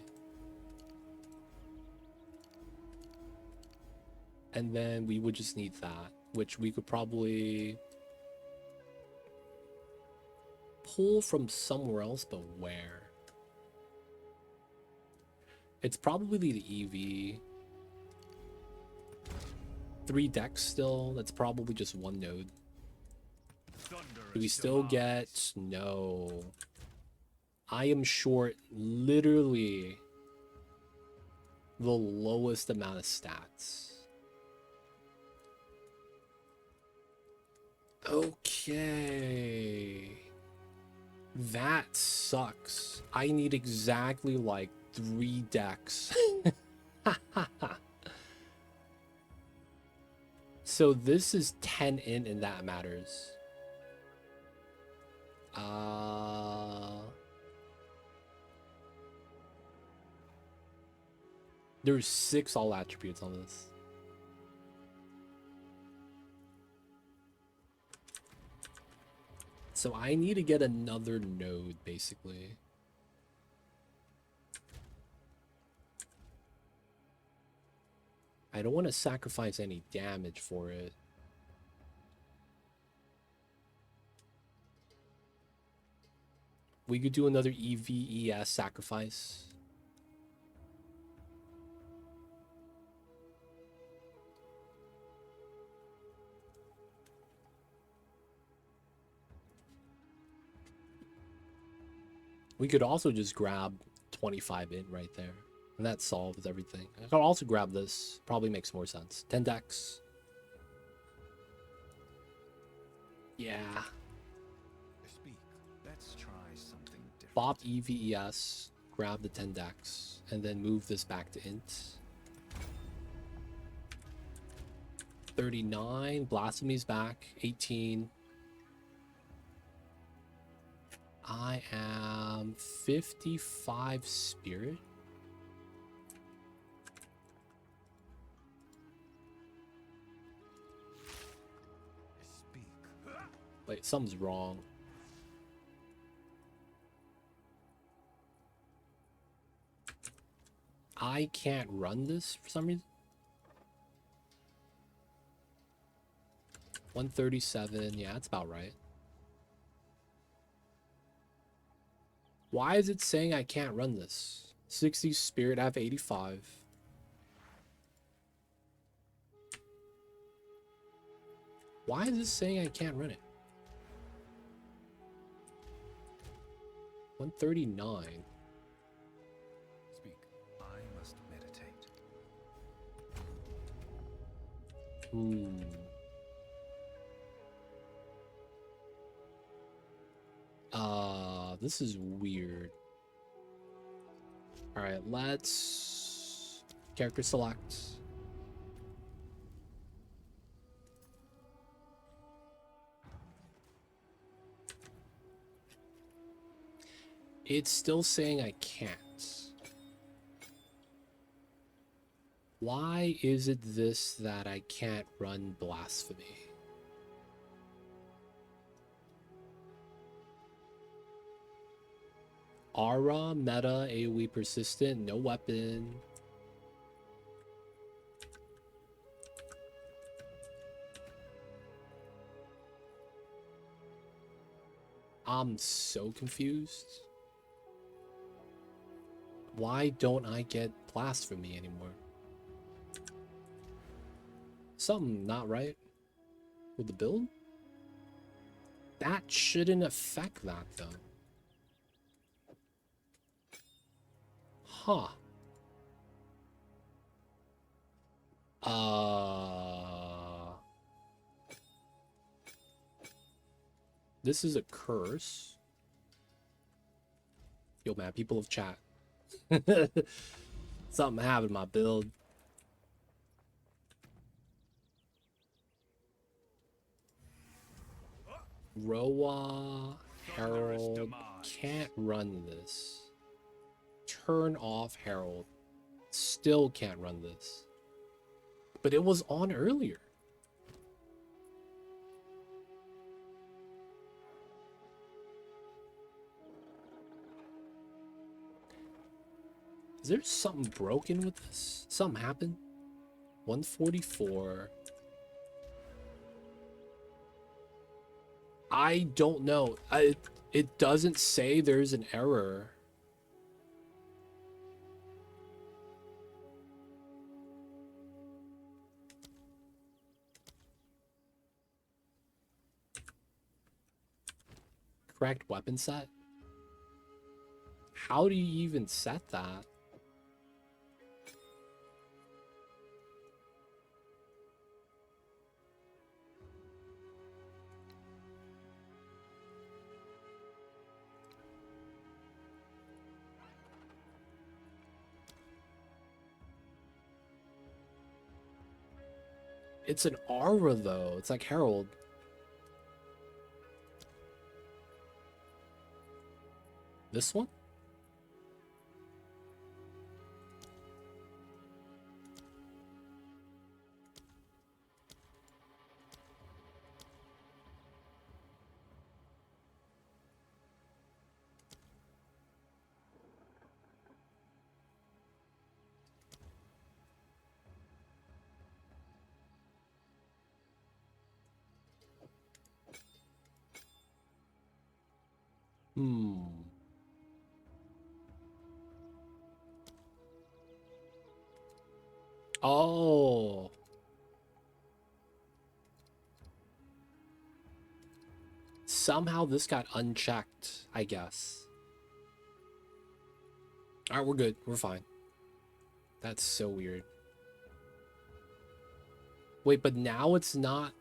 And then we would just need that, which we could probably pull from somewhere else, but where? It's probably the EV. 3 decks still. That's probably just one node. Do we still get... No. I am short literally the lowest amount of stats. Okay. That sucks. I need exactly like 3 decks. So this is 10 in and that matters. There's 6 all attributes on this. So I need to get another node, basically. I don't want to sacrifice any damage for it. We could do another EVES sacrifice. We could also just grab 25 in right there. And that solves everything. I could also grab this. Probably makes more sense. 10 decks. Yeah. Speak. Let's try something different. Bop EVES. Grab the 10 decks. And then move this back to int. 39. Blasphemy's back. 18. I am 55 spirit. Speak. Wait, something's wrong. I can't run this for some reason. 137, yeah, that's about right. Why is it saying I can't run this? 60 spirit, I have 85. Why is this saying I can't run it? 139. Speak. I must meditate. This is weird. All right, let's Character select. It's still saying I can't. Why is it this that I can't run Blasphemy? Aura, meta, AoE persistent, no weapon. I'm so confused. Why don't I get Blasphemy anymore? Something not right with the build? That shouldn't affect that though. Huh. This is a curse. Yo man, people of chat. Something happened to my build. Roa Herald can't run this. Turn off Herald. Still can't run this. But it was on earlier. Is there something broken with this? Something happened? 144. I don't know. It doesn't say there's an error. Correct weapon set? How do you even set that? It's an aura though. It's like Herald. This one? Oh. Somehow this got unchecked, I guess. Alright, we're good. We're fine. That's so weird. Wait, but now it's not...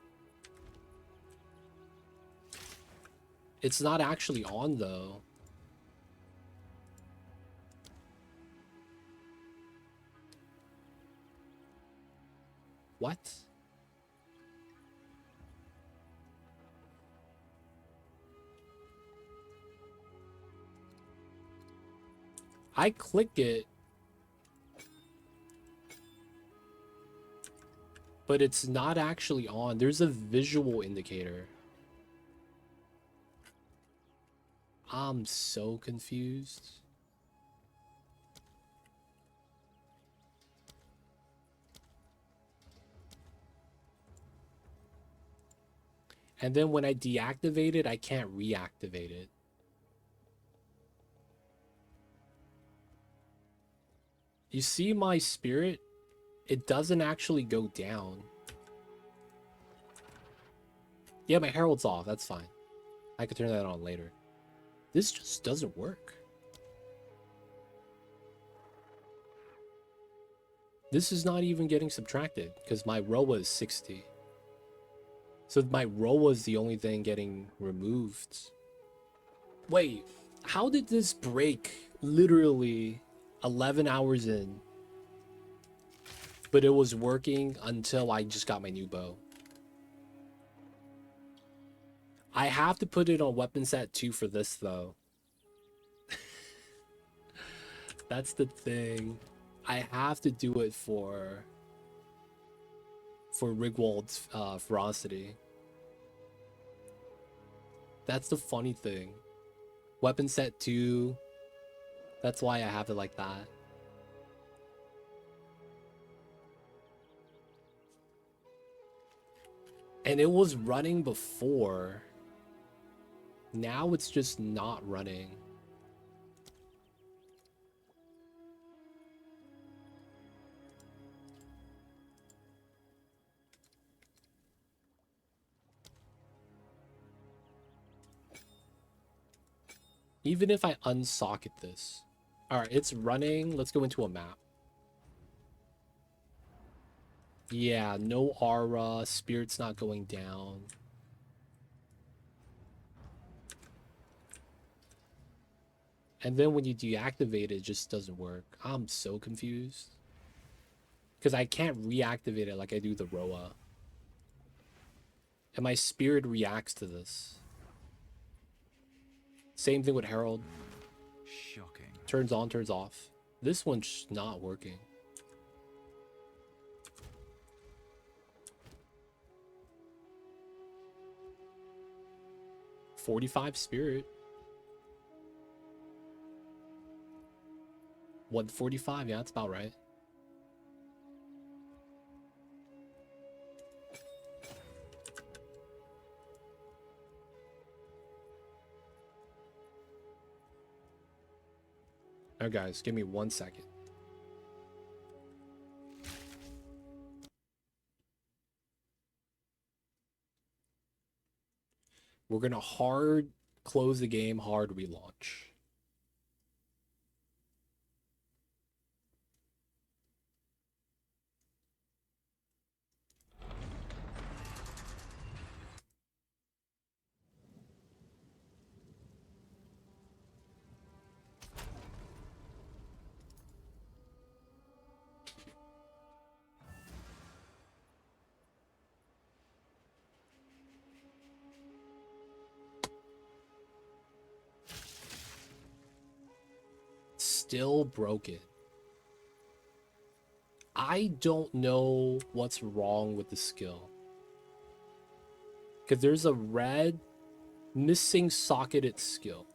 It's not actually on, though. What? I click it, but it's not actually on. There's a visual indicator. I'm so confused. And then when I deactivate it, I can't reactivate it. You see my spirit? It doesn't actually go down. Yeah, my herald's off. That's fine. I could turn that on later. This just doesn't work. This is not even getting subtracted because my Roa is 60. So my Roa is the only thing getting removed. Wait, how did this break literally 11 hours in? But it was working until I just got my new bow. I have to put it on weapon set 2 for this though. That's the thing. I have to do it for Rigwald's ferocity. That's the funny thing. Weapon set 2. That's why I have it like that. And it was running before. Now it's just not running. Even if I unsocket this. Alright, it's running. Let's go into a map. Yeah, no aura. Spirit's not going down. And then when you deactivate it, it just doesn't work. I'm so confused. Because I can't reactivate it like I do the Roa. And my spirit reacts to this. Same thing with Herald. Shocking. Turns on, turns off. This one's not working. $45 spirit. 145, yeah, that's about right. Alright guys, give me 1 second. We're gonna hard close the game, hard relaunch. Still broken. I don't know what's wrong with the skill. Because there's a red missing socketed skill.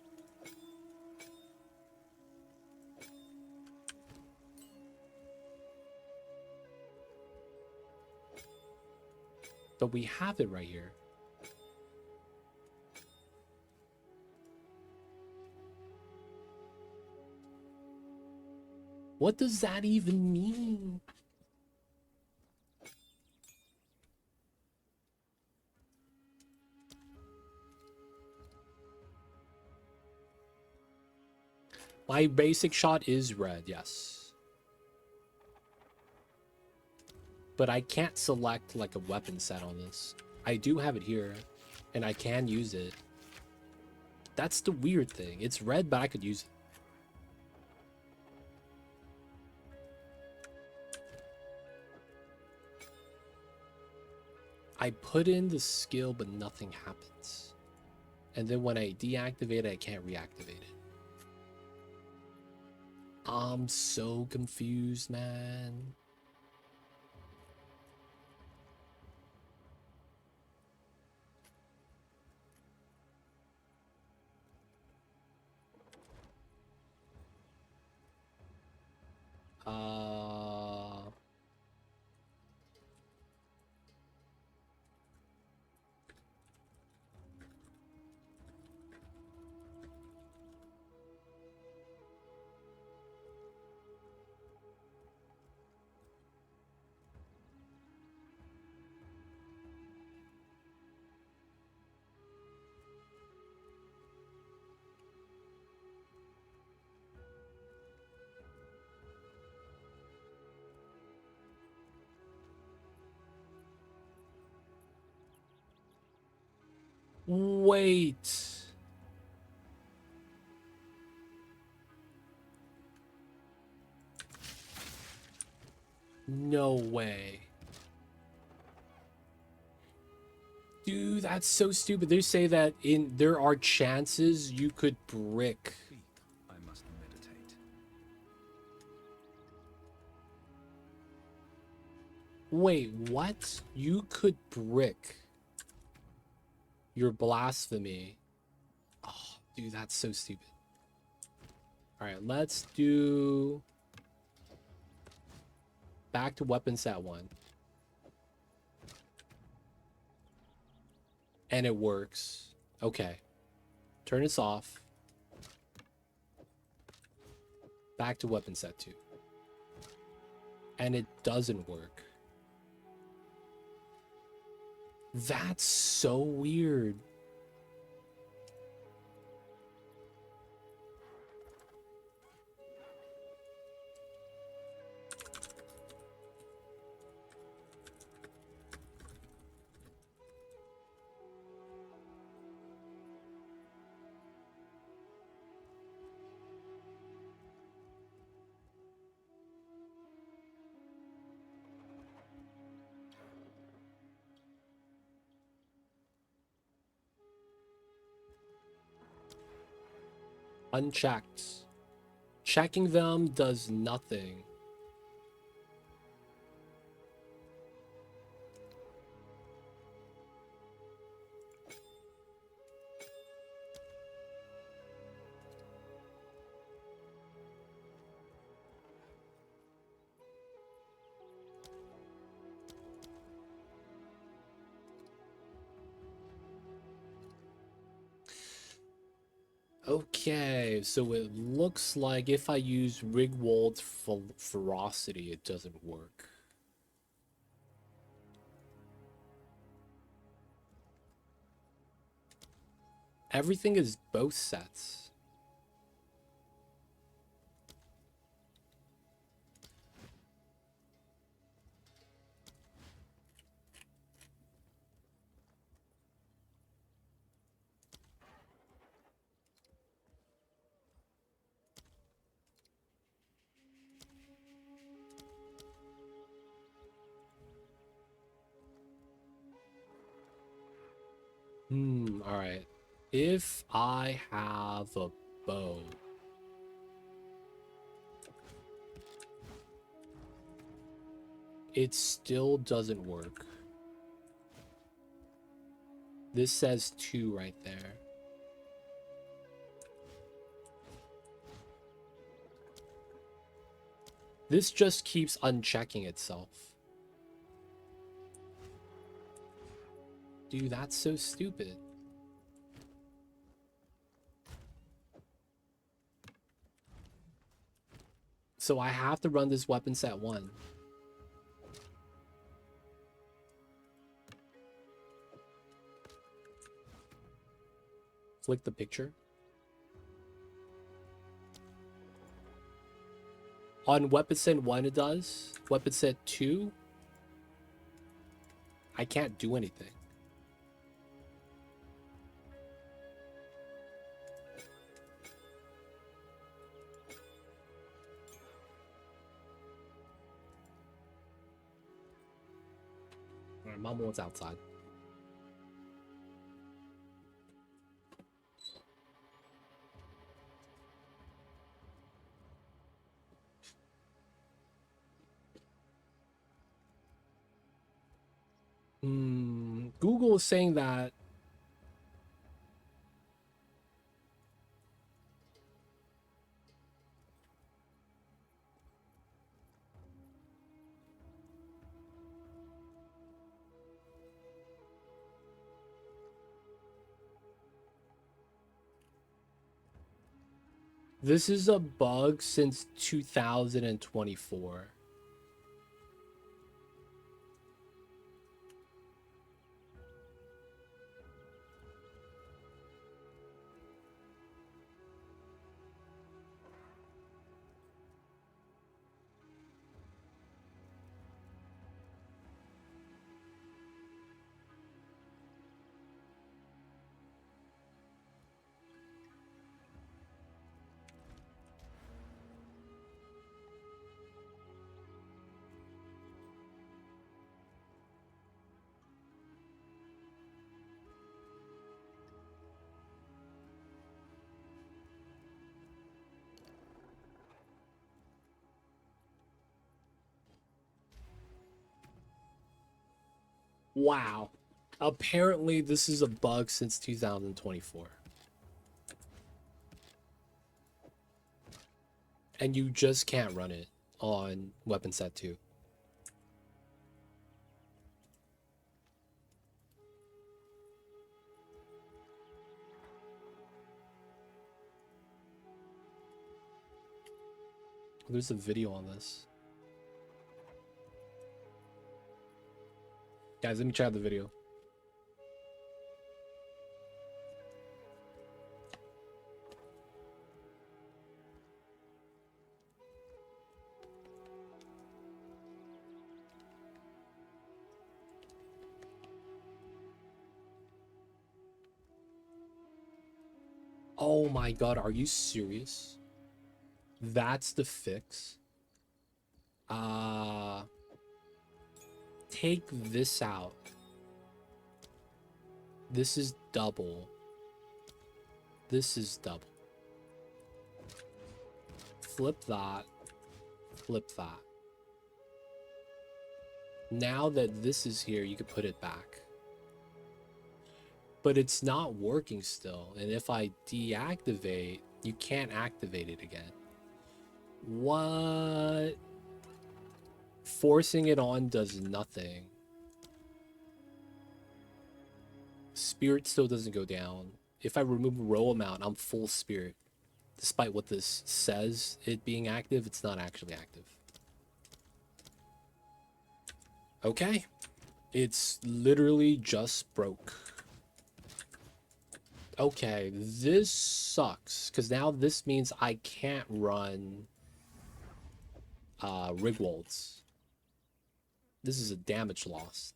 But we have it right here. What does that even mean? My basic shot is red, yes. But I can't select like a weapon set on this. I do have it here, and I can use it. That's the weird thing. It's red, but I could use it. I put in the skill, but nothing happens. And then when I deactivate it, I can't reactivate it. I'm so confused, man. Wait. No way. Dude, that's so stupid. They say that there are chances you could brick. I must meditate. Wait, what? You could brick your blasphemy. Oh, dude, that's so stupid. Alright, let's do... Back to weapon set 1. And it works. Okay. Turn this off. Back to weapon set 2. And it doesn't work. That's so weird. Unchecked. Checking them does nothing. Okay, so it looks like if I use Rigwold's ferocity, it doesn't work. Everything is both sets. Alright. If I have a bow, it still doesn't work. This says 2 right there. This just keeps unchecking itself. Dude, that's so stupid. So I have to run this weapon set 1. Flick the picture. On weapon set 1 it does. Weapon set 2, I can't do anything. Alright, Mom wants outside. Google is saying that this is a bug since 2024. Wow. Apparently this is a bug since 2024. And you just can't run it on weapon set 2. There's a video on this. Guys, let me check out the video. Oh my god, are you serious? That's the fix? Take this out. This is double. This is double. Flip that. Flip that. Now that this is here, you can put it back. But it's not working still. And if I deactivate, you can't activate it again. What? Forcing it on does nothing. Spirit still doesn't go down. If I remove row amount, I'm full spirit. Despite what this says, it being active, it's not actually active. Okay. It's literally just broke. Okay, this sucks. Because now this means I can't run Rigwolds. This is a damage loss.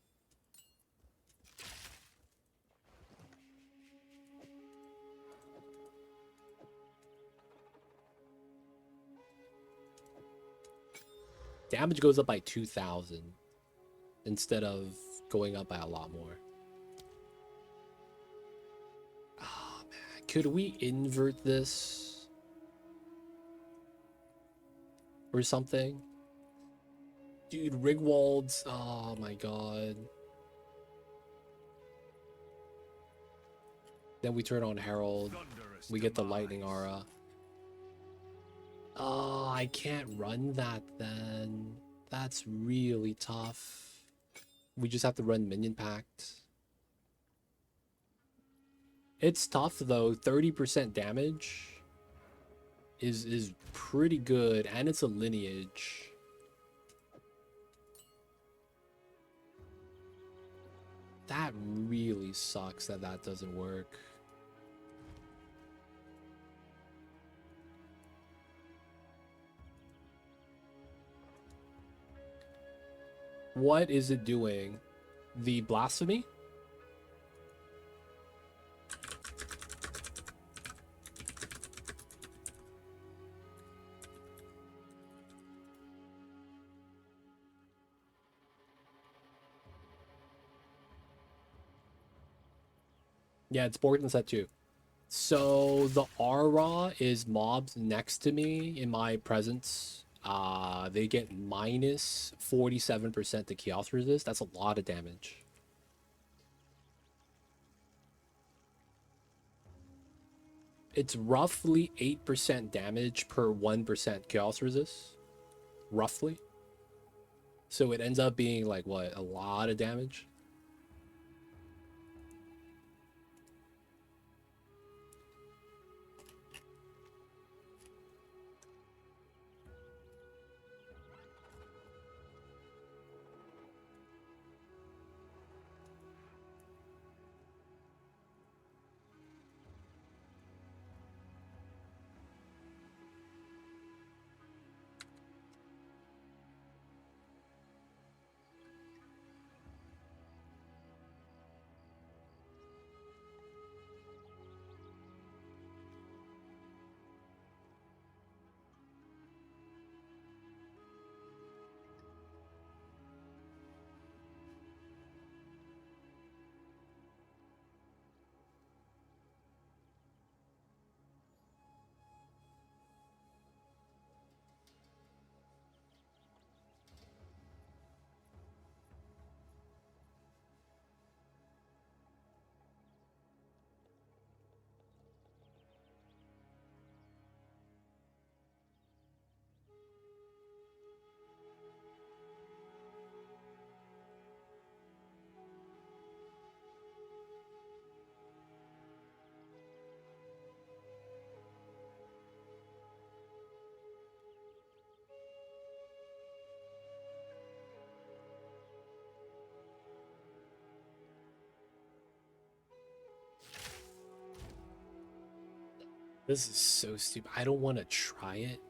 Damage goes up by 2,000 instead of going up by a lot more. Oh man, could we invert this or something? Dude, Rigwalds, oh my god. Then we turn on Herald. We get the lightning aura. Oh, I can't run that then. That's really tough. We just have to run Minion Pact. It's tough though. 30% damage is pretty good, and it's a lineage. That really sucks that that doesn't work. What is it doing? The blasphemy? Yeah, it's Borton set 2. So the aura is mobs next to me in my presence. They get minus 47% to chaos resist. That's a lot of damage. It's roughly 8% damage per 1% chaos resist. Roughly. So it ends up being like what? A lot of damage. This is so stupid. I don't want to try it,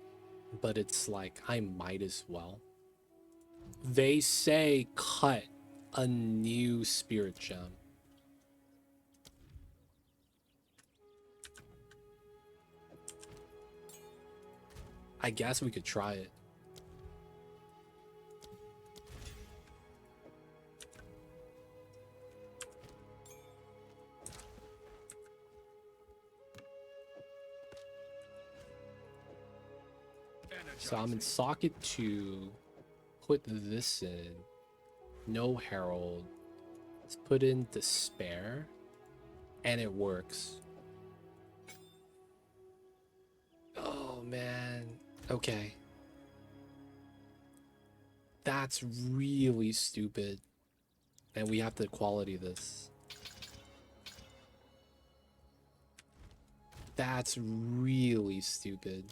but it's like, I might as well. They say cut a new spirit gem. I guess we could try it. So I'm in socket 2. Put this in. No herald. Let's put in despair. And it works. Oh man. Okay. That's really stupid. And we have to quality this. That's really stupid.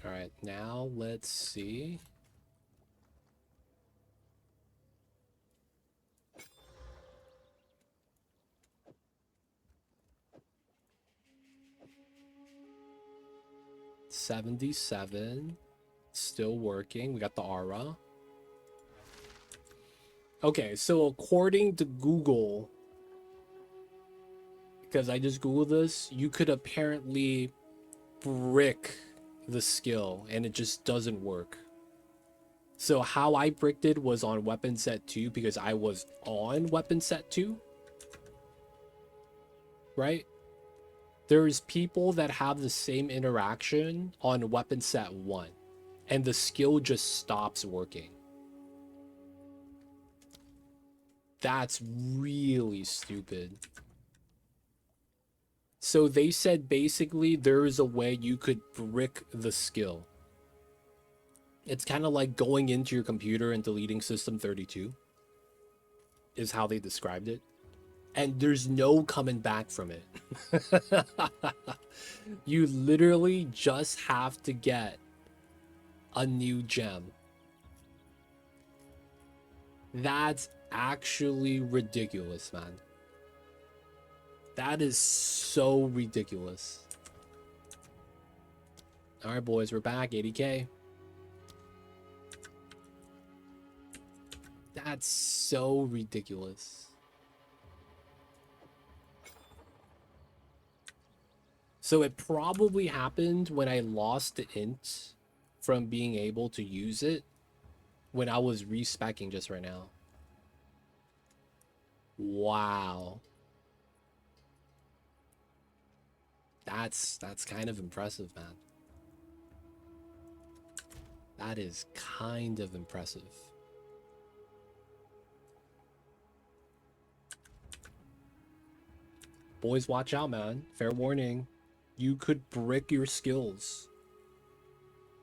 All right, now let's see. $77. Still working. We got the aura. Okay, so according to Google, because I just Googled this, you could apparently brick the skill and it just doesn't work. So how I bricked it was on weapon set 2 because I was on weapon set 2. Right? There's people that have the same interaction on weapon set 1 and the skill just stops working. That's really stupid. So they said basically there is a way you could brick the skill. It's kind of like going into your computer and deleting system 32 is how they described it. And there's no coming back from it. You literally just have to get a new gem. That's actually ridiculous, man. That is so ridiculous. All right, boys, we're back. 80K. That's so ridiculous. So it probably happened when I lost the int from being able to use it when I was respecking just right now. Wow. That's kind of impressive, man. That is kind of impressive. Boys, watch out, man. Fair warning. You could brick your skills.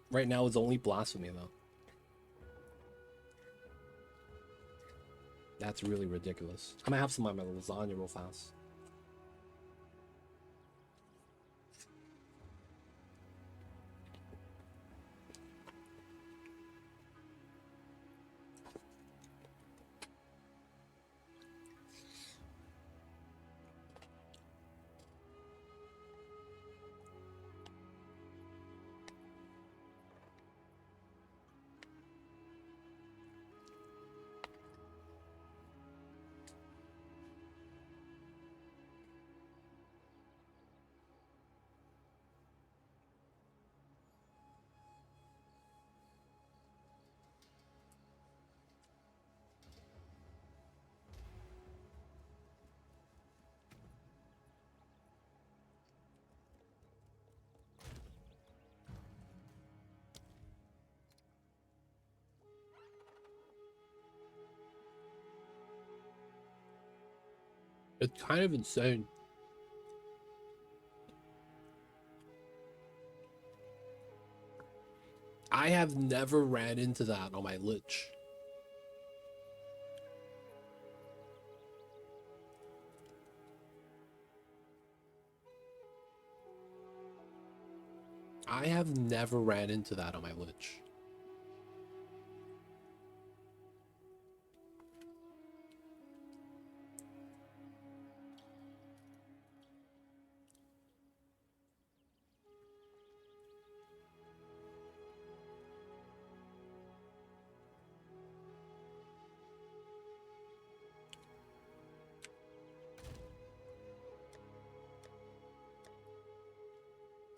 Right now, it's only blasphemy, though. That's really ridiculous. I'm gonna have some of my lasagna real fast. It's kind of insane. I have never ran into that on my Lich. I have never ran into that on my Lich.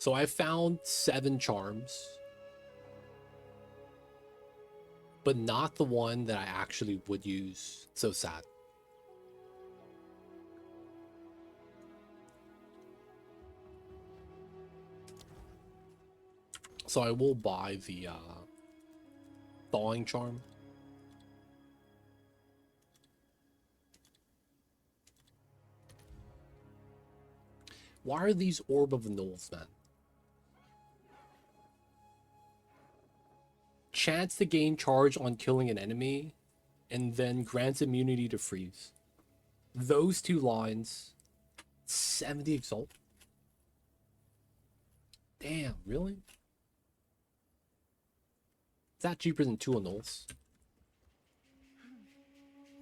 So I found 7 charms, but not the one that I actually would use. So sad. So I will buy the thawing charm. Why are these Orb of the Knolls, man? Chance to gain charge on killing an enemy, and then grants immunity to freeze. Those 2 lines, 70 exalt. Damn, really? Is that cheaper than 2 annuls?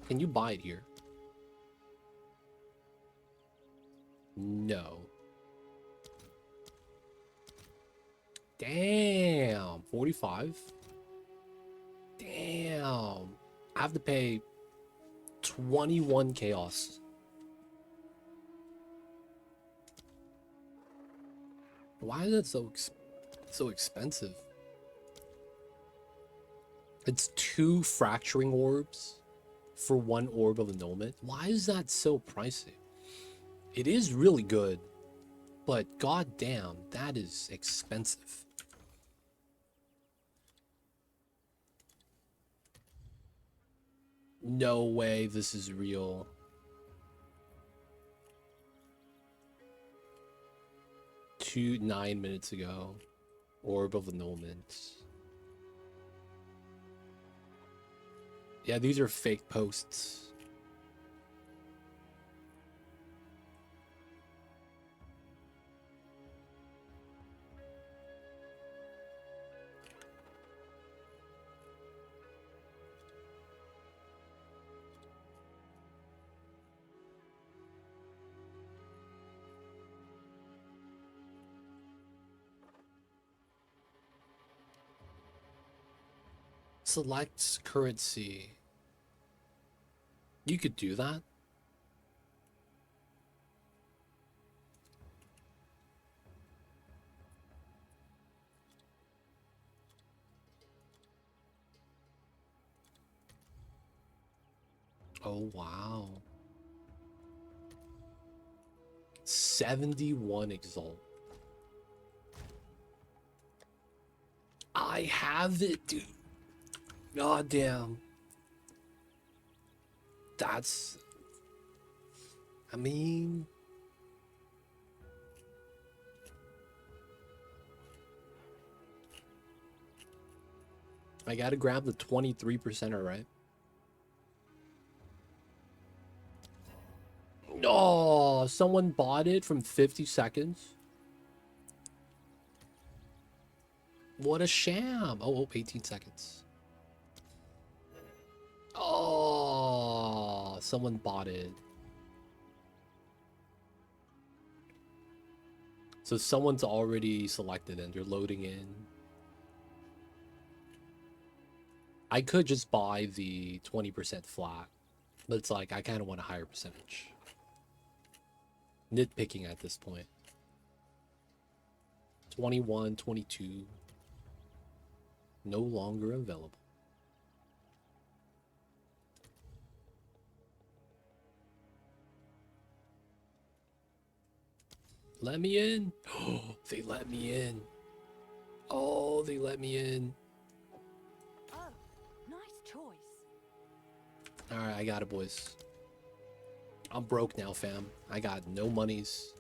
Can you buy it here? No. Damn, 45. Damn. I have to pay 21 chaos. Why is it so expensive? It's 2 fracturing orbs for 1 orb of annulment. Why is that so pricey? It is really good, but goddamn, that is expensive. No way this is real. Two 9 minutes ago. Orb of annulment. Yeah, these are fake posts. Select currency. You could do that. Oh, wow. 71 exalt. I have it, dude. God damn. That's... I mean... I gotta grab the 23%er, right? Oh, someone bought it from 50 seconds. What a sham. Oh, 18 seconds. Oh, someone bought it. So someone's already selected and they're loading in. I could just buy the 20% flat, but it's like I kind of want a higher percentage. Nitpicking at this point. 21, 22. No longer available. Let me in. Oh, they let me in. Oh, they let me in. Oh, nice choice. Alright, I got it, boys. I'm broke now, fam. I got no monies.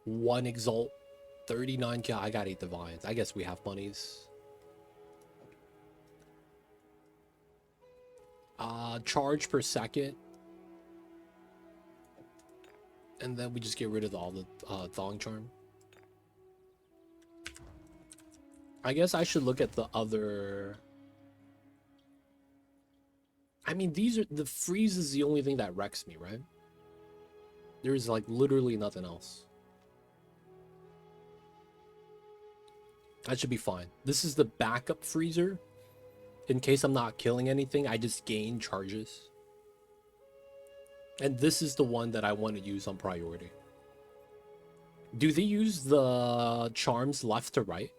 1 exalt. 39k. I got 8 divines. I guess we have monies. Charge per second. And then we just get rid of all the thong charm. I guess I should look at the other... I mean, these are... The freeze is the only thing that wrecks me, right? There's like literally nothing else. That should be fine. This is the backup freezer. In case I'm not killing anything, I just gain charges. And this is the one that I want to use on priority. Do they use the charms left to right?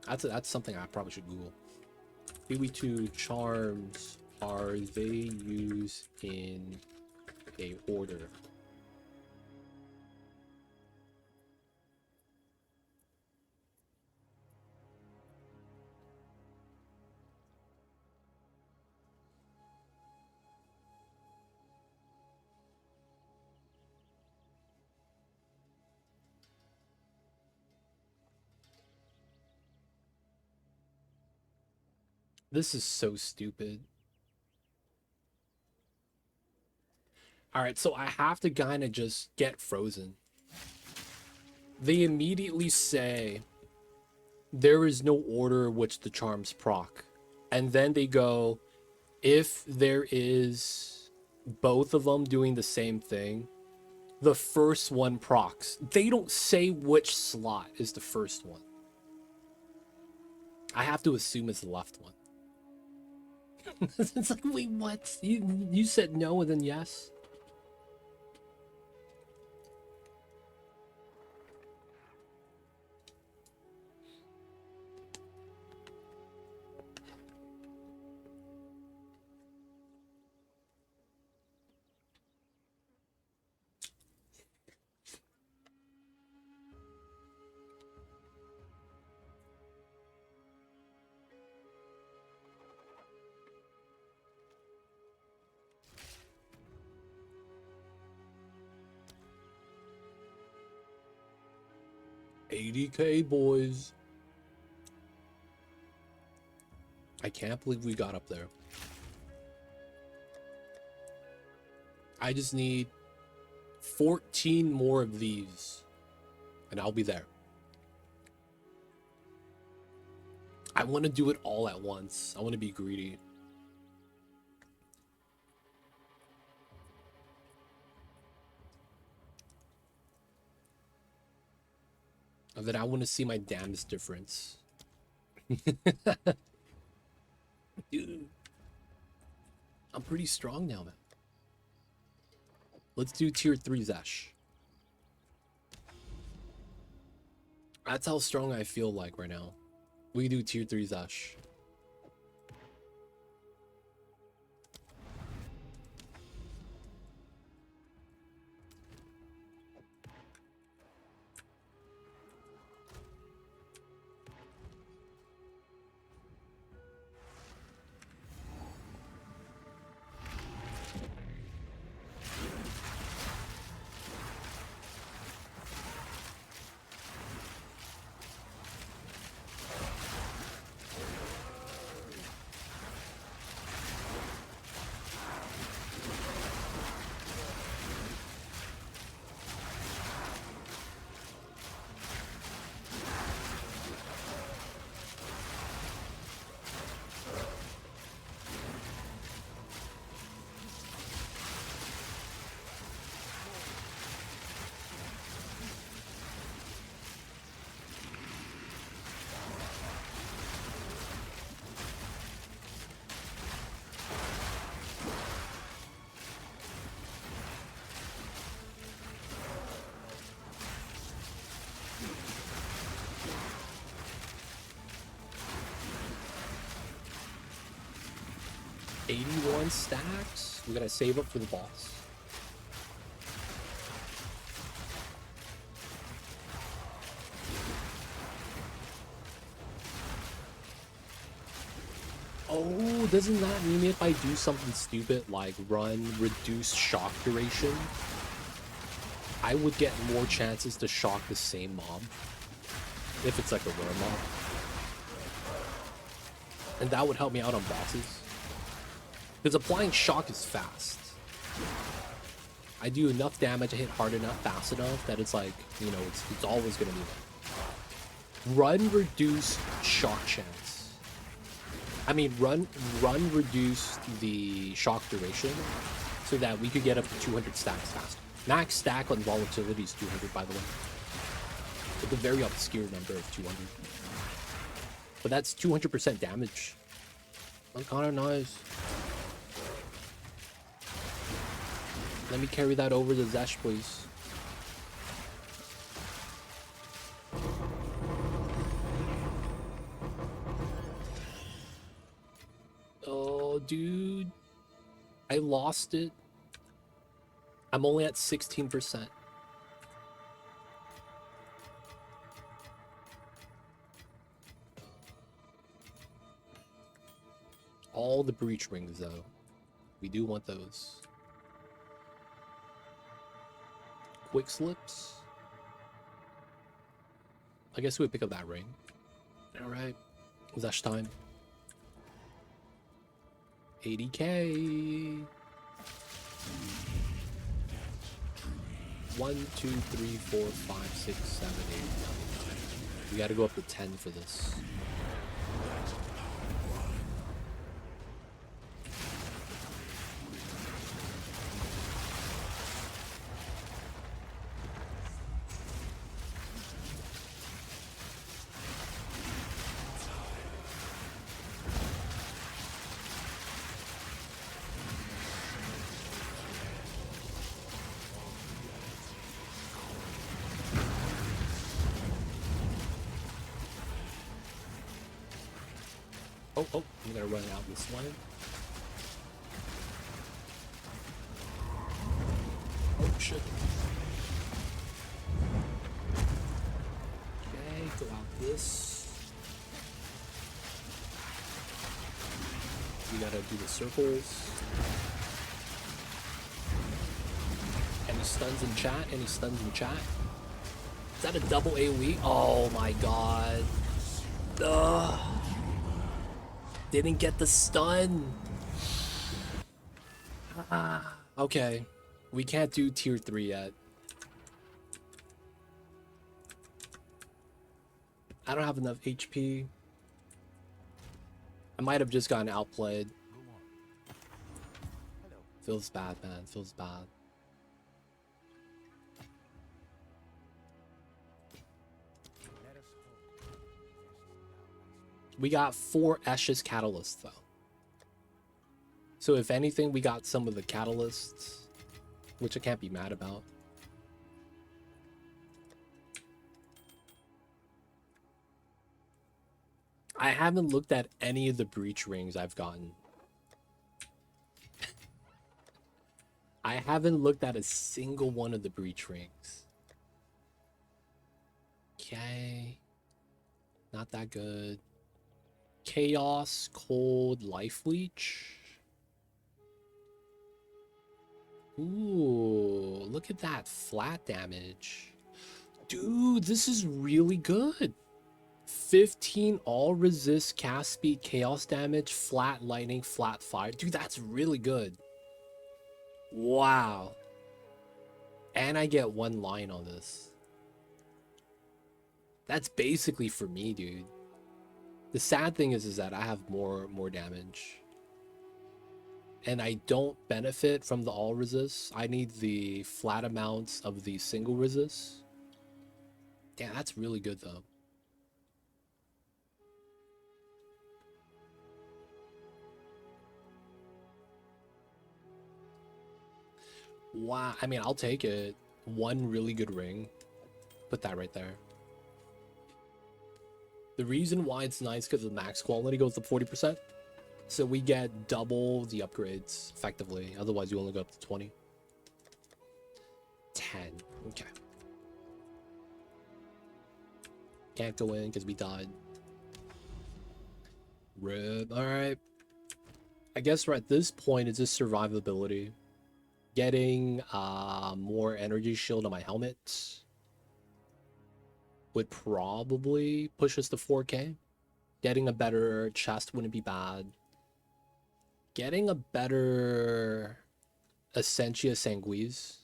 That's something I probably should Google. BB2 charms, are they used in a order? This is so stupid. Alright, so I have to kind of just get frozen. They immediately say there is no order which the charms proc. And then they go, if there is both of them doing the same thing, the first one procs. They don't say which slot is the first one. I have to assume it's the left one. It's like, wait, what? You said no and then yes? $80K, boys. I can't believe we got up there. I just need 14 more of these, and I'll be there. I want to do it all at once. I want to be greedy. And then I want to see my damage difference. Dude, I'm pretty strong now, man. Let's do tier 3 Zesh. That's how strong I feel like right now. We do tier 3 Zesh. $81 stacks. We gotta save up for the boss. Oh, doesn't that mean if I do something stupid like run reduce shock duration, I would get more chances to shock the same mob if it's like a rare mob? And that would help me out on bosses. Because applying shock is fast. I do enough damage, I hit hard enough, fast enough, that it's like, you know, it's always going to be there. Run, reduce, shock chance. I mean, run, reduce the shock duration so that we could get up to 200 stacks faster. Max stack on volatility is 200, by the way. It's a very obscure number of 200. But that's 200% damage. That's kind of nice. Let me carry that over to Zesh, please. Dude, I lost it. I'm only at 16%. All the breach rings, though. We do want those. Quick slips. I guess we pick up that ring. Alright. Zash time. 80k. 1, 2, 3, 4, 5, 6, 7, 8, 9. We gotta go up to 10 for this. Oh, I'm gonna run out this one. Oh, shit. Okay, go out this. We gotta do the circles. Any stuns in chat? Any stuns in chat? Is that a double AoE? Oh my god. Ugh. Didn't get the stun. Okay. We can't do tier 3 yet. I don't have enough HP. I might have just gotten outplayed. Feels bad, man. Feels bad. We got 4 Ashes catalysts, though. So if anything, we got some of the catalysts, which I can't be mad about. I haven't looked at any of the breach rings I've gotten. I haven't looked at a single one of the breach rings. Okay. Not that good. Chaos, Cold, Life Leech. Ooh, look at that flat damage. Dude, this is really good. 15 all resist, cast speed, chaos damage, flat lightning, flat fire. Dude, that's really good. Wow. And I get 1 line on this. That's basically for me, dude. The sad thing is that I have more damage. And I don't benefit from the all resist. I need the flat amounts of the single resist. Damn, that's really good though. Wow, I mean, I'll take it. 1 really good ring. Put that right there. The reason why it's nice because the max quality goes to 40%. So we get double the upgrades, effectively. Otherwise, you only go up to 20. 10. Okay. Can't go in because we died. RIP. Alright. I guess at this point, it's just survivability. Getting more energy shield on my helmet would probably push us to 4K. Getting a better chest wouldn't be bad. Getting a better Essentia Sanguise.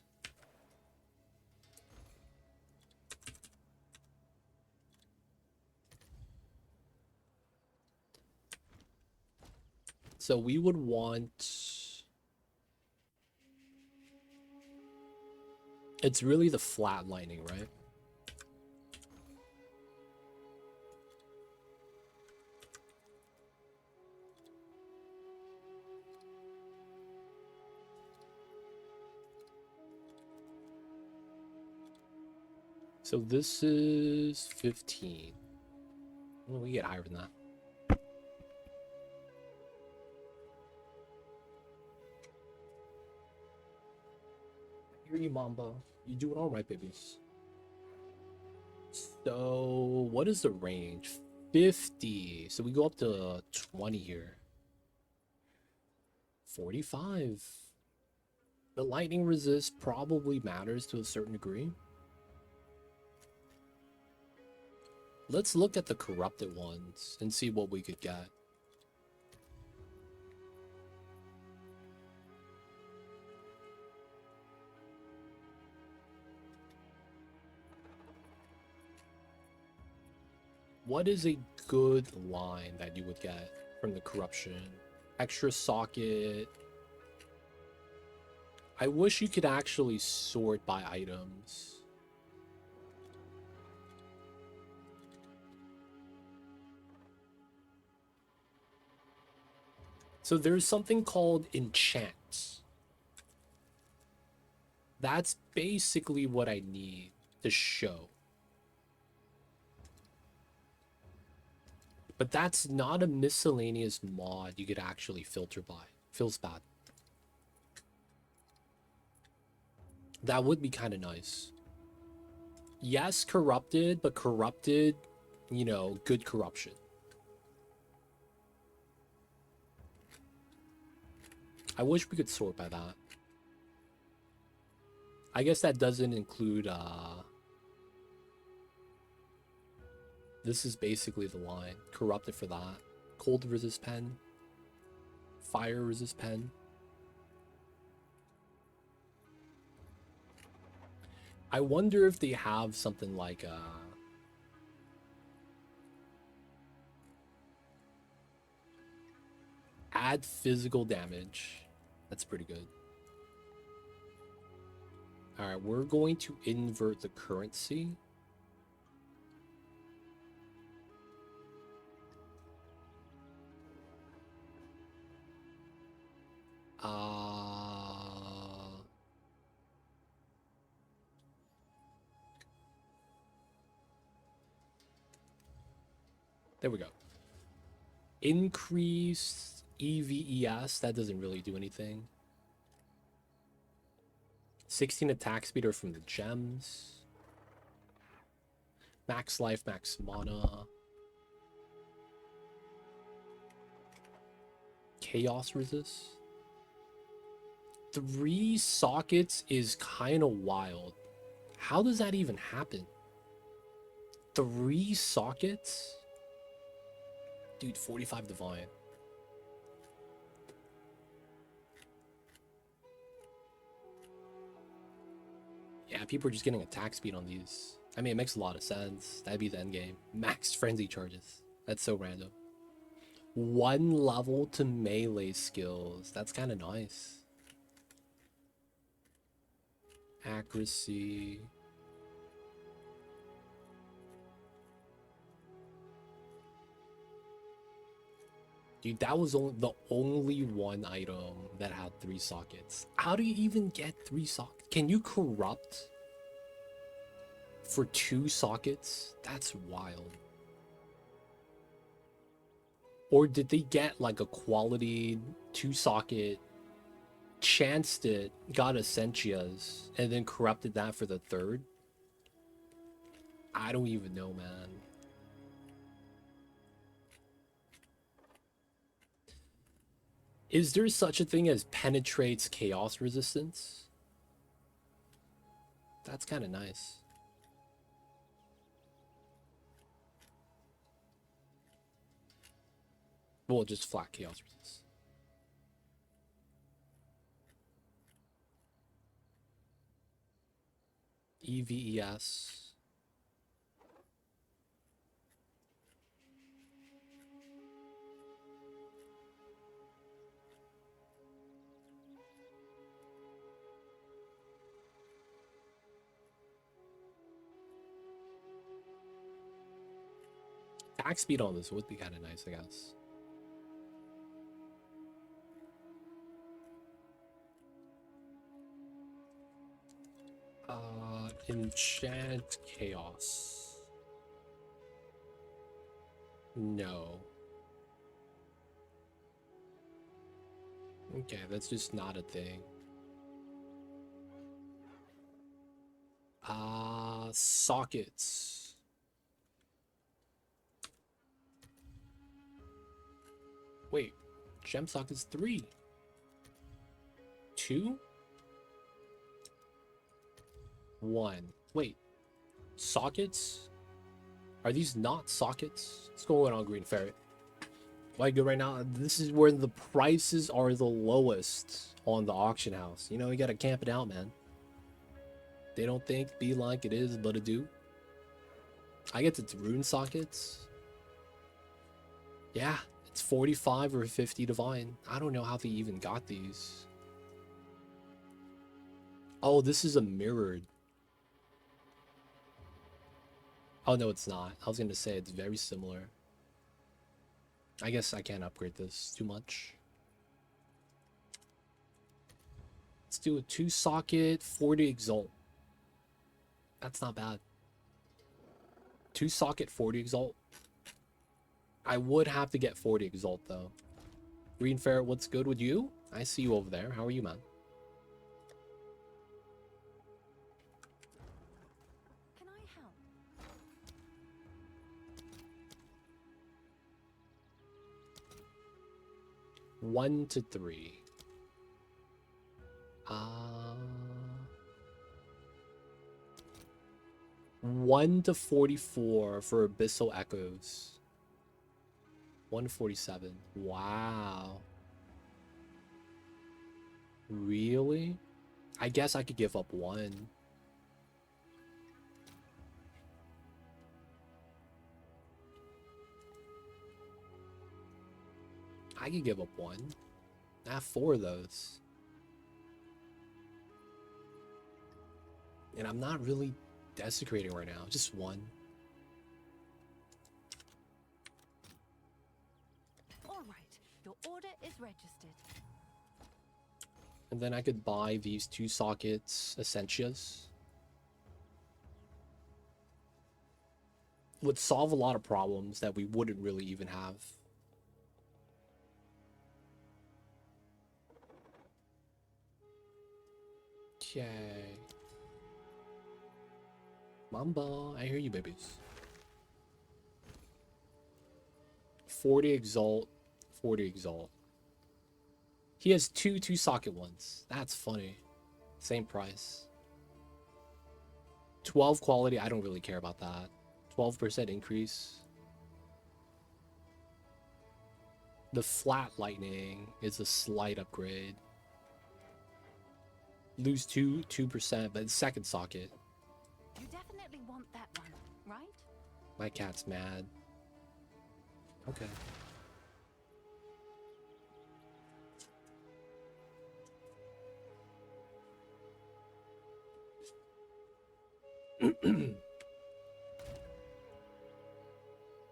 So we would want... It's really the flat lightning, right? So this is 15. Well, we get higher than that. hear you, Mamba. You doing all right, babies. So, what is the range? 50. So we go up to 20 here. 45. The lightning resist probably matters to a certain degree. Let's look at the corrupted ones and see what we could get. What is a good line that you would get from the corruption? Extra socket. I wish you could actually sort by items. So there's something called enchant. That's basically what I need to show. But that's not a miscellaneous mod you could actually filter by. Feels bad. That would be kind of nice. Yes, corrupted, but corrupted, you know, good corruption. I wish we could sort by that. I guess that doesn't include, this is basically the line. Corrupted for that. Cold resist pen. Fire resist pen. I wonder if they have something like, add physical damage. That's pretty good. Alright, we're going to invert the currency. There we go. Increase EVES. That doesn't really do anything. 16 attack speed are from the gems. Max life, max mana. Chaos resist. 3 sockets is kind of wild. How does that even happen? 3 sockets? Dude, 45 divine. Yeah, people are just getting attack speed on these. I mean, it makes a lot of sense. That'd be the end game. Max frenzy charges. That's so random. 1 level to melee skills. That's kind of nice. Accuracy. Dude, that was the only one item that had 3 sockets. How do you even get 3 sockets? Can you corrupt for 2 sockets? That's wild. Or did they get like a quality 2 socket, chanced it, got Essentias, and then corrupted that for the 3rd? I don't even know, man. Is there such a thing as penetrates chaos resistance? That's kind of nice. Well, just flat chaos resistance. EVES. Attack speed on this would be kind of nice, I guess. Enchant chaos. No. Okay, that's just not a thing. Sockets. Wait, gem sockets 3. 2? 1. Wait, sockets? Are these not sockets? What's going on, Green Ferret? Why good right now? This is where the prices are the lowest on the auction house. You know, you gotta camp it out, man. They don't think be like it is, but it do. I get to rune sockets. Yeah, it's 45 or 50 divine. I don't know how they even got these. Oh, this is a mirrored. Oh, no, it's not. I was gonna say it's very similar. I guess I can't upgrade this too much. Let's do a 2-socket 40 exalt. That's not bad. 2-socket 40 exalt. I would have to get 40 exalt though. Green Ferret, what's good with you? I see you over there. How are you, man? Can I help? 1 to 3. 1 to 44 for Abyssal Echoes. 147. Wow. Really? I guess I could give up 1. I could give up 1. I have 4 of those. And I'm not really desecrating right now. Just 1. All right, your order is registered. And then I could buy these 2 sockets Essentias. Would solve a lot of problems that we wouldn't really even have. Okay. Mamba, I hear you, babies. 40 exalt, 40 exalt. He has 2 2-socket ones. That's funny. Same price. 12 quality, I don't really care about that. 12% increase. The flat lightning is a slight upgrade. Lose 2%, but it's 2nd socket. You definitely want that one, right? My cat's mad. Okay.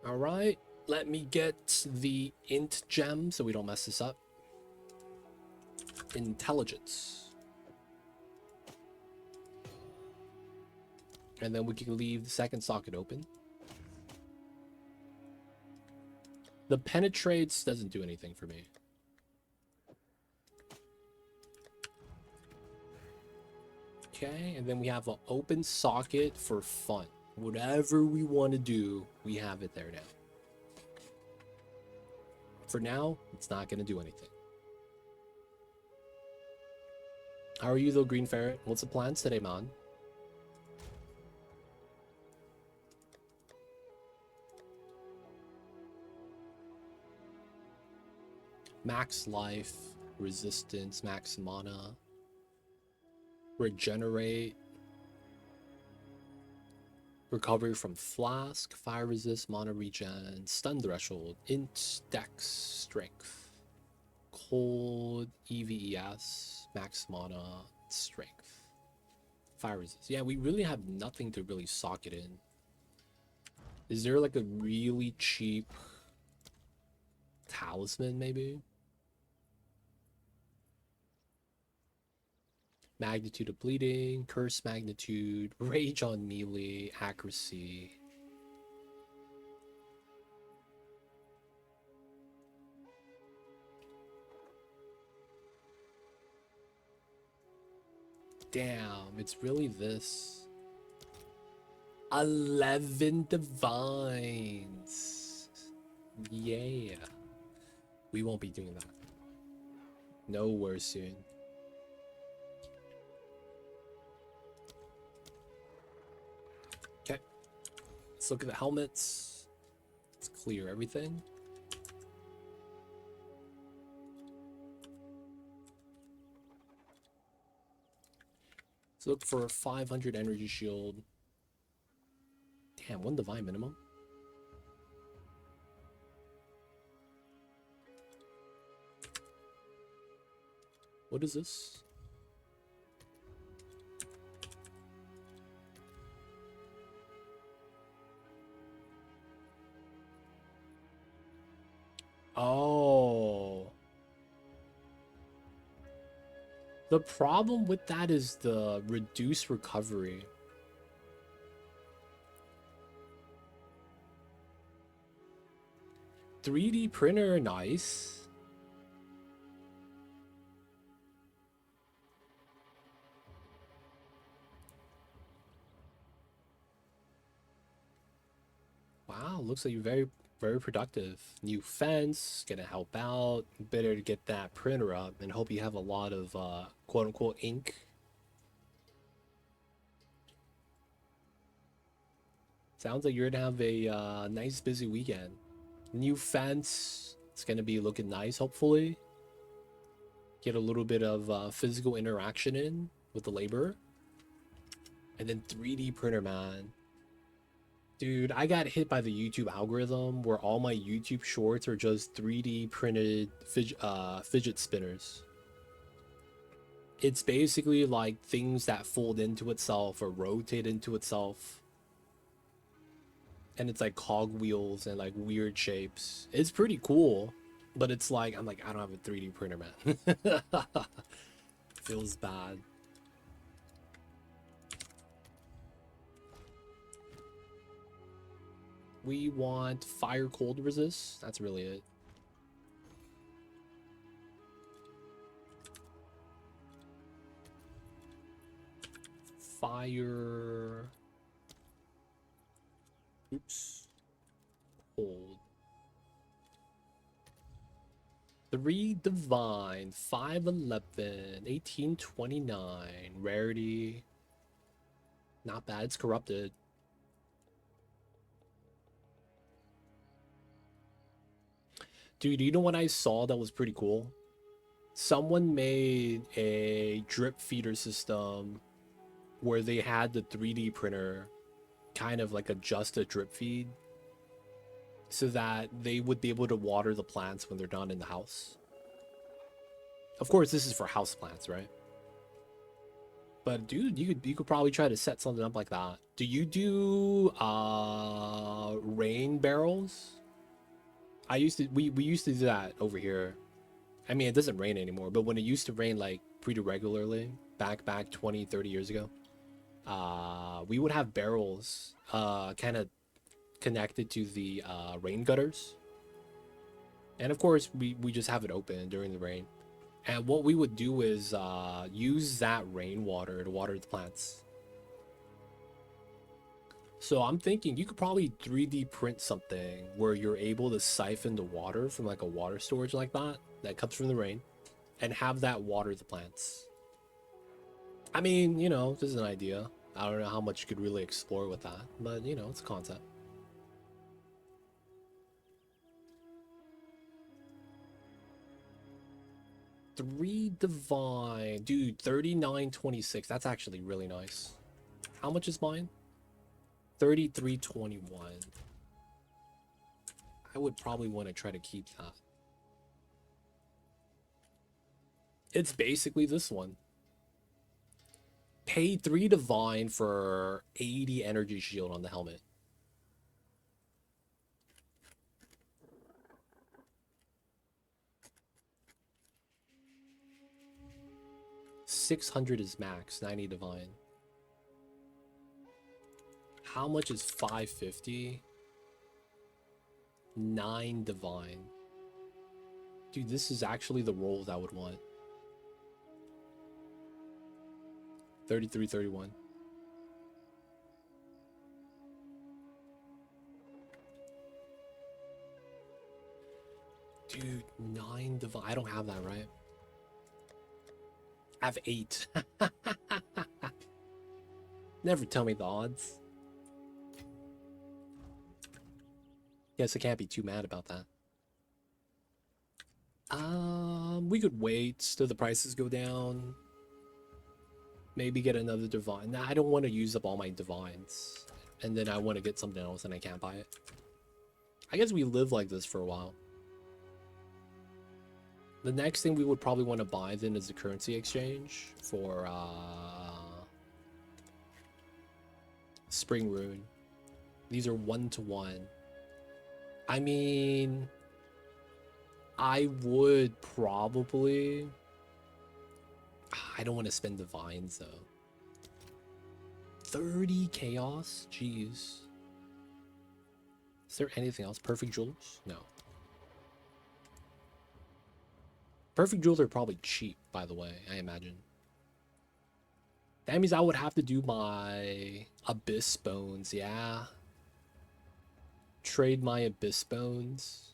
All right, let me get the int gem so we don't mess this up. Intelligence. And then we can leave the 2nd socket open. The penetrates doesn't do anything for me. Okay, and then we have an open socket for fun. Whatever we want to do, we have it there now. For now, it's not going to do anything. How are you though, Green Ferret? What's the plans today, man? Max life, resistance, max mana, regenerate, recovery from flask, fire resist, mana regen, stun threshold, int, dex, strength, cold, EVES, max mana, strength, fire resist. Yeah, we really have nothing to really sock it in. Is there like a really cheap talisman maybe? Magnitude of bleeding, curse magnitude, rage on melee, accuracy. Damn, it's really this. 11 divines. Yeah. We won't be doing that. Nowhere soon. Okay. Let's look at the helmets. Let's clear everything. Let's look for a 500 energy shield. Damn, 1 divine minimum. What is this? Oh. The problem with that is the reduced recovery. $3D printer, nice. Wow, looks like you're very productive. New fence, gonna help out. Better to get that printer up and hope you have a lot of quote unquote ink. Sounds like you're gonna have a nice busy weekend. New fence, it's gonna be looking nice, hopefully. Get a little bit of physical interaction in with the labor. And then 3D printer, man. Dude, I got hit by the YouTube algorithm where all my YouTube shorts are just 3D printed fidget spinners. It's basically like things that fold into itself or rotate into itself. And it's like cogwheels and like weird shapes. It's pretty cool, but it's like, I'm like, I don't have a 3D printer, man. Feels bad. We want fire cold resist. That's really it. Fire. Oops. Cold. 3 divine. 511. 1829. Rarity. Not bad. It's corrupted. Dude, you know what I saw that was pretty cool? Someone made a drip feeder system where they had the 3D printer kind of like adjust a drip feed so that they would be able to water the plants when they're done in the house. Of course, this is for house plants, right? But dude, you could probably try to set something up like that. Do you do rain barrels? We used to do that over here. I mean, it doesn't rain anymore, but when it used to rain like pretty regularly back 20, 30 years ago, we would have barrels kind of connected to the rain gutters. And of course, we just have it open during the rain. And what we would do is use that rainwater to water the plants. So I'm thinking you could probably 3D print something where you're able to siphon the water from like a water storage like that comes from the rain, and have that water the plants. I mean, you know, this is an idea. I don't know how much you could really explore with that, but you know, it's a concept. Three divine, dude, 39.26. That's actually really nice. How much is mine? 33.21. I would probably want to try to keep that. It's basically this one. Pay 3 divine for 80 energy shield on the helmet. $600 is max, 90 divine. How much is 550? 9 divine. Dude, this is actually the rolls I would want. 33.31. Dude, 9 divine. I don't have that, right? I have 8. Never tell me the odds. Guess I can't be too mad about that. We could wait till the prices go down. Maybe get another divine. Nah, I don't want to use up all my divines. And then I want to get something else and I can't buy it. I guess we live like this for a while. The next thing we would probably want to buy then is the currency exchange for Spring Rune. These are 1-to-1. I mean, I would probably... I don't want to spend divines though. 30 chaos? Jeez. Is there anything else? Perfect jewels? No. Perfect jewels are probably cheap, by the way, I imagine. That means I would have to do my Abyss Bones, yeah. Trade my Abyss Bones.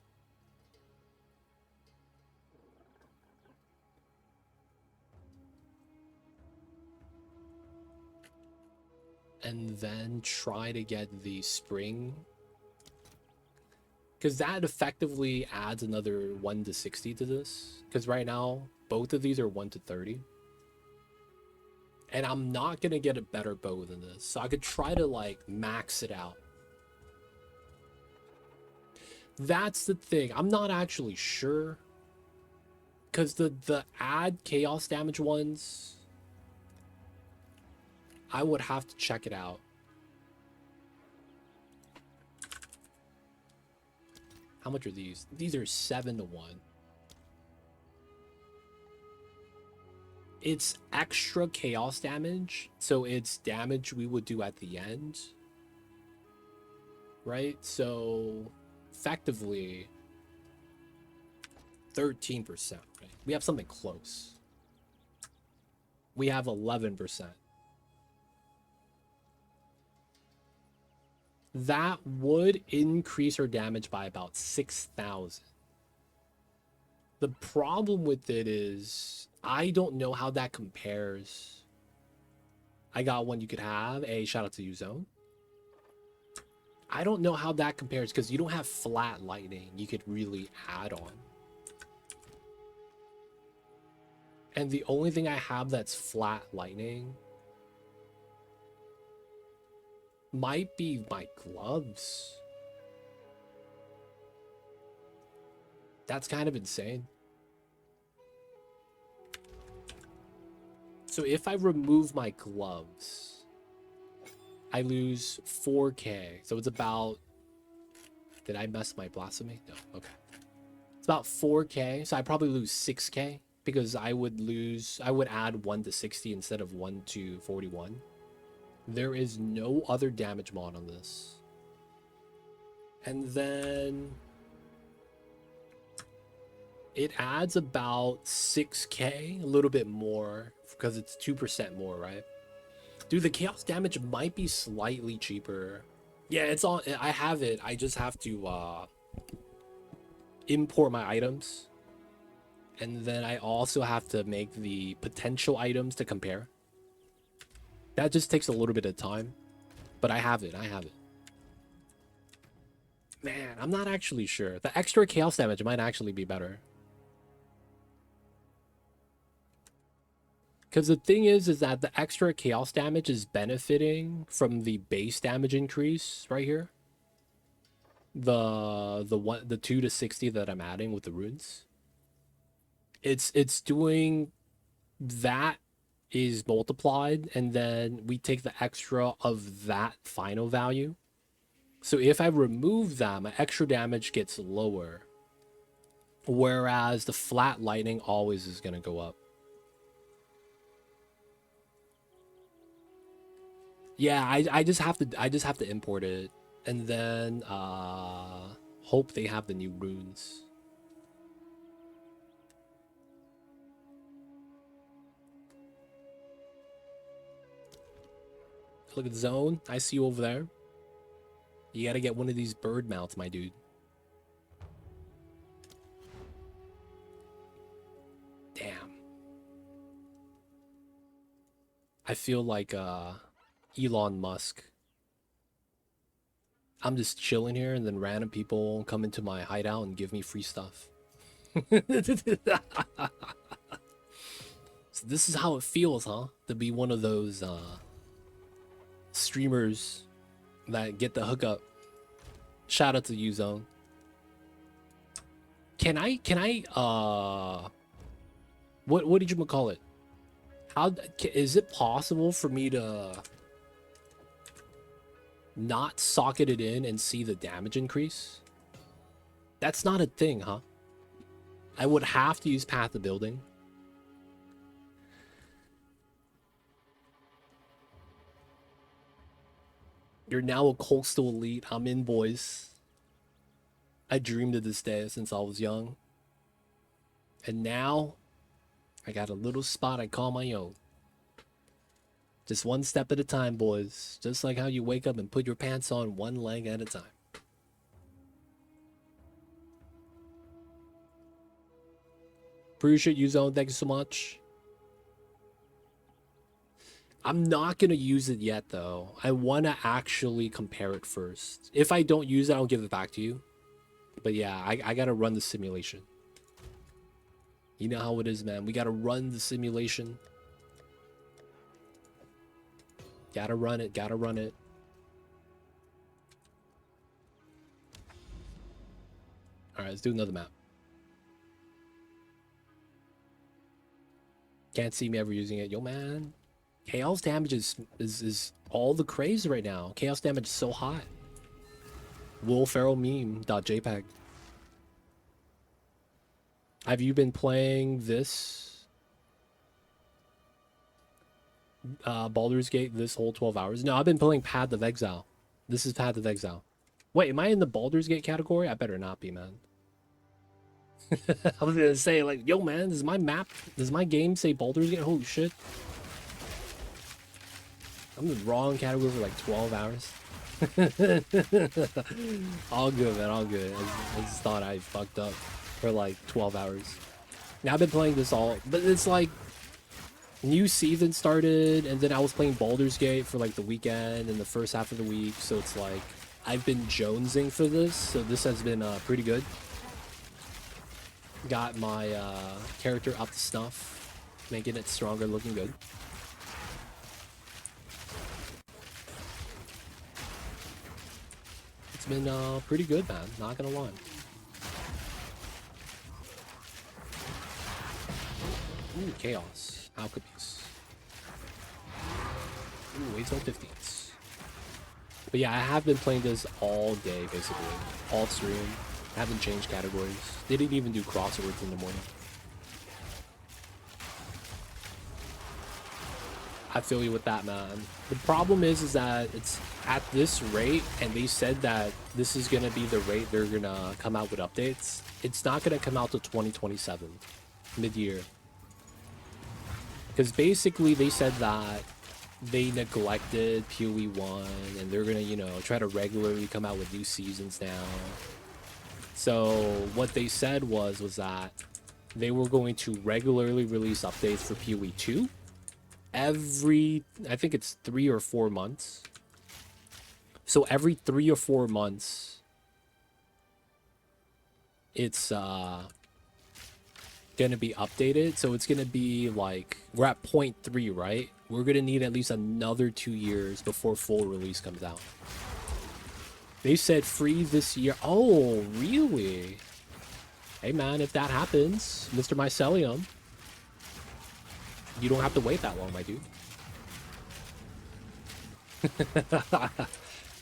And then try to get the spring. Because that effectively adds another 1 to 60 to this. Because right now, both of these are 1 to 30. And I'm not going to get a better bow than this. So I could try to, like, max it out. That's the thing. I'm not actually sure. Because the add chaos damage ones... I would have to check it out. How much are these? These are 7-to-1. It's extra chaos damage, so it's damage we would do at the end. Right? So, effectively, 13%. Right? We have something close. We have 11%. That would increase our damage by about 6,000. The problem with it is I don't know how that compares. I got one you could have. A shout out to you, Zone. I don't know how that compares because you don't have flat lightning you could really add on. And the only thing I have that's flat lightning might be my gloves. That's kind of insane. So if I remove my gloves, I lose 4k. So it's about... Did I mess my blasphemy? No, okay. It's about 4k. So I probably lose 6k because I would add 1 to 60 instead of 1 to 41. There is no other damage mod on this. And then it adds about 6k, a little bit more, because it's 2% more, right? Dude, the chaos damage might be slightly cheaper. Yeah, it's all, I have it. I just have to import my items. And then I also have to make the potential items to compare. That just takes a little bit of time, but I have it. Man, I'm not actually sure. The extra chaos damage might actually be better. Because the thing is that the extra chaos damage is benefiting from the base damage increase right here. The 2 to 60 that I'm adding with the runes. It's doing that is multiplied, and then we take the extra of that final value. So if I remove that, my extra damage gets lower, whereas the flat lightning always is going to go up. Yeah, I just have to import it, and then hope they have the new runes. Look at the zone. I see you over there. You gotta get one of these bird mounts, my dude. I feel like Elon Musk. I'm just chilling here and then random people come into my hideout and give me free stuff. So this is how it feels, huh? To be one of those streamers that get the hookup. Shout out to Uzone. Can I what did you call it? How is it possible for me to not socket it in and see the damage increase? That's not a thing, huh? I would have to use Path of Building. You're now a coastal elite. I'm in, boys. I dreamed of this day since I was young. And now, I got a little spot I call my own. Just one step at a time, boys. Just like how you wake up and put your pants on one leg at a time. Appreciate you, Zone. Thank you so much. I'm not going to use it yet, though. I want to actually compare it first. If I don't use it, I'll give it back to you. But yeah, I got to run the simulation. You know how it is, man. We got to run the simulation. Gotta run it. Gotta run it. Alright, let's do another map. Can't see me ever using it. Yo, man. Chaos damage is all the craze right now. Chaos damage is so hot. Will Ferrell meme.jpg. Have you been playing this Baldur's Gate this whole 12 hours? No, I've been playing Path of Exile. This is Path of Exile. Wait, am I in the Baldur's Gate category? I better not be, man. I was gonna say, like, yo, man, does my map, does my game say Baldur's Gate? Holy shit. I'm in the wrong category for like 12 hours. All good, man, all good. I just thought I fucked up for like 12 hours. Now I've been playing this all, but it's like new season started, and then I was playing Baldur's Gate for like the weekend and the first half of the week, so it's like I've been jonesing for this, so this has been pretty good. Got my character up to snuff, making it stronger, looking good. It's been pretty good, man, not gonna lie. Ooh, chaos. Alchemist. Ooh, 8/15. But yeah, I have been playing this all day, basically. All stream. I haven't changed categories. They didn't even do crosswords in the morning. I feel you with that, man. The problem is that it's at this rate, and they said that this is gonna be the rate they're gonna come out with updates. It's not gonna come out till 2027, mid-year. Because basically they said that they neglected PoE 1, and they're gonna, you know, try to regularly come out with new seasons now. So what they said was that they were going to regularly release updates for PoE 2 every, I think it's 3 or 4 months. So every 3 or 4 months, it's gonna be updated. So it's gonna be like, we're at 0.3, right? We're gonna need at least another 2 years before full release comes out. They said free this year. Oh, really? Hey, man, if that happens, Mr. Mycelium, you don't have to wait that long, my dude.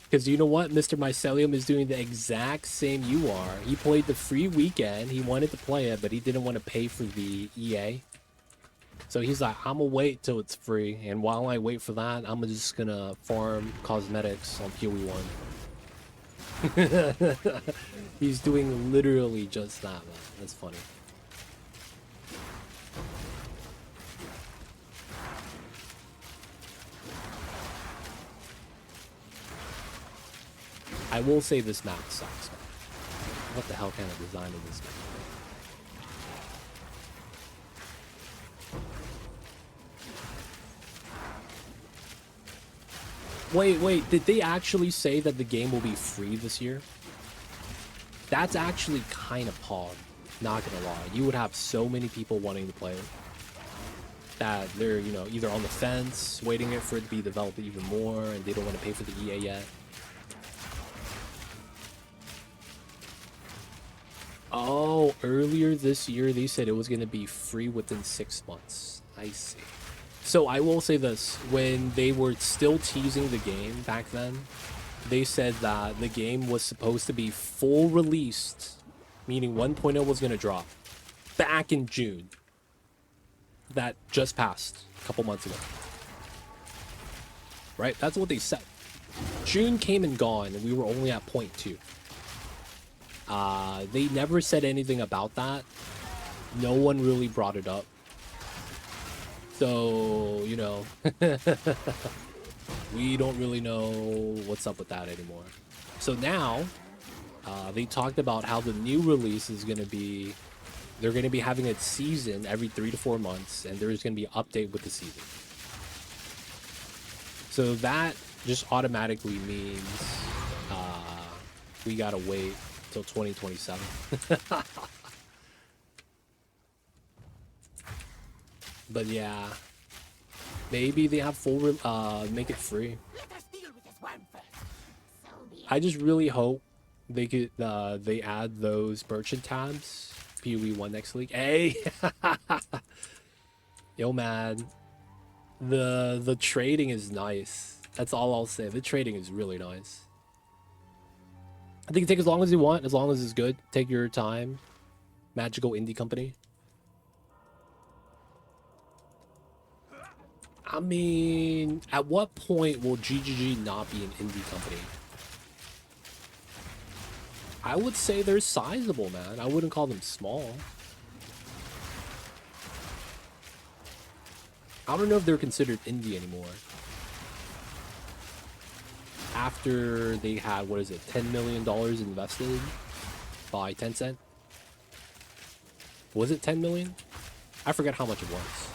Because you know what? Mr. Mycelium is doing the exact same you are. He played the free weekend. He wanted to play it, but he didn't want to pay for the EA. So he's like, I'm going to wait till it's free. And while I wait for that, I'm just going to farm cosmetics on PoE 1. He's doing literally just that, man. That's funny. I will say this map sucks, man. What the hell kind of design is this map? Wait, did they actually say that the game will be free this year? That's actually kind of pog, not gonna lie. You would have so many people wanting to play it that they're, you know, either on the fence, waiting for it to be developed even more, and they don't want to pay for the EA yet. Oh, earlier this year, they said it was going to be free within 6 months. I see. So I will say this, when they were still teasing the game back then, they said that the game was supposed to be full released, meaning 1.0 was going to drop back in June. That just passed a couple months ago. Right? That's what they said. June came and gone, and we were only at 0.2. They never said anything about that. No one really brought it up. So, you know, we don't really know what's up with that anymore. So now, they talked about how the new release is going to be, they're going to be having a season every 3 to 4 months, and there's going to be an update with the season. So that just automatically means we gotta wait till 2027. But yeah, maybe they have full make it free. I just really hope they could they add those merchant tabs. PoE 1 next league. Hey, yo man, the trading is nice. That's all I'll say. The trading is really nice. I think you take as long as you want, as long as it's good. Take your time. Magical indie company. I mean, at what point will GGG not be an indie company? I would say they're sizable, man. I wouldn't call them small. I don't know if they're considered indie anymore. After they had, what is it, $10 million invested by Tencent? Was it 10 million? I forget how much it was.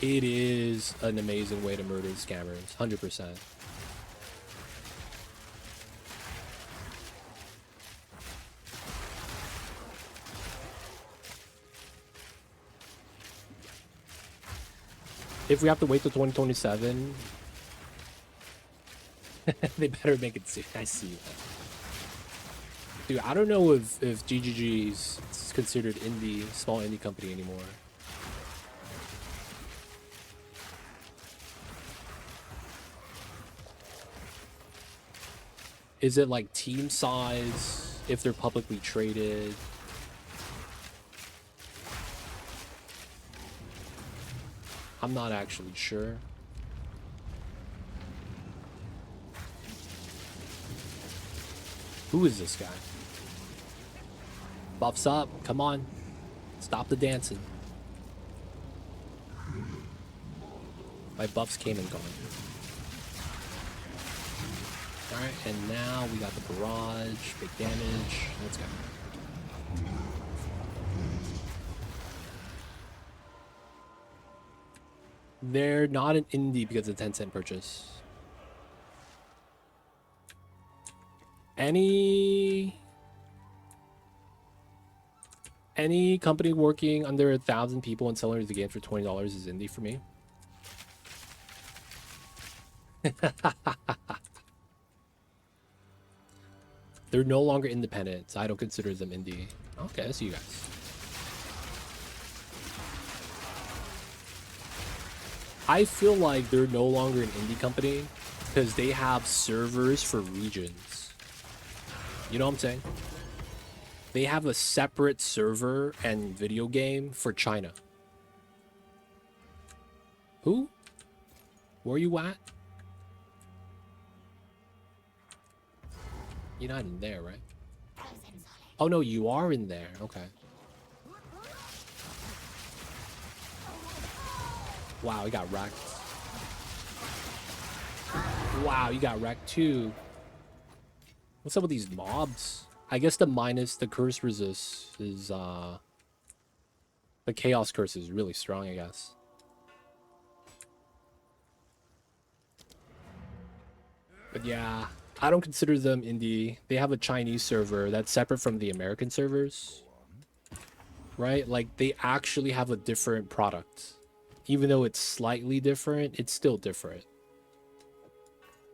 It is an amazing way to murder the scammers, 100%. If we have to wait till 2027, they better make it soon. I see that. Dude, I don't know if GGG is considered indie, small indie company anymore. Is it like team size, if they're publicly traded? I'm not actually sure. Who is this guy? Buffs up, come on. Stop the dancing. My buffs came and gone. Alright, and now we got the barrage, big damage. Let's go. They're not an indie because of the 10-cent purchase. Any company working under 1,000 people and selling the game for $20 is indie for me. They're no longer independent, so I don't consider them indie. Okay, I see you guys. I feel like they're no longer an indie company because they have servers for regions. You know what I'm saying? They have a separate server and video game for China. Who? Where are you at? You're not in there, right? Oh no, you are in there. Okay. Wow, you got wrecked. Wow, you got wrecked too. What's up with these mobs? I guess the curse resist is The Chaos Curse is really strong, I guess. But yeah, I don't consider them indie. They have a Chinese server that's separate from the American servers. Right? Like, they actually have a different product. Even though it's slightly different, it's still different.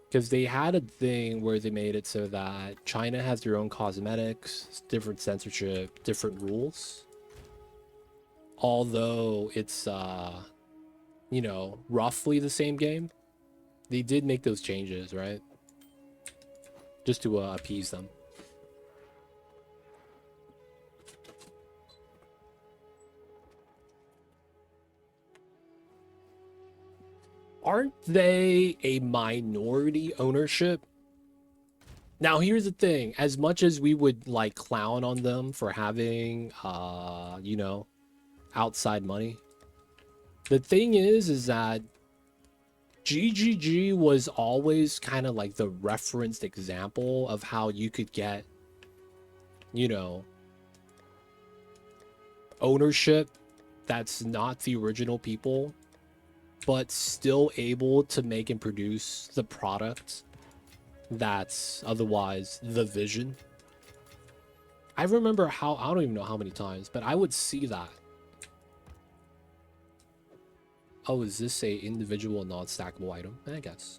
Because they had a thing where they made it so that China has their own cosmetics, different censorship, different rules. Although it's, you know, roughly the same game, they did make those changes, right? Just to appease them. Aren't they a minority ownership? Now, here's the thing. As much as we would, like, clown on them for having, you know, outside money, the thing is that GGG was always kind of like the referenced example of how you could get, you know, ownership that's not the original people, but still able to make and produce the product that's otherwise the vision. I remember how, I don't even know how many times, but I would see that. Oh, is this a individual non-stackable item? I guess.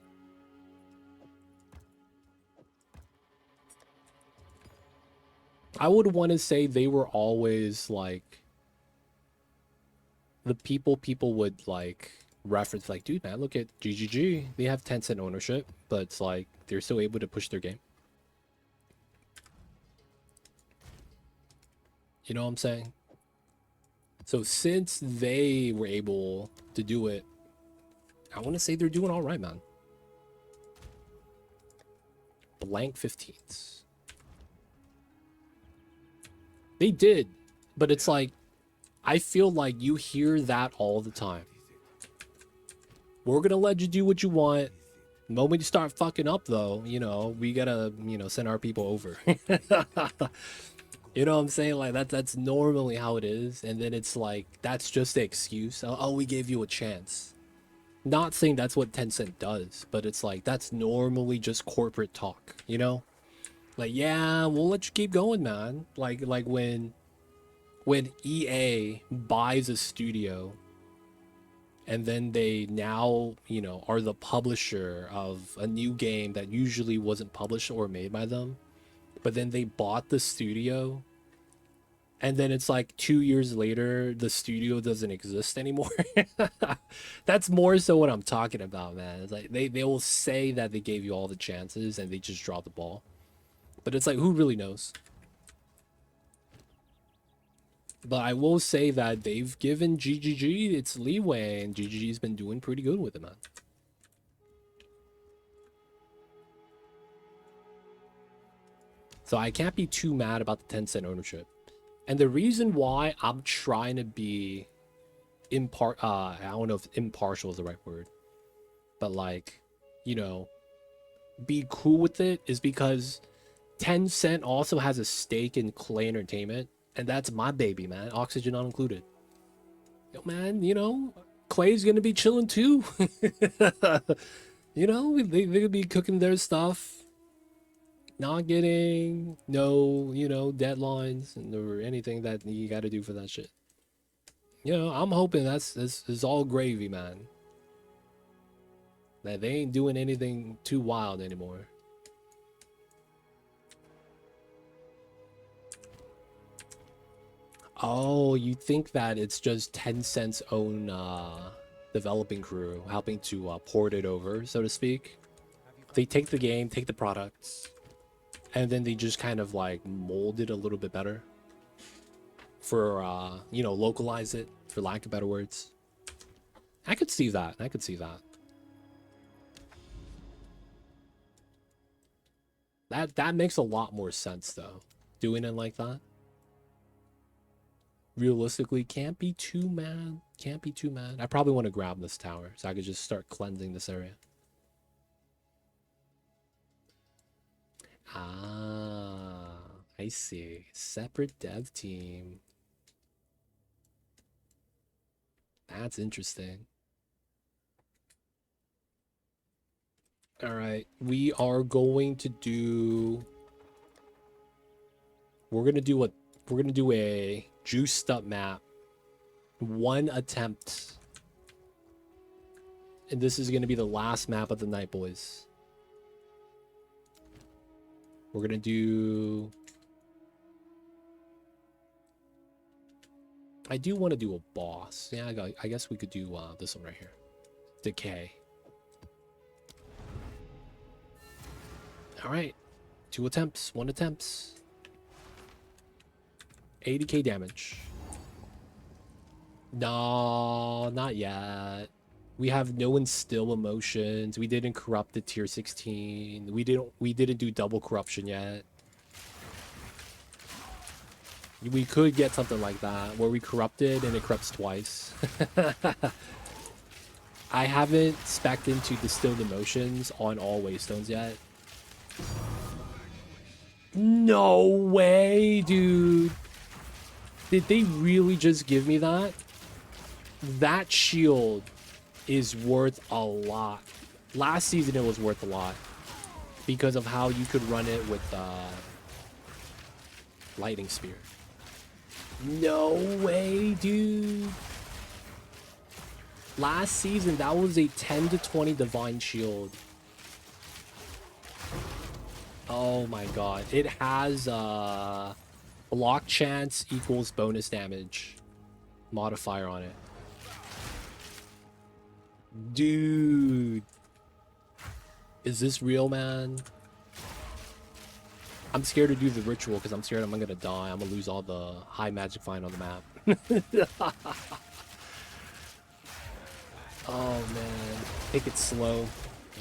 I would want to say they were always like the people would like reference, like, dude, man, look at GGG. They have 10% ownership, but it's like they're still able to push their game. You know what I'm saying? So since they were able to do it, I want to say they're doing all right, man. Blank 15s. They did, but it's like, I feel like you hear that all the time. We're gonna let you do what you want. The moment you start fucking up, though, you know, we gotta, you know, send our people over. You know what I'm saying? Like, that's normally how it is. And then it's like, that's just the excuse. Oh, we gave you a chance. Not saying that's what Tencent does, but it's like, that's normally just corporate talk, you know? Like, yeah, we'll let you keep going, man. Like when EA buys a studio and then they now, you know, are the publisher of a new game that usually wasn't published or made by them, but then they bought the studio, and then it's like 2 years later the studio doesn't exist anymore. That's more so what I'm talking about, man. It's like they will say that they gave you all the chances and they just dropped the ball, but it's like, who really knows? But I will say that they've given GGG its leeway, and GGG's been doing pretty good with it, man. So I can't be too mad about the Tencent ownership. And the reason why I'm trying to be I don't know if impartial is the right word, but like, you know, be cool with it, is because Tencent also has a stake in Clay Entertainment, and that's my baby, man. Oxygen not included. Yo, man, you know, Clay's gonna be chilling too. You know, they could be cooking their stuff, not getting no, you know, deadlines or anything that you got to do for that shit. You know, I'm hoping that's all gravy, man. That they ain't doing anything too wild anymore. Oh, you think that it's just Tencent's own developing crew helping to port it over, so to speak? They take the game, take the products, and then they just kind of like mold it a little bit better for, you know, localize it, for lack of better words. I could see that. I could see that. That makes a lot more sense, though. Doing it like that. Realistically, can't be too mad. Can't be too mad. I probably want to grab this tower so I could just start cleansing this area. Ah, I see. Separate dev team. That's interesting. All right, we are going to do. We're gonna do what? We're gonna do a juiced up map. One attempt. And this is gonna be the last map of the night, boys. We're gonna do. I do want to do a boss. Yeah, I guess we could do this one right here. Decay. All right. 2 attempts. 1 attempts. 80k damage. No, not yet. We have no instill emotions. We didn't corrupt the tier 16. We didn't do double corruption yet. We could get something like that where we corrupted and it corrupts twice. I haven't spec'd into distilled emotions on all waystones yet. No way, dude. Did they really just give me that? That shield is worth a lot. Last season it was worth a lot because of how you could run it with lightning spear. No way, dude. Last season that was a 10 to 20 divine shield. Oh my god. It has block chance equals bonus damage modifier on it. Dude. Is this real, man? I'm scared to do the ritual because I'm scared I'm gonna die. I'm gonna lose all the high magic find on the map. Oh man. Take it slow.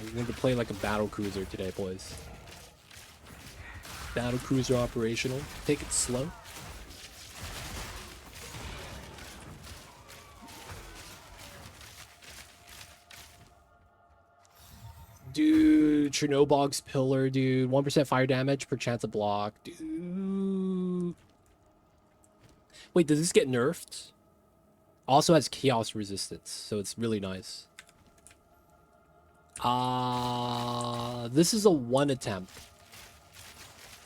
We're going to play like a battle cruiser today, boys. Battle cruiser operational. Take it slow. Dude, Chernobog's pillar, dude. 1% fire damage per chance of block. Dude. Wait, does this get nerfed? Also has chaos resistance, so it's really nice. This is a 1 attempt.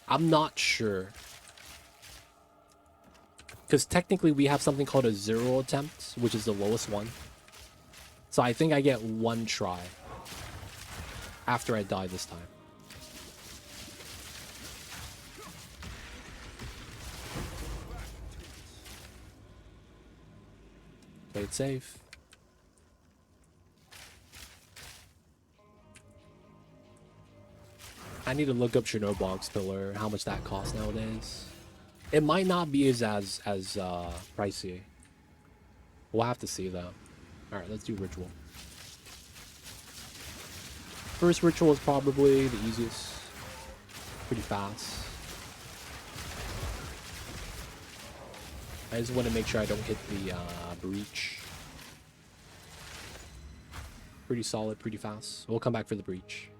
I'm not sure. Because technically we have something called a 0 attempt, which is the lowest one. So I think I get 1 try after I die this time. Play it safe. I need to look up Chernobog's pillar, how much that costs nowadays. It might not be as pricey. We'll have to see though. All right, let's do ritual. First ritual is probably the easiest. Pretty fast. I just want to make sure I don't hit the breach. Pretty solid, pretty fast. We'll come back for the breach.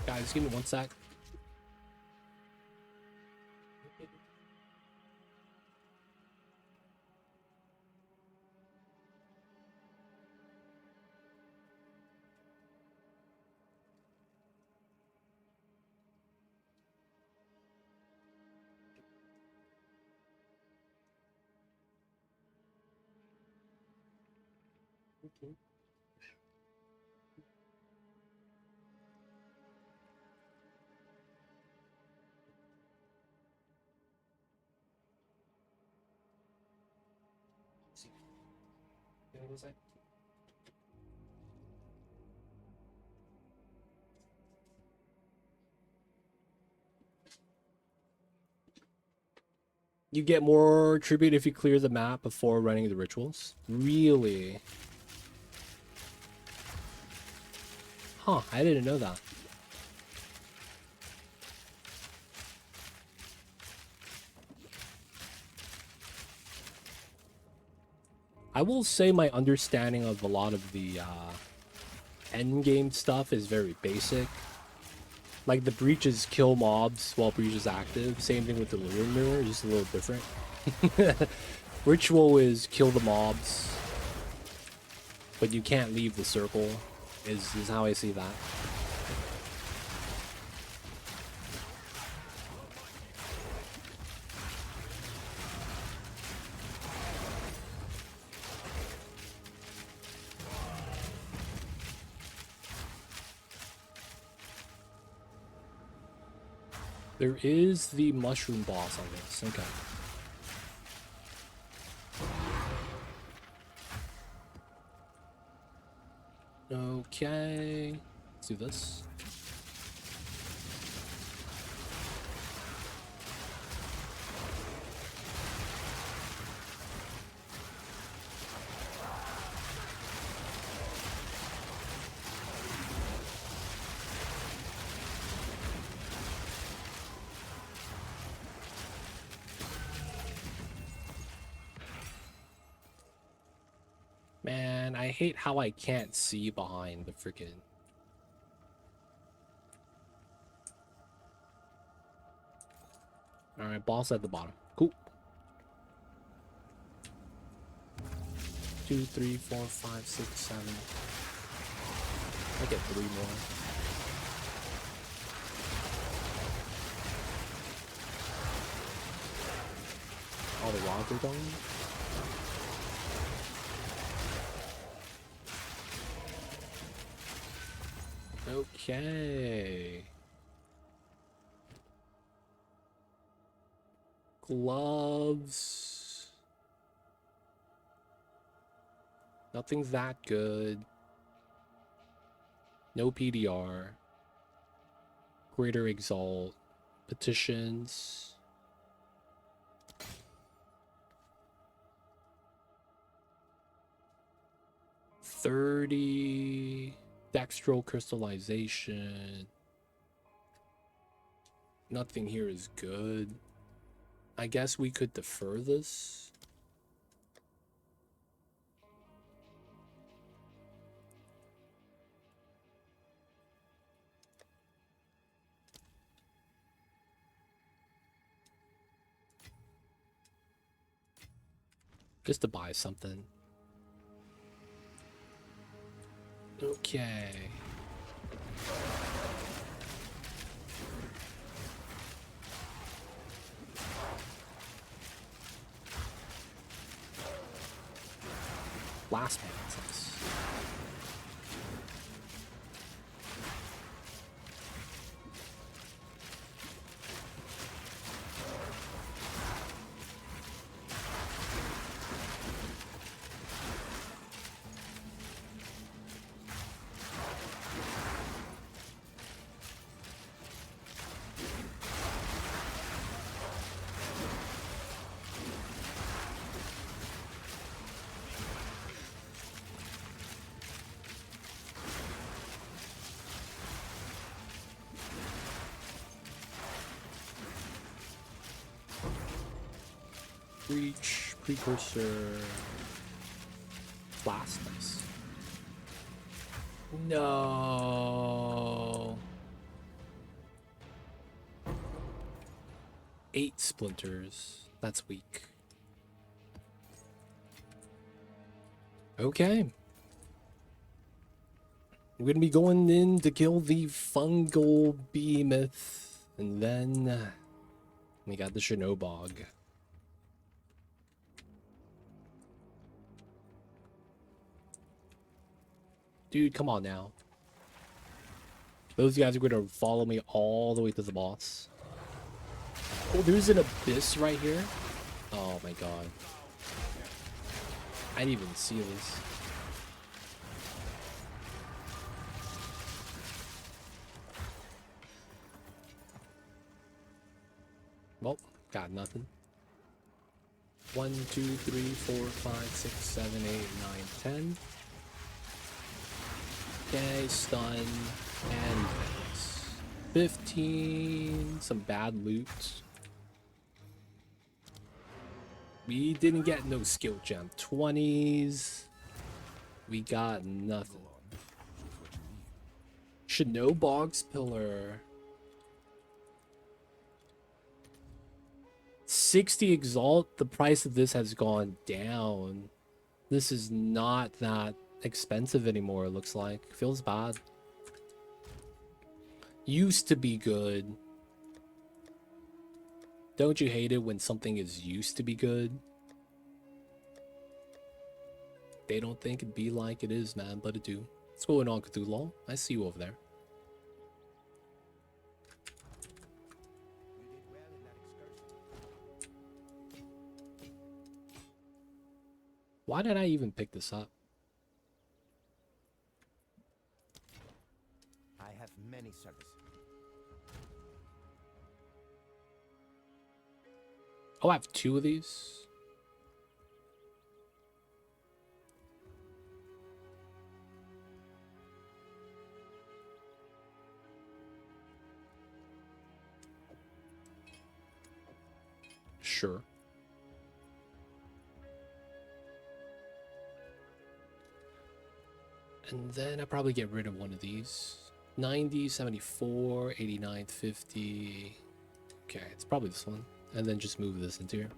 Guys, give me 1 sec. Okay. What was I? You get more tribute if you clear the map before running the rituals. Really? Huh, I didn't know that. I will say my understanding of a lot of the end game stuff is very basic. Like the breaches kill mobs while breach is active. Same thing with the lure mirror, just a little different. Ritual is kill the mobs, but you can't leave the circle, is how I see that. There is the mushroom boss on this. Okay. Okay. Let's do this. Man, I hate how I can't see behind the freaking... Alright, boss at the bottom. Cool. 2, 3, 4, 5, 6, 7. I get 3 more. All the rods are going. Okay. Gloves. Nothing's that good. No PDR. Greater Exalt. Petitions. $30. Dextral crystallization. Nothing here is good. I guess we could defer this. Just to buy something. Okay. Last man, that's nice. Breach, precursor, blast, nice. No. 8 splinters. That's weak. Okay. We're gonna be going in to kill the fungal behemoth, and then we got the Shinobog. Dude, come on now. Those guys are going to follow me all the way to the boss. Oh, there's an abyss right here. Oh my god. I didn't even see this. Well, got nothing. 1, 2, 3, 4, 5, 6, 7, 8, 9, 10. Okay, stun and miss. 15. Some bad loot. We didn't get no skill gem. 20s. We got nothing. Bog's Pillar. 60 Exalt. The price of this has gone down. This is not that expensive anymore, it looks like. Feels bad. Used to be good. Don't you hate it when something is used to be good? They don't think it be like it is, man, but it do. What's going on, Cthulhu? I see you over there. You did well in that excursion. Why did I even pick this up? I have many services. Oh, I have 2 of these. Sure. And then I probably get rid of one of these. 90, 74, 89, 50. Okay, it's probably this one. And then just move this into here.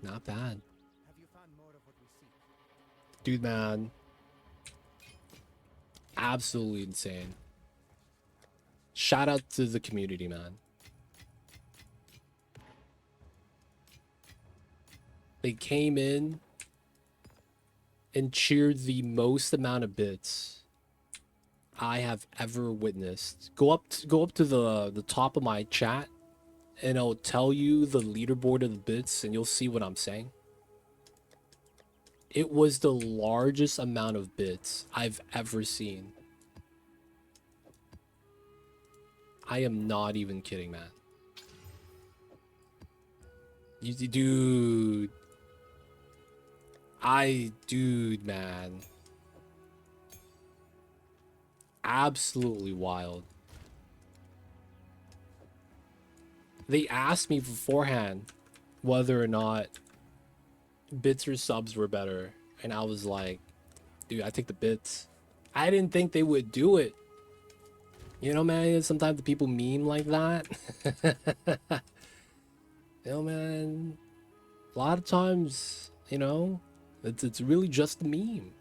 Not bad. Have you found more of what we seek? Dude, man. Absolutely insane. Shout out to the community, man. They came in and cheered the most amount of bits I have ever witnessed. Go up to the top of my chat and I'll tell you the leaderboard of the bits and you'll see what I'm saying. It was the largest amount of bits I've ever seen. I am not even kidding, man. Dude. Dude, man. Absolutely wild. They asked me beforehand whether or not bits or subs were better. And I was like, dude, I take the bits. I didn't think they would do it. You know, man, sometimes the people meme like that. You know, man, a lot of times, you know, it's really just a meme.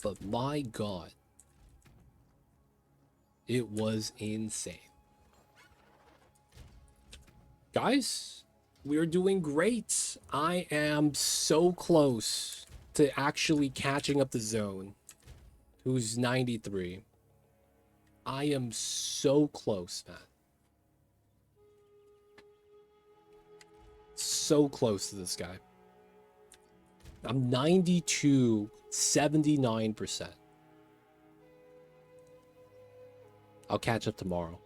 But my God, it was insane. Guys, we are doing great. I am so close to actually catching up the zone, who's 93. I am so close, man. So close to this guy. I'm 92, 79%. I'll catch up tomorrow.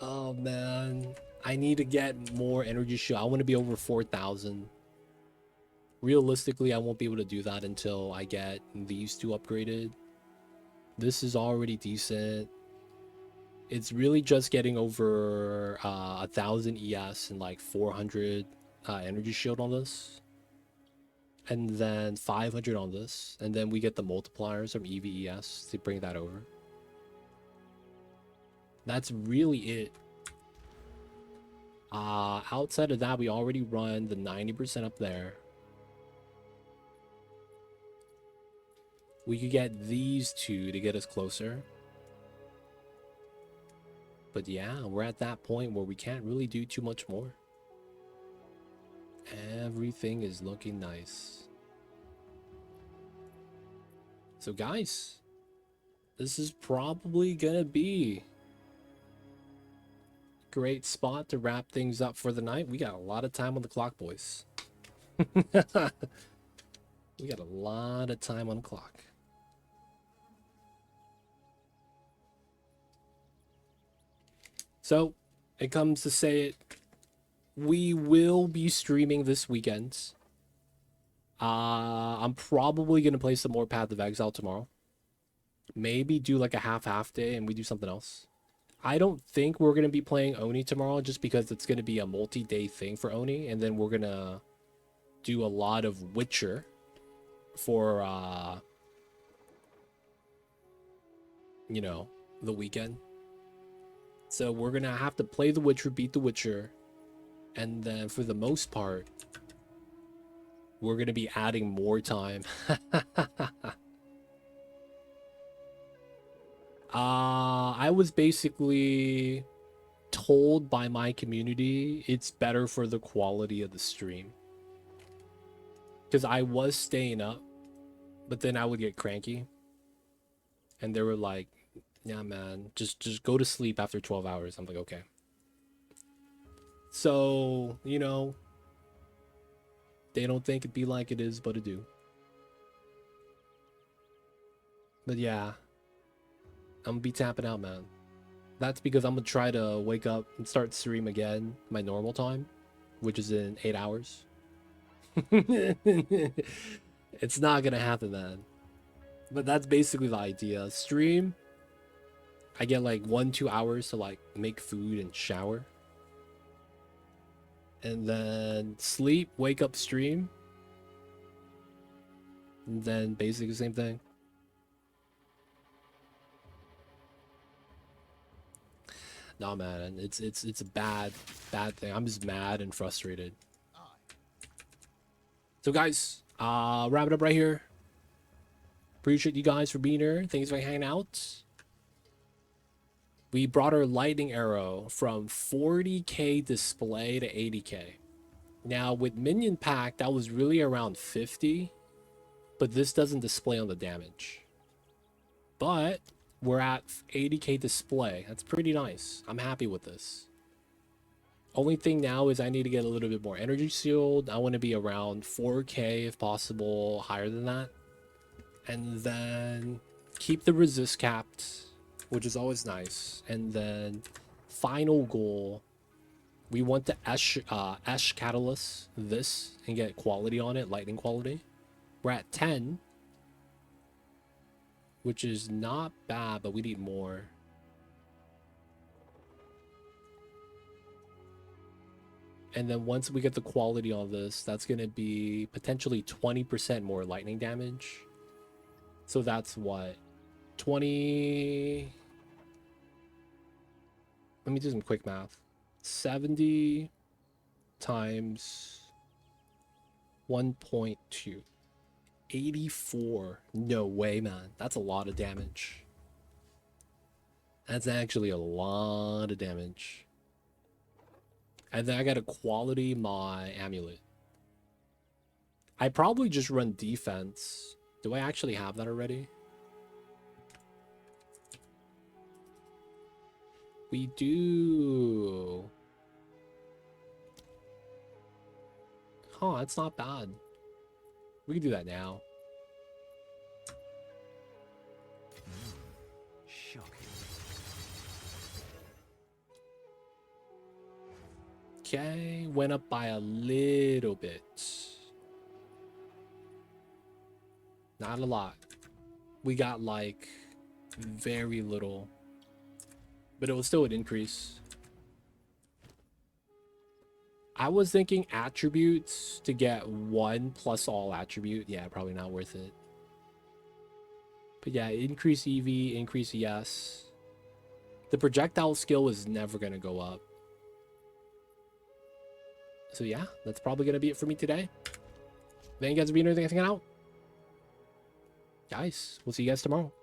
Oh man, I need to get more energy shield. I want to be over 4,000. Realistically, I won't be able to do that until I get these 2 upgraded. This is already decent. It's really just getting over 1,000 ES and like 400 energy shield on this. And then 500 on this. And then we get the multipliers from EVES to bring that over. That's really it. Outside of that, we already run the 90% up there. We could get these 2 to get us closer. But yeah, we're at that point where we can't really do too much more. Everything is looking nice. So guys, this is probably gonna be a great spot to wrap things up for the night. We got a lot of time on the clock, boys. We got a lot of time on the clock. So it comes to say it, we will be streaming this weekend. I'm probably gonna play some more Path of Exile tomorrow. Maybe do like a half day and we do something else. I don't think we're gonna be playing Oni tomorrow just because it's gonna be a multi-day thing for Oni, and then we're gonna do a lot of Witcher for you know, the weekend. So we're gonna have to play the Witcher, beat the Witcher, and then for the most part, we're gonna be adding more time. I was basically told by my community it's better for the quality of the stream. Because I was staying up, but then I would get cranky. And they were like, yeah, man, just go to sleep after 12 hours. I'm like, okay. So, you know, they don't think it be like it is, but it do. But yeah, I'm gonna be tapping out, man. That's because I'm gonna try to wake up and start stream again my normal time, which is in 8 hours. It's not gonna happen, man. But that's basically the idea. Stream, I get like 1-2 hours to like make food and shower. And then sleep, wake up, stream. And then basically the same thing. Nah, man, it's a bad thing. I'm just mad and frustrated. So guys, wrap it up right here. Appreciate you guys for being here. Thanks for hanging out. We brought our lightning arrow from 40k display to 80k. Now with minion pack, that was really around 50, but this doesn't display on the damage. But we're at 80k display. That's pretty nice. I'm happy with this. Only thing now is I need to get a little bit more energy shield. I want to be around 4k if possible, higher than that. And then keep the resist capped, which is always nice. And then final goal, we want to Esh Catalyst this and get quality on it, lightning quality. We're at 10, which is not bad, but we need more. And then once we get the quality on this, that's going to be potentially 20% more lightning damage. So that's what? 20... Let me do some quick math. 70 times 1.2. 84. No way, man. That's a lot of damage. That's actually a lot of damage. And then I gotta quality my amulet. I probably just run defense. Do I actually have that already? We do. Huh, that's not bad. We can do that now. Shocking. Okay, went up by a little bit. Not a lot. We got like very little. But it was still an increase. I was thinking attributes to get 1 plus all attribute. Yeah, probably not worth it. But yeah, increase EV, increase ES. The projectile skill is never going to go up. So yeah, that's probably going to be it for me today. Thank you guys for being here. Thanks for hanging out. Guys, we'll see you guys tomorrow.